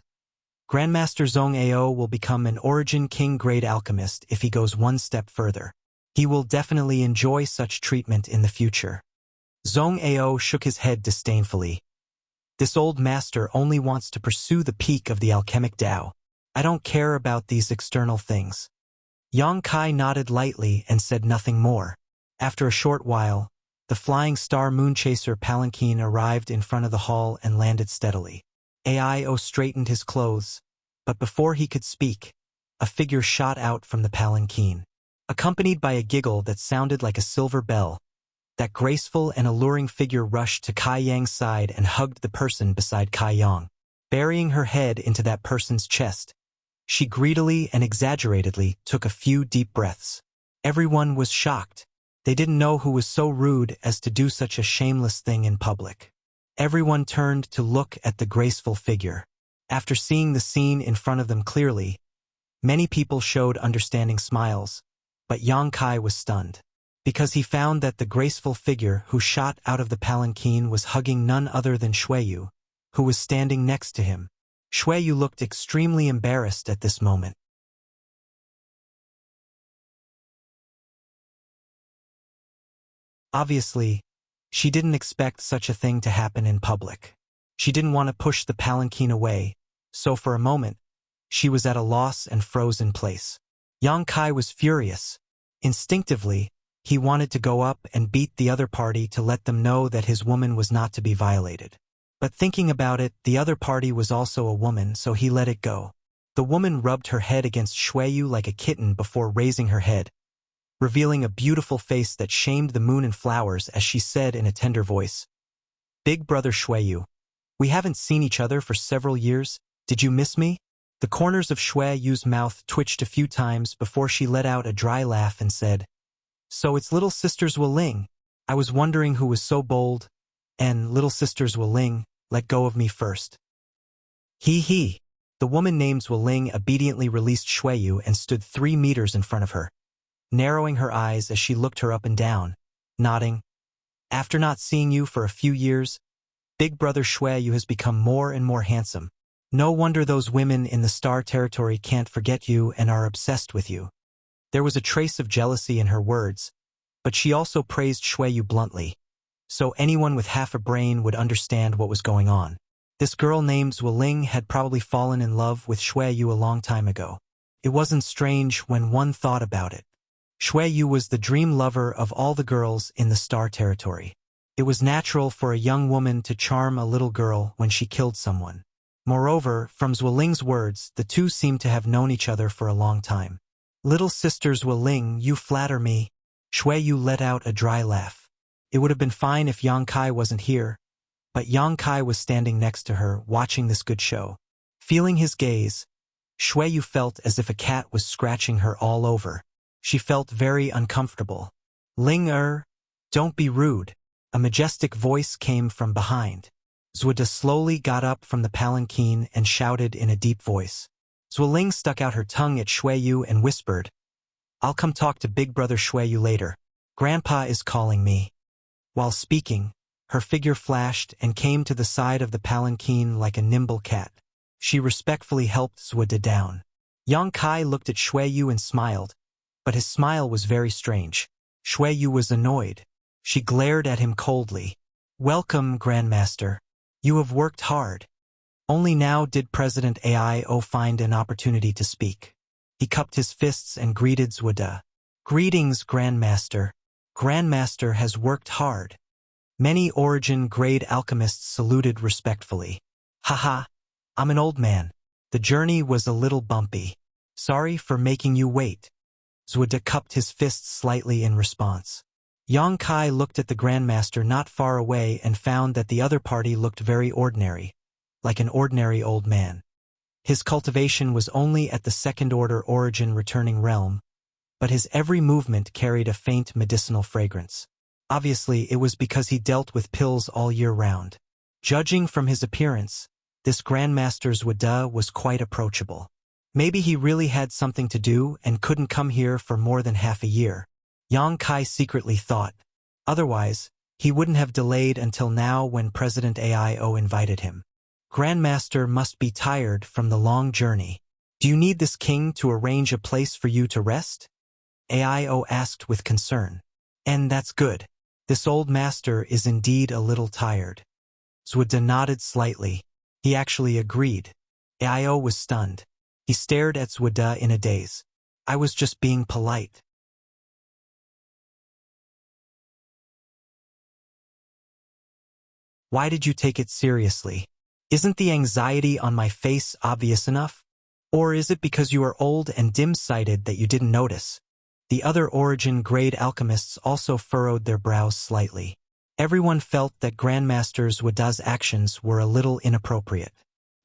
Grandmaster Zhong Ao will become an Origin King Great Alchemist if he goes one step further. He will definitely enjoy such treatment in the future. Zhong Ao shook his head disdainfully. This old master only wants to pursue the peak of the alchemic Tao. I don't care about these external things. Yang Kai nodded lightly and said nothing more. After a short while, the Flying Star Moonchaser palanquin arrived in front of the hall and landed steadily. AIO straightened his clothes, but before he could speak, a figure shot out from the palanquin. Accompanied by a giggle that sounded like a silver bell, that graceful and alluring figure rushed to Kai Yang's side and hugged the person beside Kai Yang. Burying her head into that person's chest, she greedily and exaggeratedly took a few deep breaths. Everyone was shocked. They didn't know who was so rude as to do such a shameless thing in public. Everyone turned to look at the graceful figure. After seeing the scene in front of them clearly, many people showed understanding smiles, but Yang Kai was stunned, because he found that the graceful figure who shot out of the palanquin was hugging none other than Xueyu, who was standing next to him. Xueyu looked extremely embarrassed at this moment. Obviously, she didn't expect such a thing to happen in public. She didn't want to push the palanquin away, so for a moment, she was at a loss and froze in place. Yang Kai was furious. Instinctively, he wanted to go up and beat the other party to let them know that his woman was not to be violated. But thinking about it, the other party was also a woman, so he let it go. The woman rubbed her head against Xueyu like a kitten before raising her head, revealing a beautiful face that shamed the moon and flowers as she said in a tender voice, "Big brother Xueyu, we haven't seen each other for several years. Did you miss me?" The corners of Xueyu's mouth twitched a few times before she let out a dry laugh and said, "So it's little sisters Wuling. I was wondering who was so bold, and little sisters Wuling, let go of me first." He. The woman named Wuling obediently released Xueyu and stood 3 meters in front of her, narrowing her eyes as she looked her up and down, nodding. "After not seeing you for a few years, big brother Xueyu has become more and more handsome. No wonder those women in the star territory can't forget you and are obsessed with you." There was a trace of jealousy in her words, but she also praised Shuiyu bluntly, so anyone with half a brain would understand what was going on. This girl named Zueling had probably fallen in love with Shuiyu a long time ago. It wasn't strange when one thought about it. Shuiyu was the dream lover of all the girls in the Star Territory. It was natural for a young woman to charm a little girl when she killed someone. Moreover, from Zueling's words, the two seemed to have known each other for a long time. "Little sister Zueling, you flatter me." Shuiyu let out a dry laugh. It would have been fine if Yang Kai wasn't here, but Yang Kai was standing next to her, watching this good show. Feeling his gaze, Shuiyu felt as if a cat was scratching her all over. She felt very uncomfortable. "Ling don't be rude." A majestic voice came from behind. Zueda slowly got up from the palanquin and shouted in a deep voice. Zueling stuck out her tongue at Shuiyu and whispered, "I'll come talk to Big Brother Shuiyu later. Grandpa is calling me." While speaking, her figure flashed and came to the side of the palanquin like a nimble cat. She respectfully helped Zueda down. Yang Kai looked at Shuiyu and smiled, but his smile was very strange. Shuiyu was annoyed. She glared at him coldly. "Welcome, Grandmaster. You have worked hard." Only now did President Aio find an opportunity to speak. He cupped his fists and greeted Zueda. "Greetings, Grandmaster. Grandmaster has worked hard." Many origin-grade alchemists saluted respectfully. "Haha, I'm an old man. The journey was a little bumpy. Sorry for making you wait." Zueda cupped his fists slightly in response. Yang Kai looked at the Grandmaster not far away and found that the other party looked very ordinary, like an ordinary old man. His cultivation was only at the second-order origin returning realm, but his every movement carried a faint medicinal fragrance. Obviously, it was because he dealt with pills all year round. Judging from his appearance, this Grandmaster Zueda was quite approachable. Maybe he really had something to do and couldn't come here for more than half a year. Yang Kai secretly thought. Otherwise, he wouldn't have delayed until now when President Aio invited him. Grandmaster must be tired from the long journey. "Do you need this king to arrange a place for you to rest?" Aio asked with concern. "And that's good. This old master is indeed a little tired." Zueda nodded slightly. He actually agreed. Aio was stunned. He stared at Zueda in a daze. "I was just being polite." "Why did you take it seriously? Isn't the anxiety on my face obvious enough? Or is it because you are old and dim-sighted that you didn't notice?" The other origin-grade alchemists also furrowed their brows slightly. Everyone felt that Grandmaster Zueda's actions were a little inappropriate.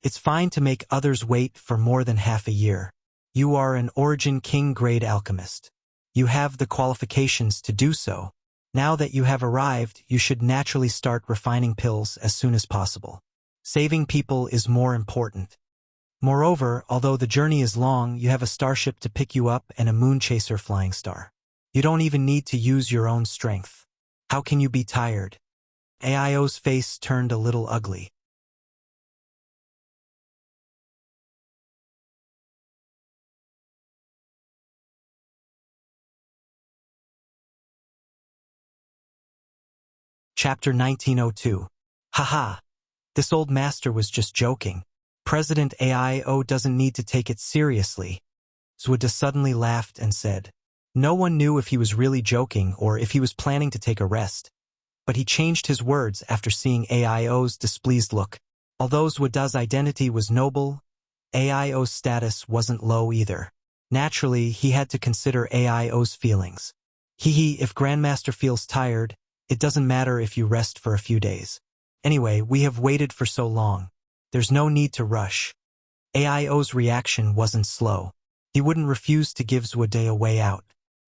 It's fine to make others wait for more than half a year. You are an origin king-grade alchemist. You have the qualifications to do so. Now that you have arrived, you should naturally start refining pills as soon as possible. Saving people is more important. Moreover, although the journey is long, you have a starship to pick you up and a moon chaser flying star. You don't even need to use your own strength. How can you be tired? Aio's face turned a little ugly. Chapter 1902. Haha. This old master was just joking. President Aio doesn't need to take it seriously. Zueda suddenly laughed and said. No one knew if he was really joking or if he was planning to take a rest. But he changed his words after seeing Aio's displeased look. Although Zueda's identity was noble, Aio's status wasn't low either. Naturally, he had to consider Aio's feelings. If Grandmaster feels tired, it doesn't matter if you rest for a few days. Anyway, we have waited for so long. There's no need to rush. Aio's reaction wasn't slow. He wouldn't refuse to give Zueda a way out.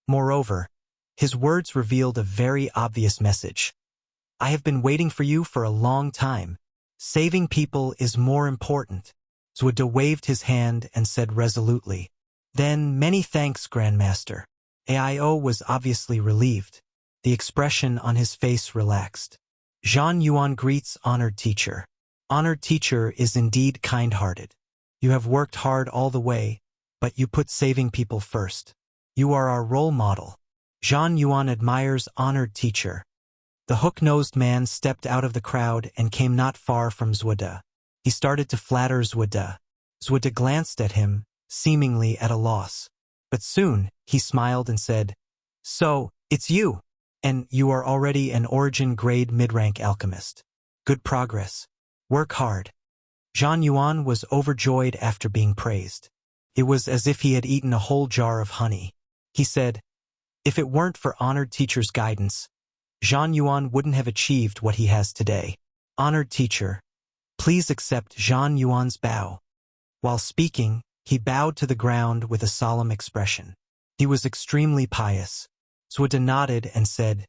Moreover, his words revealed a very obvious message. I have been waiting for you for a long time. Saving people is more important. Zueda waved his hand and said resolutely. Then, many thanks, Grandmaster. Aio was obviously relieved. The expression on his face relaxed. Zhan Yuan greets honored teacher. Honored teacher is indeed kind-hearted. You have worked hard all the way, but you put saving people first. You are our role model. Zhang Yuan admires honored teacher. The hook-nosed man stepped out of the crowd and came not far from Zuoda. He started to flatter Zuoda. Zuoda glanced at him, seemingly at a loss. But soon, he smiled and said, "So, it's you. And you are already an origin-grade mid-rank alchemist. Good progress. Work hard." Zhang Yuan was overjoyed after being praised. It was as if he had eaten a whole jar of honey. He said, "If it weren't for honored teacher's guidance, Zhang Yuan wouldn't have achieved what he has today. Honored teacher, please accept Zhang Yuan's bow." While speaking, he bowed to the ground with a solemn expression. He was extremely pious. Zuoda nodded and said,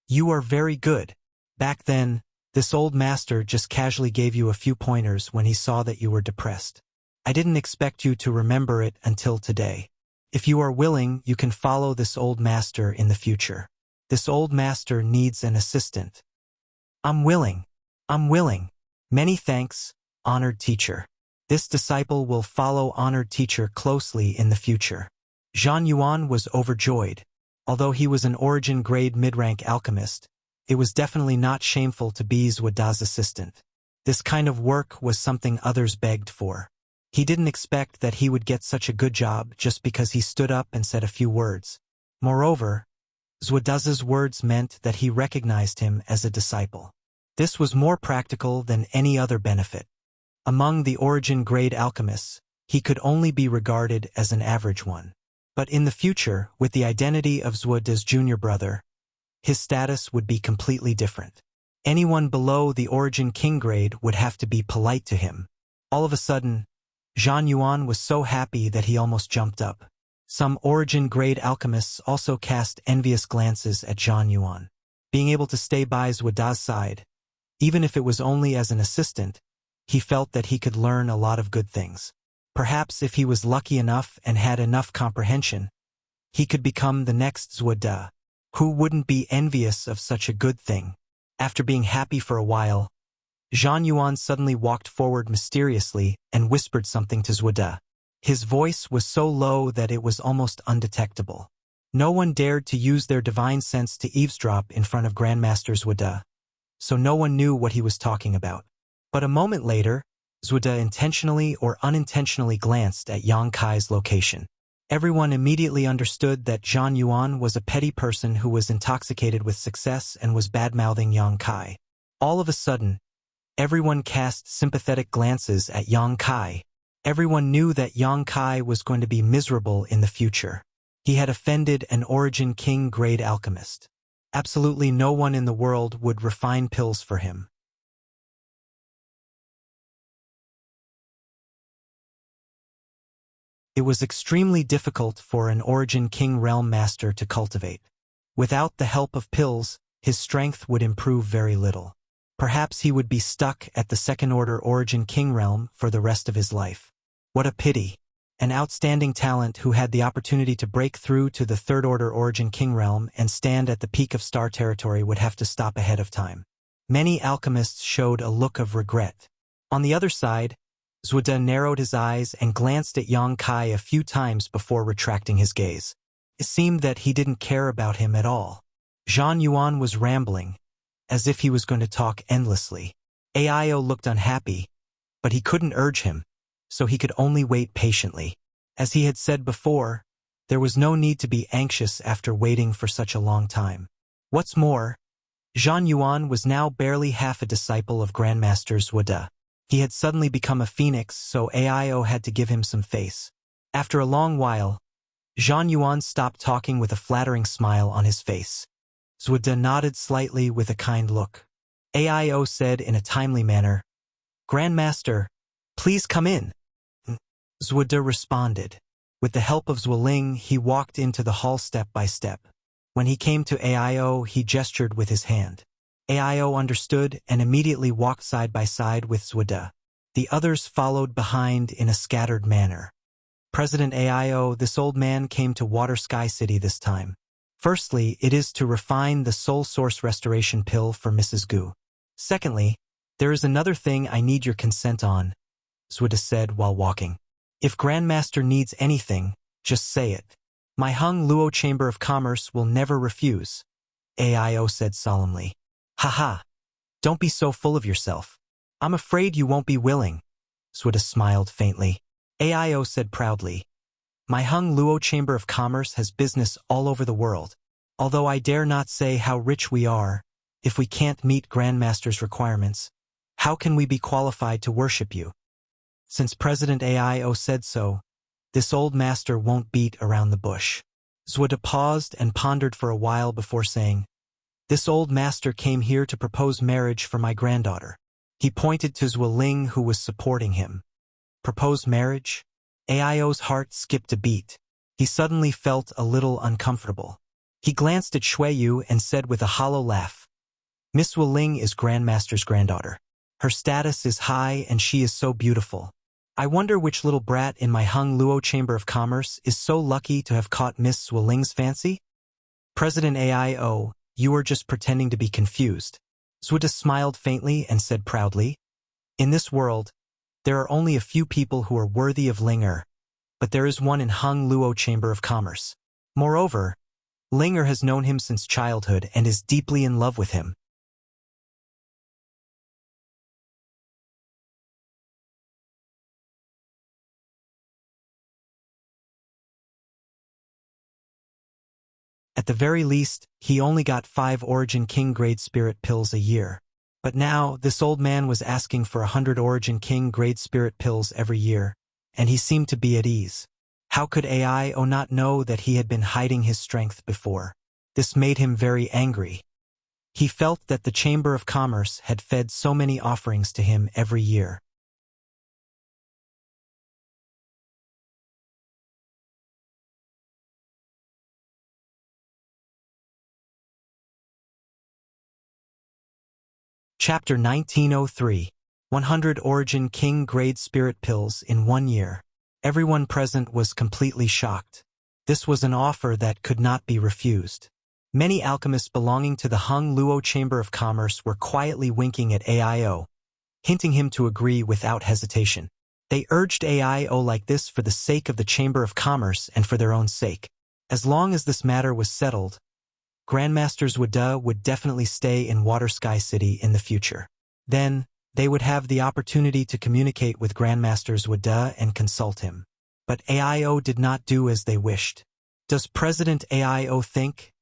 "You are very good. Back then, this old master just casually gave you a few pointers when he saw that you were depressed. I didn't expect you to remember it until today. If you are willing, you can follow this old master in the future. This old master needs an assistant." "I'm willing. I'm willing. Many thanks, honored teacher. This disciple will follow honored teacher closely in the future." Zhang Yuan was overjoyed. Although he was an origin-grade mid-rank alchemist, it was definitely not shameful to be Zuoda's assistant. This kind of work was something others begged for. He didn't expect that he would get such a good job just because he stood up and said a few words. Moreover, Zuoda's words meant that he recognized him as a disciple. This was more practical than any other benefit. Among the origin-grade alchemists, he could only be regarded as an average one. But in the future, with the identity of Zuoda's junior brother, his status would be completely different. Anyone below the origin king grade would have to be polite to him. All of a sudden, Zhang Yuan was so happy that he almost jumped up. Some origin-grade alchemists also cast envious glances at Zhang Yuan. Being able to stay by Zuoda's side, even if it was only as an assistant, he felt that he could learn a lot of good things. Perhaps if he was lucky enough and had enough comprehension, he could become the next Zuoda. Who wouldn't be envious of such a good thing? After being happy for a while, Zhang Yuan suddenly walked forward mysteriously and whispered something to Zuoda. His voice was so low that it was almost undetectable. No one dared to use their divine sense to eavesdrop in front of Grandmaster Zuoda, so no one knew what he was talking about. But a moment later, Zuoda intentionally or unintentionally glanced at Yang Kai's location. Everyone immediately understood that Zhang Yuan was a petty person who was intoxicated with success and was bad-mouthing Yang Kai. All of a sudden, everyone cast sympathetic glances at Yang Kai. Everyone knew that Yang Kai was going to be miserable in the future. He had offended an origin king-grade alchemist. Absolutely no one in the world would refine pills for him. It was extremely difficult for an origin king realm master to cultivate. Without the help of pills, his strength would improve very little. Perhaps he would be stuck at the second-order origin king realm for the rest of his life. What a pity! An outstanding talent who had the opportunity to break through to the third-order origin king realm and stand at the peak of star territory would have to stop ahead of time. Many alchemists showed a look of regret. On the other side, Zuoda narrowed his eyes and glanced at Yang Kai a few times before retracting his gaze. It seemed that he didn't care about him at all. Zhang Yuan was rambling, as if he was going to talk endlessly. Aio looked unhappy, but he couldn't urge him, so he could only wait patiently. As he had said before, there was no need to be anxious after waiting for such a long time. What's more, Zhang Yuan was now barely half a disciple of Grandmaster Zuoda. He had suddenly become a phoenix, so Aio had to give him some face. After a long while, Zhang Yuan stopped talking with a flattering smile on his face. Zuoda nodded slightly with a kind look. Aio said in a timely manner, "Grandmaster, please come in." Zuoda responded. With the help of Zuoling, he walked into the hall step by step. When he came to Aio, he gestured with his hand. Aio understood and immediately walked side by side with Zuoda. The others followed behind in a scattered manner. "President Aio, this old man came to Water Sky City this time. Firstly, it is to refine the soul source restoration pill for Mrs. Gu. Secondly, there is another thing I need your consent on," Zuoda said while walking. "If Grandmaster needs anything, just say it." My Hung Luo Chamber of Commerce will never refuse, AIO said solemnly. Haha, don't be so full of yourself. I'm afraid you won't be willing, Swida smiled faintly. AIO said proudly. My Hung Luo Chamber of Commerce has business all over the world. Although I dare not say how rich we are, if we can't meet Grandmaster's requirements, how can we be qualified to worship you? Since President AIO said so, this old master won't beat around the bush. Zwida paused and pondered for a while before saying, This old master came here to propose marriage for my granddaughter. He pointed to Zhuoling, who was supporting him. Propose marriage? AIO's heart skipped a beat. He suddenly felt a little uncomfortable. He glanced at Shuiyu and said with a hollow laugh, Miss Wuling is Grandmaster's granddaughter. Her status is high and she is so beautiful. I wonder which little brat in my Hung Luo Chamber of Commerce is so lucky to have caught Miss Wuling's fancy? President AIO, you are just pretending to be confused. Zwida smiled faintly and said proudly, In this world, there are only a few people who are worthy of Ling, but there is one in Hung Luo Chamber of Commerce. Moreover, Ling has known him since childhood and is deeply in love with him. At the very least, he only got 5 Origin King Grade Spirit Pills a year. But now, this old man was asking for 100 Origin King Grade Spirit Pills every year, and he seemed to be at ease. How could AIO not know that he had been hiding his strength before? This made him very angry. He felt that the Chamber of Commerce had fed so many offerings to him every year. Chapter 1903, 100 Origin King Grade Spirit Pills in 1 year. Everyone present was completely shocked. This was an offer that could not be refused. Many alchemists belonging to the Hung Luo Chamber of Commerce were quietly winking at AIO, hinting him to agree without hesitation. They urged AIO like this for the sake of the Chamber of Commerce and for their own sake. As long as this matter was settled, Grandmasters would definitely stay in Water Sky City in the future. Then, they would have the opportunity to communicate with Grandmasters and consult him. But AIO did not do as they wished. Does President AIO think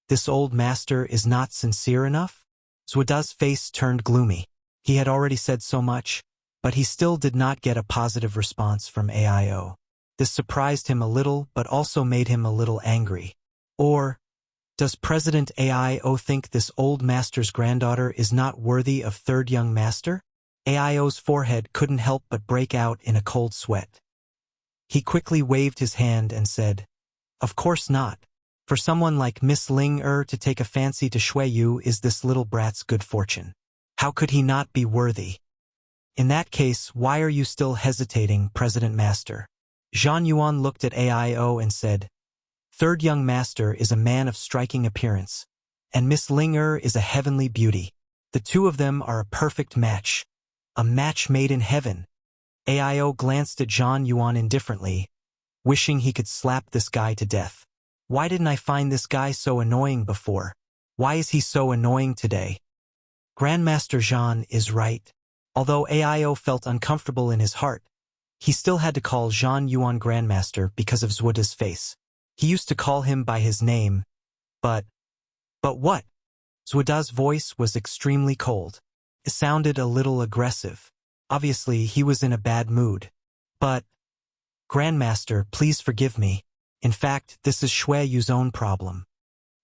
this old master is not sincere enough? Zhuoda's face turned gloomy. He had already said so much, but he still did not get a positive response from AIO. This surprised him a little but also made him a little angry. Or, does President AIO think this old master's granddaughter is not worthy of third young master? AIO's forehead couldn't help but break out in a cold sweat. He quickly waved his hand and said, Of course not. For someone like Miss Ling to take a fancy to Shuiyu is this little brat's good fortune. How could he not be worthy? In that case, why are you still hesitating, President Master? Zhan Yuan looked at AIO and said, Third young master is a man of striking appearance, and Miss Ling is a heavenly beauty. The two of them are a perfect match. A match made in heaven. AIO glanced at Zhan Yuan indifferently, wishing he could slap this guy to death. Why didn't I find this guy so annoying before? Why is he so annoying today? Grandmaster Zhan is right. Although AIO felt uncomfortable in his heart, he still had to call Zhan Yuan Grandmaster because of Zhuoda's face. He used to call him by his name, but what? Zhuoda's voice was extremely cold. It sounded a little aggressive. Obviously, he was in a bad mood. But, Grandmaster, please forgive me. In fact, this is Shuiyu's own problem.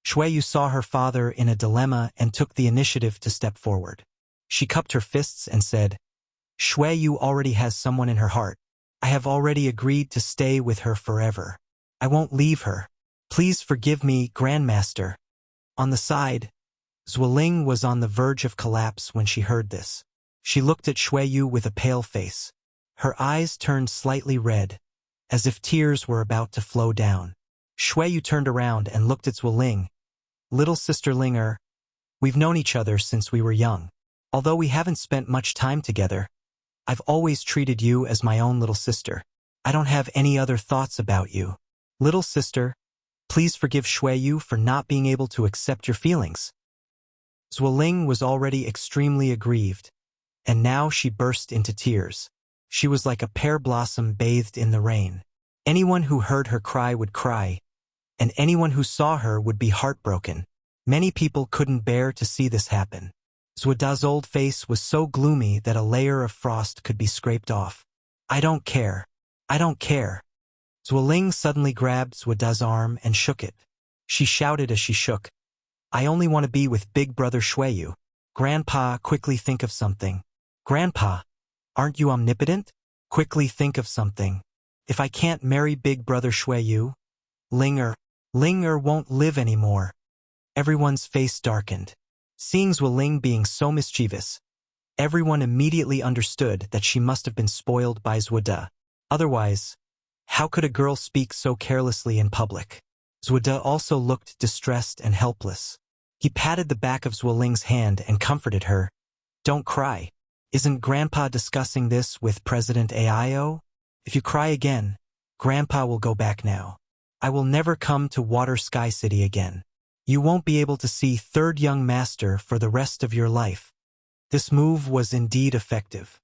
Shuiyu saw her father in a dilemma and took the initiative to step forward. She cupped her fists and said, Shuiyu already has someone in her heart. I have already agreed to stay with her forever. I won't leave her. Please forgive me, Grandmaster. On the side, Zhuoling was on the verge of collapse when she heard this. She looked at Shuiyu with a pale face. Her eyes turned slightly red, as if tears were about to flow down. Shuiyu turned around and looked at Zhuoling. Little sister Ling, we've known each other since we were young. Although we haven't spent much time together, I've always treated you as my own little sister. I don't have any other thoughts about you. Little sister, Please forgive Xueyu for not being able to accept your feelings. Zuoling was already extremely aggrieved, and now she burst into tears. She was like a pear blossom bathed in the rain. Anyone who heard her cry would cry, and anyone who saw her would be heartbroken. Many people couldn't bear to see this happen. Zuoda's old face was so gloomy that a layer of frost could be scraped off. I don't care. I don't care. Zuoling suddenly grabbed Zuoda's arm and shook it. She shouted as she shook, I only want to be with big brother Xueyu. Grandpa, quickly think of something. Grandpa, aren't you omnipotent? Quickly think of something. If I can't marry big brother Xueyu, Ling Er won't live anymore. Everyone's face darkened. Seeing Zuoling being so mischievous, everyone immediately understood that she must have been spoiled by Zuoda. Otherwise, how could a girl speak so carelessly in public? Zuoda also looked distressed and helpless. He patted the back of Zuoling's hand and comforted her. Don't cry. Isn't Grandpa discussing this with President Aio? If you cry again, Grandpa will go back now. I will never come to Water Sky City again. You won't be able to see Third Young Master for the rest of your life. This move was indeed effective.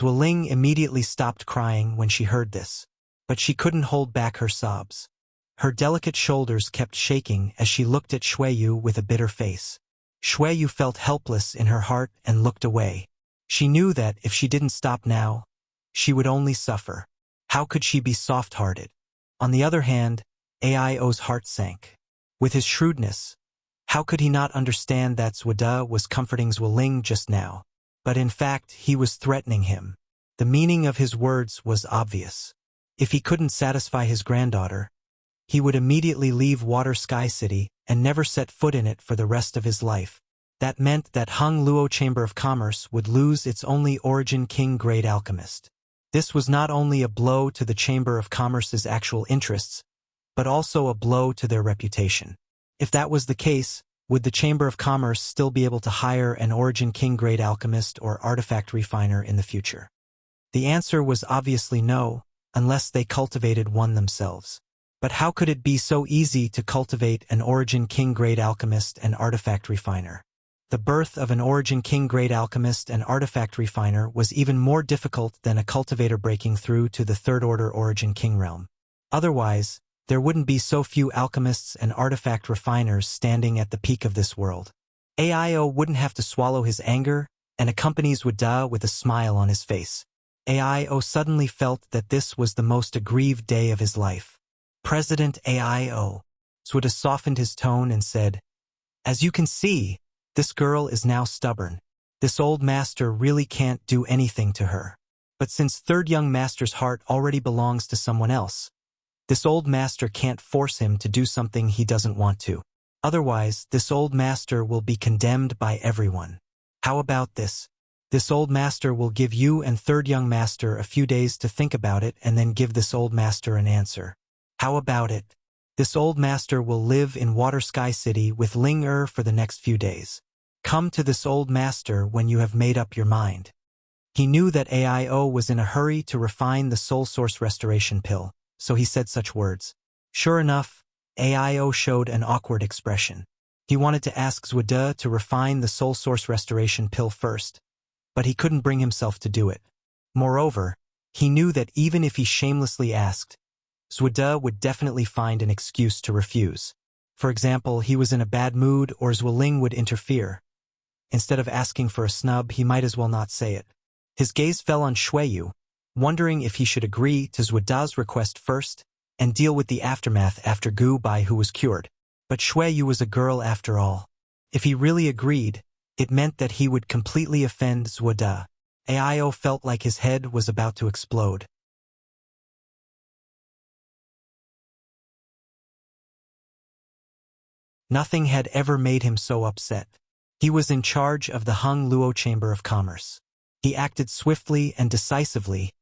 Zuoling immediately stopped crying when she heard this, but she couldn't hold back her sobs. Her delicate shoulders kept shaking as she looked at Xueyu with a bitter face. Xueyu felt helpless in her heart and looked away. She knew that if she didn't stop now, she would only suffer. How could she be soft-hearted? On the other hand, Aio's heart sank. With his shrewdness, how could he not understand that Zuoda was comforting Zuoling just now? But in fact, he was threatening him. The meaning of his words was obvious. If he couldn't satisfy his granddaughter, he would immediately leave Water Sky City and never set foot in it for the rest of his life. That meant that Hung Luo Chamber of Commerce would lose its only Origin King Great Alchemist. This was not only a blow to the Chamber of Commerce's actual interests, but also a blow to their reputation. If that was the case, would the Chamber of Commerce still be able to hire an Origin King Great Alchemist or artifact refiner in the future? The answer was obviously no, unless they cultivated one themselves. But how could it be so easy to cultivate an Origin King Great Alchemist and artifact refiner? The birth of an Origin King Great Alchemist and artifact refiner was even more difficult than a cultivator breaking through to the Third Order Origin King realm. Otherwise, there wouldn't be so few alchemists and artifact refiners standing at the peak of this world. Aio wouldn't have to swallow his anger and accompanies Zuoda with a smile on his face. Aio suddenly felt that this was the most aggrieved day of his life. President Aio. Zuoda softened his tone and said, As you can see, this girl is now stubborn. This old master really can't do anything to her. But since Third Young Master's heart already belongs to someone else, this old master can't force him to do something he doesn't want to. Otherwise, this old master will be condemned by everyone. How about this? This old master will give you and Third Young Master a few days to think about it and then give this old master an answer. How about it? This old master will live in Water Sky City with Ling Er for the next few days. Come to this old master when you have made up your mind. He knew that Aio was in a hurry to refine the Soul Source Restoration Pill, so he said such words. Sure enough, Aio showed an awkward expression. He wanted to ask Zuoda to refine the Soul Source Restoration Pill first, but he couldn't bring himself to do it. Moreover, he knew that even if he shamelessly asked, Zuoda would definitely find an excuse to refuse. For example, he was in a bad mood or Zuoling would interfere. Instead of asking for a snub, he might as well not say it. His gaze fell on Xueyu, wondering if he should agree to Zuoda's request first and deal with the aftermath after Gu Bai, who was cured. But Xueyu was a girl after all. If he really agreed, it meant that he would completely offend Zuoda. Aio felt like his head was about to explode. Nothing had ever made him so upset. He was in charge of the Hung Luo Chamber of Commerce. He acted swiftly and decisively,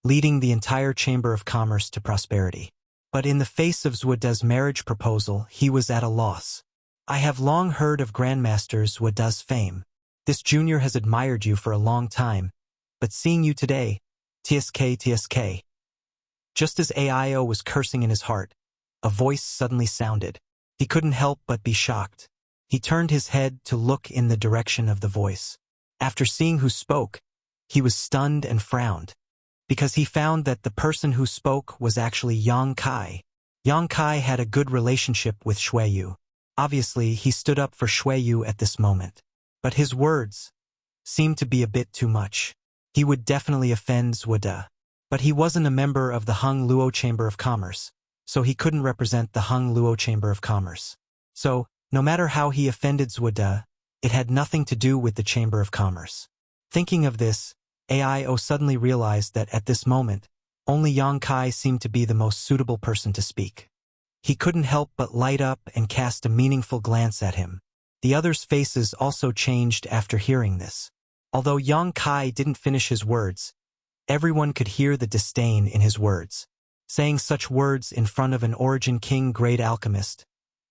leading the entire Chamber of Commerce to prosperity. But in the face of Zuoda's marriage proposal, he was at a loss. I have long heard of Grandmaster Zuoda's fame. This junior has admired you for a long time, but seeing you today, tsk. Just as AIO was cursing in his heart, a voice suddenly sounded. He couldn't help but be shocked. He turned his head to look in the direction of the voice. After seeing who spoke, he was stunned and frowned, because he found that the person who spoke was actually Yang Kai. Yang Kai had a good relationship with Xueyu. Obviously, he stood up for Xueyu at this moment. But his words seemed to be a bit too much. He would definitely offend Zuoda. But he wasn't a member of the Hung Luo Chamber of Commerce, so he couldn't represent the Hung Luo Chamber of Commerce. So, no matter how he offended Zuoda, it had nothing to do with the Chamber of Commerce. Thinking of this, AIO suddenly realized that at this moment, only Yang Kai seemed to be the most suitable person to speak. He couldn't help but light up and cast a meaningful glance at him. The others' faces also changed after hearing this. Although Yang Kai didn't finish his words, everyone could hear the disdain in his words. Saying such words in front of an Origin King grade alchemist,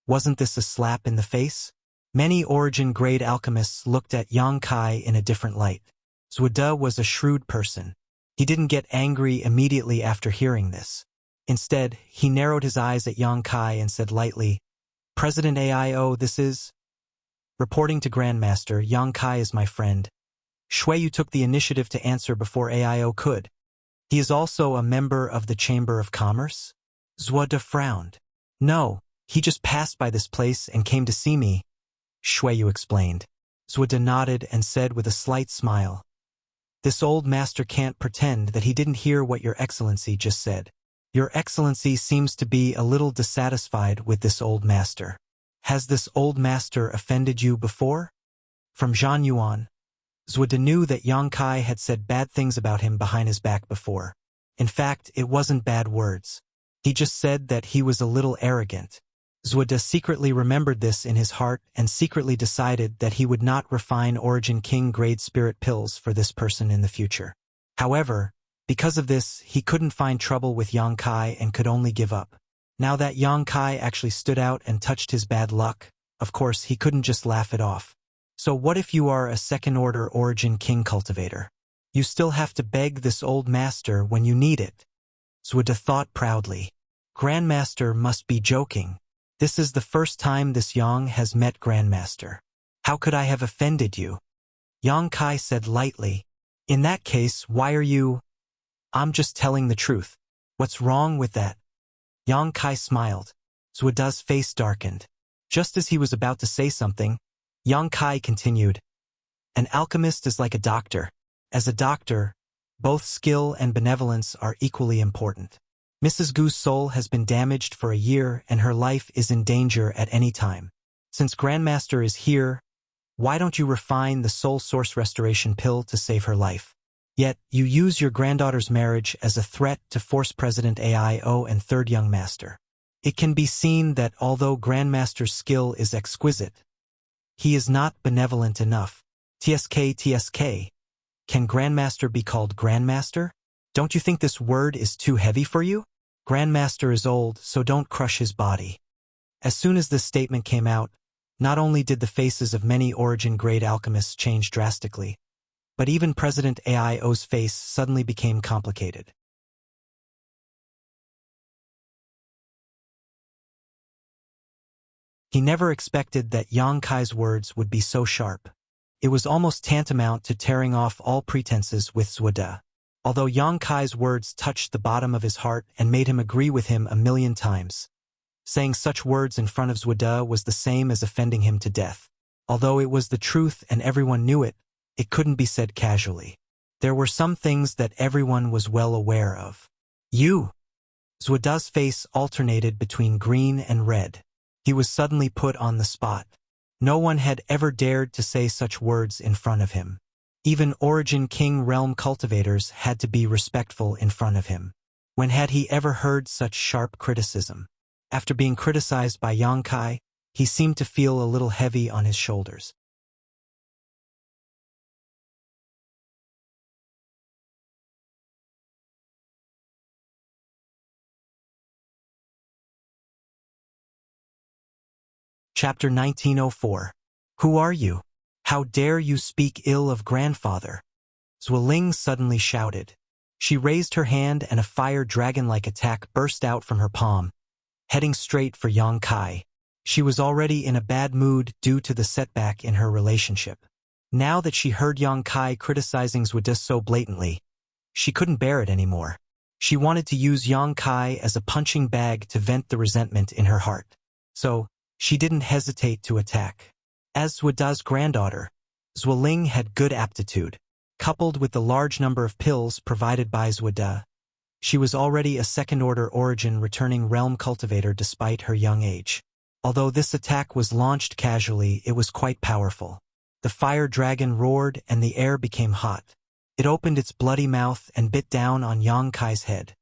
wasn't this a slap in the face? Many Origin grade alchemists looked at Yang Kai in a different light. Zuoda was a shrewd person. He didn't get angry immediately after hearing this. Instead, he narrowed his eyes at Yang Kai and said lightly, "President AIO, this is..." Reporting to Grandmaster, Yang Kai is my friend. Xueyu took the initiative to answer before AIO could. He is also a member of the Chamber of Commerce? Zuoda frowned. No, he just passed by this place and came to see me, Xueyu explained. Zuoda nodded and said with a slight smile, "This old master can't pretend that he didn't hear what Your Excellency just said. Your Excellency seems to be a little dissatisfied with this old master. Has this old master offended you before?" From Zhan Yuan, Zuoda knew that Yang Kai had said bad things about him behind his back before. In fact, it wasn't bad words. He just said that he was a little arrogant. Zuoda secretly remembered this in his heart and secretly decided that he would not refine Origin King grade spirit pills for this person in the future. However, because of this, he couldn't find trouble with Yang Kai and could only give up. Now that Yang Kai actually stood out and touched his bad luck, of course he couldn't just laugh it off. So what if you are a second-order Origin King cultivator? You still have to beg this old master when you need it. Zuoda thought proudly. Grandmaster must be joking. This is the first time this Yang has met Grandmaster. How could I have offended you? Yang Kai said lightly. In that case, why are you... I'm just telling the truth. What's wrong with that? Yang Kai smiled. Zuoda's face darkened. Just as he was about to say something, Yang Kai continued, "An alchemist is like a doctor. As a doctor, both skill and benevolence are equally important. Mrs. Gu's soul has been damaged for a year and her life is in danger at any time. Since Grandmaster is here, why don't you refine the soul source restoration pill to save her life? Yet, you use your granddaughter's marriage as a threat to force President AIO and Third Young Master. It can be seen that although Grandmaster's skill is exquisite, he is not benevolent enough. Tsk. Can Grandmaster be called Grandmaster? Don't you think this word is too heavy for you? Grandmaster is old, so don't crush his body." As soon as this statement came out, not only did the faces of many Origin-grade alchemists change drastically, but even President AIO's face suddenly became complicated. He never expected that Yang Kai's words would be so sharp. It was almost tantamount to tearing off all pretenses with Zuoda. Although Yang Kai's words touched the bottom of his heart and made him agree with him 1,000,000 times, saying such words in front of Zuoda was the same as offending him to death. Although it was the truth and everyone knew it, it couldn't be said casually. There were some things that everyone was well aware of. You! Zuoda's face alternated between green and red. He was suddenly put on the spot. No one had ever dared to say such words in front of him. Even Origin King realm cultivators had to be respectful in front of him. When had he ever heard such sharp criticism? After being criticized by Yang Kai, he seemed to feel a little heavy on his shoulders. Chapter 1904. Who are you? How dare you speak ill of grandfather? Zueling suddenly shouted. She raised her hand and a fire dragon-like attack burst out from her palm, heading straight for Yang Kai. She was already in a bad mood due to the setback in her relationship. Now that she heard Yang Kai criticizing Zueda so blatantly, she couldn't bear it anymore. She wanted to use Yang Kai as a punching bag to vent the resentment in her heart. So, she didn't hesitate to attack. As Zueda's granddaughter, Zueling had good aptitude. Coupled with the large number of pills provided by Zueda, she was already a second-order origin returning realm cultivator despite her young age. Although this attack was launched casually, it was quite powerful. The fire dragon roared and the air became hot. It opened its bloody mouth and bit down on Yang Kai's head.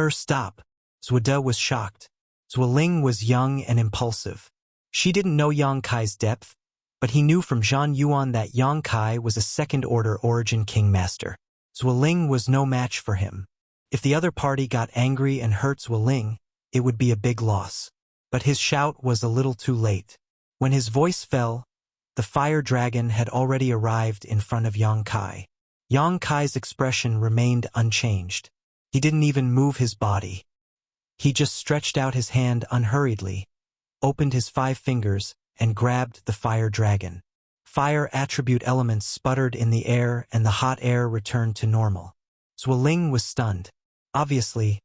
Stop! Zueda was shocked. Zueling was young and impulsive. She didn't know Yang Kai's depth, but he knew from Zhan Yuan that Yang Kai was a second-order origin king master. Zueling was no match for him. If the other party got angry and hurt Zueling, it would be a big loss. But his shout was a little too late. When his voice fell, the fire dragon had already arrived in front of Yang Kai. Yang Kai's expression remained unchanged. He didn't even move his body. He just stretched out his hand unhurriedly, opened his 5 fingers, and grabbed the fire dragon. Fire attribute elements sputtered in the air and the hot air returned to normal. Zueling was stunned. Obviously,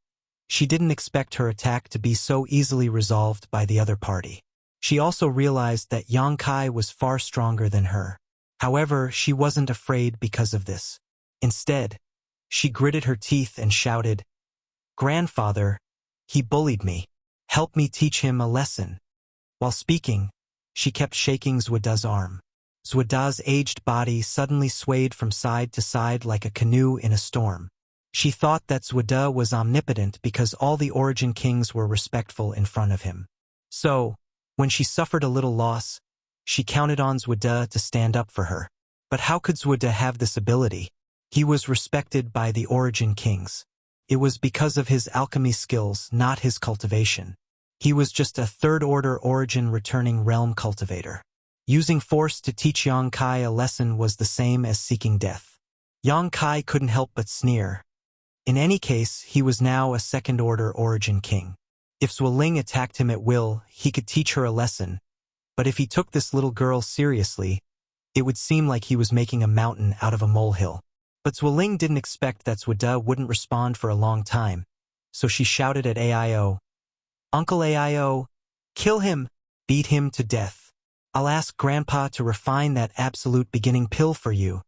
she didn't expect her attack to be so easily resolved by the other party. She also realized that Yang Kai was far stronger than her. However, she wasn't afraid because of this. Instead, she gritted her teeth and shouted, "Grandfather, he bullied me. Help me teach him a lesson." While speaking, she kept shaking Zueda's arm. Zueda's aged body suddenly swayed from side to side like a canoe in a storm. She thought that Zueda was omnipotent because all the origin kings were respectful in front of him. So, when she suffered a little loss, she counted on Zueda to stand up for her. But how could Zueda have this ability? He was respected by the origin kings. It was because of his alchemy skills, not his cultivation. He was just a third-order origin returning realm cultivator. Using force to teach Yang Kai a lesson was the same as seeking death. Yang Kai couldn't help but sneer. In any case, he was now a second-order origin king. If Zueling attacked him at will, he could teach her a lesson. But if he took this little girl seriously, it would seem like he was making a mountain out of a molehill. But Zueling didn't expect that Zueda wouldn't respond for a long time, so she shouted at Aio, "Uncle Aio, kill him, beat him to death. I'll ask Grandpa to refine that absolute beginning pill for you."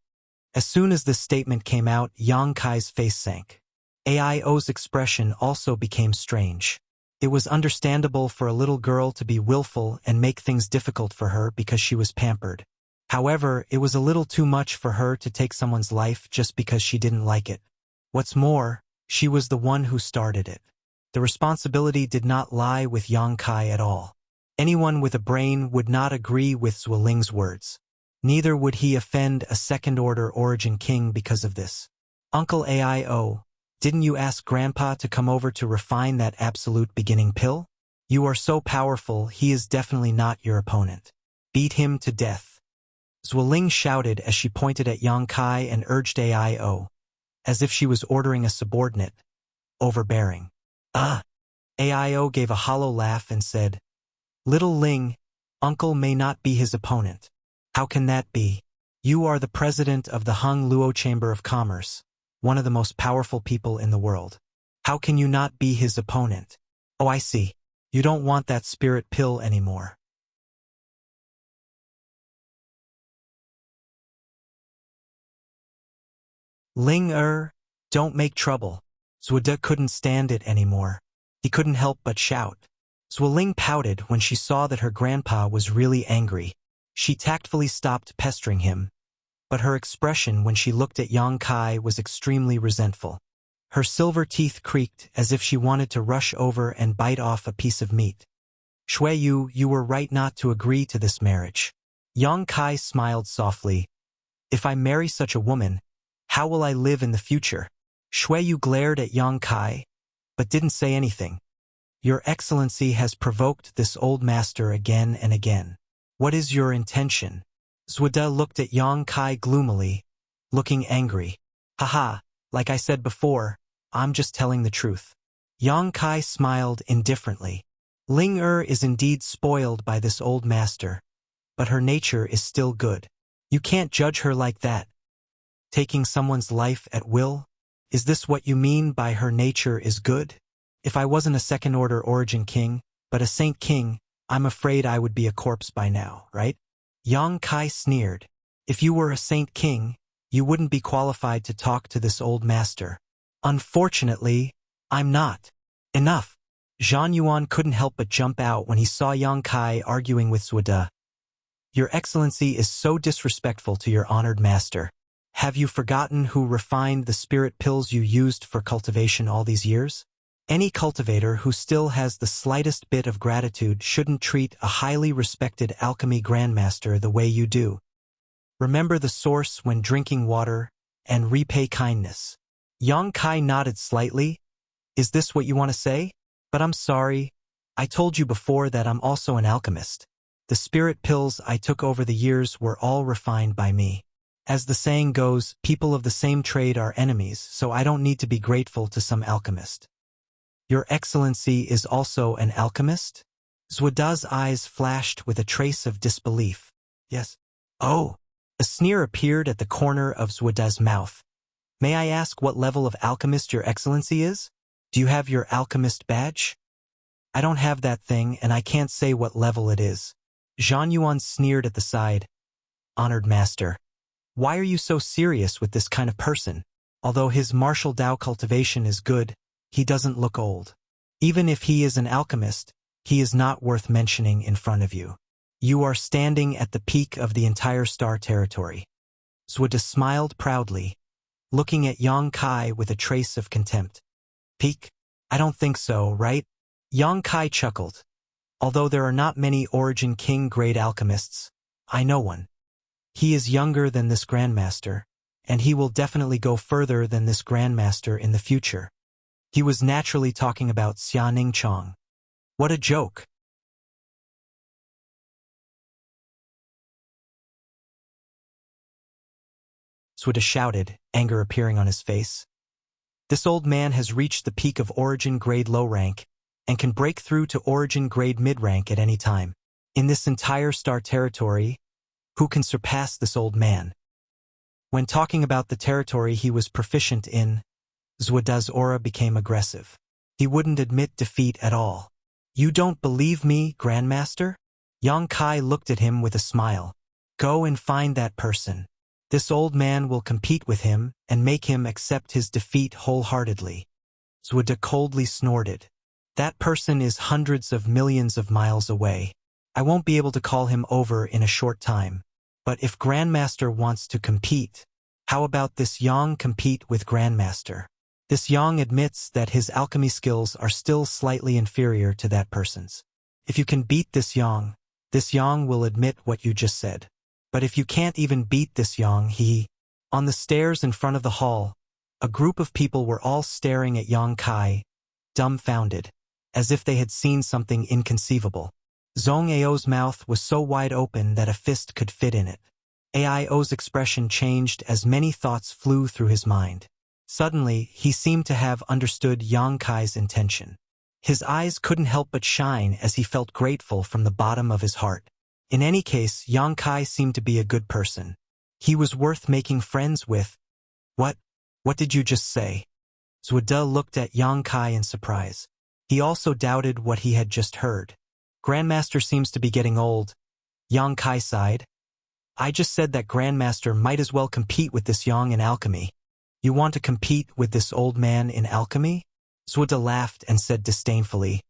As soon as this statement came out, Yang Kai's face sank. Aio's expression also became strange. It was understandable for a little girl to be willful and make things difficult for her because she was pampered. However, it was a little too much for her to take someone's life just because she didn't like it. What's more, she was the one who started it. The responsibility did not lie with Yang Kai at all. Anyone with a brain would not agree with Zueling's words. Neither would he offend a second-order origin king because of this. "Uncle Aio, didn't you ask Grandpa to come over to refine that absolute beginning pill? You are so powerful, he is definitely not your opponent. Beat him to death." Zueling shouted as she pointed at Yang Kai and urged Aio, as if she was ordering a subordinate, overbearing. Aio gave a hollow laugh and said, "Little Ling, Uncle may not be his opponent." "How can that be? You are the president of the Hung Luo Chamber of Commerce, one of the most powerful people in the world. How can you not be his opponent?" "Oh, I see. You don't want that spirit pill anymore." Ling don't make trouble. Zueda couldn't stand it anymore. He couldn't help but shout. Zueling pouted when she saw that her grandpa was really angry. She tactfully stopped pestering him, but her expression when she looked at Yang Kai was extremely resentful. Her silver teeth creaked as if she wanted to rush over and bite off a piece of meat. "Shuiyu, you were right not to agree to this marriage." Yang Kai smiled softly. "If I marry such a woman, how will I live in the future?" Shuiyu glared at Yang Kai, but didn't say anything. "Your Excellency has provoked this old master again and again. What is your intention?" Zueda looked at Yang Kai gloomily, looking angry. Haha, like I said before, I'm just telling the truth. Yang Kai smiled indifferently. Ling Er is indeed spoiled by this old master, but her nature is still good. You can't judge her like that. Taking someone's life at will? Is this what you mean by her nature is good? If I wasn't a second-order origin king, but a saint king, I'm afraid I would be a corpse by now, right? Yang Kai sneered. If you were a saint king, you wouldn't be qualified to talk to this old master. Unfortunately, I'm not. Enough. Zhang Yuan couldn't help but jump out when he saw Yang Kai arguing with Zuoda. Your Excellency is so disrespectful to your honored master. Have you forgotten who refined the spirit pills you used for cultivation all these years? Any cultivator who still has the slightest bit of gratitude shouldn't treat a highly respected alchemy grandmaster the way you do. Remember the source when drinking water, and repay kindness. Yang Kai nodded slightly. Is this what you want to say? But I'm sorry. I told you before that I'm also an alchemist. The spirit pills I took over the years were all refined by me. As the saying goes, people of the same trade are enemies, so I don't need to be grateful to some alchemist. Your Excellency is also an alchemist? Zuoda's eyes flashed with a trace of disbelief. Yes. Oh. A sneer appeared at the corner of Zuoda's mouth. May I ask what level of alchemist your Excellency is? Do you have your alchemist badge? I don't have that thing, and I can't say what level it is. Zhang Yuan sneered at the side. Honored master. Why are you so serious with this kind of person? Although his martial Dao cultivation is good, he doesn't look old. Even if he is an alchemist, he is not worth mentioning in front of you. You are standing at the peak of the entire star territory. Zuoda smiled proudly, looking at Yang Kai with a trace of contempt. Peak? I don't think so, right? Yang Kai chuckled. Although there are not many Origin King-grade alchemists, I know one. He is younger than this Grandmaster, and he will definitely go further than this Grandmaster in the future. He was naturally talking about Xia Ningchong. What a joke! Zuoda shouted, anger appearing on his face. This old man has reached the peak of Origin grade low rank, and can break through to Origin grade mid rank at any time. In this entire star territory, who can surpass this old man? When talking about the territory he was proficient in, Zuoda's aura became aggressive. He wouldn't admit defeat at all. You don't believe me, Grandmaster? Yang Kai looked at him with a smile. Go and find that person. This old man will compete with him and make him accept his defeat wholeheartedly. Zuoda coldly snorted. That person is hundreds of millions of miles away. I won't be able to call him over in a short time. But if Grandmaster wants to compete, how about this Yang compete with Grandmaster? This Yang admits that his alchemy skills are still slightly inferior to that person's. If you can beat this Yang will admit what you just said. But if you can't even beat this Yang, On the stairs in front of the hall, a group of people were all staring at Yang Kai, dumbfounded, as if they had seen something inconceivable. Zhong Ao's mouth was so wide open that a fist could fit in it. Aio's expression changed as many thoughts flew through his mind. Suddenly, he seemed to have understood Yang Kai's intention. His eyes couldn't help but shine as he felt grateful from the bottom of his heart. In any case, Yang Kai seemed to be a good person. He was worth making friends with. What did you just say? Zuoda looked at Yang Kai in surprise. He also doubted what he had just heard. Grandmaster seems to be getting old. Yang Kai sighed. I just said that Grandmaster might as well compete with this Yang in alchemy. You want to compete with this old man in alchemy? Zuoda laughed and said disdainfully.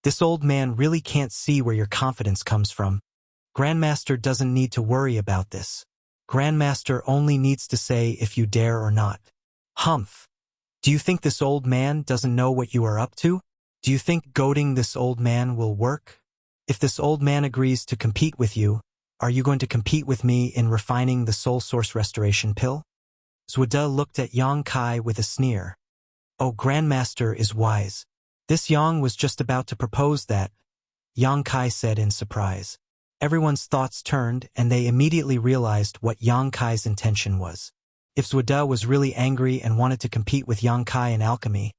This old man really can't see where your confidence comes from. Grandmaster doesn't need to worry about this. Grandmaster only needs to say if you dare or not. Humph. Do you think this old man doesn't know what you are up to? Do you think goading this old man will work? If this old man agrees to compete with you, are you going to compete with me in refining the soul source restoration pill? Zuoda looked at Yang Kai with a sneer. Oh, Grandmaster is wise. This Yang was just about to propose that, Yang Kai said in surprise. Everyone's thoughts turned and they immediately realized what Yang Kai's intention was. If Zuoda was really angry and wanted to compete with Yang Kai in alchemy,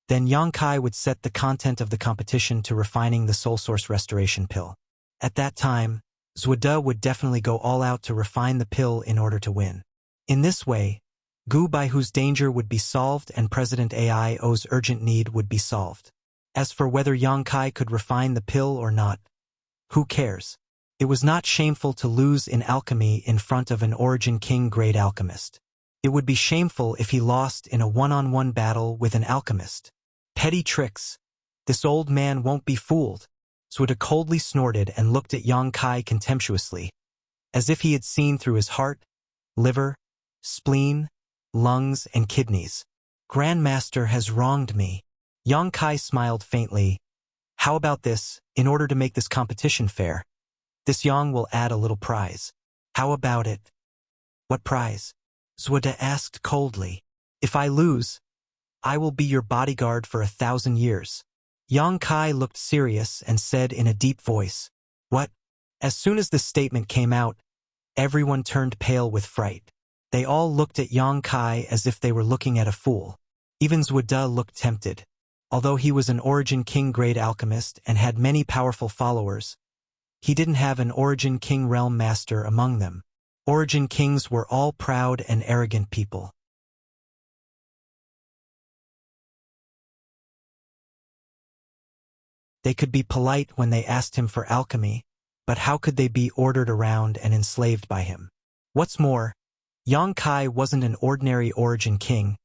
then Yang Kai would set the content of the competition to refining the soul source restoration pill. At that time, Zuoda would definitely go all out to refine the pill in order to win. In this way, Gu Baihu's danger would be solved and President AIO's urgent need would be solved. As for whether Yang Kai could refine the pill or not, who cares? It was not shameful to lose in alchemy in front of an Origin King grade alchemist. It would be shameful if he lost in a one-on-one battle with an alchemist. Petty tricks. This old man won't be fooled. Zuoda coldly snorted and looked at Yang Kai contemptuously, as if he had seen through his heart, liver, spleen, lungs, and kidneys. Grandmaster has wronged me. Yang Kai smiled faintly. How about this, in order to make this competition fair? This Yang will add a little prize. How about it? What prize? Zuoda asked coldly. If I lose, I will be your bodyguard for 1,000 years. Yang Kai looked serious and said in a deep voice, What? As soon as this statement came out, everyone turned pale with fright. They all looked at Yang Kai as if they were looking at a fool. Even Zuoda looked tempted. Although he was an Origin King grade alchemist and had many powerful followers, he didn't have an Origin King realm master among them. Origin Kings were all proud and arrogant people. They could be polite when they asked him for alchemy, but how could they be ordered around and enslaved by him? What's more, Yang Kai wasn't an ordinary Origin King,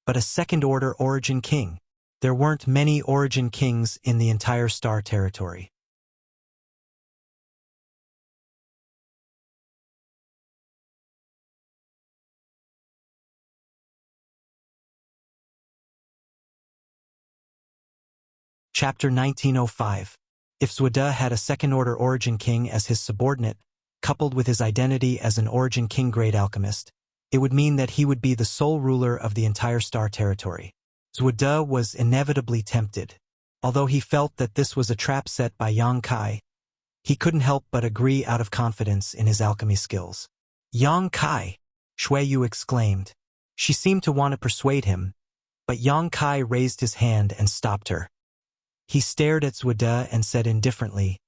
but a second-order Origin King. There weren't many Origin Kings in the entire Star Territory. Chapter 1905. If Zuoda had a second-order Origin King as his subordinate, coupled with his identity as an Origin King grade alchemist, it would mean that he would be the sole ruler of the entire Star Territory. Zuoda was inevitably tempted. Although he felt that this was a trap set by Yang Kai, he couldn't help but agree out of confidence in his alchemy skills. Yang Kai, Shui Yu exclaimed. She seemed to want to persuade him, but Yang Kai raised his hand and stopped her. He stared at Zuoda and said indifferently,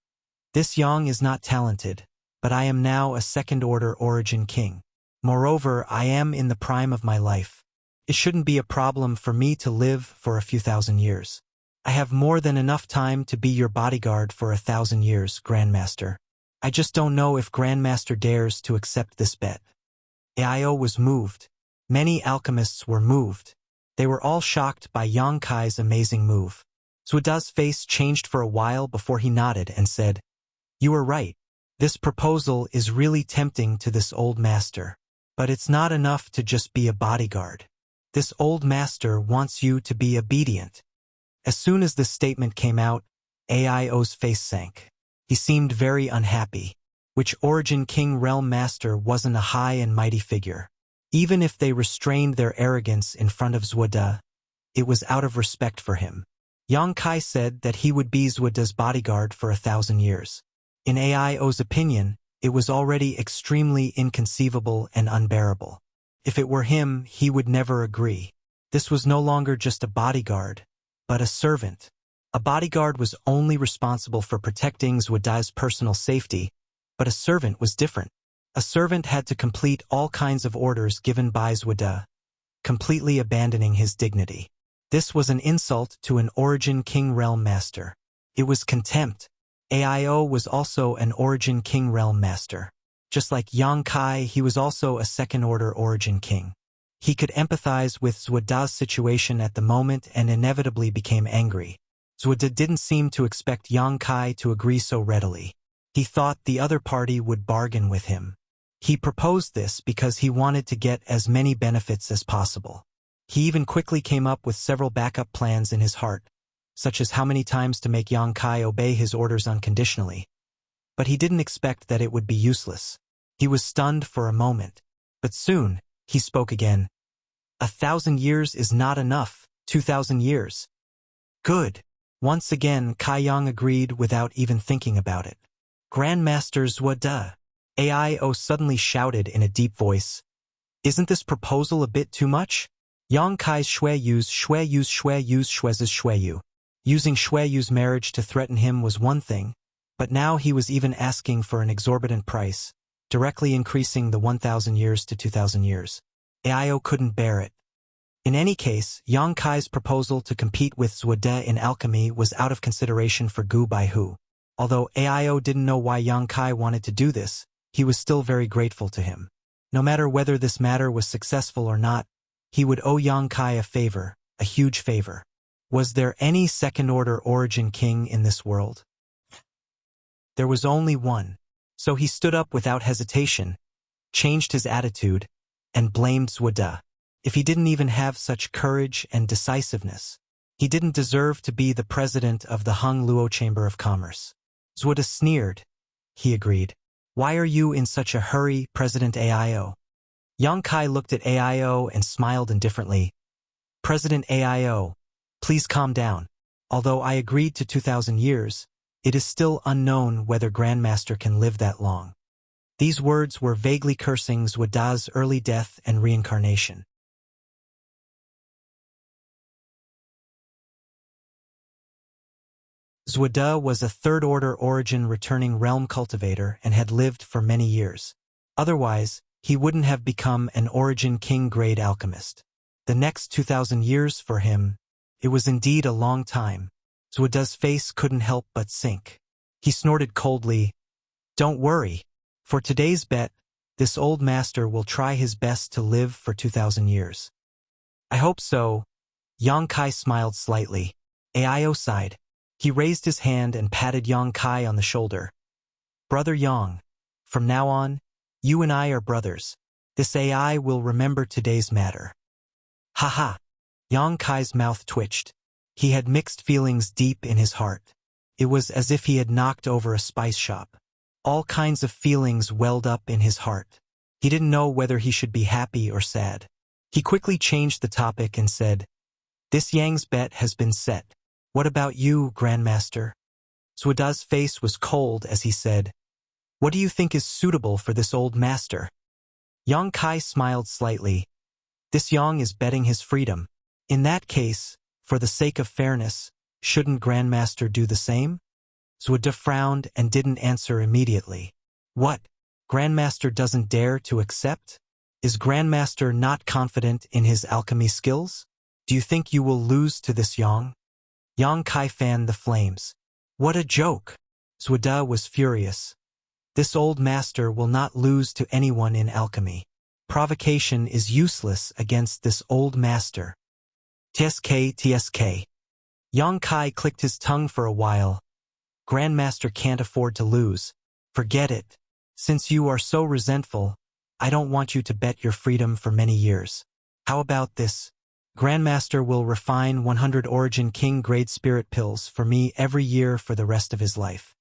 This Yang is not talented, but I am now a second-order Origin King. Moreover, I am in the prime of my life. It shouldn't be a problem for me to live for a few thousand years. I have more than enough time to be your bodyguard for 1,000 years, Grandmaster. I just don't know if Grandmaster dares to accept this bet. Aio was moved. Many alchemists were moved. They were all shocked by Yang Kai's amazing move. Zuoda's face changed for a while before he nodded and said, You are right. This proposal is really tempting to this old master. But it's not enough to just be a bodyguard. This old master wants you to be obedient. As soon as this statement came out, Aio's face sank. He seemed very unhappy. Which Origin King realm master wasn't a high and mighty figure? Even if they restrained their arrogance in front of Zuoda, it was out of respect for him. Yang Kai said that he would be Zuoda's bodyguard for 1,000 years. In Aio's opinion, it was already extremely inconceivable and unbearable. If it were him, he would never agree. This was no longer just a bodyguard, but a servant. A bodyguard was only responsible for protecting Zuoda's personal safety, but a servant was different. A servant had to complete all kinds of orders given by Zuoda, completely abandoning his dignity. This was an insult to an Origin King realm master. It was contempt. Aio was also an Origin King realm master. Just like Yang Kai, he was also a second-order Origin King. He could empathize with Zuoda's situation at the moment and inevitably became angry. Zuoda didn't seem to expect Yang Kai to agree so readily. He thought the other party would bargain with him. He proposed this because he wanted to get as many benefits as possible. He even quickly came up with several backup plans in his heart, such as how many times to make Yang Kai obey his orders unconditionally. But he didn't expect that it would be useless. He was stunned for a moment. But soon, he spoke again. 1,000 years is not enough. 2,000 years. Good. Once again, Kai Yang agreed without even thinking about it. Grandmaster Zuoda. Aio suddenly shouted in a deep voice. Isn't this proposal a bit too much? Yang Kai's Shueyu's Shueyu's Shueyu. Using Shueyu's marriage to threaten him was one thing, but now he was even asking for an exorbitant price, directly increasing the 1,000 years to 2,000 years. Aio couldn't bear it. In any case, Yang Kai's proposal to compete with Zuode in alchemy was out of consideration for Gu Baihu. Although Aio didn't know why Yang Kai wanted to do this, he was still very grateful to him. No matter whether this matter was successful or not, he would owe Yang Kai a favor, a huge favor. Was there any second-order origin king in this world? There was only one. So he stood up without hesitation, changed his attitude, and blamed Zuode. If he didn't even have such courage and decisiveness, he didn't deserve to be the president of the Hung Luo Chamber of Commerce. Zuode sneered. He agreed. Why are you in such a hurry, President Aio? Yang Kai looked at Aio and smiled indifferently. President Aio, please calm down. Although I agreed to 2,000 years, it is still unknown whether Grandmaster can live that long. These words were vaguely cursing Zuode's early death and reincarnation. Zuode was a third-order origin returning realm cultivator and had lived for many years. Otherwise, he wouldn't have become an origin king-grade alchemist. The next 2,000 years for him, it was indeed a long time. Zuode's face couldn't help but sink. He snorted coldly, Don't worry. For today's bet, this old master will try his best to live for 2,000 years. I hope so. Yang Kai smiled slightly. Aio sighed. He raised his hand and patted Yang Kai on the shoulder. Brother Yang, from now on, you and I are brothers. This AI will remember today's matter. Ha. Yang Kai's mouth twitched. He had mixed feelings deep in his heart. It was as if he had knocked over a spice shop. All kinds of feelings welled up in his heart. He didn't know whether he should be happy or sad. He quickly changed the topic and said, This Yang's bet has been set. What about you, Grandmaster? Zuode's face was cold as he said, What do you think is suitable for this old master? Yang Kai smiled slightly. This Yang is betting his freedom. In that case, for the sake of fairness, shouldn't Grandmaster do the same? Zuode frowned and didn't answer immediately. What? Grandmaster doesn't dare to accept? Is Grandmaster not confident in his alchemy skills? Do you think you will lose to this Yang? Yang Kai fanned the flames. What a joke! Zuode was furious. This old master will not lose to anyone in alchemy. Provocation is useless against this old master. TSK. Yang Kai clicked his tongue for a while. Grandmaster can't afford to lose. Forget it. Since you are so resentful, I don't want you to bet your freedom for many years. How about this? Grandmaster will refine 100 Origin King grade spirit pills for me every year for the rest of his life.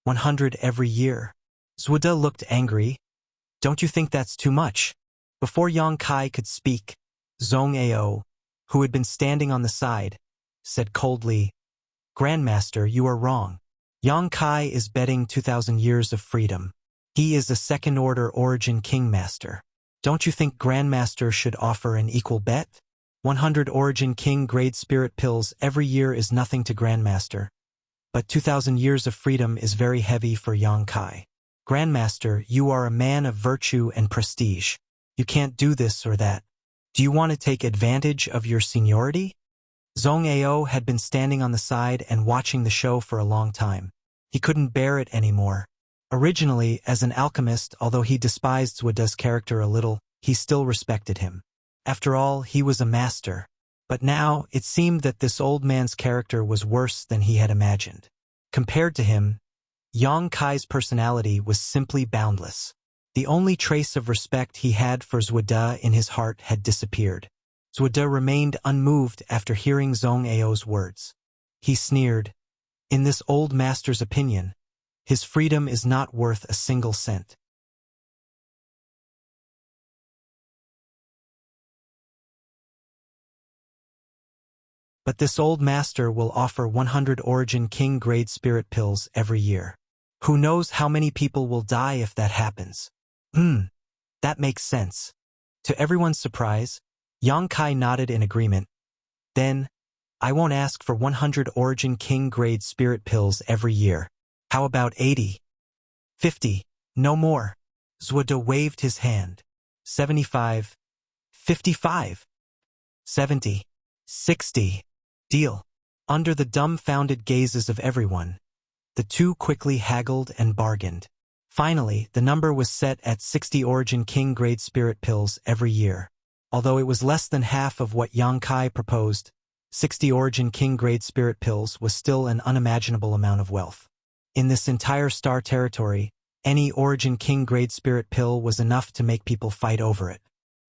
100 every year. Zuode looked angry. Don't you think that's too much? Before Yang Kai could speak, Zhong Ao, who had been standing on the side, said coldly, Grandmaster, you are wrong. Yang Kai is betting 2,000 years of freedom. He is a second-order Origin King Master. Don't you think Grandmaster should offer an equal bet? 100 Origin King grade spirit pills every year is nothing to Grandmaster. But 2,000 years of freedom is very heavy for Yang Kai. Grandmaster, you are a man of virtue and prestige. You can't do this or that. Do you want to take advantage of your seniority? Zhong Ao had been standing on the side and watching the show for a long time. He couldn't bear it anymore. Originally, as an alchemist, although he despised Zuode's character a little, he still respected him. After all, he was a master. But now, it seemed that this old man's character was worse than he had imagined. Compared to him, Yang Kai's personality was simply boundless. The only trace of respect he had for Zuode in his heart had disappeared. Zuode remained unmoved after hearing Zhong Ao's words. He sneered. In this old master's opinion, his freedom is not worth a single cent. But this old master will offer 100 Origin King grade spirit pills every year. Who knows how many people will die if that happens? That makes sense. To everyone's surprise, Yang Kai nodded in agreement. Then, I won't ask for 100 Origin King grade spirit pills every year. How about 80? 50? No more. Zuoda waved his hand. 75. 55. 70. 60. Deal. Under the dumbfounded gazes of everyone, the two quickly haggled and bargained. Finally, the number was set at 60 Origin King grade spirit pills every year. Although it was less than half of what Yang Kai proposed, 60 Origin King grade spirit pills was still an unimaginable amount of wealth. In this entire star territory, any Origin King grade spirit pill was enough to make people fight over it.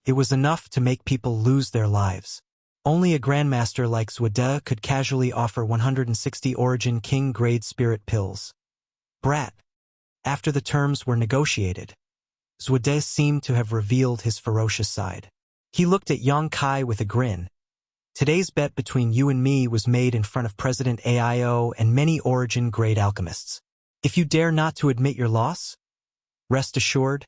It was enough to make people lose their lives. Only a grandmaster like Zuoda could casually offer 160 Origin King grade spirit pills. Brat. After the terms were negotiated, Zuoda seemed to have revealed his ferocious side. He looked at Yang Kai with a grin. Today's bet between you and me was made in front of President AIO and many Origin grade alchemists. If you dare not to admit your loss, rest assured,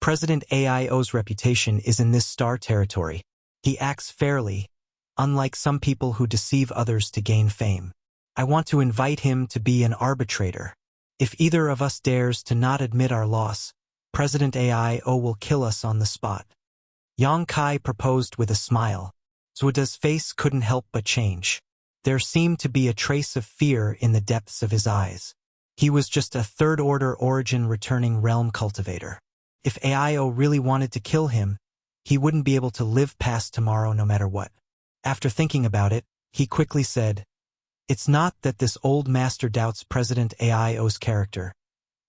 President AIO's reputation is in this star territory. He acts fairly, unlike some people who deceive others to gain fame. I want to invite him to be an arbitrator. If either of us dares to not admit our loss, President AIO will kill us on the spot. Yang Kai proposed with a smile. Zuoda's face couldn't help but change. There seemed to be a trace of fear in the depths of his eyes. He was just a third-order Origin returning realm cultivator. If AIO really wanted to kill him, he wouldn't be able to live past tomorrow no matter what. After thinking about it, he quickly said, "It's not that this old master doubts President AIO's character,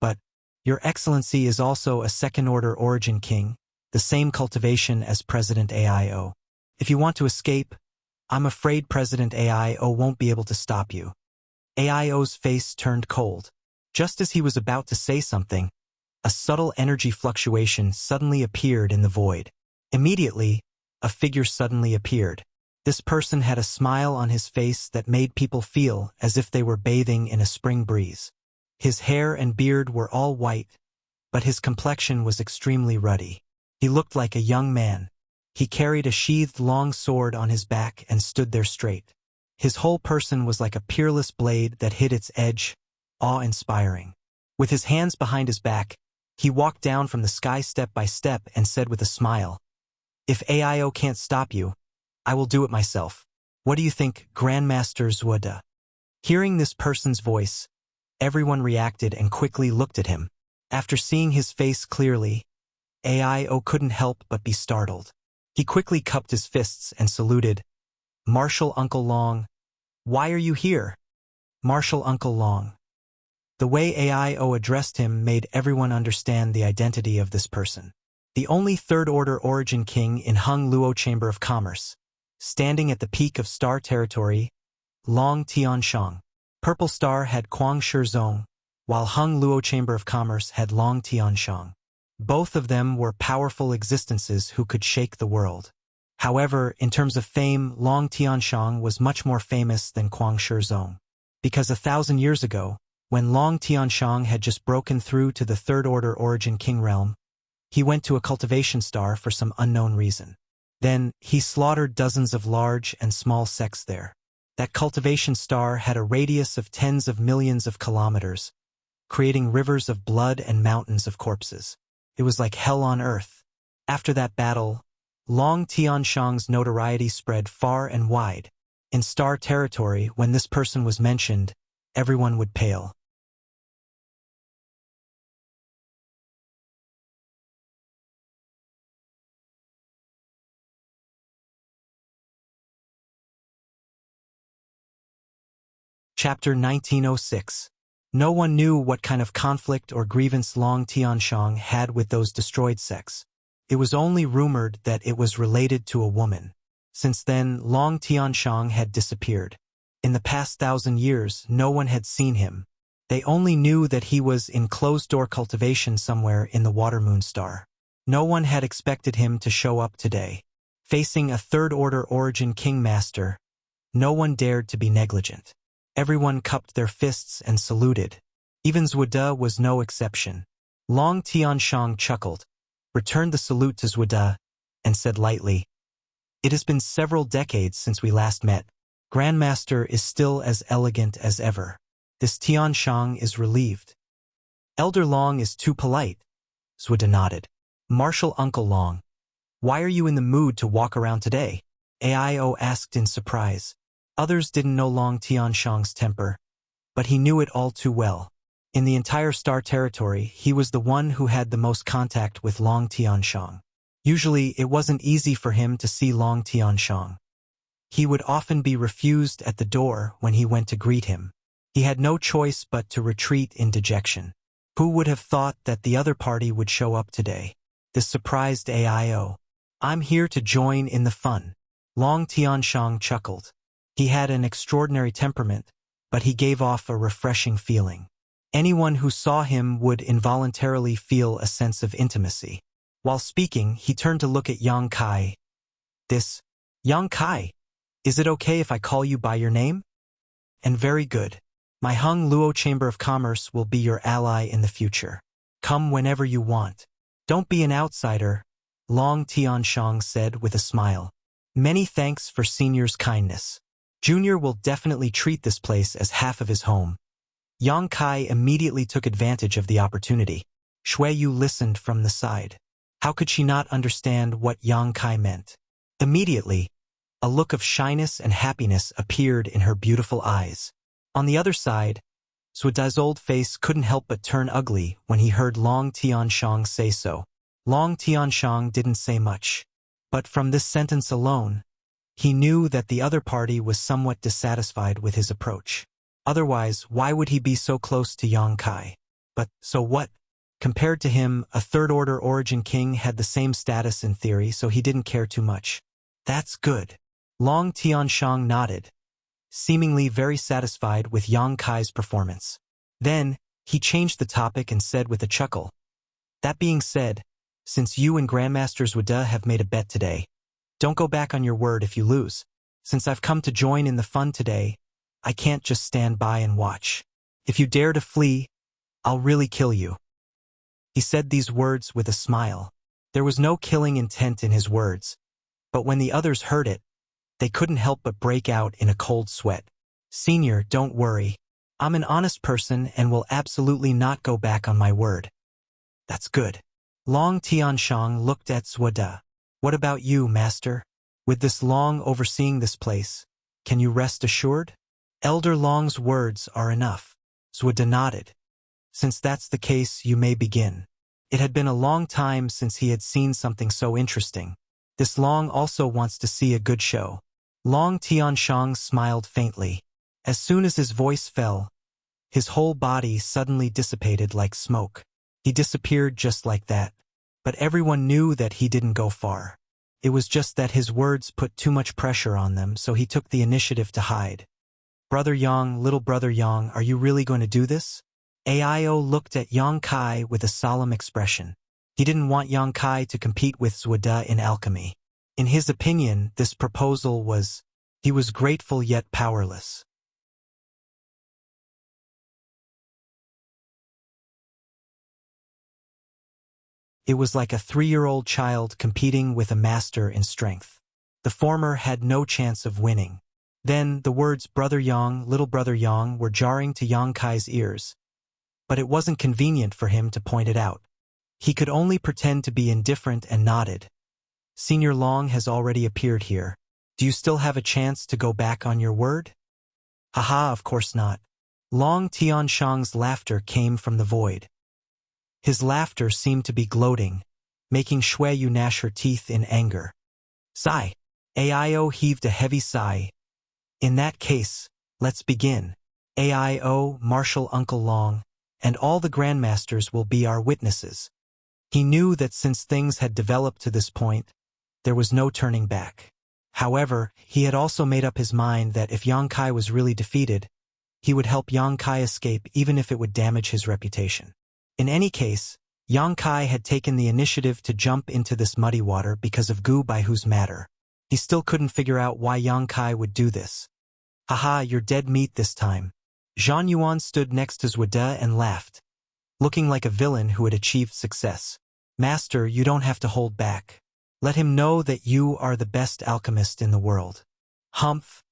but Your Excellency is also a second-order Origin King, the same cultivation as President AIO. If you want to escape, I'm afraid President AIO won't be able to stop you." AIO's face turned cold. Just as he was about to say something, a subtle energy fluctuation suddenly appeared in the void. Immediately, a figure suddenly appeared. This person had a smile on his face that made people feel as if they were bathing in a spring breeze. His hair and beard were all white, but his complexion was extremely ruddy. He looked like a young man. He carried a sheathed long sword on his back and stood there straight. His whole person was like a peerless blade that hid its edge, awe-inspiring. With his hands behind his back, he walked down from the sky step by step and said with a smile, "If AIO can't stop you, I will do it myself. What do you think, Grandmaster Zuoda?" Hearing this person's voice, everyone reacted and quickly looked at him. After seeing his face clearly, AIO couldn't help but be startled. He quickly cupped his fists and saluted. "Marshal Uncle Long, why are you here?" Marshal Uncle Long. The way AIO addressed him made everyone understand the identity of this person. The only third-order Origin King in Hung Luo Chamber of Commerce, standing at the peak of Star Territory, Long Tianshang. Purple Star had Kuang Shizong, while Hung Luo Chamber of Commerce had Long Tianshang. Both of them were powerful existences who could shake the world. However, in terms of fame, Long Tianshang was much more famous than Kuang Shizong. Because 1,000 years ago, when Long Tianshang had just broken through to the third-order Origin King realm, he went to a cultivation star for some unknown reason. Then, he slaughtered dozens of large and small sects there. That cultivation star had a radius of tens of millions of kilometers, creating rivers of blood and mountains of corpses. It was like hell on earth. After that battle, Long Tianshang's notoriety spread far and wide. In Star Territory, when this person was mentioned, everyone would pale. Chapter 1906. No one knew what kind of conflict or grievance Long Tianshang had with those destroyed sects. It was only rumored that it was related to a woman. Since then, Long Tianshang had disappeared. In the past 1,000 years, no one had seen him. They only knew that he was in closed-door cultivation somewhere in the Water-Moon Star. No one had expected him to show up today. Facing a third-order Origin King Master, no one dared to be negligent. Everyone cupped their fists and saluted. Even Zuoda was no exception. Long Tianshang chuckled, returned the salute to Zuoda, and said lightly, "It has been several decades since we last met. Grandmaster is still as elegant as ever. This Tianshang is relieved." "Elder Long is too polite," Suoda nodded. "Martial Uncle Long, why are you in the mood to walk around today?" Ao asked in surprise. Others didn't know Long Tianshang's temper, but he knew it all too well. In the entire Star Territory, he was the one who had the most contact with Long Tianshang. Usually, it wasn't easy for him to see Long Tianshang. He would often be refused at the door when he went to greet him. He had no choice but to retreat in dejection. Who would have thought that the other party would show up today? This surprised Ao. "I'm here to join in the fun." Long Tianshang chuckled. He had an extraordinary temperament, but he gave off a refreshing feeling. Anyone who saw him would involuntarily feel a sense of intimacy. While speaking, he turned to look at Yang Kai. Yang Kai, is it okay if I call you by your name?" "And very good. My Hung Luo Chamber of Commerce will be your ally in the future. Come whenever you want. Don't be an outsider," Long Tianshang said with a smile. "Many thanks for Senior's kindness. Junior will definitely treat this place as half of his home." Yang Kai immediately took advantage of the opportunity. Shui Yu listened from the side. How could she not understand what Yang Kai meant? Immediately, a look of shyness and happiness appeared in her beautiful eyes. On the other side, Suoda's old face couldn't help but turn ugly when he heard Long Tianshang say so. Long Tianshang didn't say much, but from this sentence alone, he knew that the other party was somewhat dissatisfied with his approach. Otherwise, why would he be so close to Yang Kai? But, so what? Compared to him, a third-order origin king had the same status in theory, so he didn't care too much. "That's good." Long Tianshang nodded, seemingly very satisfied with Yang Kai's performance. Then, he changed the topic and said with a chuckle, "That being said, since you and Grandmaster Suoda have made a bet today, don't go back on your word if you lose. Since I've come to join in the fun today, I can't just stand by and watch. If you dare to flee, I'll really kill you." He said these words with a smile. There was no killing intent in his words, but when the others heard it, they couldn't help but break out in a cold sweat. "Senior, don't worry. I'm an honest person and will absolutely not go back on my word." "That's good." Long Tianshang looked at Suoda. "What about you, Master? With this Long overseeing this place, can you rest assured?" "Elder Long's words are enough." Suoda nodded. "Since that's the case, you may begin." It had been a long time since he had seen something so interesting. This Long also wants to see a good show. Long Tianshang smiled faintly. As soon as his voice fell, his whole body suddenly dissipated like smoke. He disappeared just like that. But everyone knew that he didn't go far. It was just that his words put too much pressure on them, so he took the initiative to hide. "Brother Yang, little brother Yang, are you really going to do this?" Ao looked at Yang Kai with a solemn expression. He didn't want Yang Kai to compete with Suoda in alchemy. In his opinion, this proposal was... He was grateful yet powerless. It was like a 3-year-old child competing with a master in strength. The former had no chance of winning. Then, the words "Brother Yang, little brother Yang" were jarring to Yang Kai's ears. But it wasn't convenient for him to point it out. He could only pretend to be indifferent and nodded. "Senior Long has already appeared here. Do you still have a chance to go back on your word?" "Haha, of course not." Long Tianshang's laughter came from the void. His laughter seemed to be gloating, making Shui Yu gnash her teeth in anger. "Sigh." Ao heaved a heavy sigh. "In that case, let's begin. Ao, Martial Uncle Long, and all the Grandmasters will be our witnesses." He knew that since things had developed to this point, there was no turning back. However, he had also made up his mind that if Yang Kai was really defeated, he would help Yang Kai escape even if it would damage his reputation. In any case, Yang Kai had taken the initiative to jump into this muddy water because of Gu Baihu's matter. He still couldn't figure out why Yang Kai would do this. "Haha, you're dead meat this time." Zhang Yuan stood next to Suoda and laughed, looking like a villain who had achieved success. "Master, you don't have to hold back. Let him know that you are the best alchemist in the world. Humph!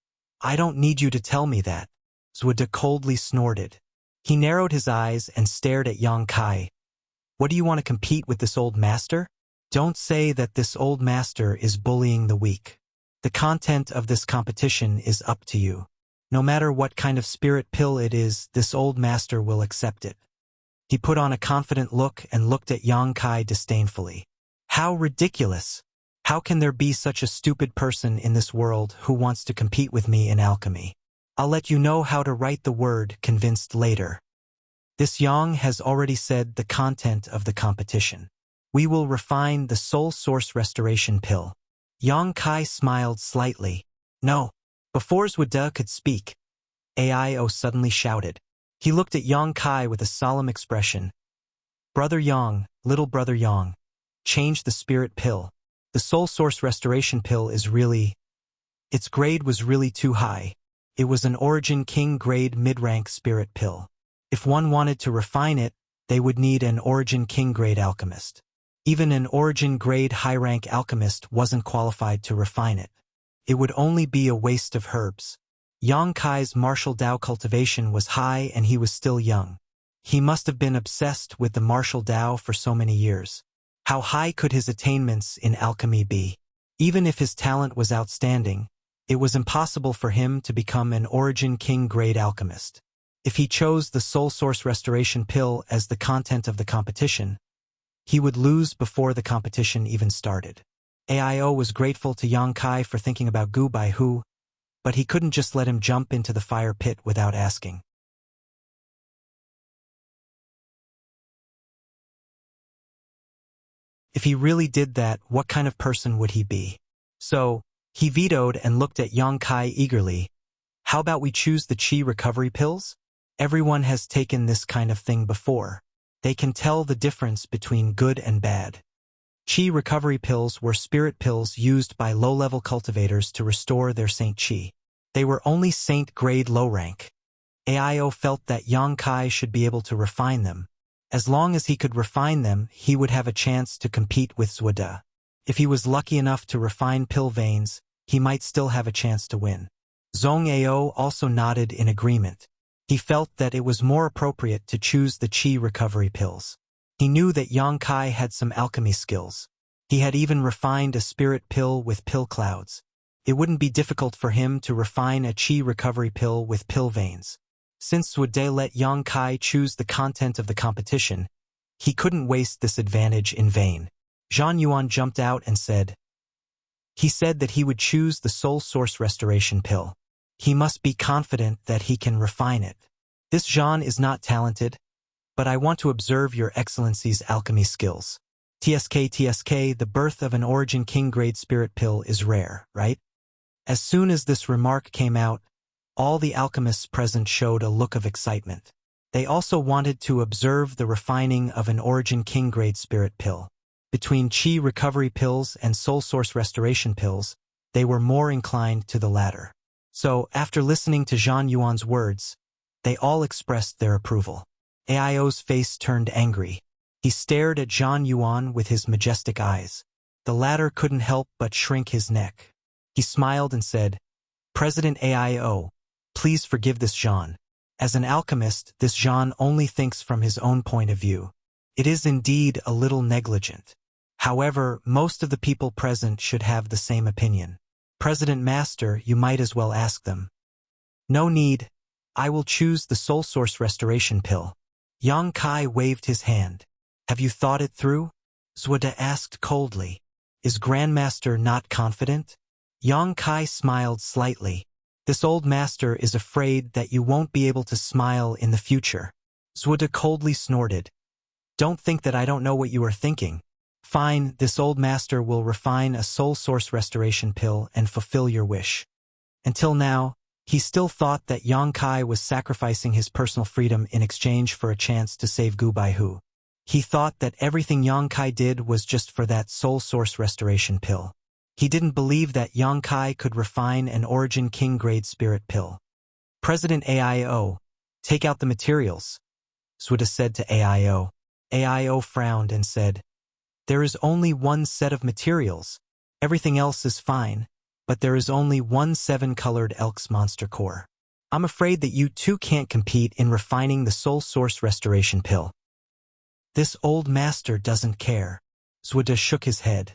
I don't need you to tell me that. Zuoda coldly snorted. He narrowed his eyes and stared at Yang Kai. What do you want to compete with this old master? Don't say that this old master is bullying the weak. The content of this competition is up to you. No matter what kind of spirit pill it is, this old master will accept it. He put on a confident look and looked at Yang Kai disdainfully. How ridiculous! How can there be such a stupid person in this world who wants to compete with me in alchemy? I'll let you know how to write the word convinced later. This Yang has already said the content of the competition. We will refine the soul source restoration pill. Yang Kai smiled slightly. No. Before Zuoda could speak, Aio suddenly shouted. He looked at Yang Kai with a solemn expression. Brother Yang, little brother Yang, change the spirit pill. The soul source restoration pill is really... Its grade was really too high. It was an Origin King grade mid-rank spirit pill. If one wanted to refine it, they would need an Origin King grade alchemist. Even an Origin grade high-rank alchemist wasn't qualified to refine it. It would only be a waste of herbs. Yang Kai's martial Dao cultivation was high and he was still young. He must have been obsessed with the martial Dao for so many years. How high could his attainments in alchemy be? Even if his talent was outstanding, it was impossible for him to become an Origin King grade alchemist. If he chose the soul source restoration pill as the content of the competition, he would lose before the competition even started. Aio was grateful to Yang Kai for thinking about Gu Baihu, but he couldn't just let him jump into the fire pit without asking. If he really did that, what kind of person would he be? So, he vetoed and looked at Yang Kai eagerly. How about we choose the Qi recovery pills? Everyone has taken this kind of thing before. They can tell the difference between good and bad. Qi recovery pills were spirit pills used by low-level cultivators to restore their Saint Qi. They were only Saint grade low rank. Aio felt that Yang Kai should be able to refine them. As long as he could refine them, he would have a chance to compete with Zuoda. If he was lucky enough to refine pill veins, he might still have a chance to win. Zhong Ao also nodded in agreement. He felt that it was more appropriate to choose the Qi recovery pills. He knew that Yang Kai had some alchemy skills. He had even refined a spirit pill with pill clouds. It wouldn't be difficult for him to refine a Qi recovery pill with pill veins. Since Zuoda let Yang Kai choose the content of the competition, he couldn't waste this advantage in vain. Zhan Yuan jumped out and said, he said that he would choose the soul source restoration pill. He must be confident that he can refine it. This Zhan is not talented, but I want to observe your excellency's alchemy skills. TSK, the birth of an Origin King grade spirit pill is rare, right? As soon as this remark came out, all the alchemists present showed a look of excitement. They also wanted to observe the refining of an Origin King grade spirit pill. Between Qi recovery pills and soul source restoration pills, they were more inclined to the latter. So, after listening to Zhan Yuan's words, they all expressed their approval. Aio's face turned angry. He stared at Zhan Yuan with his majestic eyes. The latter couldn't help but shrink his neck. He smiled and said, President Aio, please forgive this Zhan. As an alchemist, this Zhan only thinks from his own point of view. It is indeed a little negligent. However, most of the people present should have the same opinion. President Master, you might as well ask them. No need. I will choose the soul source restoration pill. Yang Kai waved his hand. Have you thought it through? Zuoda asked coldly. Is Grandmaster not confident? Yang Kai smiled slightly. This old master is afraid that you won't be able to smile in the future. Zuoda coldly snorted. Don't think that I don't know what you are thinking. Fine, this old master will refine a soul source restoration pill and fulfill your wish. Until now, he still thought that Yang Kai was sacrificing his personal freedom in exchange for a chance to save Gu Baihu. He thought that everything Yang Kai did was just for that soul source restoration pill. He didn't believe that Yang Kai could refine an Origin King grade spirit pill. President Aio, take out the materials, Zuoda said to Aio. Aio frowned and said, There is only one set of materials. Everything else is fine, but there is only one seven-colored Elk's monster core. I'm afraid that you too can't compete in refining the soul source restoration pill. This old master doesn't care. Zwada shook his head.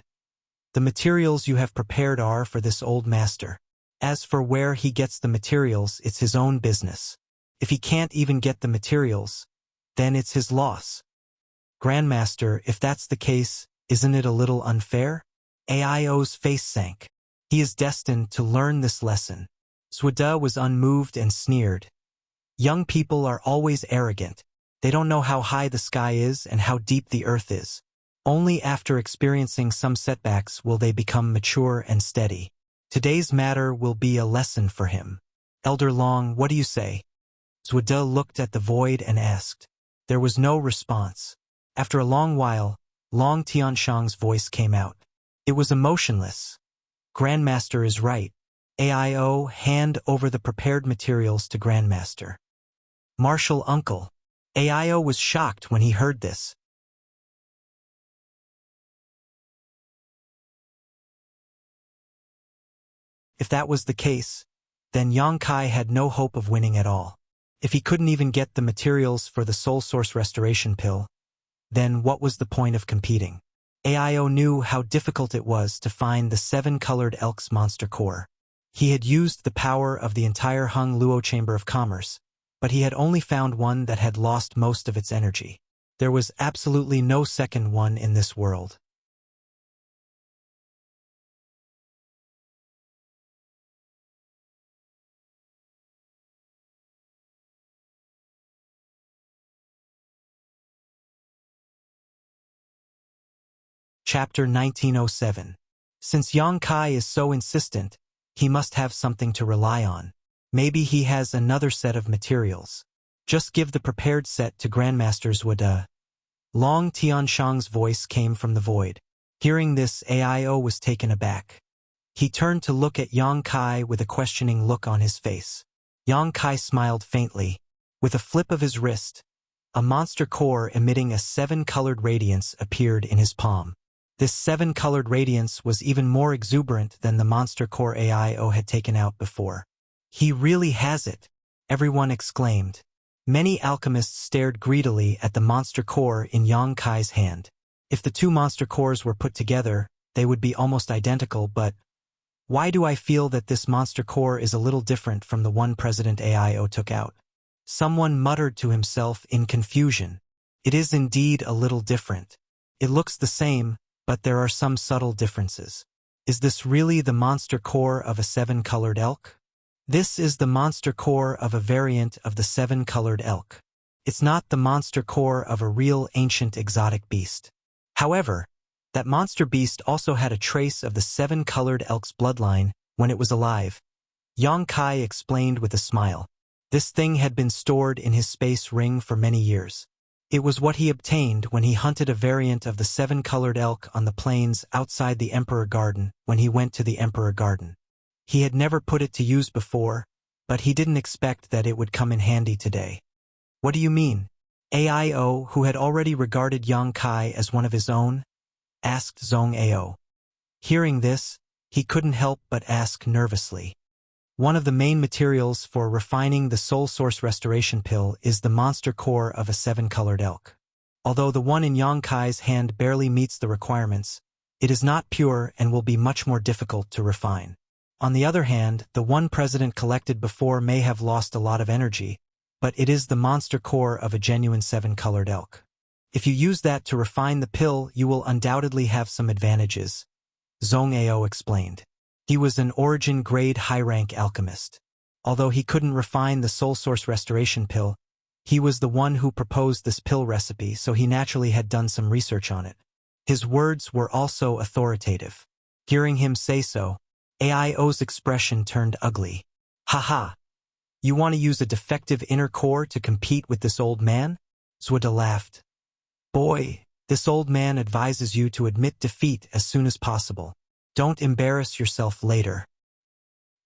The materials you have prepared are for this old master. As for where he gets the materials, it's his own business. If he can't even get the materials, then it's his loss. Grandmaster, if that's the case, isn't it a little unfair? Aio's face sank. He is destined to learn this lesson. Zwada was unmoved and sneered. Young people are always arrogant. They don't know how high the sky is and how deep the earth is. Only after experiencing some setbacks will they become mature and steady. Today's matter will be a lesson for him. Elder Long, what do you say? Zwada looked at the void and asked. There was no response. After a long while, Long Tianshang's voice came out. It was emotionless. Grandmaster is right. Aio, hand over the prepared materials to Grandmaster. Martial uncle. Aio was shocked when he heard this. If that was the case, then Yang Kai had no hope of winning at all. If he couldn't even get the materials for the soul source restoration pill, then what was the point of competing? Aio knew how difficult it was to find the seven-colored Elk's monster core. He had used the power of the entire Hung Luo Chamber of Commerce, but he had only found one that had lost most of its energy. There was absolutely no second one in this world. Chapter 1907. Since Yang Kai is so insistent, he must have something to rely on. Maybe he has another set of materials. Just give the prepared set to Grandmaster Zwada. Long Tianshang's voice came from the void. Hearing this, Aio was taken aback. He turned to look at Yang Kai with a questioning look on his face. Yang Kai smiled faintly. With a flip of his wrist, a monster core emitting a seven-colored radiance appeared in his palm. This seven-colored radiance was even more exuberant than the monster core Aio had taken out before. He really has it, everyone exclaimed. Many alchemists stared greedily at the monster core in Yang Kai's hand. If the two monster cores were put together, they would be almost identical, but why do I feel that this monster core is a little different from the one President Aio took out? Someone muttered to himself in confusion. It is indeed a little different. It looks the same, but there are some subtle differences. Is this really the monster core of a seven-colored elk? This is the monster core of a variant of the seven-colored elk. It's not the monster core of a real ancient exotic beast. However, that monster beast also had a trace of the seven-colored elk's bloodline when it was alive. Yang Kai explained with a smile. This thing had been stored in his space ring for many years. It was what he obtained when he hunted a variant of the seven-colored elk on the plains outside the Emperor Garden when he went to the Emperor Garden. He had never put it to use before, but he didn't expect that it would come in handy today. What do you mean? Aio, who had already regarded Yang Kai as one of his own, asked Zhong Ao. Hearing this, he couldn't help but ask nervously. One of the main materials for refining the soul source restoration pill is the monster core of a seven-colored elk. Although the one in Yang Kai's hand barely meets the requirements, it is not pure and will be much more difficult to refine. On the other hand, the one President collected before may have lost a lot of energy, but it is the monster core of a genuine seven-colored elk. If you use that to refine the pill, you will undoubtedly have some advantages, Zhong Ao explained. He was an origin-grade high-rank alchemist. Although he couldn't refine the soul source restoration pill, he was the one who proposed this pill recipe, so he naturally had done some research on it. His words were also authoritative. Hearing him say so, Aio's expression turned ugly. Haha! You want to use a defective inner core to compete with this old man? Zwada laughed. Boy, this old man advises you to admit defeat as soon as possible. Don't embarrass yourself later.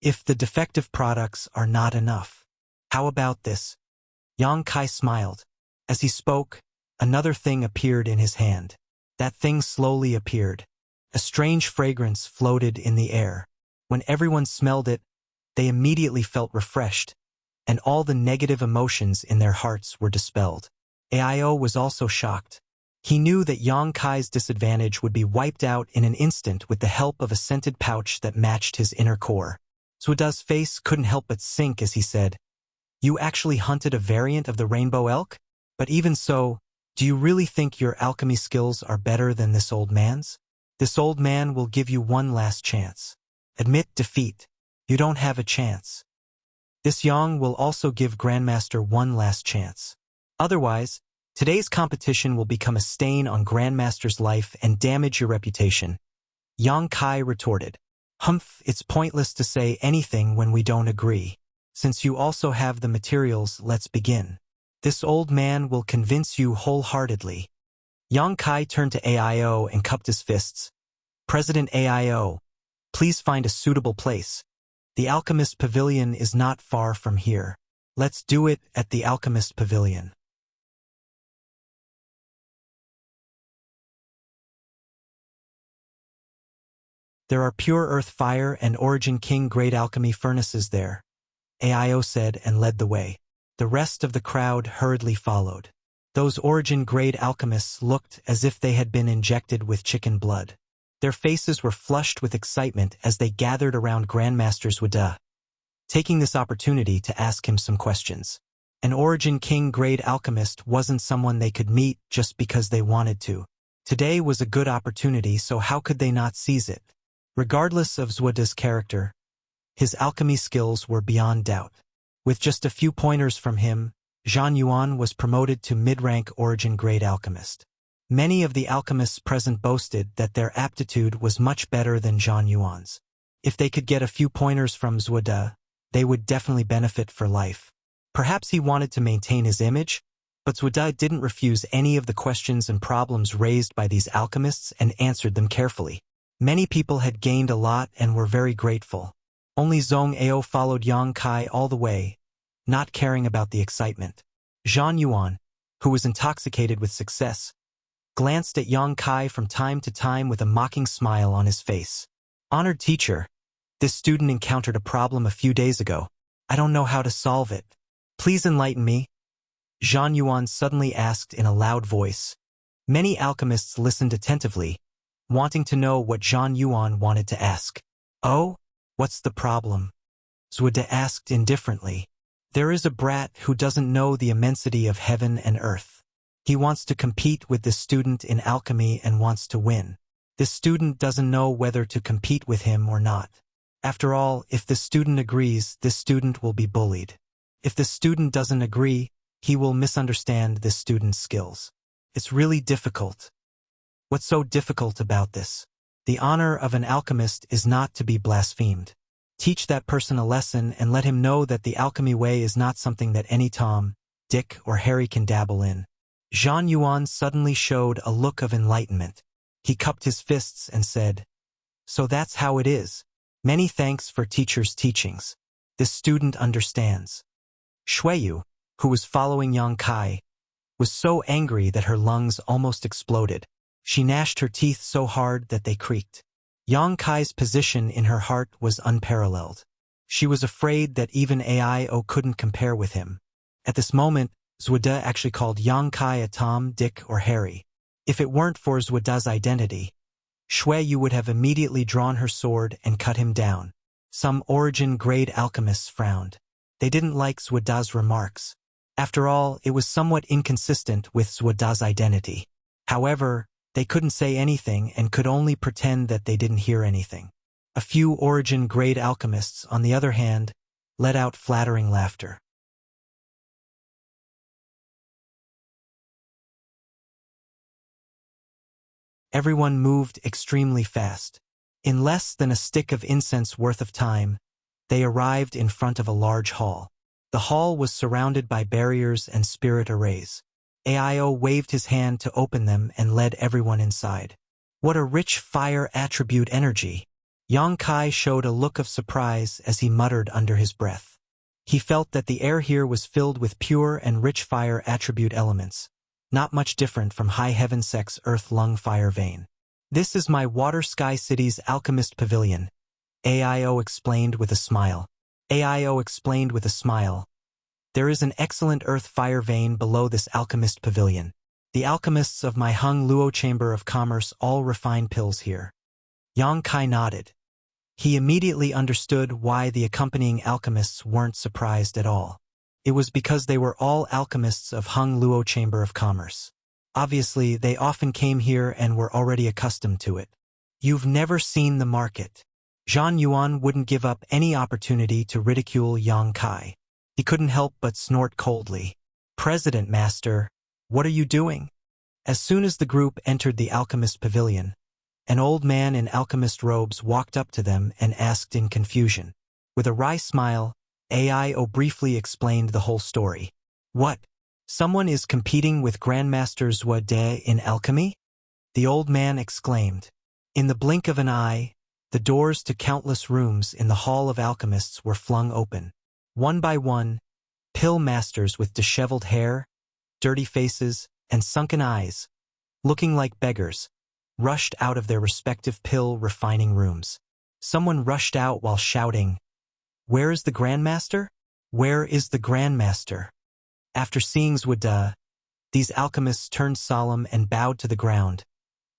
If the defective products are not enough. How about this? Yang Kai smiled. As he spoke, another thing appeared in his hand. That thing slowly appeared. A strange fragrance floated in the air. When everyone smelled it, they immediately felt refreshed, and all the negative emotions in their hearts were dispelled. Ao was also shocked. He knew that Yang Kai's disadvantage would be wiped out in an instant with the help of a scented pouch that matched his inner core. Suoda's face couldn't help but sink as he said, "You actually hunted a variant of the rainbow elk? But even so, do you really think your alchemy skills are better than this old man's? This old man will give you one last chance. Admit defeat. You don't have a chance. This Yang will also give Grandmaster one last chance. Otherwise, today's competition will become a stain on Grandmaster's life and damage your reputation." Yang Kai retorted, "Humph, it's pointless to say anything when we don't agree. Since you also have the materials, let's begin. This old man will convince you wholeheartedly." Yang Kai turned to AIO and cupped his fists. "President AIO, please find a suitable place. The Alchemist Pavilion is not far from here. Let's do it at the Alchemist Pavilion." "There are pure earth fire and Origin King Great Alchemy furnaces there," AIO said and led the way. The rest of the crowd hurriedly followed. Those Origin Grade alchemists looked as if they had been injected with chicken blood. Their faces were flushed with excitement as they gathered around Grandmaster Suoda, taking this opportunity to ask him some questions. An Origin King Grade alchemist wasn't someone they could meet just because they wanted to. Today was a good opportunity, so how could they not seize it? Regardless of Suoda's character, his alchemy skills were beyond doubt. With just a few pointers from him, Zhang Yuan was promoted to mid-rank Origin Grade alchemist. Many of the alchemists present boasted that their aptitude was much better than Zhang Yuan's. If they could get a few pointers from Suoda, they would definitely benefit for life. Perhaps he wanted to maintain his image, but Suoda didn't refuse any of the questions and problems raised by these alchemists and answered them carefully. Many people had gained a lot and were very grateful. Only Zhong Ao followed Yang Kai all the way, not caring about the excitement. Zhang Yuan, who was intoxicated with success, glanced at Yang Kai from time to time with a mocking smile on his face. "Honored teacher, this student encountered a problem a few days ago. I don't know how to solve it. Please enlighten me." Zhang Yuan suddenly asked in a loud voice. Many alchemists listened attentively, wanting to know what Zhang Yuan wanted to ask. "Oh, what's the problem?" Suoda asked indifferently. "There is a brat who doesn't know the immensity of heaven and earth. He wants to compete with this student in alchemy and wants to win. This student doesn't know whether to compete with him or not. After all, if the student agrees, this student will be bullied. If the student doesn't agree, he will misunderstand this student's skills. It's really difficult." "What's so difficult about this? The honor of an alchemist is not to be blasphemed. Teach that person a lesson and let him know that the alchemy way is not something that any Tom, Dick, or Harry can dabble in." Zhang Yuan suddenly showed a look of enlightenment. He cupped his fists and said, "So that's how it is. Many thanks for teacher's teachings. This student understands." Shuiyu, who was following Yang Kai, was so angry that her lungs almost exploded. She gnashed her teeth so hard that they creaked. Yang Kai's position in her heart was unparalleled. She was afraid that even AIO couldn't compare with him. At this moment, Suoda actually called Yang Kai a Tom, Dick, or Harry. If it weren't for Suoda's identity, Shuiyu would have immediately drawn her sword and cut him down. Some Origin Grade alchemists frowned. They didn't like Suoda's remarks. After all, it was somewhat inconsistent with Suoda's identity. However, they couldn't say anything and could only pretend that they didn't hear anything. A few Origin Grade alchemists, on the other hand, let out flattering laughter. Everyone moved extremely fast. In less than a stick of incense worth of time, they arrived in front of a large hall. The hall was surrounded by barriers and spirit arrays. AIO waved his hand to open them and led everyone inside. What a rich fire attribute energy! Yang Kai showed a look of surprise as he muttered under his breath. He felt that the air here was filled with pure and rich fire attribute elements. not much different from high heaven sex earth lung fire vein. This is my water sky city's alchemist pavilion, AIO explained with a smile. AIO explained with a smile. There is an excellent earth fire vein below this alchemist pavilion. The alchemists of my Hung Luo Chamber of Commerce all refine pills here. Yang Kai nodded. He immediately understood why the accompanying alchemists weren't surprised at all. It was because they were all alchemists of Hung Luo Chamber of Commerce. Obviously, they often came here and were already accustomed to it. You've never seen the market. Zhang Yuan wouldn't give up any opportunity to ridicule Yang Kai. He couldn't help but snort coldly. President Master, what are you doing? As soon as the group entered the alchemist pavilion, an old man in alchemist robes walked up to them and asked in confusion. With a wry smile, AIO briefly explained the whole story. What? Someone is competing with Grandmaster Zhou De in alchemy? The old man exclaimed. In the blink of an eye, the doors to countless rooms in the Hall of Alchemists were flung open. One by one, pill masters with disheveled hair, dirty faces, and sunken eyes, looking like beggars, rushed out of their respective pill refining rooms. Someone rushed out while shouting, "Where is the Grandmaster? Where is the Grandmaster?" After seeing Zhou De, these alchemists turned solemn and bowed to the ground,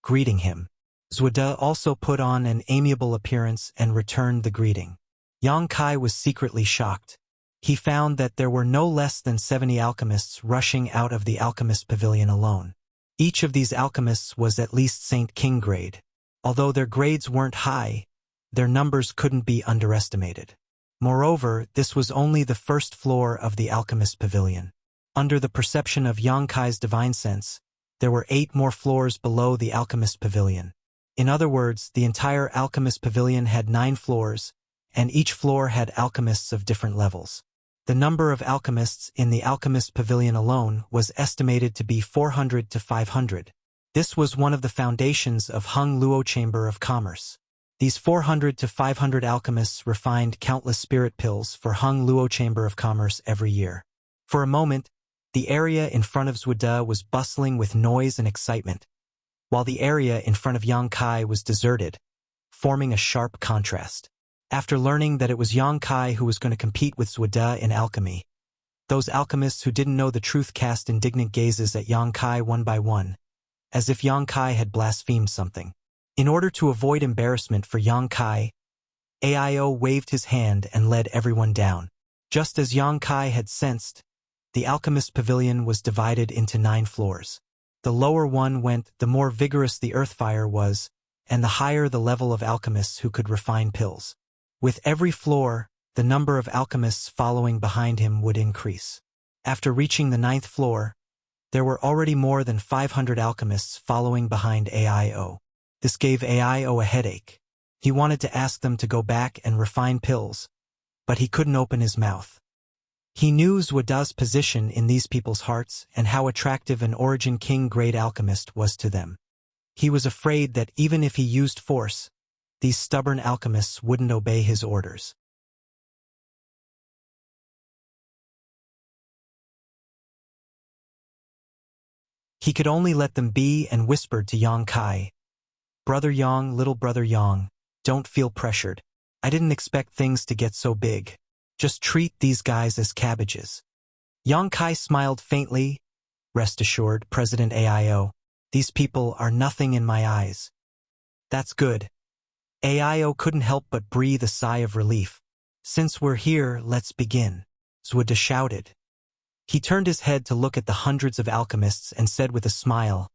greeting him. Zhou De also put on an amiable appearance and returned the greeting. Yang Kai was secretly shocked. He found that there were no less than 70 alchemists rushing out of the alchemist pavilion alone. Each of these alchemists was at least Saint King grade. Although their grades weren't high, their numbers couldn't be underestimated. Moreover, this was only the first floor of the alchemist pavilion. Under the perception of Yang Kai's divine sense, there were 8 more floors below the alchemist pavilion. In other words, the entire alchemist pavilion had 9 floors, and each floor had alchemists of different levels. The number of alchemists in the alchemist pavilion alone was estimated to be 400 to 500. This was one of the foundations of Hung Luo Chamber of Commerce. These 400 to 500 alchemists refined countless spirit pills for Hung Luo Chamber of Commerce every year. For a moment, the area in front of Zhou De was bustling with noise and excitement, while the area in front of Yang Kai was deserted, forming a sharp contrast. After learning that it was Yang Kai who was going to compete with Zhou De in alchemy, those alchemists who didn't know the truth cast indignant gazes at Yang Kai one by one, as if Yang Kai had blasphemed something. In order to avoid embarrassment for Yang Kai, AIO waved his hand and led everyone down. Just as Yang Kai had sensed, the alchemist pavilion was divided into 9 floors. The lower one went, the more vigorous the earth fire was, and the higher the level of alchemists who could refine pills. With every floor, the number of alchemists following behind him would increase. After reaching the 9th floor, there were already more than 500 alchemists following behind AIO. This gave AIO a headache. He wanted to ask them to go back and refine pills, but he couldn't open his mouth. He knew Zhou De's position in these people's hearts and how attractive an Origin King grade alchemist was to them. He was afraid that even if he used force, these stubborn alchemists wouldn't obey his orders. He could only let them be and whispered to Yang Kai, "Brother Yang, little brother Yang, don't feel pressured. I didn't expect things to get so big. Just treat these guys as cabbages." Yang Kai smiled faintly. "Rest assured, President AIO, these people are nothing in my eyes." "That's good." AIO couldn't help but breathe a sigh of relief. "Since we're here, let's begin," Zhou De shouted. He turned his head to look at the hundreds of alchemists and said with a smile,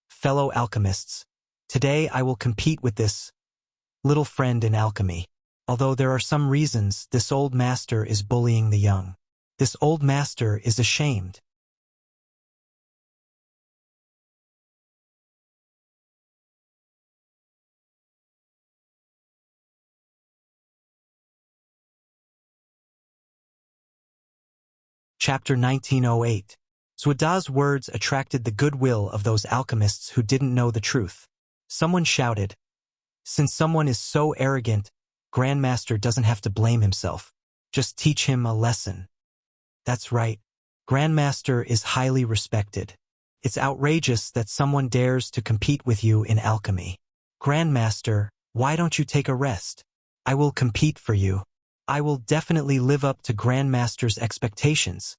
"Fellow alchemists, today I will compete with this little friend in alchemy. Although there are some reasons, this old master is bullying the young. This old master is ashamed." Chapter 1908. Zhou De's words attracted the goodwill of those alchemists who didn't know the truth. Someone shouted, "Since someone is so arrogant, Grandmaster doesn't have to blame himself. Just teach him a lesson." That's right. Grandmaster is highly respected. It's outrageous that someone dares to compete with you in alchemy. Grandmaster, why don't you take a rest? I will compete for you. I will definitely live up to Grandmaster's expectations.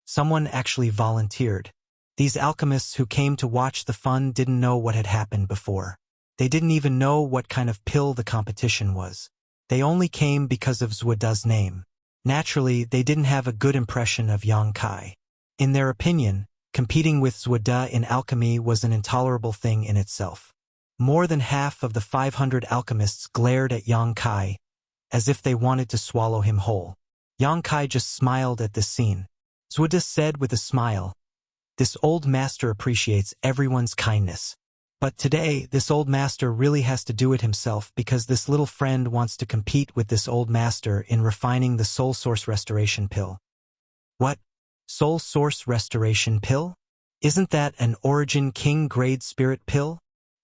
Someone actually volunteered. These alchemists who came to watch the fun didn't know what had happened before. They didn't even know what kind of pill the competition was. They only came because of Zuoda's name. Naturally, they didn't have a good impression of Yang Kai. In their opinion, competing with Zuoda in alchemy was an intolerable thing in itself. More than half of the 500 alchemists glared at Yang Kai, as if they wanted to swallow him whole. Yang Kai just smiled at this scene. Zuoda said with a smile, "This old master appreciates everyone's kindness. But today, this old master really has to do it himself because this little friend wants to compete with this old master in refining the soul source restoration pill." What? Soul source restoration pill? Isn't that an origin king grade spirit pill?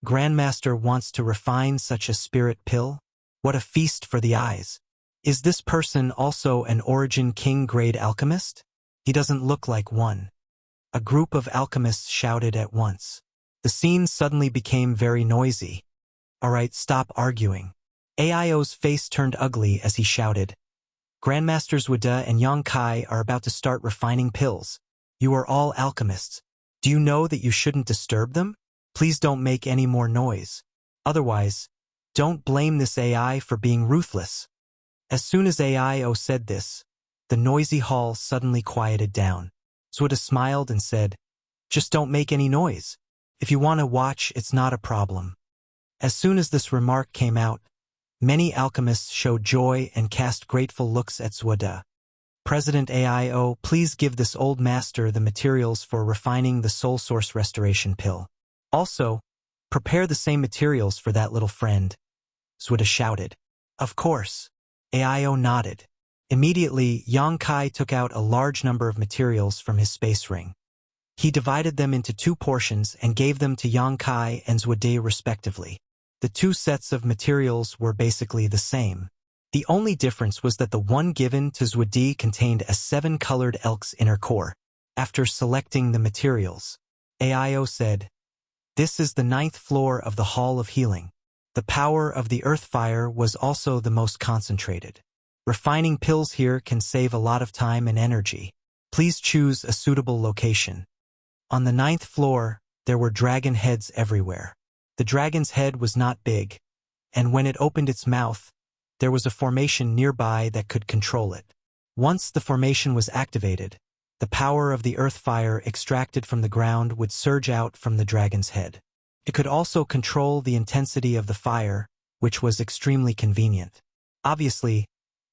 Grandmaster wants to refine such a spirit pill? What a feast for the eyes. Is this person also an origin king grade alchemist? He doesn't look like one. A group of alchemists shouted at once. The scene suddenly became very noisy. All right, stop arguing. AIO's face turned ugly as he shouted, "Grandmaster Zuoda and Yang Kai are about to start refining pills. You are all alchemists. Do you know that you shouldn't disturb them? Please don't make any more noise. Otherwise, don't blame this AI for being ruthless." As soon as AIO said this, the noisy hall suddenly quieted down. Zuoda smiled and said, "Just don't make any noise. If you want to watch, it's not a problem." As soon as this remark came out, many alchemists showed joy and cast grateful looks at Zuoda. "President AIO, please give this old master the materials for refining the soul source restoration pill. Also, prepare the same materials for that little friend," Zuoda shouted. "Of course." AIO nodded. Immediately, Yang Kai took out a large number of materials from his space ring. He divided them into 2 portions and gave them to Yang Kai and Zuoda respectively. The 2 sets of materials were basically the same. The only difference was that the one given to Zuoda contained a 7-colored elk's inner core. After selecting the materials, AIO said, "This is the 9th floor of the Hall of Healing. The power of the earth fire was also the most concentrated. Refining pills here can save a lot of time and energy. Please choose a suitable location." On the 9th floor, there were dragon heads everywhere. The dragon's head was not big, and when it opened its mouth, there was a formation nearby that could control it. Once the formation was activated, the power of the earth fire extracted from the ground would surge out from the dragon's head. It could also control the intensity of the fire, which was extremely convenient. Obviously,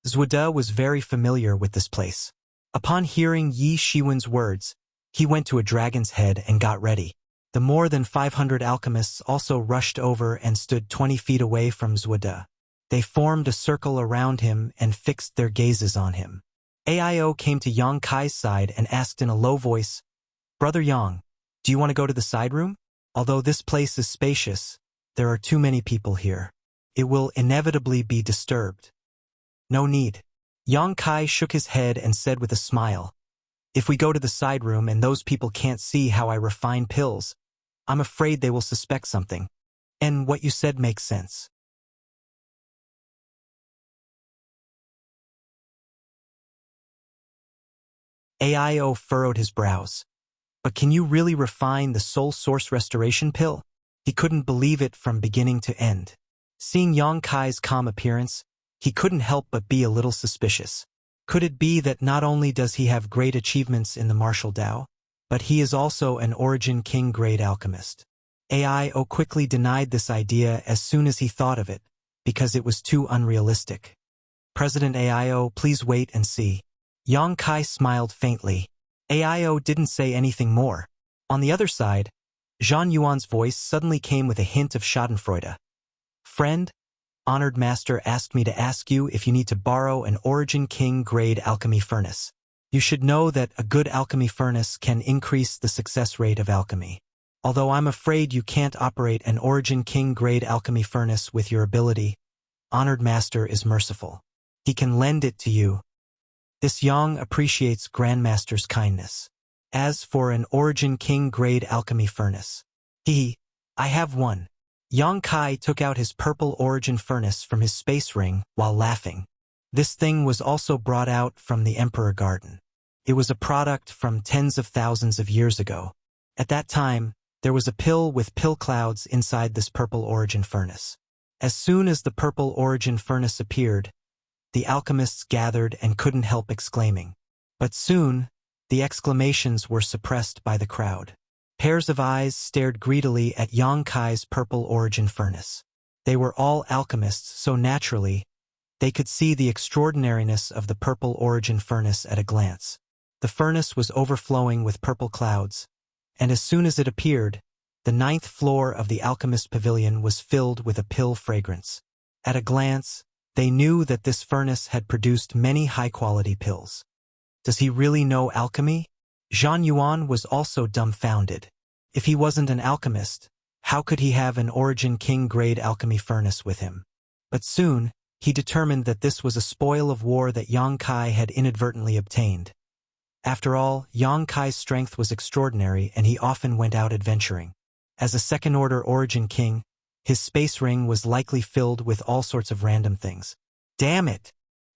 Zuoda was very familiar with this place. Upon hearing Yi Shiwen's words, he went to a dragon's head and got ready. The more than 500 alchemists also rushed over and stood 20 feet away from Zuoda. They formed a circle around him and fixed their gazes on him. AIO came to Yang Kai's side and asked in a low voice, "Brother Yang, do you want to go to the side room? Although this place is spacious, there are too many people here. It will inevitably be disturbed." "No need." Yang Kai shook his head and said with a smile, "If we go to the side room and those people can't see how I refine pills, I'm afraid they will suspect something. And what you said makes sense." AIO furrowed his brows. "But can you really refine the soul source restoration pill?" He couldn't believe it from beginning to end. Seeing Yang Kai's calm appearance, he couldn't help but be a little suspicious. Could it be that not only does he have great achievements in the martial Tao, but he is also an origin king grade alchemist? AIO quickly denied this idea as soon as he thought of it, because it was too unrealistic. "President AIO, please wait and see." Yang Kai smiled faintly. AIO didn't say anything more. On the other side, Zhang Yuan's voice suddenly came with a hint of schadenfreude. "Friend, Honored Master asked me to ask you if you need to borrow an Origin King grade alchemy furnace. You should know that a good alchemy furnace can increase the success rate of alchemy. Although I'm afraid you can't operate an Origin King grade alchemy furnace with your ability, Honored Master is merciful. He can lend it to you." This Yang appreciates Grandmaster's kindness. As for an Origin King grade alchemy furnace. I have one. Yang Kai took out his purple origin furnace from his space ring while laughing. This thing was also brought out from the Emperor Garden. It was a product from tens of thousands of years ago. At that time, there was a pill with pill clouds inside this purple origin furnace. As soon as the purple origin furnace appeared, the alchemists gathered and couldn't help exclaiming. But soon, the exclamations were suppressed by the crowd. Pairs of eyes stared greedily at Yang Kai's purple origin furnace. They were all alchemists, so naturally, they could see the extraordinariness of the purple origin furnace at a glance. The furnace was overflowing with purple clouds, and as soon as it appeared, the 9th floor of the alchemist pavilion was filled with a pill fragrance. At a glance, they knew that this furnace had produced many high-quality pills. Does he really know alchemy? Zhang Yuan was also dumbfounded. If he wasn't an alchemist, how could he have an Origin King grade alchemy furnace with him? But soon, he determined that this was a spoil of war that Yang Kai had inadvertently obtained. After all, Yang Kai's strength was extraordinary and he often went out adventuring. As a second-order Origin King, his space ring was likely filled with all sorts of random things. Damn it!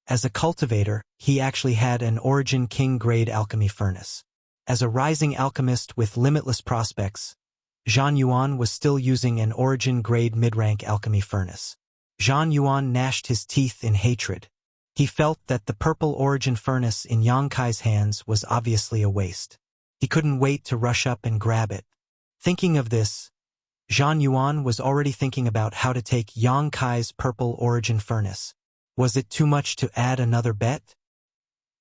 As a cultivator, he actually had an Origin King grade alchemy furnace. As a rising alchemist with limitless prospects, Zhang Yuan was still using an Origin grade mid-rank alchemy furnace. Zhang Yuan gnashed his teeth in hatred. He felt that the purple origin furnace in Yang Kai's hands was obviously a waste. He couldn't wait to rush up and grab it. Thinking of this, Zhang Yuan was already thinking about how to take Yang Kai's purple origin furnace. Was it too much to add another bet?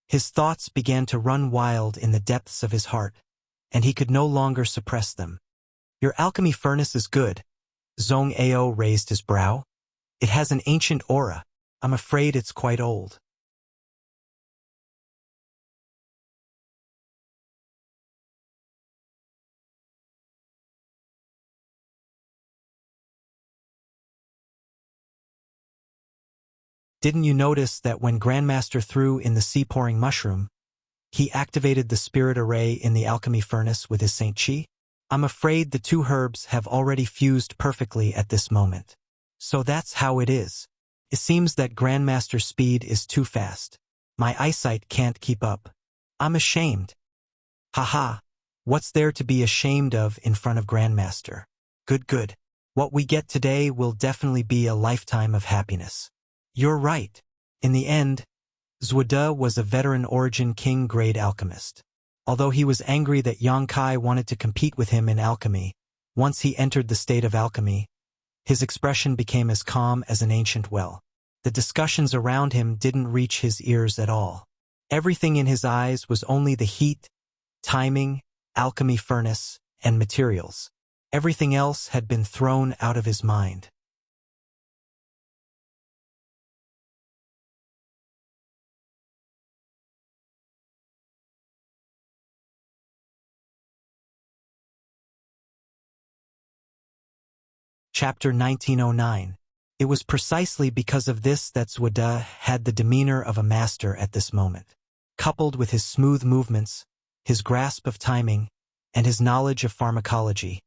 His thoughts began to run wild in the depths of his heart, and he could no longer suppress them. Your alchemy furnace is good. Zhong Ao raised his brow. It has an ancient aura. I'm afraid it's quite old. Didn't you notice that when Grandmaster threw in the sea-pouring mushroom, he activated the spirit array in the alchemy furnace with his Saint Chi? I'm afraid the two herbs have already fused perfectly at this moment. So that's how it is. It seems that Grandmaster's speed is too fast. My eyesight can't keep up. I'm ashamed. Haha, what's there to be ashamed of in front of Grandmaster? Good. What we get today will definitely be a lifetime of happiness. You're right. In the end, Zhude was a veteran Origin King grade alchemist. Although he was angry that Yang Kai wanted to compete with him in alchemy, once he entered the state of alchemy, his expression became as calm as an ancient well. The discussions around him didn't reach his ears at all. Everything in his eyes was only the heat, timing, alchemy furnace, and materials. Everything else had been thrown out of his mind. Chapter 1909. It was precisely because of this that Zhude had the demeanor of a master at this moment. Coupled with his smooth movements, his grasp of timing, and his knowledge of pharmacology,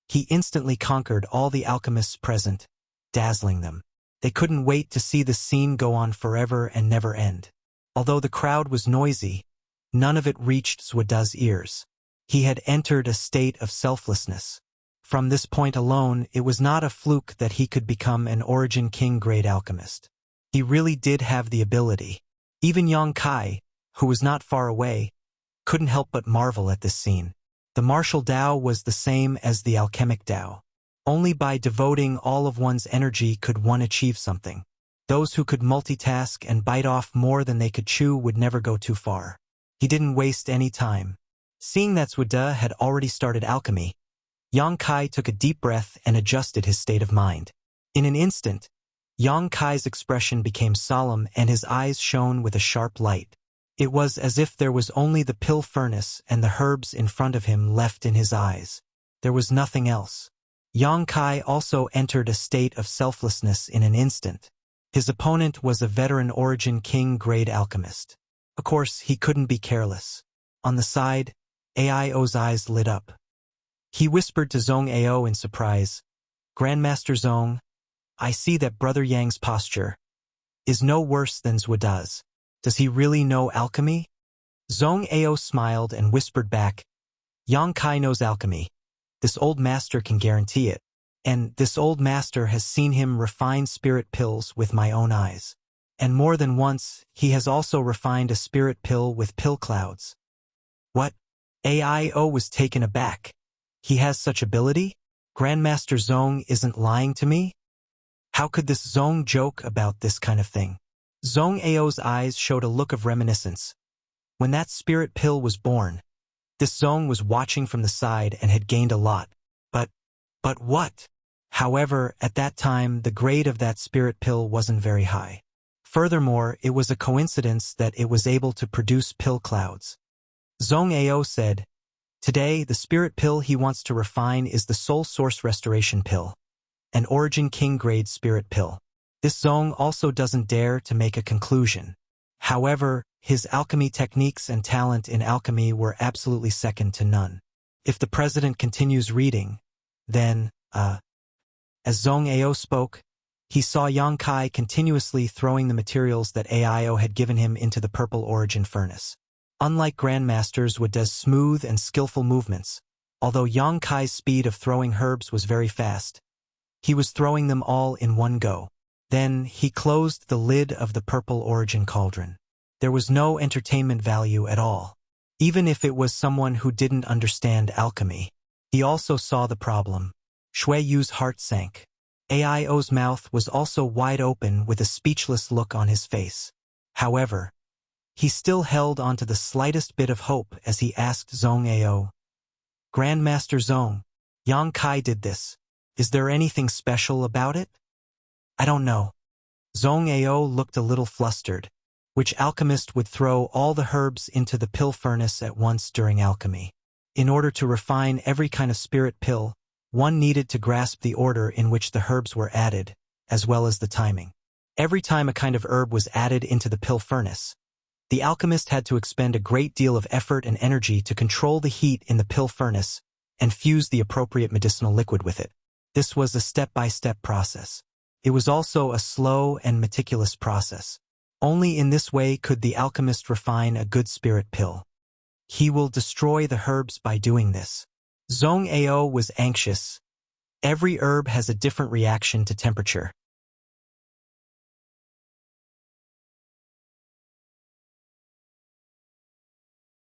he instantly conquered all the alchemists present, dazzling them. They couldn't wait to see the scene go on forever and never end. Although the crowd was noisy, none of it reached Zhude's ears. He had entered a state of selflessness. From this point alone, it was not a fluke that he could become an Origin King grade alchemist. He really did have the ability. Even Yang Kai, who was not far away, couldn't help but marvel at this scene. The martial Tao was the same as the alchemic Tao. Only by devoting all of one's energy could one achieve something. Those who could multitask and bite off more than they could chew would never go too far. He didn't waste any time. Seeing that Zhude had already started alchemy, Yang Kai took a deep breath and adjusted his state of mind. In an instant, Yang Kai's expression became solemn and his eyes shone with a sharp light. It was as if there was only the pill furnace and the herbs in front of him left in his eyes. There was nothing else. Yang Kai also entered a state of selflessness in an instant. His opponent was a veteran Origin King grade alchemist. Of course, he couldn't be careless. On the side, Aio's eyes lit up. He whispered to Zhong Ao in surprise, "Grandmaster Zhong, I see that Brother Yang's posture is no worse than Zuoda's. Does he really know alchemy?" Zhong Ao smiled and whispered back, "Yang Kai knows alchemy. This old master can guarantee it. And this old master has seen him refine spirit pills with my own eyes. And more than once, he has also refined a spirit pill with pill clouds." "What?" Aio was taken aback. "He has such ability? Grandmaster Zhong isn't lying to me? How could this Zhong joke about this kind of thing?" Zhong Ao's eyes showed a look of reminiscence. When that spirit pill was born, this Zhong was watching from the side and had gained a lot. But what? However, at that time, the grade of that spirit pill wasn't very high. Furthermore, it was a coincidence that it was able to produce pill clouds. Zhong Ao said, "Today, the spirit pill he wants to refine is the Soul Source Restoration pill, an Origin King grade spirit pill." This Zhong also doesn't dare to make a conclusion. However, his alchemy techniques and talent in alchemy were absolutely second to none. If the president continues reading, then, As Zhong Ao spoke, he saw Yang Kai continuously throwing the materials that Aio had given him into the purple origin furnace. Unlike grandmasters with does smooth and skillful movements, although Yang Kai's speed of throwing herbs was very fast, he was throwing them all in one go. Then he closed the lid of the purple origin cauldron. There was no entertainment value at all. Even if it was someone who didn't understand alchemy. He also saw the problem. Shui Yu's heart sank. Aio's mouth was also wide open with a speechless look on his face. However, he still held onto the slightest bit of hope as he asked Zhong Ao, "Grandmaster Zhong, Yang Kai did this. Is there anything special about it?" "I don't know." Zhong Ao looked a little flustered. Which alchemist would throw all the herbs into the pill furnace at once during alchemy? In order to refine every kind of spirit pill, one needed to grasp the order in which the herbs were added, as well as the timing. Every time a kind of herb was added into the pill furnace, the alchemist had to expend a great deal of effort and energy to control the heat in the pill furnace and fuse the appropriate medicinal liquid with it. This was a step-by-step process. It was also a slow and meticulous process. Only in this way could the alchemist refine a good spirit pill. He will destroy the herbs by doing this. Zhong Ao was anxious. Every herb has a different reaction to temperature.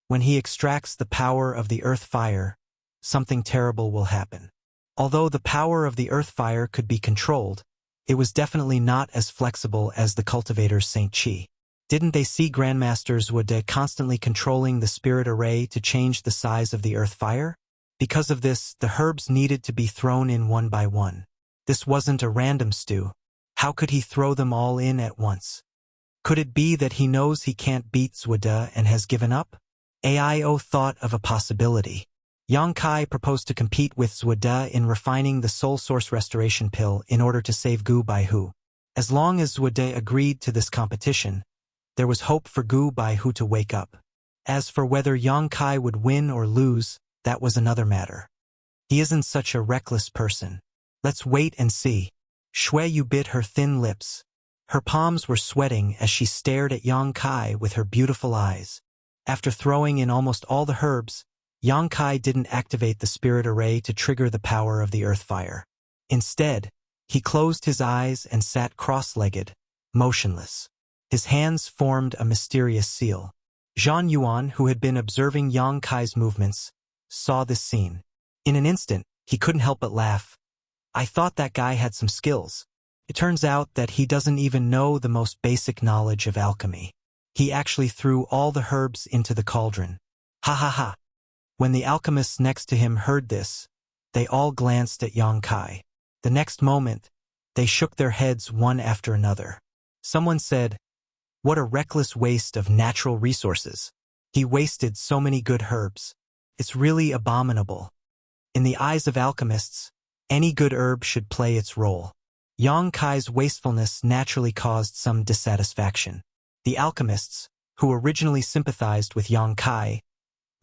When he extracts the power of the earth fire, something terrible will happen. Although the power of the earth fire could be controlled, it was definitely not as flexible as the cultivator's Saint Chi. Didn't they see grandmasters would constantly controlling the spirit array to change the size of the earth fire? Because of this, the herbs needed to be thrown in one by one. This wasn't a random stew. How could he throw them all in at once? Could it be that he knows he can't beat Zuoda and has given up? Aio thought of a possibility. Yang Kai proposed to compete with Zuoda in refining the Soul Source Restoration pill in order to save Gu Baihu. As long as Zuoda agreed to this competition, there was hope for Gu Baihu to wake up. As for whether Yang Kai would win or lose, that was another matter. He isn't such a reckless person. Let's wait and see. Shui Yu bit her thin lips. Her palms were sweating as she stared at Yang Kai with her beautiful eyes. After throwing in almost all the herbs, Yang Kai didn't activate the spirit array to trigger the power of the earth fire. Instead, he closed his eyes and sat cross-legged, motionless. His hands formed a mysterious seal. Zhan Yuan, who had been observing Yang Kai's movements, saw this scene. In an instant, he couldn't help but laugh. I thought that guy had some skills. It turns out that he doesn't even know the most basic knowledge of alchemy. He actually threw all the herbs into the cauldron. Ha ha ha. When the alchemists next to him heard this, they all glanced at Yang Kai. The next moment, they shook their heads one after another. Someone said, "What a reckless waste of natural resources. He wasted so many good herbs. It's really abominable." In the eyes of alchemists, any good herb should play its role. Yang Kai's wastefulness naturally caused some dissatisfaction. The alchemists, who originally sympathized with Yang Kai,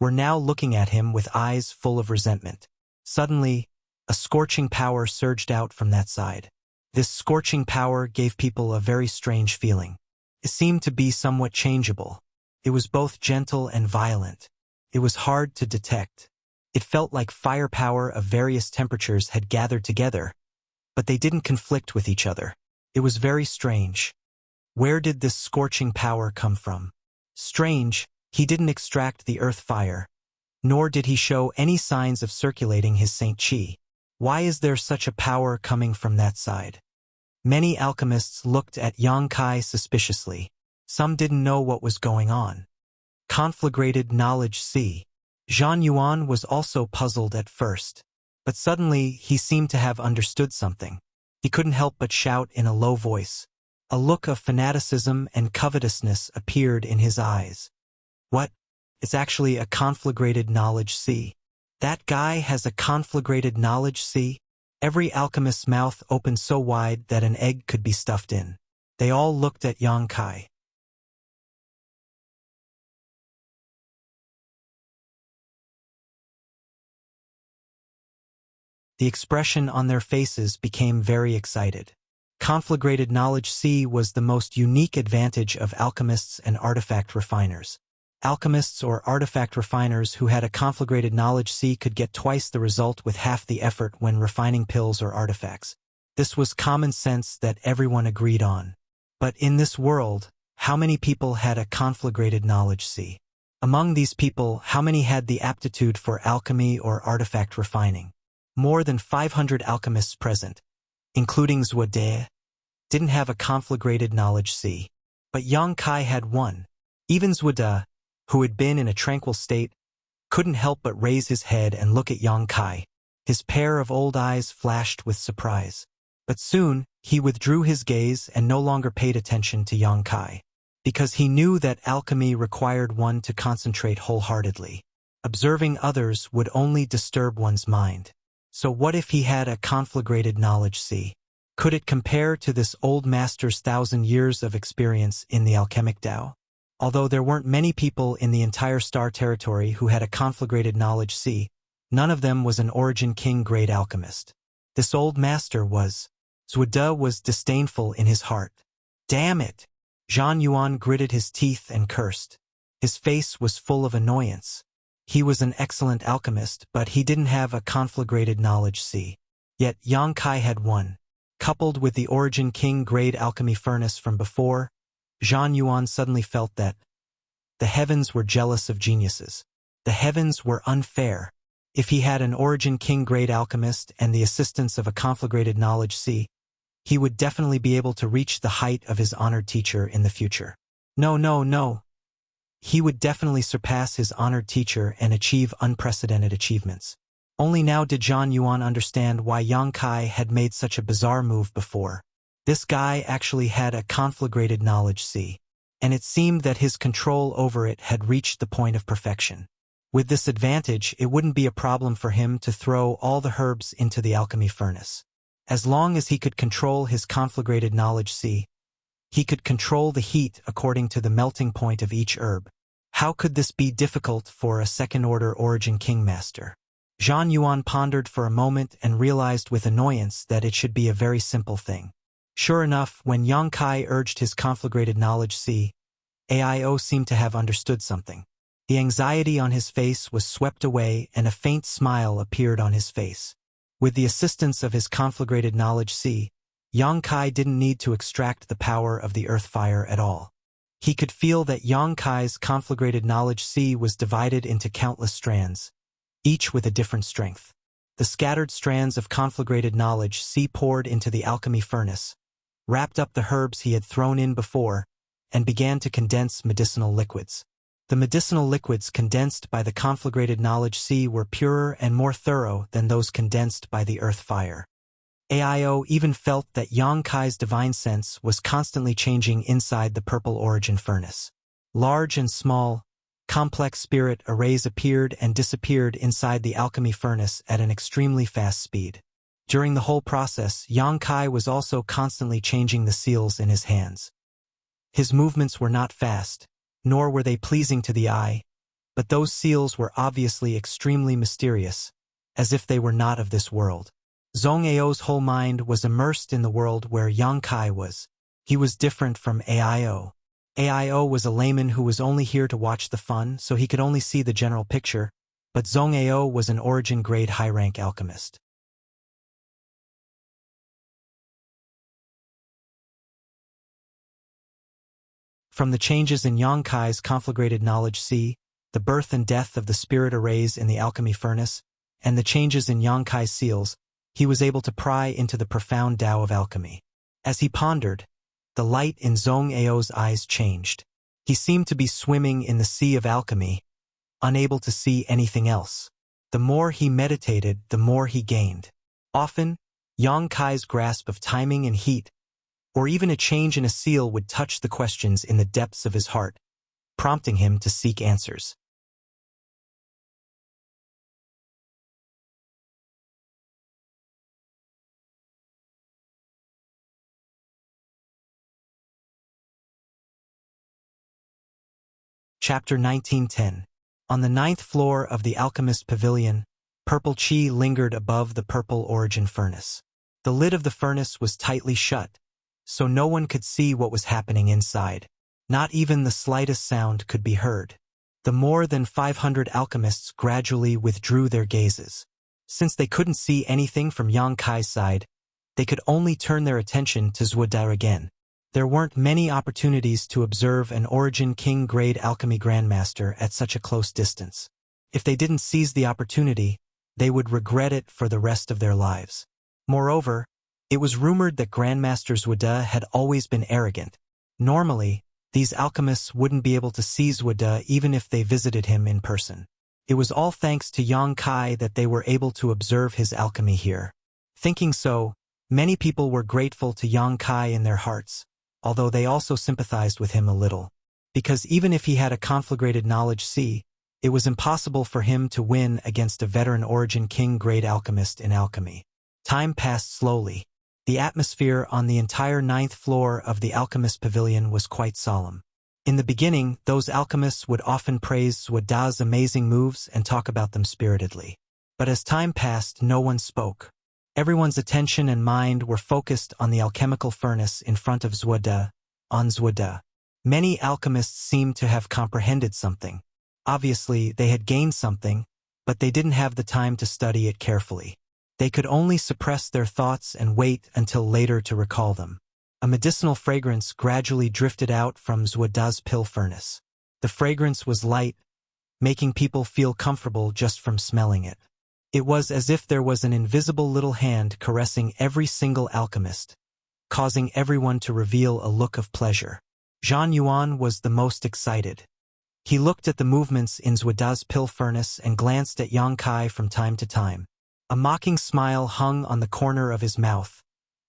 were now looking at him with eyes full of resentment. Suddenly, a scorching power surged out from that side. This scorching power gave people a very strange feeling. It seemed to be somewhat changeable. It was both gentle and violent. It was hard to detect. It felt like firepower of various temperatures had gathered together, but they didn't conflict with each other. It was very strange. Where did this scorching power come from? Strange, he didn't extract the earth fire, nor did he show any signs of circulating his Saint Chi. Why is there such a power coming from that side? Many alchemists looked at Yang Kai suspiciously. Some didn't know what was going on. Conflagrated knowledge C. Zhang Yuan was also puzzled at first, but suddenly he seemed to have understood something. He couldn't help but shout in a low voice. A look of fanaticism and covetousness appeared in his eyes. What? It's actually a conflagrated knowledge C. That guy has a conflagrated knowledge C? Every alchemist's mouth opened so wide that an egg could be stuffed in. They all looked at Yang Kai. The expression on their faces became very excited. Conflagrated knowledge C was the most unique advantage of alchemists and artifact refiners. Alchemists or artifact refiners who had a conflagrated knowledge C could get twice the result with half the effort when refining pills or artifacts. This was common sense that everyone agreed on. But in this world, how many people had a conflagrated knowledge C? Among these people, how many had the aptitude for alchemy or artifact refining? More than 500 alchemists present, including Zhuode, didn't have a conflagrated knowledge C. But Yang Kai had one. Even Zhuode, who had been in a tranquil state, couldn't help but raise his head and look at Yang Kai. His pair of old eyes flashed with surprise. But soon, he withdrew his gaze and no longer paid attention to Yang Kai, because he knew that alchemy required one to concentrate wholeheartedly. Observing others would only disturb one's mind. So what if he had a conflagrated knowledge C? Could it compare to this old master's 1,000 years of experience in the alchemic Tao? Although there weren't many people in the entire star territory who had a conflagrated knowledge C, none of them was an Origin King grade alchemist. This old master was. Zhuode was disdainful in his heart. Damn it! Zhang Yuan gritted his teeth and cursed. His face was full of annoyance. He was an excellent alchemist, but he didn't have a conflagrated knowledge C. Yet Yang Kai had one. Coupled with the Origin King grade alchemy furnace from before, Zhang Yuan suddenly felt that the heavens were jealous of geniuses. The heavens were unfair. If he had an Origin King grade alchemist and the assistance of a conflagrated knowledge C, he would definitely be able to reach the height of his honored teacher in the future. No. He would definitely surpass his honored teacher and achieve unprecedented achievements. Only now did Zhang Yuan understand why Yang Kai had made such a bizarre move before. This guy actually had a conflagrated knowledge C, and it seemed that his control over it had reached the point of perfection. With this advantage, it wouldn't be a problem for him to throw all the herbs into the alchemy furnace. As long as he could control his conflagrated knowledge C, he could control the heat according to the melting point of each herb. How could this be difficult for a second-order Origin King master? Zhang Yuan pondered for a moment and realized with annoyance that it should be a very simple thing. Sure enough, when Yang Kai urged his conflagrated knowledge C, AIO seemed to have understood something. The anxiety on his face was swept away and a faint smile appeared on his face. With the assistance of his conflagrated knowledge C, Yang Kai didn't need to extract the power of the earth fire at all. He could feel that Yang Kai's conflagrated knowledge C was divided into countless strands, each with a different strength. The scattered strands of conflagrated knowledge C poured into the alchemy furnace, wrapped up the herbs he had thrown in before, and began to condense medicinal liquids. The medicinal liquids condensed by the conflagrated knowledge C were purer and more thorough than those condensed by the earth fire. AIO even felt that Yang Kai's divine sense was constantly changing inside the purple origin furnace. Large and small, complex spirit arrays appeared and disappeared inside the alchemy furnace at an extremely fast speed. During the whole process, Yang Kai was also constantly changing the seals in his hands. His movements were not fast, nor were they pleasing to the eye, but those seals were obviously extremely mysterious, as if they were not of this world. Zhong Ao's whole mind was immersed in the world where Yang Kai was. He was different from AIO. AIO was a layman who was only here to watch the fun, so he could only see the general picture, but Zhong Ao was an origin-grade high-rank alchemist. From the changes in Yang Kai's conflagrated knowledge see, the birth and death of the spirit arrays in the alchemy furnace, and the changes in Yang Kai's seals, he was able to pry into the profound Tao of alchemy. As he pondered, the light in Zhong Ao's eyes changed. He seemed to be swimming in the sea of alchemy, unable to see anything else. The more he meditated, the more he gained. Often, Yang Kai's grasp of timing and heat, or even a change in a seal would touch the questions in the depths of his heart, prompting him to seek answers. Chapter 1910. On the 9th floor of the alchemist pavilion, purple chi lingered above the purple origin furnace. The lid of the furnace was tightly shut, so no one could see what was happening inside. Not even the slightest sound could be heard. The more than 500 alchemists gradually withdrew their gazes. Since they couldn't see anything from Yang Kai's side, they could only turn their attention to Zhuoda again. There weren't many opportunities to observe an Origin King-grade alchemy grandmaster at such a close distance. If they didn't seize the opportunity, they would regret it for the rest of their lives. Moreover, it was rumored that Grandmaster Zhuoda had always been arrogant. Normally, these alchemists wouldn't be able to see Zhuoda even if they visited him in person. It was all thanks to Yang Kai that they were able to observe his alchemy here. Thinking so, many people were grateful to Yang Kai in their hearts, although they also sympathized with him a little. Because even if he had a conflagrated knowledge see, it was impossible for him to win against a veteran Origin King-grade alchemist in alchemy. Time passed slowly. The atmosphere on the entire 9th floor of the alchemist pavilion was quite solemn. In the beginning, those alchemists would often praise Zhuoda's amazing moves and talk about them spiritedly. But as time passed, no one spoke. Everyone's attention and mind were focused on the alchemical furnace in front of Zhuoda, on Zhuoda. Many alchemists seemed to have comprehended something. Obviously, they had gained something, but they didn't have the time to study it carefully. They could only suppress their thoughts and wait until later to recall them. A medicinal fragrance gradually drifted out from Zhuoda's pill furnace. The fragrance was light, making people feel comfortable just from smelling it. It was as if there was an invisible little hand caressing every single alchemist, causing everyone to reveal a look of pleasure. Zhang Yuan was the most excited. He looked at the movements in Zhuoda's pill furnace and glanced at Yang Kai from time to time. A mocking smile hung on the corner of his mouth,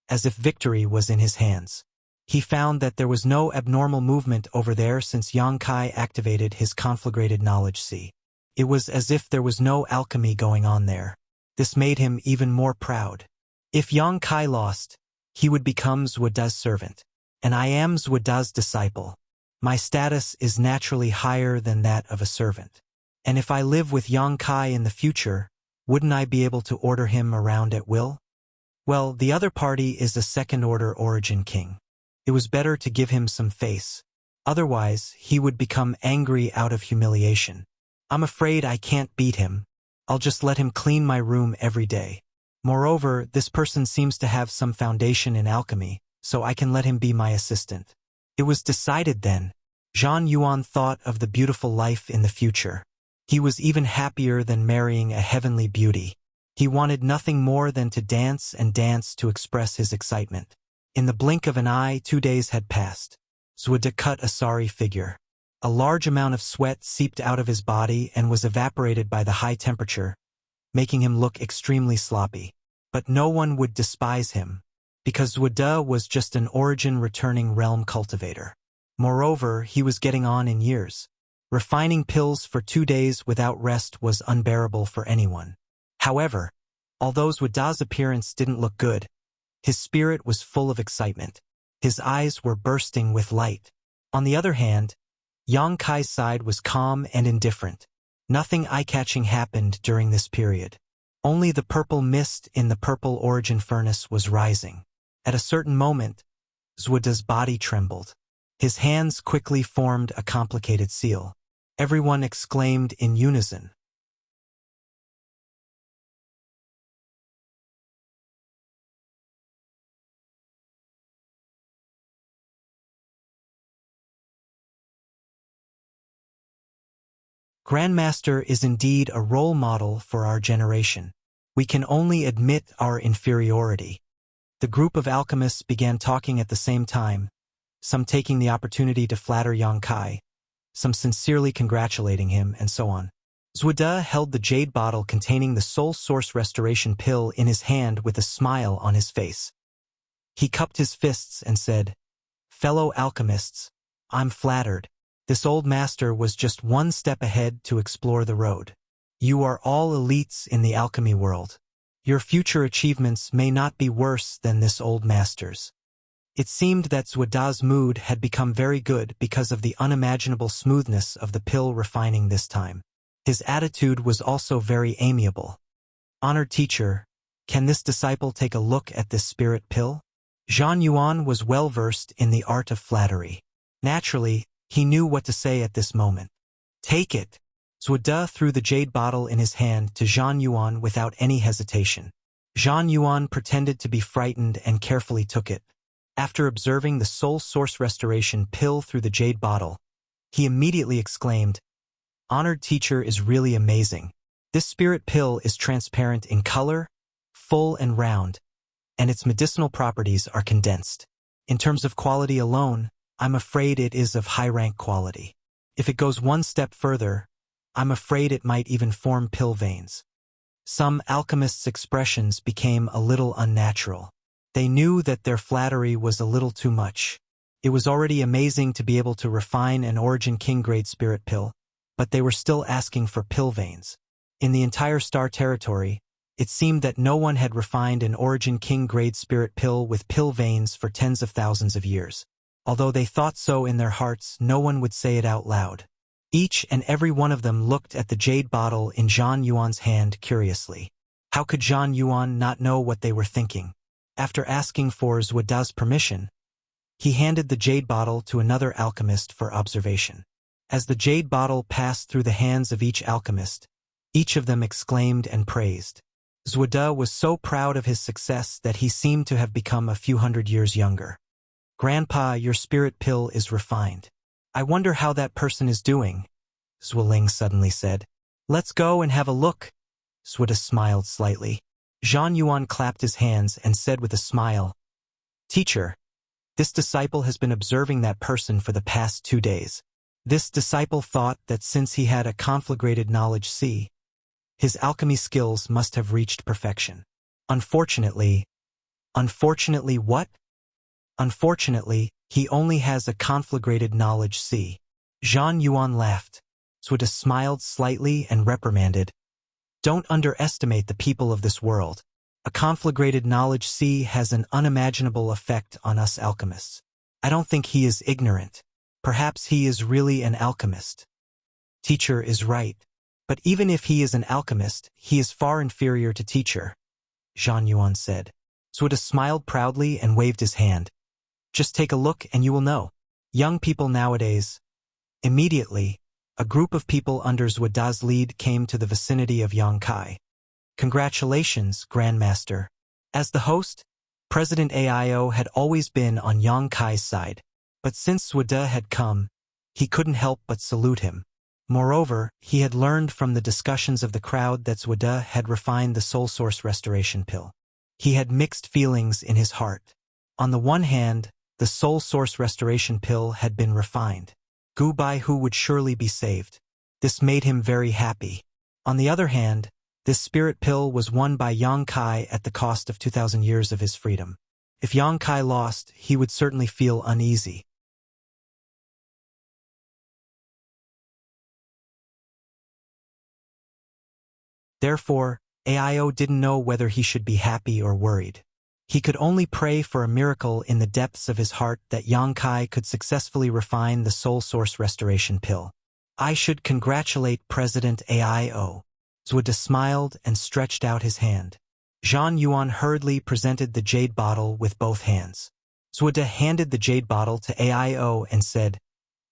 as if victory was in his hands. He found that there was no abnormal movement over there since Yang Kai activated his conflagrated knowledge see. It was as if there was no alchemy going on there. This made him even more proud. If Yang Kai lost, he would become Zhuoda's servant. And I am Zhuoda's disciple. My status is naturally higher than that of a servant. And if I live with Yang Kai in the future, wouldn't I be able to order him around at will? Well, the other party is a second-order Origin King. It was better to give him some face. Otherwise, he would become angry out of humiliation. I'm afraid I can't beat him. I'll just let him clean my room every day. Moreover, this person seems to have some foundation in alchemy, so I can let him be my assistant. It was decided then. Zhang Yuan thought of the beautiful life in the future. He was even happier than marrying a heavenly beauty. He wanted nothing more than to dance and dance to express his excitement. In the blink of an eye, 2 days had passed. Zhuoda cut a sorry figure. A large amount of sweat seeped out of his body and was evaporated by the high temperature, making him look extremely sloppy. But no one would despise him, because Zhuoda was just an origin-returning realm cultivator. Moreover, he was getting on in years. Refining pills for 2 days without rest was unbearable for anyone. However, although Zhuoda's appearance didn't look good, his spirit was full of excitement. His eyes were bursting with light. On the other hand, Yang Kai's side was calm and indifferent. Nothing eye-catching happened during this period. Only the purple mist in the purple origin furnace was rising. At a certain moment, Zhuoda's body trembled. His hands quickly formed a complicated seal. Everyone exclaimed in unison. Grandmaster is indeed a role model for our generation. We can only admit our inferiority. The group of alchemists began talking at the same time, some taking the opportunity to flatter Yang Kai, some sincerely congratulating him, and so on. Zhuoda held the jade bottle containing the soul source restoration pill in his hand with a smile on his face. He cupped his fists and said, "Fellow alchemists, I'm flattered. This old master was just one step ahead to explore the road. You are all elites in the alchemy world. Your future achievements may not be worse than this old master's." It seemed that Zhuoda's mood had become very good because of the unimaginable smoothness of the pill refining this time. His attitude was also very amiable. "Honored teacher, can this disciple take a look at this spirit pill?" Zhang Yuan was well versed in the art of flattery. Naturally, he knew what to say at this moment. "Take it." Zhuoda threw the jade bottle in his hand to Zhang Yuan without any hesitation. Zhang Yuan pretended to be frightened and carefully took it. After observing the soul source restoration pill through the jade bottle, he immediately exclaimed, "Honored teacher is really amazing. This spirit pill is transparent in color, full and round, and its medicinal properties are condensed. In terms of quality alone, I'm afraid it is of high-rank quality. If it goes one step further, I'm afraid it might even form pill veins." Some alchemists' expressions became a little unnatural. They knew that their flattery was a little too much. It was already amazing to be able to refine an Origin King-grade spirit pill, but they were still asking for pill veins. In the entire star territory, it seemed that no one had refined an Origin King-grade spirit pill with pill veins for tens of thousands of years. Although they thought so in their hearts, no one would say it out loud. Each and every one of them looked at the jade bottle in Zhang Yuan's hand curiously. How could Zhang Yuan not know what they were thinking? After asking for Zhuoda's permission, he handed the jade bottle to another alchemist for observation. As the jade bottle passed through the hands of each alchemist, each of them exclaimed and praised. Zhuoda was so proud of his success that he seemed to have become a few hundred years younger. "Grandpa, your spirit pill is refined. I wonder how that person is doing," Zhuoling suddenly said. "Let's go and have a look." Zhuoda smiled slightly. Zhang Yuan clapped his hands and said with a smile, "Teacher, this disciple has been observing that person for the past 2 days. This disciple thought that since he had a conflagrated knowledge C, his alchemy skills must have reached perfection. Unfortunately what? Unfortunately, he only has a conflagrated knowledge C." Zhang Yuan laughed. Zhuoda smiled slightly and reprimanded, "Don't underestimate the people of this world. A conflagrated knowledge C has an unimaginable effect on us alchemists. I don't think he is ignorant. Perhaps he is really an alchemist." "Teacher is right. But even if he is an alchemist, he is far inferior to teacher," Zhang Yuan said. Zhuoda smiled proudly and waved his hand. "Just take a look and you will know. Young people nowadays." Immediately, a group of people under Zhuoda's lead came to the vicinity of Yang Kai. "Congratulations, Grandmaster." As the host, President Aio had always been on Yang Kai's side, but since Zhuoda had come, he couldn't help but salute him. Moreover, he had learned from the discussions of the crowd that Zhuoda had refined the soul source restoration pill. He had mixed feelings in his heart. On the one hand, the soul source restoration pill had been refined. Gu Baihu would surely be saved. This made him very happy. On the other hand, this spirit pill was won by Yang Kai at the cost of 2,000 years of his freedom. If Yang Kai lost, he would certainly feel uneasy. Therefore, Aio didn't know whether he should be happy or worried. He could only pray for a miracle in the depths of his heart that Yang Kai could successfully refine the soul source restoration pill. I should congratulate President AIO. Zhude smiled and stretched out his hand. Zhang Yuan hurriedly presented the jade bottle with both hands. Zhude handed the jade bottle to AIO and said,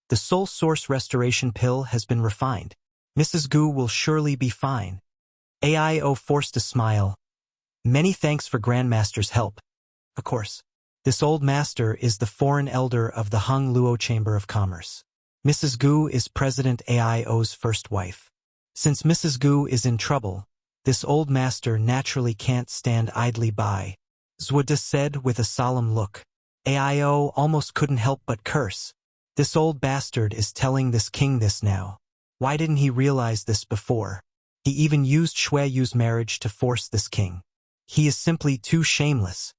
"The soul source restoration pill has been refined. Mrs. Gu will surely be fine." AIO forced a smile. "Many thanks for Grandmaster's help. Of course. This old master is the foreign elder of the Hung Luo Chamber of Commerce. Mrs. Gu is President AIO's first wife. Since Mrs. Gu is in trouble, this old master naturally can't stand idly by," Zhude said with a solemn look. AIO almost couldn't help but curse. This old bastard is telling this king this now. Why didn't he realize this before? He even used Shui Yu's marriage to force this king. He is simply too shameless.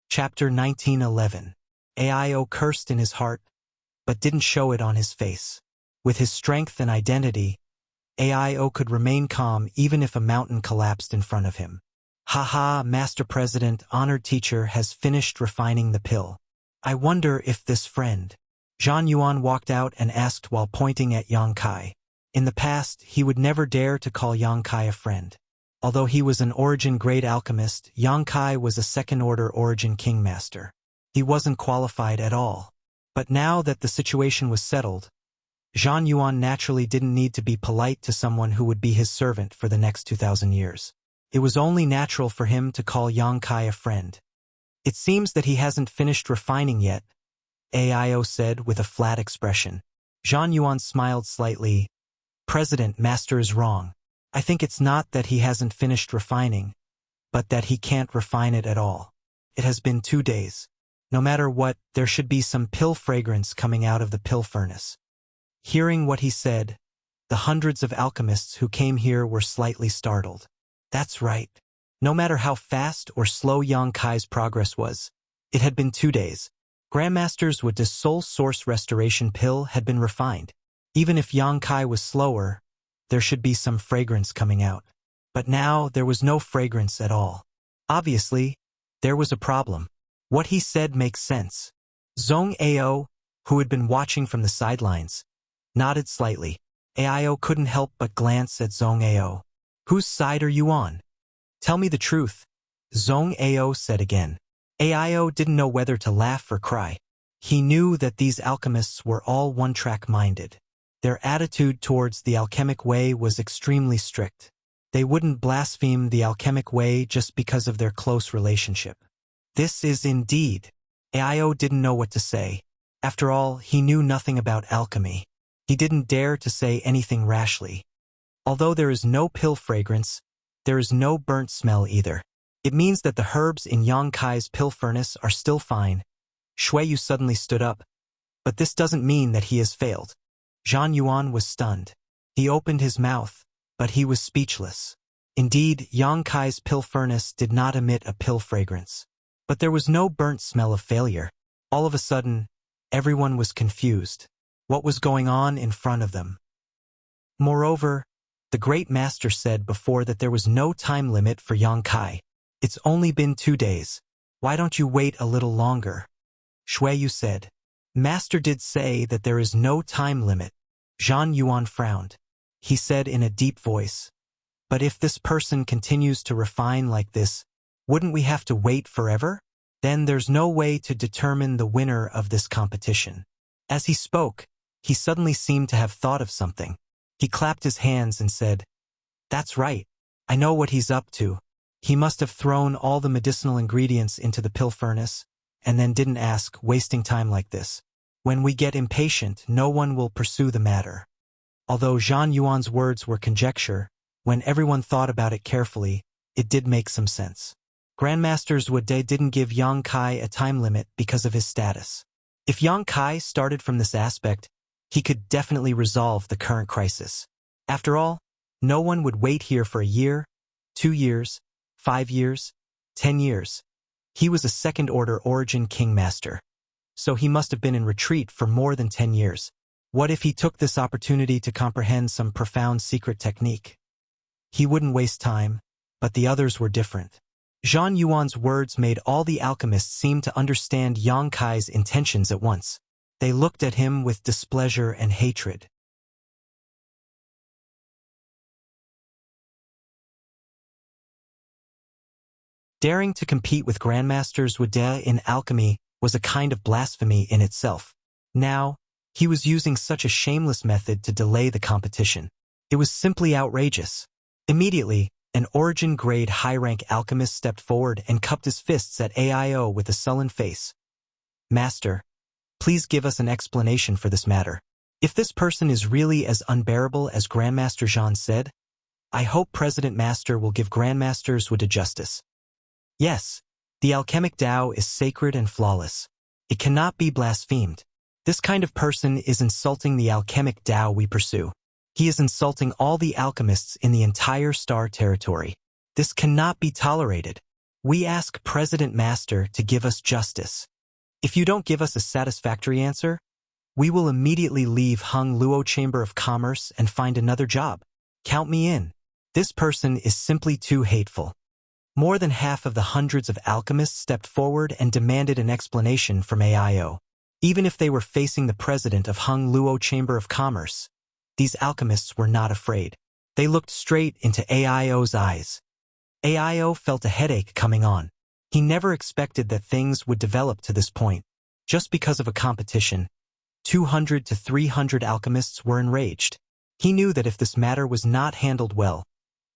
Chapter 1911. AIO cursed in his heart, but didn't show it on his face. With his strength and identity, AIO could remain calm even if a mountain collapsed in front of him. "Haha, Master President, honored teacher has finished refining the pill. I wonder if this friend." Zhang Yuan walked out and asked while pointing at Yang Kai. In the past, he would never dare to call Yang Kai a friend. Although he was an origin-grade alchemist, Yang Kai was a second-order origin kingmaster. He wasn't qualified at all. But now that the situation was settled, Zhang Yuan naturally didn't need to be polite to someone who would be his servant for the next 2,000 years. It was only natural for him to call Yang Kai a friend. "It seems that he hasn't finished refining yet," AIO said with a flat expression. Zhang Yuan smiled slightly. "President, Master is wrong. I think it's not that he hasn't finished refining, but that he can't refine it at all. It has been 2 days. No matter what, there should be some pill fragrance coming out of the pill furnace." Hearing what he said, the hundreds of alchemists who came here were slightly startled. That's right. No matter how fast or slow Yang Kai's progress was, it had been 2 days. Grandmaster's with the soul source restoration pill had been refined. Even if Yang Kai was slower, there should be some fragrance coming out. But now there was no fragrance at all. Obviously, there was a problem. What he said makes sense. Zhong Ao, who had been watching from the sidelines, nodded slightly. AIO couldn't help but glance at Zhong Ao. "Whose side are you on? Tell me the truth," Zhong Ao said again. AIO didn't know whether to laugh or cry. He knew that these alchemists were all one-track minded. Their attitude towards the alchemic way was extremely strict. They wouldn't blaspheme the alchemic way just because of their close relationship. This is indeed. AIO didn't know what to say. After all, he knew nothing about alchemy. He didn't dare to say anything rashly. Although there is no pill fragrance, there is no burnt smell either. It means that the herbs in Yang Kai's pill furnace are still fine. Shui Yu suddenly stood up. But this doesn't mean that he has failed. Zhang Yuan was stunned. He opened his mouth, but he was speechless. Indeed, Yang Kai's pill furnace did not emit a pill fragrance. But there was no burnt smell of failure. All of a sudden, everyone was confused. What was going on in front of them? Moreover, the great master said before that there was no time limit for Yang Kai. "It's only been 2 days. Why don't you wait a little longer?" Shui Yu said. "Master did say that there is no time limit." Zhang Yuan frowned. He said in a deep voice, "But if this person continues to refine like this, wouldn't we have to wait forever? Then there's no way to determine the winner of this competition." As he spoke, he suddenly seemed to have thought of something. He clapped his hands and said, "That's right. I know what he's up to. He must have thrown all the medicinal ingredients into the pill furnace, and then didn't ask, wasting time like this. When we get impatient, no one will pursue the matter." Although Zhang Yuan's words were conjecture, when everyone thought about it carefully, it did make some sense. Grandmasters Wade didn't give Yang Kai a time limit because of his status. If Yang Kai started from this aspect, he could definitely resolve the current crisis. After all, no one would wait here for a year, 2 years, 5 years, 10 years. He was a second-order origin kingmaster, so he must have been in retreat for more than 10 years. What if he took this opportunity to comprehend some profound secret technique? He wouldn't waste time, but the others were different. Zhang Yuan's words made all the alchemists seem to understand Yang Kai's intentions at once. They looked at him with displeasure and hatred. Daring to compete with grandmasters Wuxia in alchemy was a kind of blasphemy in itself. Now, he was using such a shameless method to delay the competition. It was simply outrageous. Immediately, an origin-grade high-rank alchemist stepped forward and cupped his fists at AIO with a sullen face. Master, please give us an explanation for this matter. If this person is really as unbearable as Grandmaster Zhang said, I hope President Master will give Grandmasters Wuxia justice. Yes, the alchemic Tao is sacred and flawless. It cannot be blasphemed. This kind of person is insulting the alchemic Tao we pursue. He is insulting all the alchemists in the entire star territory. This cannot be tolerated. We ask President Master to give us justice. If you don't give us a satisfactory answer, we will immediately leave Hung Luo Chamber of Commerce and find another job. Count me in. This person is simply too hateful. More than half of the hundreds of alchemists stepped forward and demanded an explanation from AIO. Even if they were facing the president of Hung Luo Chamber of Commerce, these alchemists were not afraid. They looked straight into AIO's eyes. AIO felt a headache coming on. He never expected that things would develop to this point. Just because of a competition, 200 to 300 alchemists were enraged. He knew that if this matter was not handled well,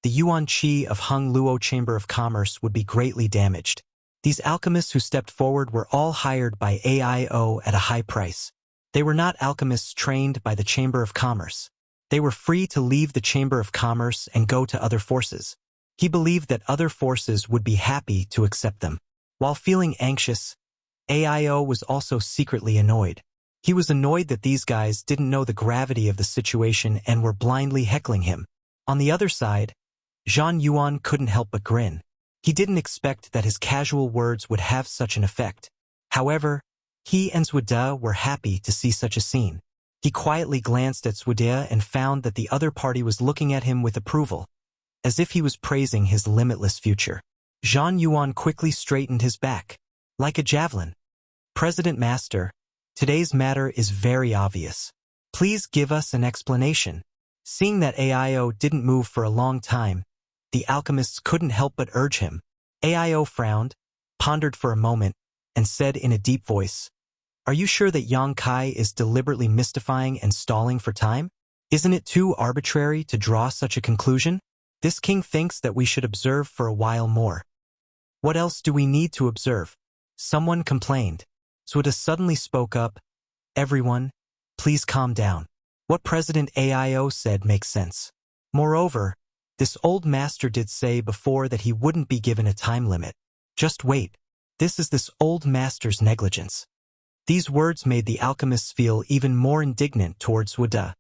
the Yuan Qi of Hung Luo Chamber of Commerce would be greatly damaged. These alchemists who stepped forward were all hired by AIO at a high price. They were not alchemists trained by the Chamber of Commerce. They were free to leave the Chamber of Commerce and go to other forces. He believed that other forces would be happy to accept them. While feeling anxious, AIO was also secretly annoyed. He was annoyed that these guys didn't know the gravity of the situation and were blindly heckling him. On the other side, Zhang Yuan couldn't help but grin. He didn't expect that his casual words would have such an effect. However, he and Wuxia were happy to see such a scene. He quietly glanced at Wuxia and found that the other party was looking at him with approval, as if he was praising his limitless future. Zhang Yuan quickly straightened his back. Like a javelin. President Master, today's matter is very obvious. Please give us an explanation. Seeing that AIO didn't move for a long time, the alchemists couldn't help but urge him. AIO frowned, pondered for a moment, and said in a deep voice, Are you sure that Yang Kai is deliberately mystifying and stalling for time? Isn't it too arbitrary to draw such a conclusion? This king thinks that we should observe for a while more. What else do we need to observe? Someone complained. Wuxia suddenly spoke up, Everyone, please calm down. What President AIO said makes sense. Moreover, this old master did say before that he wouldn't be given a time limit. Just wait. This is this old master's negligence. These words made the alchemists feel even more indignant towards Wuxia.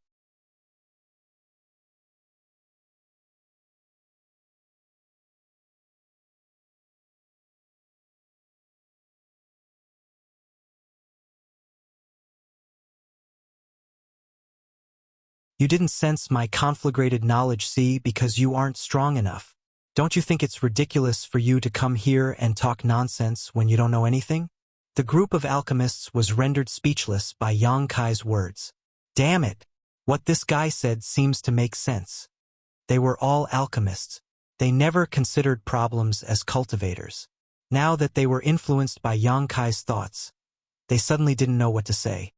You didn't sense my conflagrated knowledge, see, because you aren't strong enough. Don't you think it's ridiculous for you to come here and talk nonsense when you don't know anything? The group of alchemists was rendered speechless by Yang Kai's words. Damn it! What this guy said seems to make sense. They were all alchemists. They never considered problems as cultivators. Now that they were influenced by Yang Kai's thoughts, they suddenly didn't know what to say.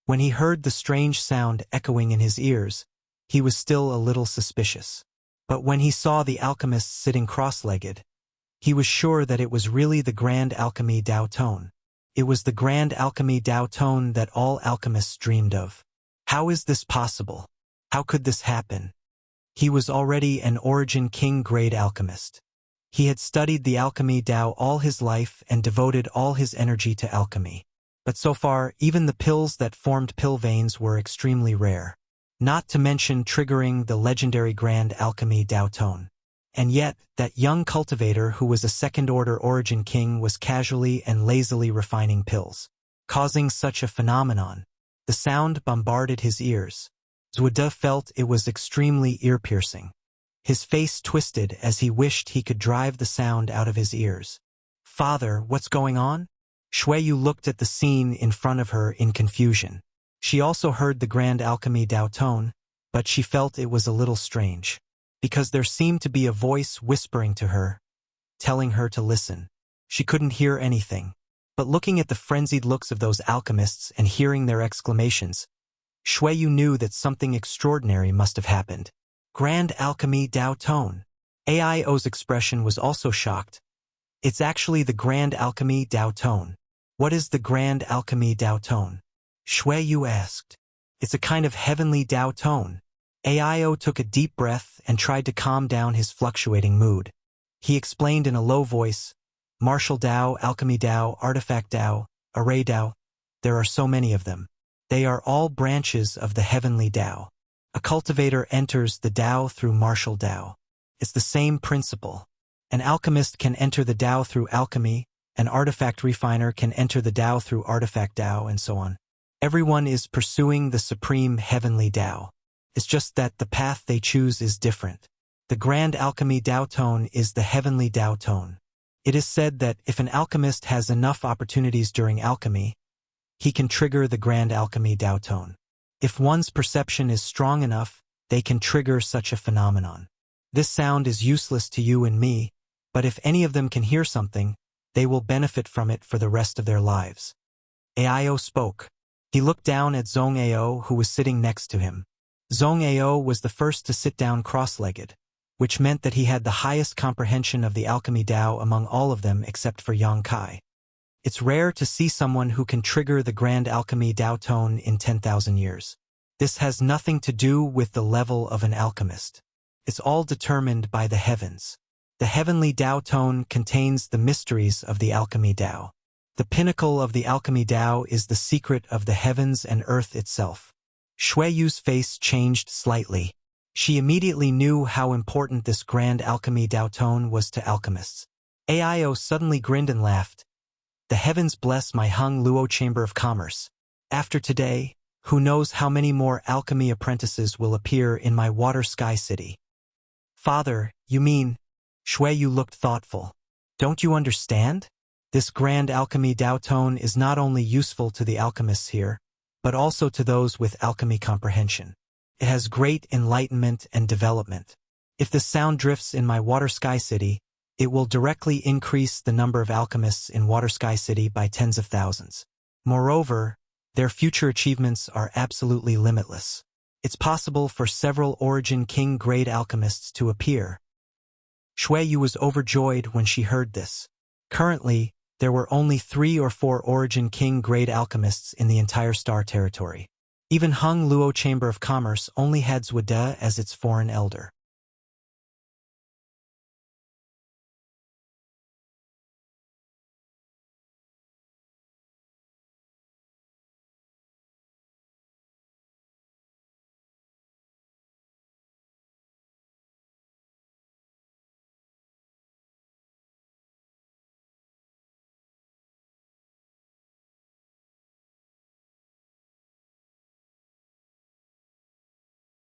When he heard the strange sound echoing in his ears, he was still a little suspicious. But when he saw the alchemists sitting cross-legged, he was sure that it was really the Grand Alchemy Dao Tone. It was the Grand Alchemy Dao Tone that all alchemists dreamed of. How is this possible? How could this happen? He was already an Origin King grade alchemist. He had studied the alchemy Tao all his life and devoted all his energy to alchemy. But so far, even the pills that formed pill veins were extremely rare. Not to mention triggering the legendary Grand Alchemy Tao Tone. And yet, that young cultivator who was a second-order Origin King was casually and lazily refining pills, causing such a phenomenon. The sound bombarded his ears. Wuxia felt it was extremely ear-piercing. His face twisted as he wished he could drive the sound out of his ears. "Father, what's going on?" Xueyu looked at the scene in front of her in confusion. She also heard the Grand Alchemy Tao Tone, but she felt it was a little strange, because there seemed to be a voice whispering to her, telling her to listen. She couldn't hear anything, but looking at the frenzied looks of those alchemists and hearing their exclamations, Xueyu knew that something extraordinary must have happened. Grand Alchemy Tao Tone. Aio's expression was also shocked. It's actually the Grand Alchemy Tao Tone. What is the Grand Alchemy Tao Tone? Xueyu asked. It's a kind of heavenly Tao Tone. Aio took a deep breath and tried to calm down his fluctuating mood. He explained in a low voice, Martial Tao, Alchemy Tao, Artifact Tao, Array Tao. There are so many of them. They are all branches of the heavenly Tao. A cultivator enters the Tao through martial Tao. It's the same principle. An alchemist can enter the Tao through alchemy, an artifact refiner can enter the Tao through artifact Tao, and so on. Everyone is pursuing the supreme heavenly Tao. It's just that the path they choose is different. The Grand Alchemy Tao Tone is the heavenly Tao Tone. It is said that if an alchemist has enough opportunities during alchemy, he can trigger the Grand Alchemy Tao Tone. If one's perception is strong enough, they can trigger such a phenomenon. This sound is useless to you and me, but if any of them can hear something, they will benefit from it for the rest of their lives. Aio spoke. He looked down at Zhong Ao, who was sitting next to him. Zhong Ao was the first to sit down cross-legged, which meant that he had the highest comprehension of the alchemy Tao among all of them except for Yang Kai. It's rare to see someone who can trigger the Grand Alchemy Tao Tone in 10,000 years. This has nothing to do with the level of an alchemist. It's all determined by the heavens. The heavenly Tao Tone contains the mysteries of the alchemy Tao. The pinnacle of the alchemy Tao is the secret of the heavens and earth itself. Xueyu's face changed slightly. She immediately knew how important this Grand Alchemy Tao Tone was to alchemists. Aio suddenly grinned and laughed. The heavens bless my Hung Luo Chamber of Commerce. After today, who knows how many more alchemy apprentices will appear in my Water Sky City. Father, you mean? Xueyu looked thoughtful. Don't you understand? This Grand Alchemy Tao Tone is not only useful to the alchemists here, but also to those with alchemy comprehension. It has great enlightenment and development. If the sound drifts in my Water Sky City, it will directly increase the number of alchemists in Water Sky City by tens of thousands. Moreover, their future achievements are absolutely limitless. It's possible for several Origin King grade alchemists to appear. Xueyu was overjoyed when she heard this. Currently, there were only 3 or 4 Origin King grade alchemists in the entire star territory. Even Hung Luo Chamber of Commerce only had Wuxia as its foreign elder.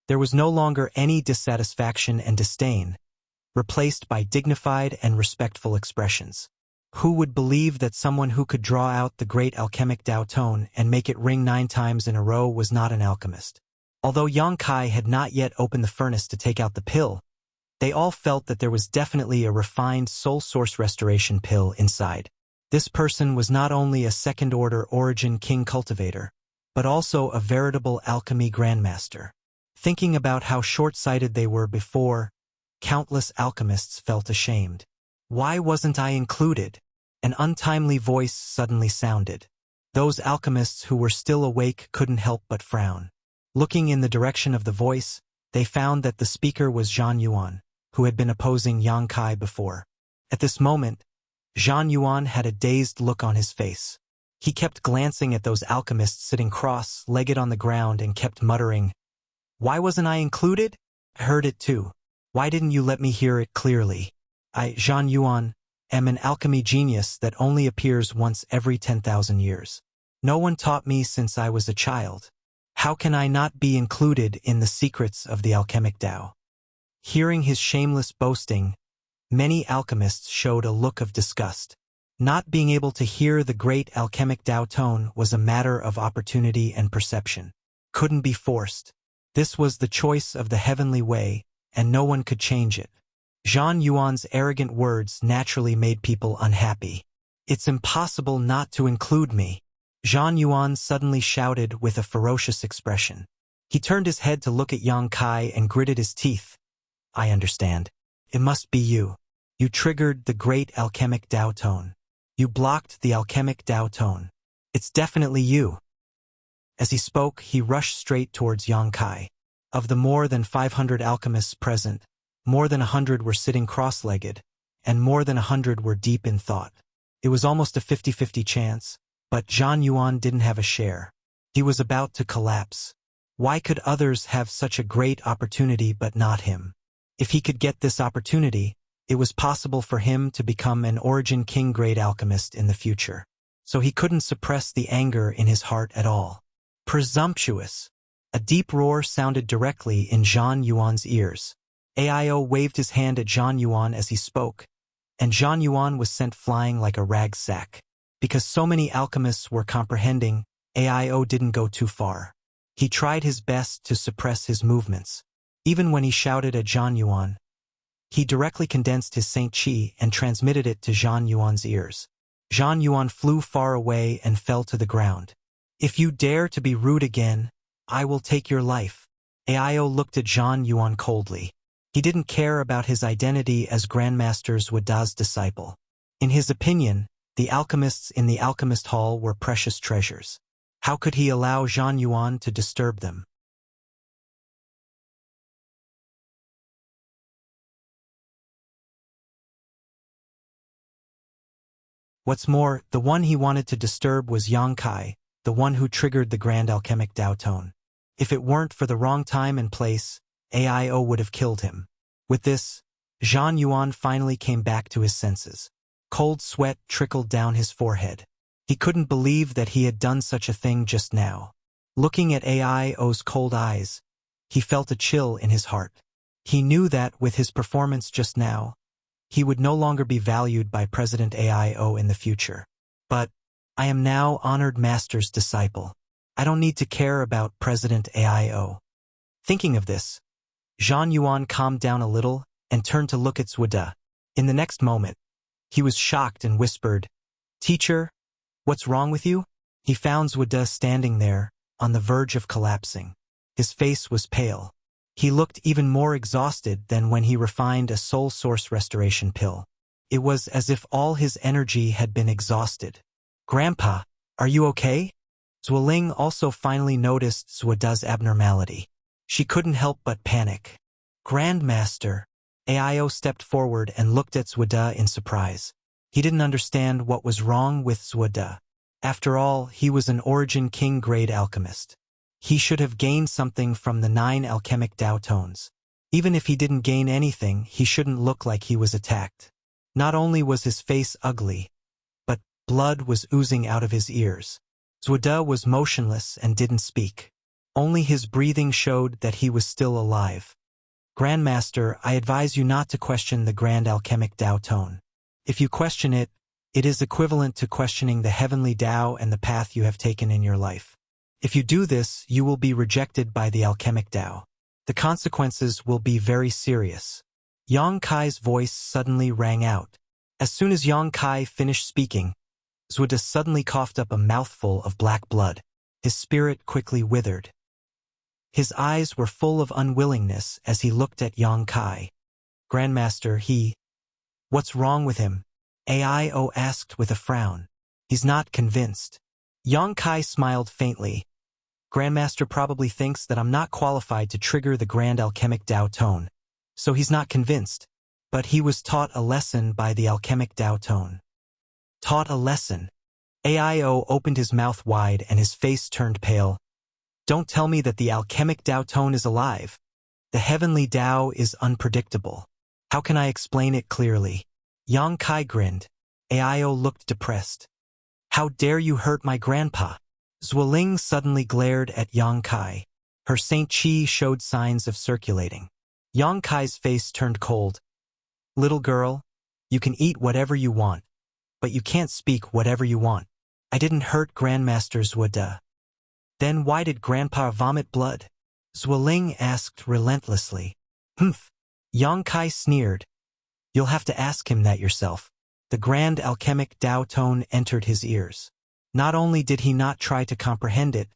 There was no longer any dissatisfaction and disdain, replaced by dignified and respectful expressions. Who would believe that someone who could draw out the great alchemic Tao Tone and make it ring 9 times in a row was not an alchemist? Although Yang Kai had not yet opened the furnace to take out the pill, they all felt that there was definitely a refined soul source restoration pill inside. This person was not only a second-order Origin King cultivator, but also a veritable alchemy grandmaster. Thinking about how short-sighted they were before, countless alchemists felt ashamed. Why wasn't I included? An untimely voice suddenly sounded. Those alchemists who were still awake couldn't help but frown. Looking in the direction of the voice, they found that the speaker was Zhang Yuan, who had been opposing Yang Kai before. At this moment, Zhang Yuan had a dazed look on his face. He kept glancing at those alchemists sitting cross-legged on the ground and kept muttering, "Why wasn't I included? I heard it too. Why didn't you let me hear it clearly? I, Zhang Yuan, am an alchemy genius that only appears once every 10,000 years. No one taught me since I was a child. How can I not be included in the secrets of the alchemic Tao?" Hearing his shameless boasting, many alchemists showed a look of disgust. Not being able to hear the great alchemic Tao tone was a matter of opportunity and perception. Couldn't be forced. This was the choice of the heavenly way, and no one could change it. Zhang Yuan's arrogant words naturally made people unhappy. "It's impossible not to include me," Zhang Yuan suddenly shouted with a ferocious expression. He turned his head to look at Yang Kai and gritted his teeth. "I understand. It must be you. You triggered the great alchemic Tao tone. You blocked the alchemic Tao tone. It's definitely you." As he spoke, he rushed straight towards Yang Kai. Of the more than 500 alchemists present, more than 100 were sitting cross-legged, and more than 100 were deep in thought. It was almost a 50-50 chance, but Zhang Yuan didn't have a share. He was about to collapse. Why could others have such a great opportunity but not him? If he could get this opportunity, it was possible for him to become an Origin King grade alchemist in the future. So he couldn't suppress the anger in his heart at all. Presumptuous! A deep roar sounded directly in Zhang Yuan's ears. Ao waved his hand at Zhang Yuan as he spoke, and Zhang Yuan was sent flying like a rag sack. Because so many alchemists were comprehending, Ao didn't go too far. He tried his best to suppress his movements. Even when he shouted at Zhang Yuan, he directly condensed his Saint Qi and transmitted it to Zhang Yuan's ears. Zhang Yuan flew far away and fell to the ground. "If you dare to be rude again, I will take your life." Ao looked at Zhang Yuan coldly. He didn't care about his identity as Grandmaster Wuda's disciple. In his opinion, the alchemists in the alchemist hall were precious treasures. How could he allow Zhang Yuan to disturb them? What's more, the one he wanted to disturb was Yang Kai, the one who triggered the grand alchemic Tao tone. If it weren't for the wrong time and place, Ao would have killed him. With this, Zhang Yuan finally came back to his senses. Cold sweat trickled down his forehead. He couldn't believe that he had done such a thing just now. Looking at Ao's cold eyes, he felt a chill in his heart. He knew that, with his performance just now, he would no longer be valued by President Ao in the future. But, "I am now honored master's disciple. I don't need to care about President Ao." Thinking of this, Zhang Yuan calmed down a little and turned to look at Wuda. In the next moment, he was shocked and whispered, "Teacher, what's wrong with you?" He found Wuda standing there, on the verge of collapsing. His face was pale. He looked even more exhausted than when he refined a soul source restoration pill. It was as if all his energy had been exhausted. "Grandpa, are you okay?" Zuoling also finally noticed Wuda's abnormality. She couldn't help but panic. "Grandmaster." Ao stepped forward and looked at Wuda in surprise. He didn't understand what was wrong with Wuda. After all, he was an Origin King grade alchemist. He should have gained something from the 9 alchemic Tao tones. Even if he didn't gain anything, he shouldn't look like he was attacked. Not only was his face ugly, but blood was oozing out of his ears. Wuda was motionless and didn't speak. Only his breathing showed that he was still alive. "Grandmaster, I advise you not to question the grand alchemic Tao tone. If you question it, it is equivalent to questioning the heavenly Tao and the path you have taken in your life. If you do this, you will be rejected by the alchemic Tao. The consequences will be very serious." Yang Kai's voice suddenly rang out. As soon as Yang Kai finished speaking, Wuda suddenly coughed up a mouthful of black blood. His spirit quickly withered. His eyes were full of unwillingness as he looked at Yang Kai. "Grandmaster, what's wrong with him?" Ao asked with a frown. "He's not convinced." Yang Kai smiled faintly. Grandmaster probably thinks that I'm not qualified to trigger the grand alchemic Tao tone, so he's not convinced. But he was taught a lesson by the alchemic Tao tone. Taught a lesson. AIO opened his mouth wide and his face turned pale. Don't tell me that the alchemic Tao tone is alive. The heavenly Tao is unpredictable. How can I explain it clearly? Yang Kai grinned. AIO looked depressed. How dare you hurt my grandpa? Zuoling suddenly glared at Yang Kai. Her Saint Chi showed signs of circulating. Yang Kai's face turned cold. Little girl, you can eat whatever you want, but you can't speak whatever you want. I didn't hurt Grandmaster Zuoda. Then why did Grandpa vomit blood? Zuoling asked relentlessly. Humph. Yang Kai sneered. You'll have to ask him that yourself. The grand alchemic Tao tone entered his ears. Not only did he not try to comprehend it,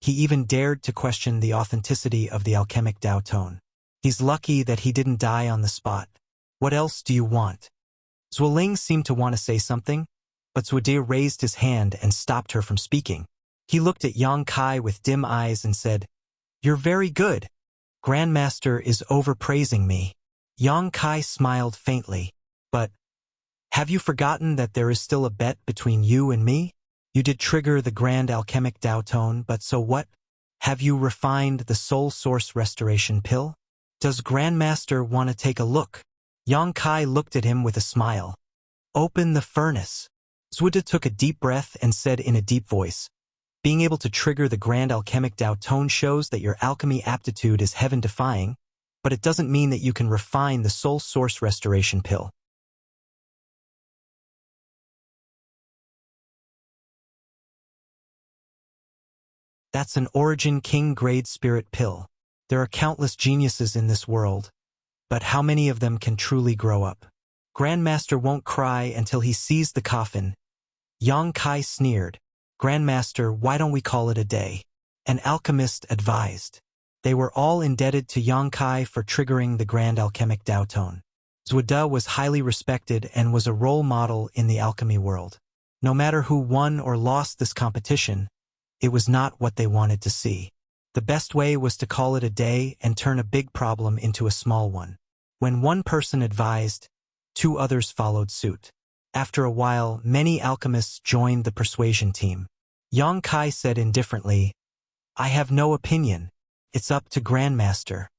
he even dared to question the authenticity of the alchemic Tao tone. He's lucky that he didn't die on the spot. What else do you want? Zuoling seemed to want to say something, but Zuode raised his hand and stopped her from speaking. He looked at Yang Kai with dim eyes and said, You're very good. Grandmaster is overpraising me. Yang Kai smiled faintly. But, have you forgotten that there is still a bet between you and me? You did trigger the grand alchemic Tao tone, but so what? Have you refined the soul source restoration pill? Does Grandmaster want to take a look? Yang Kai looked at him with a smile. Open the furnace. Zuoda took a deep breath and said in a deep voice, Being able to trigger the grand alchemic Tao tone shows that your alchemy aptitude is heaven-defying, but it doesn't mean that you can refine the soul source restoration pill. That's an Origin King grade spirit pill. There are countless geniuses in this world, but how many of them can truly grow up? Grandmaster won't cry until he sees the coffin. Yang Kai sneered. Grandmaster, why don't we call it a day? An alchemist advised. They were all indebted to Yang Kai for triggering the grand alchemic Tao tone. Zuoda was highly respected and was a role model in the alchemy world. No matter who won or lost this competition, it was not what they wanted to see. The best way was to call it a day and turn a big problem into a small one. When one person advised, 2 others followed suit. After a while, many alchemists joined the persuasion team. Yang Kai said indifferently, I have no opinion. It's up to Grandmaster.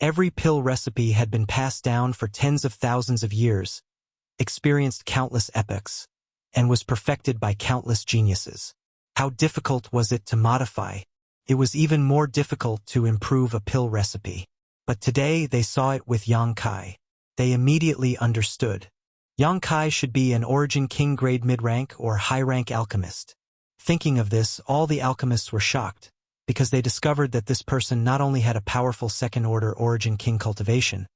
Every pill recipe had been passed down for tens of thousands of years, experienced countless epochs, and was perfected by countless geniuses. How difficult was it to modify? It was even more difficult to improve a pill recipe. But today they saw it with Yang Kai. They immediately understood. Yang Kai should be an Origin King grade mid-rank or high-rank alchemist. Thinking of this, all the alchemists were shocked, because they discovered that this person not only had a powerful second-order Origin King cultivation,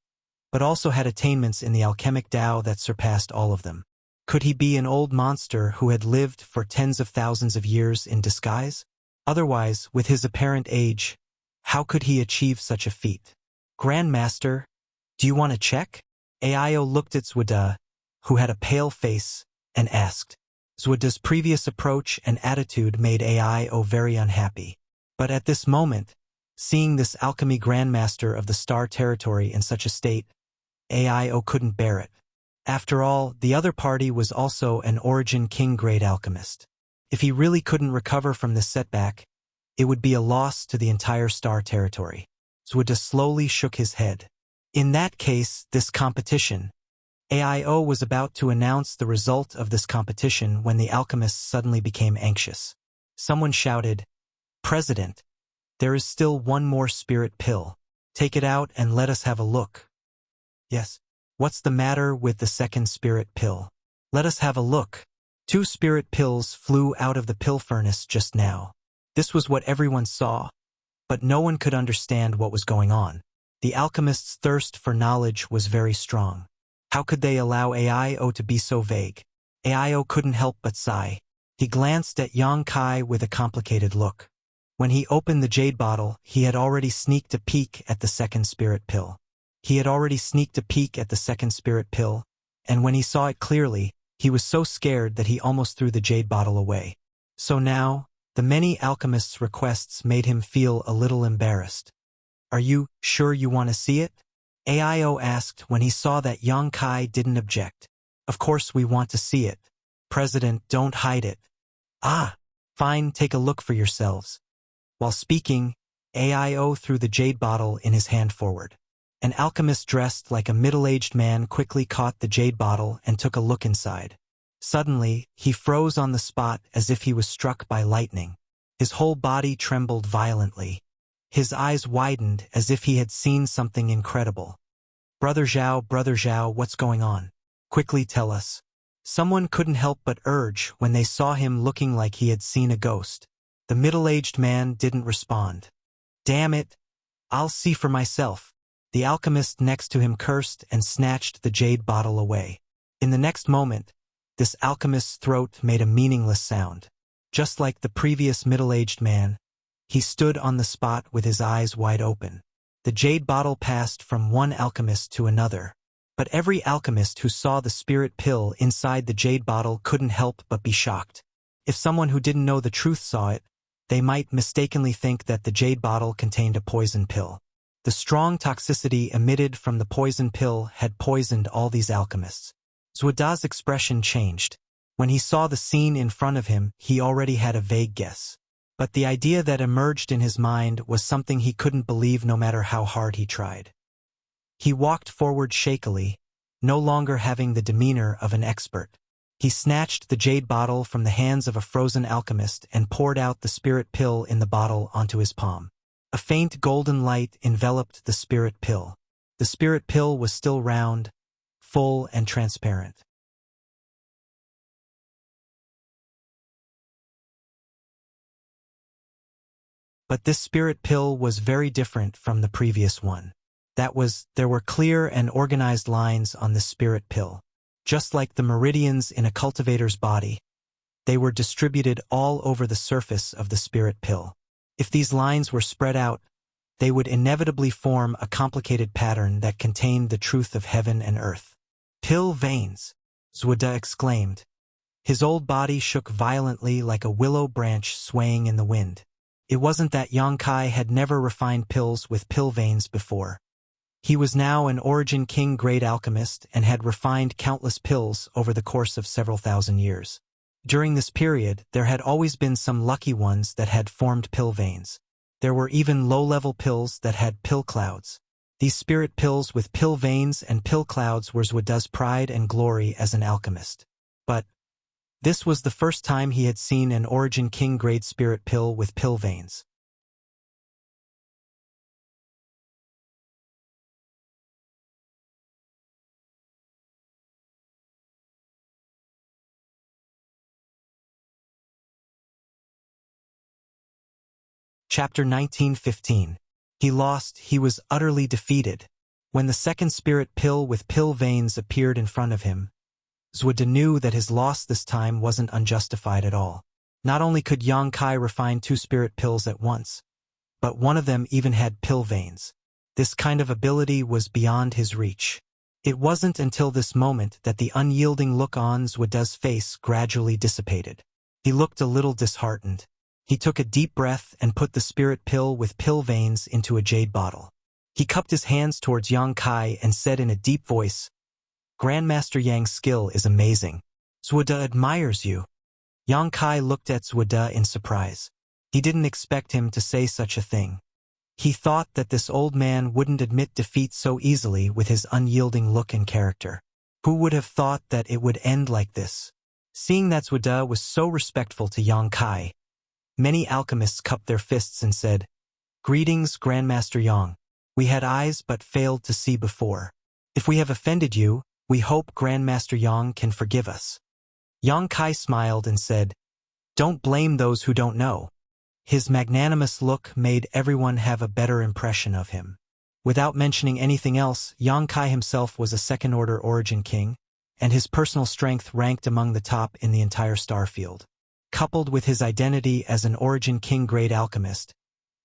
but also had attainments in the alchemic Tao that surpassed all of them. Could he be an old monster who had lived for tens of thousands of years in disguise? Otherwise, with his apparent age, how could he achieve such a feat? Grandmaster, do you want to check? Aio looked at Zuoda, who had a pale face, and asked. Zuoda's previous approach and attitude made Aio very unhappy. But at this moment, seeing this alchemy grandmaster of the Star Territory in such a state, Aio couldn't bear it. After all, the other party was also an Origin King grade alchemist. If he really couldn't recover from this setback, it would be a loss to the entire Star Territory. Zuoda slowly shook his head. In that case, this competition. Aio was about to announce the result of this competition when the alchemists suddenly became anxious. Someone shouted, President, there is still one more spirit pill. Take it out and let us have a look. Yes. What's the matter with the second spirit pill? Let us have a look. 2 spirit pills flew out of the pill furnace just now. This was what everyone saw. but no one could understand what was going on. The alchemist's thirst for knowledge was very strong. How could they allow Ao to be so vague? Ao couldn't help but sigh. He glanced at Yang Kai with a complicated look. When he opened the jade bottle, he had already sneaked a peek at the second spirit pill. And when he saw it clearly, he was so scared that he almost threw the jade bottle away. So now, the many alchemists' requests made him feel a little embarrassed. "Are you sure you want to see it?" Ao asked when he saw that Yang Kai didn't object. "Of course we want to see it. President, don't hide it." "Ah, fine, take a look for yourselves." While speaking, Ao threw the jade bottle in his hand forward. An alchemist dressed like a middle-aged man quickly caught the jade bottle and took a look inside. Suddenly, he froze on the spot as if he was struck by lightning. His whole body trembled violently. His eyes widened as if he had seen something incredible. Brother Zhao, what's going on? Quickly tell us." Someone couldn't help but urge when they saw him looking like he had seen a ghost. The middle-aged man didn't respond. "Damn it! I'll see for myself." The alchemist next to him cursed and snatched the jade bottle away. In the next moment, this alchemist's throat made a meaningless sound. Just like the previous middle-aged man, he stood on the spot with his eyes wide open. The jade bottle passed from one alchemist to another. But every alchemist who saw the spirit pill inside the jade bottle couldn't help but be shocked. If someone who didn't know the truth saw it, they might mistakenly think that the jade bottle contained a poison pill. The strong toxicity emitted from the poison pill had poisoned all these alchemists. Zuoda's expression changed. When he saw the scene in front of him, he already had a vague guess. But the idea that emerged in his mind was something he couldn't believe no matter how hard he tried. He walked forward shakily, no longer having the demeanor of an expert. He snatched the jade bottle from the hands of a frozen alchemist and poured out the spirit pill in the bottle onto his palm. A faint golden light enveloped the spirit pill. The spirit pill was still round, full and transparent. But this spirit pill was very different from the previous one. There were clear and organized lines on the spirit pill. Just like the meridians in a cultivator's body, they were distributed all over the surface of the spirit pill. If these lines were spread out, they would inevitably form a complicated pattern that contained the truth of heaven and earth. "Pill veins," Zuoda exclaimed. His old body shook violently like a willow branch swaying in the wind. It wasn't that Yang Kai had never refined pills with pill veins before. He was now an Origin King grade alchemist and had refined countless pills over the course of several thousand years. During this period, there had always been some lucky ones that had formed pill veins. There were even low-level pills that had pill clouds. These spirit pills with pill veins and pill clouds were Zuoda's pride and glory as an alchemist. But this was the first time he had seen an Origin King grade spirit pill with pill veins. Chapter 1915. He was utterly defeated. When the second spirit pill with pill veins appeared in front of him, Zuoda knew that his loss this time wasn't unjustified at all. Not only could Yang Kai refine two spirit pills at once, but one of them even had pill veins. This kind of ability was beyond his reach. It wasn't until this moment that the unyielding look on Zuoda's face gradually dissipated. He looked a little disheartened. He took a deep breath and put the spirit pill with pill veins into a jade bottle. He cupped his hands towards Yang Kai and said in a deep voice, "Grandmaster Yang's skill is amazing. Zuoda admires you." Yang Kai looked at Zuoda in surprise. He didn't expect him to say such a thing. He thought that this old man wouldn't admit defeat so easily with his unyielding look and character. Who would have thought that it would end like this? Seeing that Zuoda was so respectful to Yang Kai, many alchemists cupped their fists and said, "Greetings, Grandmaster Yang. We had eyes but failed to see before. If we have offended you, we hope Grandmaster Yang can forgive us." Yang Kai smiled and said, "Don't blame those who don't know. His magnanimous look made everyone have a better impression of him. Without mentioning anything else, Yang Kai himself was a second-order origin king, and his personal strength ranked among the top in the entire star field. Coupled with his identity as an origin king-grade alchemist,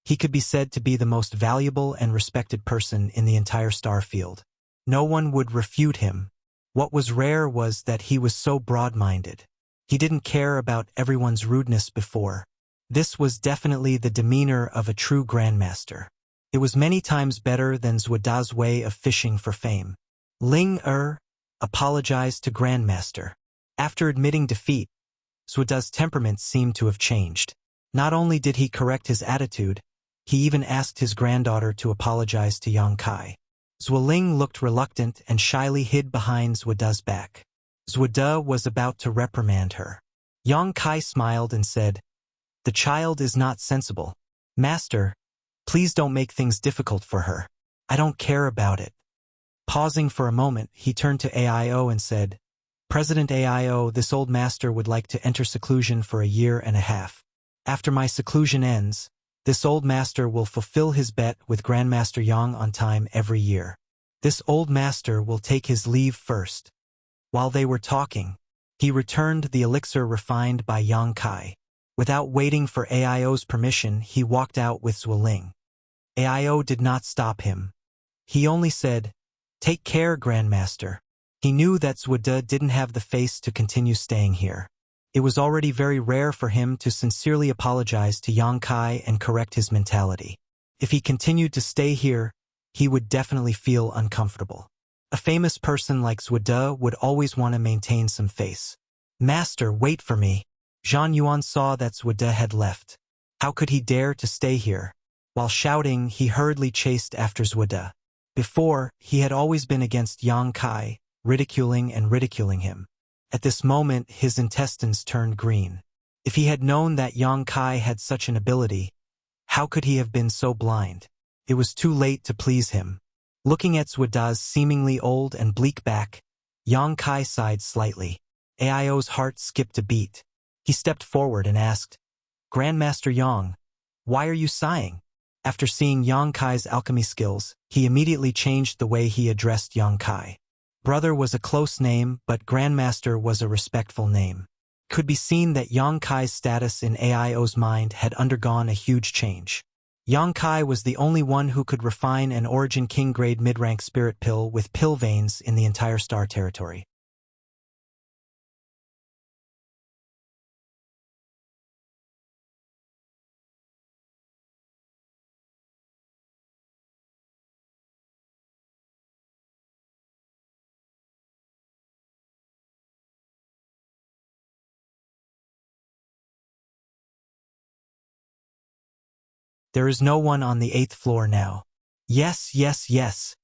he could be said to be the most valuable and respected person in the entire star field. No one would refute him. What was rare was that he was so broad-minded. He didn't care about everyone's rudeness before. This was definitely the demeanor of a true grandmaster. It was many times better than Zuoda's way of fishing for fame. Ling apologized to Grandmaster. After admitting defeat, Zuoda's temperament seemed to have changed. Not only did he correct his attitude, he even asked his granddaughter to apologize to Yang Kai. Zuoling looked reluctant and shyly hid behind Zuoda's back. Zuoda was about to reprimand her. Yang Kai smiled and said, "The child is not sensible. Master, please don't make things difficult for her. I don't care about it." Pausing for a moment, he turned to AIO and said, "President AIO, this old master would like to enter seclusion for a year and a half. After my seclusion ends, this old master will fulfill his bet with Grandmaster Yang on time every year. This old master will take his leave first." While they were talking, he returned the elixir refined by Yang Kai. Without waiting for AIO's permission, he walked out with Zuoling. AIO did not stop him. He only said, "Take care, Grandmaster." He knew that Zuoda didn't have the face to continue staying here. It was already very rare for him to sincerely apologize to Yang Kai and correct his mentality. If he continued to stay here, he would definitely feel uncomfortable. A famous person like Zuoda would always want to maintain some face. "Master, wait for me." Zhang Yuan saw that Zuoda had left. How could he dare to stay here? While shouting, he hurriedly chased after Zuoda. Before, he had always been against Yang Kai, ridiculing him. At this moment, his intestines turned green. If he had known that Yang Kai had such an ability, how could he have been so blind? It was too late to please him. Looking at Zuoda's seemingly old and bleak back, Yang Kai sighed slightly. AIO's heart skipped a beat. He stepped forward and asked, "Grandmaster Yang, why are you sighing?" After seeing Yang Kai's alchemy skills, he immediately changed the way he addressed Yang Kai. Brother was a close name, but Grandmaster was a respectful name. Could be seen that Yang Kai's status in AIO's mind had undergone a huge change. Yang Kai was the only one who could refine an Origin King-grade mid-rank spirit pill with pill veins in the entire star territory. There is no one on the 8th floor now. Yes, yes, yes.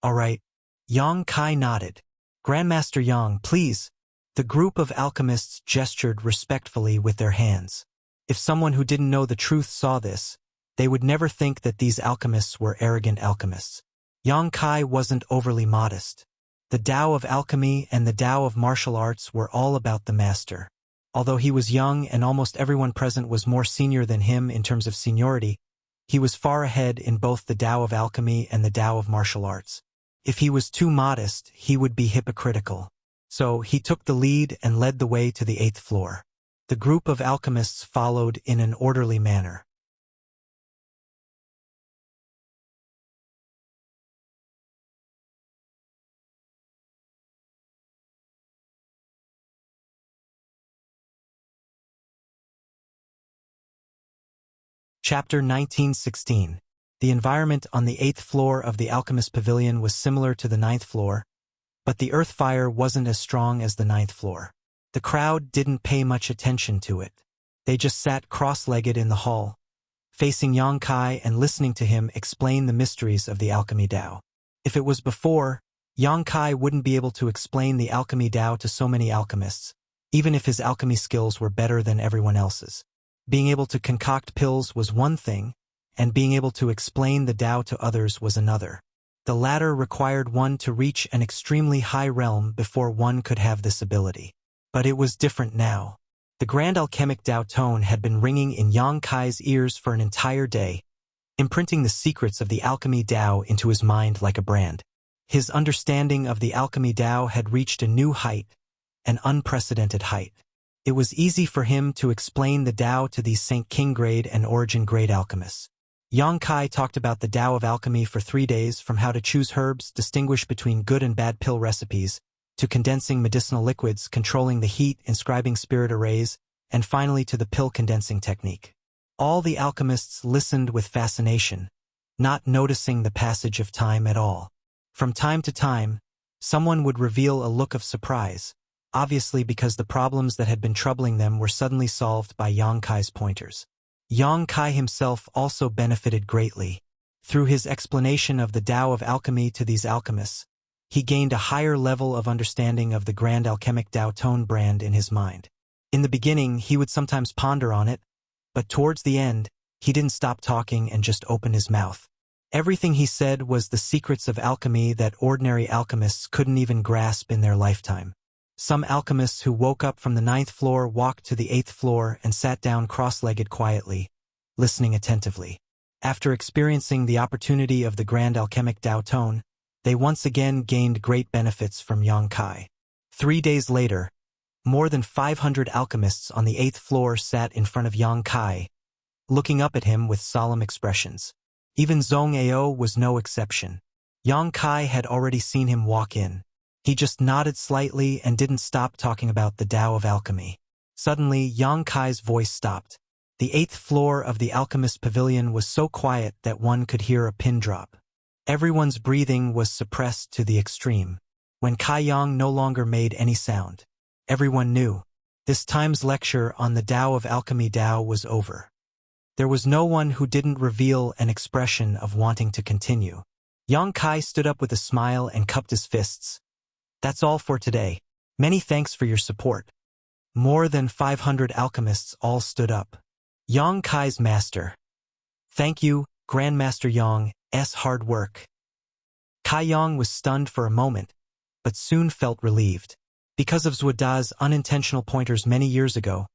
All right. Yang Kai nodded. Grandmaster Yang, please. The group of alchemists gestured respectfully with their hands. If someone who didn't know the truth saw this, they would never think that these alchemists were arrogant alchemists. Yang Kai wasn't overly modest. The Tao of alchemy and the Tao of martial arts were all about the master. Although he was young and almost everyone present was more senior than him in terms of seniority, he was far ahead in both the Tao of alchemy and the Tao of martial arts. If he was too modest, he would be hypocritical. So he took the lead and led the way to the 8th floor. The group of alchemists followed in an orderly manner. Chapter 1916. The environment on the 8th floor of the Alchemist Pavilion was similar to the 9th floor, but the earth fire wasn't as strong as the 9th floor. The crowd didn't pay much attention to it. They just sat cross-legged in the hall, facing Yang Kai and listening to him explain the mysteries of the alchemy Tao. If it was before, Yang Kai wouldn't be able to explain the alchemy Tao to so many alchemists, even if his alchemy skills were better than everyone else's. Being able to concoct pills was one thing, and being able to explain the Tao to others was another. The latter required one to reach an extremely high realm before one could have this ability. But it was different now. The grand alchemic Dao tone had been ringing in Yang Kai's ears for an entire day, imprinting the secrets of the alchemy Dao into his mind like a brand. His understanding of the alchemy Dao had reached a new height, an unprecedented height. It was easy for him to explain the Dao to these Saint King grade and origin grade alchemists. Yang Kai talked about the Dao of alchemy for 3 days, from how to choose herbs, distinguish between good and bad pill recipes, to condensing medicinal liquids, controlling the heat, inscribing spirit arrays, and finally to the pill condensing technique. All the alchemists listened with fascination, not noticing the passage of time at all. From time to time, someone would reveal a look of surprise, obviously because the problems that had been troubling them were suddenly solved by Yang Kai's pointers. Yang Kai himself also benefited greatly. Through his explanation of the Tao of alchemy to these alchemists, he gained a higher level of understanding of the grand alchemic Dao tone brand in his mind. In the beginning, he would sometimes ponder on it, but towards the end, he didn't stop talking and just opened his mouth. Everything he said was the secrets of alchemy that ordinary alchemists couldn't even grasp in their lifetime. Some alchemists who woke up from the 9th floor walked to the 8th floor and sat down cross-legged quietly, listening attentively. After experiencing the opportunity of the grand alchemic Dao tone, they once again gained great benefits from Yang Kai. 3 days later, more than 500 alchemists on the 8th floor sat in front of Yang Kai, looking up at him with solemn expressions. Even Zhong Ao was no exception. Yang Kai had already seen him walk in. He just nodded slightly and didn't stop talking about the Tao of alchemy. Suddenly, Yang Kai's voice stopped. The 8th floor of the alchemist pavilion was so quiet that one could hear a pin drop. Everyone's breathing was suppressed to the extreme. When Kai Yang no longer made any sound, everyone knew this time's lecture on the Tao of alchemy Tao was over. There was no one who didn't reveal an expression of wanting to continue. Yang Kai stood up with a smile and cupped his fists. That's all for today. Many thanks for your support. More than 500 alchemists all stood up. Yang Kai's master. Thank you, Grandmaster Yang's hard work. Kai Yang was stunned for a moment, but soon felt relieved. Because of Zuoda's unintentional pointers many years ago,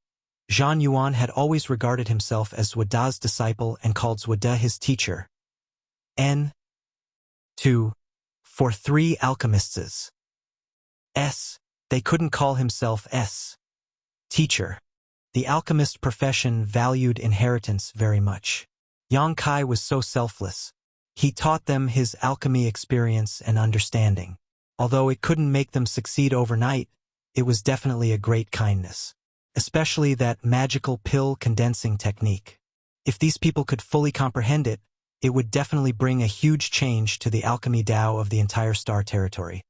Zhan Yuan had always regarded himself as Zuoda's disciple and called Zuoda his teacher. N2 for 3 alchemists. They couldn't call himself teacher. The alchemist profession valued inheritance very much. Yang Kai was so selfless. He taught them his alchemy experience and understanding. Although it couldn't make them succeed overnight, it was definitely a great kindness. Especially that magical pill condensing technique. If these people could fully comprehend it, it would definitely bring a huge change to the alchemy Dao of the entire star territory.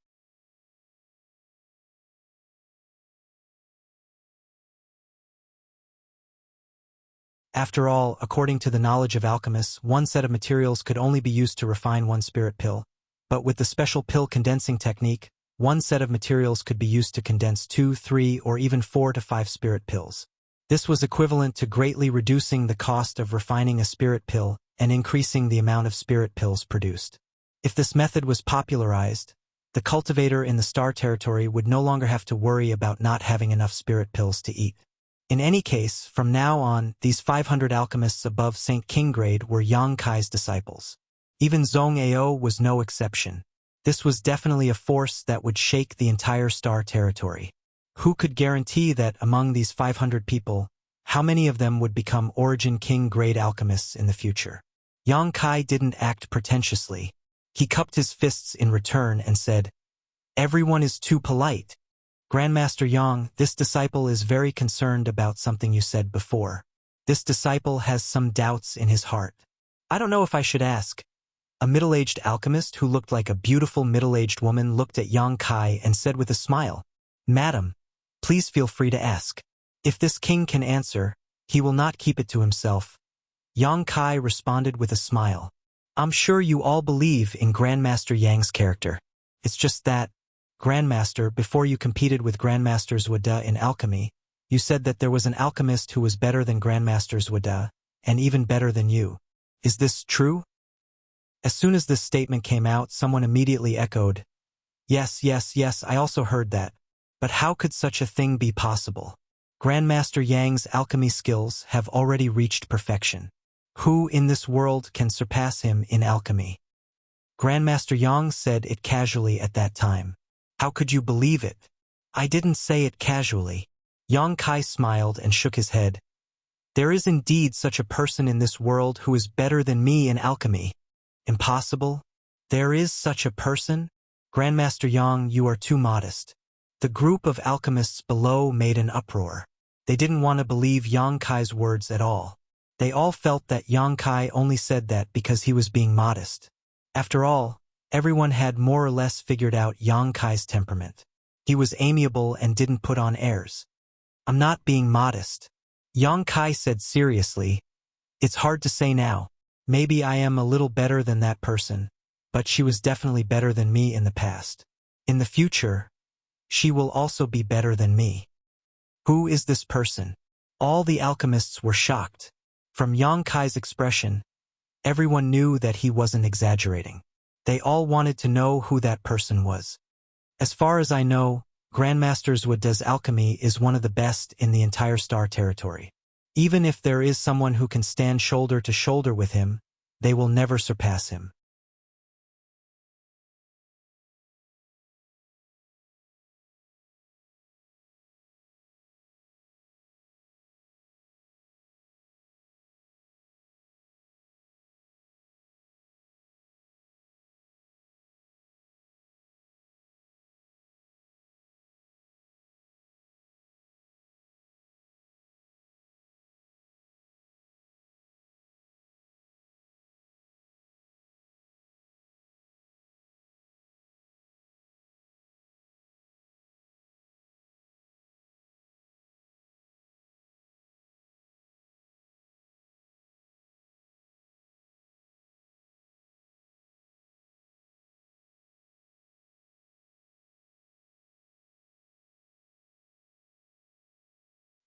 After all, according to the knowledge of alchemists, one set of materials could only be used to refine one spirit pill, but with the special pill condensing technique, one set of materials could be used to condense 2, 3, or even 4 to 5 spirit pills. This was equivalent to greatly reducing the cost of refining a spirit pill and increasing the amount of spirit pills produced. If this method was popularized, the cultivator in the star territory would no longer have to worry about not having enough spirit pills to eat. In any case, from now on, these 500 alchemists above Saint King grade were Yang Kai's disciples. Even Zhong Ao was no exception. This was definitely a force that would shake the entire star territory. Who could guarantee that among these 500 people, how many of them would become Origin King grade alchemists in the future? Yang Kai didn't act pretentiously. He cupped his fists in return and said, "Everyone is too polite. Grandmaster Yang, this disciple is very concerned about something you said before. This disciple has some doubts in his heart. I don't know if I should ask." A middle-aged alchemist who looked like a beautiful middle-aged woman looked at Yang Kai and said with a smile, "Madam, please feel free to ask. If this king can answer, he will not keep it to himself." Yang Kai responded with a smile. "I'm sure you all believe in Grandmaster Yang's character. It's just that, Grandmaster, before you competed with Grandmaster Zuoda in alchemy, you said that there was an alchemist who was better than Grandmaster Zuoda, and even better than you. Is this true?" As soon as this statement came out, someone immediately echoed, Yes, I also heard that. But how could such a thing be possible?" Grandmaster Yang's alchemy skills have already reached perfection. Who in this world can surpass him in alchemy? Grandmaster Yang said it casually at that time. How could you believe it? I didn't say it casually. Yang Kai smiled and shook his head. There is indeed such a person in this world who is better than me in alchemy. Impossible? There is such a person? Grandmaster Yang, you are too modest. The group of alchemists below made an uproar. They didn't want to believe Yang Kai's words at all. They all felt that Yang Kai only said that because he was being modest. After all, everyone had more or less figured out Yang Kai's temperament. He was amiable and didn't put on airs. I'm not being modest. Yang Kai said seriously. It's hard to say now. Maybe I am a little better than that person, but she was definitely better than me in the past. In the future, she will also be better than me. Who is this person? All the alchemists were shocked. From Yang Kai's expression, everyone knew that he wasn't exaggerating. They all wanted to know who that person was. As far as I know, Grandmaster Zhu does alchemy is one of the best in the entire Star Territory. Even if there is someone who can stand shoulder to shoulder with him, they will never surpass him.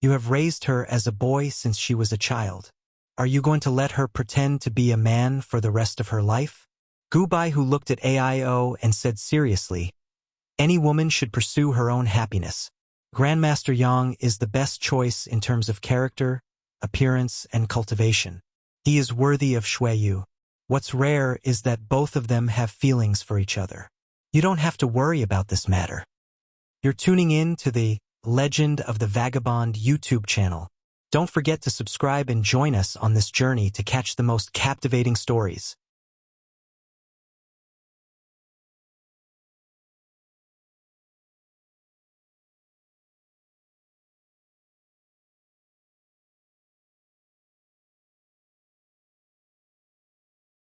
You have raised her as a boy since she was a child. Are you going to let her pretend to be a man for the rest of her life? Gubai, who looked at AIO and said seriously, any woman should pursue her own happiness. Grandmaster Yang is the best choice in terms of character, appearance, and cultivation. He is worthy of Shuiyu. What's rare is that both of them have feelings for each other. You don't have to worry about this matter. You're tuning in to the Legend of the Vagabond YouTube channel. Don't forget to subscribe and join us on this journey to catch the most captivating stories.